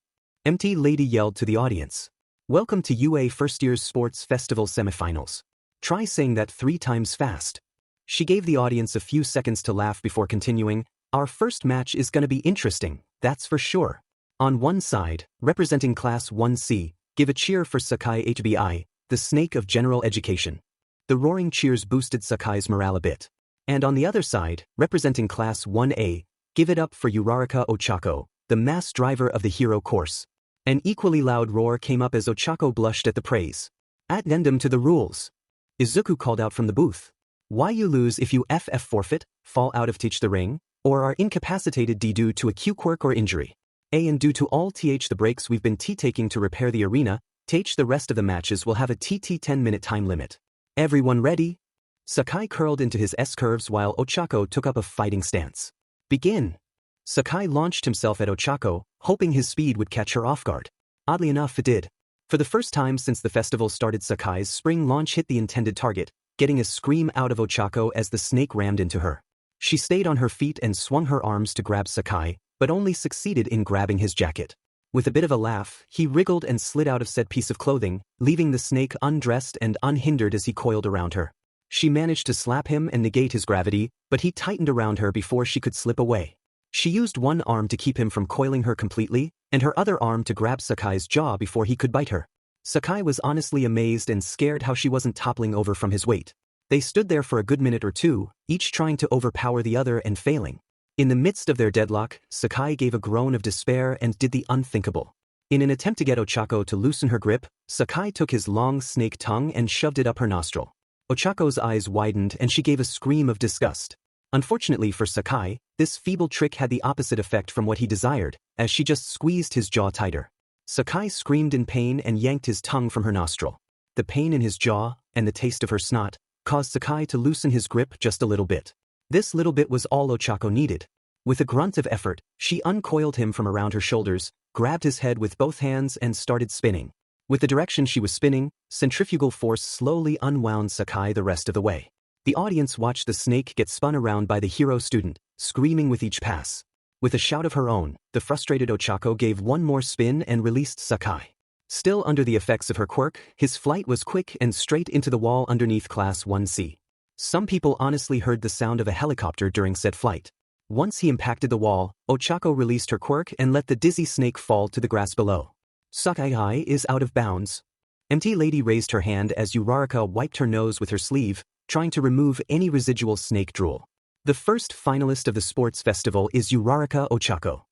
Empty Lady yelled to the audience. Welcome to UA First Year's Sports Festival semifinals. Try saying that 3 times fast. She gave the audience a few seconds to laugh before continuing, Our first match is gonna be interesting, that's for sure. On one side, representing Class 1C, give a cheer for Sakai HBI, the snake of general education. The roaring cheers boosted Sakai's morale a bit. And on the other side, representing Class 1A, give it up for Uraraka Ochako, the mass driver of the hero course. An equally loud roar came up as Ochako blushed at the praise. Addendum to the rules. Izuku called out from the booth. Why you lose if you FF forfeit, fall out of Teach the Ring, or are incapacitated D due to a Q quirk or injury. A and due to all TH the breaks we've been taking to repair the arena, TH the rest of the matches will have a TT 10-minute time limit. Everyone ready? Sakai curled into his S-curves while Ochako took up a fighting stance. Begin. Sakai launched himself at Ochako, hoping his speed would catch her off guard. Oddly enough, it did. For the first time since the festival started, Sakai's spring launch hit the intended target, getting a scream out of Ochako as the snake rammed into her. She stayed on her feet and swung her arms to grab Sakai, but only succeeded in grabbing his jacket. With a bit of a laugh, he wriggled and slid out of said piece of clothing, leaving the snake undressed and unhindered as he coiled around her. She managed to slap him and negate his gravity, but he tightened around her before she could slip away. She used one arm to keep him from coiling her completely, and her other arm to grab Sakai's jaw before he could bite her. Sakai was honestly amazed and scared how she wasn't toppling over from his weight. They stood there for a good minute or two, each trying to overpower the other and failing. In the midst of their deadlock, Sakai gave a groan of despair and did the unthinkable. In an attempt to get Ochako to loosen her grip, Sakai took his long snake tongue and shoved it up her nostril. Ochako's eyes widened and she gave a scream of disgust. Unfortunately for Sakai, this feeble trick had the opposite effect from what he desired, as she just squeezed his jaw tighter. Sakai screamed in pain and yanked his tongue from her nostril. The pain in his jaw, and the taste of her snot, caused Sakai to loosen his grip just a little bit. This little bit was all Ochako needed. With a grunt of effort, she uncoiled him from around her shoulders, grabbed his head with both hands and started spinning. With the direction she was spinning, centrifugal force slowly unwound Sakai the rest of the way. The audience watched the snake get spun around by the hero student, screaming with each pass. With a shout of her own, the frustrated Ochako gave one more spin and released Sakai. Still under the effects of her quirk, his flight was quick and straight into the wall underneath Class 1C. Some people honestly heard the sound of a helicopter during said flight. Once he impacted the wall, Ochako released her quirk and let the dizzy snake fall to the grass below. Sakai is out of bounds. MT Lady raised her hand as Uraraka wiped her nose with her sleeve, trying to remove any residual snake drool. The first finalist of the sports festival is Uraraka Ochako.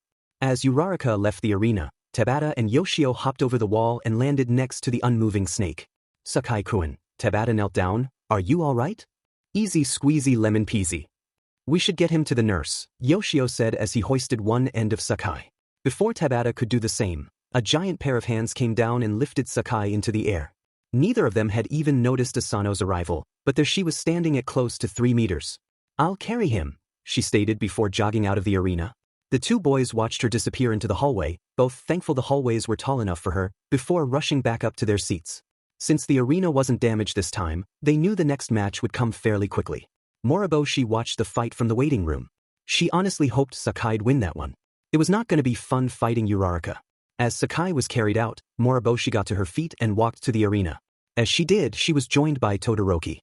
As Uraraka left the arena, Tabata and Yoshio hopped over the wall and landed next to the unmoving snake. Sakai-kun, Tabata knelt down, are you alright? Easy squeezy lemon peasy. We should get him to the nurse, Yoshio said as he hoisted one end of Sakai. Before Tabata could do the same, a giant pair of hands came down and lifted Sakai into the air. Neither of them had even noticed Asano's arrival, but there she was standing at close to 3 meters. I'll carry him, she stated before jogging out of the arena. The two boys watched her disappear into the hallway, both thankful the hallways were tall enough for her, before rushing back up to their seats. Since the arena wasn't damaged this time, they knew the next match would come fairly quickly. Moriboshi watched the fight from the waiting room. She honestly hoped Sakai'd win that one. It was not going to be fun fighting Uraraka. As Sakai was carried out, Moriboshi got to her feet and walked to the arena. As she did, she was joined by Todoroki.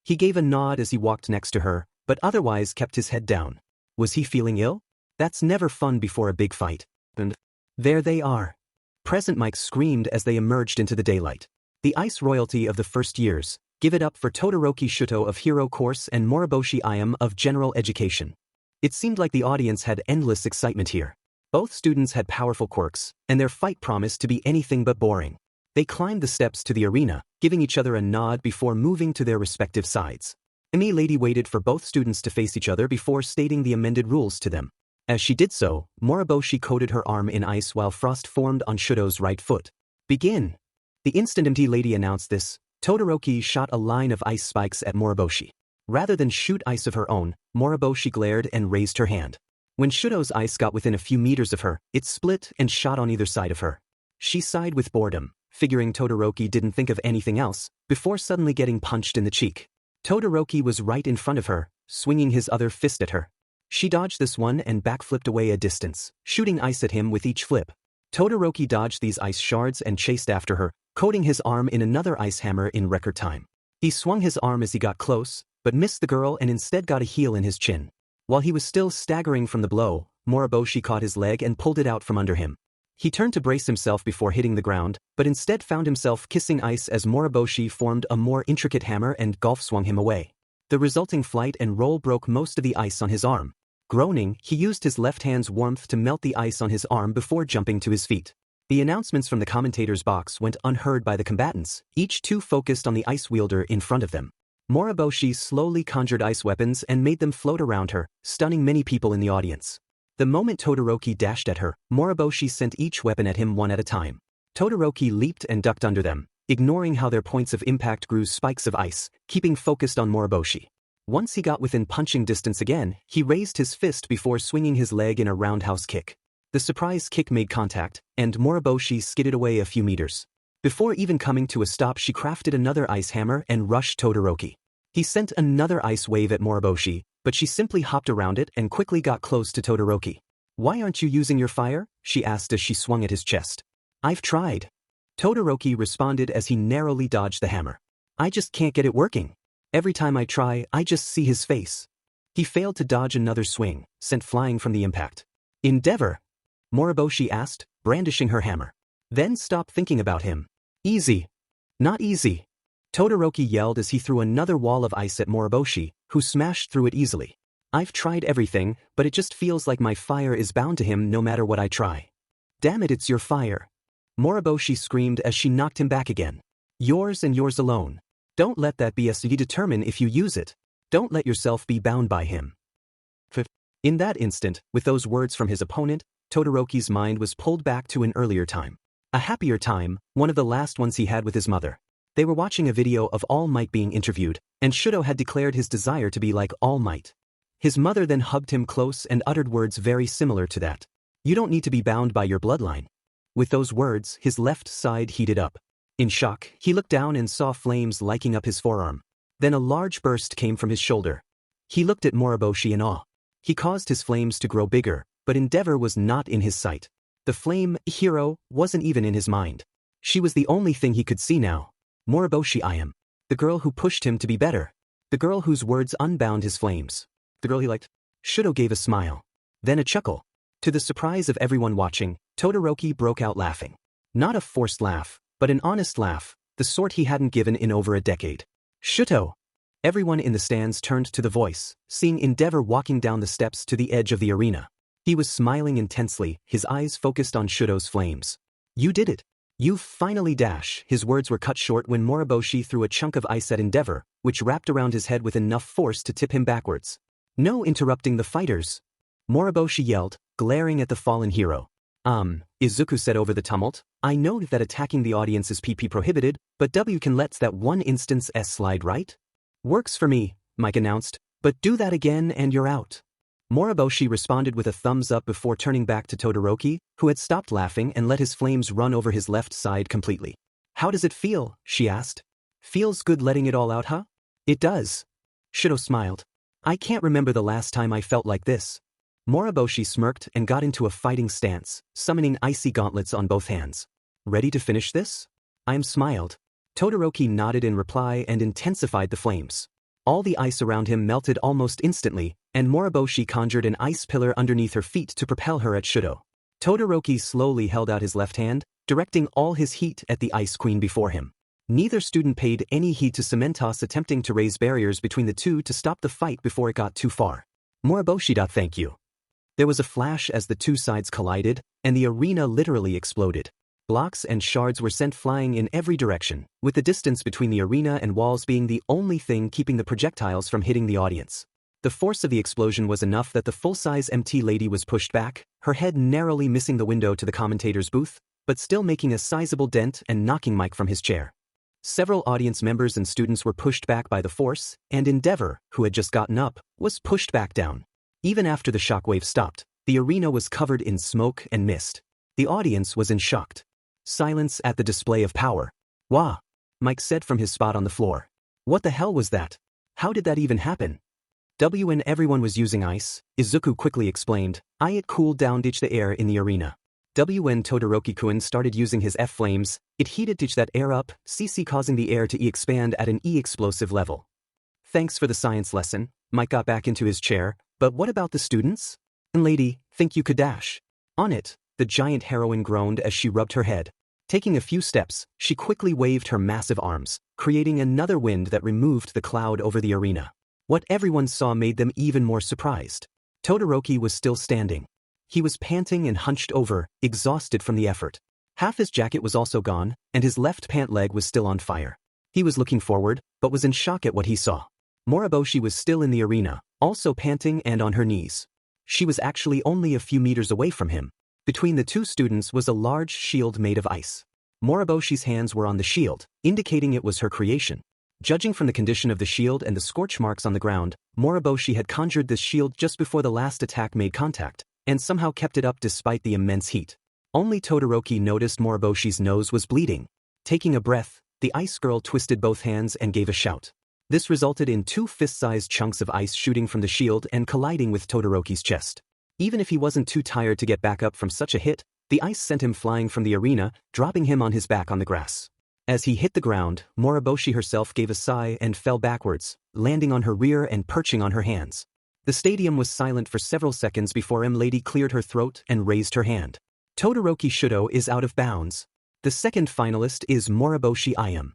He gave a nod as he walked next to her, but otherwise kept his head down. Was he feeling ill? That's never fun before a big fight. And there they are. Present Mike screamed as they emerged into the daylight. The ice royalty of the first years, give it up for Todoroki Shuto of Hero Course and Moriboshi Ayam of General Education. It seemed like the audience had endless excitement here. Both students had powerful quirks, and their fight promised to be anything but boring. They climbed the steps to the arena, giving each other a nod before moving to their respective sides. Emi Lady waited for both students to face each other before stating the amended rules to them. As she did so, Moriboshi coated her arm in ice while frost formed on Shuto's right foot. Begin! The instant MT Lady announced this, Todoroki shot a line of ice spikes at Moriboshi. Rather than shoot ice of her own, Moriboshi glared and raised her hand. When Shuto's ice got within a few meters of her, it split and shot on either side of her. She sighed with boredom, figuring Todoroki didn't think of anything else, before suddenly getting punched in the cheek. Todoroki was right in front of her, swinging his other fist at her. She dodged this one and backflipped away a distance, shooting ice at him with each flip. Todoroki dodged these ice shards and chased after her, coating his arm in another ice hammer in record time. He swung his arm as he got close, but missed the girl and instead got a heel in his chin. While he was still staggering from the blow, Moriboshi caught his leg and pulled it out from under him. He turned to brace himself before hitting the ground, but instead found himself kissing ice as Moriboshi formed a more intricate hammer and golf swung him away. The resulting flight and roll broke most of the ice on his arm. Groaning, he used his left hand's warmth to melt the ice on his arm before jumping to his feet. The announcements from the commentator's box went unheard by the combatants, each too focused on the ice wielder in front of them. Moriboshi slowly conjured ice weapons and made them float around her, stunning many people in the audience. The moment Todoroki dashed at her, Moriboshi sent each weapon at him one at a time. Todoroki leaped and ducked under them, ignoring how their points of impact grew spikes of ice, keeping focused on Moriboshi. Once he got within punching distance again, he raised his fist before swinging his leg in a roundhouse kick. The surprise kick made contact, and Moriboshi skidded away a few meters. Before even coming to a stop, she crafted another ice hammer and rushed Todoroki. He sent another ice wave at Moriboshi, but she simply hopped around it and quickly got close to Todoroki. "Why aren't you using your fire?" she asked as she swung at his chest. "I've tried." Todoroki responded as he narrowly dodged the hammer. "I just can't get it working. Every time I try, I just see his face." He failed to dodge another swing, sent flying from the impact. "Endeavor?" Moriboshi asked, brandishing her hammer. "Then stop thinking about him." "Easy." "Not easy." Todoroki yelled as he threw another wall of ice at Moriboshi, who smashed through it easily. "I've tried everything, but it just feels like my fire is bound to him no matter what I try." "Damn it, it's your fire." Moriboshi screamed as she knocked him back again. "Yours and yours alone. Don't let that be as you determine if you use it. Don't let yourself be bound by him." In that instant, with those words from his opponent, Todoroki's mind was pulled back to an earlier time. A happier time, one of the last ones he had with his mother. They were watching a video of All Might being interviewed, and Shudo had declared his desire to be like All Might. His mother then hugged him close and uttered words very similar to that. "You don't need to be bound by your bloodline." With those words, his left side heated up. In shock, he looked down and saw flames lighting up his forearm. Then a large burst came from his shoulder. He looked at Moriboshi in awe. He caused his flames to grow bigger, but Endeavor was not in his sight. The flame hero wasn't even in his mind. She was the only thing he could see now. Moriboshi I am. The girl who pushed him to be better. The girl whose words unbound his flames. The girl he liked. Shudo gave a smile. Then a chuckle. To the surprise of everyone watching, Todoroki broke out laughing. Not a forced laugh, but an honest laugh, the sort he hadn't given in over a decade. "Shuto!" Everyone in the stands turned to the voice, seeing Endeavor walking down the steps to the edge of the arena. He was smiling intensely, his eyes focused on Shudo's flames. "You did it. You finally dash." His words were cut short when Moriboshi threw a chunk of ice at Endeavor, which wrapped around his head with enough force to tip him backwards. "No interrupting the fighters!" Moriboshi yelled, glaring at the fallen hero. Izuku said over the tumult, "I know that attacking the audience is PP prohibited, but W can let that one instance S slide, right?" "Works for me," Mike announced, "but do that again and you're out." Moriboshi responded with a thumbs up before turning back to Todoroki, who had stopped laughing and let his flames run over his left side completely. "How does it feel?" she asked. "Feels good letting it all out, huh?" "It does." Shudo smiled. "I can't remember the last time I felt like this." Moriboshi smirked and got into a fighting stance, summoning icy gauntlets on both hands. "Ready to finish this?" I smiled. Todoroki nodded in reply and intensified the flames. All the ice around him melted almost instantly, and Moriboshi conjured an ice pillar underneath her feet to propel her at Shudo. Todoroki slowly held out his left hand, directing all his heat at the Ice Queen before him. Neither student paid any heed to Cementos attempting to raise barriers between the two to stop the fight before it got too far. "Moriboshi, thank you." There was a flash as the two sides collided, and the arena literally exploded. Blocks and shards were sent flying in every direction, with the distance between the arena and walls being the only thing keeping the projectiles from hitting the audience. The force of the explosion was enough that the full-size MT lady was pushed back, her head narrowly missing the window to the commentator's booth, but still making a sizable dent and knocking Mike from his chair. Several audience members and students were pushed back by the force, and Endeavor, who had just gotten up, was pushed back down. Even after the shockwave stopped, the arena was covered in smoke and mist. The audience was in shock. Silence at the display of power. "Wah!" Mike said from his spot on the floor. "What the hell was that? How did that even happen?" "When everyone was using ice," Izuku quickly explained, "it cooled down the air in the arena. When Todoroki-kun started using his F-flames, it heated that air up, CC causing the air to expand at an E-explosive level." "Thanks for the science lesson." Mike got back into his chair, But what about the students? Lady, think you could dash? On it, the giant heroine groaned as she rubbed her head. Taking a few steps, she quickly waved her massive arms, creating another wind that removed the cloud over the arena. What everyone saw made them even more surprised. Todoroki was still standing. He was panting and hunched over, exhausted from the effort. Half his jacket was also gone, and his left pant leg was still on fire. He was looking forward, but was in shock at what he saw. Moriboshi was still in the arena, also panting and on her knees. She was actually only a few meters away from him. Between the two students was a large shield made of ice. Moriboshi's hands were on the shield, indicating it was her creation. Judging from the condition of the shield and the scorch marks on the ground, Moriboshi had conjured this shield just before the last attack made contact, and somehow kept it up despite the immense heat. Only Todoroki noticed Moriboshi's nose was bleeding. Taking a breath, the ice girl twisted both hands and gave a shout. This resulted in 2 fist-sized chunks of ice shooting from the shield and colliding with Todoroki's chest. Even if he wasn't too tired to get back up from such a hit, the ice sent him flying from the arena, dropping him on his back on the grass. As he hit the ground, Moriboshi herself gave a sigh and fell backwards, landing on her rear and perching on her hands. The stadium was silent for several seconds before Lady cleared her throat and raised her hand. Todoroki Shudo is out of bounds. The second finalist is Moriboshi Iam.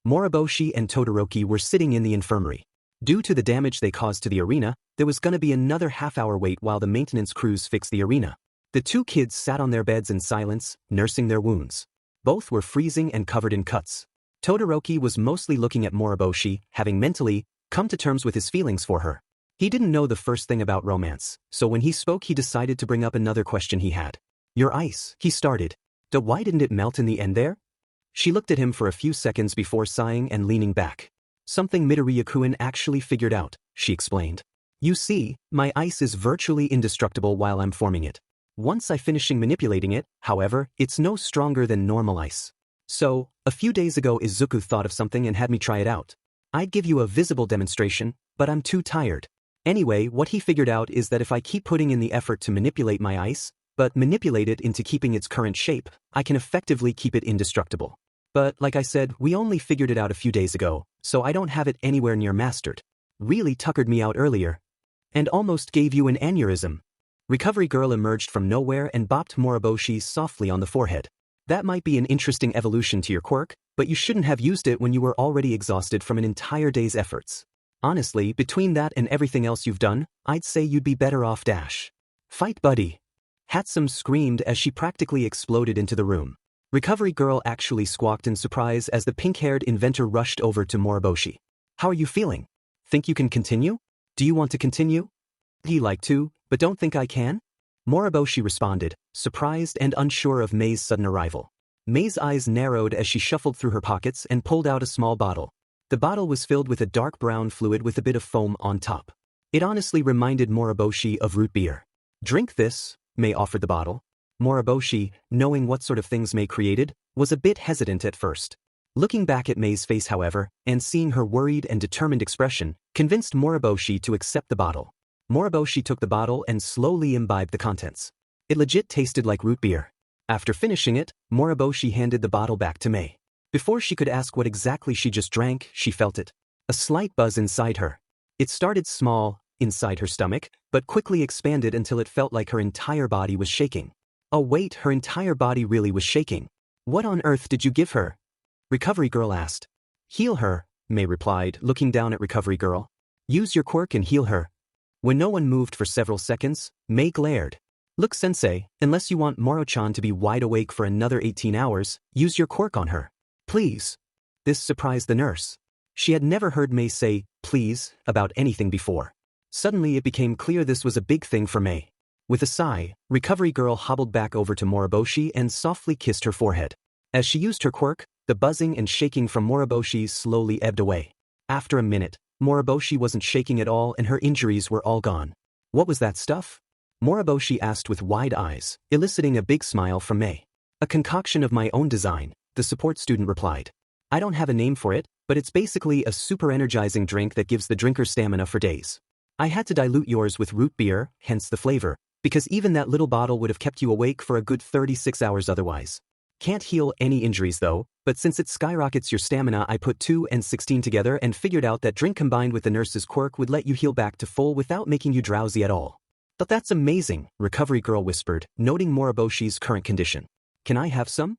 Moriboshi and Todoroki were sitting in the infirmary. Due to the damage they caused to the arena, there was gonna be another half-hour wait while the maintenance crews fixed the arena. The two kids sat on their beds in silence, nursing their wounds. Both were freezing and covered in cuts. Todoroki was mostly looking at Moriboshi, having mentally come to terms with his feelings for her. He didn't know the first thing about romance, so when he spoke he decided to bring up another question he had. Your ice, he started. Why didn't it melt in the end there? She looked at him for a few seconds before sighing and leaning back. Something Midoriya-kun actually figured out, she explained. You see, my ice is virtually indestructible while I'm forming it. Once I finishing manipulating it, however, it's no stronger than normal ice. So, a few days ago Izuku thought of something and had me try it out. I'd give you a visible demonstration, but I'm too tired. Anyway, what he figured out is that if I keep putting in the effort to manipulate my ice, but manipulate it into keeping its current shape, I can effectively keep it indestructible. But, like I said, we only figured it out a few days ago, so I don't have it anywhere near mastered. Really tuckered me out earlier. And almost gave you an aneurysm. Recovery Girl emerged from nowhere and bopped Moriboshi softly on the forehead. That might be an interesting evolution to your quirk, but you shouldn't have used it when you were already exhausted from an entire day's efforts. Honestly, between that and everything else you've done, I'd say you'd be better off dash. Fight buddy. Hatsum screamed as she practically exploded into the room. Recovery Girl actually squawked in surprise as the pink-haired inventor rushed over to Moriboshi. How are you feeling? Think you can continue? Do you want to continue? He'd like to, but don't think I can? Moriboshi responded, surprised and unsure of Mei's sudden arrival. Mei's eyes narrowed as she shuffled through her pockets and pulled out a small bottle. The bottle was filled with a dark brown fluid with a bit of foam on top. It honestly reminded Moriboshi of root beer. Drink this, Mei offered the bottle. Moriboshi, knowing what sort of things Mei created, was a bit hesitant at first. Looking back at Mei's face however, and seeing her worried and determined expression, convinced Moriboshi to accept the bottle. Moriboshi took the bottle and slowly imbibed the contents. It legit tasted like root beer. After finishing it, Moriboshi handed the bottle back to Mei. Before she could ask what exactly she just drank, she felt it. A slight buzz inside her. It started small, inside her stomach, but quickly expanded until it felt like her entire body was shaking. Oh wait, her entire body really was shaking. What on earth did you give her? Recovery Girl asked. Heal her, Mei replied, looking down at Recovery Girl. Use your quirk and heal her. When no one moved for several seconds, Mei glared. Look sensei, unless you want Moro-chan to be wide awake for another 18 hours, use your quirk on her. Please. This surprised the nurse. She had never heard Mei say, please, about anything before. Suddenly it became clear this was a big thing for Mei. With a sigh, Recovery Girl hobbled back over to Moriboshi and softly kissed her forehead. As she used her quirk, the buzzing and shaking from Moriboshi slowly ebbed away. After a minute, Moriboshi wasn't shaking at all and her injuries were all gone. What was that stuff? Moriboshi asked with wide eyes, eliciting a big smile from Mei. A concoction of my own design, the support student replied. I don't have a name for it, but it's basically a super energizing drink that gives the drinker stamina for days. I had to dilute yours with root beer, hence the flavor, because even that little bottle would have kept you awake for a good 36 hours otherwise. Can't heal any injuries though, but since it skyrockets your stamina, I put 2 and 16 together and figured out that drink combined with the nurse's quirk would let you heal back to full without making you drowsy at all. But that's amazing, Recovery Girl whispered, noting Moriboshi's current condition. Can I have some?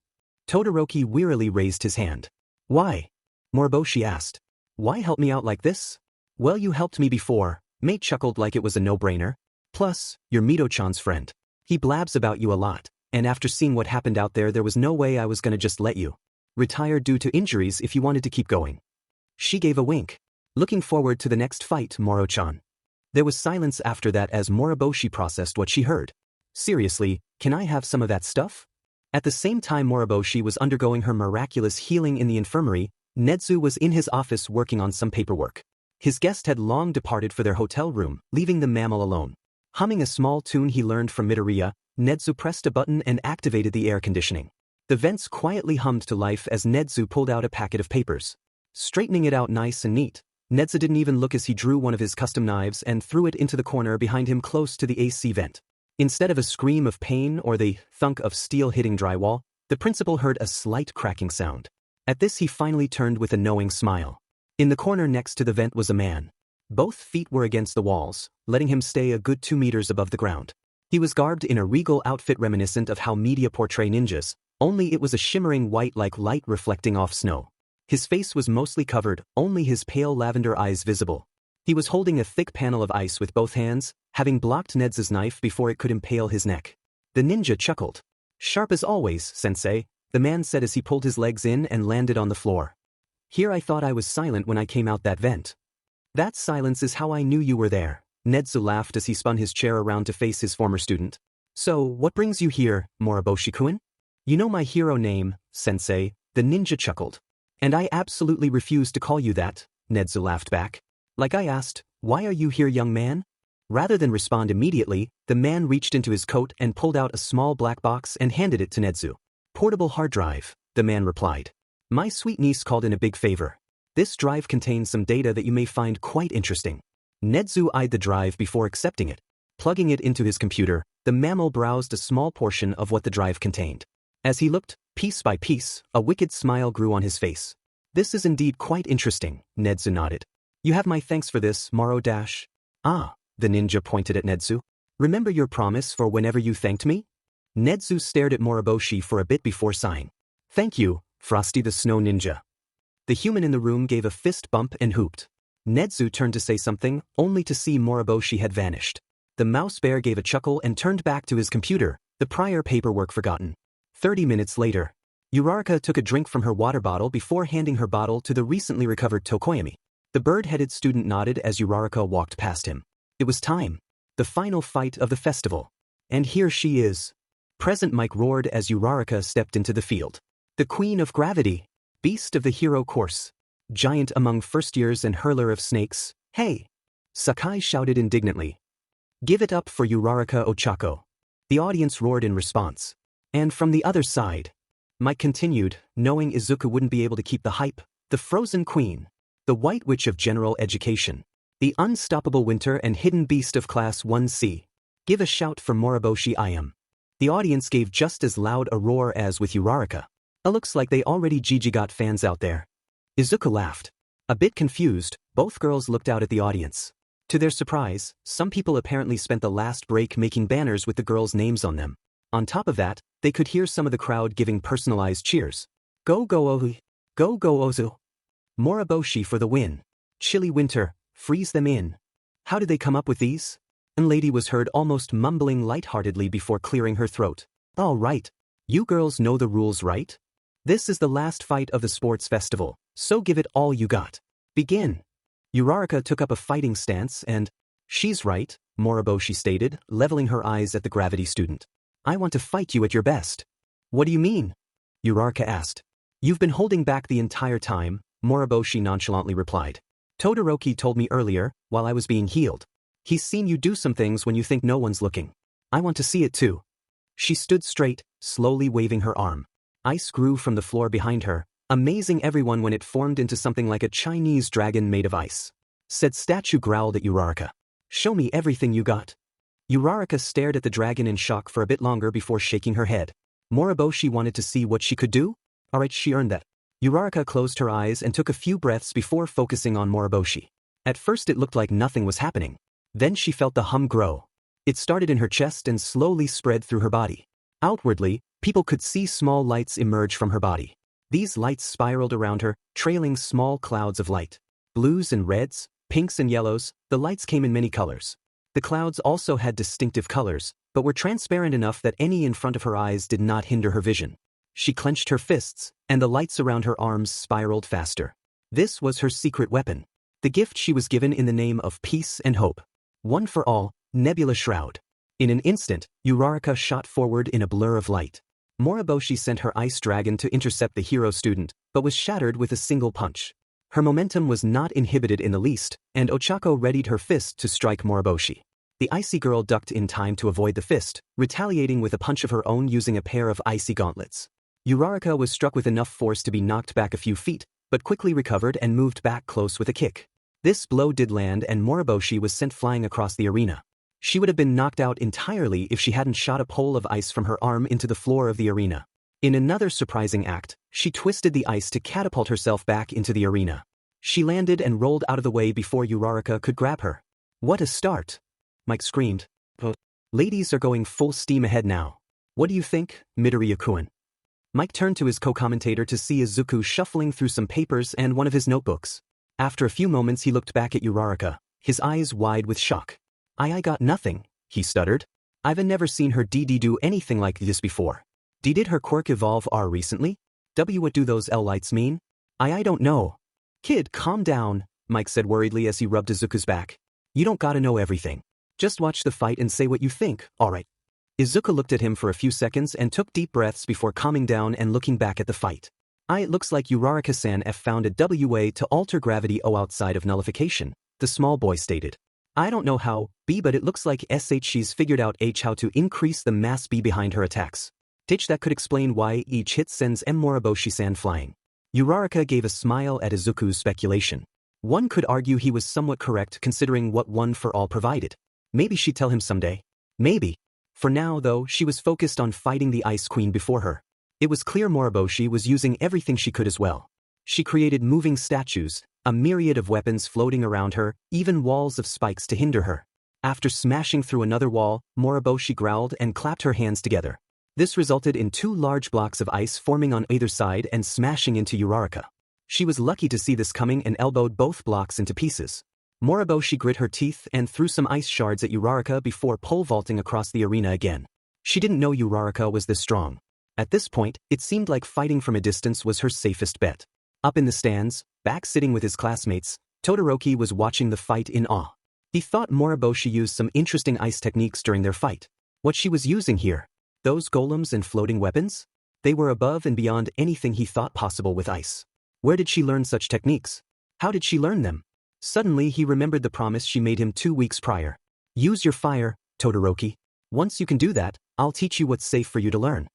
Todoroki wearily raised his hand. Why? Moriboshi asked. Why help me out like this? Well, you helped me before, Mate chuckled like it was a no-brainer. Plus, you're Mito-chan's friend. He blabs about you a lot, and after seeing what happened out there was no way I was gonna just let you retire due to injuries if you wanted to keep going. She gave a wink. Looking forward to the next fight, Moro-chan. There was silence after that as Moriboshi processed what she heard. Seriously, can I have some of that stuff? At the same time Moriboshi was undergoing her miraculous healing in the infirmary, Nedzu was in his office working on some paperwork. His guest had long departed for their hotel room, leaving the mammal alone. Humming a small tune he learned from Midoriya, Nedzu pressed a button and activated the air conditioning. The vents quietly hummed to life as Nedzu pulled out a packet of papers. Straightening it out nice and neat, Nedzu didn't even look as he drew one of his custom knives and threw it into the corner behind him close to the AC vent. Instead of a scream of pain or the thunk of steel hitting drywall, the principal heard a slight cracking sound. At this he finally turned with a knowing smile. In the corner next to the vent was a man. Both feet were against the walls, letting him stay a good 2 meters above the ground. He was garbed in a regal outfit reminiscent of how media portray ninjas, only it was a shimmering white like light reflecting off snow. His face was mostly covered, only his pale lavender eyes visible. He was holding a thick panel of ice with both hands, having blocked Nedzu's knife before it could impale his neck. The ninja chuckled. Sharp as always, sensei, the man said as he pulled his legs in and landed on the floor. Here I thought I was silent when I came out that vent. That silence is how I knew you were there. Nedzu laughed as he spun his chair around to face his former student. So, what brings you here, Moriboshi-kun? You know my hero name, sensei, the ninja chuckled. And I absolutely refuse to call you that, Nedzu laughed back. Like I asked, why are you here, young man? Rather than respond immediately, the man reached into his coat and pulled out a small black box and handed it to Nedzu. Portable hard drive, the man replied. My sweet niece called in a big favor. This drive contains some data that you may find quite interesting. Nedzu eyed the drive before accepting it. Plugging it into his computer, the mammal browsed a small portion of what the drive contained. As he looked, piece by piece, a wicked smile grew on his face. This is indeed quite interesting, Nedzu nodded. You have my thanks for this, Moro Dash. Ah, the ninja pointed at Nedzu. Remember your promise for whenever you thanked me? Nedzu stared at Moriboshi for a bit before sighing. Thank you, Frosty the Snow Ninja. The human in the room gave a fist bump and hooped. Nedzu turned to say something, only to see Moriboshi had vanished. The mouse bear gave a chuckle and turned back to his computer, the prior paperwork forgotten. 30 minutes later, Uraraka took a drink from her water bottle before handing her bottle to the recently recovered Tokoyami. The bird-headed student nodded as Uraraka walked past him. It was time. The final fight of the festival. And here she is. Present Mike roared as Uraraka stepped into the field. The Queen of Gravity. Beast of the hero course. Giant among first-years and hurler of snakes. Hey! Sakai shouted indignantly. Give it up for Uraraka Ochako. The audience roared in response. And from the other side, Mike continued, knowing Izuku wouldn't be able to keep the hype, the Frozen Queen, the White Witch of General Education, the Unstoppable Winter and Hidden Beast of Class 1C. Give a shout for Moriboshi I am. The audience gave just as loud a roar as with Uraraka. Looks like they already got fans out there. Izuku laughed. A bit confused, both girls looked out at the audience. To their surprise, some people apparently spent the last break making banners with the girls' names on them. On top of that, they could hear some of the crowd giving personalized cheers. Go Ozu! Go Ozu! Moriboshi for the win. Chilly winter, freeze them in. How did they come up with these? An lady was heard almost mumbling lightheartedly before clearing her throat. All right. You girls know the rules, right? This is the last fight of the sports festival, so give it all you got. Begin. Uraraka took up a fighting stance and, she's right, Moriboshi stated, leveling her eyes at the gravity student. I want to fight you at your best. What do you mean? Uraraka asked. You've been holding back the entire time, Moriboshi nonchalantly replied. Todoroki told me earlier, while I was being healed. He's seen you do some things when you think no one's looking. I want to see it too. She stood straight, slowly waving her arm. Ice grew from the floor behind her, amazing everyone when it formed into something like a Chinese dragon made of ice. Said statue growled at Uraraka. Show me everything you got. Uraraka stared at the dragon in shock for a bit longer before shaking her head. Moriboshi wanted to see what she could do? Alright, she earned that. Uraraka closed her eyes and took a few breaths before focusing on Moriboshi. At first it looked like nothing was happening. Then she felt the hum grow. It started in her chest and slowly spread through her body. Outwardly, people could see small lights emerge from her body. These lights spiraled around her, trailing small clouds of light. Blues and reds, pinks and yellows, the lights came in many colors. The clouds also had distinctive colors, but were transparent enough that any in front of her eyes did not hinder her vision. She clenched her fists, and the lights around her arms spiraled faster. This was her secret weapon. The gift she was given in the name of peace and hope. One for all, Nebula Shroud. In an instant, Uraraka shot forward in a blur of light. Moriboshi sent her ice dragon to intercept the hero student, but was shattered with a single punch. Her momentum was not inhibited in the least, and Ochako readied her fist to strike Moriboshi. The icy girl ducked in time to avoid the fist, retaliating with a punch of her own using a pair of icy gauntlets. Uraraka was struck with enough force to be knocked back a few feet, but quickly recovered and moved back close with a kick. This blow did land and Moriboshi was sent flying across the arena. She would have been knocked out entirely if she hadn't shot a pole of ice from her arm into the floor of the arena. In another surprising act, she twisted the ice to catapult herself back into the arena. She landed and rolled out of the way before Uraraka could grab her. What a start! Mike screamed. Ladies are going full steam ahead now. What do you think, Midoriya-kun? Mike turned to his co-commentator to see Izuku shuffling through some papers and one of his notebooks. After a few moments he looked back at Uraraka, his eyes wide with shock. I got nothing, he stuttered. I've never seen her do anything like this before. Did her quirk evolve recently? What do those L lights mean? I don't know. Kid, calm down, Mike said worriedly as he rubbed Izuku's back. You don't gotta know everything. Just watch the fight and say what you think, alright. Izuku looked at him for a few seconds and took deep breaths before calming down and looking back at the fight. It looks like Uraraka-san found a way to alter gravity outside of nullification, the small boy stated. I don't know how, but it looks like she's figured out how to increase the mass behind her attacks. That could explain why each hit sends Moriboshi-san flying. Uraraka gave a smile at Izuku's speculation. One could argue he was somewhat correct considering what One for All provided. Maybe she'd tell him someday. Maybe. For now, though, she was focused on fighting the Ice Queen before her. It was clear Moriboshi was using everything she could as well. She created moving statues, a myriad of weapons floating around her, even walls of spikes to hinder her. After smashing through another wall, Moriboshi growled and clapped her hands together. This resulted in two large blocks of ice forming on either side and smashing into Uraraka. She was lucky to see this coming and elbowed both blocks into pieces. Moriboshi grit her teeth and threw some ice shards at Uraraka before pole vaulting across the arena again. She didn't know Uraraka was this strong. At this point, it seemed like fighting from a distance was her safest bet. Up in the stands, back sitting with his classmates, Todoroki was watching the fight in awe. He thought Moriboshi used some interesting ice techniques during their fight. What she was using here? Those golems and floating weapons? They were above and beyond anything he thought possible with ice. Where did she learn such techniques? How did she learn them? Suddenly he remembered the promise she made him 2 weeks prior. Use your fire, Todoroki. Once you can do that, I'll teach you what's safe for you to learn.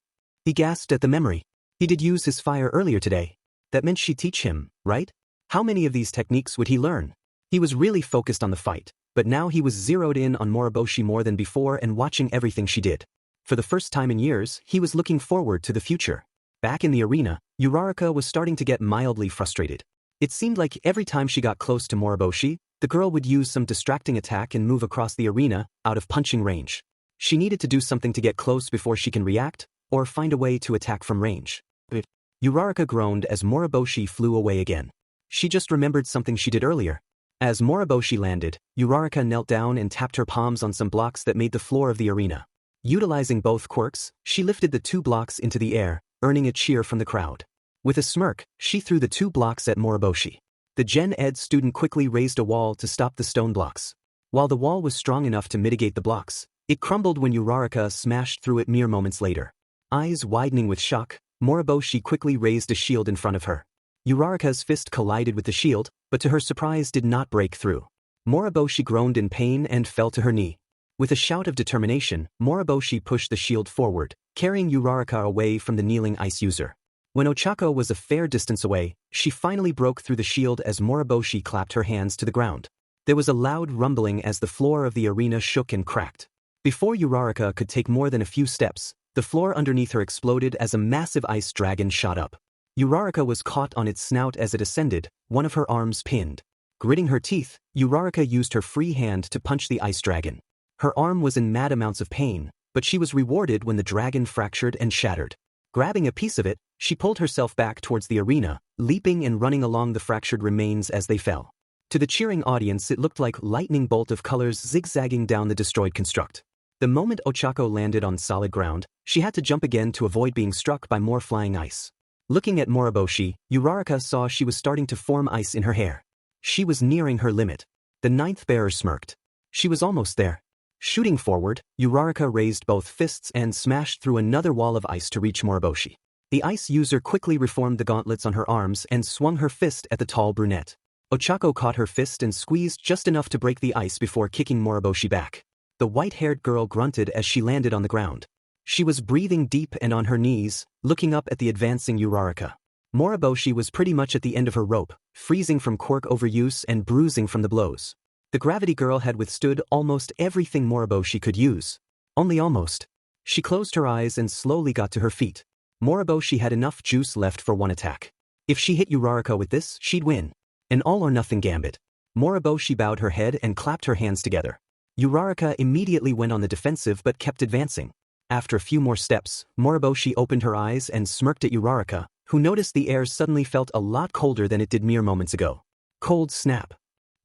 He gasped at the memory. He did use his fire earlier today. That meant she'd teach him, right? How many of these techniques would he learn? He was really focused on the fight, but now he was zeroed in on Moriboshi more than before and watching everything she did. For the first time in years, he was looking forward to the future. Back in the arena, Uraraka was starting to get mildly frustrated. It seemed like every time she got close to Moriboshi, the girl would use some distracting attack and move across the arena, out of punching range. She needed to do something to get close before she can react, or find a way to attack from range. Uraraka groaned as Moriboshi flew away again. She just remembered something she did earlier. As Moriboshi landed, Uraraka knelt down and tapped her palms on some blocks that made the floor of the arena. Utilizing both quirks, she lifted the 2 blocks into the air, earning a cheer from the crowd. With a smirk, she threw the 2 blocks at Moriboshi. The Gen Ed student quickly raised a wall to stop the stone blocks. While the wall was strong enough to mitigate the blocks, it crumbled when Uraraka smashed through it mere moments later. Eyes widening with shock, Moriboshi quickly raised a shield in front of her. Uraraka's fist collided with the shield, but to her surprise did not break through. Moriboshi groaned in pain and fell to her knee. With a shout of determination, Moriboshi pushed the shield forward, carrying Uraraka away from the kneeling ice user. When Ochako was a fair distance away, she finally broke through the shield as Moriboshi clapped her hands to the ground. There was a loud rumbling as the floor of the arena shook and cracked. Before Uraraka could take more than a few steps, The floor underneath her exploded as a massive ice dragon shot up. Uraraka was caught on its snout as it ascended, one of her arms pinned. Gritting her teeth, Uraraka used her free hand to punch the ice dragon. Her arm was in mad amounts of pain, but she was rewarded when the dragon fractured and shattered. Grabbing a piece of it, she pulled herself back towards the arena, leaping and running along the fractured remains as they fell. To the cheering audience it looked like lightning bolt of colors zigzagging down the destroyed construct. The moment Ochako landed on solid ground, she had to jump again to avoid being struck by more flying ice. Looking at Moriboshi, Uraraka saw she was starting to form ice in her hair. She was nearing her limit. The ninth bearer smirked. She was almost there. Shooting forward, Uraraka raised both fists and smashed through another wall of ice to reach Moriboshi. The ice user quickly reformed the gauntlets on her arms and swung her fist at the tall brunette. Ochako caught her fist and squeezed just enough to break the ice before kicking Moriboshi back. The white-haired girl grunted as she landed on the ground. She was breathing deep and on her knees, looking up at the advancing Uraraka. Moriboshi was pretty much at the end of her rope, freezing from quirk overuse and bruising from the blows. The gravity girl had withstood almost everything Moriboshi could use. Only almost. She closed her eyes and slowly got to her feet. Moriboshi had enough juice left for one attack. If she hit Uraraka with this, she'd win. An all-or-nothing gambit. Moriboshi bowed her head and clapped her hands together. Uraraka immediately went on the defensive but kept advancing. After a few more steps, Moriboshi opened her eyes and smirked at Uraraka, who noticed the air suddenly felt a lot colder than it did mere moments ago. Cold snap.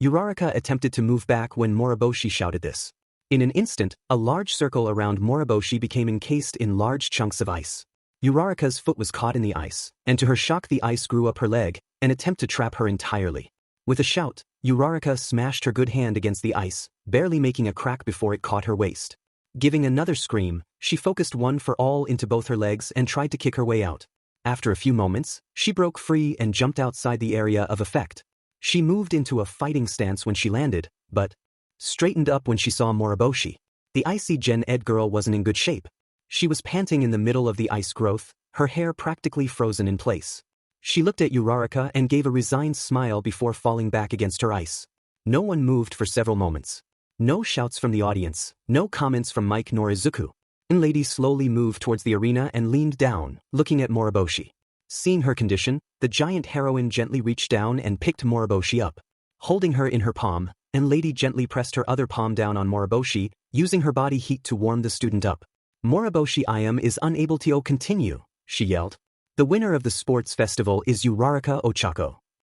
Uraraka attempted to move back when Moriboshi shouted this. In an instant, a large circle around Moriboshi became encased in large chunks of ice. Uraraka's foot was caught in the ice, and to her shock the ice grew up her leg, an attempt to trap her entirely. With a shout, Uraraka smashed her good hand against the ice, barely making a crack before it caught her waist. Giving another scream, she focused one for all into both her legs and tried to kick her way out. After a few moments, she broke free and jumped outside the area of effect. She moved into a fighting stance when she landed, but straightened up when she saw Moriboshi. The icy Gen Ed girl wasn't in good shape. She was panting in the middle of the ice growth, her hair practically frozen in place. She looked at Uraraka and gave a resigned smile before falling back against her ice. No one moved for several moments. No shouts from the audience, no comments from Mike nor Izuku. The lady slowly moved towards the arena and leaned down, looking at Moriboshi. Seeing her condition, the giant heroine gently reached down and picked Moriboshi up. Holding her in her palm, the lady gently pressed her other palm down on Moriboshi, using her body heat to warm the student up. Moriboshi is unable to continue, she yelled. The winner of the sports festival is Uraraka Ochako.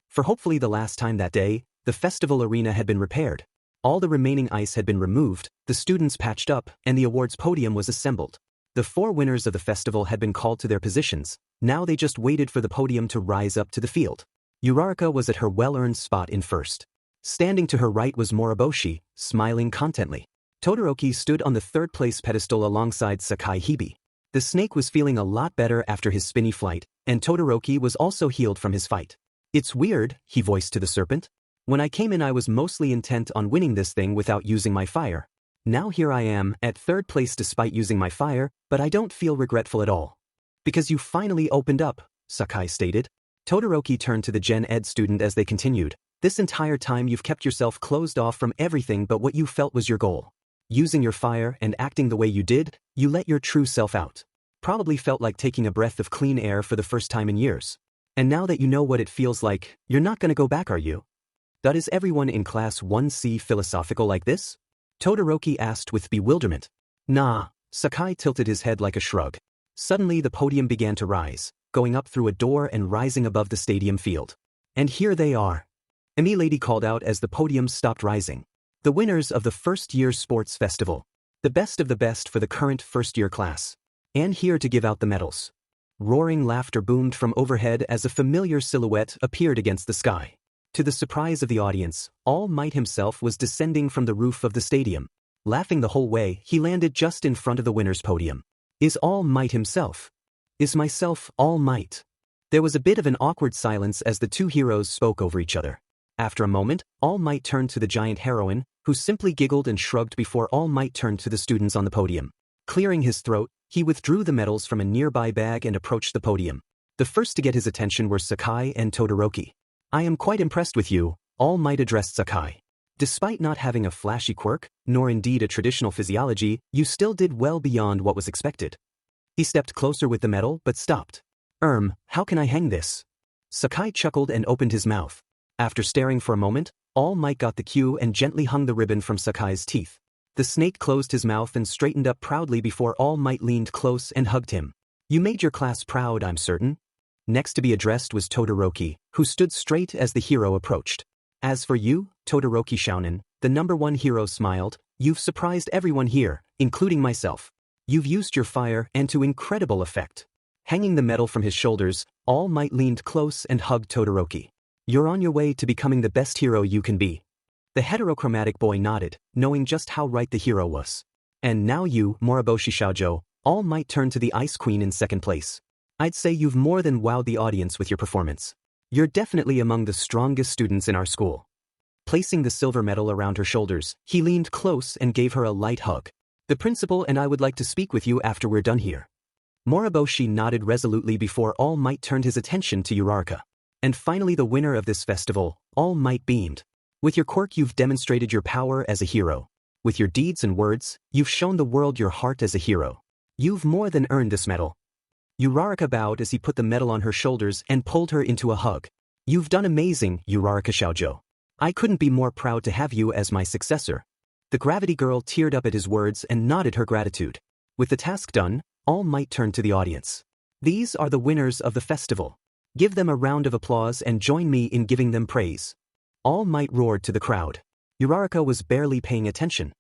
For hopefully the last time that day, the festival arena had been repaired. All the remaining ice had been removed, the students patched up, and the awards podium was assembled. The 4 winners of the festival had been called to their positions, now they just waited for the podium to rise up to the field. Uraraka was at her well-earned spot in first. Standing to her right was Moriboshi, smiling contently. Todoroki stood on the 3rd place pedestal alongside Sakai Hibi. The snake was feeling a lot better after his spinny flight, and Todoroki was also healed from his fight. It's weird, he voiced to the serpent. When I came in I was mostly intent on winning this thing without using my fire. Now here I am, at 3rd place despite using my fire, but I don't feel regretful at all. Because you finally opened up, Sakai stated. Todoroki turned to the Gen Ed student as they continued. This entire time you've kept yourself closed off from everything but what you felt was your goal. Using your fire and acting the way you did, you let your true self out. Probably felt like taking a breath of clean air for the first time in years. And now that you know what it feels like, you're not gonna go back, are you? Is everyone in Class 1C philosophical like this? Todoroki asked with bewilderment. Nah, Sakai tilted his head like a shrug. Suddenly the podium began to rise, going up through a door and rising above the stadium field. And here they are. Emi Lady called out as the podium stopped rising. The winners of the first-year sports festival. The best of the best for the current first-year class. And here to give out the medals. Roaring laughter boomed from overhead as a familiar silhouette appeared against the sky. To the surprise of the audience, All Might himself was descending from the roof of the stadium. Laughing the whole way, he landed just in front of the winner's podium. Is All Might himself? Is myself All Might? There was a bit of an awkward silence as the 2 heroes spoke over each other. After a moment, All Might turned to the giant heroine, who simply giggled and shrugged before All Might turned to the students on the podium. Clearing his throat, he withdrew the medals from a nearby bag and approached the podium. The first to get his attention were Sakai and Todoroki. I am quite impressed with you, All Might addressed Sakai. Despite not having a flashy quirk, nor indeed a traditional physiology, you still did well beyond what was expected. He stepped closer with the medal but stopped. How can I hang this? Sakai chuckled and opened his mouth. After staring for a moment, All Might got the cue and gently hung the ribbon from Sakai's teeth. The snake closed his mouth and straightened up proudly before All Might leaned close and hugged him. You made your class proud, I'm certain. Next to be addressed was Todoroki, who stood straight as the hero approached. As for you, Todoroki Shounen, the #1 hero smiled, you've surprised everyone here, including myself. You've used your fire and to incredible effect. Hanging the medal from his shoulders, All Might leaned close and hugged Todoroki. You're on your way to becoming the best hero you can be. The heterochromatic boy nodded, knowing just how right the hero was. And now you, Moriboshi Shoujo, All Might turned to the Ice Queen in second place. I'd say you've more than wowed the audience with your performance. You're definitely among the strongest students in our school. Placing the silver medal around her shoulders, he leaned close and gave her a light hug. The principal and I would like to speak with you after we're done here. Moriboshi nodded resolutely before All Might turned his attention to Uraraka. And finally the winner of this festival, All Might beamed. With your quirk you've demonstrated your power as a hero. With your deeds and words, you've shown the world your heart as a hero. You've more than earned this medal. Uraraka bowed as he put the medal on her shoulders and pulled her into a hug. You've done amazing, Uraraka Shoujo. I couldn't be more proud to have you as my successor. The gravity girl teared up at his words and nodded her gratitude. With the task done, All Might turned to the audience. These are the winners of the festival. Give them a round of applause and join me in giving them praise. All Might roared to the crowd. Uraraka was barely paying attention.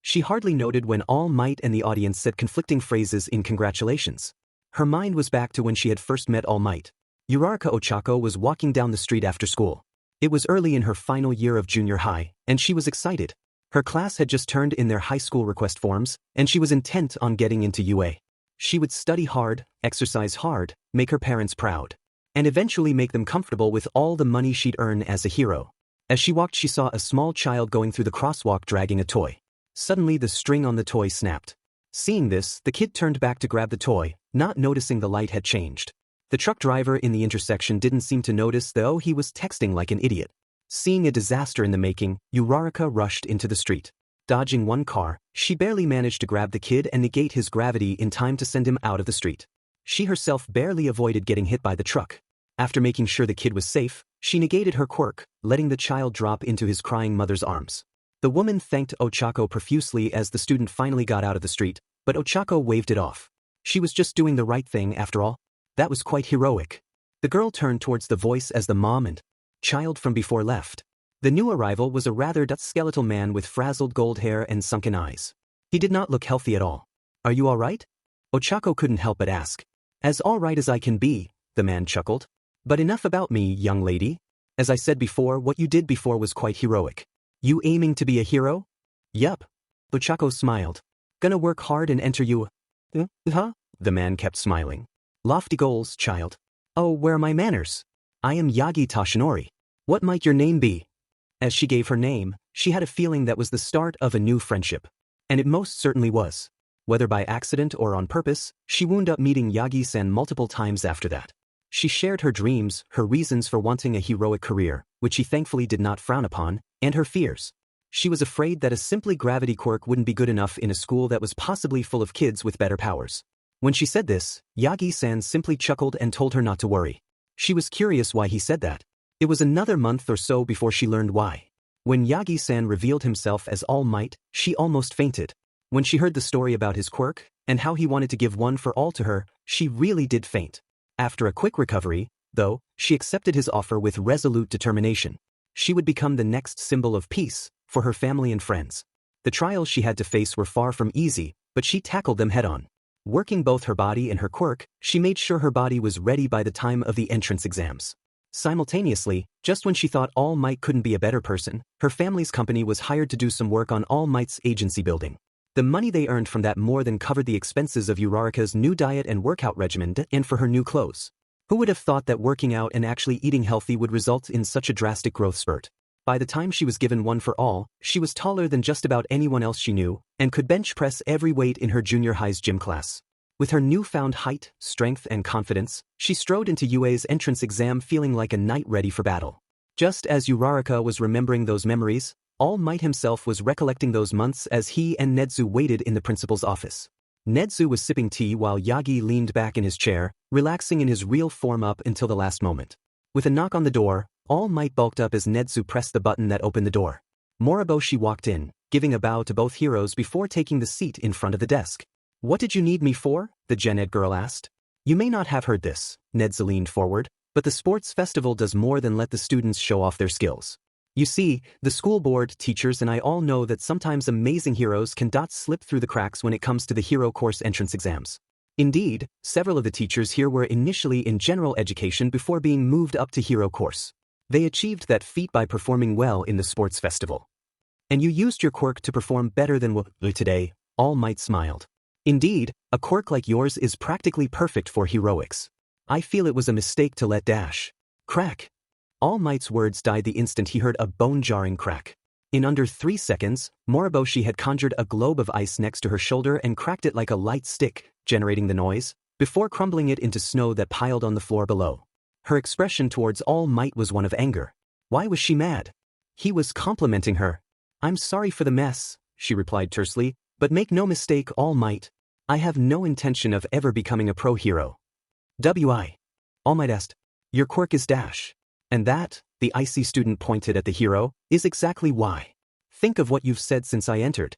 She hardly noted when All Might and the audience said conflicting phrases in congratulations. Her mind was back to when she had first met All Might. Uraraka Ochako was walking down the street after school. It was early in her final year of junior high, and she was excited. Her class had just turned in their high school request forms, and she was intent on getting into UA. She would study hard, exercise hard, make her parents proud, and eventually make them comfortable with all the money she'd earn as a hero. As she walked she saw a small child going through the crosswalk dragging a toy. Suddenly the string on the toy snapped. Seeing this, the kid turned back to grab the toy, not noticing the light had changed. The truck driver in the intersection didn't seem to notice though he was texting like an idiot. Seeing a disaster in the making, Uraraka rushed into the street. Dodging one car, she barely managed to grab the kid and negate his gravity in time to send him out of the street. She herself barely avoided getting hit by the truck. After making sure the kid was safe, she negated her quirk, letting the child drop into his crying mother's arms. The woman thanked Ochako profusely as the student finally got out of the street, but Ochako waved it off. She was just doing the right thing after all. That was quite heroic. The girl turned towards the voice as the mom and child from before left. The new arrival was a rather skeletal man with frazzled gold hair and sunken eyes. He did not look healthy at all. Are you all right? Ochako couldn't help but ask. As all right as I can be, the man chuckled. But enough about me, young lady. As I said before, what you did before was quite heroic. You aiming to be a hero? Yup. Ochako smiled. Gonna work hard and enter you. Huh? The man kept smiling. Lofty goals, child. Oh, where are my manners? I am Yagi Tashinori. What might your name be? As she gave her name, she had a feeling that was the start of a new friendship. And it most certainly was. Whether by accident or on purpose, she wound up meeting Yagi-san multiple times after that. She shared her dreams, her reasons for wanting a heroic career, which he thankfully did not frown upon, and her fears. She was afraid that a simply gravity quirk wouldn't be good enough in a school that was possibly full of kids with better powers. When she said this, Yagi-san simply chuckled and told her not to worry. She was curious why he said that. It was another month or so before she learned why. When Yagi-san revealed himself as All Might, she almost fainted. When she heard the story about his quirk, and how he wanted to give one for all to her, she really did faint. After a quick recovery, though, she accepted his offer with resolute determination. She would become the next symbol of peace, for her family and friends. The trials she had to face were far from easy, but she tackled them head-on. Working both her body and her quirk, she made sure her body was ready by the time of the entrance exams. Simultaneously, just when she thought All Might couldn't be a better person, her family's company was hired to do some work on All Might's agency building. The money they earned from that more than covered the expenses of Uraraka's new diet and workout regimen and for her new clothes. Who would have thought that working out and actually eating healthy would result in such a drastic growth spurt? By the time she was given one for all, she was taller than just about anyone else she knew, and could bench press every weight in her junior high's gym class. With her newfound height, strength, and confidence, she strode into UA's entrance exam feeling like a knight ready for battle. Just as Uraraka was remembering those memories, All Might himself was recollecting those months as he and Nedzu waited in the principal's office. Nedzu was sipping tea while Yagi leaned back in his chair, relaxing in his real form up until the last moment. With a knock on the door, All Might bulked up as Nedzu pressed the button that opened the door. Moriboshi walked in, giving a bow to both heroes before taking the seat in front of the desk. "What did you need me for?" the Gen Ed girl asked. "You may not have heard this," Nedzu leaned forward, "but the sports festival does more than let the students show off their skills. You see, the school board, teachers and I all know that sometimes amazing heroes can slip through the cracks when it comes to the hero course entrance exams. Indeed, several of the teachers here were initially in general education before being moved up to hero course. They achieved that feat by performing well in the sports festival. And you used your quirk to perform better than what today," All Might smiled. "Indeed, a quirk like yours is practically perfect for heroics. I feel it was a mistake to let crack." All Might's words died the instant he heard a bone-jarring crack. In under 3 seconds, Moriboshi had conjured a globe of ice next to her shoulder and cracked it like a light stick, generating the noise, before crumbling it into snow that piled on the floor below. Her expression towards All Might was one of anger. Why was she mad? He was complimenting her. "I'm sorry for the mess," she replied tersely, "but make no mistake, All Might. I have no intention of ever becoming a pro hero." "Why?" All Might asked. "Your quirk is And that," the icy student pointed at the hero, "is exactly why. Think of what you've said since I entered.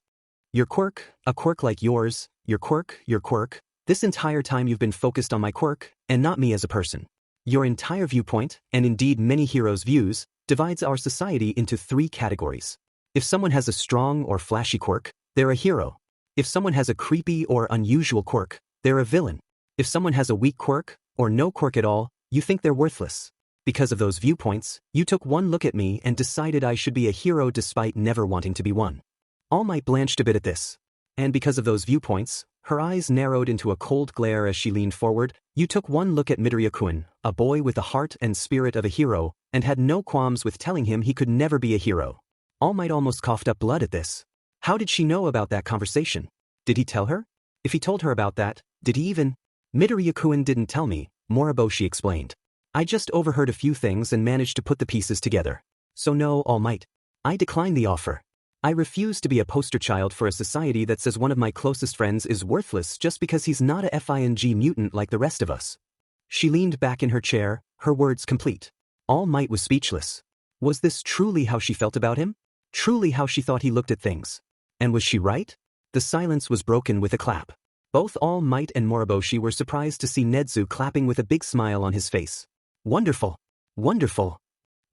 Your quirk, a quirk like yours, your quirk. This entire time you've been focused on my quirk, and not me as a person. Your entire viewpoint, and indeed many heroes' views, divides our society into 3 categories. If someone has a strong or flashy quirk, they're a hero. If someone has a creepy or unusual quirk, they're a villain. If someone has a weak quirk, or no quirk at all, you think they're worthless. Because of those viewpoints, you took one look at me and decided I should be a hero despite never wanting to be one." All Might blanched a bit at this. "And because of those viewpoints," her eyes narrowed into a cold glare as she leaned forward, "you took one look at Midoriya-kun, a boy with the heart and spirit of a hero, and had no qualms with telling him he could never be a hero." All Might almost coughed up blood at this. How did she know about that conversation? Did he tell her? If he told her about that, did he even? "Midoriya-kun didn't tell me," Moriboshi explained. "I just overheard a few things and managed to put the pieces together. So no, All Might. I declined the offer. I refuse to be a poster child for a society that says one of my closest friends is worthless just because he's not a FING mutant like the rest of us." She leaned back in her chair, her words complete. All Might was speechless. Was this truly how she felt about him? Truly how she thought he looked at things? And was she right? The silence was broken with a clap. Both All Might and Moriboshi were surprised to see Nedzu clapping with a big smile on his face. "Wonderful. Wonderful."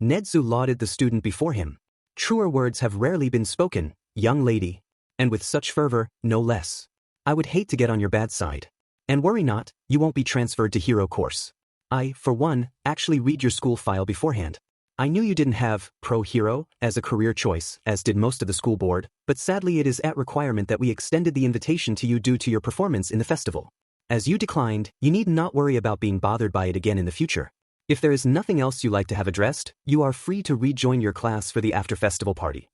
Nedzu lauded the student before him. "Truer words have rarely been spoken, young lady. And with such fervor, no less. I would hate to get on your bad side. And worry not, you won't be transferred to hero course. I, for one, actually read your school file beforehand. I knew you didn't have pro hero as a career choice, as did most of the school board, but sadly it is at requirement that we extended the invitation to you due to your performance in the festival. As you declined, you need not worry about being bothered by it again in the future. If there is nothing else you like to have addressed, you are free to rejoin your class for the after-festival party."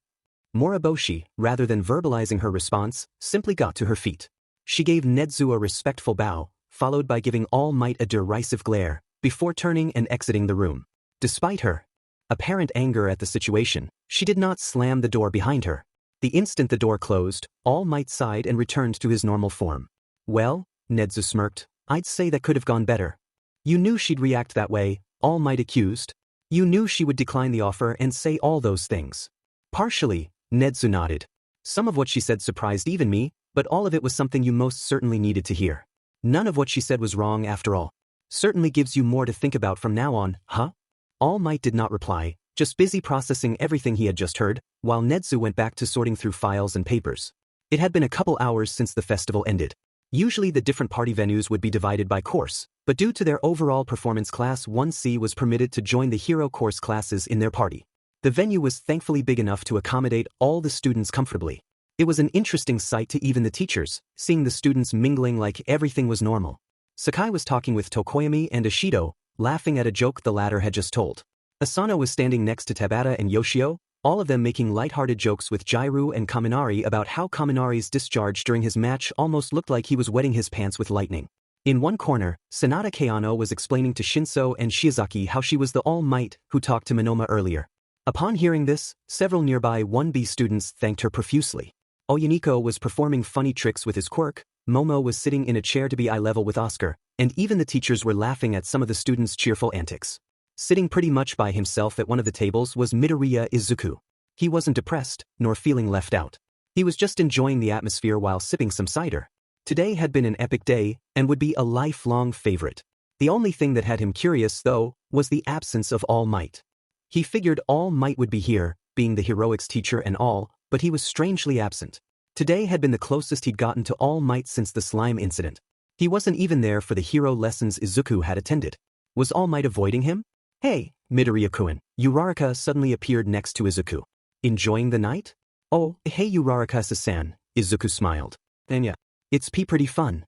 Moriboshi, rather than verbalizing her response, simply got to her feet. She gave Nedzu a respectful bow, followed by giving All Might a derisive glare, before turning and exiting the room. Despite her apparent anger at the situation, she did not slam the door behind her. The instant the door closed, All Might sighed and returned to his normal form. "Well," Nedzu smirked, "I'd say that could have gone better." "You knew she'd react that way," All Might accused. "You knew she would decline the offer and say all those things." "Partially," Nedzu nodded. "Some of what she said surprised even me, but all of it was something you most certainly needed to hear. None of what she said was wrong after all. Certainly gives you more to think about from now on, huh?" All Might did not reply, just busy processing everything he had just heard, while Nedzu went back to sorting through files and papers. It had been a couple hours since the festival ended. Usually the different party venues would be divided by course, but due to their overall performance Class 1C was permitted to join the hero course classes in their party. The venue was thankfully big enough to accommodate all the students comfortably. It was an interesting sight to even the teachers, seeing the students mingling like everything was normal. Sakai was talking with Tokoyami and Ishido, laughing at a joke the latter had just told. Asano was standing next to Tabata and Yoshio, all of them making lighthearted jokes with Jairu and Kaminari about how Kaminari's discharge during his match almost looked like he was wetting his pants with lightning. In one corner, Sanada Kayano was explaining to Shinso and Shiozaki how she was the All Might who talked to Minoma earlier. Upon hearing this, several nearby 1B students thanked her profusely. Oyuniko was performing funny tricks with his quirk, Momo was sitting in a chair to be eye level with Oscar, and even the teachers were laughing at some of the students' cheerful antics. Sitting pretty much by himself at one of the tables was Midoriya Izuku. He wasn't depressed, nor feeling left out. He was just enjoying the atmosphere while sipping some cider. Today had been an epic day, and would be a lifelong favorite. The only thing that had him curious, though, was the absence of All Might. He figured All Might would be here, being the heroics teacher and all, but he was strangely absent. Today had been the closest he'd gotten to All Might since the slime incident. He wasn't even there for the hero lessons Izuku had attended. Was All Might avoiding him? Hey, Midoriya-kun. Uraraka suddenly appeared next to Izuku. Enjoying the night? Oh, hey Uraraka-san, Izuku smiled. And yeah, it's pretty fun.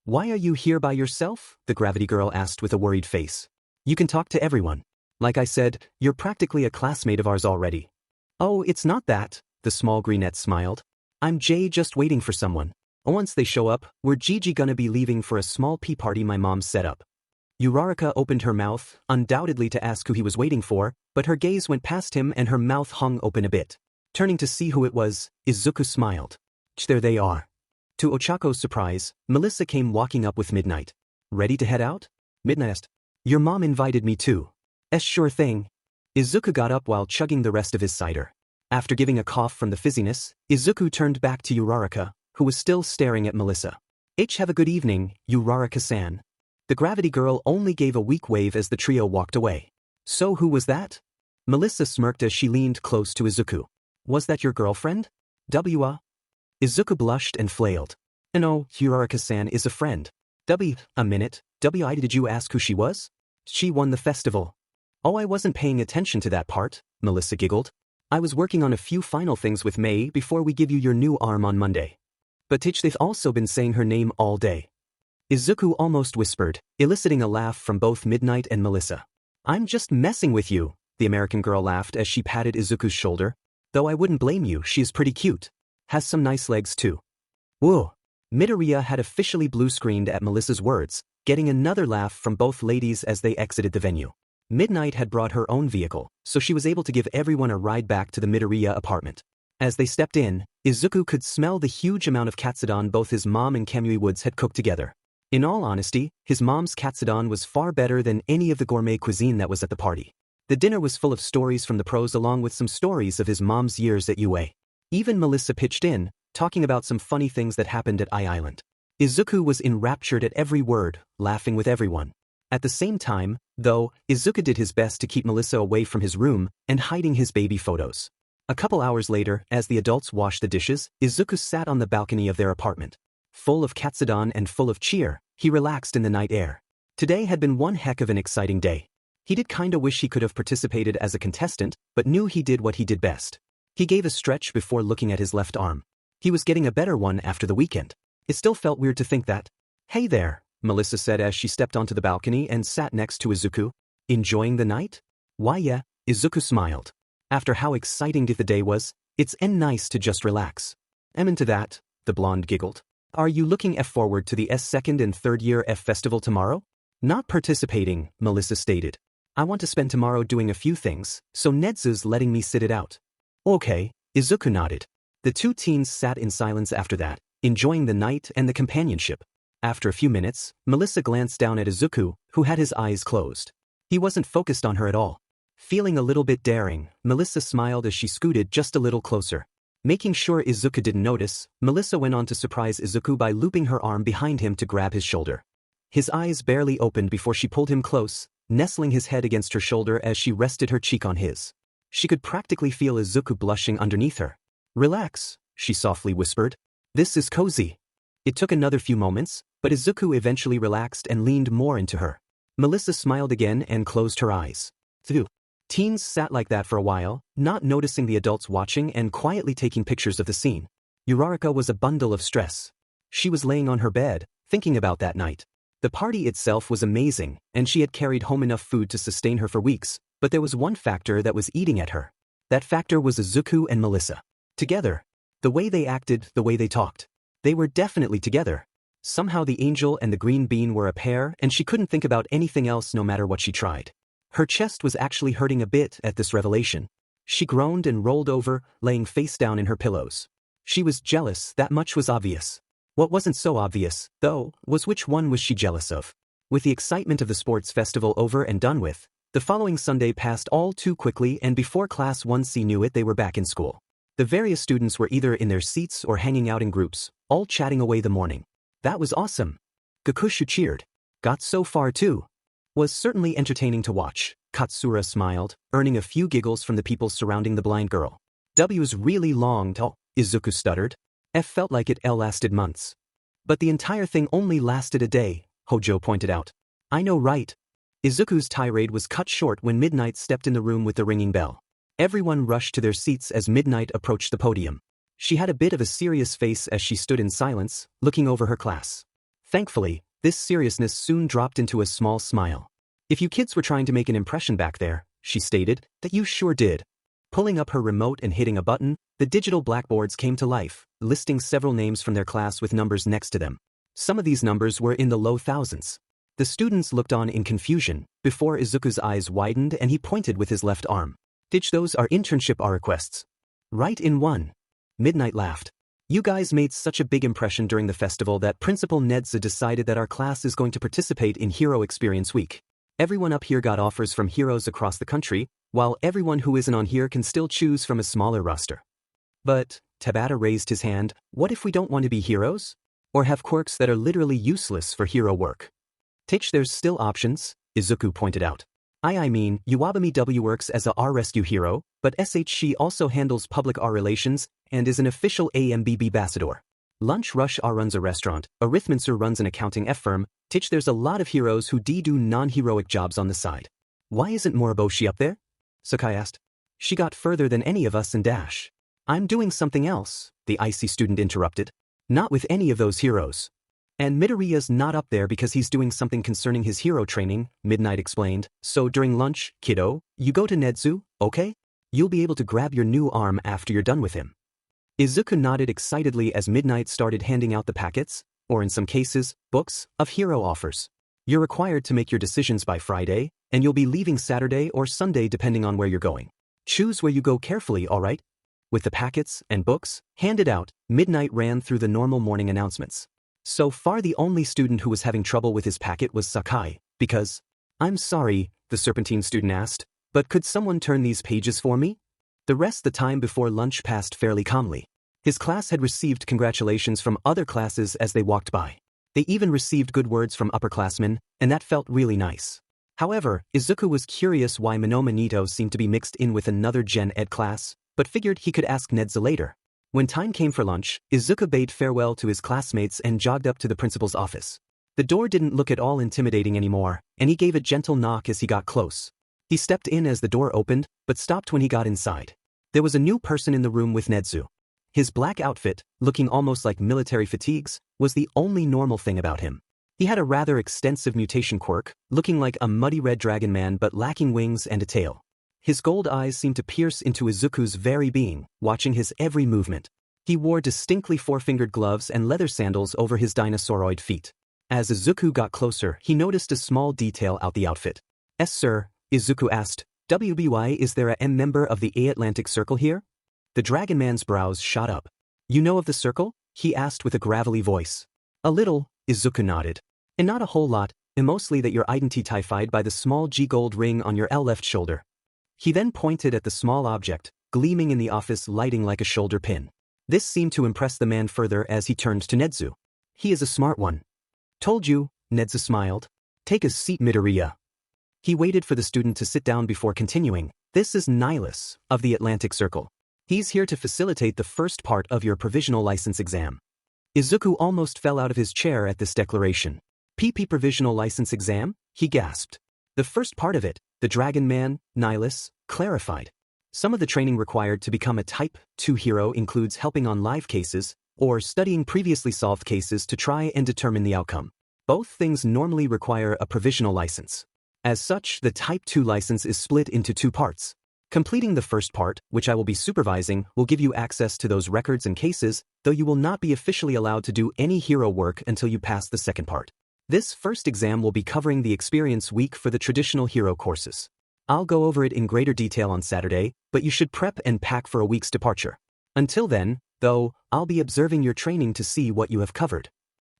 Why are you here by yourself? The gravity girl asked with a worried face. You can talk to everyone. Like I said, you're practically a classmate of ours already. Oh, it's not that, the small greenette smiled. I'm Jay, just waiting for someone. Once they show up, we're Gigi gonna be leaving for a small pea party my mom set up. Uraraka opened her mouth, undoubtedly to ask who he was waiting for, but her gaze went past him and her mouth hung open a bit. Turning to see who it was, Izuku smiled. There they are. To Ochako's surprise, Melissa came walking up with Midnight. Ready to head out? Midnight asked. Your mom invited me too. Sure thing. Izuku got up while chugging the rest of his cider. After giving a cough from the fizziness, Izuku turned back to Uraraka, who was still staring at Melissa. Have a good evening, Uraraka-san. The gravity girl only gave a weak wave as the trio walked away. So who was that? Melissa smirked as she leaned close to Izuku. Was that your girlfriend? Izuku blushed and flailed. No, Uraraka-san is a friend. A minute, did you ask who she was? She won the festival. Oh, I wasn't paying attention to that part, Melissa giggled. I was working on a few final things with May before we give you your new arm on Monday. But they've also been saying her name all day. Izuku almost whispered, eliciting a laugh from both Midnight and Melissa. I'm just messing with you, the American girl laughed as she patted Izuku's shoulder. Though I wouldn't blame you, she is pretty cute. Has some nice legs too. Whoa. Midoriya had officially blue-screened at Melissa's words, getting another laugh from both ladies as they exited the venue. Midnight had brought her own vehicle, so she was able to give everyone a ride back to the Midoriya apartment. As they stepped in, Izuku could smell the huge amount of katsudon both his mom and Kamui Woods had cooked together. In all honesty, his mom's katsudon was far better than any of the gourmet cuisine that was at the party. The dinner was full of stories from the pros along with some stories of his mom's years at UA. Even Melissa pitched in, talking about some funny things that happened at I-Island. Izuku was enraptured at every word, laughing with everyone. At the same time, though, Izuku did his best to keep Melissa away from his room and hiding his baby photos. A couple hours later, as the adults washed the dishes, Izuku sat on the balcony of their apartment. Full of katsudon and full of cheer, he relaxed in the night air. Today had been one heck of an exciting day. He did kinda wish he could have participated as a contestant, but knew he did what he did best. He gave a stretch before looking at his left arm. He was getting a better one after the weekend. It still felt weird to think that. Hey there, Melissa said as she stepped onto the balcony and sat next to Izuku. Enjoying the night? Why yeah, Izuku smiled. After how exciting the day was, it's nice to just relax. Into that, the blonde giggled. Are you looking forward to the second and third year festival tomorrow? Not participating, Melissa stated. I want to spend tomorrow doing a few things, so Nedzu's letting me sit it out. Okay, Izuku nodded. The two teens sat in silence after that, enjoying the night and the companionship. After a few minutes, Melissa glanced down at Izuku, who had his eyes closed. He wasn't focused on her at all. Feeling a little bit daring, Melissa smiled as she scooted just a little closer. Making sure Izuku didn't notice, Melissa went on to surprise Izuku by looping her arm behind him to grab his shoulder. His eyes barely opened before she pulled him close, nestling his head against her shoulder as she rested her cheek on his. She could practically feel Izuku blushing underneath her. Relax, she softly whispered. This is cozy. It took another few moments, but Izuku eventually relaxed and leaned more into her. Melissa smiled again and closed her eyes. Phew. Teens sat like that for a while, not noticing the adults watching and quietly taking pictures of the scene. Uraraka was a bundle of stress. She was laying on her bed, thinking about that night. The party itself was amazing, and she had carried home enough food to sustain her for weeks, but there was one factor that was eating at her. That factor was Izuku and Melissa. Together. The way they acted, the way they talked. They were definitely together. Somehow the angel and the green bean were a pair and she couldn't think about anything else no matter what she tried. Her chest was actually hurting a bit at this revelation. She groaned and rolled over, laying face down in her pillows. She was jealous, that much was obvious. What wasn't so obvious, though, was which one was she jealous of. With the excitement of the sports festival over and done with, the following Sunday passed all too quickly, and before Class 1C knew it, they were back in school. The various students were either in their seats or hanging out in groups, all chatting away the morning. That was awesome. Gakushu cheered. Got so far too. Was certainly entertaining to watch. Katsura smiled, earning a few giggles from the people surrounding the blind girl. W's really long till, Izuku stuttered. F felt like it lasted months. But the entire thing only lasted a day, Hojo pointed out. I know, right? Izuku's tirade was cut short when Midnight stepped in the room with the ringing bell. Everyone rushed to their seats as Midnight approached the podium. She had a bit of a serious face as she stood in silence, looking over her class. Thankfully, this seriousness soon dropped into a small smile. If you kids were trying to make an impression back there, she stated, that you sure did. Pulling up her remote and hitting a button, the digital blackboards came to life, listing several names from their class with numbers next to them. Some of these numbers were in the low thousands. The students looked on in confusion, before Izuku's eyes widened and he pointed with his left arm. Ditch those are internship requests. Right in one. Midnight laughed. You guys made such a big impression during the festival that Principal Nedza decided that our class is going to participate in Hero Experience Week. Everyone up here got offers from heroes across the country, while everyone who isn't on here can still choose from a smaller roster. But, Tabata raised his hand, what if we don't want to be heroes? Or have quirks that are literally useless for hero work? Teach, there's still options, Izuku pointed out. I mean, Uwabami W works as a R-Rescue hero, but she also handles public R relations and is an official AMBB ambassador. Lunch Rush R runs a restaurant, Arithmancer runs an accounting F firm, Teach, there's a lot of heroes who do non-heroic jobs on the side. Why isn't Moriboshi up there? Sakai asked. She got further than any of us in Dash. I'm doing something else, the icy student interrupted. Not with any of those heroes. And Midoriya's not up there because he's doing something concerning his hero training, Midnight explained. So during lunch, kiddo, you go to Nedzu, okay? You'll be able to grab your new arm after you're done with him. Izuku nodded excitedly as Midnight started handing out the packets, or in some cases, books, of hero offers. You're required to make your decisions by Friday, and you'll be leaving Saturday or Sunday depending on where you're going. Choose where you go carefully, alright? With the packets and books handed out, Midnight ran through the normal morning announcements. So far the only student who was having trouble with his packet was Sakai, because, I'm sorry, the Serpentine student asked, but could someone turn these pages for me? The rest the time before lunch passed fairly calmly. His class had received congratulations from other classes as they walked by. They even received good words from upperclassmen, and that felt really nice. However, Izuku was curious why Monoma Nito seemed to be mixed in with another Gen Ed class, but figured he could ask Nedza later. When time came for lunch, Izuku bade farewell to his classmates and jogged up to the principal's office. The door didn't look at all intimidating anymore, and he gave a gentle knock as he got close. He stepped in as the door opened, but stopped when he got inside. There was a new person in the room with Nedzu. His black outfit, looking almost like military fatigues, was the only normal thing about him. He had a rather extensive mutation quirk, looking like a muddy red dragon man but lacking wings and a tail. His gold eyes seemed to pierce into Izuku's very being, watching his every movement. He wore distinctly four-fingered gloves and leather sandals over his dinosauroid feet. As Izuku got closer, he noticed a small detail out the outfit. "Yes, sir," Izuku asked. "WBY, is there a M member of the A-Atlantic Circle here?" The Dragon Man's brows shot up. "You know of the Circle?" he asked with a gravelly voice. "A little," Izuku nodded. "And not a whole lot, and mostly that you're identified by the small G gold ring on your L left shoulder." He then pointed at the small object, gleaming in the office lighting like a shoulder pin. This seemed to impress the man further as he turned to Nedzu. "He is a smart one." "Told you," Nedzu smiled. "Take a seat, Midoriya." He waited for the student to sit down before continuing. "This is Nihilus, of the Atlantic Circle. He's here to facilitate the first part of your provisional license exam." Izuku almost fell out of his chair at this declaration. "PP provisional license exam?" he gasped. "The first part of it," the Dragon Man, Nihilus, clarified. "Some of the training required to become a Type 2 hero includes helping on live cases, or studying previously solved cases to try and determine the outcome. Both things normally require a provisional license. As such, the Type 2 license is split into two parts. Completing the first part, which I will be supervising, will give you access to those records and cases, though you will not be officially allowed to do any hero work until you pass the second part. This first exam will be covering the experience week for the traditional hero courses. I'll go over it in greater detail on Saturday, but you should prep and pack for a week's departure. Until then, though I'll be observing your training to see what you have covered.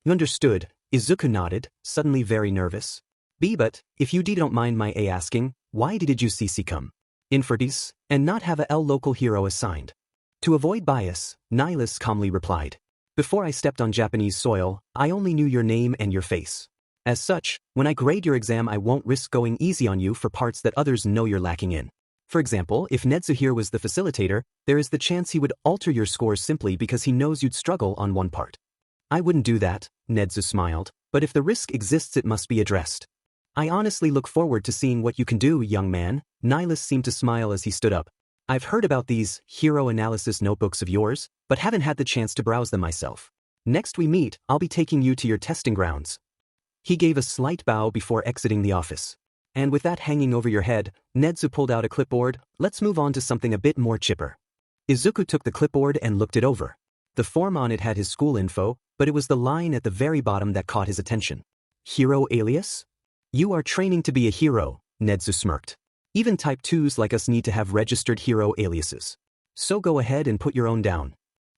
You understood, Izuku nodded, suddenly very nervous. B. But, if you don't mind my asking, why did you CC come in for this, and not have a L local hero assigned? To avoid bias, Nihilus calmly replied. Before I stepped on Japanese soil, I only knew your name and your face. As such, when I grade your exam I won't risk going easy on you for parts that others know you're lacking in. For example, if Nedzu here was the facilitator, there is the chance he would alter your scores simply because he knows you'd struggle on one part. I wouldn't do that, Nedzu smiled, but if the risk exists it must be addressed. I honestly look forward to seeing what you can do, young man. Nihilus seemed to smile as he stood up. I've heard about these hero analysis notebooks of yours, but haven't had the chance to browse them myself. Next we meet, I'll be taking you to your testing grounds. He gave a slight bow before exiting the office. And with that hanging over your head, Nedzu pulled out a clipboard. Let's move on to something a bit more chipper. Izuku took the clipboard and looked it over. The form on it had his school info, but it was the line at the very bottom that caught his attention. Hero alias? You are training to be a hero, Nedzu smirked. Even type 2s like us need to have registered hero aliases. So go ahead and put your own down.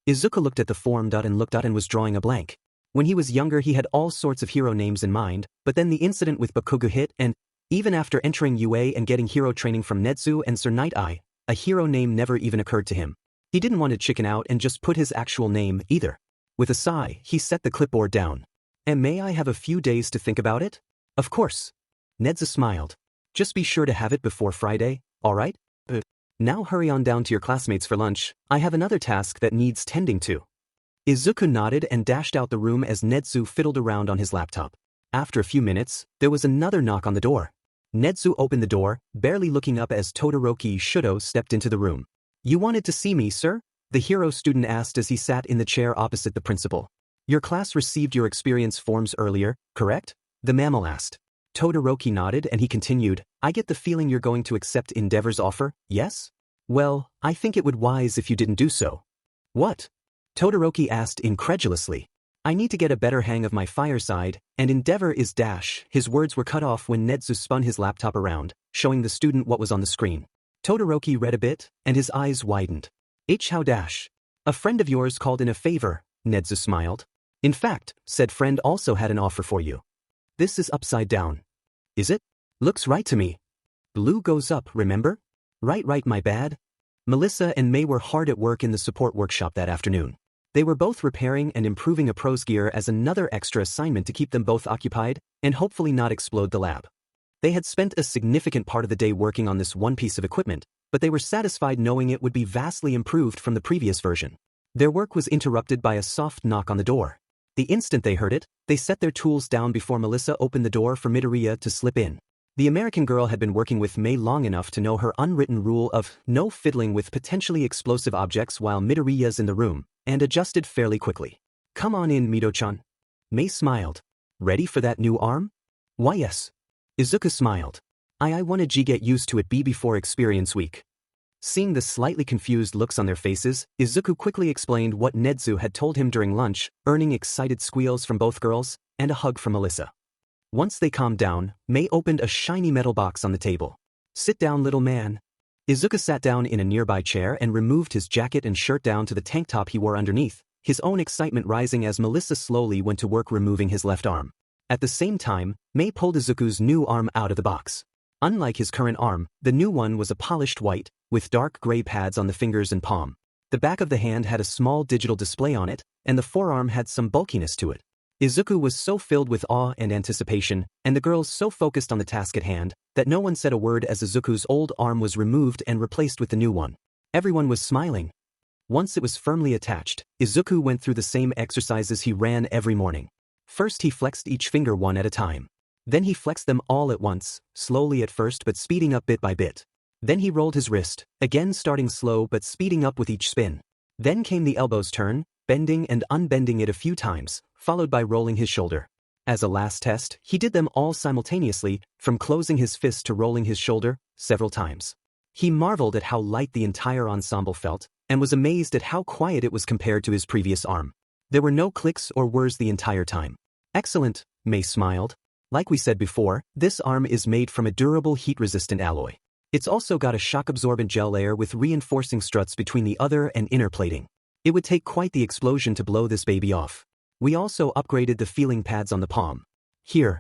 Izuku looked at the form and looked and was drawing a blank. When he was younger he had all sorts of hero names in mind, but then the incident with Bakugo hit and, even after entering UA and getting hero training from Nedzu and Sir Night-Eye, a hero name never even occurred to him. He didn't want to chicken out and just put his actual name either. With a sigh, he set the clipboard down. And may I have a few days to think about it? Of course. Nedzu smiled. Just be sure to have it before Friday, alright? Now hurry on down to your classmates for lunch, I have another task that needs tending to. Izuku nodded and dashed out the room as Nedzu fiddled around on his laptop. After a few minutes, there was another knock on the door. Nedzu opened the door, barely looking up as Todoroki Shudo stepped into the room. You wanted to see me, sir? The hero student asked as he sat in the chair opposite the principal. Your class received your experience forms earlier, correct? The mammal asked. Todoroki nodded and he continued, I get the feeling you're going to accept Endeavor's offer, yes? Well, I think it would wise if you didn't do so. What? Todoroki asked incredulously. I need to get a better hang of my fireside, and Endeavor is dash. His words were cut off when Nedzu spun his laptop around, showing the student what was on the screen. Todoroki read a bit, and his eyes widened. How dash. A friend of yours called in a favor, Nedzu smiled. In fact, said friend also had an offer for you. This is upside down. Is it? Looks right to me. Blue goes up, remember? Right, my bad. Melissa and May were hard at work in the support workshop that afternoon. They were both repairing and improving a pro's gear as another extra assignment to keep them both occupied and hopefully not explode the lab. They had spent a significant part of the day working on this one piece of equipment, but they were satisfied knowing it would be vastly improved from the previous version. Their work was interrupted by a soft knock on the door. The instant they heard it, they set their tools down before Melissa opened the door for Midoriya to slip in. The American girl had been working with May long enough to know her unwritten rule of no fiddling with potentially explosive objects while Midoriya's in the room, and adjusted fairly quickly. Come on in, Mido-chan. May smiled. Ready for that new arm? Why yes. Izuku smiled. I wanted to get used to it before experience week. Seeing the slightly confused looks on their faces, Izuku quickly explained what Nedzu had told him during lunch, earning excited squeals from both girls, and a hug from Melissa. Once they calmed down, May opened a shiny metal box on the table. Sit down, little man. Izuku sat down in a nearby chair and removed his jacket and shirt down to the tank top he wore underneath, his own excitement rising as Melissa slowly went to work removing his left arm. At the same time, May pulled Izuku's new arm out of the box. Unlike his current arm, the new one was a polished white, with dark gray pads on the fingers and palm. The back of the hand had a small digital display on it, and the forearm had some bulkiness to it. Izuku was so filled with awe and anticipation, and the girls so focused on the task at hand, that no one said a word as Izuku's old arm was removed and replaced with the new one. Everyone was smiling. Once it was firmly attached, Izuku went through the same exercises he ran every morning. First he flexed each finger one at a time. Then he flexed them all at once, slowly at first but speeding up bit by bit. Then he rolled his wrist, again starting slow but speeding up with each spin. Then came the elbow's turn, bending and unbending it a few times, followed by rolling his shoulder. As a last test, he did them all simultaneously, from closing his fist to rolling his shoulder, several times. He marveled at how light the entire ensemble felt, and was amazed at how quiet it was compared to his previous arm. There were no clicks or whirs the entire time. Excellent, May smiled. Like we said before, this arm is made from a durable heat-resistant alloy. It's also got a shock-absorbent gel layer with reinforcing struts between the outer and inner plating. It would take quite the explosion to blow this baby off. We also upgraded the feeling pads on the palm. Here.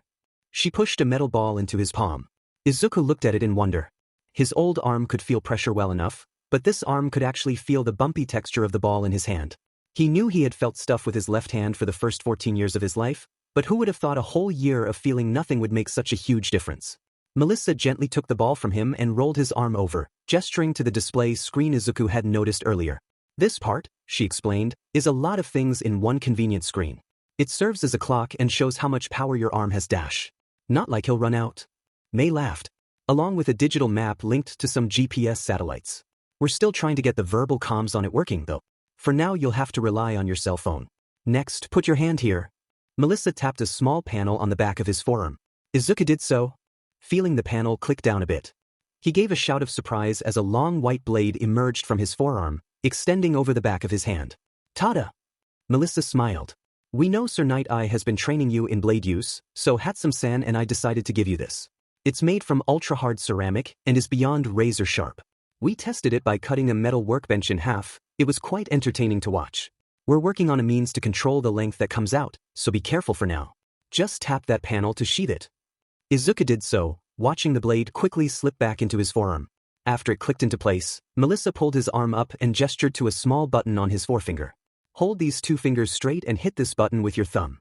She pushed a metal ball into his palm. Izuku looked at it in wonder. His old arm could feel pressure well enough, but this arm could actually feel the bumpy texture of the ball in his hand. He knew he had felt stuff with his left hand for the first 14 years of his life, but who would have thought a whole year of feeling nothing would make such a huge difference? Melissa gently took the ball from him and rolled his arm over, gesturing to the display screen Izuku had noticed earlier. This part, she explained, is a lot of things in one convenient screen. It serves as a clock and shows how much power your arm has dash. Not like he'll run out. May laughed. Along with a digital map linked to some GPS satellites. We're still trying to get the verbal comms on it working though. For now you'll have to rely on your cell phone. Next, put your hand here. Melissa tapped a small panel on the back of his forearm. Izuku did so. Feeling the panel click down a bit. He gave a shout of surprise as a long white blade emerged from his forearm, extending over the back of his hand. Tada! Melissa smiled. We know Sir Night Eye has been training you in blade use, so Hatsum-san and I decided to give you this. It's made from ultra-hard ceramic and is beyond razor sharp. We tested it by cutting a metal workbench in half. It was quite entertaining to watch. We're working on a means to control the length that comes out, so be careful for now. Just tap that panel to sheath it. Izuku did so, watching the blade quickly slip back into his forearm. After it clicked into place, Melissa pulled his arm up and gestured to a small button on his forefinger. Hold these two fingers straight and hit this button with your thumb.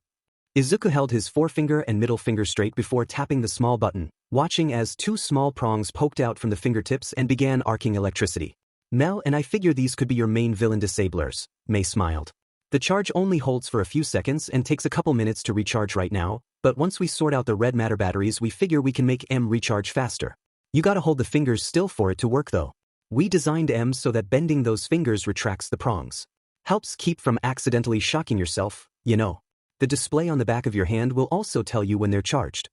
Izuku held his forefinger and middle finger straight before tapping the small button, watching as two small prongs poked out from the fingertips and began arcing electricity. Mel and I figure these could be your main villain disablers, May smiled. The charge only holds for a few seconds and takes a couple minutes to recharge right now, but once we sort out the red matter batteries we figure we can make M recharge faster. You gotta hold the fingers still for it to work though. We designed M so that bending those fingers retracts the prongs. Helps keep from accidentally shocking yourself, you know. The display on the back of your hand will also tell you when they're charged.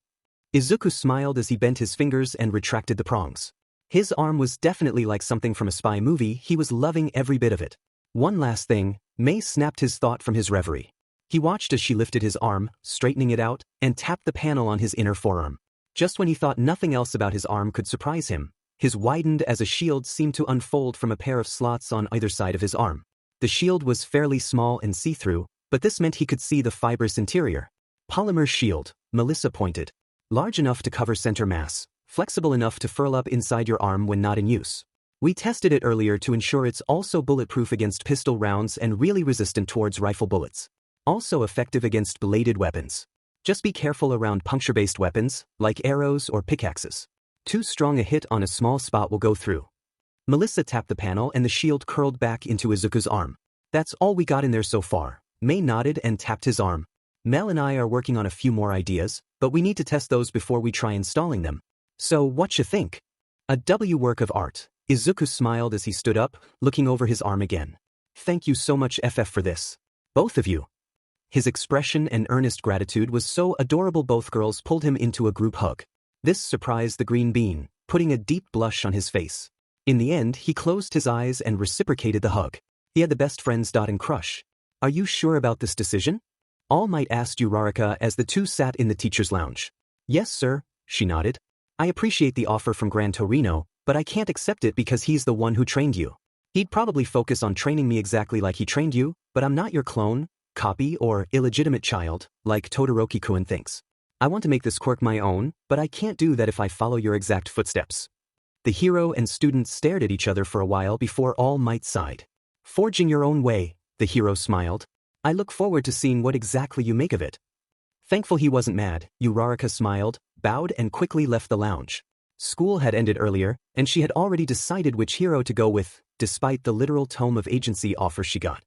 Izuku smiled as he bent his fingers and retracted the prongs. His arm was definitely like something from a spy movie. He was loving every bit of it. One last thing, May snapped his thought from his reverie. He watched as she lifted his arm, straightening it out, and tapped the panel on his inner forearm. Just when he thought nothing else about his arm could surprise him, his widened as a shield seemed to unfold from a pair of slots on either side of his arm. The shield was fairly small and see-through, but this meant he could see the fibrous interior. Polymer shield, Melissa pointed. Large enough to cover center mass, flexible enough to furl up inside your arm when not in use. We tested it earlier to ensure it's also bulletproof against pistol rounds and really resistant towards rifle bullets. Also effective against bladed weapons. Just be careful around puncture-based weapons, like arrows or pickaxes. Too strong a hit on a small spot will go through. Melissa tapped the panel and the shield curled back into Izuku's arm. That's all we got in there so far. May nodded and tapped his arm. Mel and I are working on a few more ideas, but we need to test those before we try installing them. So what you think? A W work of art. Izuku smiled as he stood up, looking over his arm again. Thank you so much FF for this. Both of you. His expression and earnest gratitude was so adorable both girls pulled him into a group hug. This surprised the green bean, putting a deep blush on his face. In the end, he closed his eyes and reciprocated the hug. He had the best friends Dot and Crush. Are you sure about this decision? All Might asked Uraraka as the two sat in the teacher's lounge. Yes, sir, she nodded. I appreciate the offer from Gran Torino, but I can't accept it because he's the one who trained you. He'd probably focus on training me exactly like he trained you, but I'm not your clone, copy, or illegitimate child, like Todoroki-kun thinks. I want to make this quirk my own, but I can't do that if I follow your exact footsteps. The hero and student stared at each other for a while before All Might sighed. Forging your own way, the hero smiled. I look forward to seeing what exactly you make of it. Thankful he wasn't mad, Uraraka smiled, bowed and quickly left the lounge. School had ended earlier, and she had already decided which hero to go with, despite the literal tome of agency offer she got.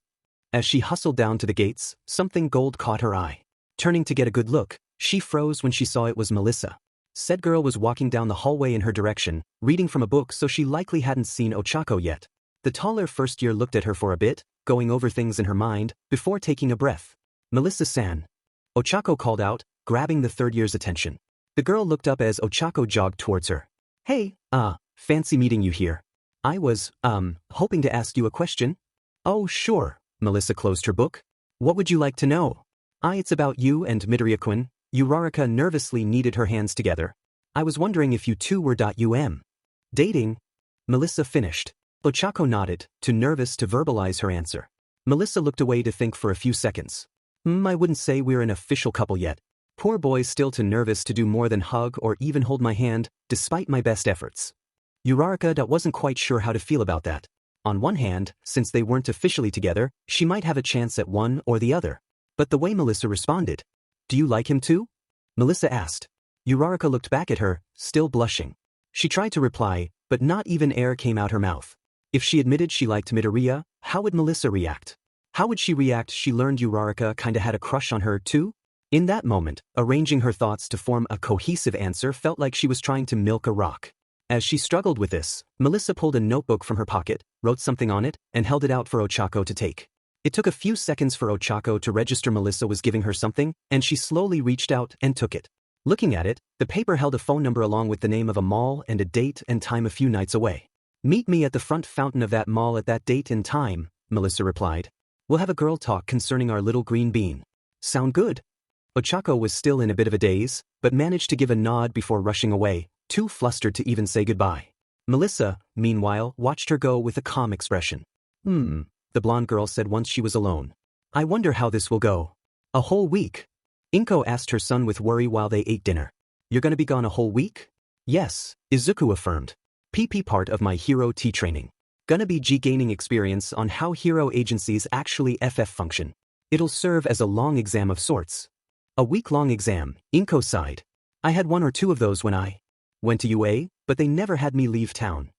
As she hustled down to the gates, something gold caught her eye. Turning to get a good look, she froze when she saw it was Melissa. Said girl was walking down the hallway in her direction, reading from a book so she likely hadn't seen Ochako yet. The taller first year looked at her for a bit, going over things in her mind, before taking a breath. Melissa-san. Ochako called out, grabbing the third year's attention. The girl looked up as Ochako jogged towards her. Hey, fancy meeting you here. I was, hoping to ask you a question. Oh, sure, Melissa closed her book. What would you like to know? It's about you and Midoriya-kun. Uraraka nervously kneaded her hands together. I was wondering if you two were dating? Melissa finished. Ochako nodded, too nervous to verbalize her answer. Melissa looked away to think for a few seconds. I wouldn't say we're an official couple yet. Poor boy's still too nervous to do more than hug or even hold my hand, despite my best efforts. Uraraka wasn't quite sure how to feel about that. On one hand, since they weren't officially together, she might have a chance at one or the other. But the way Melissa responded, "Do you like him too?" Melissa asked. Uraraka looked back at her, still blushing. She tried to reply, but not even air came out her mouth. If she admitted she liked Midoriya, how would Melissa react? How would she react she learned Uraraka kinda had a crush on her too? In that moment, arranging her thoughts to form a cohesive answer felt like she was trying to milk a rock. As she struggled with this, Melissa pulled a notebook from her pocket, wrote something on it, and held it out for Ochako to take. It took a few seconds for Ochako to register Melissa was giving her something, and she slowly reached out and took it. Looking at it, the paper held a phone number along with the name of a mall and a date and time a few nights away. "Meet me at the front fountain of that mall at that date and time," Melissa replied. "We'll have a girl talk concerning our little green bean." "Sound good?" Ochako was still in a bit of a daze, but managed to give a nod before rushing away, too flustered to even say goodbye. Melissa, meanwhile, watched her go with a calm expression. The blonde girl said once she was alone. "I wonder how this will go." "A whole week?" Inko asked her son with worry while they ate dinner. "You're gonna be gone a whole week?" "Yes," Izuku affirmed. "PP part of my Hero T training. Gonna be gaining experience on how hero agencies actually FF function. It'll serve as a long exam of sorts." "A week-long exam," Inko sighed. "I had one or two of those when I went to UA, but they never had me leave town."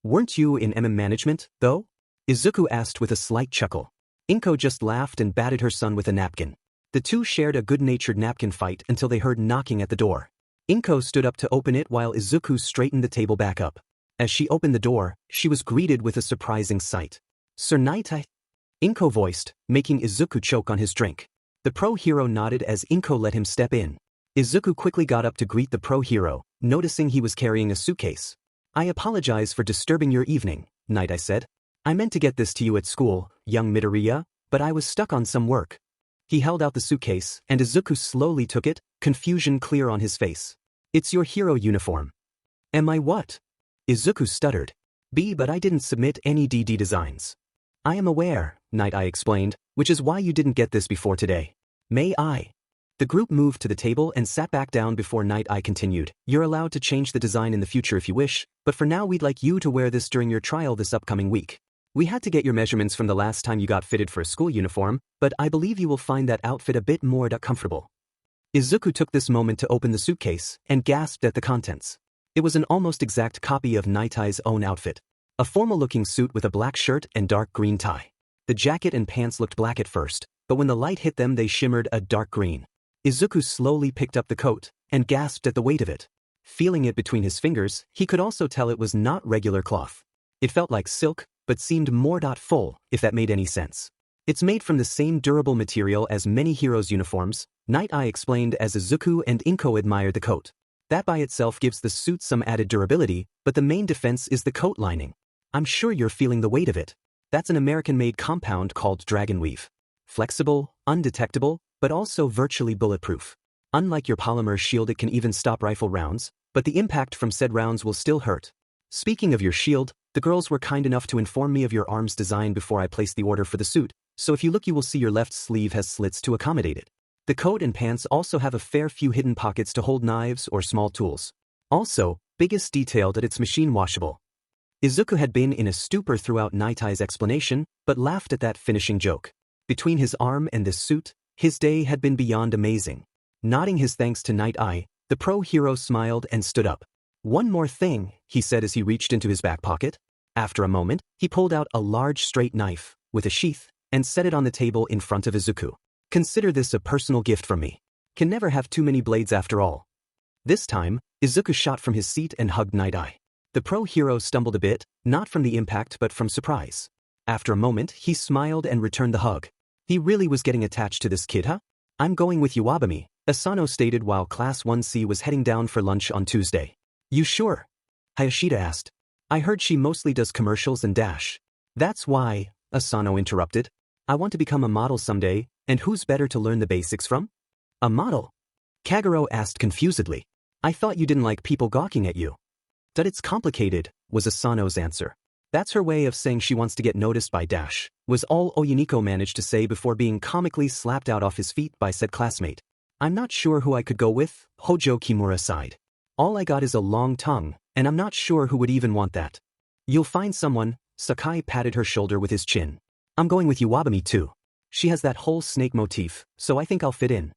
"Weren't you in MM management, though?" Izuku asked with a slight chuckle. Inko just laughed and batted her son with a napkin. The two shared a good-natured napkin fight until they heard knocking at the door. Inko stood up to open it while Izuku straightened the table back up. As she opened the door, she was greeted with a surprising sight. "Sir Knight," Inko voiced, making Izuku choke on his drink. The pro hero nodded as Inko let him step in. Izuku quickly got up to greet the pro hero, noticing he was carrying a suitcase. "I apologize for disturbing your evening, Knight," I said. "I meant to get this to you at school, young Midoriya, but I was stuck on some work." He held out the suitcase, and Izuku slowly took it, confusion clear on his face. "It's your hero uniform." "Am I what?" Izuku stuttered. But I didn't submit any DD designs." "I am aware," Knight Eye explained, "which is why you didn't get this before today. May I?" The group moved to the table and sat back down before Knight Eye continued. "You're allowed to change the design in the future if you wish, but for now we'd like you to wear this during your trial this upcoming week. We had to get your measurements from the last time you got fitted for a school uniform, but I believe you will find that outfit a bit more comfortable." Izuku took this moment to open the suitcase and gasped at the contents. It was an almost exact copy of Knight Eye's own outfit. A formal-looking suit with a black shirt and dark green tie. The jacket and pants looked black at first, but when the light hit them they shimmered a dark green. Izuku slowly picked up the coat and gasped at the weight of it. Feeling it between his fingers, he could also tell it was not regular cloth. It felt like silk, but seemed more full, if that made any sense. "It's made from the same durable material as many heroes' uniforms," Knight Eye explained as Izuku and Inko admired the coat. "That by itself gives the suit some added durability, but the main defense is the coat lining. I'm sure you're feeling the weight of it. That's an American-made compound called Dragonweave. Flexible, undetectable, but also virtually bulletproof. Unlike your polymer shield, it can even stop rifle rounds, but the impact from said rounds will still hurt. Speaking of your shield, the girls were kind enough to inform me of your arm's design before I placed the order for the suit, so if you look you will see your left sleeve has slits to accommodate it. The coat and pants also have a fair few hidden pockets to hold knives or small tools. Also, biggest detail that it's machine washable." Izuku had been in a stupor throughout Knight Eye's explanation, but laughed at that finishing joke. Between his arm and this suit, his day had been beyond amazing. Nodding his thanks to Knight Eye, the pro hero smiled and stood up. "One more thing," he said as he reached into his back pocket. After a moment, he pulled out a large straight knife, with a sheath, and set it on the table in front of Izuku. "Consider this a personal gift from me. Can never have too many blades after all." This time, Izuku shot from his seat and hugged Knight Eye. The pro hero stumbled a bit, not from the impact but from surprise. After a moment, he smiled and returned the hug. He really was getting attached to this kid, huh? "I'm going with Iwabami," Asano stated while Class 1C was heading down for lunch on Tuesday. "You sure?" Hayashida asked. "I heard she mostly does commercials and dash." "That's why," Asano interrupted. "I want to become a model someday, and who's better to learn the basics from?" "A model?" Kagero asked confusedly. "I thought you didn't like people gawking at you." "That it's complicated," was Asano's answer. That's her way of saying she wants to get noticed by Dash, was all Oyuniko managed to say before being comically slapped out off his feet by said classmate. I'm not sure who I could go with, Hojo Kimura sighed. All I got is a long tongue, and I'm not sure who would even want that. You'll find someone, Sakai patted her shoulder with his chin. I'm going with Iwabami too. She has that whole snake motif, so I think I'll fit in.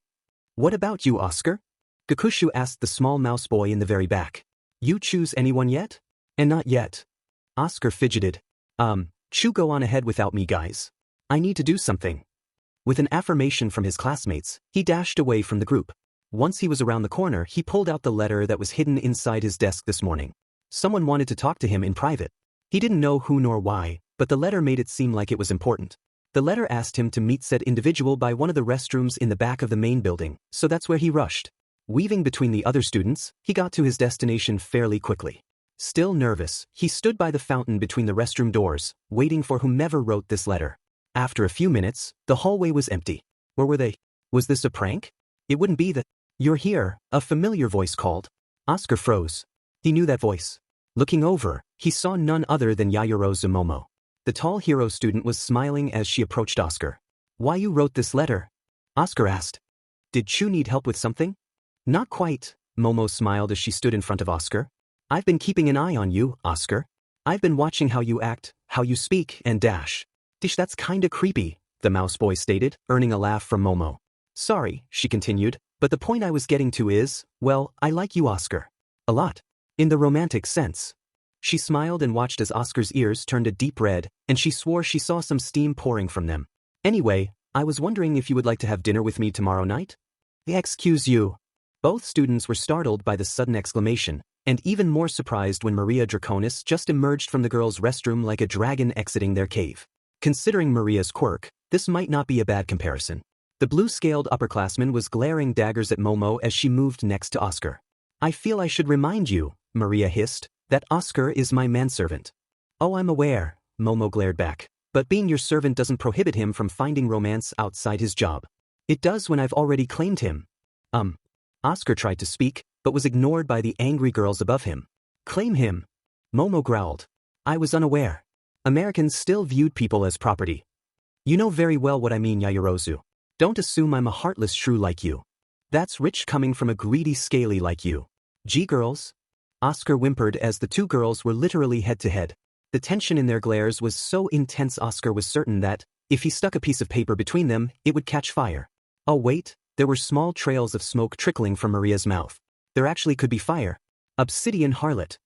What about you, Oscar? Gakushu asked the small mouse boy in the very back. You choose anyone yet? And not yet. Oscar fidgeted. Chu go on ahead without me guys. I need to do something. With an affirmation from his classmates, he dashed away from the group. Once he was around the corner, he pulled out the letter that was hidden inside his desk this morning. Someone wanted to talk to him in private. He didn't know who nor why, but the letter made it seem like it was important. The letter asked him to meet said individual by one of the restrooms in the back of the main building, so that's where he rushed. Weaving between the other students, he got to his destination fairly quickly. Still nervous, he stood by the fountain between the restroom doors, waiting for whomever wrote this letter. After a few minutes, the hallway was empty. Where were they? Was this a prank? It wouldn't be that. You're here, a familiar voice called. Oscar froze. He knew that voice. Looking over, he saw none other than Yayorozu Momo. The tall hero student was smiling as she approached Oscar. Why you wrote this letter? Oscar asked. Did Chu need help with something? Not quite, Momo smiled as she stood in front of Oscar. I've been keeping an eye on you, Oscar. I've been watching how you act, how you speak, and dash. Dish, that's kinda creepy, the mouse boy stated, earning a laugh from Momo. Sorry, she continued, but the point I was getting to is, well, I like you, Oscar. A lot. In the romantic sense. She smiled and watched as Oscar's ears turned a deep red, and she swore she saw some steam pouring from them. Anyway, I was wondering if you would like to have dinner with me tomorrow night? Excuse you. Both students were startled by the sudden exclamation, and even more surprised when Maria Draconis just emerged from the girls' restroom like a dragon exiting their cave. Considering Maria's quirk, this might not be a bad comparison. The blue-scaled upperclassman was glaring daggers at Momo as she moved next to Oscar. I feel I should remind you, Maria hissed, that Oscar is my manservant. Oh, I'm aware, Momo glared back, but being your servant doesn't prohibit him from finding romance outside his job. It does when I've already claimed him. Oscar tried to speak, but was ignored by the angry girls above him. Claim him? Momo growled. I was unaware. Americans still viewed people as property. You know very well what I mean, Yayorozu. Don't assume I'm a heartless shrew like you. That's rich coming from a greedy scaly like you. Gee girls? Oscar whimpered as the two girls were literally head-to-head. The tension in their glares was so intense Oscar was certain that, if he stuck a piece of paper between them, it would catch fire. Oh wait, there were small trails of smoke trickling from Maria's mouth. There actually could be fire. Obsidian harlot.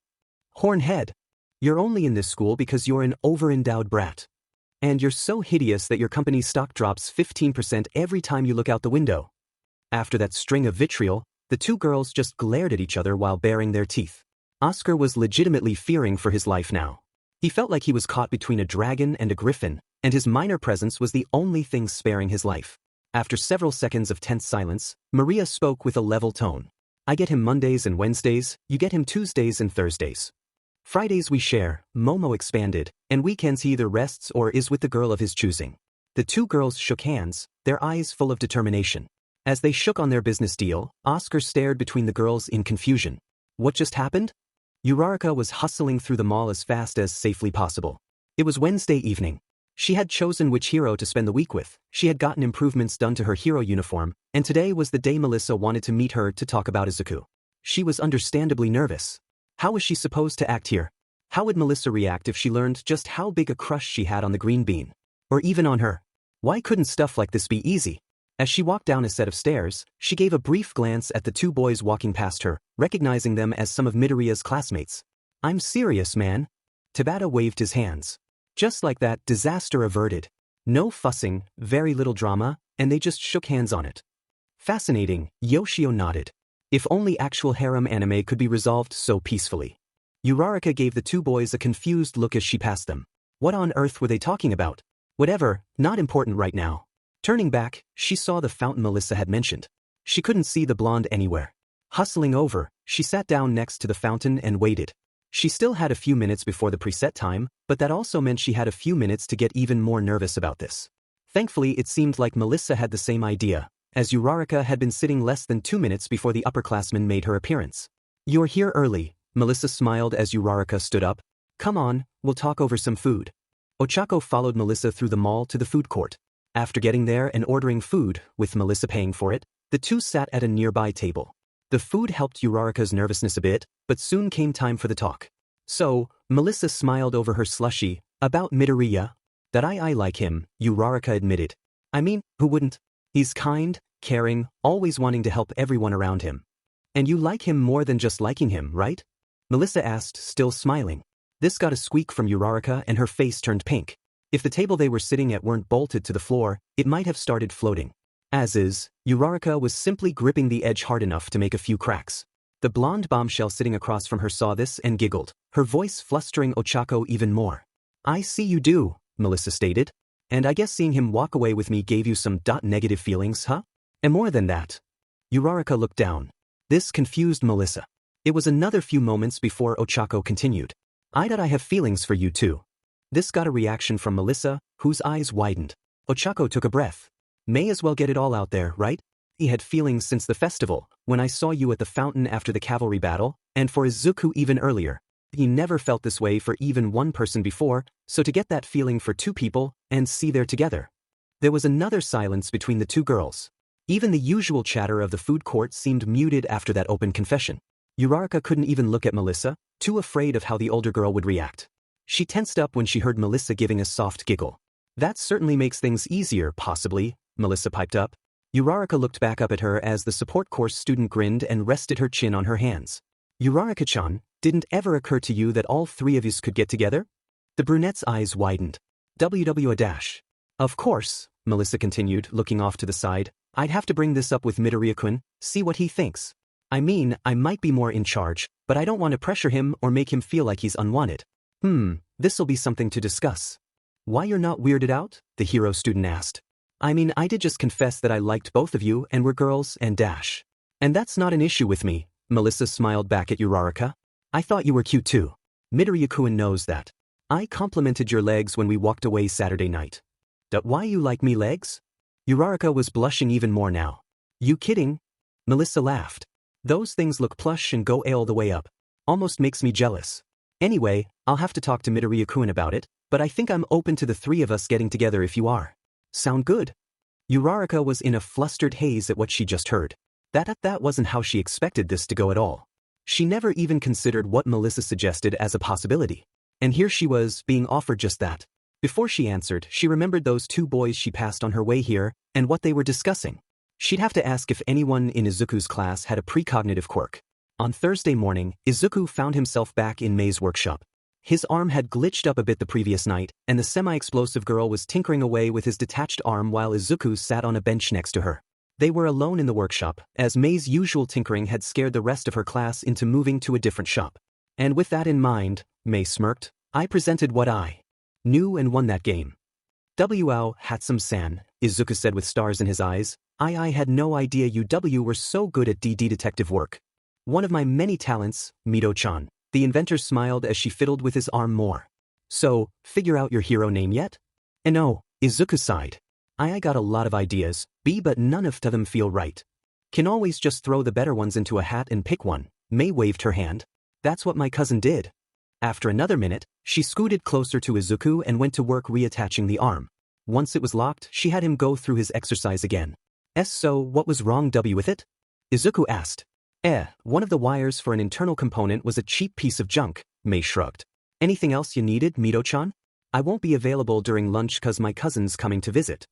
Hornhead. You're only in this school because you're an over-endowed brat. And you're so hideous that your company's stock drops 15% every time you look out the window. After that string of vitriol, the two girls just glared at each other while baring their teeth. Oscar was legitimately fearing for his life now. He felt like he was caught between a dragon and a griffin, and his minor presence was the only thing sparing his life. After several seconds of tense silence, Maria spoke with a level tone. I get him Mondays and Wednesdays, you get him Tuesdays and Thursdays. Fridays we share, Momo expanded, and weekends he either rests or is with the girl of his choosing. The two girls shook hands, their eyes full of determination. As they shook on their business deal, Oscar stared between the girls in confusion. What just happened? Uraraka was hustling through the mall as fast as safely possible. It was Wednesday evening. She had chosen which hero to spend the week with, she had gotten improvements done to her hero uniform, and today was the day Melissa wanted to meet her to talk about Izuku. She was understandably nervous. How was she supposed to act here? How would Melissa react if she learned just how big a crush she had on the green bean? Or even on her? Why couldn't stuff like this be easy? As she walked down a set of stairs, she gave a brief glance at the two boys walking past her, recognizing them as some of Midoriya's classmates. I'm serious, man. Tabata waved his hands. Just like that, disaster averted. No fussing, very little drama, and they just shook hands on it. Fascinating, Yoshio nodded. If only actual harem anime could be resolved so peacefully. Uraraka gave the two boys a confused look as she passed them. What on earth were they talking about? Whatever, not important right now. Turning back, she saw the fountain Melissa had mentioned. She couldn't see the blonde anywhere. Hustling over, she sat down next to the fountain and waited. She still had a few minutes before the preset time, but that also meant she had a few minutes to get even more nervous about this. Thankfully, it seemed like Melissa had the same idea, as Uraraka had been sitting less than 2 minutes before the upperclassman made her appearance. You're here early, Melissa smiled as Uraraka stood up. Come on, we'll talk over some food. Ochako followed Melissa through the mall to the food court. After getting there and ordering food, with Melissa paying for it, the two sat at a nearby table. The food helped Uraraka's nervousness a bit, but soon came time for the talk. So, Melissa smiled over her slushie. About Midoriya? That I like him, Uraraka admitted. I mean, who wouldn't? He's kind, caring, always wanting to help everyone around him. And you like him more than just liking him, right? Melissa asked, still smiling. This got a squeak from Uraraka and her face turned pink. If the table they were sitting at weren't bolted to the floor, it might have started floating. As is, Uraraka was simply gripping the edge hard enough to make a few cracks. The blonde bombshell sitting across from her saw this and giggled, her voice flustering Ochako even more. I see you do, Melissa stated. And I guess seeing him walk away with me gave you some negative feelings, huh? And more than that. Uraraka looked down. This confused Melissa. It was another few moments before Ochako continued. I have feelings for you too. This got a reaction from Melissa, whose eyes widened. Ochako took a breath. May as well get it all out there, right? He had feelings since the festival, when I saw you at the fountain after the cavalry battle, and for Izuku even earlier. He never felt this way for even one person before, so to get that feeling for two people, and see they're together. There was another silence between the two girls. Even the usual chatter of the food court seemed muted after that open confession. Uraraka couldn't even look at Melissa, too afraid of how the older girl would react. She tensed up when she heard Melissa giving a soft giggle. That certainly makes things easier, possibly, Melissa piped up. Uraraka looked back up at her as the support course student grinned and rested her chin on her hands. Uraraka-chan, didn't ever occur to you that all three of us could get together? The brunette's eyes widened. WW. Of course, Melissa continued, looking off to the side. I'd have to bring this up with Midoriya-kun, see what he thinks. I mean, I might be more in charge, but I don't want to pressure him or make him feel like he's unwanted. This'll be something to discuss. Why you're not weirded out? The hero student asked. I mean, I did just confess that I liked both of you and were girls and dash. And that's not an issue with me, Melissa smiled back at Uraraka. I thought you were cute too. Midoriya-kun knows that. I complimented your legs when we walked away Saturday night. Why you like me legs? Uraraka was blushing even more now. You kidding? Melissa laughed. Those things look plush and go all the way up. Almost makes me jealous. Anyway, I'll have to talk to Midoriya-kun about it, but I think I'm open to the three of us getting together if you are. Sound good? Uraraka was in a flustered haze at what she just heard. That wasn't how she expected this to go at all. She never even considered what Melissa suggested as a possibility. And here she was, being offered just that. Before she answered, she remembered those two boys she passed on her way here, and what they were discussing. She'd have to ask if anyone in Izuku's class had a precognitive quirk. On Thursday morning, Izuku found himself back in Mei's workshop. His arm had glitched up a bit the previous night, and the semi-explosive girl was tinkering away with his detached arm while Izuku sat on a bench next to her. They were alone in the workshop, as Mei's usual tinkering had scared the rest of her class into moving to a different shop. And with that in mind, Mei smirked, I presented what I knew and won that game. Wow, Hatsum-san, Izuku said with stars in his eyes. I had no idea you were so good at DD detective work. One of my many talents, Mido-chan. The inventor smiled as she fiddled with his arm more. So, figure out your hero name yet? No, Izuku sighed. I got a lot of ideas, but none of them feel right. Can always just throw the better ones into a hat and pick one. Mei waved her hand. That's what my cousin did. After another minute, she scooted closer to Izuku and went to work reattaching the arm. Once it was locked, she had him go through his exercise again. So what was wrong with it? Izuku asked. One of the wires for an internal component was a cheap piece of junk, Mei shrugged. Anything else you needed, Mido-chan? I won't be available during lunch cause my cousin's coming to visit.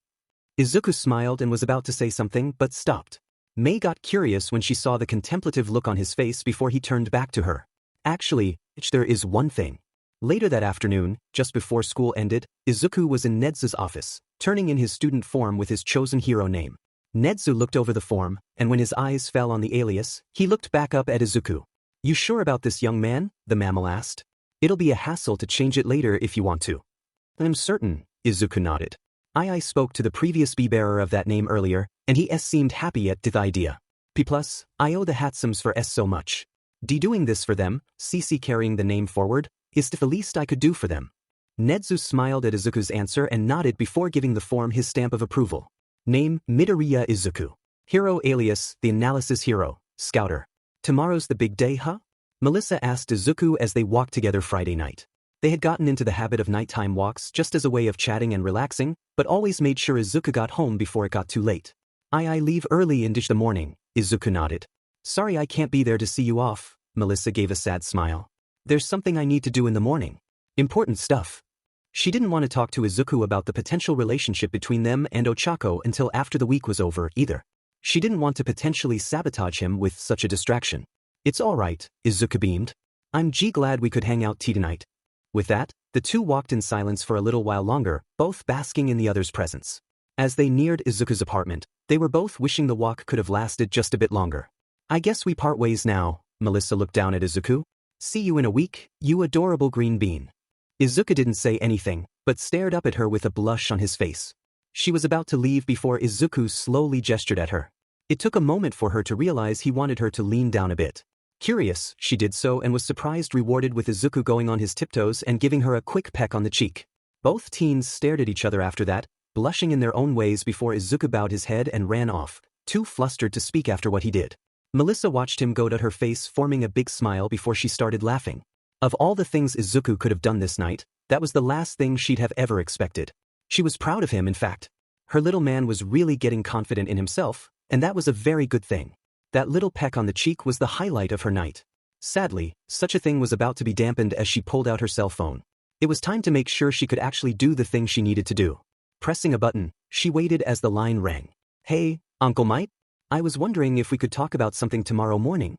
Izuku smiled and was about to say something but stopped. Mei got curious when she saw the contemplative look on his face before he turned back to her. Actually, there is one thing. Later that afternoon, just before school ended, Izuku was in Nedzu's office, turning in his student form with his chosen hero name. Nedzu looked over the form, and when his eyes fell on the alias, he looked back up at Izuku. You sure about this, young man? The mammal asked. It'll be a hassle to change it later if you want to. I'm certain, Izuku nodded. I spoke to the previous bearer of that name earlier, and he seemed happy at the idea. Plus, I owe the Hatsums for so much. Doing this for them, CC carrying the name forward, is the least I could do for them. Nedzu smiled at Izuku's answer and nodded before giving the form his stamp of approval. Name, Midoriya Izuku. Hero alias, the analysis hero, scouter. Tomorrow's the big day, huh? Melissa asked Izuku as they walked together Friday night. They had gotten into the habit of nighttime walks just as a way of chatting and relaxing, but always made sure Izuku got home before it got too late. I leave early in the morning, Izuku nodded. Sorry I can't be there to see you off, Melissa gave a sad smile. There's something I need to do in the morning. Important stuff. She didn't want to talk to Izuku about the potential relationship between them and Ochako until after the week was over either. She didn't want to potentially sabotage him with such a distraction. It's alright, Izuku beamed. I'm glad we could hang out tonight. With that, the two walked in silence for a little while longer, both basking in the other's presence. As they neared Izuku's apartment, they were both wishing the walk could have lasted just a bit longer. I guess we part ways now, Melissa looked down at Izuku. See you in a week, you adorable green bean. Izuku didn't say anything, but stared up at her with a blush on his face. She was about to leave before Izuku slowly gestured at her. It took a moment for her to realize he wanted her to lean down a bit. Curious, she did so and was surprised rewarded with Izuku going on his tiptoes and giving her a quick peck on the cheek. Both teens stared at each other after that, blushing in their own ways before Izuku bowed his head and ran off, too flustered to speak after what he did. Melissa watched him go to her face, forming a big smile before she started laughing. Of all the things Izuku could have done this night, that was the last thing she'd have ever expected. She was proud of him, in fact. Her little man was really getting confident in himself, and that was a very good thing. That little peck on the cheek was the highlight of her night. Sadly, such a thing was about to be dampened as she pulled out her cell phone. It was time to make sure she could actually do the thing she needed to do. Pressing a button, she waited as the line rang. Hey, Uncle Mike? I was wondering if we could talk about something tomorrow morning.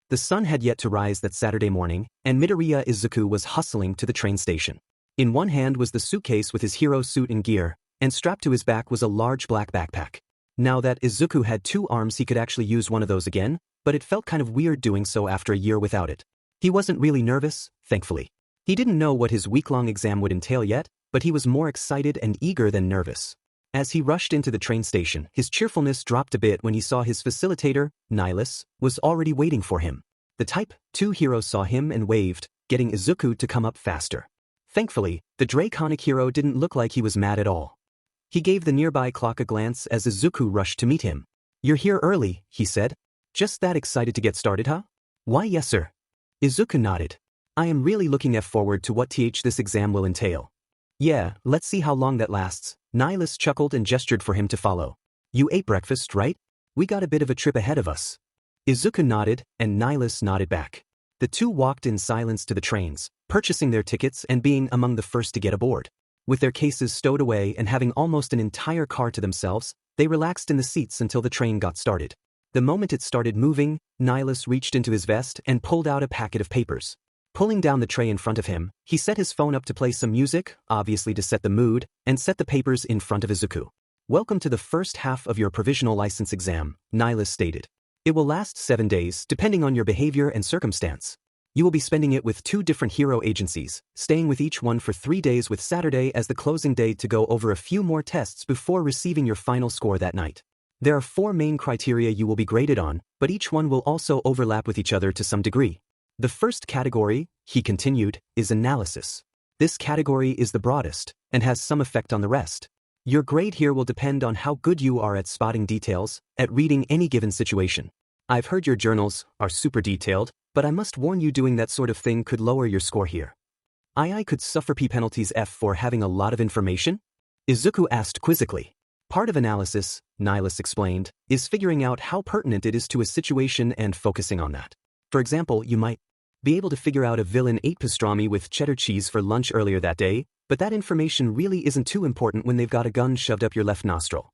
The sun had yet to rise that Saturday morning, and Midoriya Izuku was hustling to the train station. In one hand was the suitcase with his hero suit and gear, and strapped to his back was a large black backpack. Now that Izuku had 2 arms, he could actually use one of those again, but it felt kind of weird doing so after a year without it. He wasn't really nervous, thankfully. He didn't know what his week-long exam would entail yet, but he was more excited and eager than nervous. As he rushed into the train station, his cheerfulness dropped a bit when he saw his facilitator, Nihilus, was already waiting for him. The Type 2 hero saw him and waved, getting Izuku to come up faster. Thankfully, the Draconic hero didn't look like he was mad at all. He gave the nearby clock a glance as Izuku rushed to meet him. You're here early, he said. Just that excited to get started, huh? Why, yes, sir. Izuku nodded. I am really looking forward to what this exam will entail. Yeah, let's see how long that lasts. Nihilus chuckled and gestured for him to follow. You ate breakfast, right? We got a bit of a trip ahead of us. Izuku nodded, and Nihilus nodded back. The two walked in silence to the trains, purchasing their tickets and being among the first to get aboard. With their cases stowed away and having almost an entire car to themselves, they relaxed in the seats until the train got started. The moment it started moving, Nihilus reached into his vest and pulled out a packet of papers. Pulling down the tray in front of him, he set his phone up to play some music, obviously to set the mood, and set the papers in front of Izuku. Welcome to the first half of your provisional license exam, Nihilus stated. It will last 7 days, depending on your behavior and circumstance. You will be spending it with 2 different hero agencies, staying with each one for 3 days with Saturday as the closing day to go over a few more tests before receiving your final score that night. There are 4 main criteria you will be graded on, but each one will also overlap with each other to some degree. The first category, he continued, is analysis. This category is the broadest, and has some effect on the rest. Your grade here will depend on how good you are at spotting details, at reading any given situation. I've heard your journals are super detailed, but I must warn you doing that sort of thing could lower your score here. I could suffer P penalties F for having a lot of information? Izuku asked quizzically. Part of analysis, Nihilus explained, is figuring out how pertinent it is to a situation and focusing on that. For example, you might be able to figure out a villain ate pastrami with cheddar cheese for lunch earlier that day, but that information really isn't too important when they've got a gun shoved up your left nostril.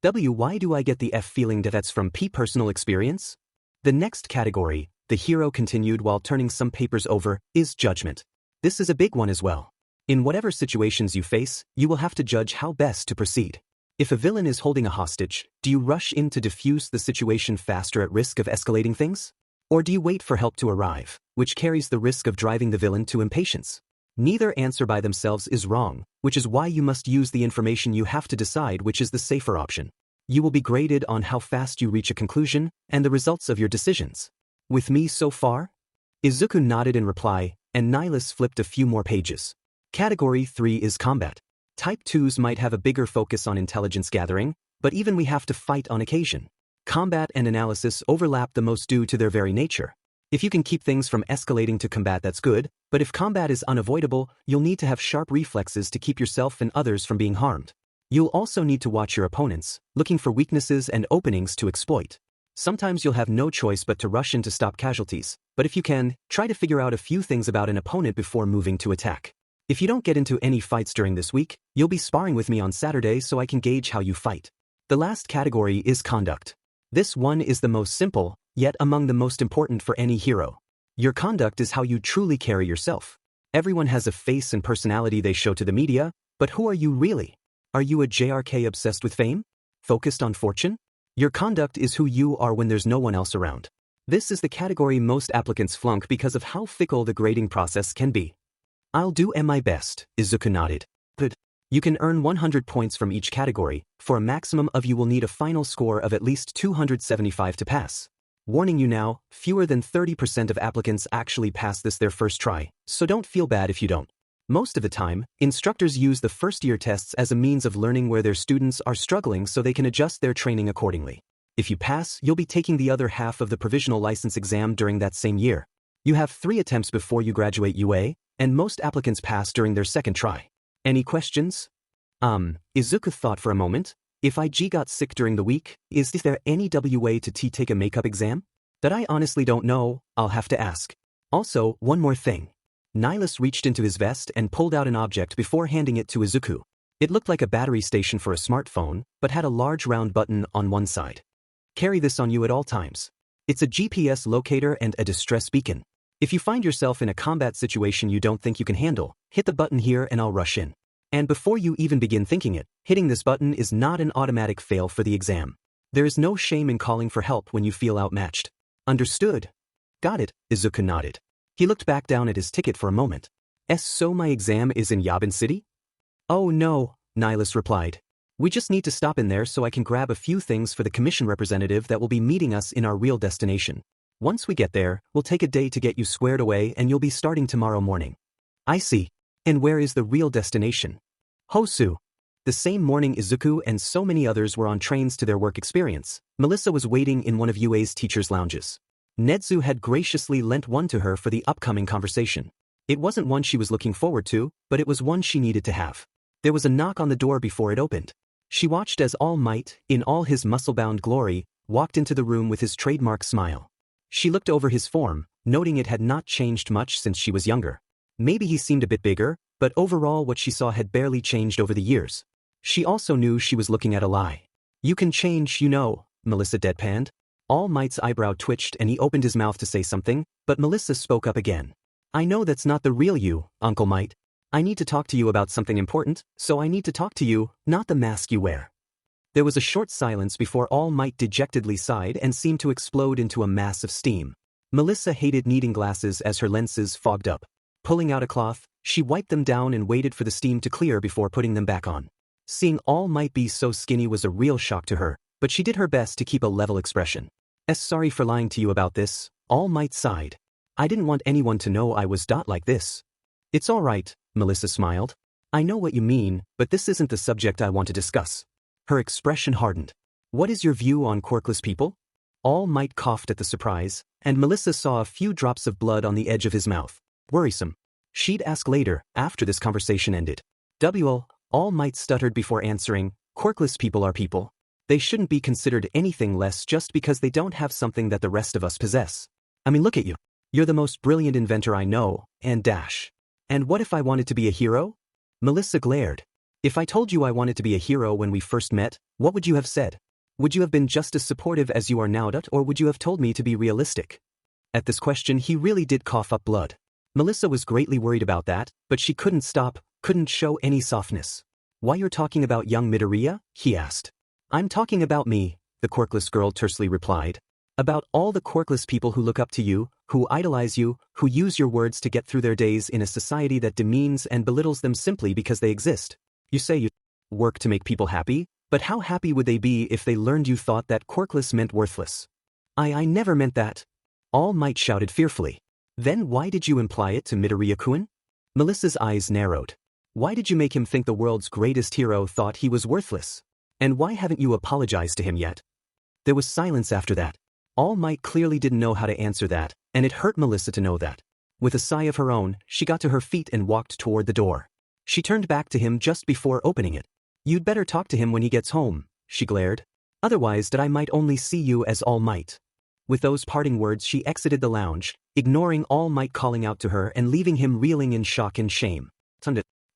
Why do I get the F feeling that's from P personal experience? The next category, the hero continued while turning some papers over, is judgment. This is a big one as well. In whatever situations you face, you will have to judge how best to proceed. If a villain is holding a hostage, do you rush in to defuse the situation faster at risk of escalating things? Or do you wait for help to arrive, which carries the risk of driving the villain to impatience? Neither answer by themselves is wrong, which is why you must use the information you have to decide which is the safer option. You will be graded on how fast you reach a conclusion and the results of your decisions. With me so far? Izuku nodded in reply, and Nihilus flipped a few more pages. Category 3 is combat. Type 2s might have a bigger focus on intelligence gathering, but even we have to fight on occasion. Combat and analysis overlap the most due to their very nature. If you can keep things from escalating to combat, that's good, but if combat is unavoidable, you'll need to have sharp reflexes to keep yourself and others from being harmed. You'll also need to watch your opponents, looking for weaknesses and openings to exploit. Sometimes you'll have no choice but to rush in to stop casualties, but if you can, try to figure out a few things about an opponent before moving to attack. If you don't get into any fights during this week, you'll be sparring with me on Saturday so I can gauge how you fight. The last category is conduct. This one is the most simple, yet among the most important for any hero. Your conduct is how you truly carry yourself. Everyone has a face and personality they show to the media, but who are you really? Are you a JRK obsessed with fame? Focused on fortune? Your conduct is who you are when there's no one else around. This is the category most applicants flunk because of how fickle the grading process can be. I'll do my best, Izuku nodded. Good. You can earn 100 points from each category. For a maximum of you will need a final score of at least 275 to pass. Warning you now, fewer than 30% of applicants actually pass this their first try, so don't feel bad if you don't. Most of the time, instructors use the first-year tests as a means of learning where their students are struggling so they can adjust their training accordingly. If you pass, you'll be taking the other half of the provisional license exam during that same year. You have 3 attempts before you graduate UA, and most applicants pass during their second try. Any questions? Izuku thought for a moment. If IG got sick during the week, is there any way to take a makeup exam? That I honestly don't know, I'll have to ask. Also, one more thing. Nihilus reached into his vest and pulled out an object before handing it to Izuku. It looked like a battery station for a smartphone, but had a large round button on one side. Carry this on you at all times. It's a GPS locator and a distress beacon. If you find yourself in a combat situation you don't think you can handle, hit the button here and I'll rush in. And before you even begin thinking it, hitting this button is not an automatic fail for the exam. There is no shame in calling for help when you feel outmatched. Understood? Got it, Izuku nodded. He looked back down at his ticket for a moment. So my exam is in Yabin City? Oh no, Nihilus replied. We just need to stop in there so I can grab a few things for the commission representative that will be meeting us in our real destination. Once we get there, we'll take a day to get you squared away and you'll be starting tomorrow morning. I see. And where is the real destination? Hosu. The same morning Izuku and so many others were on trains to their work experience, Melissa was waiting in one of UA's teachers' lounges. Nedzu had graciously lent one to her for the upcoming conversation. It wasn't one she was looking forward to, but it was one she needed to have. There was a knock on the door before it opened. She watched as All Might, in all his muscle-bound glory, walked into the room with his trademark smile. She looked over his form, noting it had not changed much since she was younger. Maybe he seemed a bit bigger, but overall what she saw had barely changed over the years. She also knew she was looking at a lie. You can change, you know, Melissa deadpanned. All Might's eyebrow twitched and he opened his mouth to say something, but Melissa spoke up again. I know that's not the real you, Uncle Might. I need to talk to you about something important, so I need to talk to you, not the mask you wear. There was a short silence before All Might dejectedly sighed and seemed to explode into a mass of steam. Melissa hated needing glasses as her lenses fogged up. Pulling out a cloth, she wiped them down and waited for the steam to clear before putting them back on. Seeing All Might be so skinny was a real shock to her, but she did her best to keep a level expression. Sorry for lying to you about this, All Might sighed. I didn't want anyone to know I was like this. It's all right, Melissa smiled. I know what you mean, but this isn't the subject I want to discuss. Her expression hardened. What is your view on quirkless people? All Might coughed at the surprise, and Melissa saw a few drops of blood on the edge of his mouth. Worrisome. She'd ask later, after this conversation ended. All Might stuttered before answering, quirkless people are people. They shouldn't be considered anything less just because they don't have something that the rest of us possess. I mean, look at you. You're the most brilliant inventor I know, and dash. And what if I wanted to be a hero? Melissa glared. If I told you I wanted to be a hero when we first met, what would you have said? Would you have been just as supportive as you are now, or would you have told me to be realistic? At this question he really did cough up blood. Melissa was greatly worried about that, but she couldn't show any softness. Why you're talking about young Midoriya? He asked. I'm talking about me, the quirkless girl tersely replied. About all the quirkless people who look up to you, who idolize you, who use your words to get through their days in a society that demeans and belittles them simply because they exist. You say you work to make people happy, but how happy would they be if they learned you thought that quirkless meant worthless? I never meant that. All Might shouted fearfully. Then why did you imply it to Midoriya-kun? Melissa's eyes narrowed. Why did you make him think the world's greatest hero thought he was worthless? And why haven't you apologized to him yet? There was silence after that. All Might clearly didn't know how to answer that, and it hurt Melissa to know that. With a sigh of her own, she got to her feet and walked toward the door. She turned back to him just before opening it. "You'd better talk to him when he gets home," she glared. "Otherwise that I might only see you as All Might." With those parting words she exited the lounge, ignoring All Might calling out to her and leaving him reeling in shock and shame.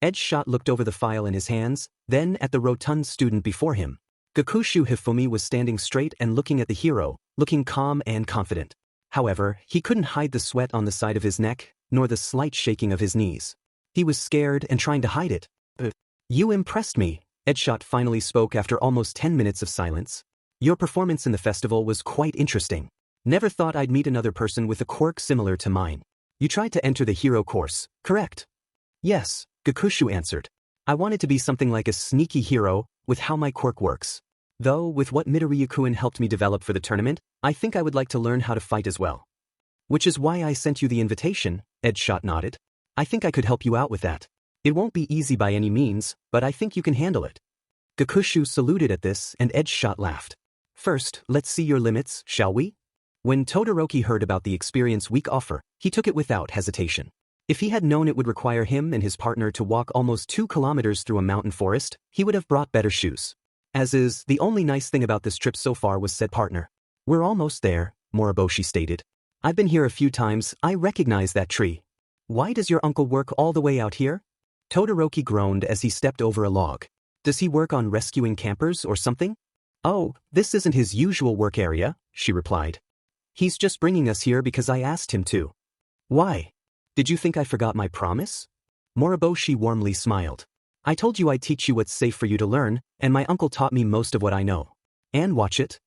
Edgeshot looked over the file in his hands, then at the rotund student before him. Gakushu Hifumi was standing straight and looking at the hero, looking calm and confident. However, he couldn't hide the sweat on the side of his neck, nor the slight shaking of his knees. He was scared and trying to hide it. "You impressed me," Edgeshot finally spoke after almost 10 minutes of silence. "Your performance in the festival was quite interesting. Never thought I'd meet another person with a quirk similar to mine. You tried to enter the hero course, correct?" "Yes," Gakushu answered. "I wanted to be something like a sneaky hero, with how my quirk works. Though, with what Midoriya-kun helped me develop for the tournament, I think I would like to learn how to fight as well." "Which is why I sent you the invitation," Edgeshot nodded. "I think I could help you out with that. It won't be easy by any means, but I think you can handle it." Gakushu saluted at this and Edgeshot laughed. "First, let's see your limits, shall we?" When Todoroki heard about the Experience Week offer, he took it without hesitation. If he had known it would require him and his partner to walk almost 2 kilometers through a mountain forest, he would have brought better shoes. As is, the only nice thing about this trip so far was said partner. "We're almost there," Moriboshi stated. "I've been here a few times, I recognize that tree." "Why does your uncle work all the way out here?" Todoroki groaned as he stepped over a log. "Does he work on rescuing campers or something?" "Oh, this isn't his usual work area," she replied. "He's just bringing us here because I asked him to." "Why? Did you think I forgot my promise?" Moriboshi warmly smiled. "I told you I'd teach you what's safe for you to learn, and my uncle taught me most of what I know. And watch it."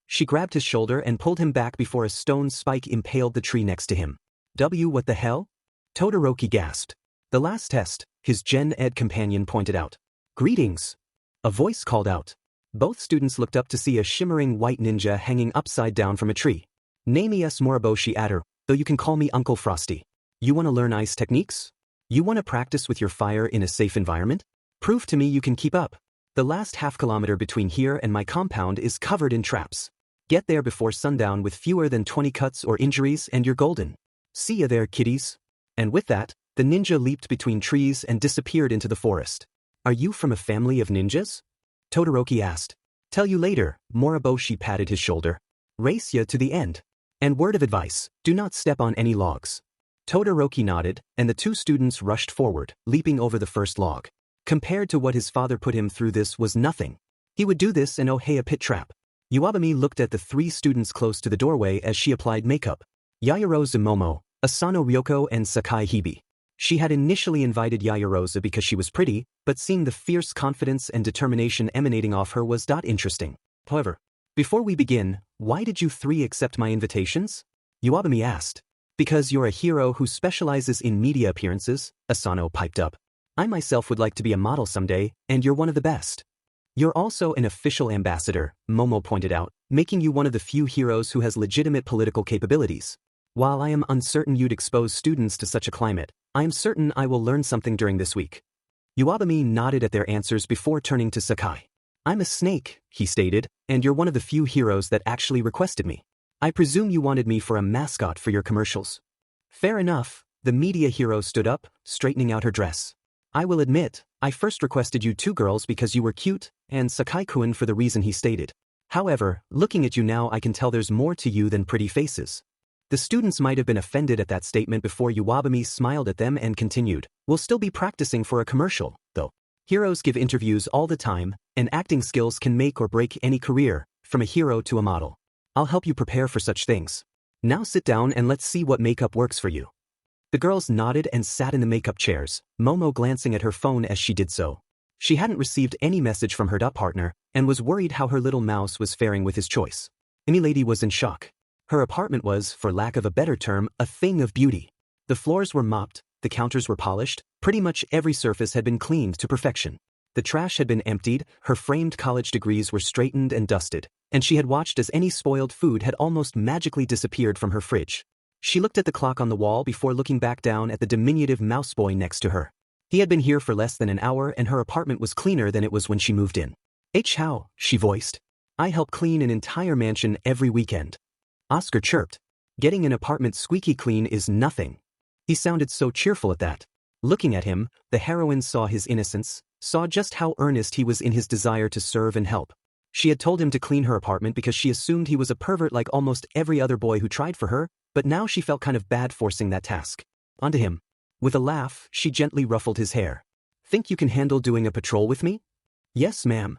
She grabbed his shoulder and pulled him back before a stone spike impaled the tree next to him. What the hell?" Todoroki gasped. "The last test," his Gen Ed companion pointed out. "Greetings." A voice called out. Both students looked up to see a shimmering white ninja hanging upside down from a tree. "Name es Moriboshi Adder, though you can call me Uncle Frosty. You want to learn ice techniques? You want to practice with your fire in a safe environment? Prove to me you can keep up. The last half-kilometer between here and my compound is covered in traps. Get there before sundown with fewer than 20 cuts or injuries and you're golden. See ya there, kiddies." And with that, the ninja leaped between trees and disappeared into the forest. "Are you from a family of ninjas?" Todoroki asked. "Tell you later," Moriboshi patted his shoulder. "Race ya to the end. And word of advice, do not step on any logs." Todoroki nodded, and the two students rushed forward, leaping over the first log. Compared to what his father put him through, this was nothing. He would do this in Ohaya pit trap. Yuabami looked at the 3 students close to the doorway as she applied makeup. Yaoyorozu Momo, Asano Ryoko and Sakai Hibi. She had initially invited Yaoyorozu because she was pretty, but seeing the fierce confidence and determination emanating off her was not interesting. However, "Before we begin, why did you 3 accept my invitations?" Yuabami asked. "Because you're a hero who specializes in media appearances," Asano piped up. "I myself would like to be a model someday, and you're one of the best." "You're also an official ambassador," Momo pointed out, "making you one of the few heroes who has legitimate political capabilities. While I am uncertain you'd expose students to such a climate, I am certain I will learn something during this week." Yuabami nodded at their answers before turning to Sakai. "I'm a snake," he stated, "and you're one of the few heroes that actually requested me. I presume you wanted me for a mascot for your commercials." "Fair enough," the media hero stood up, straightening out her dress. "I will admit, I first requested you 2 girls because you were cute, and Sakai-kun for the reason he stated. However, looking at you now I can tell there's more to you than pretty faces." The students might have been offended at that statement before Yuabami smiled at them and continued, "We'll still be practicing for a commercial, though. Heroes give interviews all the time, and acting skills can make or break any career, from a hero to a model. I'll help you prepare for such things. Now sit down and let's see what makeup works for you." The girls nodded and sat in the makeup chairs, Momo glancing at her phone as she did so. She hadn't received any message from her partner, and was worried how her little mouse was faring with his choice. Emilady was in shock. Her apartment was, for lack of a better term, a thing of beauty. The floors were mopped, the counters were polished, pretty much every surface had been cleaned to perfection. The trash had been emptied, her framed college degrees were straightened and dusted, and she had watched as any spoiled food had almost magically disappeared from her fridge. She looked at the clock on the wall before looking back down at the diminutive mouse boy next to her. He had been here for less than an hour and her apartment was cleaner than it was when she moved in. How, she voiced. "I help clean an entire mansion every weekend." Oscar chirped. Getting an apartment squeaky clean is nothing. He sounded so cheerful at that. Looking at him, the heroine saw his innocence, saw just how earnest he was in his desire to serve and help. She had told him to clean her apartment because she assumed he was a pervert like almost every other boy who tried for her, but now she felt kind of bad forcing that task onto him. With a laugh, she gently ruffled his hair. "Think you can handle doing a patrol with me?" "Yes, ma'am."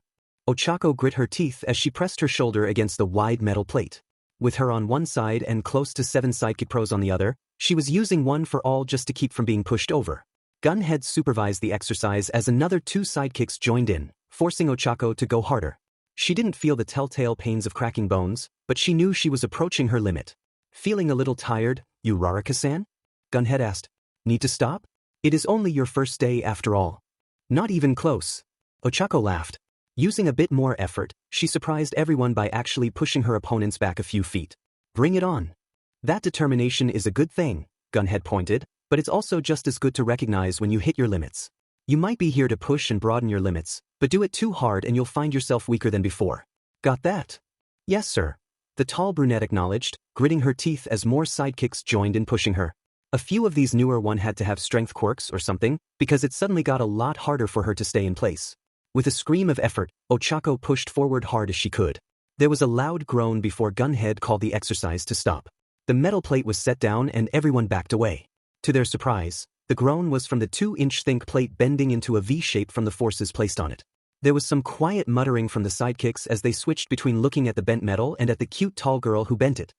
Ochako grit her teeth as she pressed her shoulder against the wide metal plate. With her on one side and close to 7 sidekick pros on the other, she was using one for all just to keep from being pushed over. Gunhead supervised the exercise as another 2 sidekicks joined in, forcing Ochako to go harder. She didn't feel the telltale pains of cracking bones, but she knew she was approaching her limit. "Feeling a little tired, Uraraka-san?" Gunhead asked. "Need to stop? It is only your first day after all." "Not even close." Ochako laughed. Using a bit more effort, she surprised everyone by actually pushing her opponents back a few feet. "Bring it on." "That determination is a good thing," Gunhead pointed, "but it's also just as good to recognize when you hit your limits. You might be here to push and broaden your limits, but do it too hard and you'll find yourself weaker than before." "Got that?" "Yes, sir." The tall brunette acknowledged, gritting her teeth as more sidekicks joined in pushing her. A few of these newer ones had to have strength quirks or something, because it suddenly got a lot harder for her to stay in place. With a scream of effort, Ochako pushed forward hard as she could. There was a loud groan before Gunhead called the exercise to stop. The metal plate was set down and everyone backed away. To their surprise, the groan was from the 2-inch think plate bending into a V-shape from the forces placed on it. There was some quiet muttering from the sidekicks as they switched between looking at the bent metal and at the cute tall girl who bent it.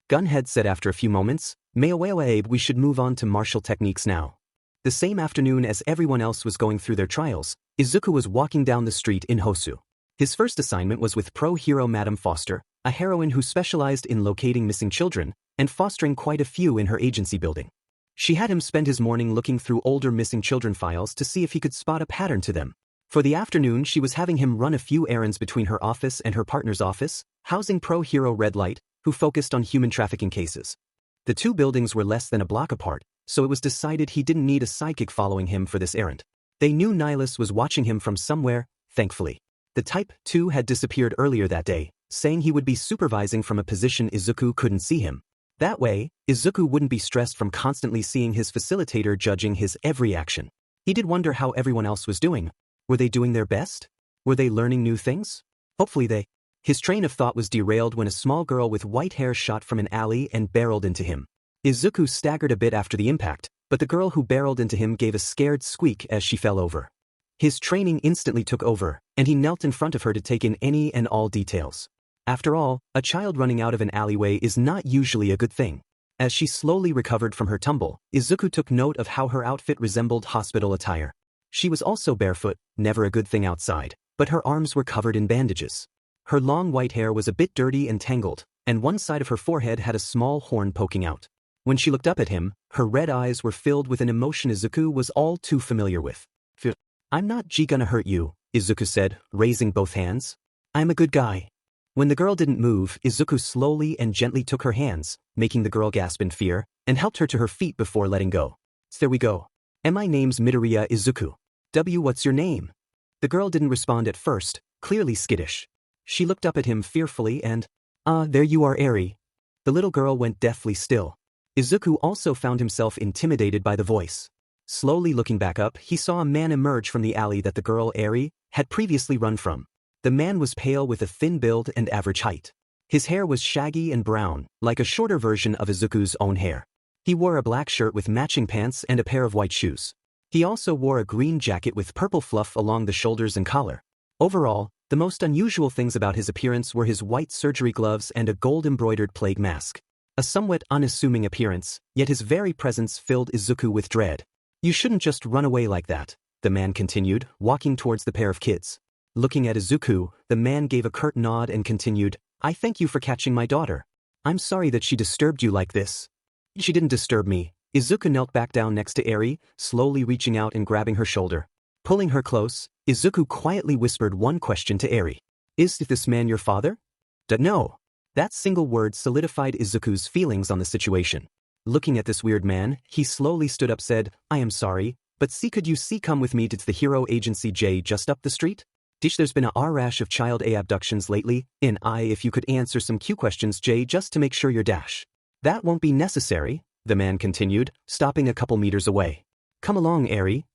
Gunhead said after a few moments, "Maewawa Abe, we should move on to martial techniques now." The same afternoon as everyone else was going through their trials, Izuku was walking down the street in Hosu. His first assignment was with pro-hero Madame Foster, a heroine who specialized in locating missing children and fostering quite a few in her agency building. She had him spend his morning looking through older missing children files to see if he could spot a pattern to them. For the afternoon, she was having him run a few errands between her office and her partner's office, housing pro-hero Red Light, who focused on human trafficking cases. The 2 buildings were less than a block apart, so it was decided he didn't need a sidekick following him for this errand. They knew Nihilus was watching him from somewhere, thankfully. The Type 2 had disappeared earlier that day, saying he would be supervising from a position Izuku couldn't see him. That way, Izuku wouldn't be stressed from constantly seeing his facilitator judging his every action. He did wonder how everyone else was doing. Were they doing their best? Were they learning new things? Hopefully they. His train of thought was derailed when a small girl with white hair shot from an alley and barreled into him. Izuku staggered a bit after the impact, but the girl who barreled into him gave a scared squeak as she fell over. His training instantly took over, and he knelt in front of her to take in any and all details. After all, a child running out of an alleyway is not usually a good thing. As she slowly recovered from her tumble, Izuku took note of how her outfit resembled hospital attire. She was also barefoot, never a good thing outside, but her arms were covered in bandages. Her long white hair was a bit dirty and tangled, and one side of her forehead had a small horn poking out. When she looked up at him, her red eyes were filled with an emotion Izuku was all too familiar with. "I'm not gonna hurt you," Izuku said, raising both hands. "I'm a good guy." When the girl didn't move, Izuku slowly and gently took her hands, making the girl gasp in fear, and helped her to her feet before letting go. "There we go. And my name's Midoriya Izuku. What's your name?" The girl didn't respond at first, clearly skittish. She looked up at him fearfully and, there you are, Eri." The little girl went deathly still. Izuku also found himself intimidated by the voice. Slowly looking back up, he saw a man emerge from the alley that the girl, Eri, had previously run from. The man was pale with a thin build and average height. His hair was shaggy and brown, like a shorter version of Izuku's own hair. He wore a black shirt with matching pants and a pair of white shoes. He also wore a green jacket with purple fluff along the shoulders and collar. Overall, the most unusual things about his appearance were his white surgery gloves and a gold-embroidered plague mask. A somewhat unassuming appearance, yet his very presence filled Izuku with dread. "You shouldn't just run away like that," the man continued, walking towards the pair of kids. Looking at Izuku, the man gave a curt nod and continued, "I thank you for catching my daughter. I'm sorry that she disturbed you like this." "She didn't disturb me." Izuku knelt back down next to Eri, slowly reaching out and grabbing her shoulder. Pulling her close, Izuku quietly whispered one question to Eri. "Is this man your father?" "No." That single word solidified Izuku's feelings on the situation. Looking at this weird man, he slowly stood up said, "I am sorry, but could you come with me to the Hero Agency J just up the street? There's been a rash of child abductions lately, and if you could answer some Q questions J just to make sure you're dash." That won't be necessary, the man continued, stopping a couple meters away. Come along, Eri.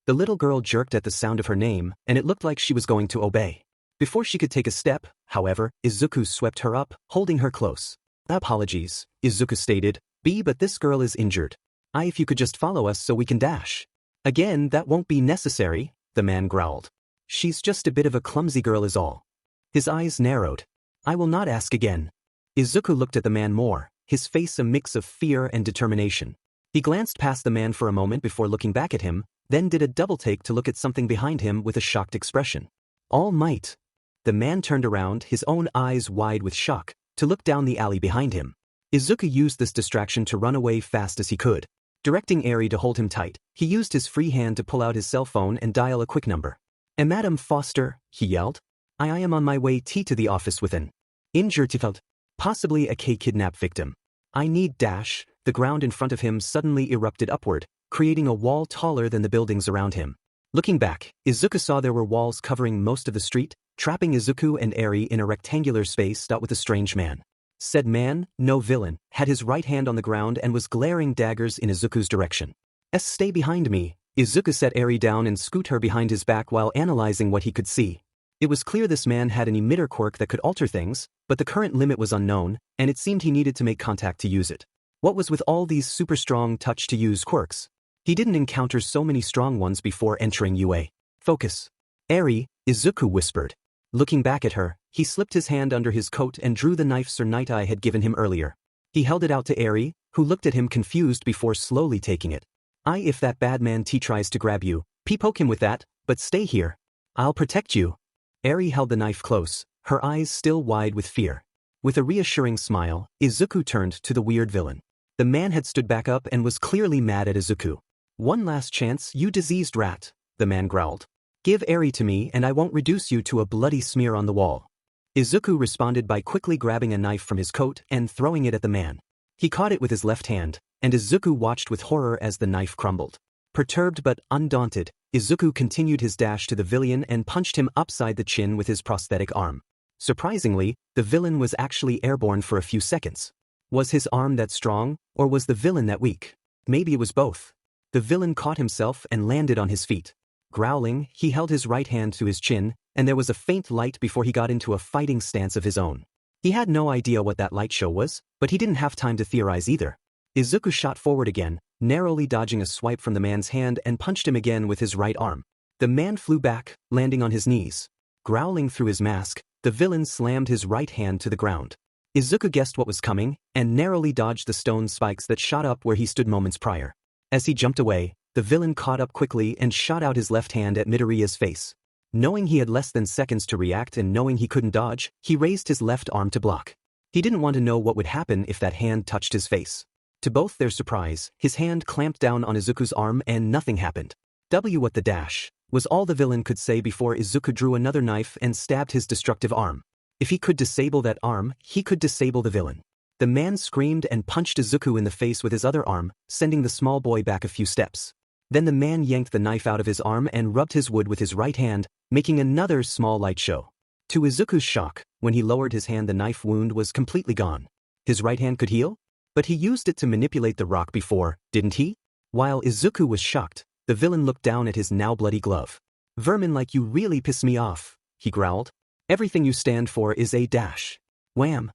The little girl jerked at the sound of her name, and it looked like she was going to obey. Before she could take a step, however, Izuku swept her up, holding her close. Apologies, Izuku stated, but this girl is injured. If you could just follow us so we can dash. Again, that won't be necessary, the man growled. She's just a bit of a clumsy girl is all. His eyes narrowed. I will not ask again. Izuku looked at the man more, his face a mix of fear and determination. He glanced past the man for a moment before looking back at him, then did a double take to look at something behind him with a shocked expression. All Might. The man turned around, his own eyes wide with shock, to look down the alley behind him. Izuku used this distraction to run away fast as he could. Directing Eri to hold him tight, he used his free hand to pull out his cell phone and dial a quick number. Madam Foster, he yelled. I am on my way to the office with an injured child, possibly a kidnap victim. I need dash. The ground in front of him suddenly erupted upward, creating a wall taller than the buildings around him. Looking back, Izuku saw there were walls covering most of the street, trapping Izuku and Eri in a rectangular space dot with a strange man. Said man, no villain, had his right hand on the ground and was glaring daggers in Izuku's direction. Stay behind me. Izuku set Eri down and scoot her behind his back while analyzing what he could see. It was clear this man had an emitter quirk that could alter things, but the current limit was unknown, and it seemed he needed to make contact to use it. What was with all these super strong touch-to-use quirks? He didn't encounter so many strong ones before entering UA. Focus. Eri, Izuku whispered. Looking back at her, he slipped his hand under his coat and drew the knife Sir Night-Eye had given him earlier. He held it out to Eri, who looked at him confused before slowly taking it. If that bad man tries to grab you, poke him with that, but stay here. I'll protect you. Eri held the knife close, her eyes still wide with fear. With a reassuring smile, Izuku turned to the weird villain. The man had stood back up and was clearly mad at Izuku. One last chance, you diseased rat, the man growled. Give Eri to me and I won't reduce you to a bloody smear on the wall. Izuku responded by quickly grabbing a knife from his coat and throwing it at the man. He caught it with his left hand, and Izuku watched with horror as the knife crumbled. Perturbed but undaunted, Izuku continued his dash to the villain and punched him upside the chin with his prosthetic arm. Surprisingly, the villain was actually airborne for a few seconds. Was his arm that strong, or was the villain that weak? Maybe it was both. The villain caught himself and landed on his feet. Growling, he held his right hand to his chin, and there was a faint light before he got into a fighting stance of his own. He had no idea what that light show was, but he didn't have time to theorize either. Izuku shot forward again, narrowly dodging a swipe from the man's hand and punched him again with his right arm. The man flew back, landing on his knees. Growling through his mask, the villain slammed his right hand to the ground. Izuku guessed what was coming, and narrowly dodged the stone spikes that shot up where he stood moments prior. As he jumped away, the villain caught up quickly and shot out his left hand at Midoriya's face. Knowing he had less than seconds to react and knowing he couldn't dodge, he raised his left arm to block. He didn't want to know what would happen if that hand touched his face. To both their surprise, his hand clamped down on Izuku's arm and nothing happened. What the dash, was all the villain could say before Izuku drew another knife and stabbed his destructive arm. If he could disable that arm, he could disable the villain. The man screamed and punched Izuku in the face with his other arm, sending the small boy back a few steps. Then the man yanked the knife out of his arm and rubbed his wood with his right hand, making another small light show. To Izuku's shock, when he lowered his hand the knife wound was completely gone. His right hand could heal? But he used it to manipulate the rock before, didn't he? While Izuku was shocked, the villain looked down at his now bloody glove. Vermin like you really piss me off, he growled. Everything you stand for is a dash. Wham!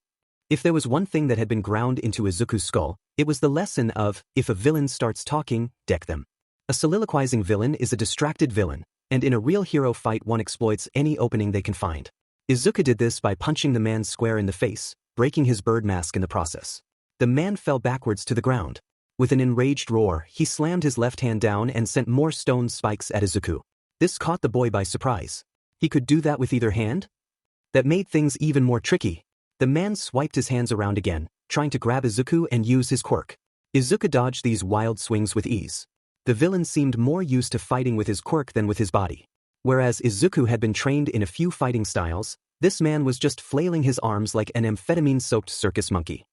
If there was one thing that had been ground into Izuku's skull, it was the lesson of, if a villain starts talking, deck them. A soliloquizing villain is a distracted villain, and in a real hero fight one exploits any opening they can find. Izuku did this by punching the man square in the face, breaking his bird mask in the process. The man fell backwards to the ground. With an enraged roar, he slammed his left hand down and sent more stone spikes at Izuku. This caught the boy by surprise. He could do that with either hand? That made things even more tricky. The man swiped his hands around again, trying to grab Izuku and use his quirk. Izuku dodged these wild swings with ease. The villain seemed more used to fighting with his quirk than with his body. Whereas Izuku had been trained in a few fighting styles, this man was just flailing his arms like an amphetamine-soaked circus monkey.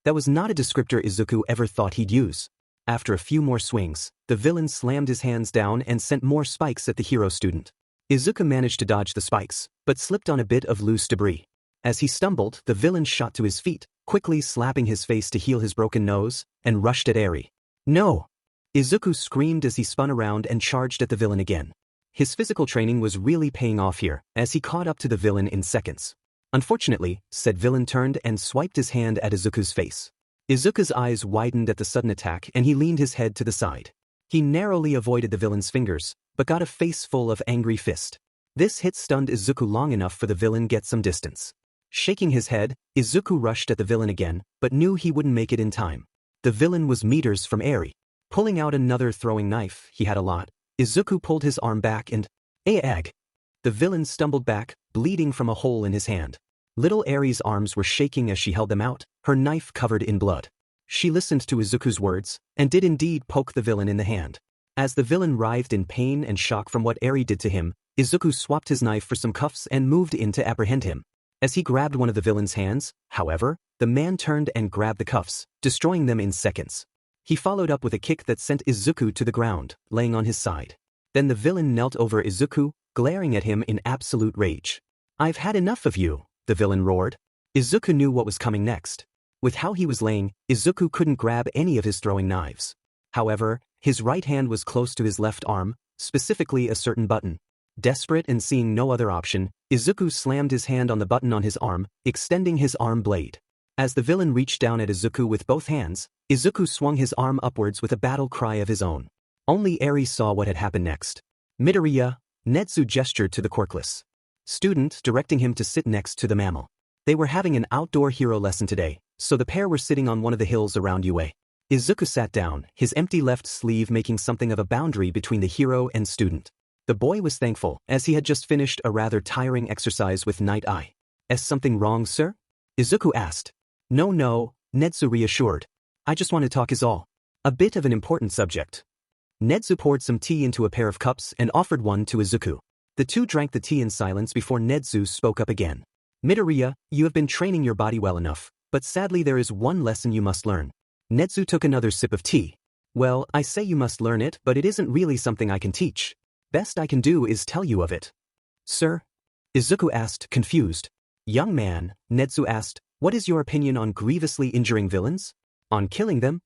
That was not a descriptor Izuku ever thought he'd use. After a few more swings, the villain slammed his hands down and sent more spikes at the hero student. Izuku managed to dodge the spikes, but slipped on a bit of loose debris. As he stumbled, the villain shot to his feet, quickly slapping his face to heal his broken nose, and rushed at Eri. No! Izuku screamed as he spun around and charged at the villain again. His physical training was really paying off here, as he caught up to the villain in seconds. Unfortunately, said villain turned and swiped his hand at Izuku's face. Izuku's eyes widened at the sudden attack and he leaned his head to the side. He narrowly avoided the villain's fingers, but got a face full of angry fist. This hit stunned Izuku long enough for the villain get some distance. Shaking his head, Izuku rushed at the villain again, but knew he wouldn't make it in time. The villain was meters from Eri. Pulling out another throwing knife, he had a lot, Izuku pulled his arm back and... Ag! The villain stumbled back, bleeding from a hole in his hand. Little Eri's arms were shaking as she held them out, her knife covered in blood. She listened to Izuku's words, and did indeed poke the villain in the hand. As the villain writhed in pain and shock from what Eri did to him, Izuku swapped his knife for some cuffs and moved in to apprehend him. As he grabbed one of the villain's hands, however, the man turned and grabbed the cuffs, destroying them in seconds. He followed up with a kick that sent Izuku to the ground, laying on his side. Then the villain knelt over Izuku, glaring at him in absolute rage. I've had enough of you, the villain roared. Izuku knew what was coming next. With how he was laying, Izuku couldn't grab any of his throwing knives. However, his right hand was close to his left arm, specifically a certain button. Desperate and seeing no other option, Izuku slammed his hand on the button on his arm, extending his arm blade. As the villain reached down at Izuku with both hands, Izuku swung his arm upwards with a battle cry of his own. Only Eri saw what had happened next. Midoriya, Netsu gestured to the quirkless student, directing him to sit next to the mammal. They were having an outdoor hero lesson today, so the pair were sitting on one of the hills around UA. Izuku sat down, his empty left sleeve making something of a boundary between the hero and student. The boy was thankful, as he had just finished a rather tiring exercise with Night Eye. Is something wrong, sir? Izuku asked. No, Netsu reassured. I just want to talk is all. A bit of an important subject. Netsu poured some tea into a pair of cups and offered one to Izuku. The two drank the tea in silence before Netsu spoke up again. Midoriya, you have been training your body well enough, but sadly there is one lesson you must learn. Netsu took another sip of tea. Well, I say you must learn it, but it isn't really something I can teach. Best I can do is tell you of it. Sir? Izuku asked, confused. Young man, Netsu asked, what is your opinion on grievously injuring villains? On killing them?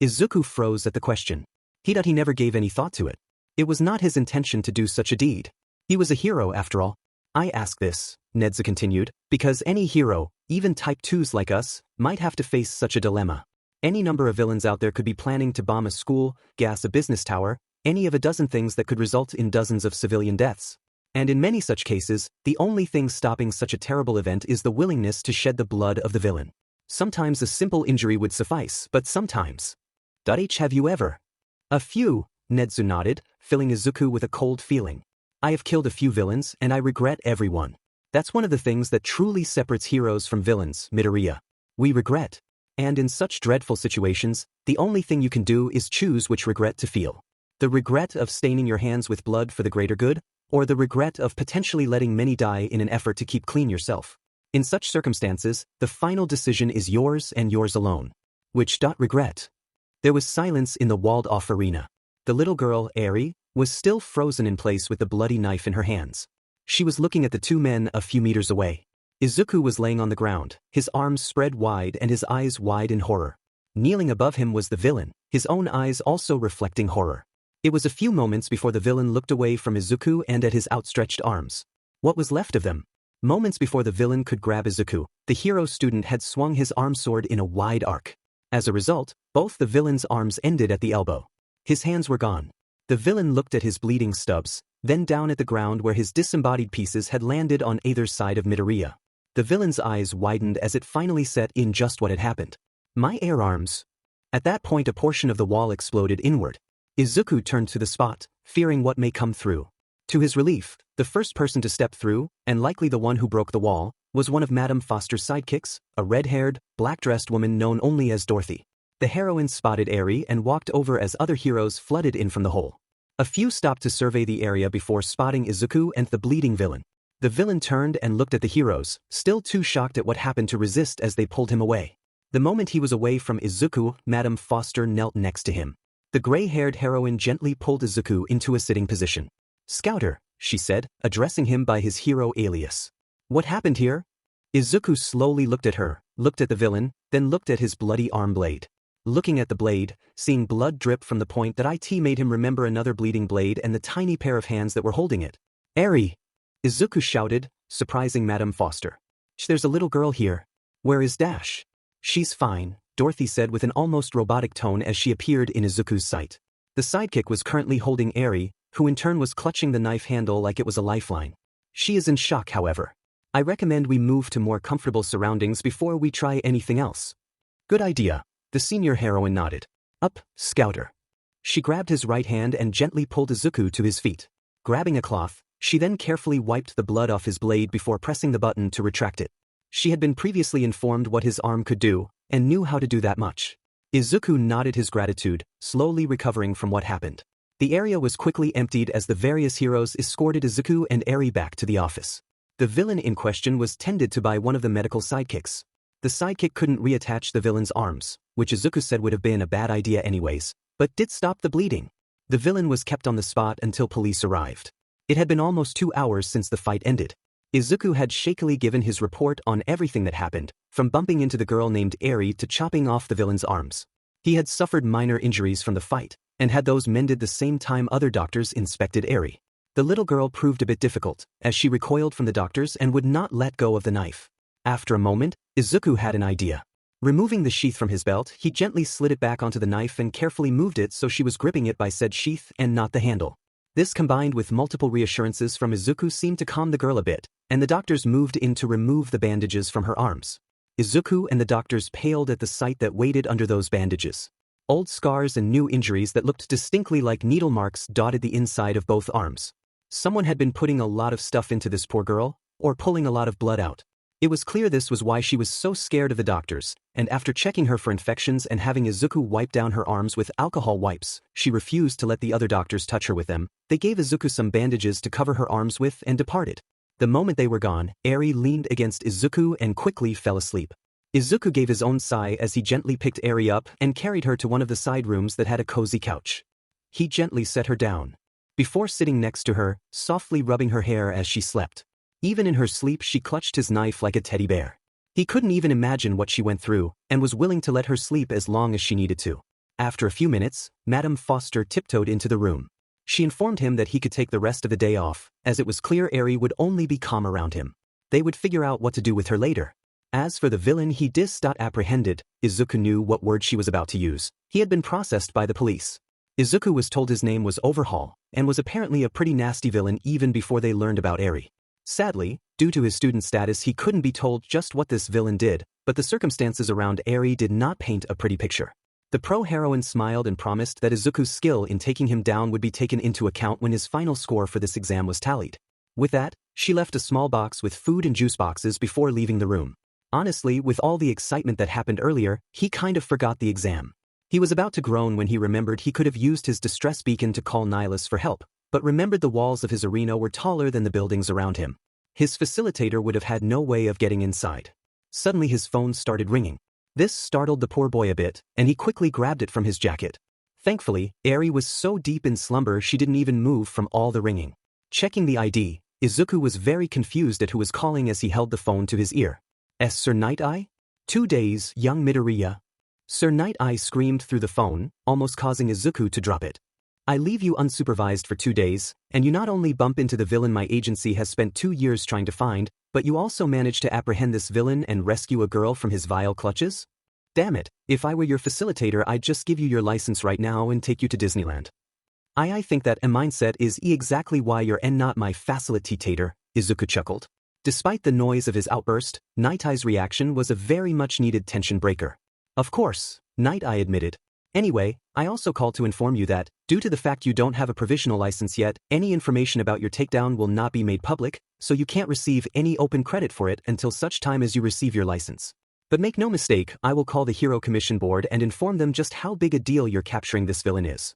Izuku froze at the question. He never gave any thought to it. It was not his intention to do such a deed. He was a hero after all. I ask this, Netsu continued, because any hero, even Type 2s like us, might have to face such a dilemma. Any number of villains out there could be planning to bomb a school, gas a business tower, any of a dozen things that could result in dozens of civilian deaths. And in many such cases, the only thing stopping such a terrible event is the willingness to shed the blood of the villain. Sometimes a simple injury would suffice, but sometimes. Have you ever? A few, Netsu nodded, filling Izuku with a cold feeling. I have killed a few villains, and I regret every one. That's one of the things that truly separates heroes from villains, Midoriya. We regret. And in such dreadful situations, the only thing you can do is choose which regret to feel. The regret of staining your hands with blood for the greater good, or the regret of potentially letting many die in an effort to keep clean yourself. In such circumstances, the final decision is yours and yours alone. Which regret? There was silence in the walled-off arena. The little girl, Eri, was still frozen in place with the bloody knife in her hands. She was looking at the two men a few meters away. Izuku was laying on the ground, his arms spread wide and his eyes wide in horror. Kneeling above him was the villain, his own eyes also reflecting horror. It was a few moments before the villain looked away from Izuku and at his outstretched arms. What was left of them? Moments before the villain could grab Izuku, the hero student had swung his arm sword in a wide arc. As a result, both the villain's arms ended at the elbow. His hands were gone. The villain looked at his bleeding stubs, then down at the ground where his disembodied pieces had landed on either side of Midoriya. The villain's eyes widened as it finally set in just what had happened. My air arms. At that point a portion of the wall exploded inward. Izuku turned to the spot, fearing what may come through. To his relief, the first person to step through, and likely the one who broke the wall, was one of Madame Foster's sidekicks, a red-haired, black-dressed woman known only as Dorothy. The heroine spotted Eri and walked over as other heroes flooded in from the hole. A few stopped to survey the area before spotting Izuku and the bleeding villain. The villain turned and looked at the heroes, still too shocked at what happened to resist as they pulled him away. The moment he was away from Izuku, Madame Foster knelt next to him. The gray-haired heroine gently pulled Izuku into a sitting position. Scouter, she said, addressing him by his hero alias. What happened here? Izuku slowly looked at her, looked at the villain, then looked at his bloody arm blade. Looking at the blade, seeing blood drip from the point that it made him remember another bleeding blade and the tiny pair of hands that were holding it. "Eri!" Izuku shouted, surprising Madame Foster. "There's a little girl here. Where is Dash?" "She's fine," Dorothy said with an almost robotic tone as she appeared in Izuku's sight. The sidekick was currently holding Eri, who in turn was clutching the knife handle like it was a lifeline. "She is in shock, however. I recommend we move to more comfortable surroundings before we try anything else." "Good idea," the senior heroine nodded. "Up, Scouter." She grabbed his right hand and gently pulled Izuku to his feet. Grabbing a cloth, she then carefully wiped the blood off his blade before pressing the button to retract it. She had been previously informed what his arm could do, and knew how to do that much. Izuku nodded his gratitude, slowly recovering from what happened. The area was quickly emptied as the various heroes escorted Izuku and Eri back to the office. The villain in question was tended to by one of the medical sidekicks. The sidekick couldn't reattach the villain's arms, which Izuku said would have been a bad idea anyways, but did stop the bleeding. The villain was kept on the spot until police arrived. It had been almost 2 hours since the fight ended. Izuku had shakily given his report on everything that happened, from bumping into the girl named Eri to chopping off the villain's arms. He had suffered minor injuries from the fight, and had those mended the same time other doctors inspected Eri. The little girl proved a bit difficult, as she recoiled from the doctors and would not let go of the knife. After a moment, Izuku had an idea. Removing the sheath from his belt, he gently slid it back onto the knife and carefully moved it so she was gripping it by said sheath and not the handle. This combined with multiple reassurances from Izuku seemed to calm the girl a bit, and the doctors moved in to remove the bandages from her arms. Izuku and the doctors paled at the sight that waited under those bandages. Old scars and new injuries that looked distinctly like needle marks dotted the inside of both arms. Someone had been putting a lot of stuff into this poor girl, or pulling a lot of blood out. It was clear this was why she was so scared of the doctors, and after checking her for infections and having Izuku wipe down her arms with alcohol wipes, she refused to let the other doctors touch her with them. They gave Izuku some bandages to cover her arms with and departed. The moment they were gone, Eri leaned against Izuku and quickly fell asleep. Izuku gave his own sigh as he gently picked Eri up and carried her to one of the side rooms that had a cozy couch. He gently set her down, before sitting next to her, softly rubbing her hair as she slept. Even in her sleep she clutched his knife like a teddy bear. He couldn't even imagine what she went through, and was willing to let her sleep as long as she needed to. After a few minutes, Madame Foster tiptoed into the room. She informed him that he could take the rest of the day off, as it was clear Eri would only be calm around him. They would figure out what to do with her later. As for the villain he apprehended, Izuku knew what word she was about to use. He had been processed by the police. Izuku was told his name was Overhaul, and was apparently a pretty nasty villain even before they learned about Eri. Sadly, due to his student status he couldn't be told just what this villain did, but the circumstances around Eri did not paint a pretty picture. The pro-heroine smiled and promised that Izuku's skill in taking him down would be taken into account when his final score for this exam was tallied. With that, she left a small box with food and juice boxes before leaving the room. Honestly, with all the excitement that happened earlier, he kind of forgot the exam. He was about to groan when he remembered he could have used his distress beacon to call Nihilus for help, but remembered the walls of his arena were taller than the buildings around him. His facilitator would have had no way of getting inside. Suddenly his phone started ringing. This startled the poor boy a bit, and he quickly grabbed it from his jacket. Thankfully, Eri was so deep in slumber she didn't even move from all the ringing. Checking the ID, Izuku was very confused at who was calling as he held the phone to his ear. Sir Night Eye? 2 days, young Midoriya. Sir Night Eye screamed through the phone, almost causing Izuku to drop it. I leave you unsupervised for 2 days, and you not only bump into the villain my agency has spent 2 years trying to find, but you also manage to apprehend this villain and rescue a girl from his vile clutches? Damn it, if I were your facilitator I'd just give you your license right now and take you to Disneyland. I think that a mindset is exactly why you're not my facilitator, Izuku chuckled. Despite the noise of his outburst, Night Eye's reaction was a very much needed tension breaker. Of course, Night Eye admitted. Anyway, I also called to inform you that, due to the fact you don't have a provisional license yet, any information about your takedown will not be made public, so you can't receive any open credit for it until such time as you receive your license. But make no mistake, I will call the Hero Commission Board and inform them just how big a deal you're capturing this villain is.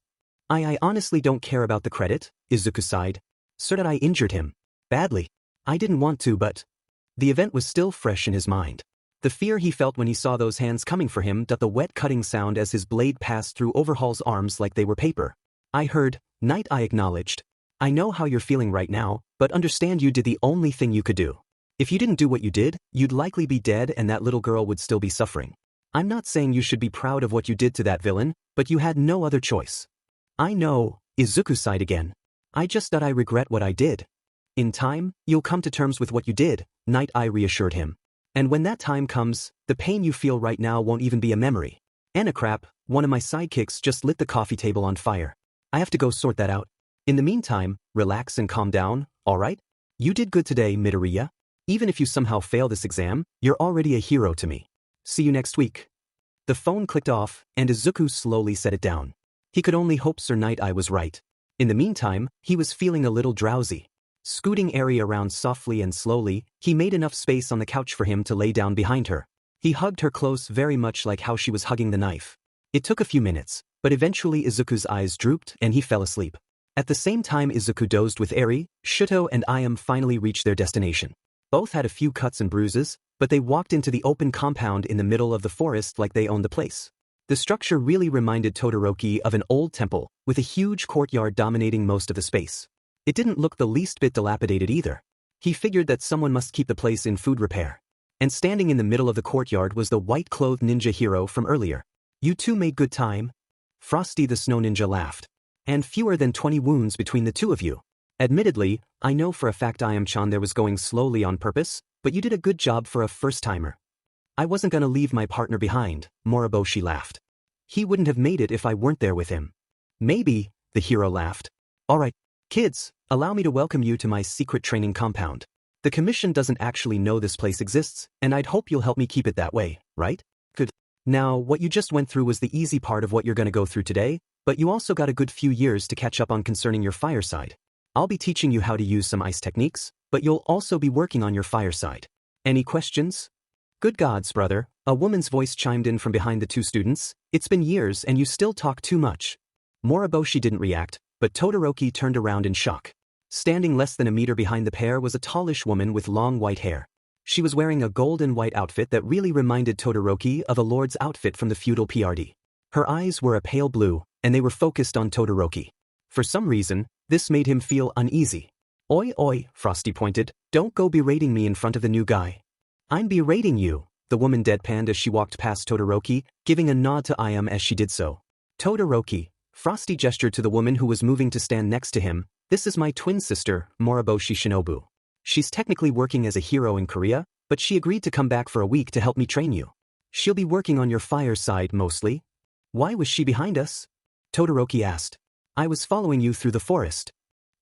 I honestly don't care about the credit, Izuku sighed. Sir, that I injured him. Badly. I didn't want to, but... The event was still fresh in his mind. The fear he felt when he saw those hands coming for him, the wet cutting sound as his blade passed through Overhaul's arms like they were paper. I heard, Night Eye acknowledged. I know how you're feeling right now, but understand you did the only thing you could do. If you didn't do what you did, you'd likely be dead and that little girl would still be suffering. I'm not saying you should be proud of what you did to that villain, but you had no other choice. I know, Izuku sighed again. I just that I regret what I did. In time, you'll come to terms with what you did, Night Eye reassured him. And when that time comes, the pain you feel right now won't even be a memory. Anna crap, one of my sidekicks just lit the coffee table on fire. I have to go sort that out. In the meantime, relax and calm down, alright? You did good today, Midoriya. Even if you somehow fail this exam, you're already a hero to me. See you next week. The phone clicked off, and Izuku slowly set it down. He could only hope Sir Night Eye was right. In the meantime, he was feeling a little drowsy. Scooting Eri around softly and slowly, he made enough space on the couch for him to lay down behind her. He hugged her close, very much like how she was hugging the knife. It took a few minutes, but eventually Izuku's eyes drooped and he fell asleep. At the same time Izuku dozed with Eri, Shuto and Ayam finally reached their destination. Both had a few cuts and bruises, but they walked into the open compound in the middle of the forest like they owned the place. The structure really reminded Todoroki of an old temple, with a huge courtyard dominating most of the space. It didn't look the least bit dilapidated either. He figured that someone must keep the place in food repair. And standing in the middle of the courtyard was the white-clothed ninja hero from earlier. You two made good time. Frosty the snow ninja laughed. And fewer than 20 wounds between the two of you. Admittedly, I know for a fact Ayam-chan there was going slowly on purpose, but you did a good job for a first-timer. I wasn't gonna leave my partner behind, Moriboshi laughed. He wouldn't have made it if I weren't there with him. Maybe, the hero laughed. Alright, kids, allow me to welcome you to my secret training compound. The commission doesn't actually know this place exists, and I'd hope you'll help me keep it that way, right? Good. Now, what you just went through was the easy part of what you're gonna go through today, but you also got a good few years to catch up on concerning your fireside. I'll be teaching you how to use some ice techniques, but you'll also be working on your fireside. Any questions? Good gods, brother, a woman's voice chimed in from behind the two students. It's been years and you still talk too much. Moriboshi didn't react, but Todoroki turned around in shock. Standing less than a meter behind the pair was a tallish woman with long white hair. She was wearing a gold and white outfit that really reminded Todoroki of a lord's outfit from the feudal PRD. Her eyes were a pale blue, and they were focused on Todoroki. For some reason, this made him feel uneasy. Oi oi, Frosty pointed, don't go berating me in front of the new guy. I'm berating you, the woman deadpanned as she walked past Todoroki, giving a nod to Ayam as she did so. Todoroki, Frosty gestured to the woman who was moving to stand next to him. This is my twin sister, Moriboshi Shinobu. She's technically working as a hero in Korea, but she agreed to come back for a week to help me train you. She'll be working on your fireside mostly. Why was she behind us? Todoroki asked. I was following you through the forest.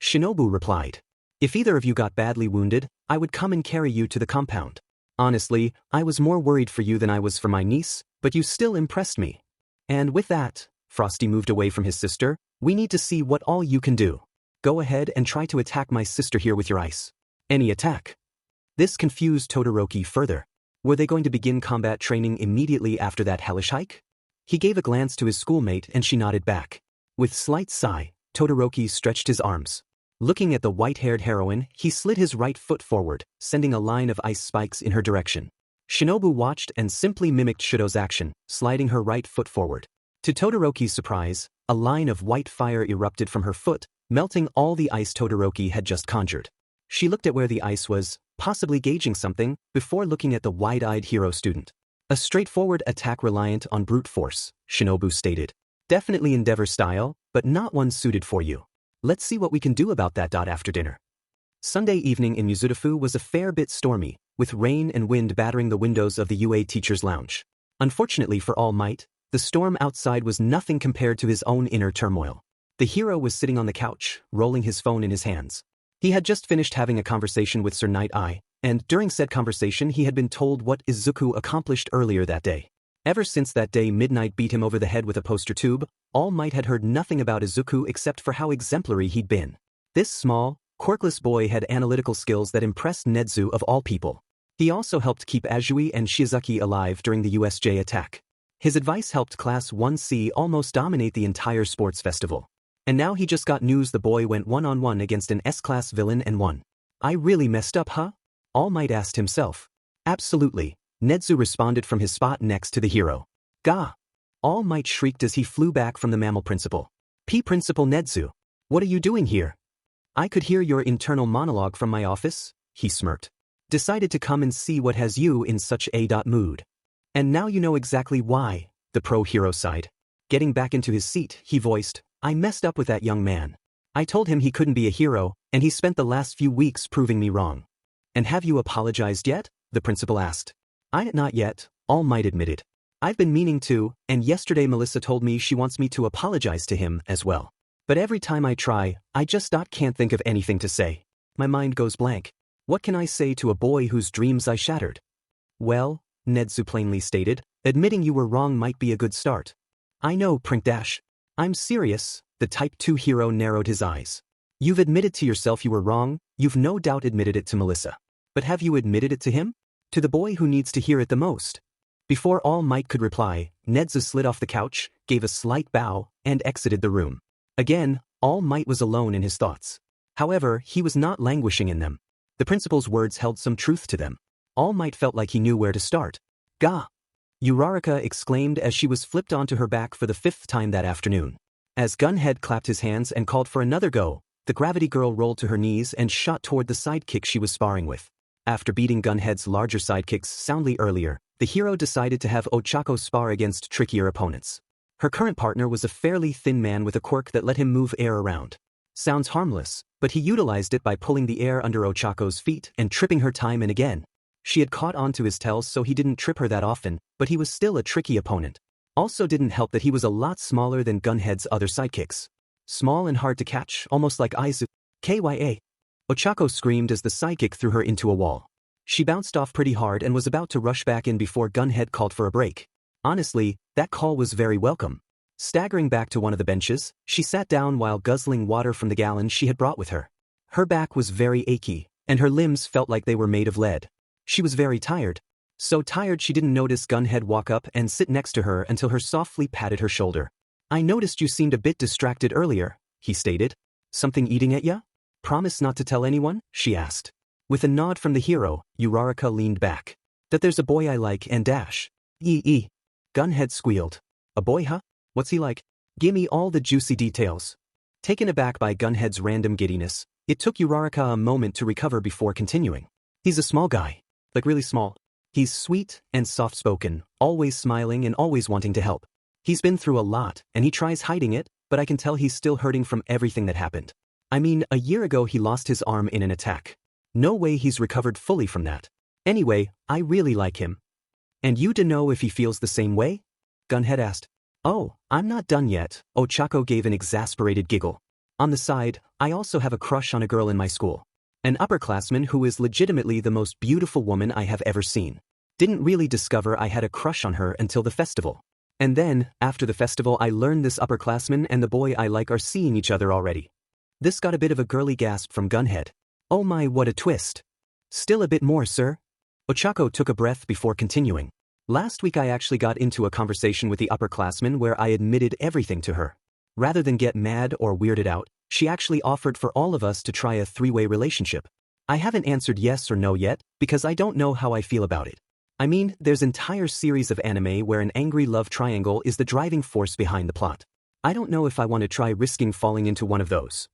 Shinobu replied. If either of you got badly wounded, I would come and carry you to the compound. Honestly, I was more worried for you than I was for my niece, but you still impressed me. And with that, Frosty moved away from his sister, we need to see what all you can do. Go ahead and try to attack my sister here with your ice. Any attack? This confused Todoroki further. Were they going to begin combat training immediately after that hellish hike? He gave a glance to his schoolmate and she nodded back. With slight sigh, Todoroki stretched his arms. Looking at the white-haired heroine, he slid his right foot forward, sending a line of ice spikes in her direction. Shinobu watched and simply mimicked Shuto's action, sliding her right foot forward. To Todoroki's surprise, a line of white fire erupted from her foot, melting all the ice Todoroki had just conjured. She looked at where the ice was, possibly gauging something, before looking at the wide-eyed hero student. A straightforward attack reliant on brute force, Shinobu stated. Definitely Endeavor style, but not one suited for you. Let's see what we can do about that. After dinner. Sunday evening in Yuzurifu was a fair bit stormy, with rain and wind battering the windows of the UA Teachers' Lounge. Unfortunately for All Might, the storm outside was nothing compared to his own inner turmoil. The hero was sitting on the couch, rolling his phone in his hands. He had just finished having a conversation with Sir Night Eye, and during said conversation he had been told what Izuku accomplished earlier that day. Ever since that day Midnight beat him over the head with a poster tube, All Might had heard nothing about Izuku except for how exemplary he'd been. This small, quirkless boy had analytical skills that impressed Nedzu of all people. He also helped keep Azui and Shizuki alive during the USJ attack. His advice helped Class 1C almost dominate the entire sports festival. And now he just got news the boy went one-on-one against an S-class villain and won. I really messed up, huh? All Might asked himself. Absolutely, Nedzu responded from his spot next to the hero. Gah! All Might shrieked as he flew back from the mammal principal. Principal Nedzu, what are you doing here? I could hear your internal monologue from my office, he smirked. Decided to come and see what has you in such a mood. And now you know exactly why, the pro hero sighed. Getting back into his seat, he voiced, I messed up with that young man. I told him he couldn't be a hero, and he spent the last few weeks proving me wrong. And have you apologized yet? The principal asked. Not yet, All Might admitted. I've been meaning to, and yesterday Melissa told me she wants me to apologize to him as well. But every time I try, I just can't think of anything to say. My mind goes blank. What can I say to a boy whose dreams I shattered? Well, Nedzu plainly stated, admitting you were wrong might be a good start. I know, Dash. I'm serious, the Type 2 hero narrowed his eyes. You've admitted to yourself you were wrong, you've no doubt admitted it to Melissa. But have you admitted it to him? To the boy who needs to hear it the most? Before All Might could reply, Nedzu slid off the couch, gave a slight bow, and exited the room. Again, All Might was alone in his thoughts. However, he was not languishing in them. The principal's words held some truth to them. All Might felt like he knew where to start. Gah! Uraraka exclaimed as she was flipped onto her back for the 5th time that afternoon. As Gunhead clapped his hands and called for another go, the Gravity Girl rolled to her knees and shot toward the sidekick she was sparring with. After beating Gunhead's larger sidekicks soundly earlier, the hero decided to have Ochako spar against trickier opponents. Her current partner was a fairly thin man with a quirk that let him move air around. Sounds harmless, but he utilized it by pulling the air under Ochako's feet and tripping her time and again. She had caught on to his tells so he didn't trip her that often, but he was still a tricky opponent. Also didn't help that he was a lot smaller than Gunhead's other sidekicks. Small and hard to catch, almost like Izuku. KYA. Ochako screamed as the sidekick threw her into a wall. She bounced off pretty hard and was about to rush back in before Gunhead called for a break. Honestly, that call was very welcome. Staggering back to one of the benches, she sat down while guzzling water from the gallon she had brought with her. Her back was very achy, and her limbs felt like they were made of lead. She was very tired. So tired she didn't notice Gunhead walk up and sit next to her until her softly patted her shoulder. I noticed you seemed a bit distracted earlier, he stated. Something eating at ya? Promise not to tell anyone? She asked. With a nod from the hero, Uraraka leaned back. That there's a boy I like and dash. Gunhead squealed. A boy, huh? What's he like? Gimme all the juicy details. Taken aback by Gunhead's random giddiness, it took Uraraka a moment to recover before continuing. He's a small guy. Like really small. He's sweet and soft-spoken, always smiling and always wanting to help. He's been through a lot, and he tries hiding it, but I can tell he's still hurting from everything that happened. I mean, a year ago he lost his arm in an attack. No way he's recovered fully from that. Anyway, I really like him. And you to know if he feels the same way? Gunhead asked. Oh, I'm not done yet, Ochako gave an exasperated giggle. On the side, I also have a crush on a girl in my school. An upperclassman who is legitimately the most beautiful woman I have ever seen. Didn't really discover I had a crush on her until the festival. And then, after the festival I learned this upperclassman and the boy I like are seeing each other already. This got a bit of a girly gasp from Gunhead. Oh my, what a twist. Still a bit more, sir. Ochako took a breath before continuing. Last week I actually got into a conversation with the upperclassman where I admitted everything to her. Rather than get mad or weirded out, she actually offered for all of us to try a 3-way relationship. I haven't answered yes or no yet, because I don't know how I feel about it. I mean, there's entire series of anime where an angry love triangle is the driving force behind the plot. I don't know if I want to try risking falling into one of those.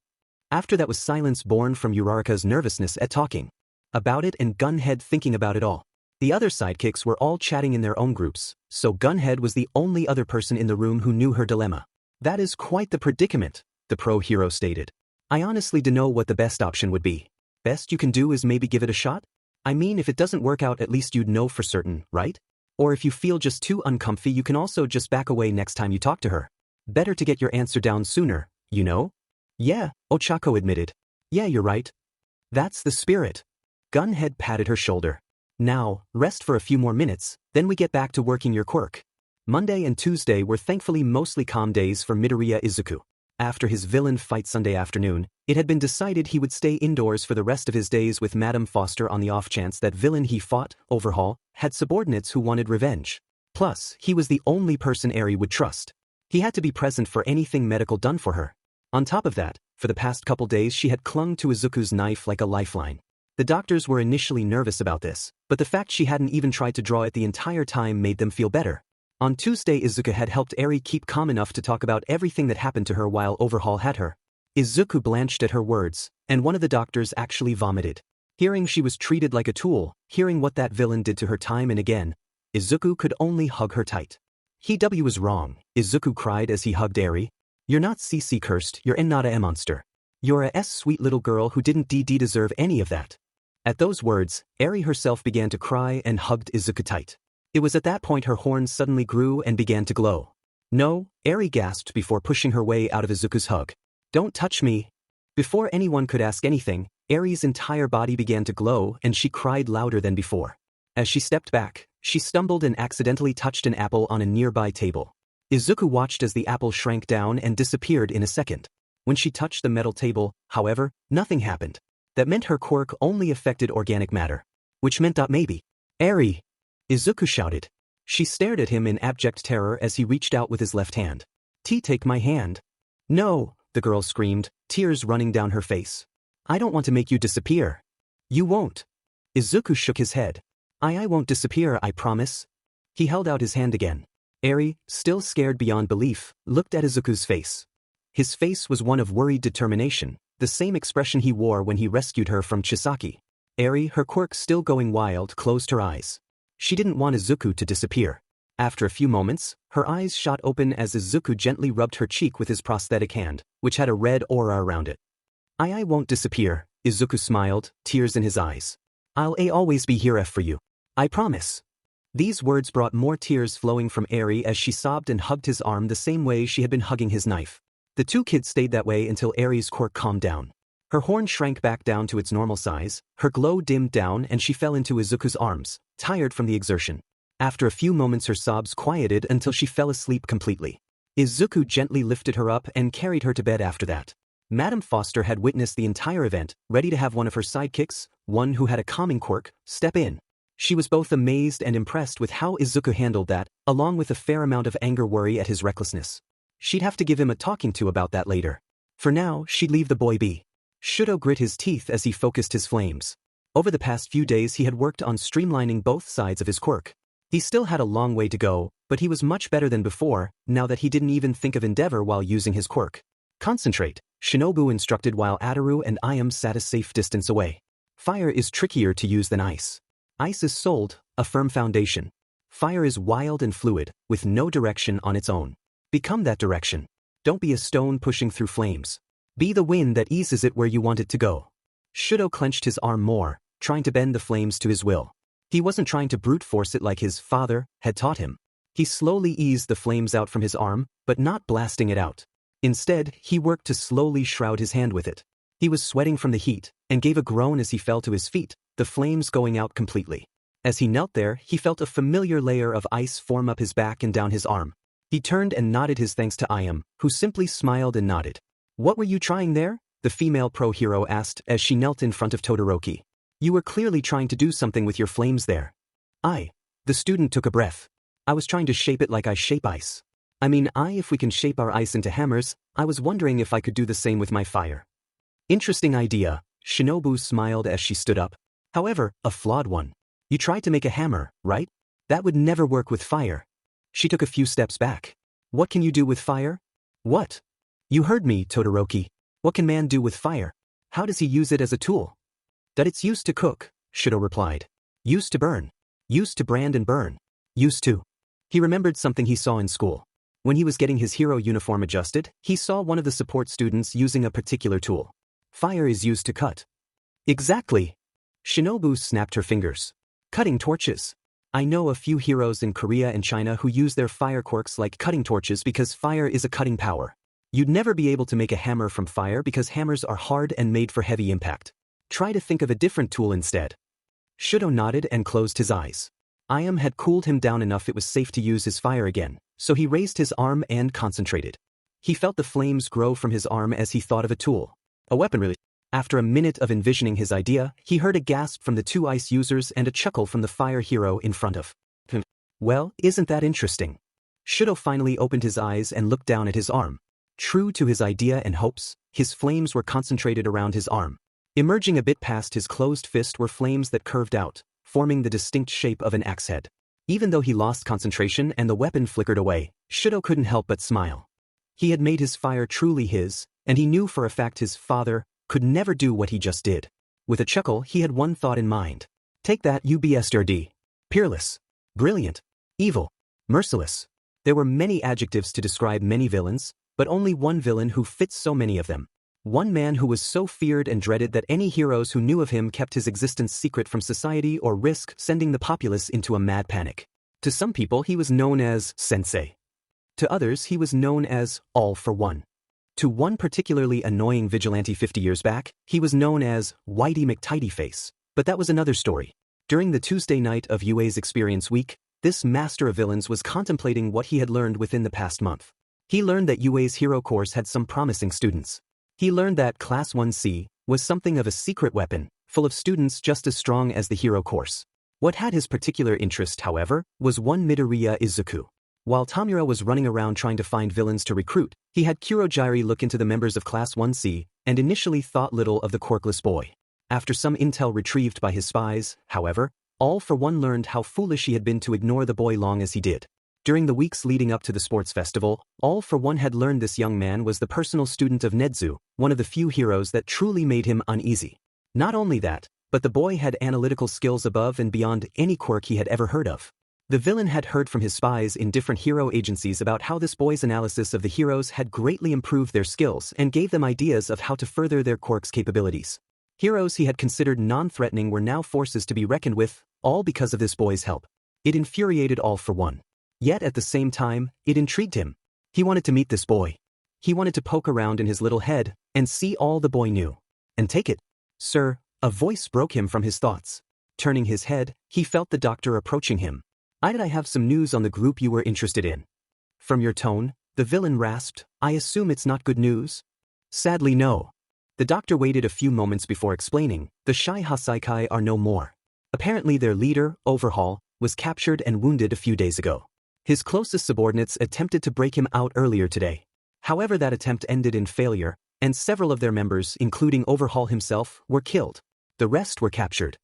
After that was silence born from Uraraka's nervousness at talking about it and Gunhead thinking about it all. The other sidekicks were all chatting in their own groups, so Gunhead was the only other person in the room who knew her dilemma. That is quite the predicament, the pro hero stated. I honestly don't know what the best option would be. Best you can do is maybe give it a shot? I mean, if it doesn't work out at least you'd know for certain, right? Or if you feel just too uncomfy you can also just back away next time you talk to her. Better to get your answer down sooner, you know? Yeah, Ochako admitted. Yeah, you're right. That's the spirit. Gunhead patted her shoulder. Now, rest for a few more minutes, then we get back to working your quirk. Monday and Tuesday were thankfully mostly calm days for Midoriya Izuku. After his villain fight Sunday afternoon, it had been decided he would stay indoors for the rest of his days with Madame Foster on the off chance that villain he fought, Overhaul, had subordinates who wanted revenge. Plus, he was the only person Eri would trust. He had to be present for anything medical done for her. On top of that, for the past couple days she had clung to Izuku's knife like a lifeline. The doctors were initially nervous about this, but the fact she hadn't even tried to draw it the entire time made them feel better. On Tuesday Izuku had helped Eri keep calm enough to talk about everything that happened to her while Overhaul had her. Izuku blanched at her words, and one of the doctors actually vomited. Hearing she was treated like a tool, hearing what that villain did to her time and again, Izuku could only hug her tight. "He was wrong," Izuku cried as he hugged Eri. "You're not CC cursed, you're not a monster. You're a sweet little girl who didn't deserve any of that." At those words, Eri herself began to cry and hugged Izuku tight. It was at that point her horns suddenly grew and began to glow. "No," Eri gasped before pushing her way out of Izuku's hug. "Don't touch me." Before anyone could ask anything, Eri's entire body began to glow and she cried louder than before. As she stepped back, she stumbled and accidentally touched an apple on a nearby table. Izuku watched as the apple shrank down and disappeared in a second. When she touched the metal table, however, nothing happened. That meant her quirk only affected organic matter. Which meant that maybe. "Eri!" Izuku shouted. She stared at him in abject terror as he reached out with his left hand. Take my hand." "No," the girl screamed, tears running down her face. "I don't want to make you disappear." "You won't." Izuku shook his head. I won't disappear, I promise." He held out his hand again. Eri, still scared beyond belief, looked at Izuku's face. His face was one of worried determination, the same expression he wore when he rescued her from Chisaki. Eri, her quirk still going wild, closed her eyes. She didn't want Izuku to disappear. After a few moments, her eyes shot open as Izuku gently rubbed her cheek with his prosthetic hand, which had a red aura around it. I won't disappear," Izuku smiled, tears in his eyes. "I'll always be here for you. I promise." These words brought more tears flowing from Eri as she sobbed and hugged his arm the same way she had been hugging his knife. The two kids stayed that way until Eri's quirk calmed down. Her horn shrank back down to its normal size, her glow dimmed down and she fell into Izuku's arms, tired from the exertion. After a few moments her sobs quieted until she fell asleep completely. Izuku gently lifted her up and carried her to bed after that. Madame Foster had witnessed the entire event, ready to have one of her sidekicks, one who had a calming quirk, step in. She was both amazed and impressed with how Izuku handled that, along with a fair amount of anger worry at his recklessness. She'd have to give him a talking to about that later. For now, she'd leave the boy be. Shudo grit his teeth as he focused his flames. Over the past few days he had worked on streamlining both sides of his quirk. He still had a long way to go, but he was much better than before, now that he didn't even think of endeavor while using his quirk. "Concentrate," Shinobu instructed while Ataru and Iam sat a safe distance away. "Fire is trickier to use than ice. Ice is solid, a firm foundation. Fire is wild and fluid, with no direction on its own. Become that direction. Don't be a stone pushing through flames. Be the wind that eases it where you want it to go." Shudo clenched his arm more, trying to bend the flames to his will. He wasn't trying to brute force it like his father had taught him. He slowly eased the flames out from his arm, but not blasting it out. Instead, he worked to slowly shroud his hand with it. He was sweating from the heat, and gave a groan as he fell to his feet, the flames going out completely. As he knelt there, he felt a familiar layer of ice form up his back and down his arm. He turned and nodded his thanks to Iam, who simply smiled and nodded. "What were you trying there?" the female pro-hero asked as she knelt in front of Todoroki. "You were clearly trying to do something with your flames there." The student took a breath. "I was trying to shape it like I shape ice. If we can shape our ice into hammers, I was wondering if I could do the same with my fire." "Interesting idea," Shinobu smiled as she stood up. "However, a flawed one. You tried to make a hammer, right? That would never work with fire." She took a few steps back. "What can you do with fire?" "What?" "You heard me, Todoroki. What can man do with fire? How does he use it as a tool?" "That it's used to cook," Shudo replied. "Used to burn. Used to brand and burn. Used to." He remembered something he saw in school. When he was getting his hero uniform adjusted, he saw one of the support students using a particular tool. "Fire is used to cut." "Exactly." Shinobu snapped her fingers. "Cutting torches. I know a few heroes in Korea and China who use their fire quirks like cutting torches because fire is a cutting power. You'd never be able to make a hammer from fire because hammers are hard and made for heavy impact. Try to think of a different tool instead." Shudo nodded and closed his eyes. Iam had cooled him down enough it was safe to use his fire again, so he raised his arm and concentrated. He felt the flames grow from his arm as he thought of a tool. A weapon really. After a minute of envisioning his idea, he heard a gasp from the two ice users and a chuckle from the fire hero in front of him. "Well, isn't that interesting?" Shudo finally opened his eyes and looked down at his arm. True to his idea and hopes, his flames were concentrated around his arm. Emerging a bit past his closed fist were flames that curved out, forming the distinct shape of an axe head. Even though he lost concentration and the weapon flickered away, Shudo couldn't help but smile. He had made his fire truly his, and he knew for a fact his father could never do what he just did. With a chuckle, he had one thought in mind. "Take that, UBSRD. Peerless." brilliant, evil, merciless. There were many adjectives to describe many villains, but only one villain who fits so many of them. One man who was so feared and dreaded that any heroes who knew of him kept his existence secret from society or risk sending the populace into a mad panic. To some people he was known as Sensei. To others he was known as All for One. To one particularly annoying vigilante 50 years back, he was known as Whitey McTidyface, but that was another story. During the Tuesday night of UA's Experience Week, this master of villains was contemplating what he had learned within the past month. He learned that UA's hero course had some promising students. He learned that Class 1C was something of a secret weapon, full of students just as strong as the hero course. What had his particular interest, however, was one Midoriya Izuku. While Tamura was running around trying to find villains to recruit, he had Kurojairi look into the members of Class 1C and initially thought little of the quirkless boy. After some intel retrieved by his spies, however, All for One learned how foolish he had been to ignore the boy long as he did. During the weeks leading up to the sports festival, All for One had learned this young man was the personal student of Nedzu, one of the few heroes that truly made him uneasy. Not only that, but the boy had analytical skills above and beyond any quirk he had ever heard of. The villain had heard from his spies in different hero agencies about how this boy's analysis of the heroes had greatly improved their skills and gave them ideas of how to further their quirk's capabilities. Heroes he had considered non-threatening were now forces to be reckoned with, all because of this boy's help. It infuriated All for One. Yet at the same time, it intrigued him. He wanted to meet this boy. He wanted to poke around in his little head and see all the boy knew. And take it. Sir, a voice broke him from his thoughts. Turning his head, he felt the doctor approaching him. I have some news on the group you were interested in. From your tone, the villain rasped, I assume it's not good news? Sadly no. The doctor waited a few moments before explaining, the Shai Hasaikai are no more. Apparently their leader, Overhaul, was captured and wounded a few days ago. His closest subordinates attempted to break him out earlier today. However, that attempt ended in failure, and several of their members, including Overhaul himself, were killed. The rest were captured.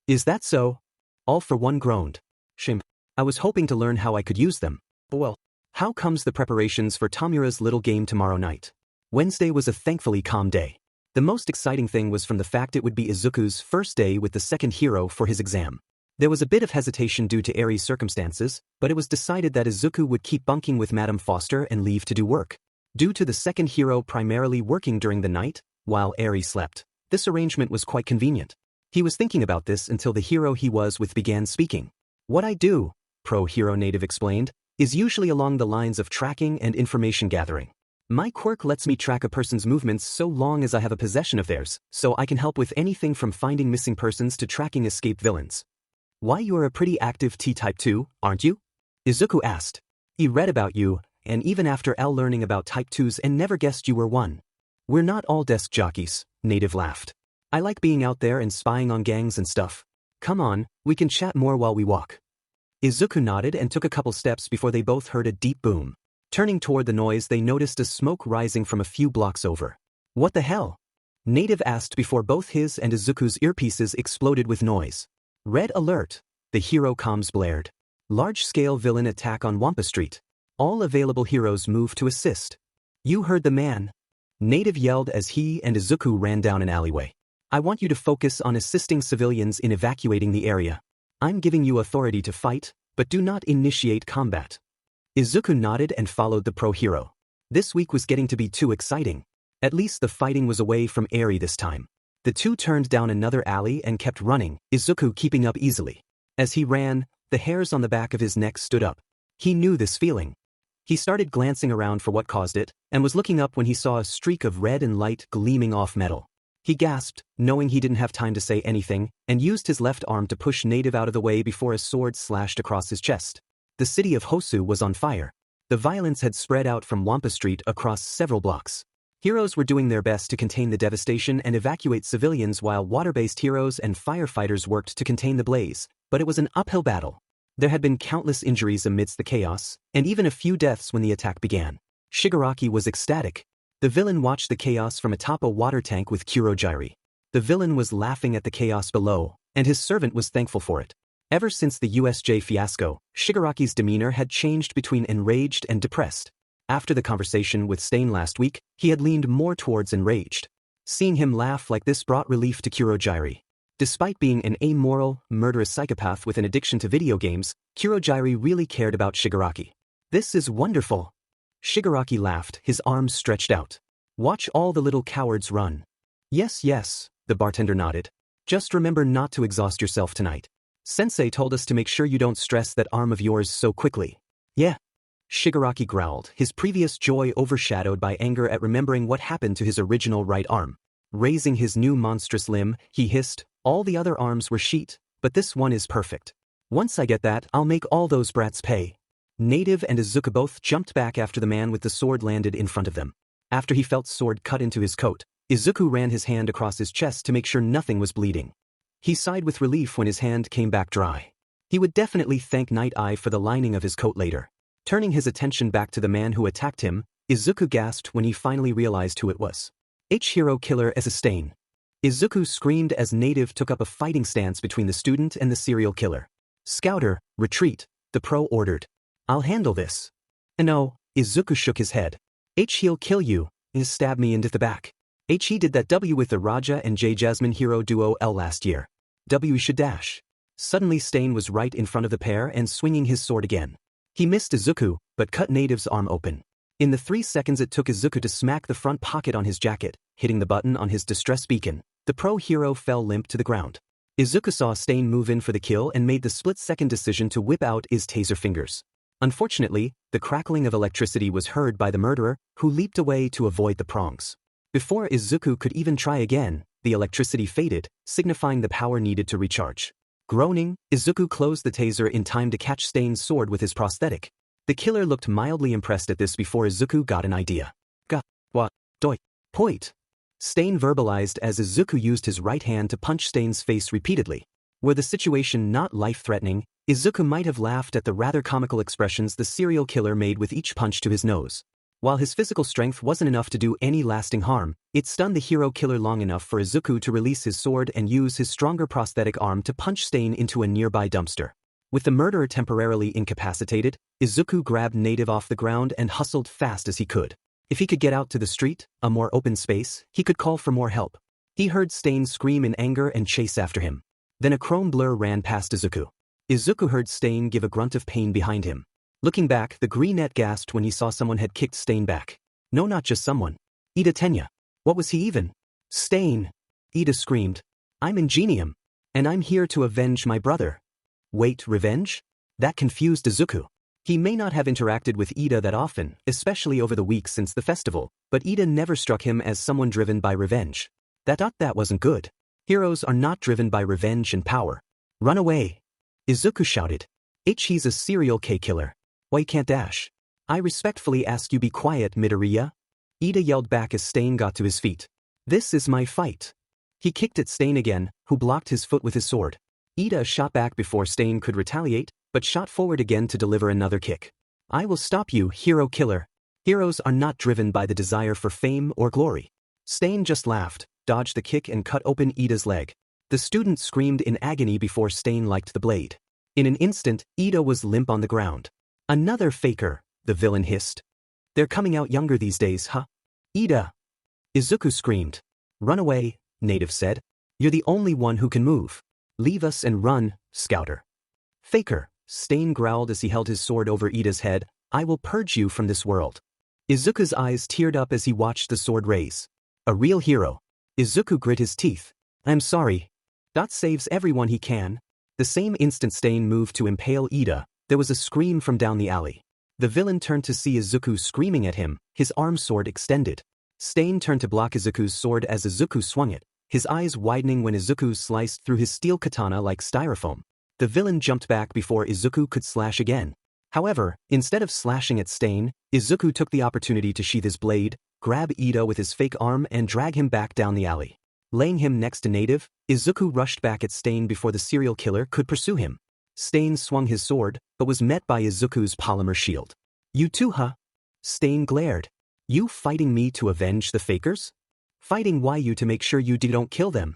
Is that so? All for One groaned. Shame. I was hoping to learn how I could use them. Well, how comes the preparations for Tamura's little game tomorrow night? Wednesday was a thankfully calm day. The most exciting thing was from the fact it would be Izuku's first day with the second hero for his exam. There was a bit of hesitation due to Aries' circumstances, but it was decided that Izuku would keep bunking with Madame Foster and leave to do work. Due to the second hero primarily working during the night, while Aries slept, this arrangement was quite convenient. He was thinking about this until the hero he was with began speaking. What I do, Pro-Hero Native explained, is usually along the lines of tracking and information gathering. My quirk lets me track a person's movements so long as I have a possession of theirs, so I can help with anything from finding missing persons to tracking escaped villains. Why, you are a pretty active T-Type too, aren't you? Izuku asked. He read about you, and even after L learning about Type 2s and never guessed you were one. We're not all desk jockeys, Native laughed. I like being out there and spying on gangs and stuff. Come on, we can chat more while we walk. Izuku nodded and took a couple steps before they both heard a deep boom. Turning toward the noise, they noticed a smoke rising from a few blocks over. What the hell? Native asked before both his and Izuku's earpieces exploded with noise. Red alert! The hero comms blared. Large-scale villain attack on Wampa Street. All available heroes move to assist. You heard the man. Native yelled as he and Izuku ran down an alleyway. I want you to focus on assisting civilians in evacuating the area. I'm giving you authority to fight, but do not initiate combat. Izuku nodded and followed the pro-hero. This week was getting to be too exciting. At least the fighting was away from Eri this time. The two turned down another alley and kept running, Izuku keeping up easily. As he ran, the hairs on the back of his neck stood up. He knew this feeling. He started glancing around for what caused it, and was looking up when he saw a streak of red and light gleaming off metal. He gasped, knowing he didn't have time to say anything, and used his left arm to push Native out of the way before a sword slashed across his chest. The city of Hosu was on fire. The violence had spread out from Wampa Street across several blocks. Heroes were doing their best to contain the devastation and evacuate civilians while water-based heroes and firefighters worked to contain the blaze, but it was an uphill battle. There had been countless injuries amidst the chaos, and even a few deaths when the attack began. Shigaraki was ecstatic. The villain watched the chaos from atop a water tank with Kurojairi. The villain was laughing at the chaos below, and his servant was thankful for it. Ever since the USJ fiasco, Shigaraki's demeanor had changed between enraged and depressed. After the conversation with Stain last week, he had leaned more towards enraged. Seeing him laugh like this brought relief to Kurojairi. Despite being an amoral, murderous psychopath with an addiction to video games, Kurogiri really cared about Shigaraki. This is wonderful. Shigaraki laughed, his arms stretched out. Watch all the little cowards run. Yes, yes, the bartender nodded. Just remember not to exhaust yourself tonight. Sensei told us to make sure you don't stress that arm of yours so quickly. Yeah. Shigaraki growled, his previous joy overshadowed by anger at remembering what happened to his original right arm. Raising his new monstrous limb, he hissed, all the other arms were sheet, but this one is perfect. Once I get that, I'll make all those brats pay. Native and Izuku both jumped back after the man with the sword landed in front of them. After he felt sword cut into his coat, Izuku ran his hand across his chest to make sure nothing was bleeding. He sighed with relief when his hand came back dry. He would definitely thank Night Eye for the lining of his coat later. Turning his attention back to the man who attacked him, Izuku gasped when he finally realized who it was. Hero Killer as a stain. Izuku screamed as Native took up a fighting stance between the student and the serial killer. Scouter, retreat, the pro ordered. I'll handle this. No, Izuku shook his head. He'll kill you, stab me into the back. He did that W with the Raja and J Jasmine hero duo L last year. W should dash. Suddenly Stain was right in front of the pair and swinging his sword again. He missed Izuku, but cut Native's arm open. In the 3 seconds it took Izuku to smack the front pocket on his jacket, hitting the button on his distress beacon, the pro hero fell limp to the ground. Izuku saw Stain move in for the kill and made the split-second decision to whip out his taser fingers. Unfortunately, the crackling of electricity was heard by the murderer, who leaped away to avoid the prongs. Before Izuku could even try again, the electricity faded, signifying the power needed to recharge. Groaning, Izuku closed the taser in time to catch Stain's sword with his prosthetic. The killer looked mildly impressed at this before Izuku got an idea. What? Doi. Point. Stain verbalized as Izuku used his right hand to punch Stain's face repeatedly. Were the situation not life-threatening, Izuku might have laughed at the rather comical expressions the serial killer made with each punch to his nose. While his physical strength wasn't enough to do any lasting harm, it stunned the hero killer long enough for Izuku to release his sword and use his stronger prosthetic arm to punch Stain into a nearby dumpster. With the murderer temporarily incapacitated, Izuku grabbed Native off the ground and hustled fast as he could. If he could get out to the street, a more open space, he could call for more help. He heard Stain scream in anger and chase after him. Then a chrome blur ran past Izuku. Izuku heard Stain give a grunt of pain behind him. Looking back, the greenette gasped when he saw someone had kicked Stain back. No, not just someone. Ida Tenya. What was he even? Stain. Ida screamed. I'm Ingenium. And I'm here to avenge my brother. Wait, revenge? That confused Izuku. He may not have interacted with Ida that often, especially over the weeks since the festival, but Ida never struck him as someone driven by revenge. That wasn't good. Heroes are not driven by revenge and power. Run away. Izuku shouted. He's a serial killer. Why can't dash? I respectfully ask you be quiet, Midoriya. Ida yelled back as Stain got to his feet. This is my fight. He kicked at Stain again, who blocked his foot with his sword. Ida shot back before Stain could retaliate, but shot forward again to deliver another kick. I will stop you, hero killer. Heroes are not driven by the desire for fame or glory. Stain just laughed, dodged the kick and cut open Ida's leg. The student screamed in agony before Stain liked the blade. In an instant, Ida was limp on the ground. Another faker, the villain hissed. They're coming out younger these days, huh? Ida. Izuku screamed. Run away, Native said. You're the only one who can move. Leave us and run, Scouter. Faker, Stain growled as he held his sword over Ida's head. I will purge you from this world. Izuku's eyes teared up as he watched the sword raise. A real hero. Izuku grit his teeth. I'm sorry. Dot saves everyone he can. The same instant Stain moved to impale Ida. There was a scream from down the alley. The villain turned to see Izuku screaming at him, his arm sword extended. Stain turned to block Izuku's sword as Izuku swung it, his eyes widening when Izuku sliced through his steel katana like styrofoam. The villain jumped back before Izuku could slash again. However, instead of slashing at Stain, Izuku took the opportunity to sheath his blade, grab Ida with his fake arm and drag him back down the alley. Laying him next to Native, Izuku rushed back at Stain before the serial killer could pursue him. Stain swung his sword, but was met by Izuku's polymer shield. You too, huh? Stain glared. You fighting me to avenge the fakers? Fighting you to make sure you don't kill them?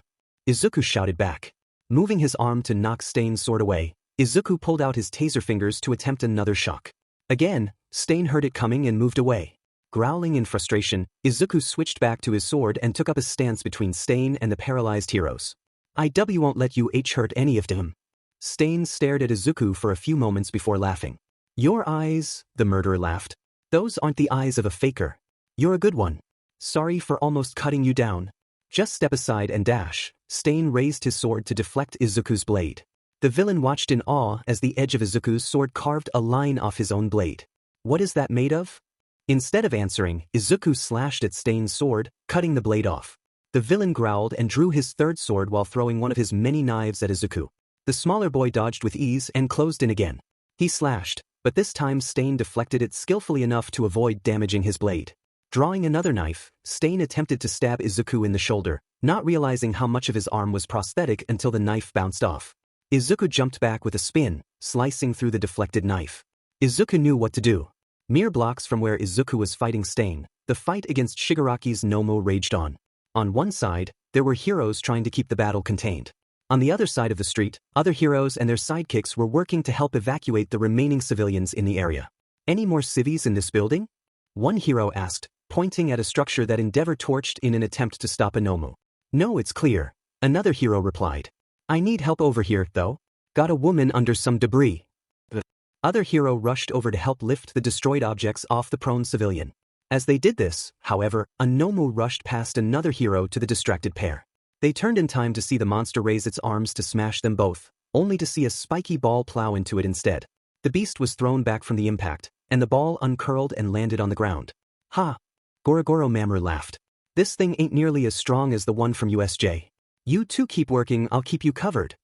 Izuku shouted back. Moving his arm to knock Stain's sword away, Izuku pulled out his taser fingers to attempt another shock. Again, Stain heard it coming and moved away. Growling in frustration, Izuku switched back to his sword and took up a stance between Stain and the paralyzed heroes. won't let you hurt any of them. Stain stared at Izuku for a few moments before laughing. Your eyes, the murderer laughed. Those aren't the eyes of a faker. You're a good one. Sorry for almost cutting you down. Just step aside and dash. Stain raised his sword to deflect Izuku's blade. The villain watched in awe as the edge of Izuku's sword carved a line off his own blade. What is that made of? Instead of answering, Izuku slashed at Stain's sword, cutting the blade off. The villain growled and drew his third sword while throwing one of his many knives at Izuku. The smaller boy dodged with ease and closed in again. He slashed, but this time Stain deflected it skillfully enough to avoid damaging his blade. Drawing another knife, Stain attempted to stab Izuku in the shoulder, not realizing how much of his arm was prosthetic until the knife bounced off. Izuku jumped back with a spin, slicing through the deflected knife. Izuku knew what to do. Mere blocks from where Izuku was fighting Stain, the fight against Shigaraki's Nomu raged on. On one side, there were heroes trying to keep the battle contained. On the other side of the street, other heroes and their sidekicks were working to help evacuate the remaining civilians in the area. Any more civvies in this building? One hero asked, pointing at a structure that Endeavor torched in an attempt to stop a Nomu. No, it's clear. Another hero replied. I need help over here, though. Got a woman under some debris. The other hero rushed over to help lift the destroyed objects off the prone civilian. As they did this, however, a Nomu rushed past another hero to the distracted pair. They turned in time to see the monster raise its arms to smash them both, only to see a spiky ball plow into it instead. The beast was thrown back from the impact, and the ball uncurled and landed on the ground. Ha! Gorogoro Mamoru laughed. This thing ain't nearly as strong as the one from USJ. You two keep working, I'll keep you covered.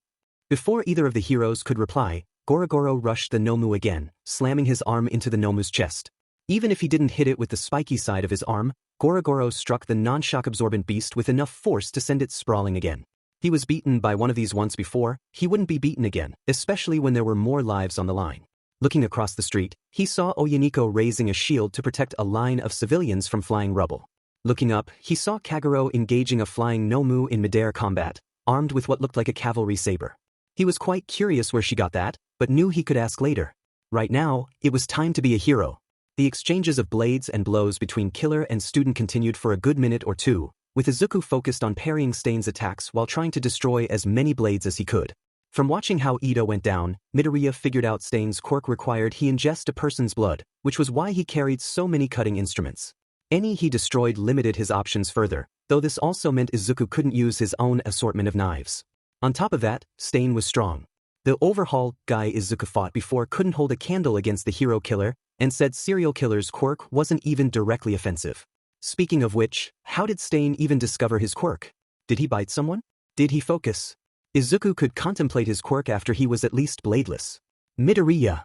Before either of the heroes could reply, Gorogoro rushed the Nomu again, slamming his arm into the Nomu's chest. Even if he didn't hit it with the spiky side of his arm, Gorogoro struck the non-shock absorbent beast with enough force to send it sprawling again. He was beaten by one of these once before, he wouldn't be beaten again, especially when there were more lives on the line. Looking across the street, he saw Oyaniko raising a shield to protect a line of civilians from flying rubble. Looking up, he saw Kagero engaging a flying Nomu in midair combat, armed with what looked like a cavalry saber. He was quite curious where she got that, but knew he could ask later. Right now, it was time to be a hero. The exchanges of blades and blows between killer and student continued for a good minute or two, with Izuku focused on parrying Stain's attacks while trying to destroy as many blades as he could. From watching how Ito went down, Midoriya figured out Stain's quirk required he ingest a person's blood, which was why he carried so many cutting instruments. Any he destroyed limited his options further, though this also meant Izuku couldn't use his own assortment of knives. On top of that, Stain was strong. The overhaul guy Izuku fought before couldn't hold a candle against the hero killer, and said serial killer's quirk wasn't even directly offensive. Speaking of which, how did Stain even discover his quirk? Did he bite someone? Did he focus? Izuku could contemplate his quirk after he was at least bladeless. Midoriya!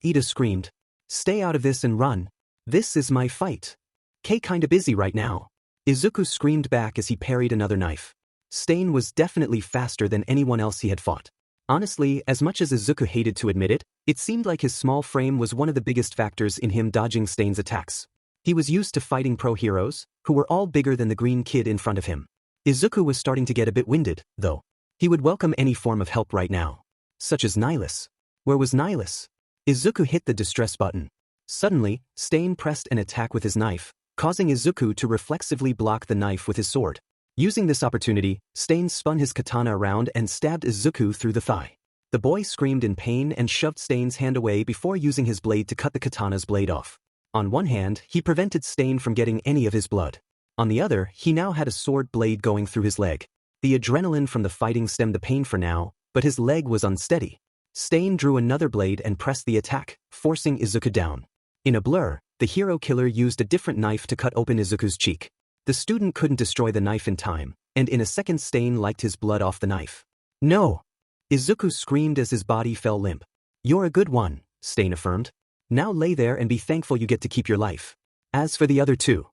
Ida screamed. Stay out of this and run. This is my fight. Kay kinda busy right now. Izuku screamed back as he parried another knife. Stain was definitely faster than anyone else he had fought. Honestly, as much as Izuku hated to admit it, it seemed like his small frame was one of the biggest factors in him dodging Stain's attacks. He was used to fighting pro heroes, who were all bigger than the green kid in front of him. Izuku was starting to get a bit winded, though. He would welcome any form of help right now. Such as Nihilus. Where was Nihilus? Izuku hit the distress button. Suddenly, Stain pressed an attack with his knife, causing Izuku to reflexively block the knife with his sword. Using this opportunity, Stain spun his katana around and stabbed Izuku through the thigh. The boy screamed in pain and shoved Stain's hand away before using his blade to cut the katana's blade off. On one hand, he prevented Stain from getting any of his blood. On the other, he now had a sword blade going through his leg. The adrenaline from the fighting stemmed the pain for now, but his leg was unsteady. Stain drew another blade and pressed the attack, forcing Izuku down. In a blur, the hero killer used a different knife to cut open Izuku's cheek. The student couldn't destroy the knife in time, and in a second Stain licked his blood off the knife. No! Izuku screamed as his body fell limp. You're a good one, Stain affirmed. Now lay there and be thankful you get to keep your life. As for the other two.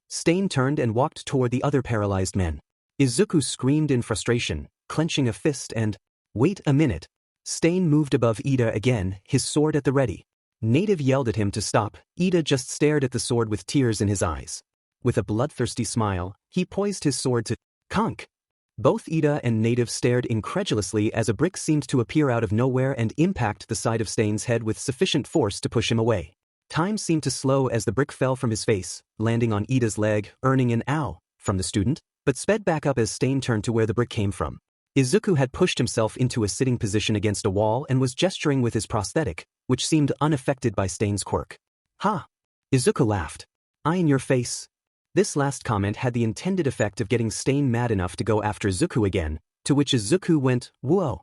Stain turned and walked toward the other paralyzed men. Izuku screamed in frustration, clenching a fist and, wait a minute. Stain moved above Ida again, his sword at the ready. Native yelled at him to stop. Ida just stared at the sword with tears in his eyes. With a bloodthirsty smile, he poised his sword to conk. Both Ida and Native stared incredulously as a brick seemed to appear out of nowhere and impact the side of Stain's head with sufficient force to push him away. Time seemed to slow as the brick fell from his face, landing on Ida's leg, earning an ow from the student, but sped back up as Stain turned to where the brick came from. Izuku had pushed himself into a sitting position against a wall and was gesturing with his prosthetic, which seemed unaffected by Stain's quirk. Ha! Izuku laughed. "Eye in your face." This last comment had the intended effect of getting Stain mad enough to go after Izuku again, to which Izuku went, "Whoa."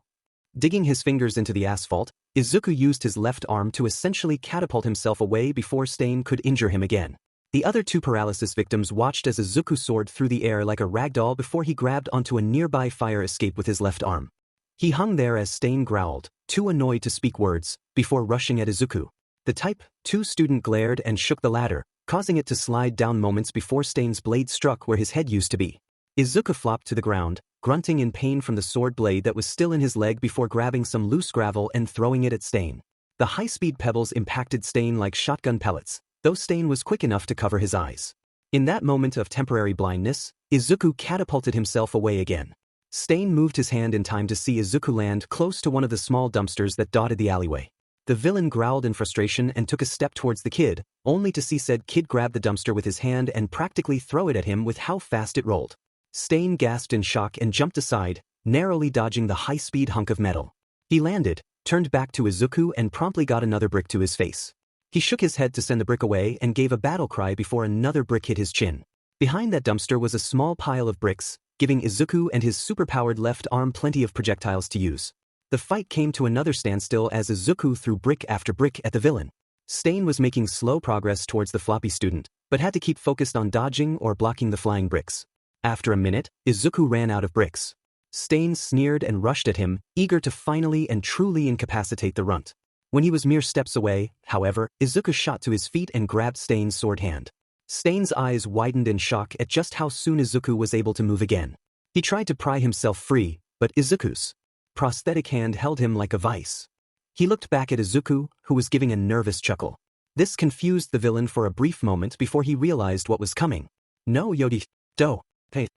Digging his fingers into the asphalt, Izuku used his left arm to essentially catapult himself away before Stain could injure him again. The other two paralysis victims watched as Izuku soared through the air like a ragdoll before he grabbed onto a nearby fire escape with his left arm. He hung there as Stain growled, too annoyed to speak words, before rushing at Izuku. The Type 2 student glared and shook the ladder, causing it to slide down moments before Stain's blade struck where his head used to be. Izuku flopped to the ground, grunting in pain from the sword blade that was still in his leg before grabbing some loose gravel and throwing it at Stain. The high-speed pebbles impacted Stain like shotgun pellets, though Stain was quick enough to cover his eyes. In that moment of temporary blindness, Izuku catapulted himself away again. Stain moved his hand in time to see Izuku land close to one of the small dumpsters that dotted the alleyway. The villain growled in frustration and took a step towards the kid, only to see said kid grab the dumpster with his hand and practically throw it at him with how fast it rolled. Stain gasped in shock and jumped aside, narrowly dodging the high-speed hunk of metal. He landed, turned back to Izuku and promptly got another brick to his face. He shook his head to send the brick away and gave a battle cry before another brick hit his chin. Behind that dumpster was a small pile of bricks, giving Izuku and his superpowered left arm plenty of projectiles to use. The fight came to another standstill as Izuku threw brick after brick at the villain. Stain was making slow progress towards the floppy student, but had to keep focused on dodging or blocking the flying bricks. After a minute, Izuku ran out of bricks. Stain sneered and rushed at him, eager to finally and truly incapacitate the runt. When he was mere steps away, however, Izuku shot to his feet and grabbed Stain's sword hand. Stain's eyes widened in shock at just how soon Izuku was able to move again. He tried to pry himself free, but Izuku's prosthetic hand held him like a vice. He looked back at Izuku, who was giving a nervous chuckle. This confused the villain for a brief moment before he realized what was coming. "No Yodi, do, hey,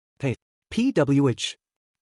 pwh."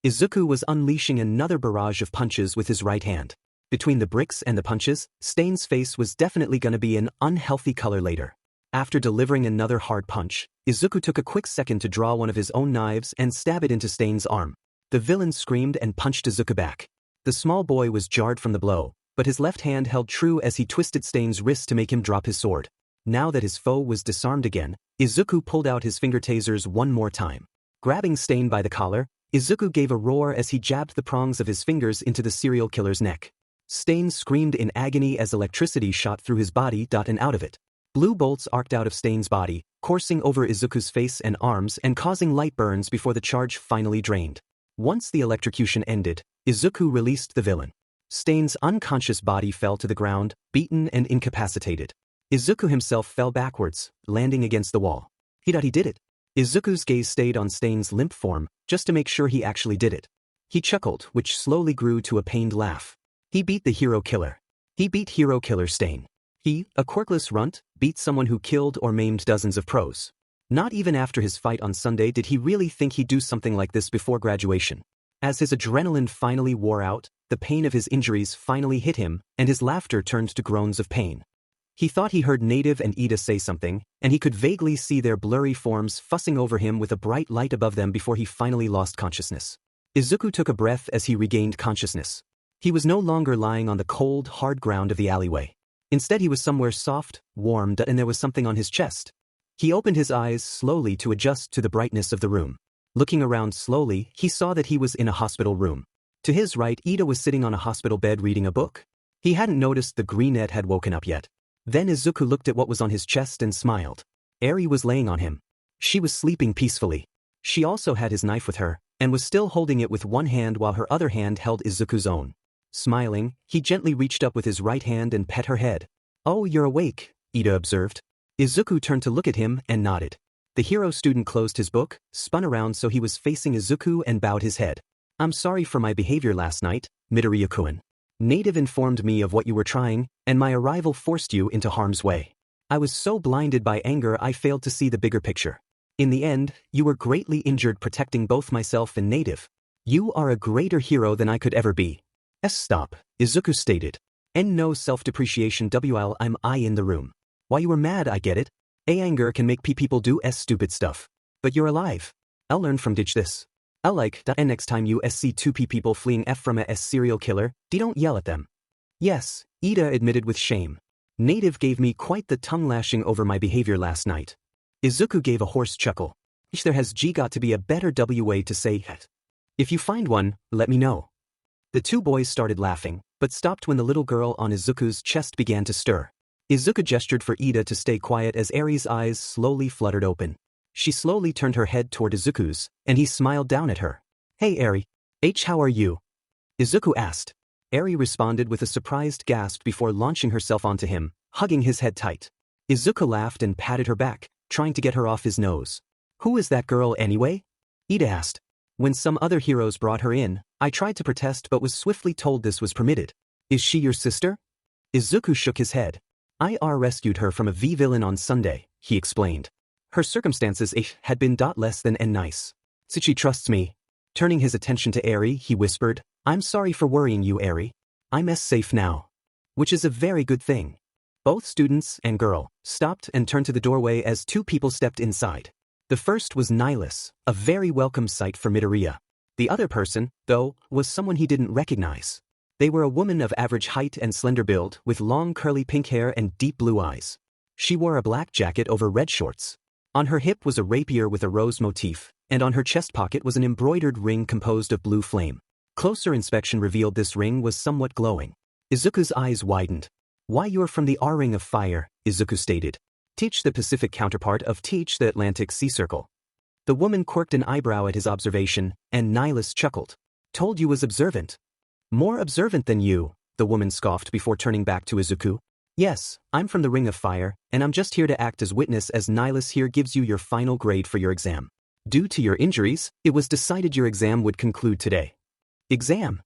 Izuku was unleashing another barrage of punches with his right hand. Between the bricks and the punches, Stain's face was definitely gonna be an unhealthy color later. After delivering another hard punch, Izuku took a quick second to draw one of his own knives and stab it into Stain's arm. The villain screamed and punched Izuku back. The small boy was jarred from the blow, but his left hand held true as he twisted Stain's wrist to make him drop his sword. Now that his foe was disarmed again, Izuku pulled out his finger tasers one more time. Grabbing Stain by the collar, Izuku gave a roar as he jabbed the prongs of his fingers into the serial killer's neck. Stain screamed in agony as electricity shot through his body and out of it. Blue bolts arced out of Stain's body, coursing over Izuku's face and arms and causing light burns before the charge finally drained. Once the electrocution ended, Izuku released the villain. Stain's unconscious body fell to the ground, beaten and incapacitated. Izuku himself fell backwards, landing against the wall. He did it. Izuku's gaze stayed on Stain's limp form, just to make sure he actually did it. He chuckled, which slowly grew to a pained laugh. He beat the hero killer. He beat hero killer Stain. He, a quirkless runt, beat someone who killed or maimed dozens of pros. Not even after his fight on Sunday did he really think he'd do something like this before graduation. As his adrenaline finally wore out, the pain of his injuries finally hit him, and his laughter turned to groans of pain. He thought he heard Native and Ida say something, and he could vaguely see their blurry forms fussing over him with a bright light above them before he finally lost consciousness. Izuku took a breath as he regained consciousness. He was no longer lying on the cold, hard ground of the alleyway. Instead he was somewhere soft, warm, and there was something on his chest. He opened his eyes slowly to adjust to the brightness of the room. Looking around slowly, he saw that he was in a hospital room. To his right, Ida was sitting on a hospital bed reading a book. He hadn't noticed the greenette had woken up yet. Then Izuku looked at what was on his chest and smiled. Eri was laying on him. She was sleeping peacefully. She also had his knife with her, and was still holding it with one hand while her other hand held Izuku's own. Smiling, he gently reached up with his right hand and pet her head. "Oh, you're awake," Ida observed. Izuku turned to look at him and nodded. The hero student closed his book, spun around so he was facing Izuku and bowed his head. "I'm sorry for my behavior last night, Midoriya-kun. Native informed me of what you were trying, and my arrival forced you into harm's way. I was so blinded by anger I failed to see the bigger picture. In the end, you were greatly injured protecting both myself and Native. You are a greater hero than I could ever be." Stop, Izuku stated. "And no self-depreciation while I'm in the room. Why you were mad I get it. Anger can make people do stupid stuff. But you're alive. I'll learn from this. I like and next time you see two people fleeing from a serial killer, don't yell at them. Yes, Ida admitted with shame. Native gave me quite the tongue lashing over my behavior last night. Izuku gave a hoarse chuckle. There has got to be a better way to say it. If you find one, let me know. The two boys started laughing, but stopped when the little girl on Izuku's chest began to stir. Izuku gestured for Ida to stay quiet as Eri's eyes slowly fluttered open. She slowly turned her head toward Izuku's, and he smiled down at her. Hey Eri. How are you? Izuku asked. Eri responded with a surprised gasp before launching herself onto him, hugging his head tight. Izuku laughed and patted her back, trying to get her off his nose. Who is that girl anyway? Ida asked. When some other heroes brought her in, I tried to protest but was swiftly told this was permitted. Is she your sister? Izuku shook his head. I rescued her from a V-villain on Sunday, he explained. Her circumstances had been less than nice. She trusts me. Turning his attention to Eri, he whispered, I'm sorry for worrying you, Eri. I'm safe now. Which is a very good thing. Both students and girl stopped and turned to the doorway as two people stepped inside. The first was Nihilus, a very welcome sight for Midoriya. The other person, though, was someone he didn't recognize. They were a woman of average height and slender build with long curly pink hair and deep blue eyes. She wore a black jacket over red shorts. On her hip was a rapier with a rose motif, and on her chest pocket was an embroidered ring composed of blue flame. Closer inspection revealed this ring was somewhat glowing. Izuku's eyes widened. Why you're from the Ring of Fire, Izuku stated. Teach the Pacific counterpart of Teach the Atlantic Sea Circle. The woman quirked an eyebrow at his observation, and Nihilus chuckled. Told you was observant. More observant than you, the woman scoffed before turning back to Izuku. Yes, I'm from the Ring of Fire, and I'm just here to act as witness as Nihilus here gives you your final grade for your exam. Due to your injuries, it was decided your exam would conclude today. Exam?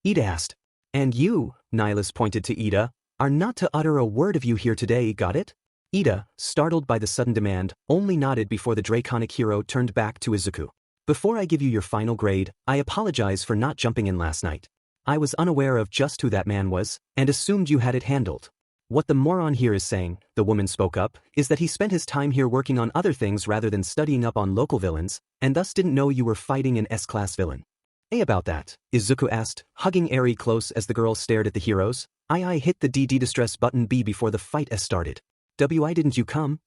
Ida asked. And you, Nihilus pointed to Ida, are not to utter a word of you here today, got it? Ida, startled by the sudden demand, only nodded before the draconic hero turned back to Izuku. Before I give you your final grade, I apologize for not jumping in last night. I was unaware of just who that man was, and assumed you had it handled. What the moron here is saying, the woman spoke up, is that he spent his time here working on other things rather than studying up on local villains, and thus didn't know you were fighting an S-class villain. About that, Izuku asked, hugging Eri close as the girl stared at the heroes. I hit the DD distress button B before the fight started. Why didn't you come?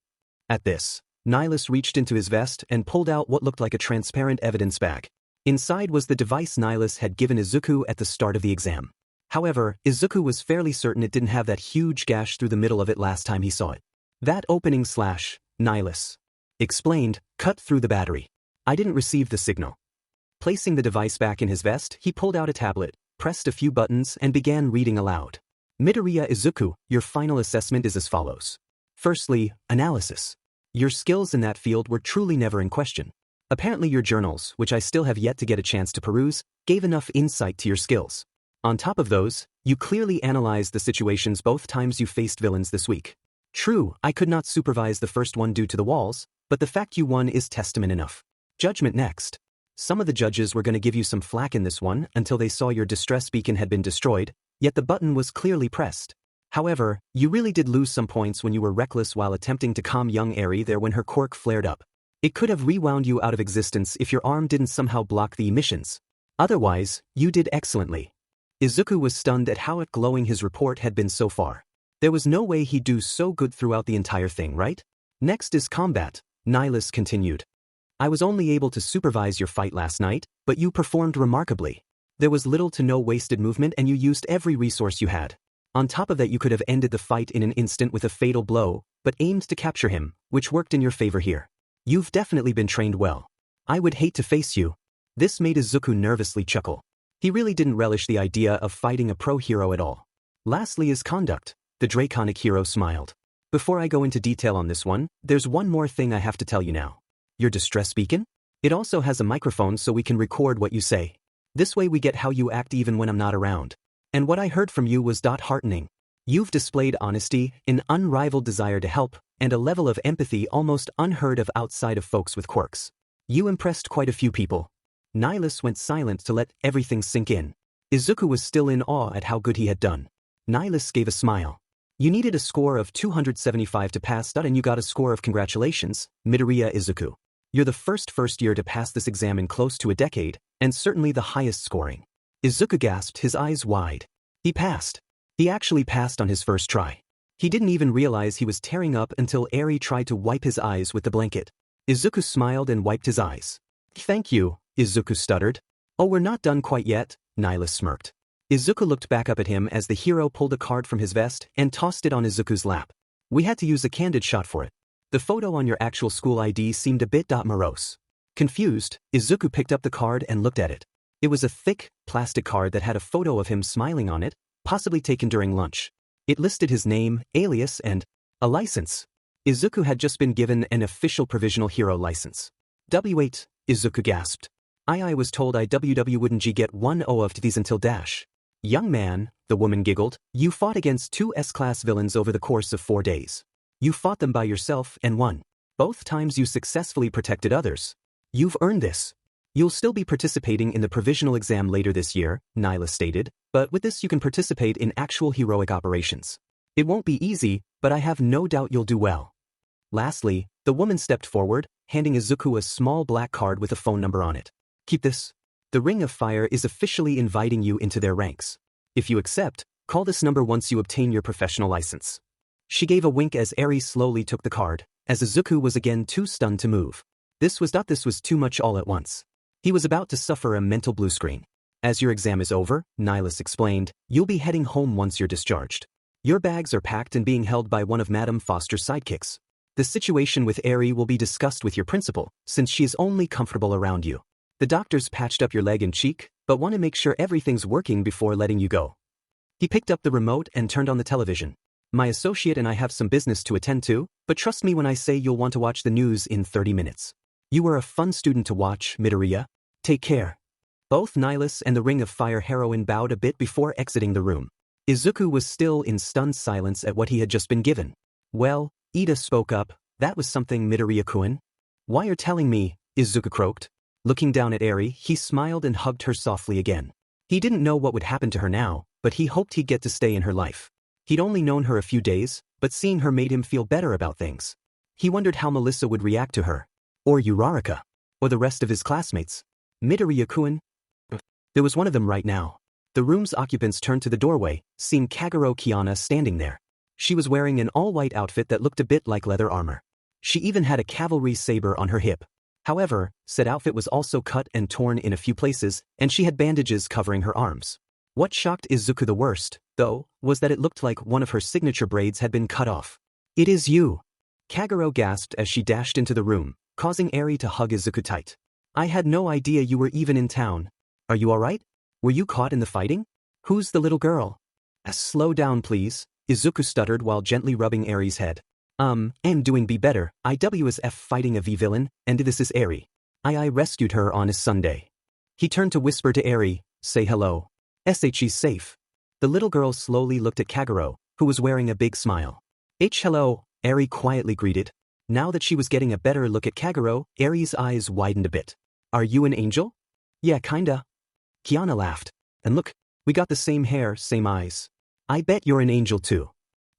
At this, Nihilus reached into his vest and pulled out what looked like a transparent evidence bag. Inside was the device Nihilus had given Izuku at the start of the exam. However, Izuku was fairly certain it didn't have that huge gash through the middle of it last time he saw it. That opening slash, Nihilus explained, cut through the battery. I didn't receive the signal. Placing the device back in his vest, he pulled out a tablet, pressed a few buttons and began reading aloud. Midoriya Izuku, your final assessment is as follows. Firstly, analysis. Your skills in that field were truly never in question. Apparently your journals, which I still have yet to get a chance to peruse, gave enough insight to your skills. On top of those, you clearly analyzed the situations both times you faced villains this week. True, I could not supervise the first one due to the walls, but the fact you won is testament enough. Judgment next. Some of the judges were going to give you some flack in this one until they saw your distress beacon had been destroyed, yet the button was clearly pressed. However, you really did lose some points when you were reckless while attempting to calm young Eri there when her quirk flared up. It could have rewound you out of existence if your arm didn't somehow block the emissions. Otherwise, you did excellently. Izuku was stunned at how glowing his report had been so far. There was no way he'd do so good throughout the entire thing, right? Next is combat, Nihilus continued. I was only able to supervise your fight last night, but you performed remarkably. There was little to no wasted movement and you used every resource you had. On top of that you could have ended the fight in an instant with a fatal blow, but aimed to capture him, which worked in your favor here. You've definitely been trained well. I would hate to face you. This made Izuku nervously chuckle. He really didn't relish the idea of fighting a pro hero at all. Lastly is conduct. The draconic hero smiled. Before I go into detail on this one, there's one more thing I have to tell you now. Your distress beacon? It also has a microphone so we can record what you say. This way we get how you act even when I'm not around. And what I heard from you was heartening. You've displayed honesty, an unrivaled desire to help, and a level of empathy almost unheard of outside of folks with quirks. You impressed quite a few people. Nihilus went silent to let everything sink in. Izuku was still in awe at how good he had done. Nihilus gave a smile. You needed a score of 275 to pass, and you got a score of congratulations, Midoriya Izuku. You're the first year to pass this exam in close to a decade, and certainly the highest scoring. Izuku gasped, his eyes wide. He passed. He actually passed on his first try. He didn't even realize he was tearing up until Eri tried to wipe his eyes with the blanket. Izuku smiled and wiped his eyes. Thank you, Izuku stuttered. Oh, we're not done quite yet, Nihilus smirked. Izuku looked back up at him as the hero pulled a card from his vest and tossed it on Izuku's lap. We had to use a candid shot for it. The photo on your actual school ID seemed a bit morose. Confused, Izuku picked up the card and looked at it. It was a thick, plastic card that had a photo of him smiling on it, possibly taken during lunch. It listed his name, alias, and a license. Izuku had just been given an official provisional hero license. W8, Izuku gasped. I was told IWW wouldn't get 1 of these until dash. Young man, the woman giggled, you fought against 2 S-class villains over the course of 4 days. You fought them by yourself and won. Both times you successfully protected others. You've earned this. You'll still be participating in the provisional exam later this year, Nihilus stated, but with this you can participate in actual heroic operations. It won't be easy, but I have no doubt you'll do well. Lastly, the woman stepped forward, handing Izuku a small black card with a phone number on it. Keep this. The Ring of Fire is officially inviting you into their ranks. If you accept, call this number once you obtain your professional license. She gave a wink as Eri slowly took the card, as Izuku was again too stunned to move. This was too much all at once. He was about to suffer a mental blue screen. As your exam is over, Nihilus explained, you'll be heading home once you're discharged. Your bags are packed and being held by one of Madame Foster's sidekicks. The situation with Eri will be discussed with your principal, since she is only comfortable around you. The doctors patched up your leg and cheek, but want to make sure everything's working before letting you go. He picked up the remote and turned on the television. My associate and I have some business to attend to, but trust me when I say you'll want to watch the news in 30 minutes. You were a fun student to watch, Midoriya. Take care. Both Nihilus and the Ring of Fire heroine bowed a bit before exiting the room. Izuku was still in stunned silence at what he had just been given. Well, Ida spoke up, that was something, Midoriya-kun. Why you're telling me, Izuku croaked. Looking down at Eri, he smiled and hugged her softly again. He didn't know what would happen to her now, but he hoped he'd get to stay in her life. He'd only known her a few days, but seeing her made him feel better about things. He wondered how Melissa would react to her. Or Uraraka. Or the rest of his classmates. Midoriya-kun? There was one of them right now. The room's occupants turned to the doorway, seeing Kagero Kiana standing there. She was wearing an all-white outfit that looked a bit like leather armor. She even had a cavalry saber on her hip. However, said outfit was also cut and torn in a few places, and she had bandages covering her arms. What shocked Izuku the worst, though, was that it looked like one of her signature braids had been cut off. It is you! Kagero gasped as she dashed into the room, causing Eri to hug Izuku tight. I had no idea you were even in town. Are you alright? Were you caught in the fighting? Who's the little girl? Slow down please, Izuku stuttered while gently rubbing Eri's head. I'm doing better, IWS fighting a V-villain, and this is Eri. I rescued her on a Sunday. He turned to whisper to Eri, say hello. She's safe. The little girl slowly looked at Kagero, who was wearing a big smile. Hello, Eri quietly greeted. Now that she was getting a better look at Kagero, Eri's eyes widened a bit. Are you an angel? Yeah, kinda. Kiana laughed. And look, we got the same hair, same eyes. I bet you're an angel too.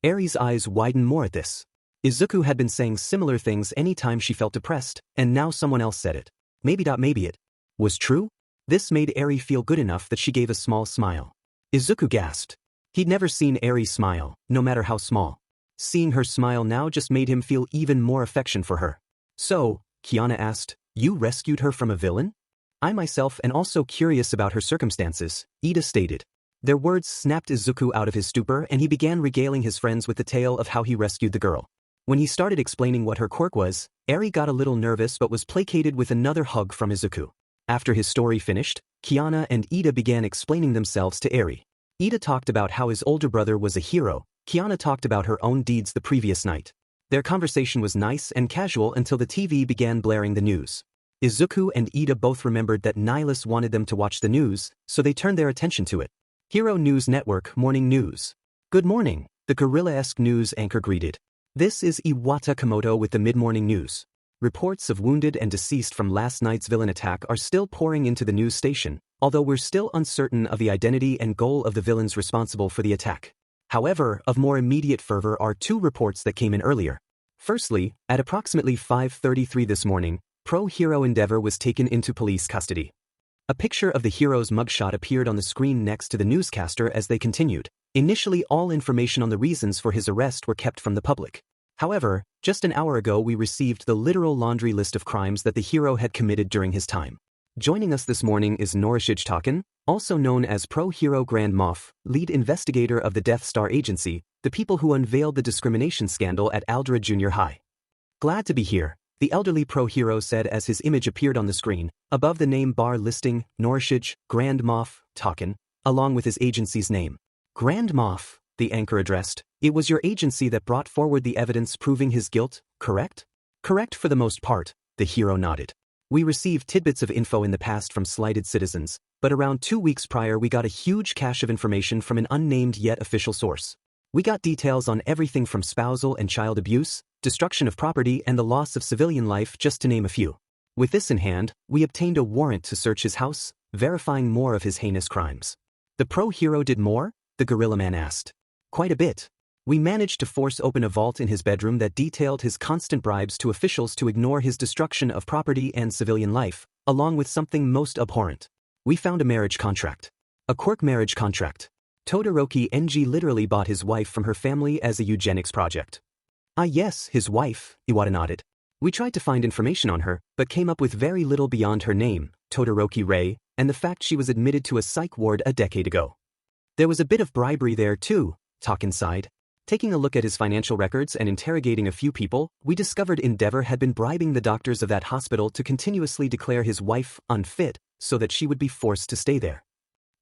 Eri's eyes widened more at this. Izuku had been saying similar things anytime she felt depressed, and now someone else said it. Maybe it was true? This made Eri feel good enough that she gave a small smile. Izuku gasped. He'd never seen Eri smile, no matter how small. Seeing her smile now just made him feel even more affection for her. So, Kiana asked, you rescued her from a villain? I myself am also curious about her circumstances, Ida stated. Their words snapped Izuku out of his stupor and he began regaling his friends with the tale of how he rescued the girl. When he started explaining what her quirk was, Eri got a little nervous but was placated with another hug from Izuku. After his story finished, Kiana and Ida began explaining themselves to Eri. Ida talked about how his older brother was a hero, Kiana talked about her own deeds the previous night. Their conversation was nice and casual until the TV began blaring the news. Izuku and Ida both remembered that Nihilus wanted them to watch the news, so they turned their attention to it. Hero News Network Morning News. Good morning, the gorilla-esque news anchor greeted. This is Iwata Komodo with the mid-morning news. Reports of wounded and deceased from last night's villain attack are still pouring into the news station, although we're still uncertain of the identity and goal of the villains responsible for the attack. However, of more immediate fervor are 2 reports that came in earlier. Firstly, at approximately 5:33 this morning, pro-hero Endeavor was taken into police custody. A picture of the hero's mugshot appeared on the screen next to the newscaster as they continued. Initially, all information on the reasons for his arrest were kept from the public. However, just an hour ago we received the literal laundry list of crimes that the hero had committed during his time. Joining us this morning is Norishige Taken, also known as Pro-Hero Grand Moff, lead investigator of the Death Star Agency, the people who unveiled the discrimination scandal at Aldera Junior High. Glad to be here, the elderly pro-hero said as his image appeared on the screen, above the name bar listing Norishige Grand Moff Taken, along with his agency's name. Grand Moff, the anchor addressed, it was your agency that brought forward the evidence proving his guilt, correct? Correct for the most part, the hero nodded. We received tidbits of info in the past from slighted citizens, but around 2 weeks prior we got a huge cache of information from an unnamed yet official source. We got details on everything from spousal and child abuse, destruction of property and the loss of civilian life, just to name a few. With this in hand, we obtained a warrant to search his house, verifying more of his heinous crimes. The pro-hero did more? The gorilla man asked. Quite a bit. We managed to force open a vault in his bedroom that detailed his constant bribes to officials to ignore his destruction of property and civilian life, along with something most abhorrent. We found a marriage contract. A quirk marriage contract. Todoroki NG literally bought his wife from her family as a eugenics project. Ah yes, his wife, Iwata nodded. We tried to find information on her, but came up with very little beyond her name, Todoroki Rei, and the fact she was admitted to a psych ward a decade ago. There was a bit of bribery there too, Taken sighed. Taking a look at his financial records and interrogating a few people, we discovered Endeavor had been bribing the doctors of that hospital to continuously declare his wife unfit so that she would be forced to stay there.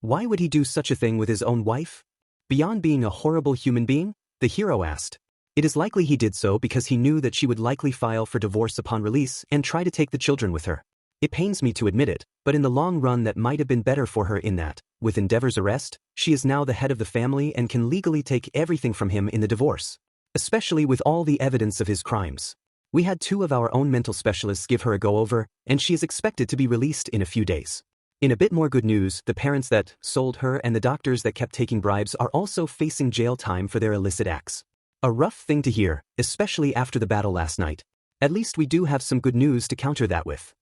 Why would he do such a thing with his own wife? Beyond being a horrible human being? The hero asked. It is likely he did so because he knew that she would likely file for divorce upon release and try to take the children with her. It pains me to admit it, but in the long run that might have been better for her in that, with Endeavor's arrest, she is now the head of the family and can legally take everything from him in the divorce. Especially with all the evidence of his crimes. We had 2 of our own mental specialists give her a go-over, and she is expected to be released in a few days. In a bit more good news, the parents that sold her and the doctors that kept taking bribes are also facing jail time for their illicit acts. A rough thing to hear, especially after the battle last night. At least we do have some good news to counter that with.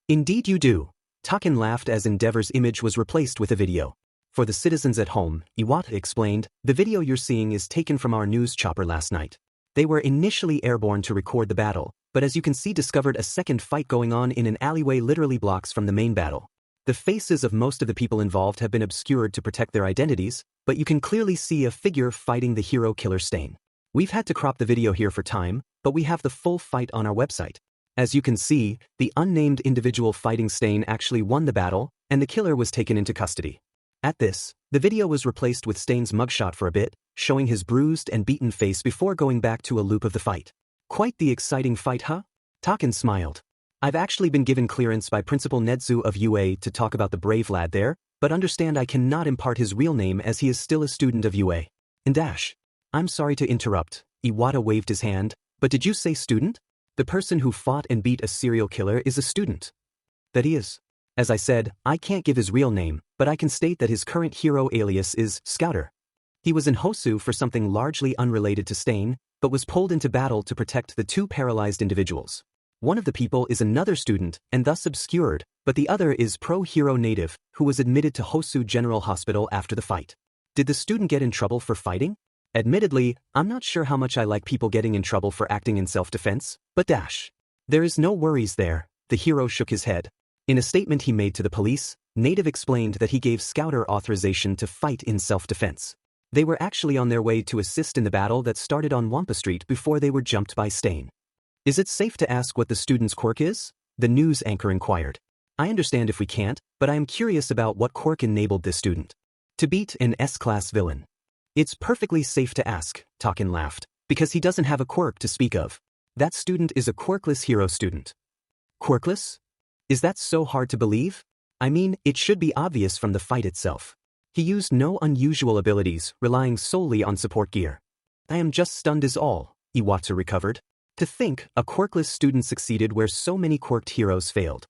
Indeed you do. Taken laughed as Endeavor's image was replaced with a video. For the citizens at home, Iwata explained, the video you're seeing is taken from our news chopper last night. They were initially airborne to record the battle, but as you can see discovered a second fight going on in an alleyway literally blocks from the main battle. The faces of most of the people involved have been obscured to protect their identities, but you can clearly see a figure fighting the hero killer Stain. We've had to crop the video here for time, but we have the full fight on our website. As you can see, the unnamed individual fighting Stain actually won the battle, and the killer was taken into custody. At this, the video was replaced with Stain's mugshot for a bit, showing his bruised and beaten face before going back to a loop of the fight. Quite the exciting fight, huh? Taken smiled. I've actually been given clearance by Principal Nedzu of UA to talk about the brave lad there, but understand I cannot impart his real name as he is still a student of UA. And dash. I'm sorry to interrupt, Iwata waved his hand, but did you say student? The person who fought and beat a serial killer is a student. That he is. As I said, I can't give his real name, but I can state that his current hero alias is Scouter. He was in Hosu for something largely unrelated to Stain, but was pulled into battle to protect the 2 paralyzed individuals. One of the people is another student, and thus obscured, but the other is pro-hero native, who was admitted to Hosu General Hospital after the fight. Did the student get in trouble for fighting? Admittedly, I'm not sure how much I like people getting in trouble for acting in self-defense, but dash. There is no worries there, the hero shook his head. In a statement he made to the police, Native explained that he gave Scouter authorization to fight in self-defense. They were actually on their way to assist in the battle that started on Wampa Street before they were jumped by Stain. Is it safe to ask what the student's quirk is? The news anchor inquired. I understand if we can't, but I am curious about what quirk enabled this student to beat an S-class villain. It's perfectly safe to ask, Taken laughed, because he doesn't have a quirk to speak of. That student is a quirkless hero student. Quirkless? Is that so hard to believe? I mean, it should be obvious from the fight itself. He used no unusual abilities, relying solely on support gear. I am just stunned is all, Iwata recovered. To think, a quirkless student succeeded where so many quirked heroes failed.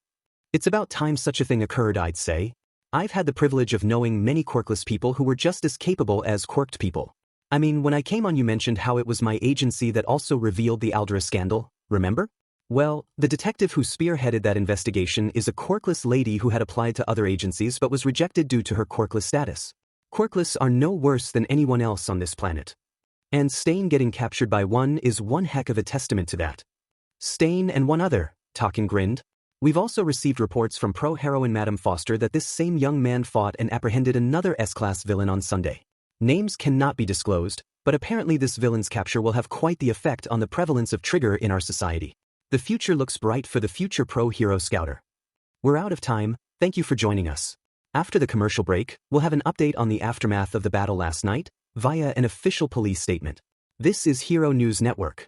It's about time such a thing occurred, I'd say. I've had the privilege of knowing many quirkless people who were just as capable as quirked people. I mean, when I came on you mentioned how it was my agency that also revealed the Aldera scandal, remember? Well, the detective who spearheaded that investigation is a quirkless lady who had applied to other agencies but was rejected due to her quirkless status. Quirkless are no worse than anyone else on this planet. And Stain getting captured by one is one heck of a testament to that. Stain and one other, Talkin grinned. We've also received reports from pro-heroine Madame Foster that this same young man fought and apprehended another S-class villain on Sunday. Names cannot be disclosed, but apparently this villain's capture will have quite the effect on the prevalence of trigger in our society. The future looks bright for the future pro-hero scouter. We're out of time, thank you for joining us. After the commercial break, we'll have an update on the aftermath of the battle last night, via an official police statement. This is Hero News Network.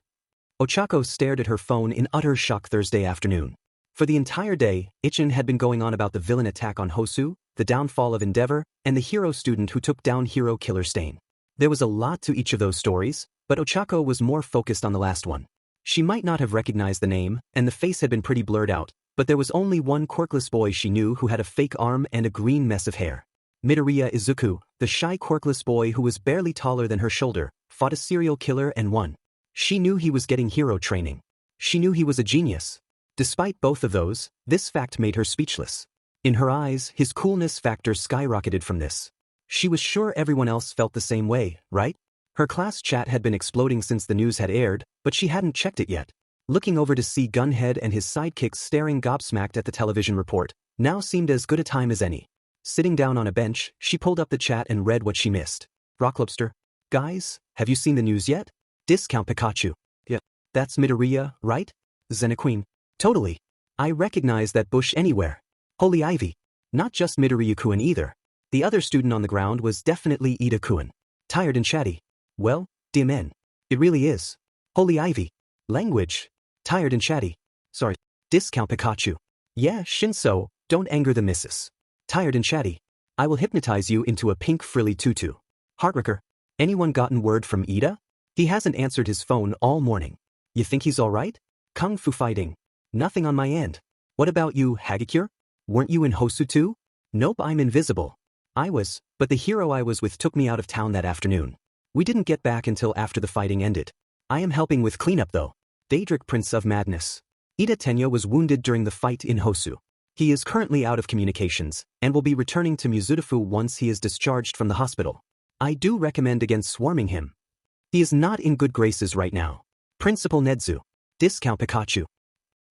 Ochako stared at her phone in utter shock Thursday afternoon. For the entire day, Ichin had been going on about the villain attack on Hosu, the downfall of Endeavor, and the hero student who took down hero killer Stain. There was a lot to each of those stories, but Ochako was more focused on the last one. She might not have recognized the name, and the face had been pretty blurred out, but there was only one quirkless boy she knew who had a fake arm and a green mess of hair. Midoriya Izuku, the shy quirkless boy who was barely taller than her shoulder, fought a serial killer and won. She knew he was getting hero training. She knew he was a genius. Despite both of those, this fact made her speechless. In her eyes, his coolness factor skyrocketed from this. She was sure everyone else felt the same way, right? Her class chat had been exploding since the news had aired, but she hadn't checked it yet. Looking over to see Gunhead and his sidekicks staring gobsmacked at the television report, now seemed as good a time as any. Sitting down on a bench, she pulled up the chat and read what she missed. Rocklobster. Guys, have you seen the news yet? Discount Pikachu. Yeah. That's Midoriya, right? Xenoqueen. Totally. I recognize that bush anywhere. Holy Ivy. Not just Midoriya-kun either. The other student on the ground was definitely Ida-kun. Tired and chatty. Well, dear men. It really is. Holy Ivy. Language. Tired and chatty. Sorry. Discount Pikachu. Yeah, Shinso, don't anger the missus. Tired and chatty. I will hypnotize you into a pink frilly tutu. Heartbreaker. Anyone gotten word from Ida? He hasn't answered his phone all morning. You think he's alright? Kung fu fighting. Nothing on my end. What about you, Hagakure? Weren't you in Hosu too? Nope, I'm invisible. I was, but the hero I was with took me out of town that afternoon. We didn't get back until after the fighting ended. I am helping with cleanup though. Daedric Prince of Madness. Ida Tenyo was wounded during the fight in Hosu. He is currently out of communications, and will be returning to Mizurufu once he is discharged from the hospital. I do recommend against swarming him. He is not in good graces right now. Principal Nedzu. Discount Pikachu.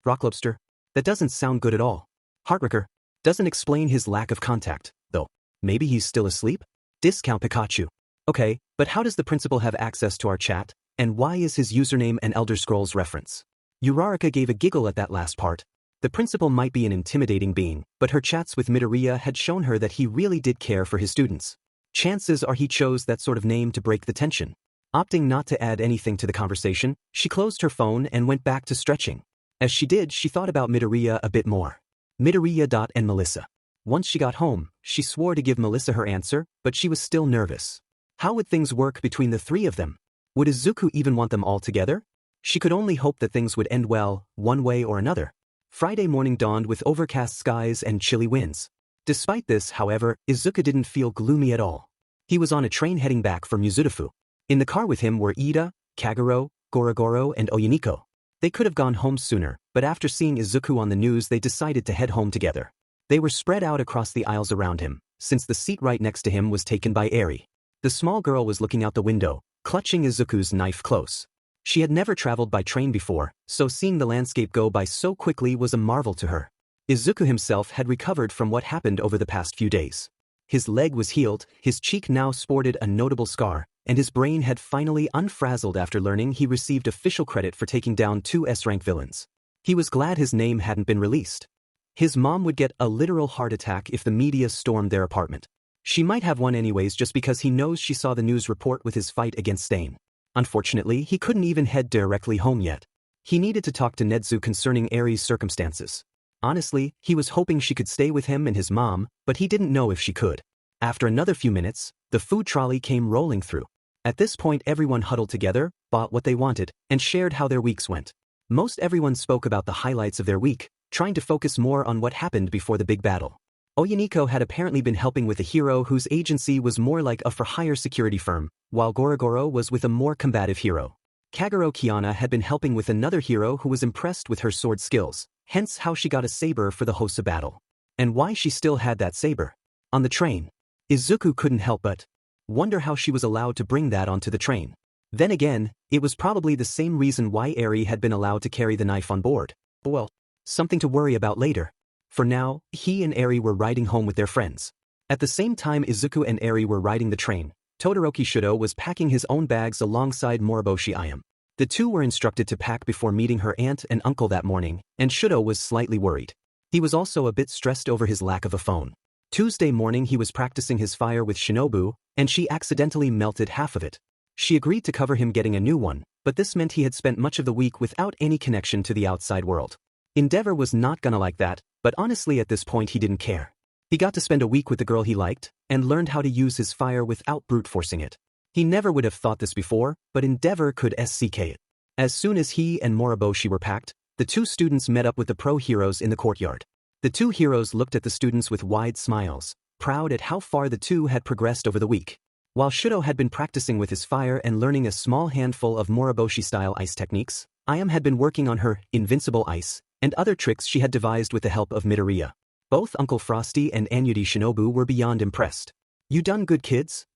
Rocklobster. That doesn't sound good at all. Heartbreaker. Doesn't explain his lack of contact, though. Maybe he's still asleep? Discount Pikachu. Okay, but how does the principal have access to our chat, and why is his username an Elder Scrolls reference? Uraraka gave a giggle at that last part. The principal might be an intimidating being, but her chats with Midoriya had shown her that he really did care for his students. Chances are he chose that sort of name to break the tension. Opting not to add anything to the conversation, she closed her phone and went back to stretching. As she did, she thought about Midoriya a bit more. Midoriya. And Melissa. Once she got home, she swore to give Melissa her answer, but she was still nervous. How would things work between the three of them? Would Izuku even want them all together? She could only hope that things would end well, one way or another. Friday morning dawned with overcast skies and chilly winds. Despite this, however, Izuku didn't feel gloomy at all. He was on a train heading back from Mizurufu. In the car with him were Ida, Kagero, Gorogoro, and Oyiniko. They could have gone home sooner, but after seeing Izuku on the news they decided to head home together. They were spread out across the aisles around him, since the seat right next to him was taken by Eri. The small girl was looking out the window, clutching Izuku's knife close. She had never traveled by train before, so seeing the landscape go by so quickly was a marvel to her. Izuku himself had recovered from what happened over the past few days. His leg was healed, his cheek now sported a notable scar, and his brain had finally unfrazzled after learning he received official credit for taking down 2 S-rank villains. He was glad his name hadn't been released. His mom would get a literal heart attack if the media stormed their apartment. She might have one anyways just because he knows she saw the news report with his fight against Stain. Unfortunately, he couldn't even head directly home yet. He needed to talk to Nedzu concerning Eri's circumstances. Honestly, he was hoping she could stay with him and his mom, but he didn't know if she could. After another few minutes, the food trolley came rolling through. At this point everyone huddled together, bought what they wanted, and shared how their weeks went. Most everyone spoke about the highlights of their week, trying to focus more on what happened before the big battle. Oyiniko had apparently been helping with a hero whose agency was more like a for-hire security firm, while Gorogoro was with a more combative hero. Kagero Kiana had been helping with another hero who was impressed with her sword skills, hence how she got a saber for the Hosa battle. And why she still had that saber. On the train, Izuku couldn't help but wonder how she was allowed to bring that onto the train. Then again, it was probably the same reason why Eri had been allowed to carry the knife on board. Well, something to worry about later. For now, he and Eri were riding home with their friends. At the same time Izuku and Eri were riding the train, Todoroki Shudo was packing his own bags alongside Moriboshi Ayam. The two were instructed to pack before meeting her aunt and uncle that morning, and Shudo was slightly worried. He was also a bit stressed over his lack of a phone. Tuesday morning he was practicing his fire with Shinobu, and she accidentally melted half of it. She agreed to cover him getting a new one, but this meant he had spent much of the week without any connection to the outside world. Endeavor was not gonna like that, but honestly at this point he didn't care. He got to spend a week with the girl he liked, and learned how to use his fire without brute forcing it. He never would have thought this before, but Endeavor could SCK it. As soon as he and Moriboshi were packed, the two students met up with the pro heroes in the courtyard. The two heroes looked at the students with wide smiles, proud at how far the two had progressed over the week. While Shudo had been practicing with his fire and learning a small handful of Moriboshi-style ice techniques, Ayam had been working on her invincible ice and other tricks she had devised with the help of Midoriya. Both Uncle Frosty and Anyuji Shinobu were beyond impressed. "You done good, kids?"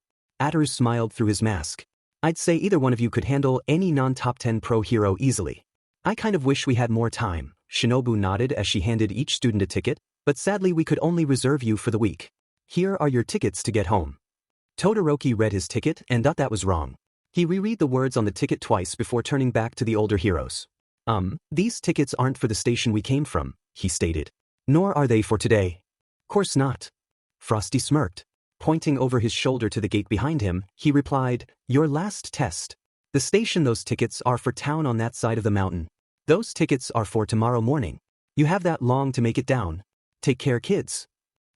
Ataru smiled through his mask. "I'd say either one of you could handle any non-top 10 pro hero easily. I kind of wish we had more time." Shinobu nodded as she handed each student a ticket, "but sadly we could only reserve you for the week. Here are your tickets to get home." Todoroki read his ticket and thought that was wrong. He reread the words on the ticket twice before turning back to the older heroes. These tickets aren't for the station we came from," he stated. "Nor are they for today." "Course not." Frosty smirked. Pointing over his shoulder to the gate behind him, he replied, "Your last test. The station those tickets are for town on that side of the mountain. Those tickets are for tomorrow morning. You have that long to make it down. Take care, kids."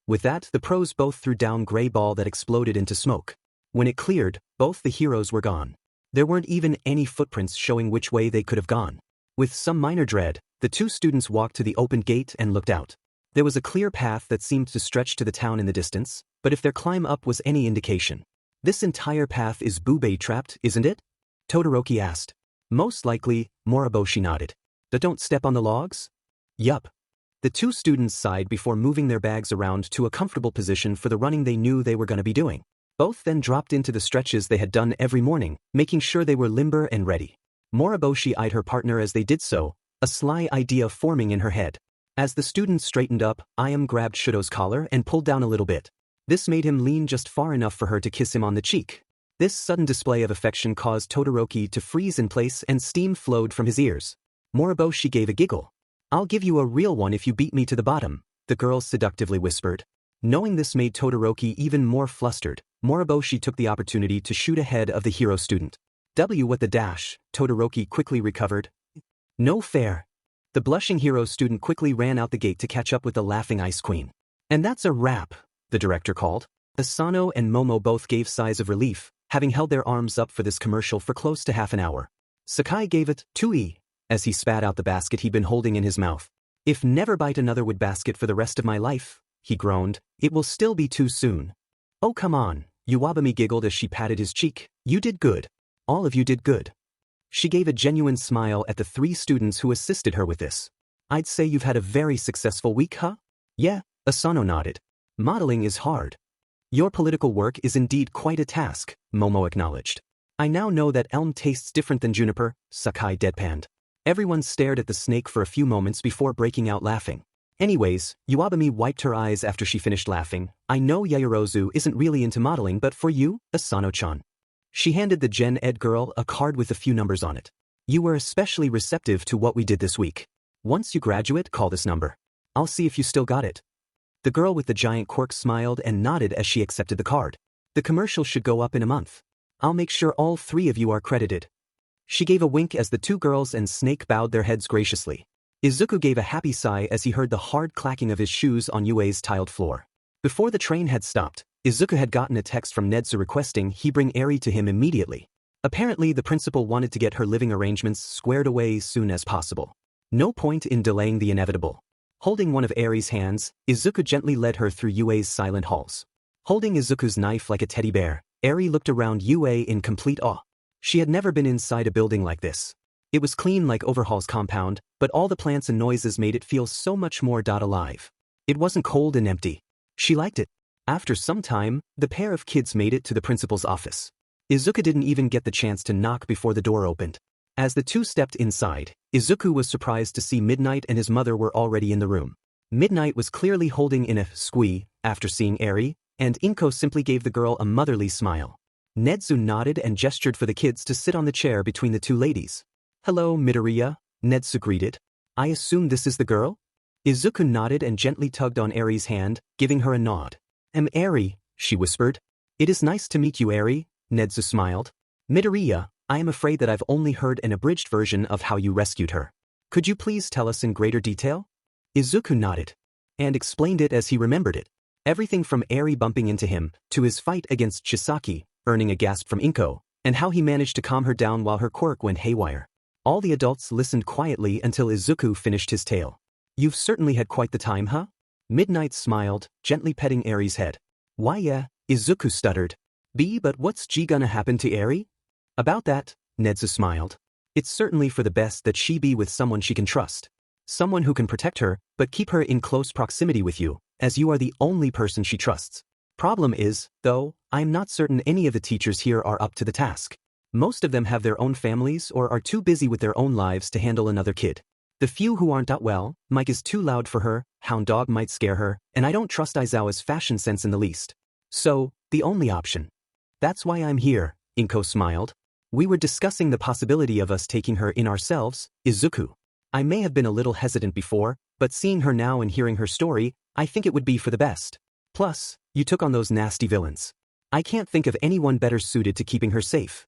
With that, the pros both threw down gray ball that exploded into smoke. When it cleared, both the heroes were gone. There weren't even any footprints showing which way they could have gone. With some minor dread, the two students walked to the opened gate and looked out. There was a clear path that seemed to stretch to the town in the distance, but if their climb up was any indication, "This entire path is Bubei trapped, isn't it?" Todoroki asked. "Most likely," Moriboshi nodded. "But don't step on the logs?" "Yup." The two students sighed before moving their bags around to a comfortable position for the running they knew they were going to be doing. Both then dropped into the stretches they had done every morning, making sure they were limber and ready. Moriboshi eyed her partner as they did so, a sly idea forming in her head. As the students straightened up, Ayam grabbed Shudo's collar and pulled down a little bit. This made him lean just far enough for her to kiss him on the cheek. This sudden display of affection caused Todoroki to freeze in place and steam flowed from his ears. Moriboshi gave a giggle. "I'll give you a real one if you beat me to the bottom," the girl seductively whispered. Knowing this made Todoroki even more flustered, Moriboshi took the opportunity to shoot ahead of the hero student. What the dash, Todoroki quickly recovered. "No fair." The blushing hero student quickly ran out the gate to catch up with the laughing Ice Queen. "And that's a wrap," the director called. Asano and Momo both gave sighs of relief, having held their arms up for this commercial for close to half an hour. Sakai gave it 2E as he spat out the basket he'd been holding in his mouth. "If never bite another wood basket for the rest of my life," he groaned, "it will still be too soon." "Oh come on," Iwabami giggled as she patted his cheek. "You did good. All of you did good." She gave a genuine smile at the three students who assisted her with this. "I'd say you've had a very successful week, huh?" "Yeah," Asano nodded. "Modeling is hard." "Your political work is indeed quite a task," Momo acknowledged. "I now know that elm tastes different than juniper," Sakai deadpanned. Everyone stared at the snake for a few moments before breaking out laughing. Anyways, Iwabami wiped her eyes after she finished laughing. "I know Yaoyorozu isn't really into modeling, but for you, Asano-chan." She handed the Gen Ed girl a card with a few numbers on it. "You were especially receptive to what we did this week. Once you graduate, call this number. I'll see if you still got it." The girl with the giant quirk smiled and nodded as she accepted the card. "The commercial should go up in a month. I'll make sure all three of you are credited." She gave a wink as the two girls and Snake bowed their heads graciously. Izuku gave a happy sigh as he heard the hard clacking of his shoes on Yue's tiled floor. Before the train had stopped, Izuku had gotten a text from Netsu requesting he bring Eri to him immediately. Apparently the principal wanted to get her living arrangements squared away as soon as possible. No point in delaying the inevitable. Holding one of Eri's hands, Izuku gently led her through Yue's silent halls. Holding Izuku's knife like a teddy bear, Eri looked around Yue in complete awe. She had never been inside a building like this. It was clean like Overhaul's compound, but all the plants and noises made it feel so much more alive. It wasn't cold and empty. She liked it. After some time, the pair of kids made it to the principal's office. Izuku didn't even get the chance to knock before the door opened. As the two stepped inside, Izuku was surprised to see Midnight and his mother were already in the room. Midnight was clearly holding in a squee after seeing Eri, and Inko simply gave the girl a motherly smile. Nedzu nodded and gestured for the kids to sit on the chair between the two ladies. "Hello, Midoriya," Nedzu greeted. "I assume this is the girl?" Izuku nodded and gently tugged on Eri's hand, giving her a nod. "I'm Eri," she whispered. "It is nice to meet you, Eri," Nedzu smiled. "Midoriya, I am afraid that I've only heard an abridged version of how you rescued her. Could you please tell us in greater detail?" Izuku nodded and explained it as he remembered it. Everything from Eri bumping into him, to his fight against Chisaki, earning a gasp from Inko, and how he managed to calm her down while her quirk went haywire. All the adults listened quietly until Izuku finished his tale. "You've certainly had quite the time, huh?" Midnight smiled, gently petting Eri's head. "Why yeah," Izuku stuttered. But what's gonna happen to Eri?" "About that," Nedzu smiled. "It's certainly for the best that she be with someone she can trust. Someone who can protect her, but keep her in close proximity with you, as you are the only person she trusts. Problem is, though, I'm not certain any of the teachers here are up to the task. Most of them have their own families or are too busy with their own lives to handle another kid. The few who aren't that well, Mike is too loud for her, Hound Dog might scare her, and I don't trust Aizawa's fashion sense in the least. So, the only option." "That's why I'm here," Inko smiled. "We were discussing the possibility of us taking her in ourselves, Izuku. I may have been a little hesitant before, but seeing her now and hearing her story, I think it would be for the best. Plus, you took on those nasty villains. I can't think of anyone better suited to keeping her safe."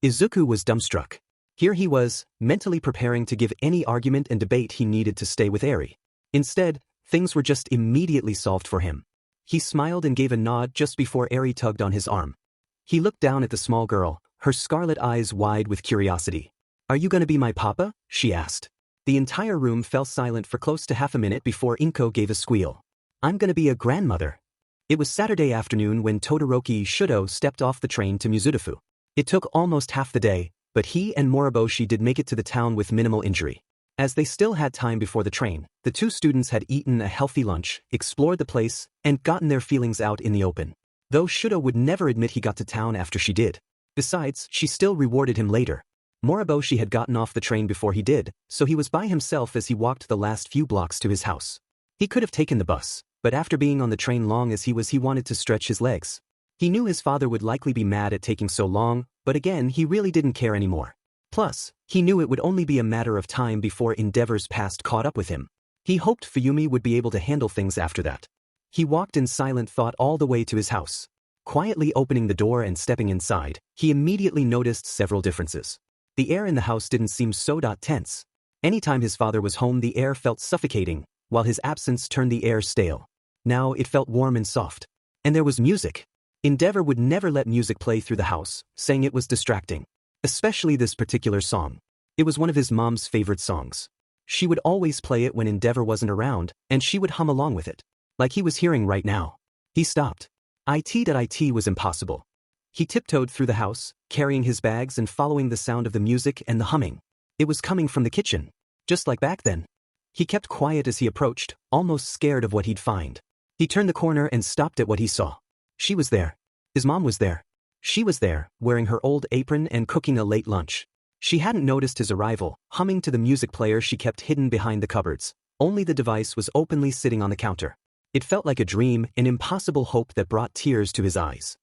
Izuku was dumbstruck. Here he was, mentally preparing to give any argument and debate he needed to stay with Eri. Instead, things were just immediately solved for him. He smiled and gave a nod just before Eri tugged on his arm. He looked down at the small girl, her scarlet eyes wide with curiosity. "Are you gonna be my papa?" she asked. The entire room fell silent for close to half a minute before Inko gave a squeal. "I'm gonna be a grandmother." It was Saturday afternoon when Todoroki Shudo stepped off the train to Mizurufu. It took almost half the day, but he and Moriboshi did make it to the town with minimal injury. As they still had time before the train, the two students had eaten a healthy lunch, explored the place, and gotten their feelings out in the open. Though Shudo would never admit he got to town after she did. Besides, she still rewarded him later. Moriboshi had gotten off the train before he did, so he was by himself as he walked the last few blocks to his house. He could have taken the bus, but after being on the train long as he wanted to stretch his legs. He knew his father would likely be mad at taking so long, but again he really didn't care anymore. Plus, he knew it would only be a matter of time before Endeavor's past caught up with him. He hoped Fuyumi would be able to handle things after that. He walked in silent thought all the way to his house. Quietly opening the door and stepping inside, he immediately noticed several differences. The air in the house didn't seem so tense. Anytime his father was home, the air felt suffocating, while his absence turned the air stale. Now it felt warm and soft. And there was music. Endeavor would never let music play through the house, saying it was distracting. Especially this particular song. It was one of his mom's favorite songs. She would always play it when Endeavor wasn't around, and she would hum along with it. Like he was hearing right now. He stopped. It was impossible. He tiptoed through the house, carrying his bags and following the sound of the music and the humming. It was coming from the kitchen. Just like back then. He kept quiet as he approached, almost scared of what he'd find. He turned the corner and stopped at what he saw. She was there. His mom was there. She was there, wearing her old apron and cooking a late lunch. She hadn't noticed his arrival, humming to the music player she kept hidden behind the cupboards. Only the device was openly sitting on the counter. It felt like a dream, an impossible hope that brought tears to his eyes.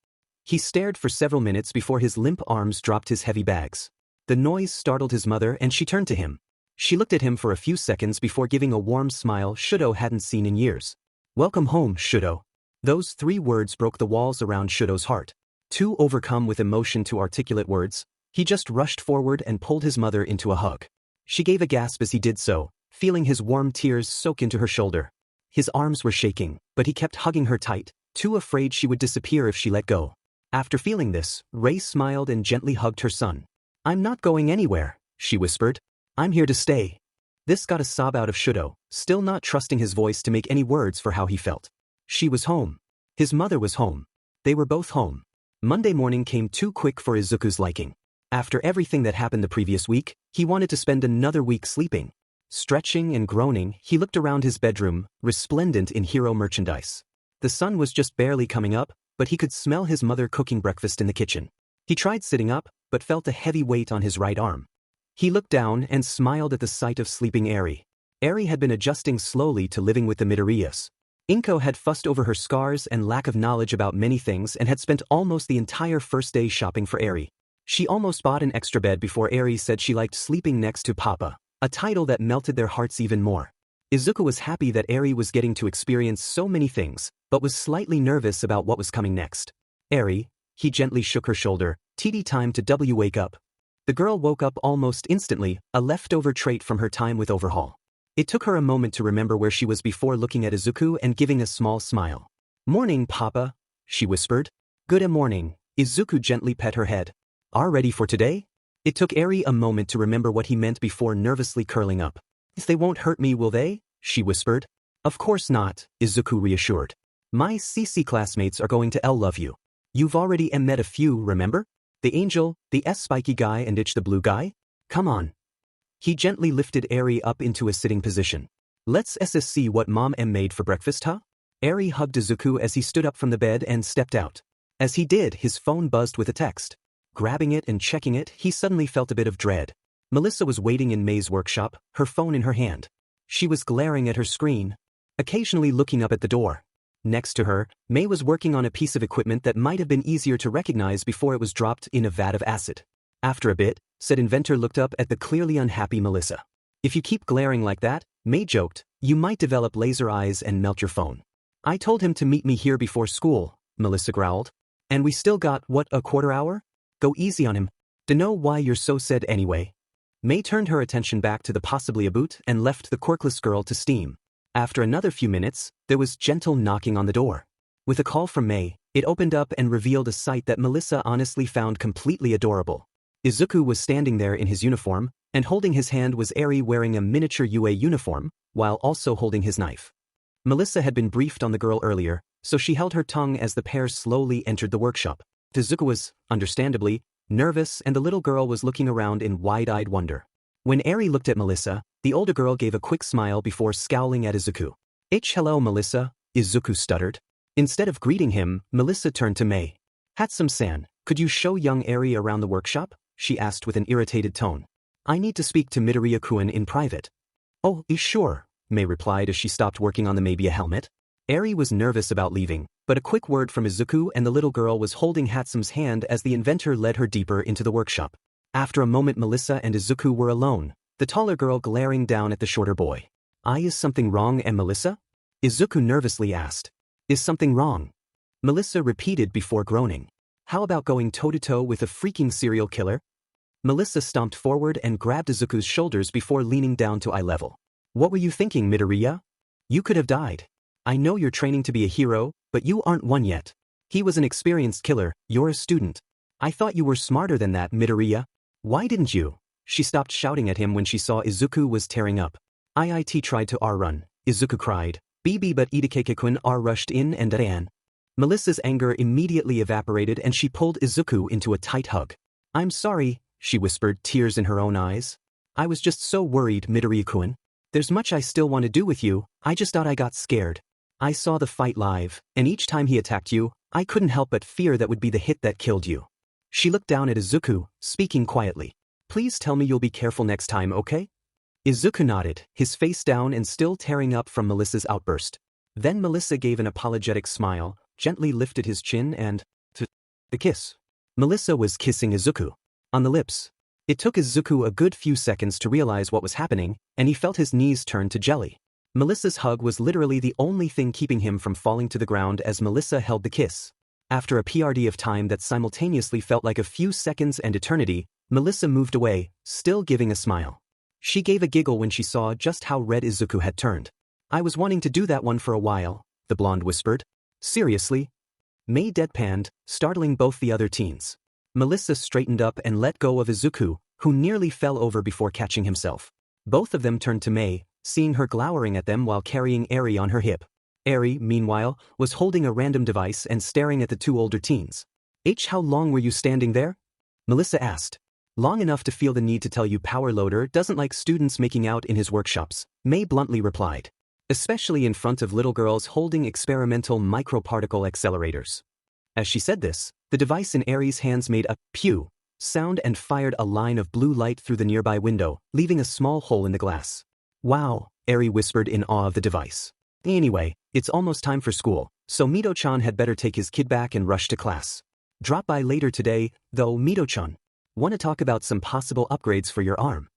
He stared for several minutes before his limp arms dropped his heavy bags. The noise startled his mother and she turned to him. She looked at him for a few seconds before giving a warm smile Shudo hadn't seen in years. "Welcome home, Shudo." Those 3 words broke the walls around Shudo's heart. Too overcome with emotion to articulate words, he just rushed forward and pulled his mother into a hug. She gave a gasp as he did so, feeling his warm tears soak into her shoulder. His arms were shaking, but he kept hugging her tight, too afraid she would disappear if she let go. After feeling this, Rei smiled and gently hugged her son. "I'm not going anywhere," she whispered. "I'm here to stay." This got a sob out of Shudo, still not trusting his voice to make any words for how he felt. She was home. His mother was home. They were both home. Monday morning came too quick for Izuku's liking. After everything that happened the previous week, he wanted to spend another week sleeping. Stretching and groaning, he looked around his bedroom, resplendent in hero merchandise. The sun was just barely coming up, but he could smell his mother cooking breakfast in the kitchen. He tried sitting up, but felt a heavy weight on his right arm. He looked down and smiled at the sight of sleeping Eri. Eri had been adjusting slowly to living with the Midoriyas. Inko had fussed over her scars and lack of knowledge about many things and had spent almost the entire first day shopping for Eri. She almost bought an extra bed before Eri said she liked sleeping next to Papa, a title that melted their hearts even more. Izuku was happy that Eri was getting to experience so many things, but was slightly nervous about what was coming next. Eri, he gently shook her shoulder, "TD time to wake up." The girl woke up almost instantly, a leftover trait from her time with Overhaul. It took her a moment to remember where she was before looking at Izuku and giving a small smile. "Morning, Papa," she whispered. "Good morning." Izuku gently pet her head. "Are ready for today?" It took Eri a moment to remember what he meant before nervously curling up. "They won't hurt me, will they?" she whispered. "Of course not," Izuku reassured. "My CC classmates are going to love you. You've already met a few, remember? The Angel, the S-Spiky guy and Itch the Blue guy? Come on." He gently lifted Eri up into a sitting position. "Let's see what Mom made for breakfast, huh?" Eri hugged Izuku as he stood up from the bed and stepped out. As he did, his phone buzzed with a text. Grabbing it and checking it, he suddenly felt a bit of dread. Melissa was waiting in May's workshop, her phone in her hand. She was glaring at her screen, occasionally looking up at the door. Next to her, May was working on a piece of equipment that might have been easier to recognize before it was dropped in a vat of acid. After a bit, said inventor looked up at the clearly unhappy Melissa. "If you keep glaring like that," May joked, "you might develop laser eyes and melt your phone." "I told him to meet me here before school," Melissa growled. "And we still got, what, a quarter hour? Go easy on him. Dunno why you're so sad anyway." May turned her attention back to the possibly a boot and left the quirkless girl to steam. After another few minutes, there was gentle knocking on the door. With a call from May, it opened up and revealed a sight that Melissa honestly found completely adorable. Izuku was standing there in his uniform, and holding his hand was Eri wearing a miniature UA uniform, while also holding his knife. Melissa had been briefed on the girl earlier, so she held her tongue as the pair slowly entered the workshop. Izuku was, understandably, nervous and the little girl was looking around in wide-eyed wonder. When Eri looked at Melissa, the older girl gave a quick smile before scowling at Izuku. Hello Melissa," Izuku stuttered. Instead of greeting him, Melissa turned to May. "Hatsum-san, could you show young Eri around the workshop?" she asked with an irritated tone. "I need to speak to Midoriya-kun in private." "Oh, sure," May replied as she stopped working on the Mabia helmet. Eri was nervous about leaving, but a quick word from Izuku and the little girl was holding Hatsum's hand as the inventor led her deeper into the workshop. After a moment Melissa and Izuku were alone, the taller girl glaring down at the shorter boy. "Is something wrong, Melissa?" Izuku nervously asked. "Is something wrong?" Melissa repeated before groaning. "How about going toe-to-toe with a freaking serial killer?" Melissa stomped forward and grabbed Izuku's shoulders before leaning down to eye level. "What were you thinking, Midoriya? You could have died. I know you're training to be a hero, but you aren't one yet. He was an experienced killer, you're a student. I thought you were smarter than that, Midoriya. Why didn't you?" She stopped shouting at him when she saw Izuku was tearing up. "IIT tried to R-run," Izuku cried. "BB but Idakeke-kun R-rushed in and ran." Melissa's anger immediately evaporated and she pulled Izuku into a tight hug. "I'm sorry," she whispered, tears in her own eyes. "I was just so worried, Midoriya-kun. There's much I still want to do with you, I just thought I got scared. I saw the fight live, and each time he attacked you, I couldn't help but fear that would be the hit that killed you." She looked down at Izuku, speaking quietly. "Please tell me you'll be careful next time, okay?" Izuku nodded, his face down and still tearing up from Melissa's outburst. Then Melissa gave an apologetic smile, gently lifted his chin and a kiss. Melissa was kissing Izuku on the lips. It took Izuku a good few seconds to realize what was happening, and he felt his knees turn to jelly. Melissa's hug was literally the only thing keeping him from falling to the ground as Melissa held the kiss. After a PRD of time that simultaneously felt like a few seconds and eternity, Melissa moved away, still giving a smile. She gave a giggle when she saw just how red Izuku had turned. "I was wanting to do that one for a while," the blonde whispered. "Seriously?" May deadpanned, startling both the other teens. Melissa straightened up and let go of Izuku, who nearly fell over before catching himself. Both of them turned to May, seeing her glowering at them while carrying Eri on her hip. Eri, meanwhile, was holding a random device and staring at the two older teens. "How long were you standing there?" Melissa asked. Long enough to feel the need to tell you Power Loader doesn't like students making out in his workshops, May bluntly replied. Especially in front of little girls holding experimental microparticle accelerators. As she said this, the device in Aries' hands made a pew sound and fired a line of blue light through the nearby window, leaving a small hole in the glass. Wow, Eri whispered in awe of the device. Anyway, it's almost time for school, so Mito-chan had better take his kid back and rush to class. Drop by later today, though, Mito-chan. Want to talk about some possible upgrades for your arm?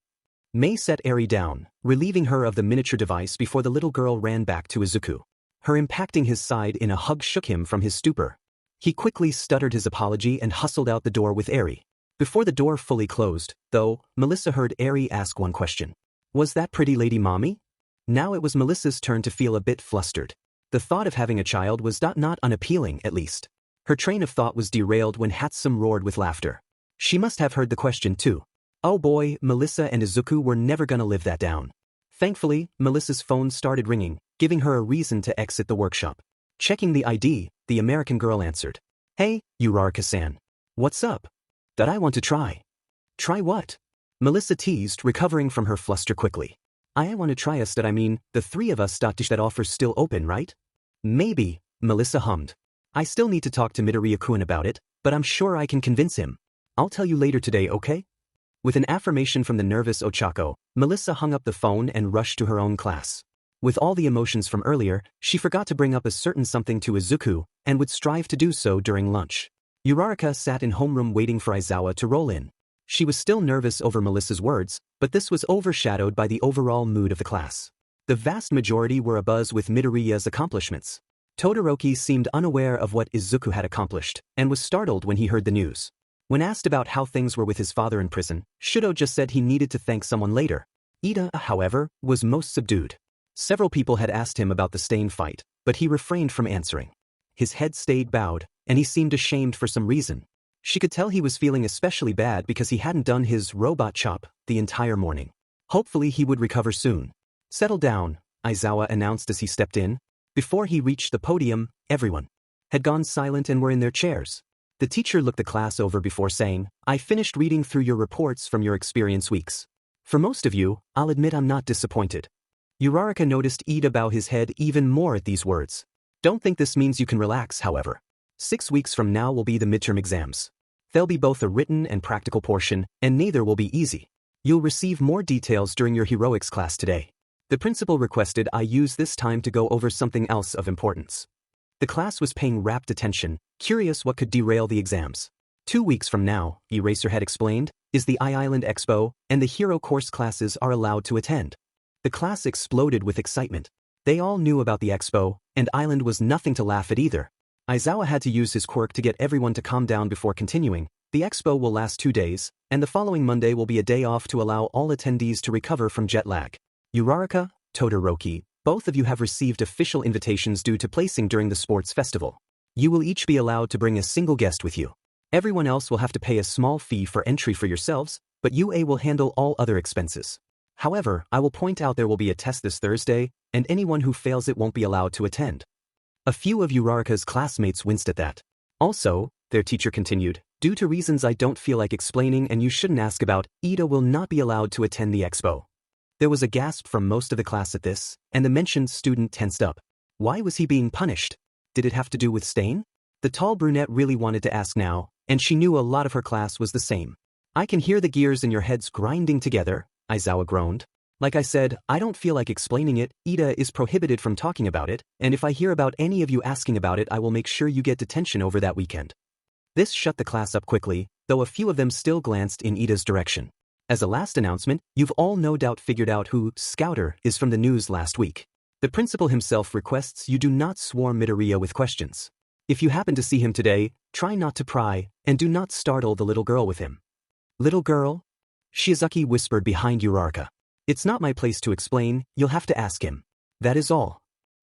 May set Eri down, relieving her of the miniature device before the little girl ran back to Izuku. Her impacting his side in a hug shook him from his stupor. He quickly stuttered his apology and hustled out the door with Eri. Before the door fully closed, though, Melissa heard Eri ask one question. Was that pretty lady mommy? Now it was Melissa's turn to feel a bit flustered. The thought of having a child was not unappealing, at least. Her train of thought was derailed when Hatsum roared with laughter. She must have heard the question too. Oh boy, Melissa and Izuku were never gonna live that down. Thankfully, Melissa's phone started ringing, giving her a reason to exit the workshop. Checking the ID, the American girl answered. Hey, Uraraka-san. What's up? That I want to try. Try what? Melissa teased, recovering from her fluster quickly. I want to try us that I mean, the three of us that offer's still open, right? Maybe, Melissa hummed. I still need to talk to Midoriya-kun about it, but I'm sure I can convince him. I'll tell you later today, okay? With an affirmation from the nervous Ochako, Melissa hung up the phone and rushed to her own class. With all the emotions from earlier, she forgot to bring up a certain something to Izuku, and would strive to do so during lunch. Uraraka sat in homeroom waiting for Aizawa to roll in. She was still nervous over Melissa's words, but this was overshadowed by the overall mood of the class. The vast majority were abuzz with Midoriya's accomplishments. Todoroki seemed unaware of what Izuku had accomplished, and was startled when he heard the news. When asked about how things were with his father in prison, Shudo just said he needed to thank someone later. Ida, however, was most subdued. Several people had asked him about the Stain fight, but he refrained from answering. His head stayed bowed, and he seemed ashamed for some reason. She could tell he was feeling especially bad because he hadn't done his robot chop the entire morning. Hopefully he would recover soon. Settle down, Aizawa announced as he stepped in. Before he reached the podium, everyone had gone silent and were in their chairs. The teacher looked the class over before saying, I finished reading through your reports from your experience weeks. For most of you, I'll admit I'm not disappointed. Uraraka noticed Ida bow his head even more at these words. Don't think this means you can relax, however. 6 weeks from now will be the midterm exams. There'll be both a written and practical portion, and neither will be easy. You'll receive more details during your heroics class today. The principal requested I use this time to go over something else of importance. The class was paying rapt attention, curious what could derail the exams. 2 weeks from now, Eraserhead explained, is the I-Island Expo, and the hero course classes are allowed to attend. The class exploded with excitement. They all knew about the expo, and Island was nothing to laugh at either. Aizawa had to use his quirk to get everyone to calm down before continuing. The expo will last 2 days, and the following Monday will be a day off to allow all attendees to recover from jet lag. Uraraka, Todoroki, both of you have received official invitations due to placing during the sports festival. You will each be allowed to bring a single guest with you. Everyone else will have to pay a small fee for entry for yourselves, but UA will handle all other expenses. However, I will point out there will be a test this Thursday, and anyone who fails it won't be allowed to attend. A few of Uraraka's classmates winced at that. Also, their teacher continued, due to reasons I don't feel like explaining and you shouldn't ask about, Ida will not be allowed to attend the expo. There was a gasp from most of the class at this, and the mentioned student tensed up. Why was he being punished? Did it have to do with Stain? The tall brunette really wanted to ask now, and she knew a lot of her class was the same. I can hear the gears in your heads grinding together, Aizawa groaned. Like I said, I don't feel like explaining it. Ida is prohibited from talking about it, and if I hear about any of you asking about it I will make sure you get detention over that weekend. This shut the class up quickly, though a few of them still glanced in Ida's direction. As a last announcement, you've all no doubt figured out who Scouter is from the news last week. The principal himself requests you do not swarm Midoriya with questions. If you happen to see him today, try not to pry, and do not startle the little girl with him. Little girl? Shizuki whispered behind Uraraka. It's not my place to explain, you'll have to ask him. That is all.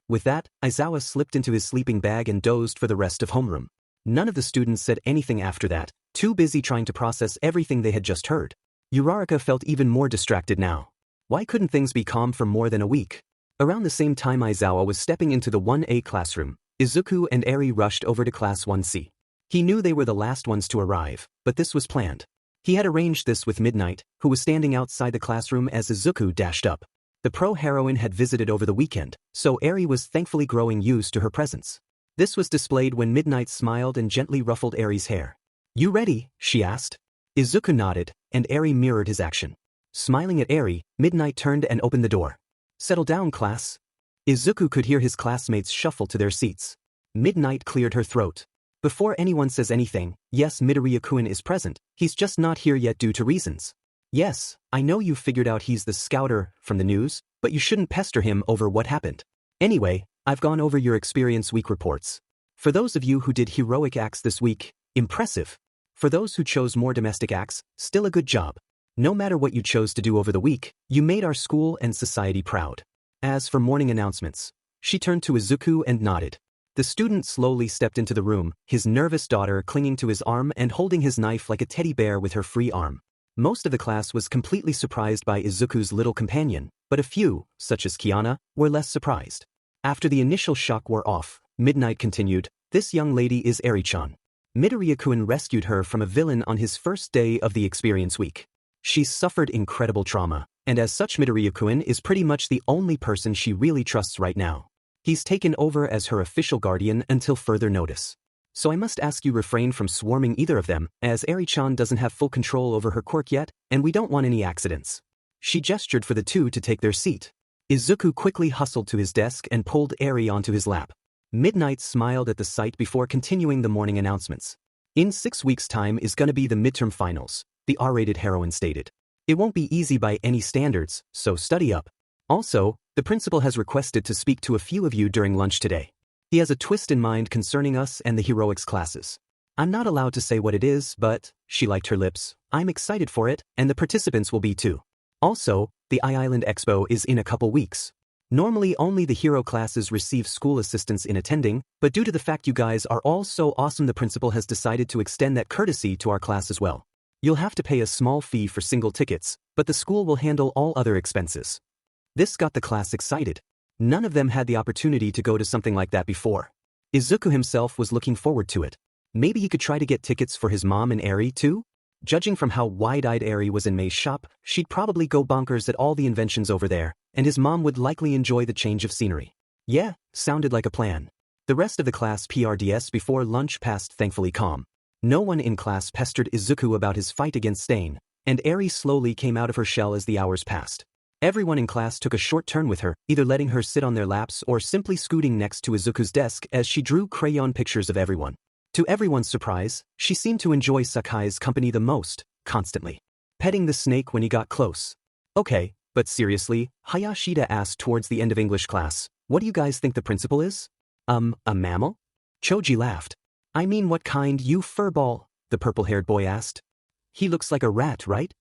With that, Aizawa slipped into his sleeping bag and dozed for the rest of homeroom. None of the students said anything after that, too busy trying to process everything they had just heard. Uraraka felt even more distracted now. Why couldn't things be calm for more than a week? Around the same time Aizawa was stepping into the 1A classroom, Izuku and Eri rushed over to Class 1C. He knew they were the last ones to arrive, but this was planned. He had arranged this with Midnight, who was standing outside the classroom as Izuku dashed up. The pro-heroine had visited over the weekend, so Eri was thankfully growing used to her presence. This was displayed when Midnight smiled and gently ruffled Eri's hair. "You ready?" she asked. Izuku nodded, and Eri mirrored his action. Smiling at Eri, Midnight turned and opened the door. "Settle down, class." Izuku could hear his classmates shuffle to their seats. Midnight cleared her throat. "Before anyone says anything, yes, Midoriya-kun is present, he's just not here yet due to reasons. Yes, I know you figured out he's the scouter from the news, but you shouldn't pester him over what happened. Anyway, I've gone over your Experience Week reports. For those of you who did heroic acts this week, impressive. For those who chose more domestic acts, still a good job. No matter what you chose to do over the week, you made our school and society proud. As for morning announcements," she turned to Izuku and nodded. The student slowly stepped into the room, his nervous daughter clinging to his arm and holding his knife like a teddy bear with her free arm. Most of the class was completely surprised by Izuku's little companion, but a few, such as Kiana, were less surprised. After the initial shock wore off, Midnight continued, "This young lady is Eri-chan. Midoriya-kun rescued her from a villain on his first day of the Experience Week. She's suffered incredible trauma, and as such Midoriya-kun is pretty much the only person she really trusts right now. He's taken over as her official guardian until further notice. So I must ask you refrain from swarming either of them, as Eri-chan doesn't have full control over her quirk yet, and we don't want any accidents." She gestured for the two to take their seat. Izuku quickly hustled to his desk and pulled Eri onto his lap. Midnight smiled at the sight before continuing the morning announcements. "In 6 weeks' time is gonna be the midterm finals," the R-rated heroine stated. "It won't be easy by any standards, so study up. Also, the principal has requested to speak to a few of you during lunch today. He has a twist in mind concerning us and the heroics classes. I'm not allowed to say what it is, but," she liked her lips, "I'm excited for it, and the participants will be too. Also, the I-Island Expo is in a couple weeks. Normally only the hero classes receive school assistance in attending, but due to the fact you guys are all so awesome, the principal has decided to extend that courtesy to our class as well. You'll have to pay a small fee for single tickets, but the school will handle all other expenses." This got the class excited. None of them had the opportunity to go to something like that before. Izuku himself was looking forward to it. Maybe he could try to get tickets for his mom and Eri too? Judging from how wide-eyed Eri was in May's shop, she'd probably go bonkers at all the inventions over there, and his mom would likely enjoy the change of scenery. Yeah, sounded like a plan. The rest of the class PRDS before lunch passed thankfully calm. No one in class pestered Izuku about his fight against Stain, and Eri slowly came out of her shell as the hours passed. Everyone in class took a short turn with her, either letting her sit on their laps or simply scooting next to Izuku's desk as she drew crayon pictures of everyone. To everyone's surprise, she seemed to enjoy Sakai's company the most, constantly petting the snake when he got close. "Okay, but seriously," Hayashida asked towards the end of English class, "what do you guys think the principal is?" A mammal?" Choji laughed. "I mean, what kind, you furball?" the purple-haired boy asked. "He looks like a rat, right?"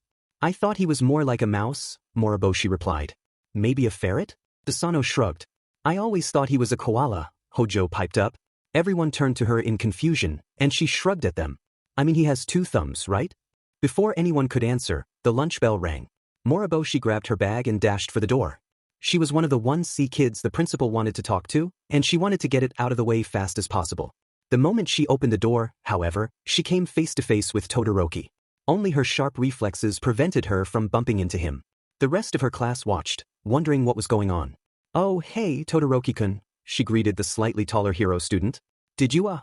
"I thought he was more like a mouse," Moriboshi replied. "Maybe a ferret?" Desano shrugged. "I always thought he was a koala," Hojo piped up. Everyone turned to her in confusion, and she shrugged at them. "I mean, he has 2 thumbs, right?" Before anyone could answer, the lunch bell rang. Moriboshi grabbed her bag and dashed for the door. She was one of the 1C kids the principal wanted to talk to, and she wanted to get it out of the way fast as possible. The moment she opened the door, however, she came face to face with Todoroki. Only her sharp reflexes prevented her from bumping into him. The rest of her class watched, wondering what was going on. "Oh, hey, Todoroki-kun," she greeted the slightly taller hero student. "Did you,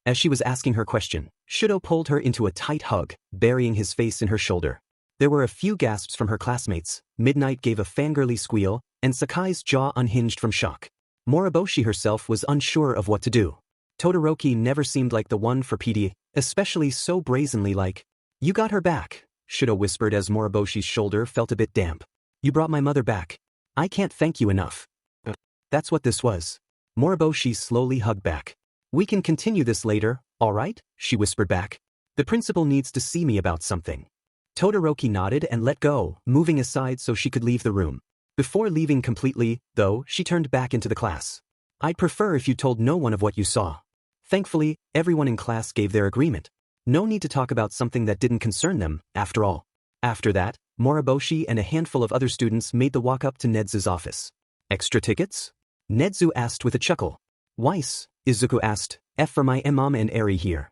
As she was asking her question, Shudo pulled her into a tight hug, burying his face in her shoulder. There were a few gasps from her classmates, Midnight gave a fangirly squeal, and Sakai's jaw unhinged from shock. Moriboshi herself was unsure of what to do. Todoroki never seemed like the one for PD, especially so brazenly like, "You got her back," Shudo whispered as Moriboshi's shoulder felt a bit damp. "You brought my mother back. I can't thank you enough." That's what this was. Moriboshi slowly hugged back. "We can continue this later, all right?" she whispered back. "The principal needs to see me about something." Todoroki nodded and let go, moving aside so she could leave the room. Before leaving completely, though, she turned back into the class. "I'd prefer if you told no one of what you saw." Thankfully, everyone in class gave their agreement. No need to talk about something that didn't concern them, after all. After that, Moriboshi and a handful of other students made the walk up to Nedzu's office. "Extra tickets?" Nedzu asked with a chuckle. "Weiss," Izuku asked, "F for my mom and Eri here."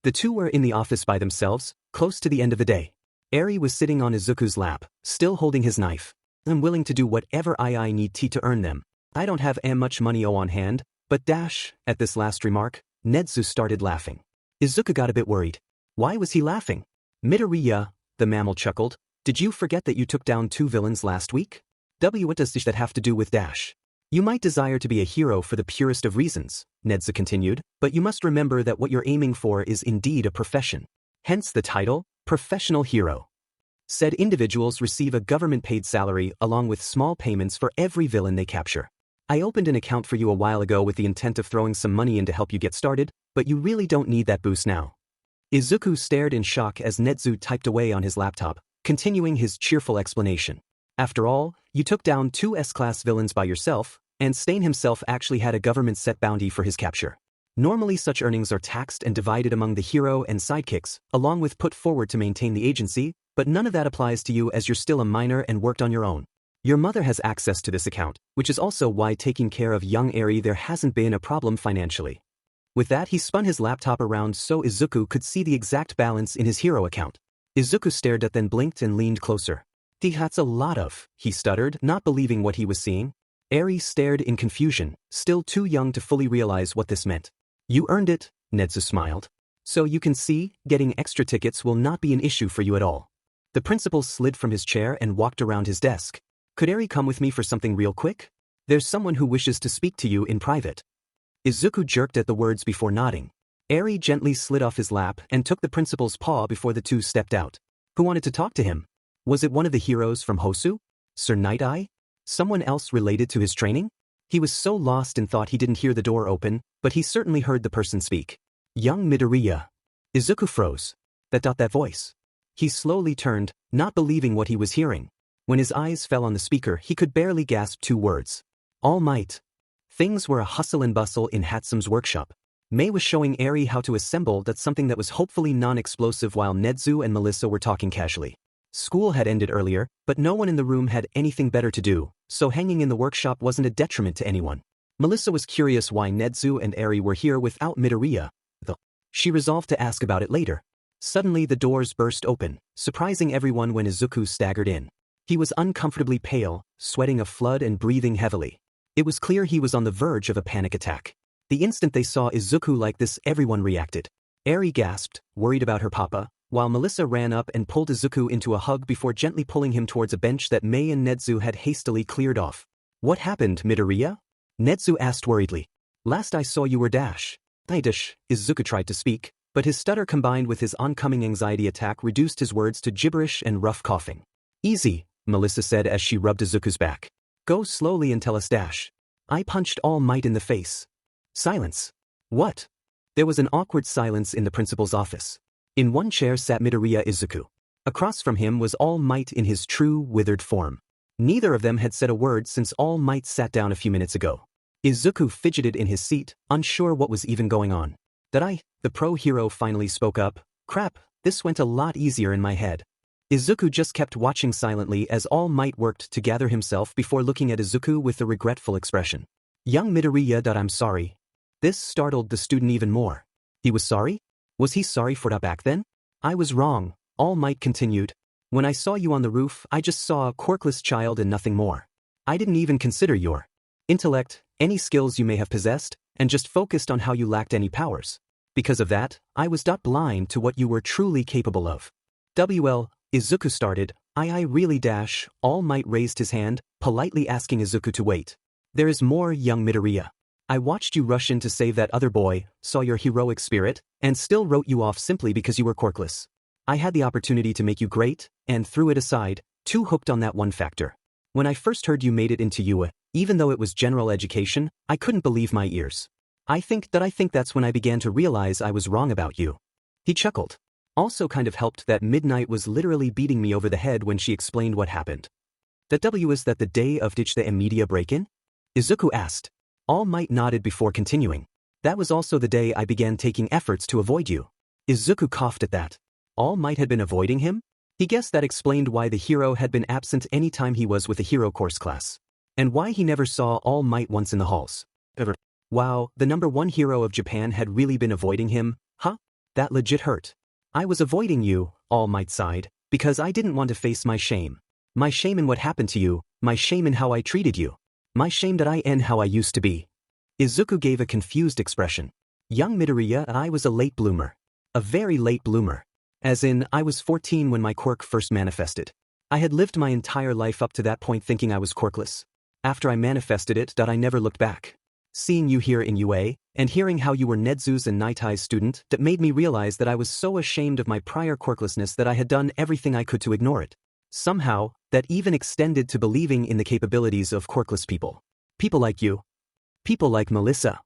The two were in the office by themselves, close to the end of the day. Eri was sitting on Izuku's lap, still holding his knife. I'm willing to do whatever I need to earn them. I don't have much money on hand, but dash. At this last remark, Netsu started laughing. Izuku got a bit worried. Why was he laughing? Midoriya, the mammal chuckled. Did you forget that you took down 2 villains last week? What does that have to do with dash? You might desire to be a hero for the purest of reasons, Netsu continued, but you must remember that what you're aiming for is indeed a profession. Hence the title, Professional Hero. Said individuals receive a government-paid salary along with small payments for every villain they capture. I opened an account for you a while ago with the intent of throwing some money in to help you get started, but you really don't need that boost now. Izuku stared in shock as Netsu typed away on his laptop, continuing his cheerful explanation. After all, you took down 2 S-class villains by yourself, and Stain himself actually had a government-set bounty for his capture. Normally such earnings are taxed and divided among the hero and sidekicks, along with put forward to maintain the agency, but none of that applies to you as you're still a minor and worked on your own. Your mother has access to this account, which is also why taking care of young Eri there hasn't been a problem financially. With that he spun his laptop around so Izuku could see the exact balance in his hero account. Izuku stared at then blinked and leaned closer. That's a lot of, he stuttered, not believing what he was seeing. Eri stared in confusion, still too young to fully realize what this meant. You earned it, Netsu smiled. So you can see, getting extra tickets will not be an issue for you at all. The principal slid from his chair and walked around his desk. Could Eri come with me for something real quick? There's someone who wishes to speak to you in private. Izuku jerked at the words before nodding. Eri gently slid off his lap and took the principal's paw before the two stepped out. Who wanted to talk to him? Was it one of the heroes from Hosu? Sir Night Eye? Someone else related to his training? He was so lost and thought he didn't hear the door open, but he certainly heard the person speak. Young Midoriya. Izuku froze. That voice. He slowly turned, not believing what he was hearing. When his eyes fell on the speaker he could barely gasp 2 words. All Might. Things were a hustle and bustle in Hatsume's workshop. Mei was showing Eri how to assemble something that was hopefully non-explosive while Netsu and Melissa were talking casually. School had ended earlier, but no one in the room had anything better to do, so hanging in the workshop wasn't a detriment to anyone. Melissa was curious why Netsu and Eri were here without Midoriya, though. She resolved to ask about it later. Suddenly the doors burst open, surprising everyone when Izuku staggered in. He was uncomfortably pale, sweating a flood and breathing heavily. It was clear he was on the verge of a panic attack. The instant they saw Izuku like this everyone reacted. Eri gasped, worried about her papa, while Melissa ran up and pulled Izuku into a hug before gently pulling him towards a bench that Mei and Netsu had hastily cleared off. What happened, Midoriya? Netsu asked worriedly. Last I saw you were dash. Izuku tried to speak, but his stutter combined with his oncoming anxiety attack reduced his words to gibberish and rough coughing. Easy, Melissa said as she rubbed Izuku's back. Go slowly and tell us dash. I punched All Might in the face. Silence. What? There was an awkward silence in the principal's office. In one chair sat Midoriya Izuku. Across from him was All Might in his true, withered form. Neither of them had said a word since All Might sat down a few minutes ago. Izuku fidgeted in his seat, unsure what was even going on. The pro hero finally spoke up. Crap, this went a lot easier in my head. Izuku just kept watching silently as All Might worked to gather himself before looking at Izuku with a regretful expression. Young Midoriya. I'm sorry. This startled the student even more. He was sorry? Was he sorry for that back then? I was wrong, All Might continued. When I saw you on the roof I just saw a quirkless child and nothing more. I didn't even consider your intellect, any skills you may have possessed, and just focused on how you lacked any powers. Because of that, I was blind to what you were truly capable of. Izuku started. I really dash. All Might raised his hand, politely asking Izuku to wait. There is more, young Midoriya. I watched you rush in to save that other boy, saw your heroic spirit, and still wrote you off simply because you were quirkless. I had the opportunity to make you great, and threw it aside, too hooked on that one factor. When I first heard you made it into UA, even though it was general education, I couldn't believe my ears. I think that's when I began to realize I was wrong about you. He chuckled. Also kind of helped that Midnight was literally beating me over the head when she explained what happened. Is that the day of the media break-in? Izuku asked. All Might nodded before continuing. That was also the day I began taking efforts to avoid you. Izuku coughed at that. All Might had been avoiding him? He guessed that explained why the hero had been absent any time he was with the hero course class. And why he never saw All Might once in the halls. Wow, the #1 hero of Japan had really been avoiding him, huh? That legit hurt. I was avoiding you, All Might sighed. Because I didn't want to face my shame. My shame in what happened to you, my shame in how I treated you. My shame that I am how I used to be. Izuku gave a confused expression. Young Midoriya, I was a late bloomer. A very late bloomer. As in, I was 14 when my quirk first manifested. I had lived my entire life up to that point thinking I was quirkless. After I manifested it, I never looked back. Seeing you here in UA, and hearing how you were Nezu's and Naitai's student, that made me realize that I was so ashamed of my prior quirklessness that I had done everything I could to ignore it. Somehow, that even extended to believing in the capabilities of quirkless people. People like you. People like Melissa.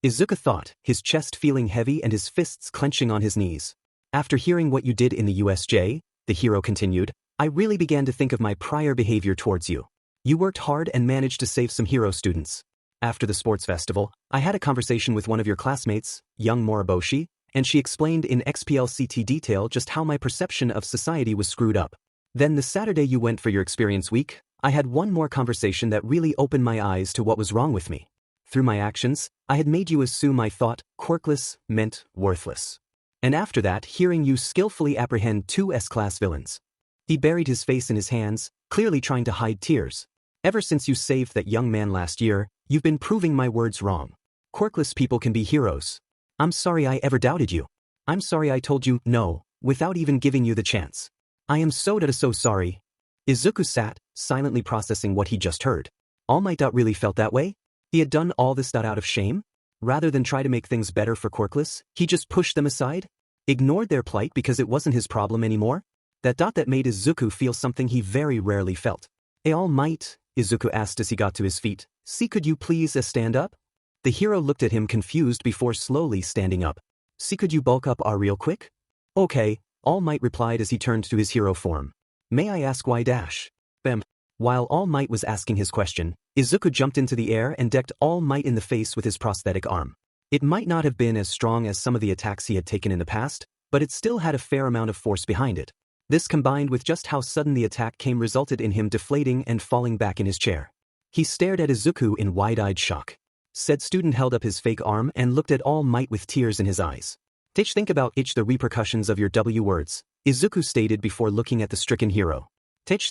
Izuku thought, his chest feeling heavy and his fists clenching on his knees. After hearing what you did in the USJ, the hero continued, I really began to think of my prior behavior towards you. You worked hard and managed to save some hero students. After the sports festival, I had a conversation with one of your classmates, young Moriboshi, and she explained in XPLCT detail just how my perception of society was screwed up. Then the Saturday you went for your experience week, I had one more conversation that really opened my eyes to what was wrong with me. Through my actions, I had made you assume I thought quirkless meant worthless. And after that, hearing you skillfully apprehend two S-class villains. He buried his face in his hands, clearly trying to hide tears. Ever since you saved that young man last year, you've been proving my words wrong. Quirkless people can be heroes. I'm sorry I ever doubted you. I'm sorry I told you no, without even giving you the chance. I am so sorry. Izuku sat, silently processing what he just heard. All Might really felt that way? He had done all this out of shame? Rather than try to make things better for quirkless, he just pushed them aside? Ignored their plight because it wasn't his problem anymore? That made Izuku feel something he very rarely felt. All Might? Izuku asked as he got to his feet. See, could you please stand up? The hero looked at him confused before slowly standing up. See, could you bulk up real quick? Okay, All Might replied as he turned to his hero form. May I ask why dash? Bam. While All Might was asking his question, Izuku jumped into the air and decked All Might in the face with his prosthetic arm. It might not have been as strong as some of the attacks he had taken in the past, but it still had a fair amount of force behind it. This combined with just how sudden the attack came resulted in him deflating and falling back in his chair. He stared at Izuku in wide-eyed shock. Said student held up his fake arm and looked at All Might with tears in his eyes. Think about the repercussions of your W words, Izuku stated before looking at the stricken hero.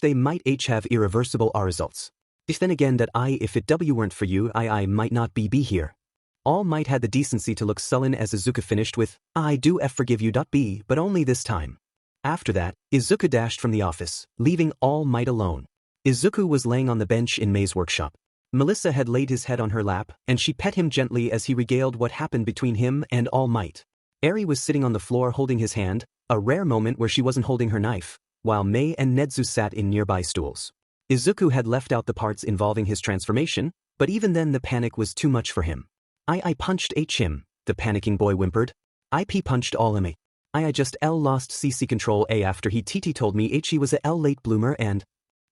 They might have irreversible results. If then again that if it W weren't for you I might not be here. All Might had the decency to look sullen as Izuku finished with, I do forgive you. B, but only this time. After that, Izuku dashed from the office, leaving All Might alone. Izuku was laying on the bench in Mei's workshop. Melissa had laid his head on her lap, and she pet him gently as he regaled what happened between him and All Might. Eri was sitting on the floor holding his hand, a rare moment where she wasn't holding her knife, while Mei and Nezu sat in nearby stools. Izuku had left out the parts involving his transformation, but even then the panic was too much for him. I punched him, the panicking boy whimpered. I punched all him. I just lost CC control after he told me he was a late bloomer and...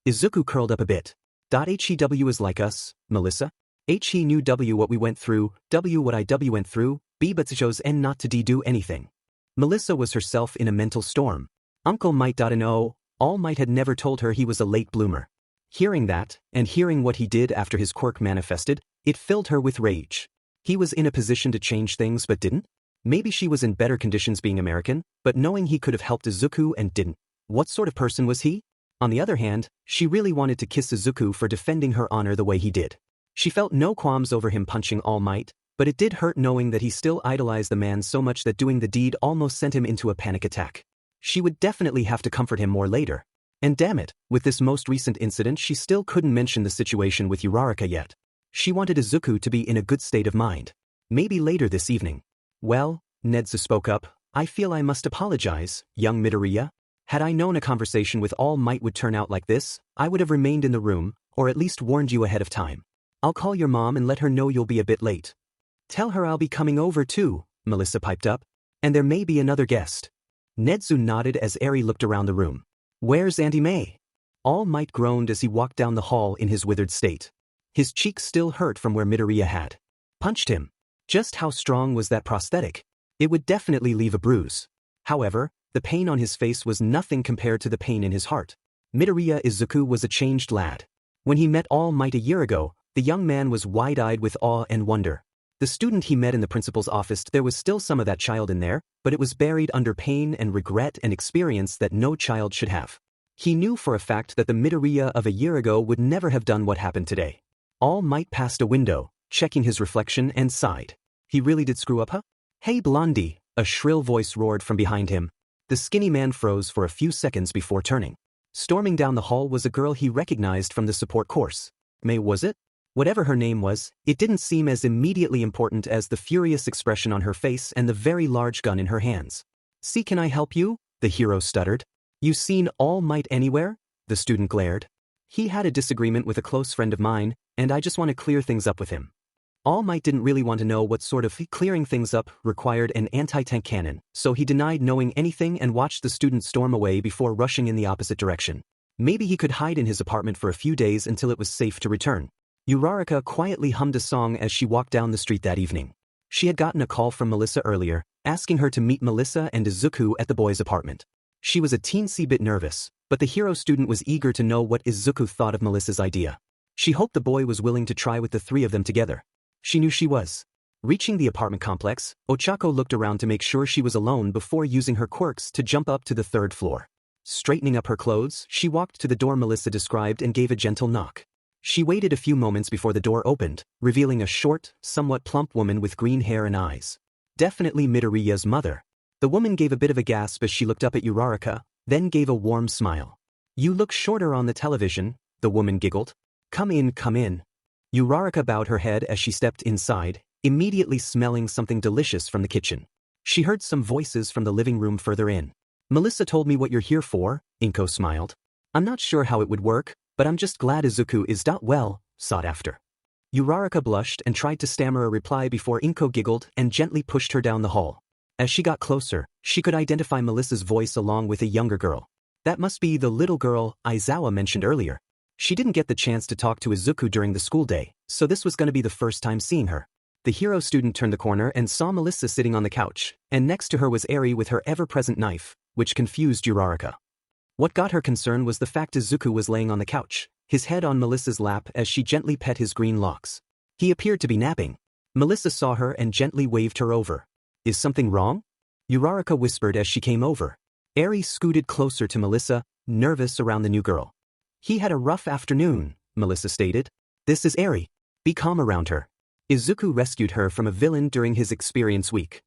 Izuku curled up a bit. HEW is like us, Melissa. He knew W what we went through, W what I went through, B but chose N not to do anything. Melissa was herself in a mental storm. Uncle Might know, All Might had never told her he was a late bloomer. Hearing that, and hearing what he did after his quirk manifested, it filled her with rage. He was in a position to change things but didn't? Maybe she was in better conditions being American, but knowing he could have helped Izuku and didn't. What sort of person was he? On the other hand, she really wanted to kiss Izuku for defending her honor the way he did. She felt no qualms over him punching All Might, but it did hurt knowing that he still idolized the man so much that doing the deed almost sent him into a panic attack. She would definitely have to comfort him more later. And damn it, with this most recent incident she still couldn't mention the situation with Uraraka yet. She wanted Izuku to be in a good state of mind. Maybe later this evening. Well, Nezu spoke up, I feel I must apologize, young Midoriya. Had I known a conversation with All Might would turn out like this, I would have remained in the room, or at least warned you ahead of time. I'll call your mom and let her know you'll be a bit late. Tell her I'll be coming over too, Melissa piped up. And there may be another guest. Nezu nodded as Eri looked around the room. Where's Auntie Mei? All Might groaned as he walked down the hall in his withered state. His cheeks still hurt from where Midoriya had punched him. Just how strong was that prosthetic? It would definitely leave a bruise. However, the pain on his face was nothing compared to the pain in his heart. Midoriya Izuku was a changed lad. When he met All Might a year ago, the young man was wide-eyed with awe and wonder. The student he met in the principal's office, there was still some of that child in there, but it was buried under pain and regret and experience that no child should have. He knew for a fact that the Midoriya of a year ago would never have done what happened today. All Might passed a window, checking his reflection, and sighed. He really did screw up, huh? Hey Blondie, a shrill voice roared from behind him. The skinny man froze for a few seconds before turning. Storming down the hall was a girl he recognized from the support course. May was it? Whatever her name was, it didn't seem as immediately important as the furious expression on her face and the very large gun in her hands. See, can I help you? The hero stuttered. You seen All Might anywhere? The student glared. He had a disagreement with a close friend of mine, and I just want to clear things up with him. All Might didn't really want to know what sort of clearing things up required an anti-tank cannon, so he denied knowing anything and watched the student storm away before rushing in the opposite direction. Maybe he could hide in his apartment for a few days until it was safe to return. Uraraka quietly hummed a song as she walked down the street that evening. She had gotten a call from Melissa earlier, asking her to meet Melissa and Izuku at the boys' apartment. She was a teensy bit nervous, but the hero student was eager to know what Izuku thought of Melissa's idea. She hoped the boy was willing to try with the three of them together. She knew she was. Reaching the apartment complex, Ochako looked around to make sure she was alone before using her quirks to jump up to the third floor. Straightening up her clothes, she walked to the door Melissa described and gave a gentle knock. She waited a few moments before the door opened, revealing a short, somewhat plump woman with green hair and eyes. Definitely Midoriya's mother. The woman gave a bit of a gasp as she looked up at Uraraka, then gave a warm smile. You look shorter on the television, the woman giggled. Come in, come in. Uraraka bowed her head as she stepped inside, immediately smelling something delicious from the kitchen. She heard some voices from the living room further in. Melissa told me what you're here for, Inko smiled. I'm not sure how it would work, but I'm just glad Izuku is well sought after. Uraraka blushed and tried to stammer a reply before Inko giggled and gently pushed her down the hall. As she got closer, she could identify Melissa's voice along with a younger girl. That must be the little girl Aizawa mentioned earlier. She didn't get the chance to talk to Izuku during the school day, so this was going to be the first time seeing her. The hero student turned the corner and saw Melissa sitting on the couch, and next to her was Eri with her ever-present knife, which confused Uraraka. What got her concern was the fact Izuku was laying on the couch, his head on Melissa's lap as she gently pet his green locks. He appeared to be napping. Melissa saw her and gently waved her over. Is something wrong? Uraraka whispered as she came over. Eri scooted closer to Melissa, nervous around the new girl. He had a rough afternoon, Melissa stated. This is Eri. Be calm around her. Izuku rescued her from a villain during his experience week.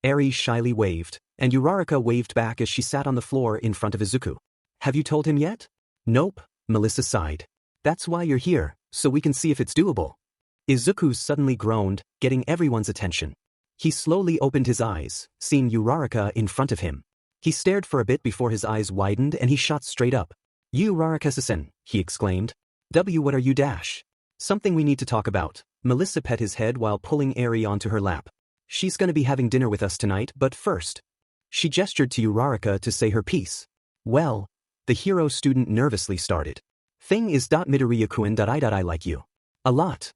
Eri shyly waved, and Uraraka waved back as she sat on the floor in front of Izuku. Have you told him yet? Nope, Melissa sighed. That's why you're here, so we can see if it's doable. Izuku suddenly groaned, getting everyone's attention. He slowly opened his eyes, seeing Uraraka in front of him. He stared for a bit before his eyes widened and he shot straight up. Uraraka-san, he exclaimed. What are you dash? Something we need to talk about. Melissa pet his head while pulling Eri onto her lap. She's gonna be having dinner with us tonight, but first. She gestured to Uraraka to say her piece. Well, the hero student nervously started. Thing is Midoriya-kun I like you. A lot.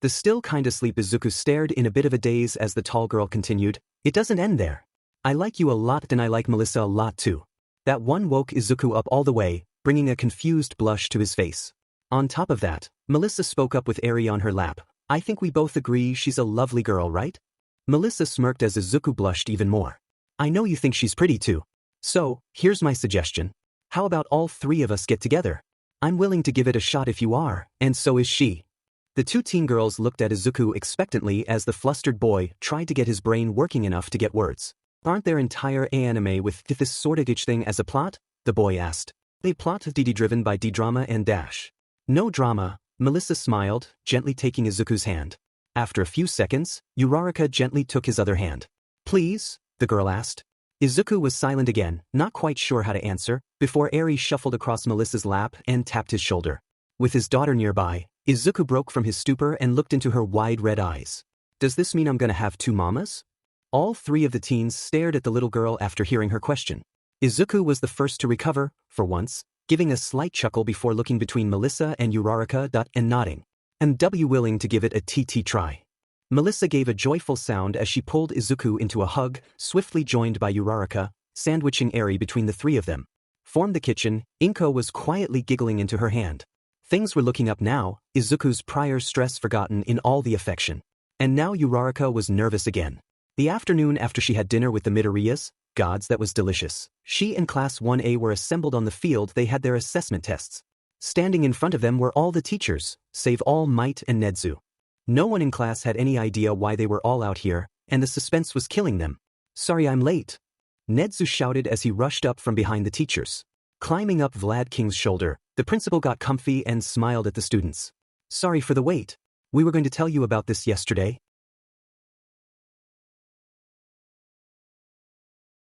The still kinda asleep Izuku stared in a bit of a daze as the tall girl continued. It doesn't end there. I like you a lot and I like Melissa a lot too. That one woke Izuku up all the way, bringing a confused blush to his face. On top of that, Melissa spoke up with Eri on her lap. I think we both agree she's a lovely girl, right? Melissa smirked as Izuku blushed even more. I know you think she's pretty too. So, here's my suggestion. How about all three of us get together? I'm willing to give it a shot if you are, and so is she. The two teen girls looked at Izuku expectantly as the flustered boy tried to get his brain working enough to get words. Aren't there entire anime with this sort of thing as a plot? The boy asked. They plot driven by D-drama and dash. No drama, Melissa smiled, gently taking Izuku's hand. After a few seconds, Uraraka gently took his other hand. Please? The girl asked. Izuku was silent again, not quite sure how to answer, before Eri shuffled across Melissa's lap and tapped his shoulder. With his daughter nearby, Izuku broke from his stupor and looked into her wide red eyes. Does this mean I'm gonna have two mamas? All three of the teens stared at the little girl after hearing her question. Izuku was the first to recover, for once, giving a slight chuckle before looking between Melissa and Uraraka and nodding. Am willing to give it a TT try. Melissa gave a joyful sound as she pulled Izuku into a hug, swiftly joined by Uraraka, sandwiching Eri between the three of them. From the kitchen, Inko was quietly giggling into her hand. Things were looking up now, Izuku's prior stress forgotten in all the affection. And now Uraraka was nervous again. The afternoon after she had dinner with the Midoriyas, gods, that was delicious. She and Class 1A were assembled on the field. They had their assessment tests. Standing in front of them were all the teachers, save All Might and Nedzu. No one in class had any idea why they were all out here, and the suspense was killing them. "Sorry I'm late," Nedzu shouted as he rushed up from behind the teachers. Climbing up Vlad King's shoulder, the principal got comfy and smiled at the students. "Sorry for the wait. We were going to tell you about this yesterday.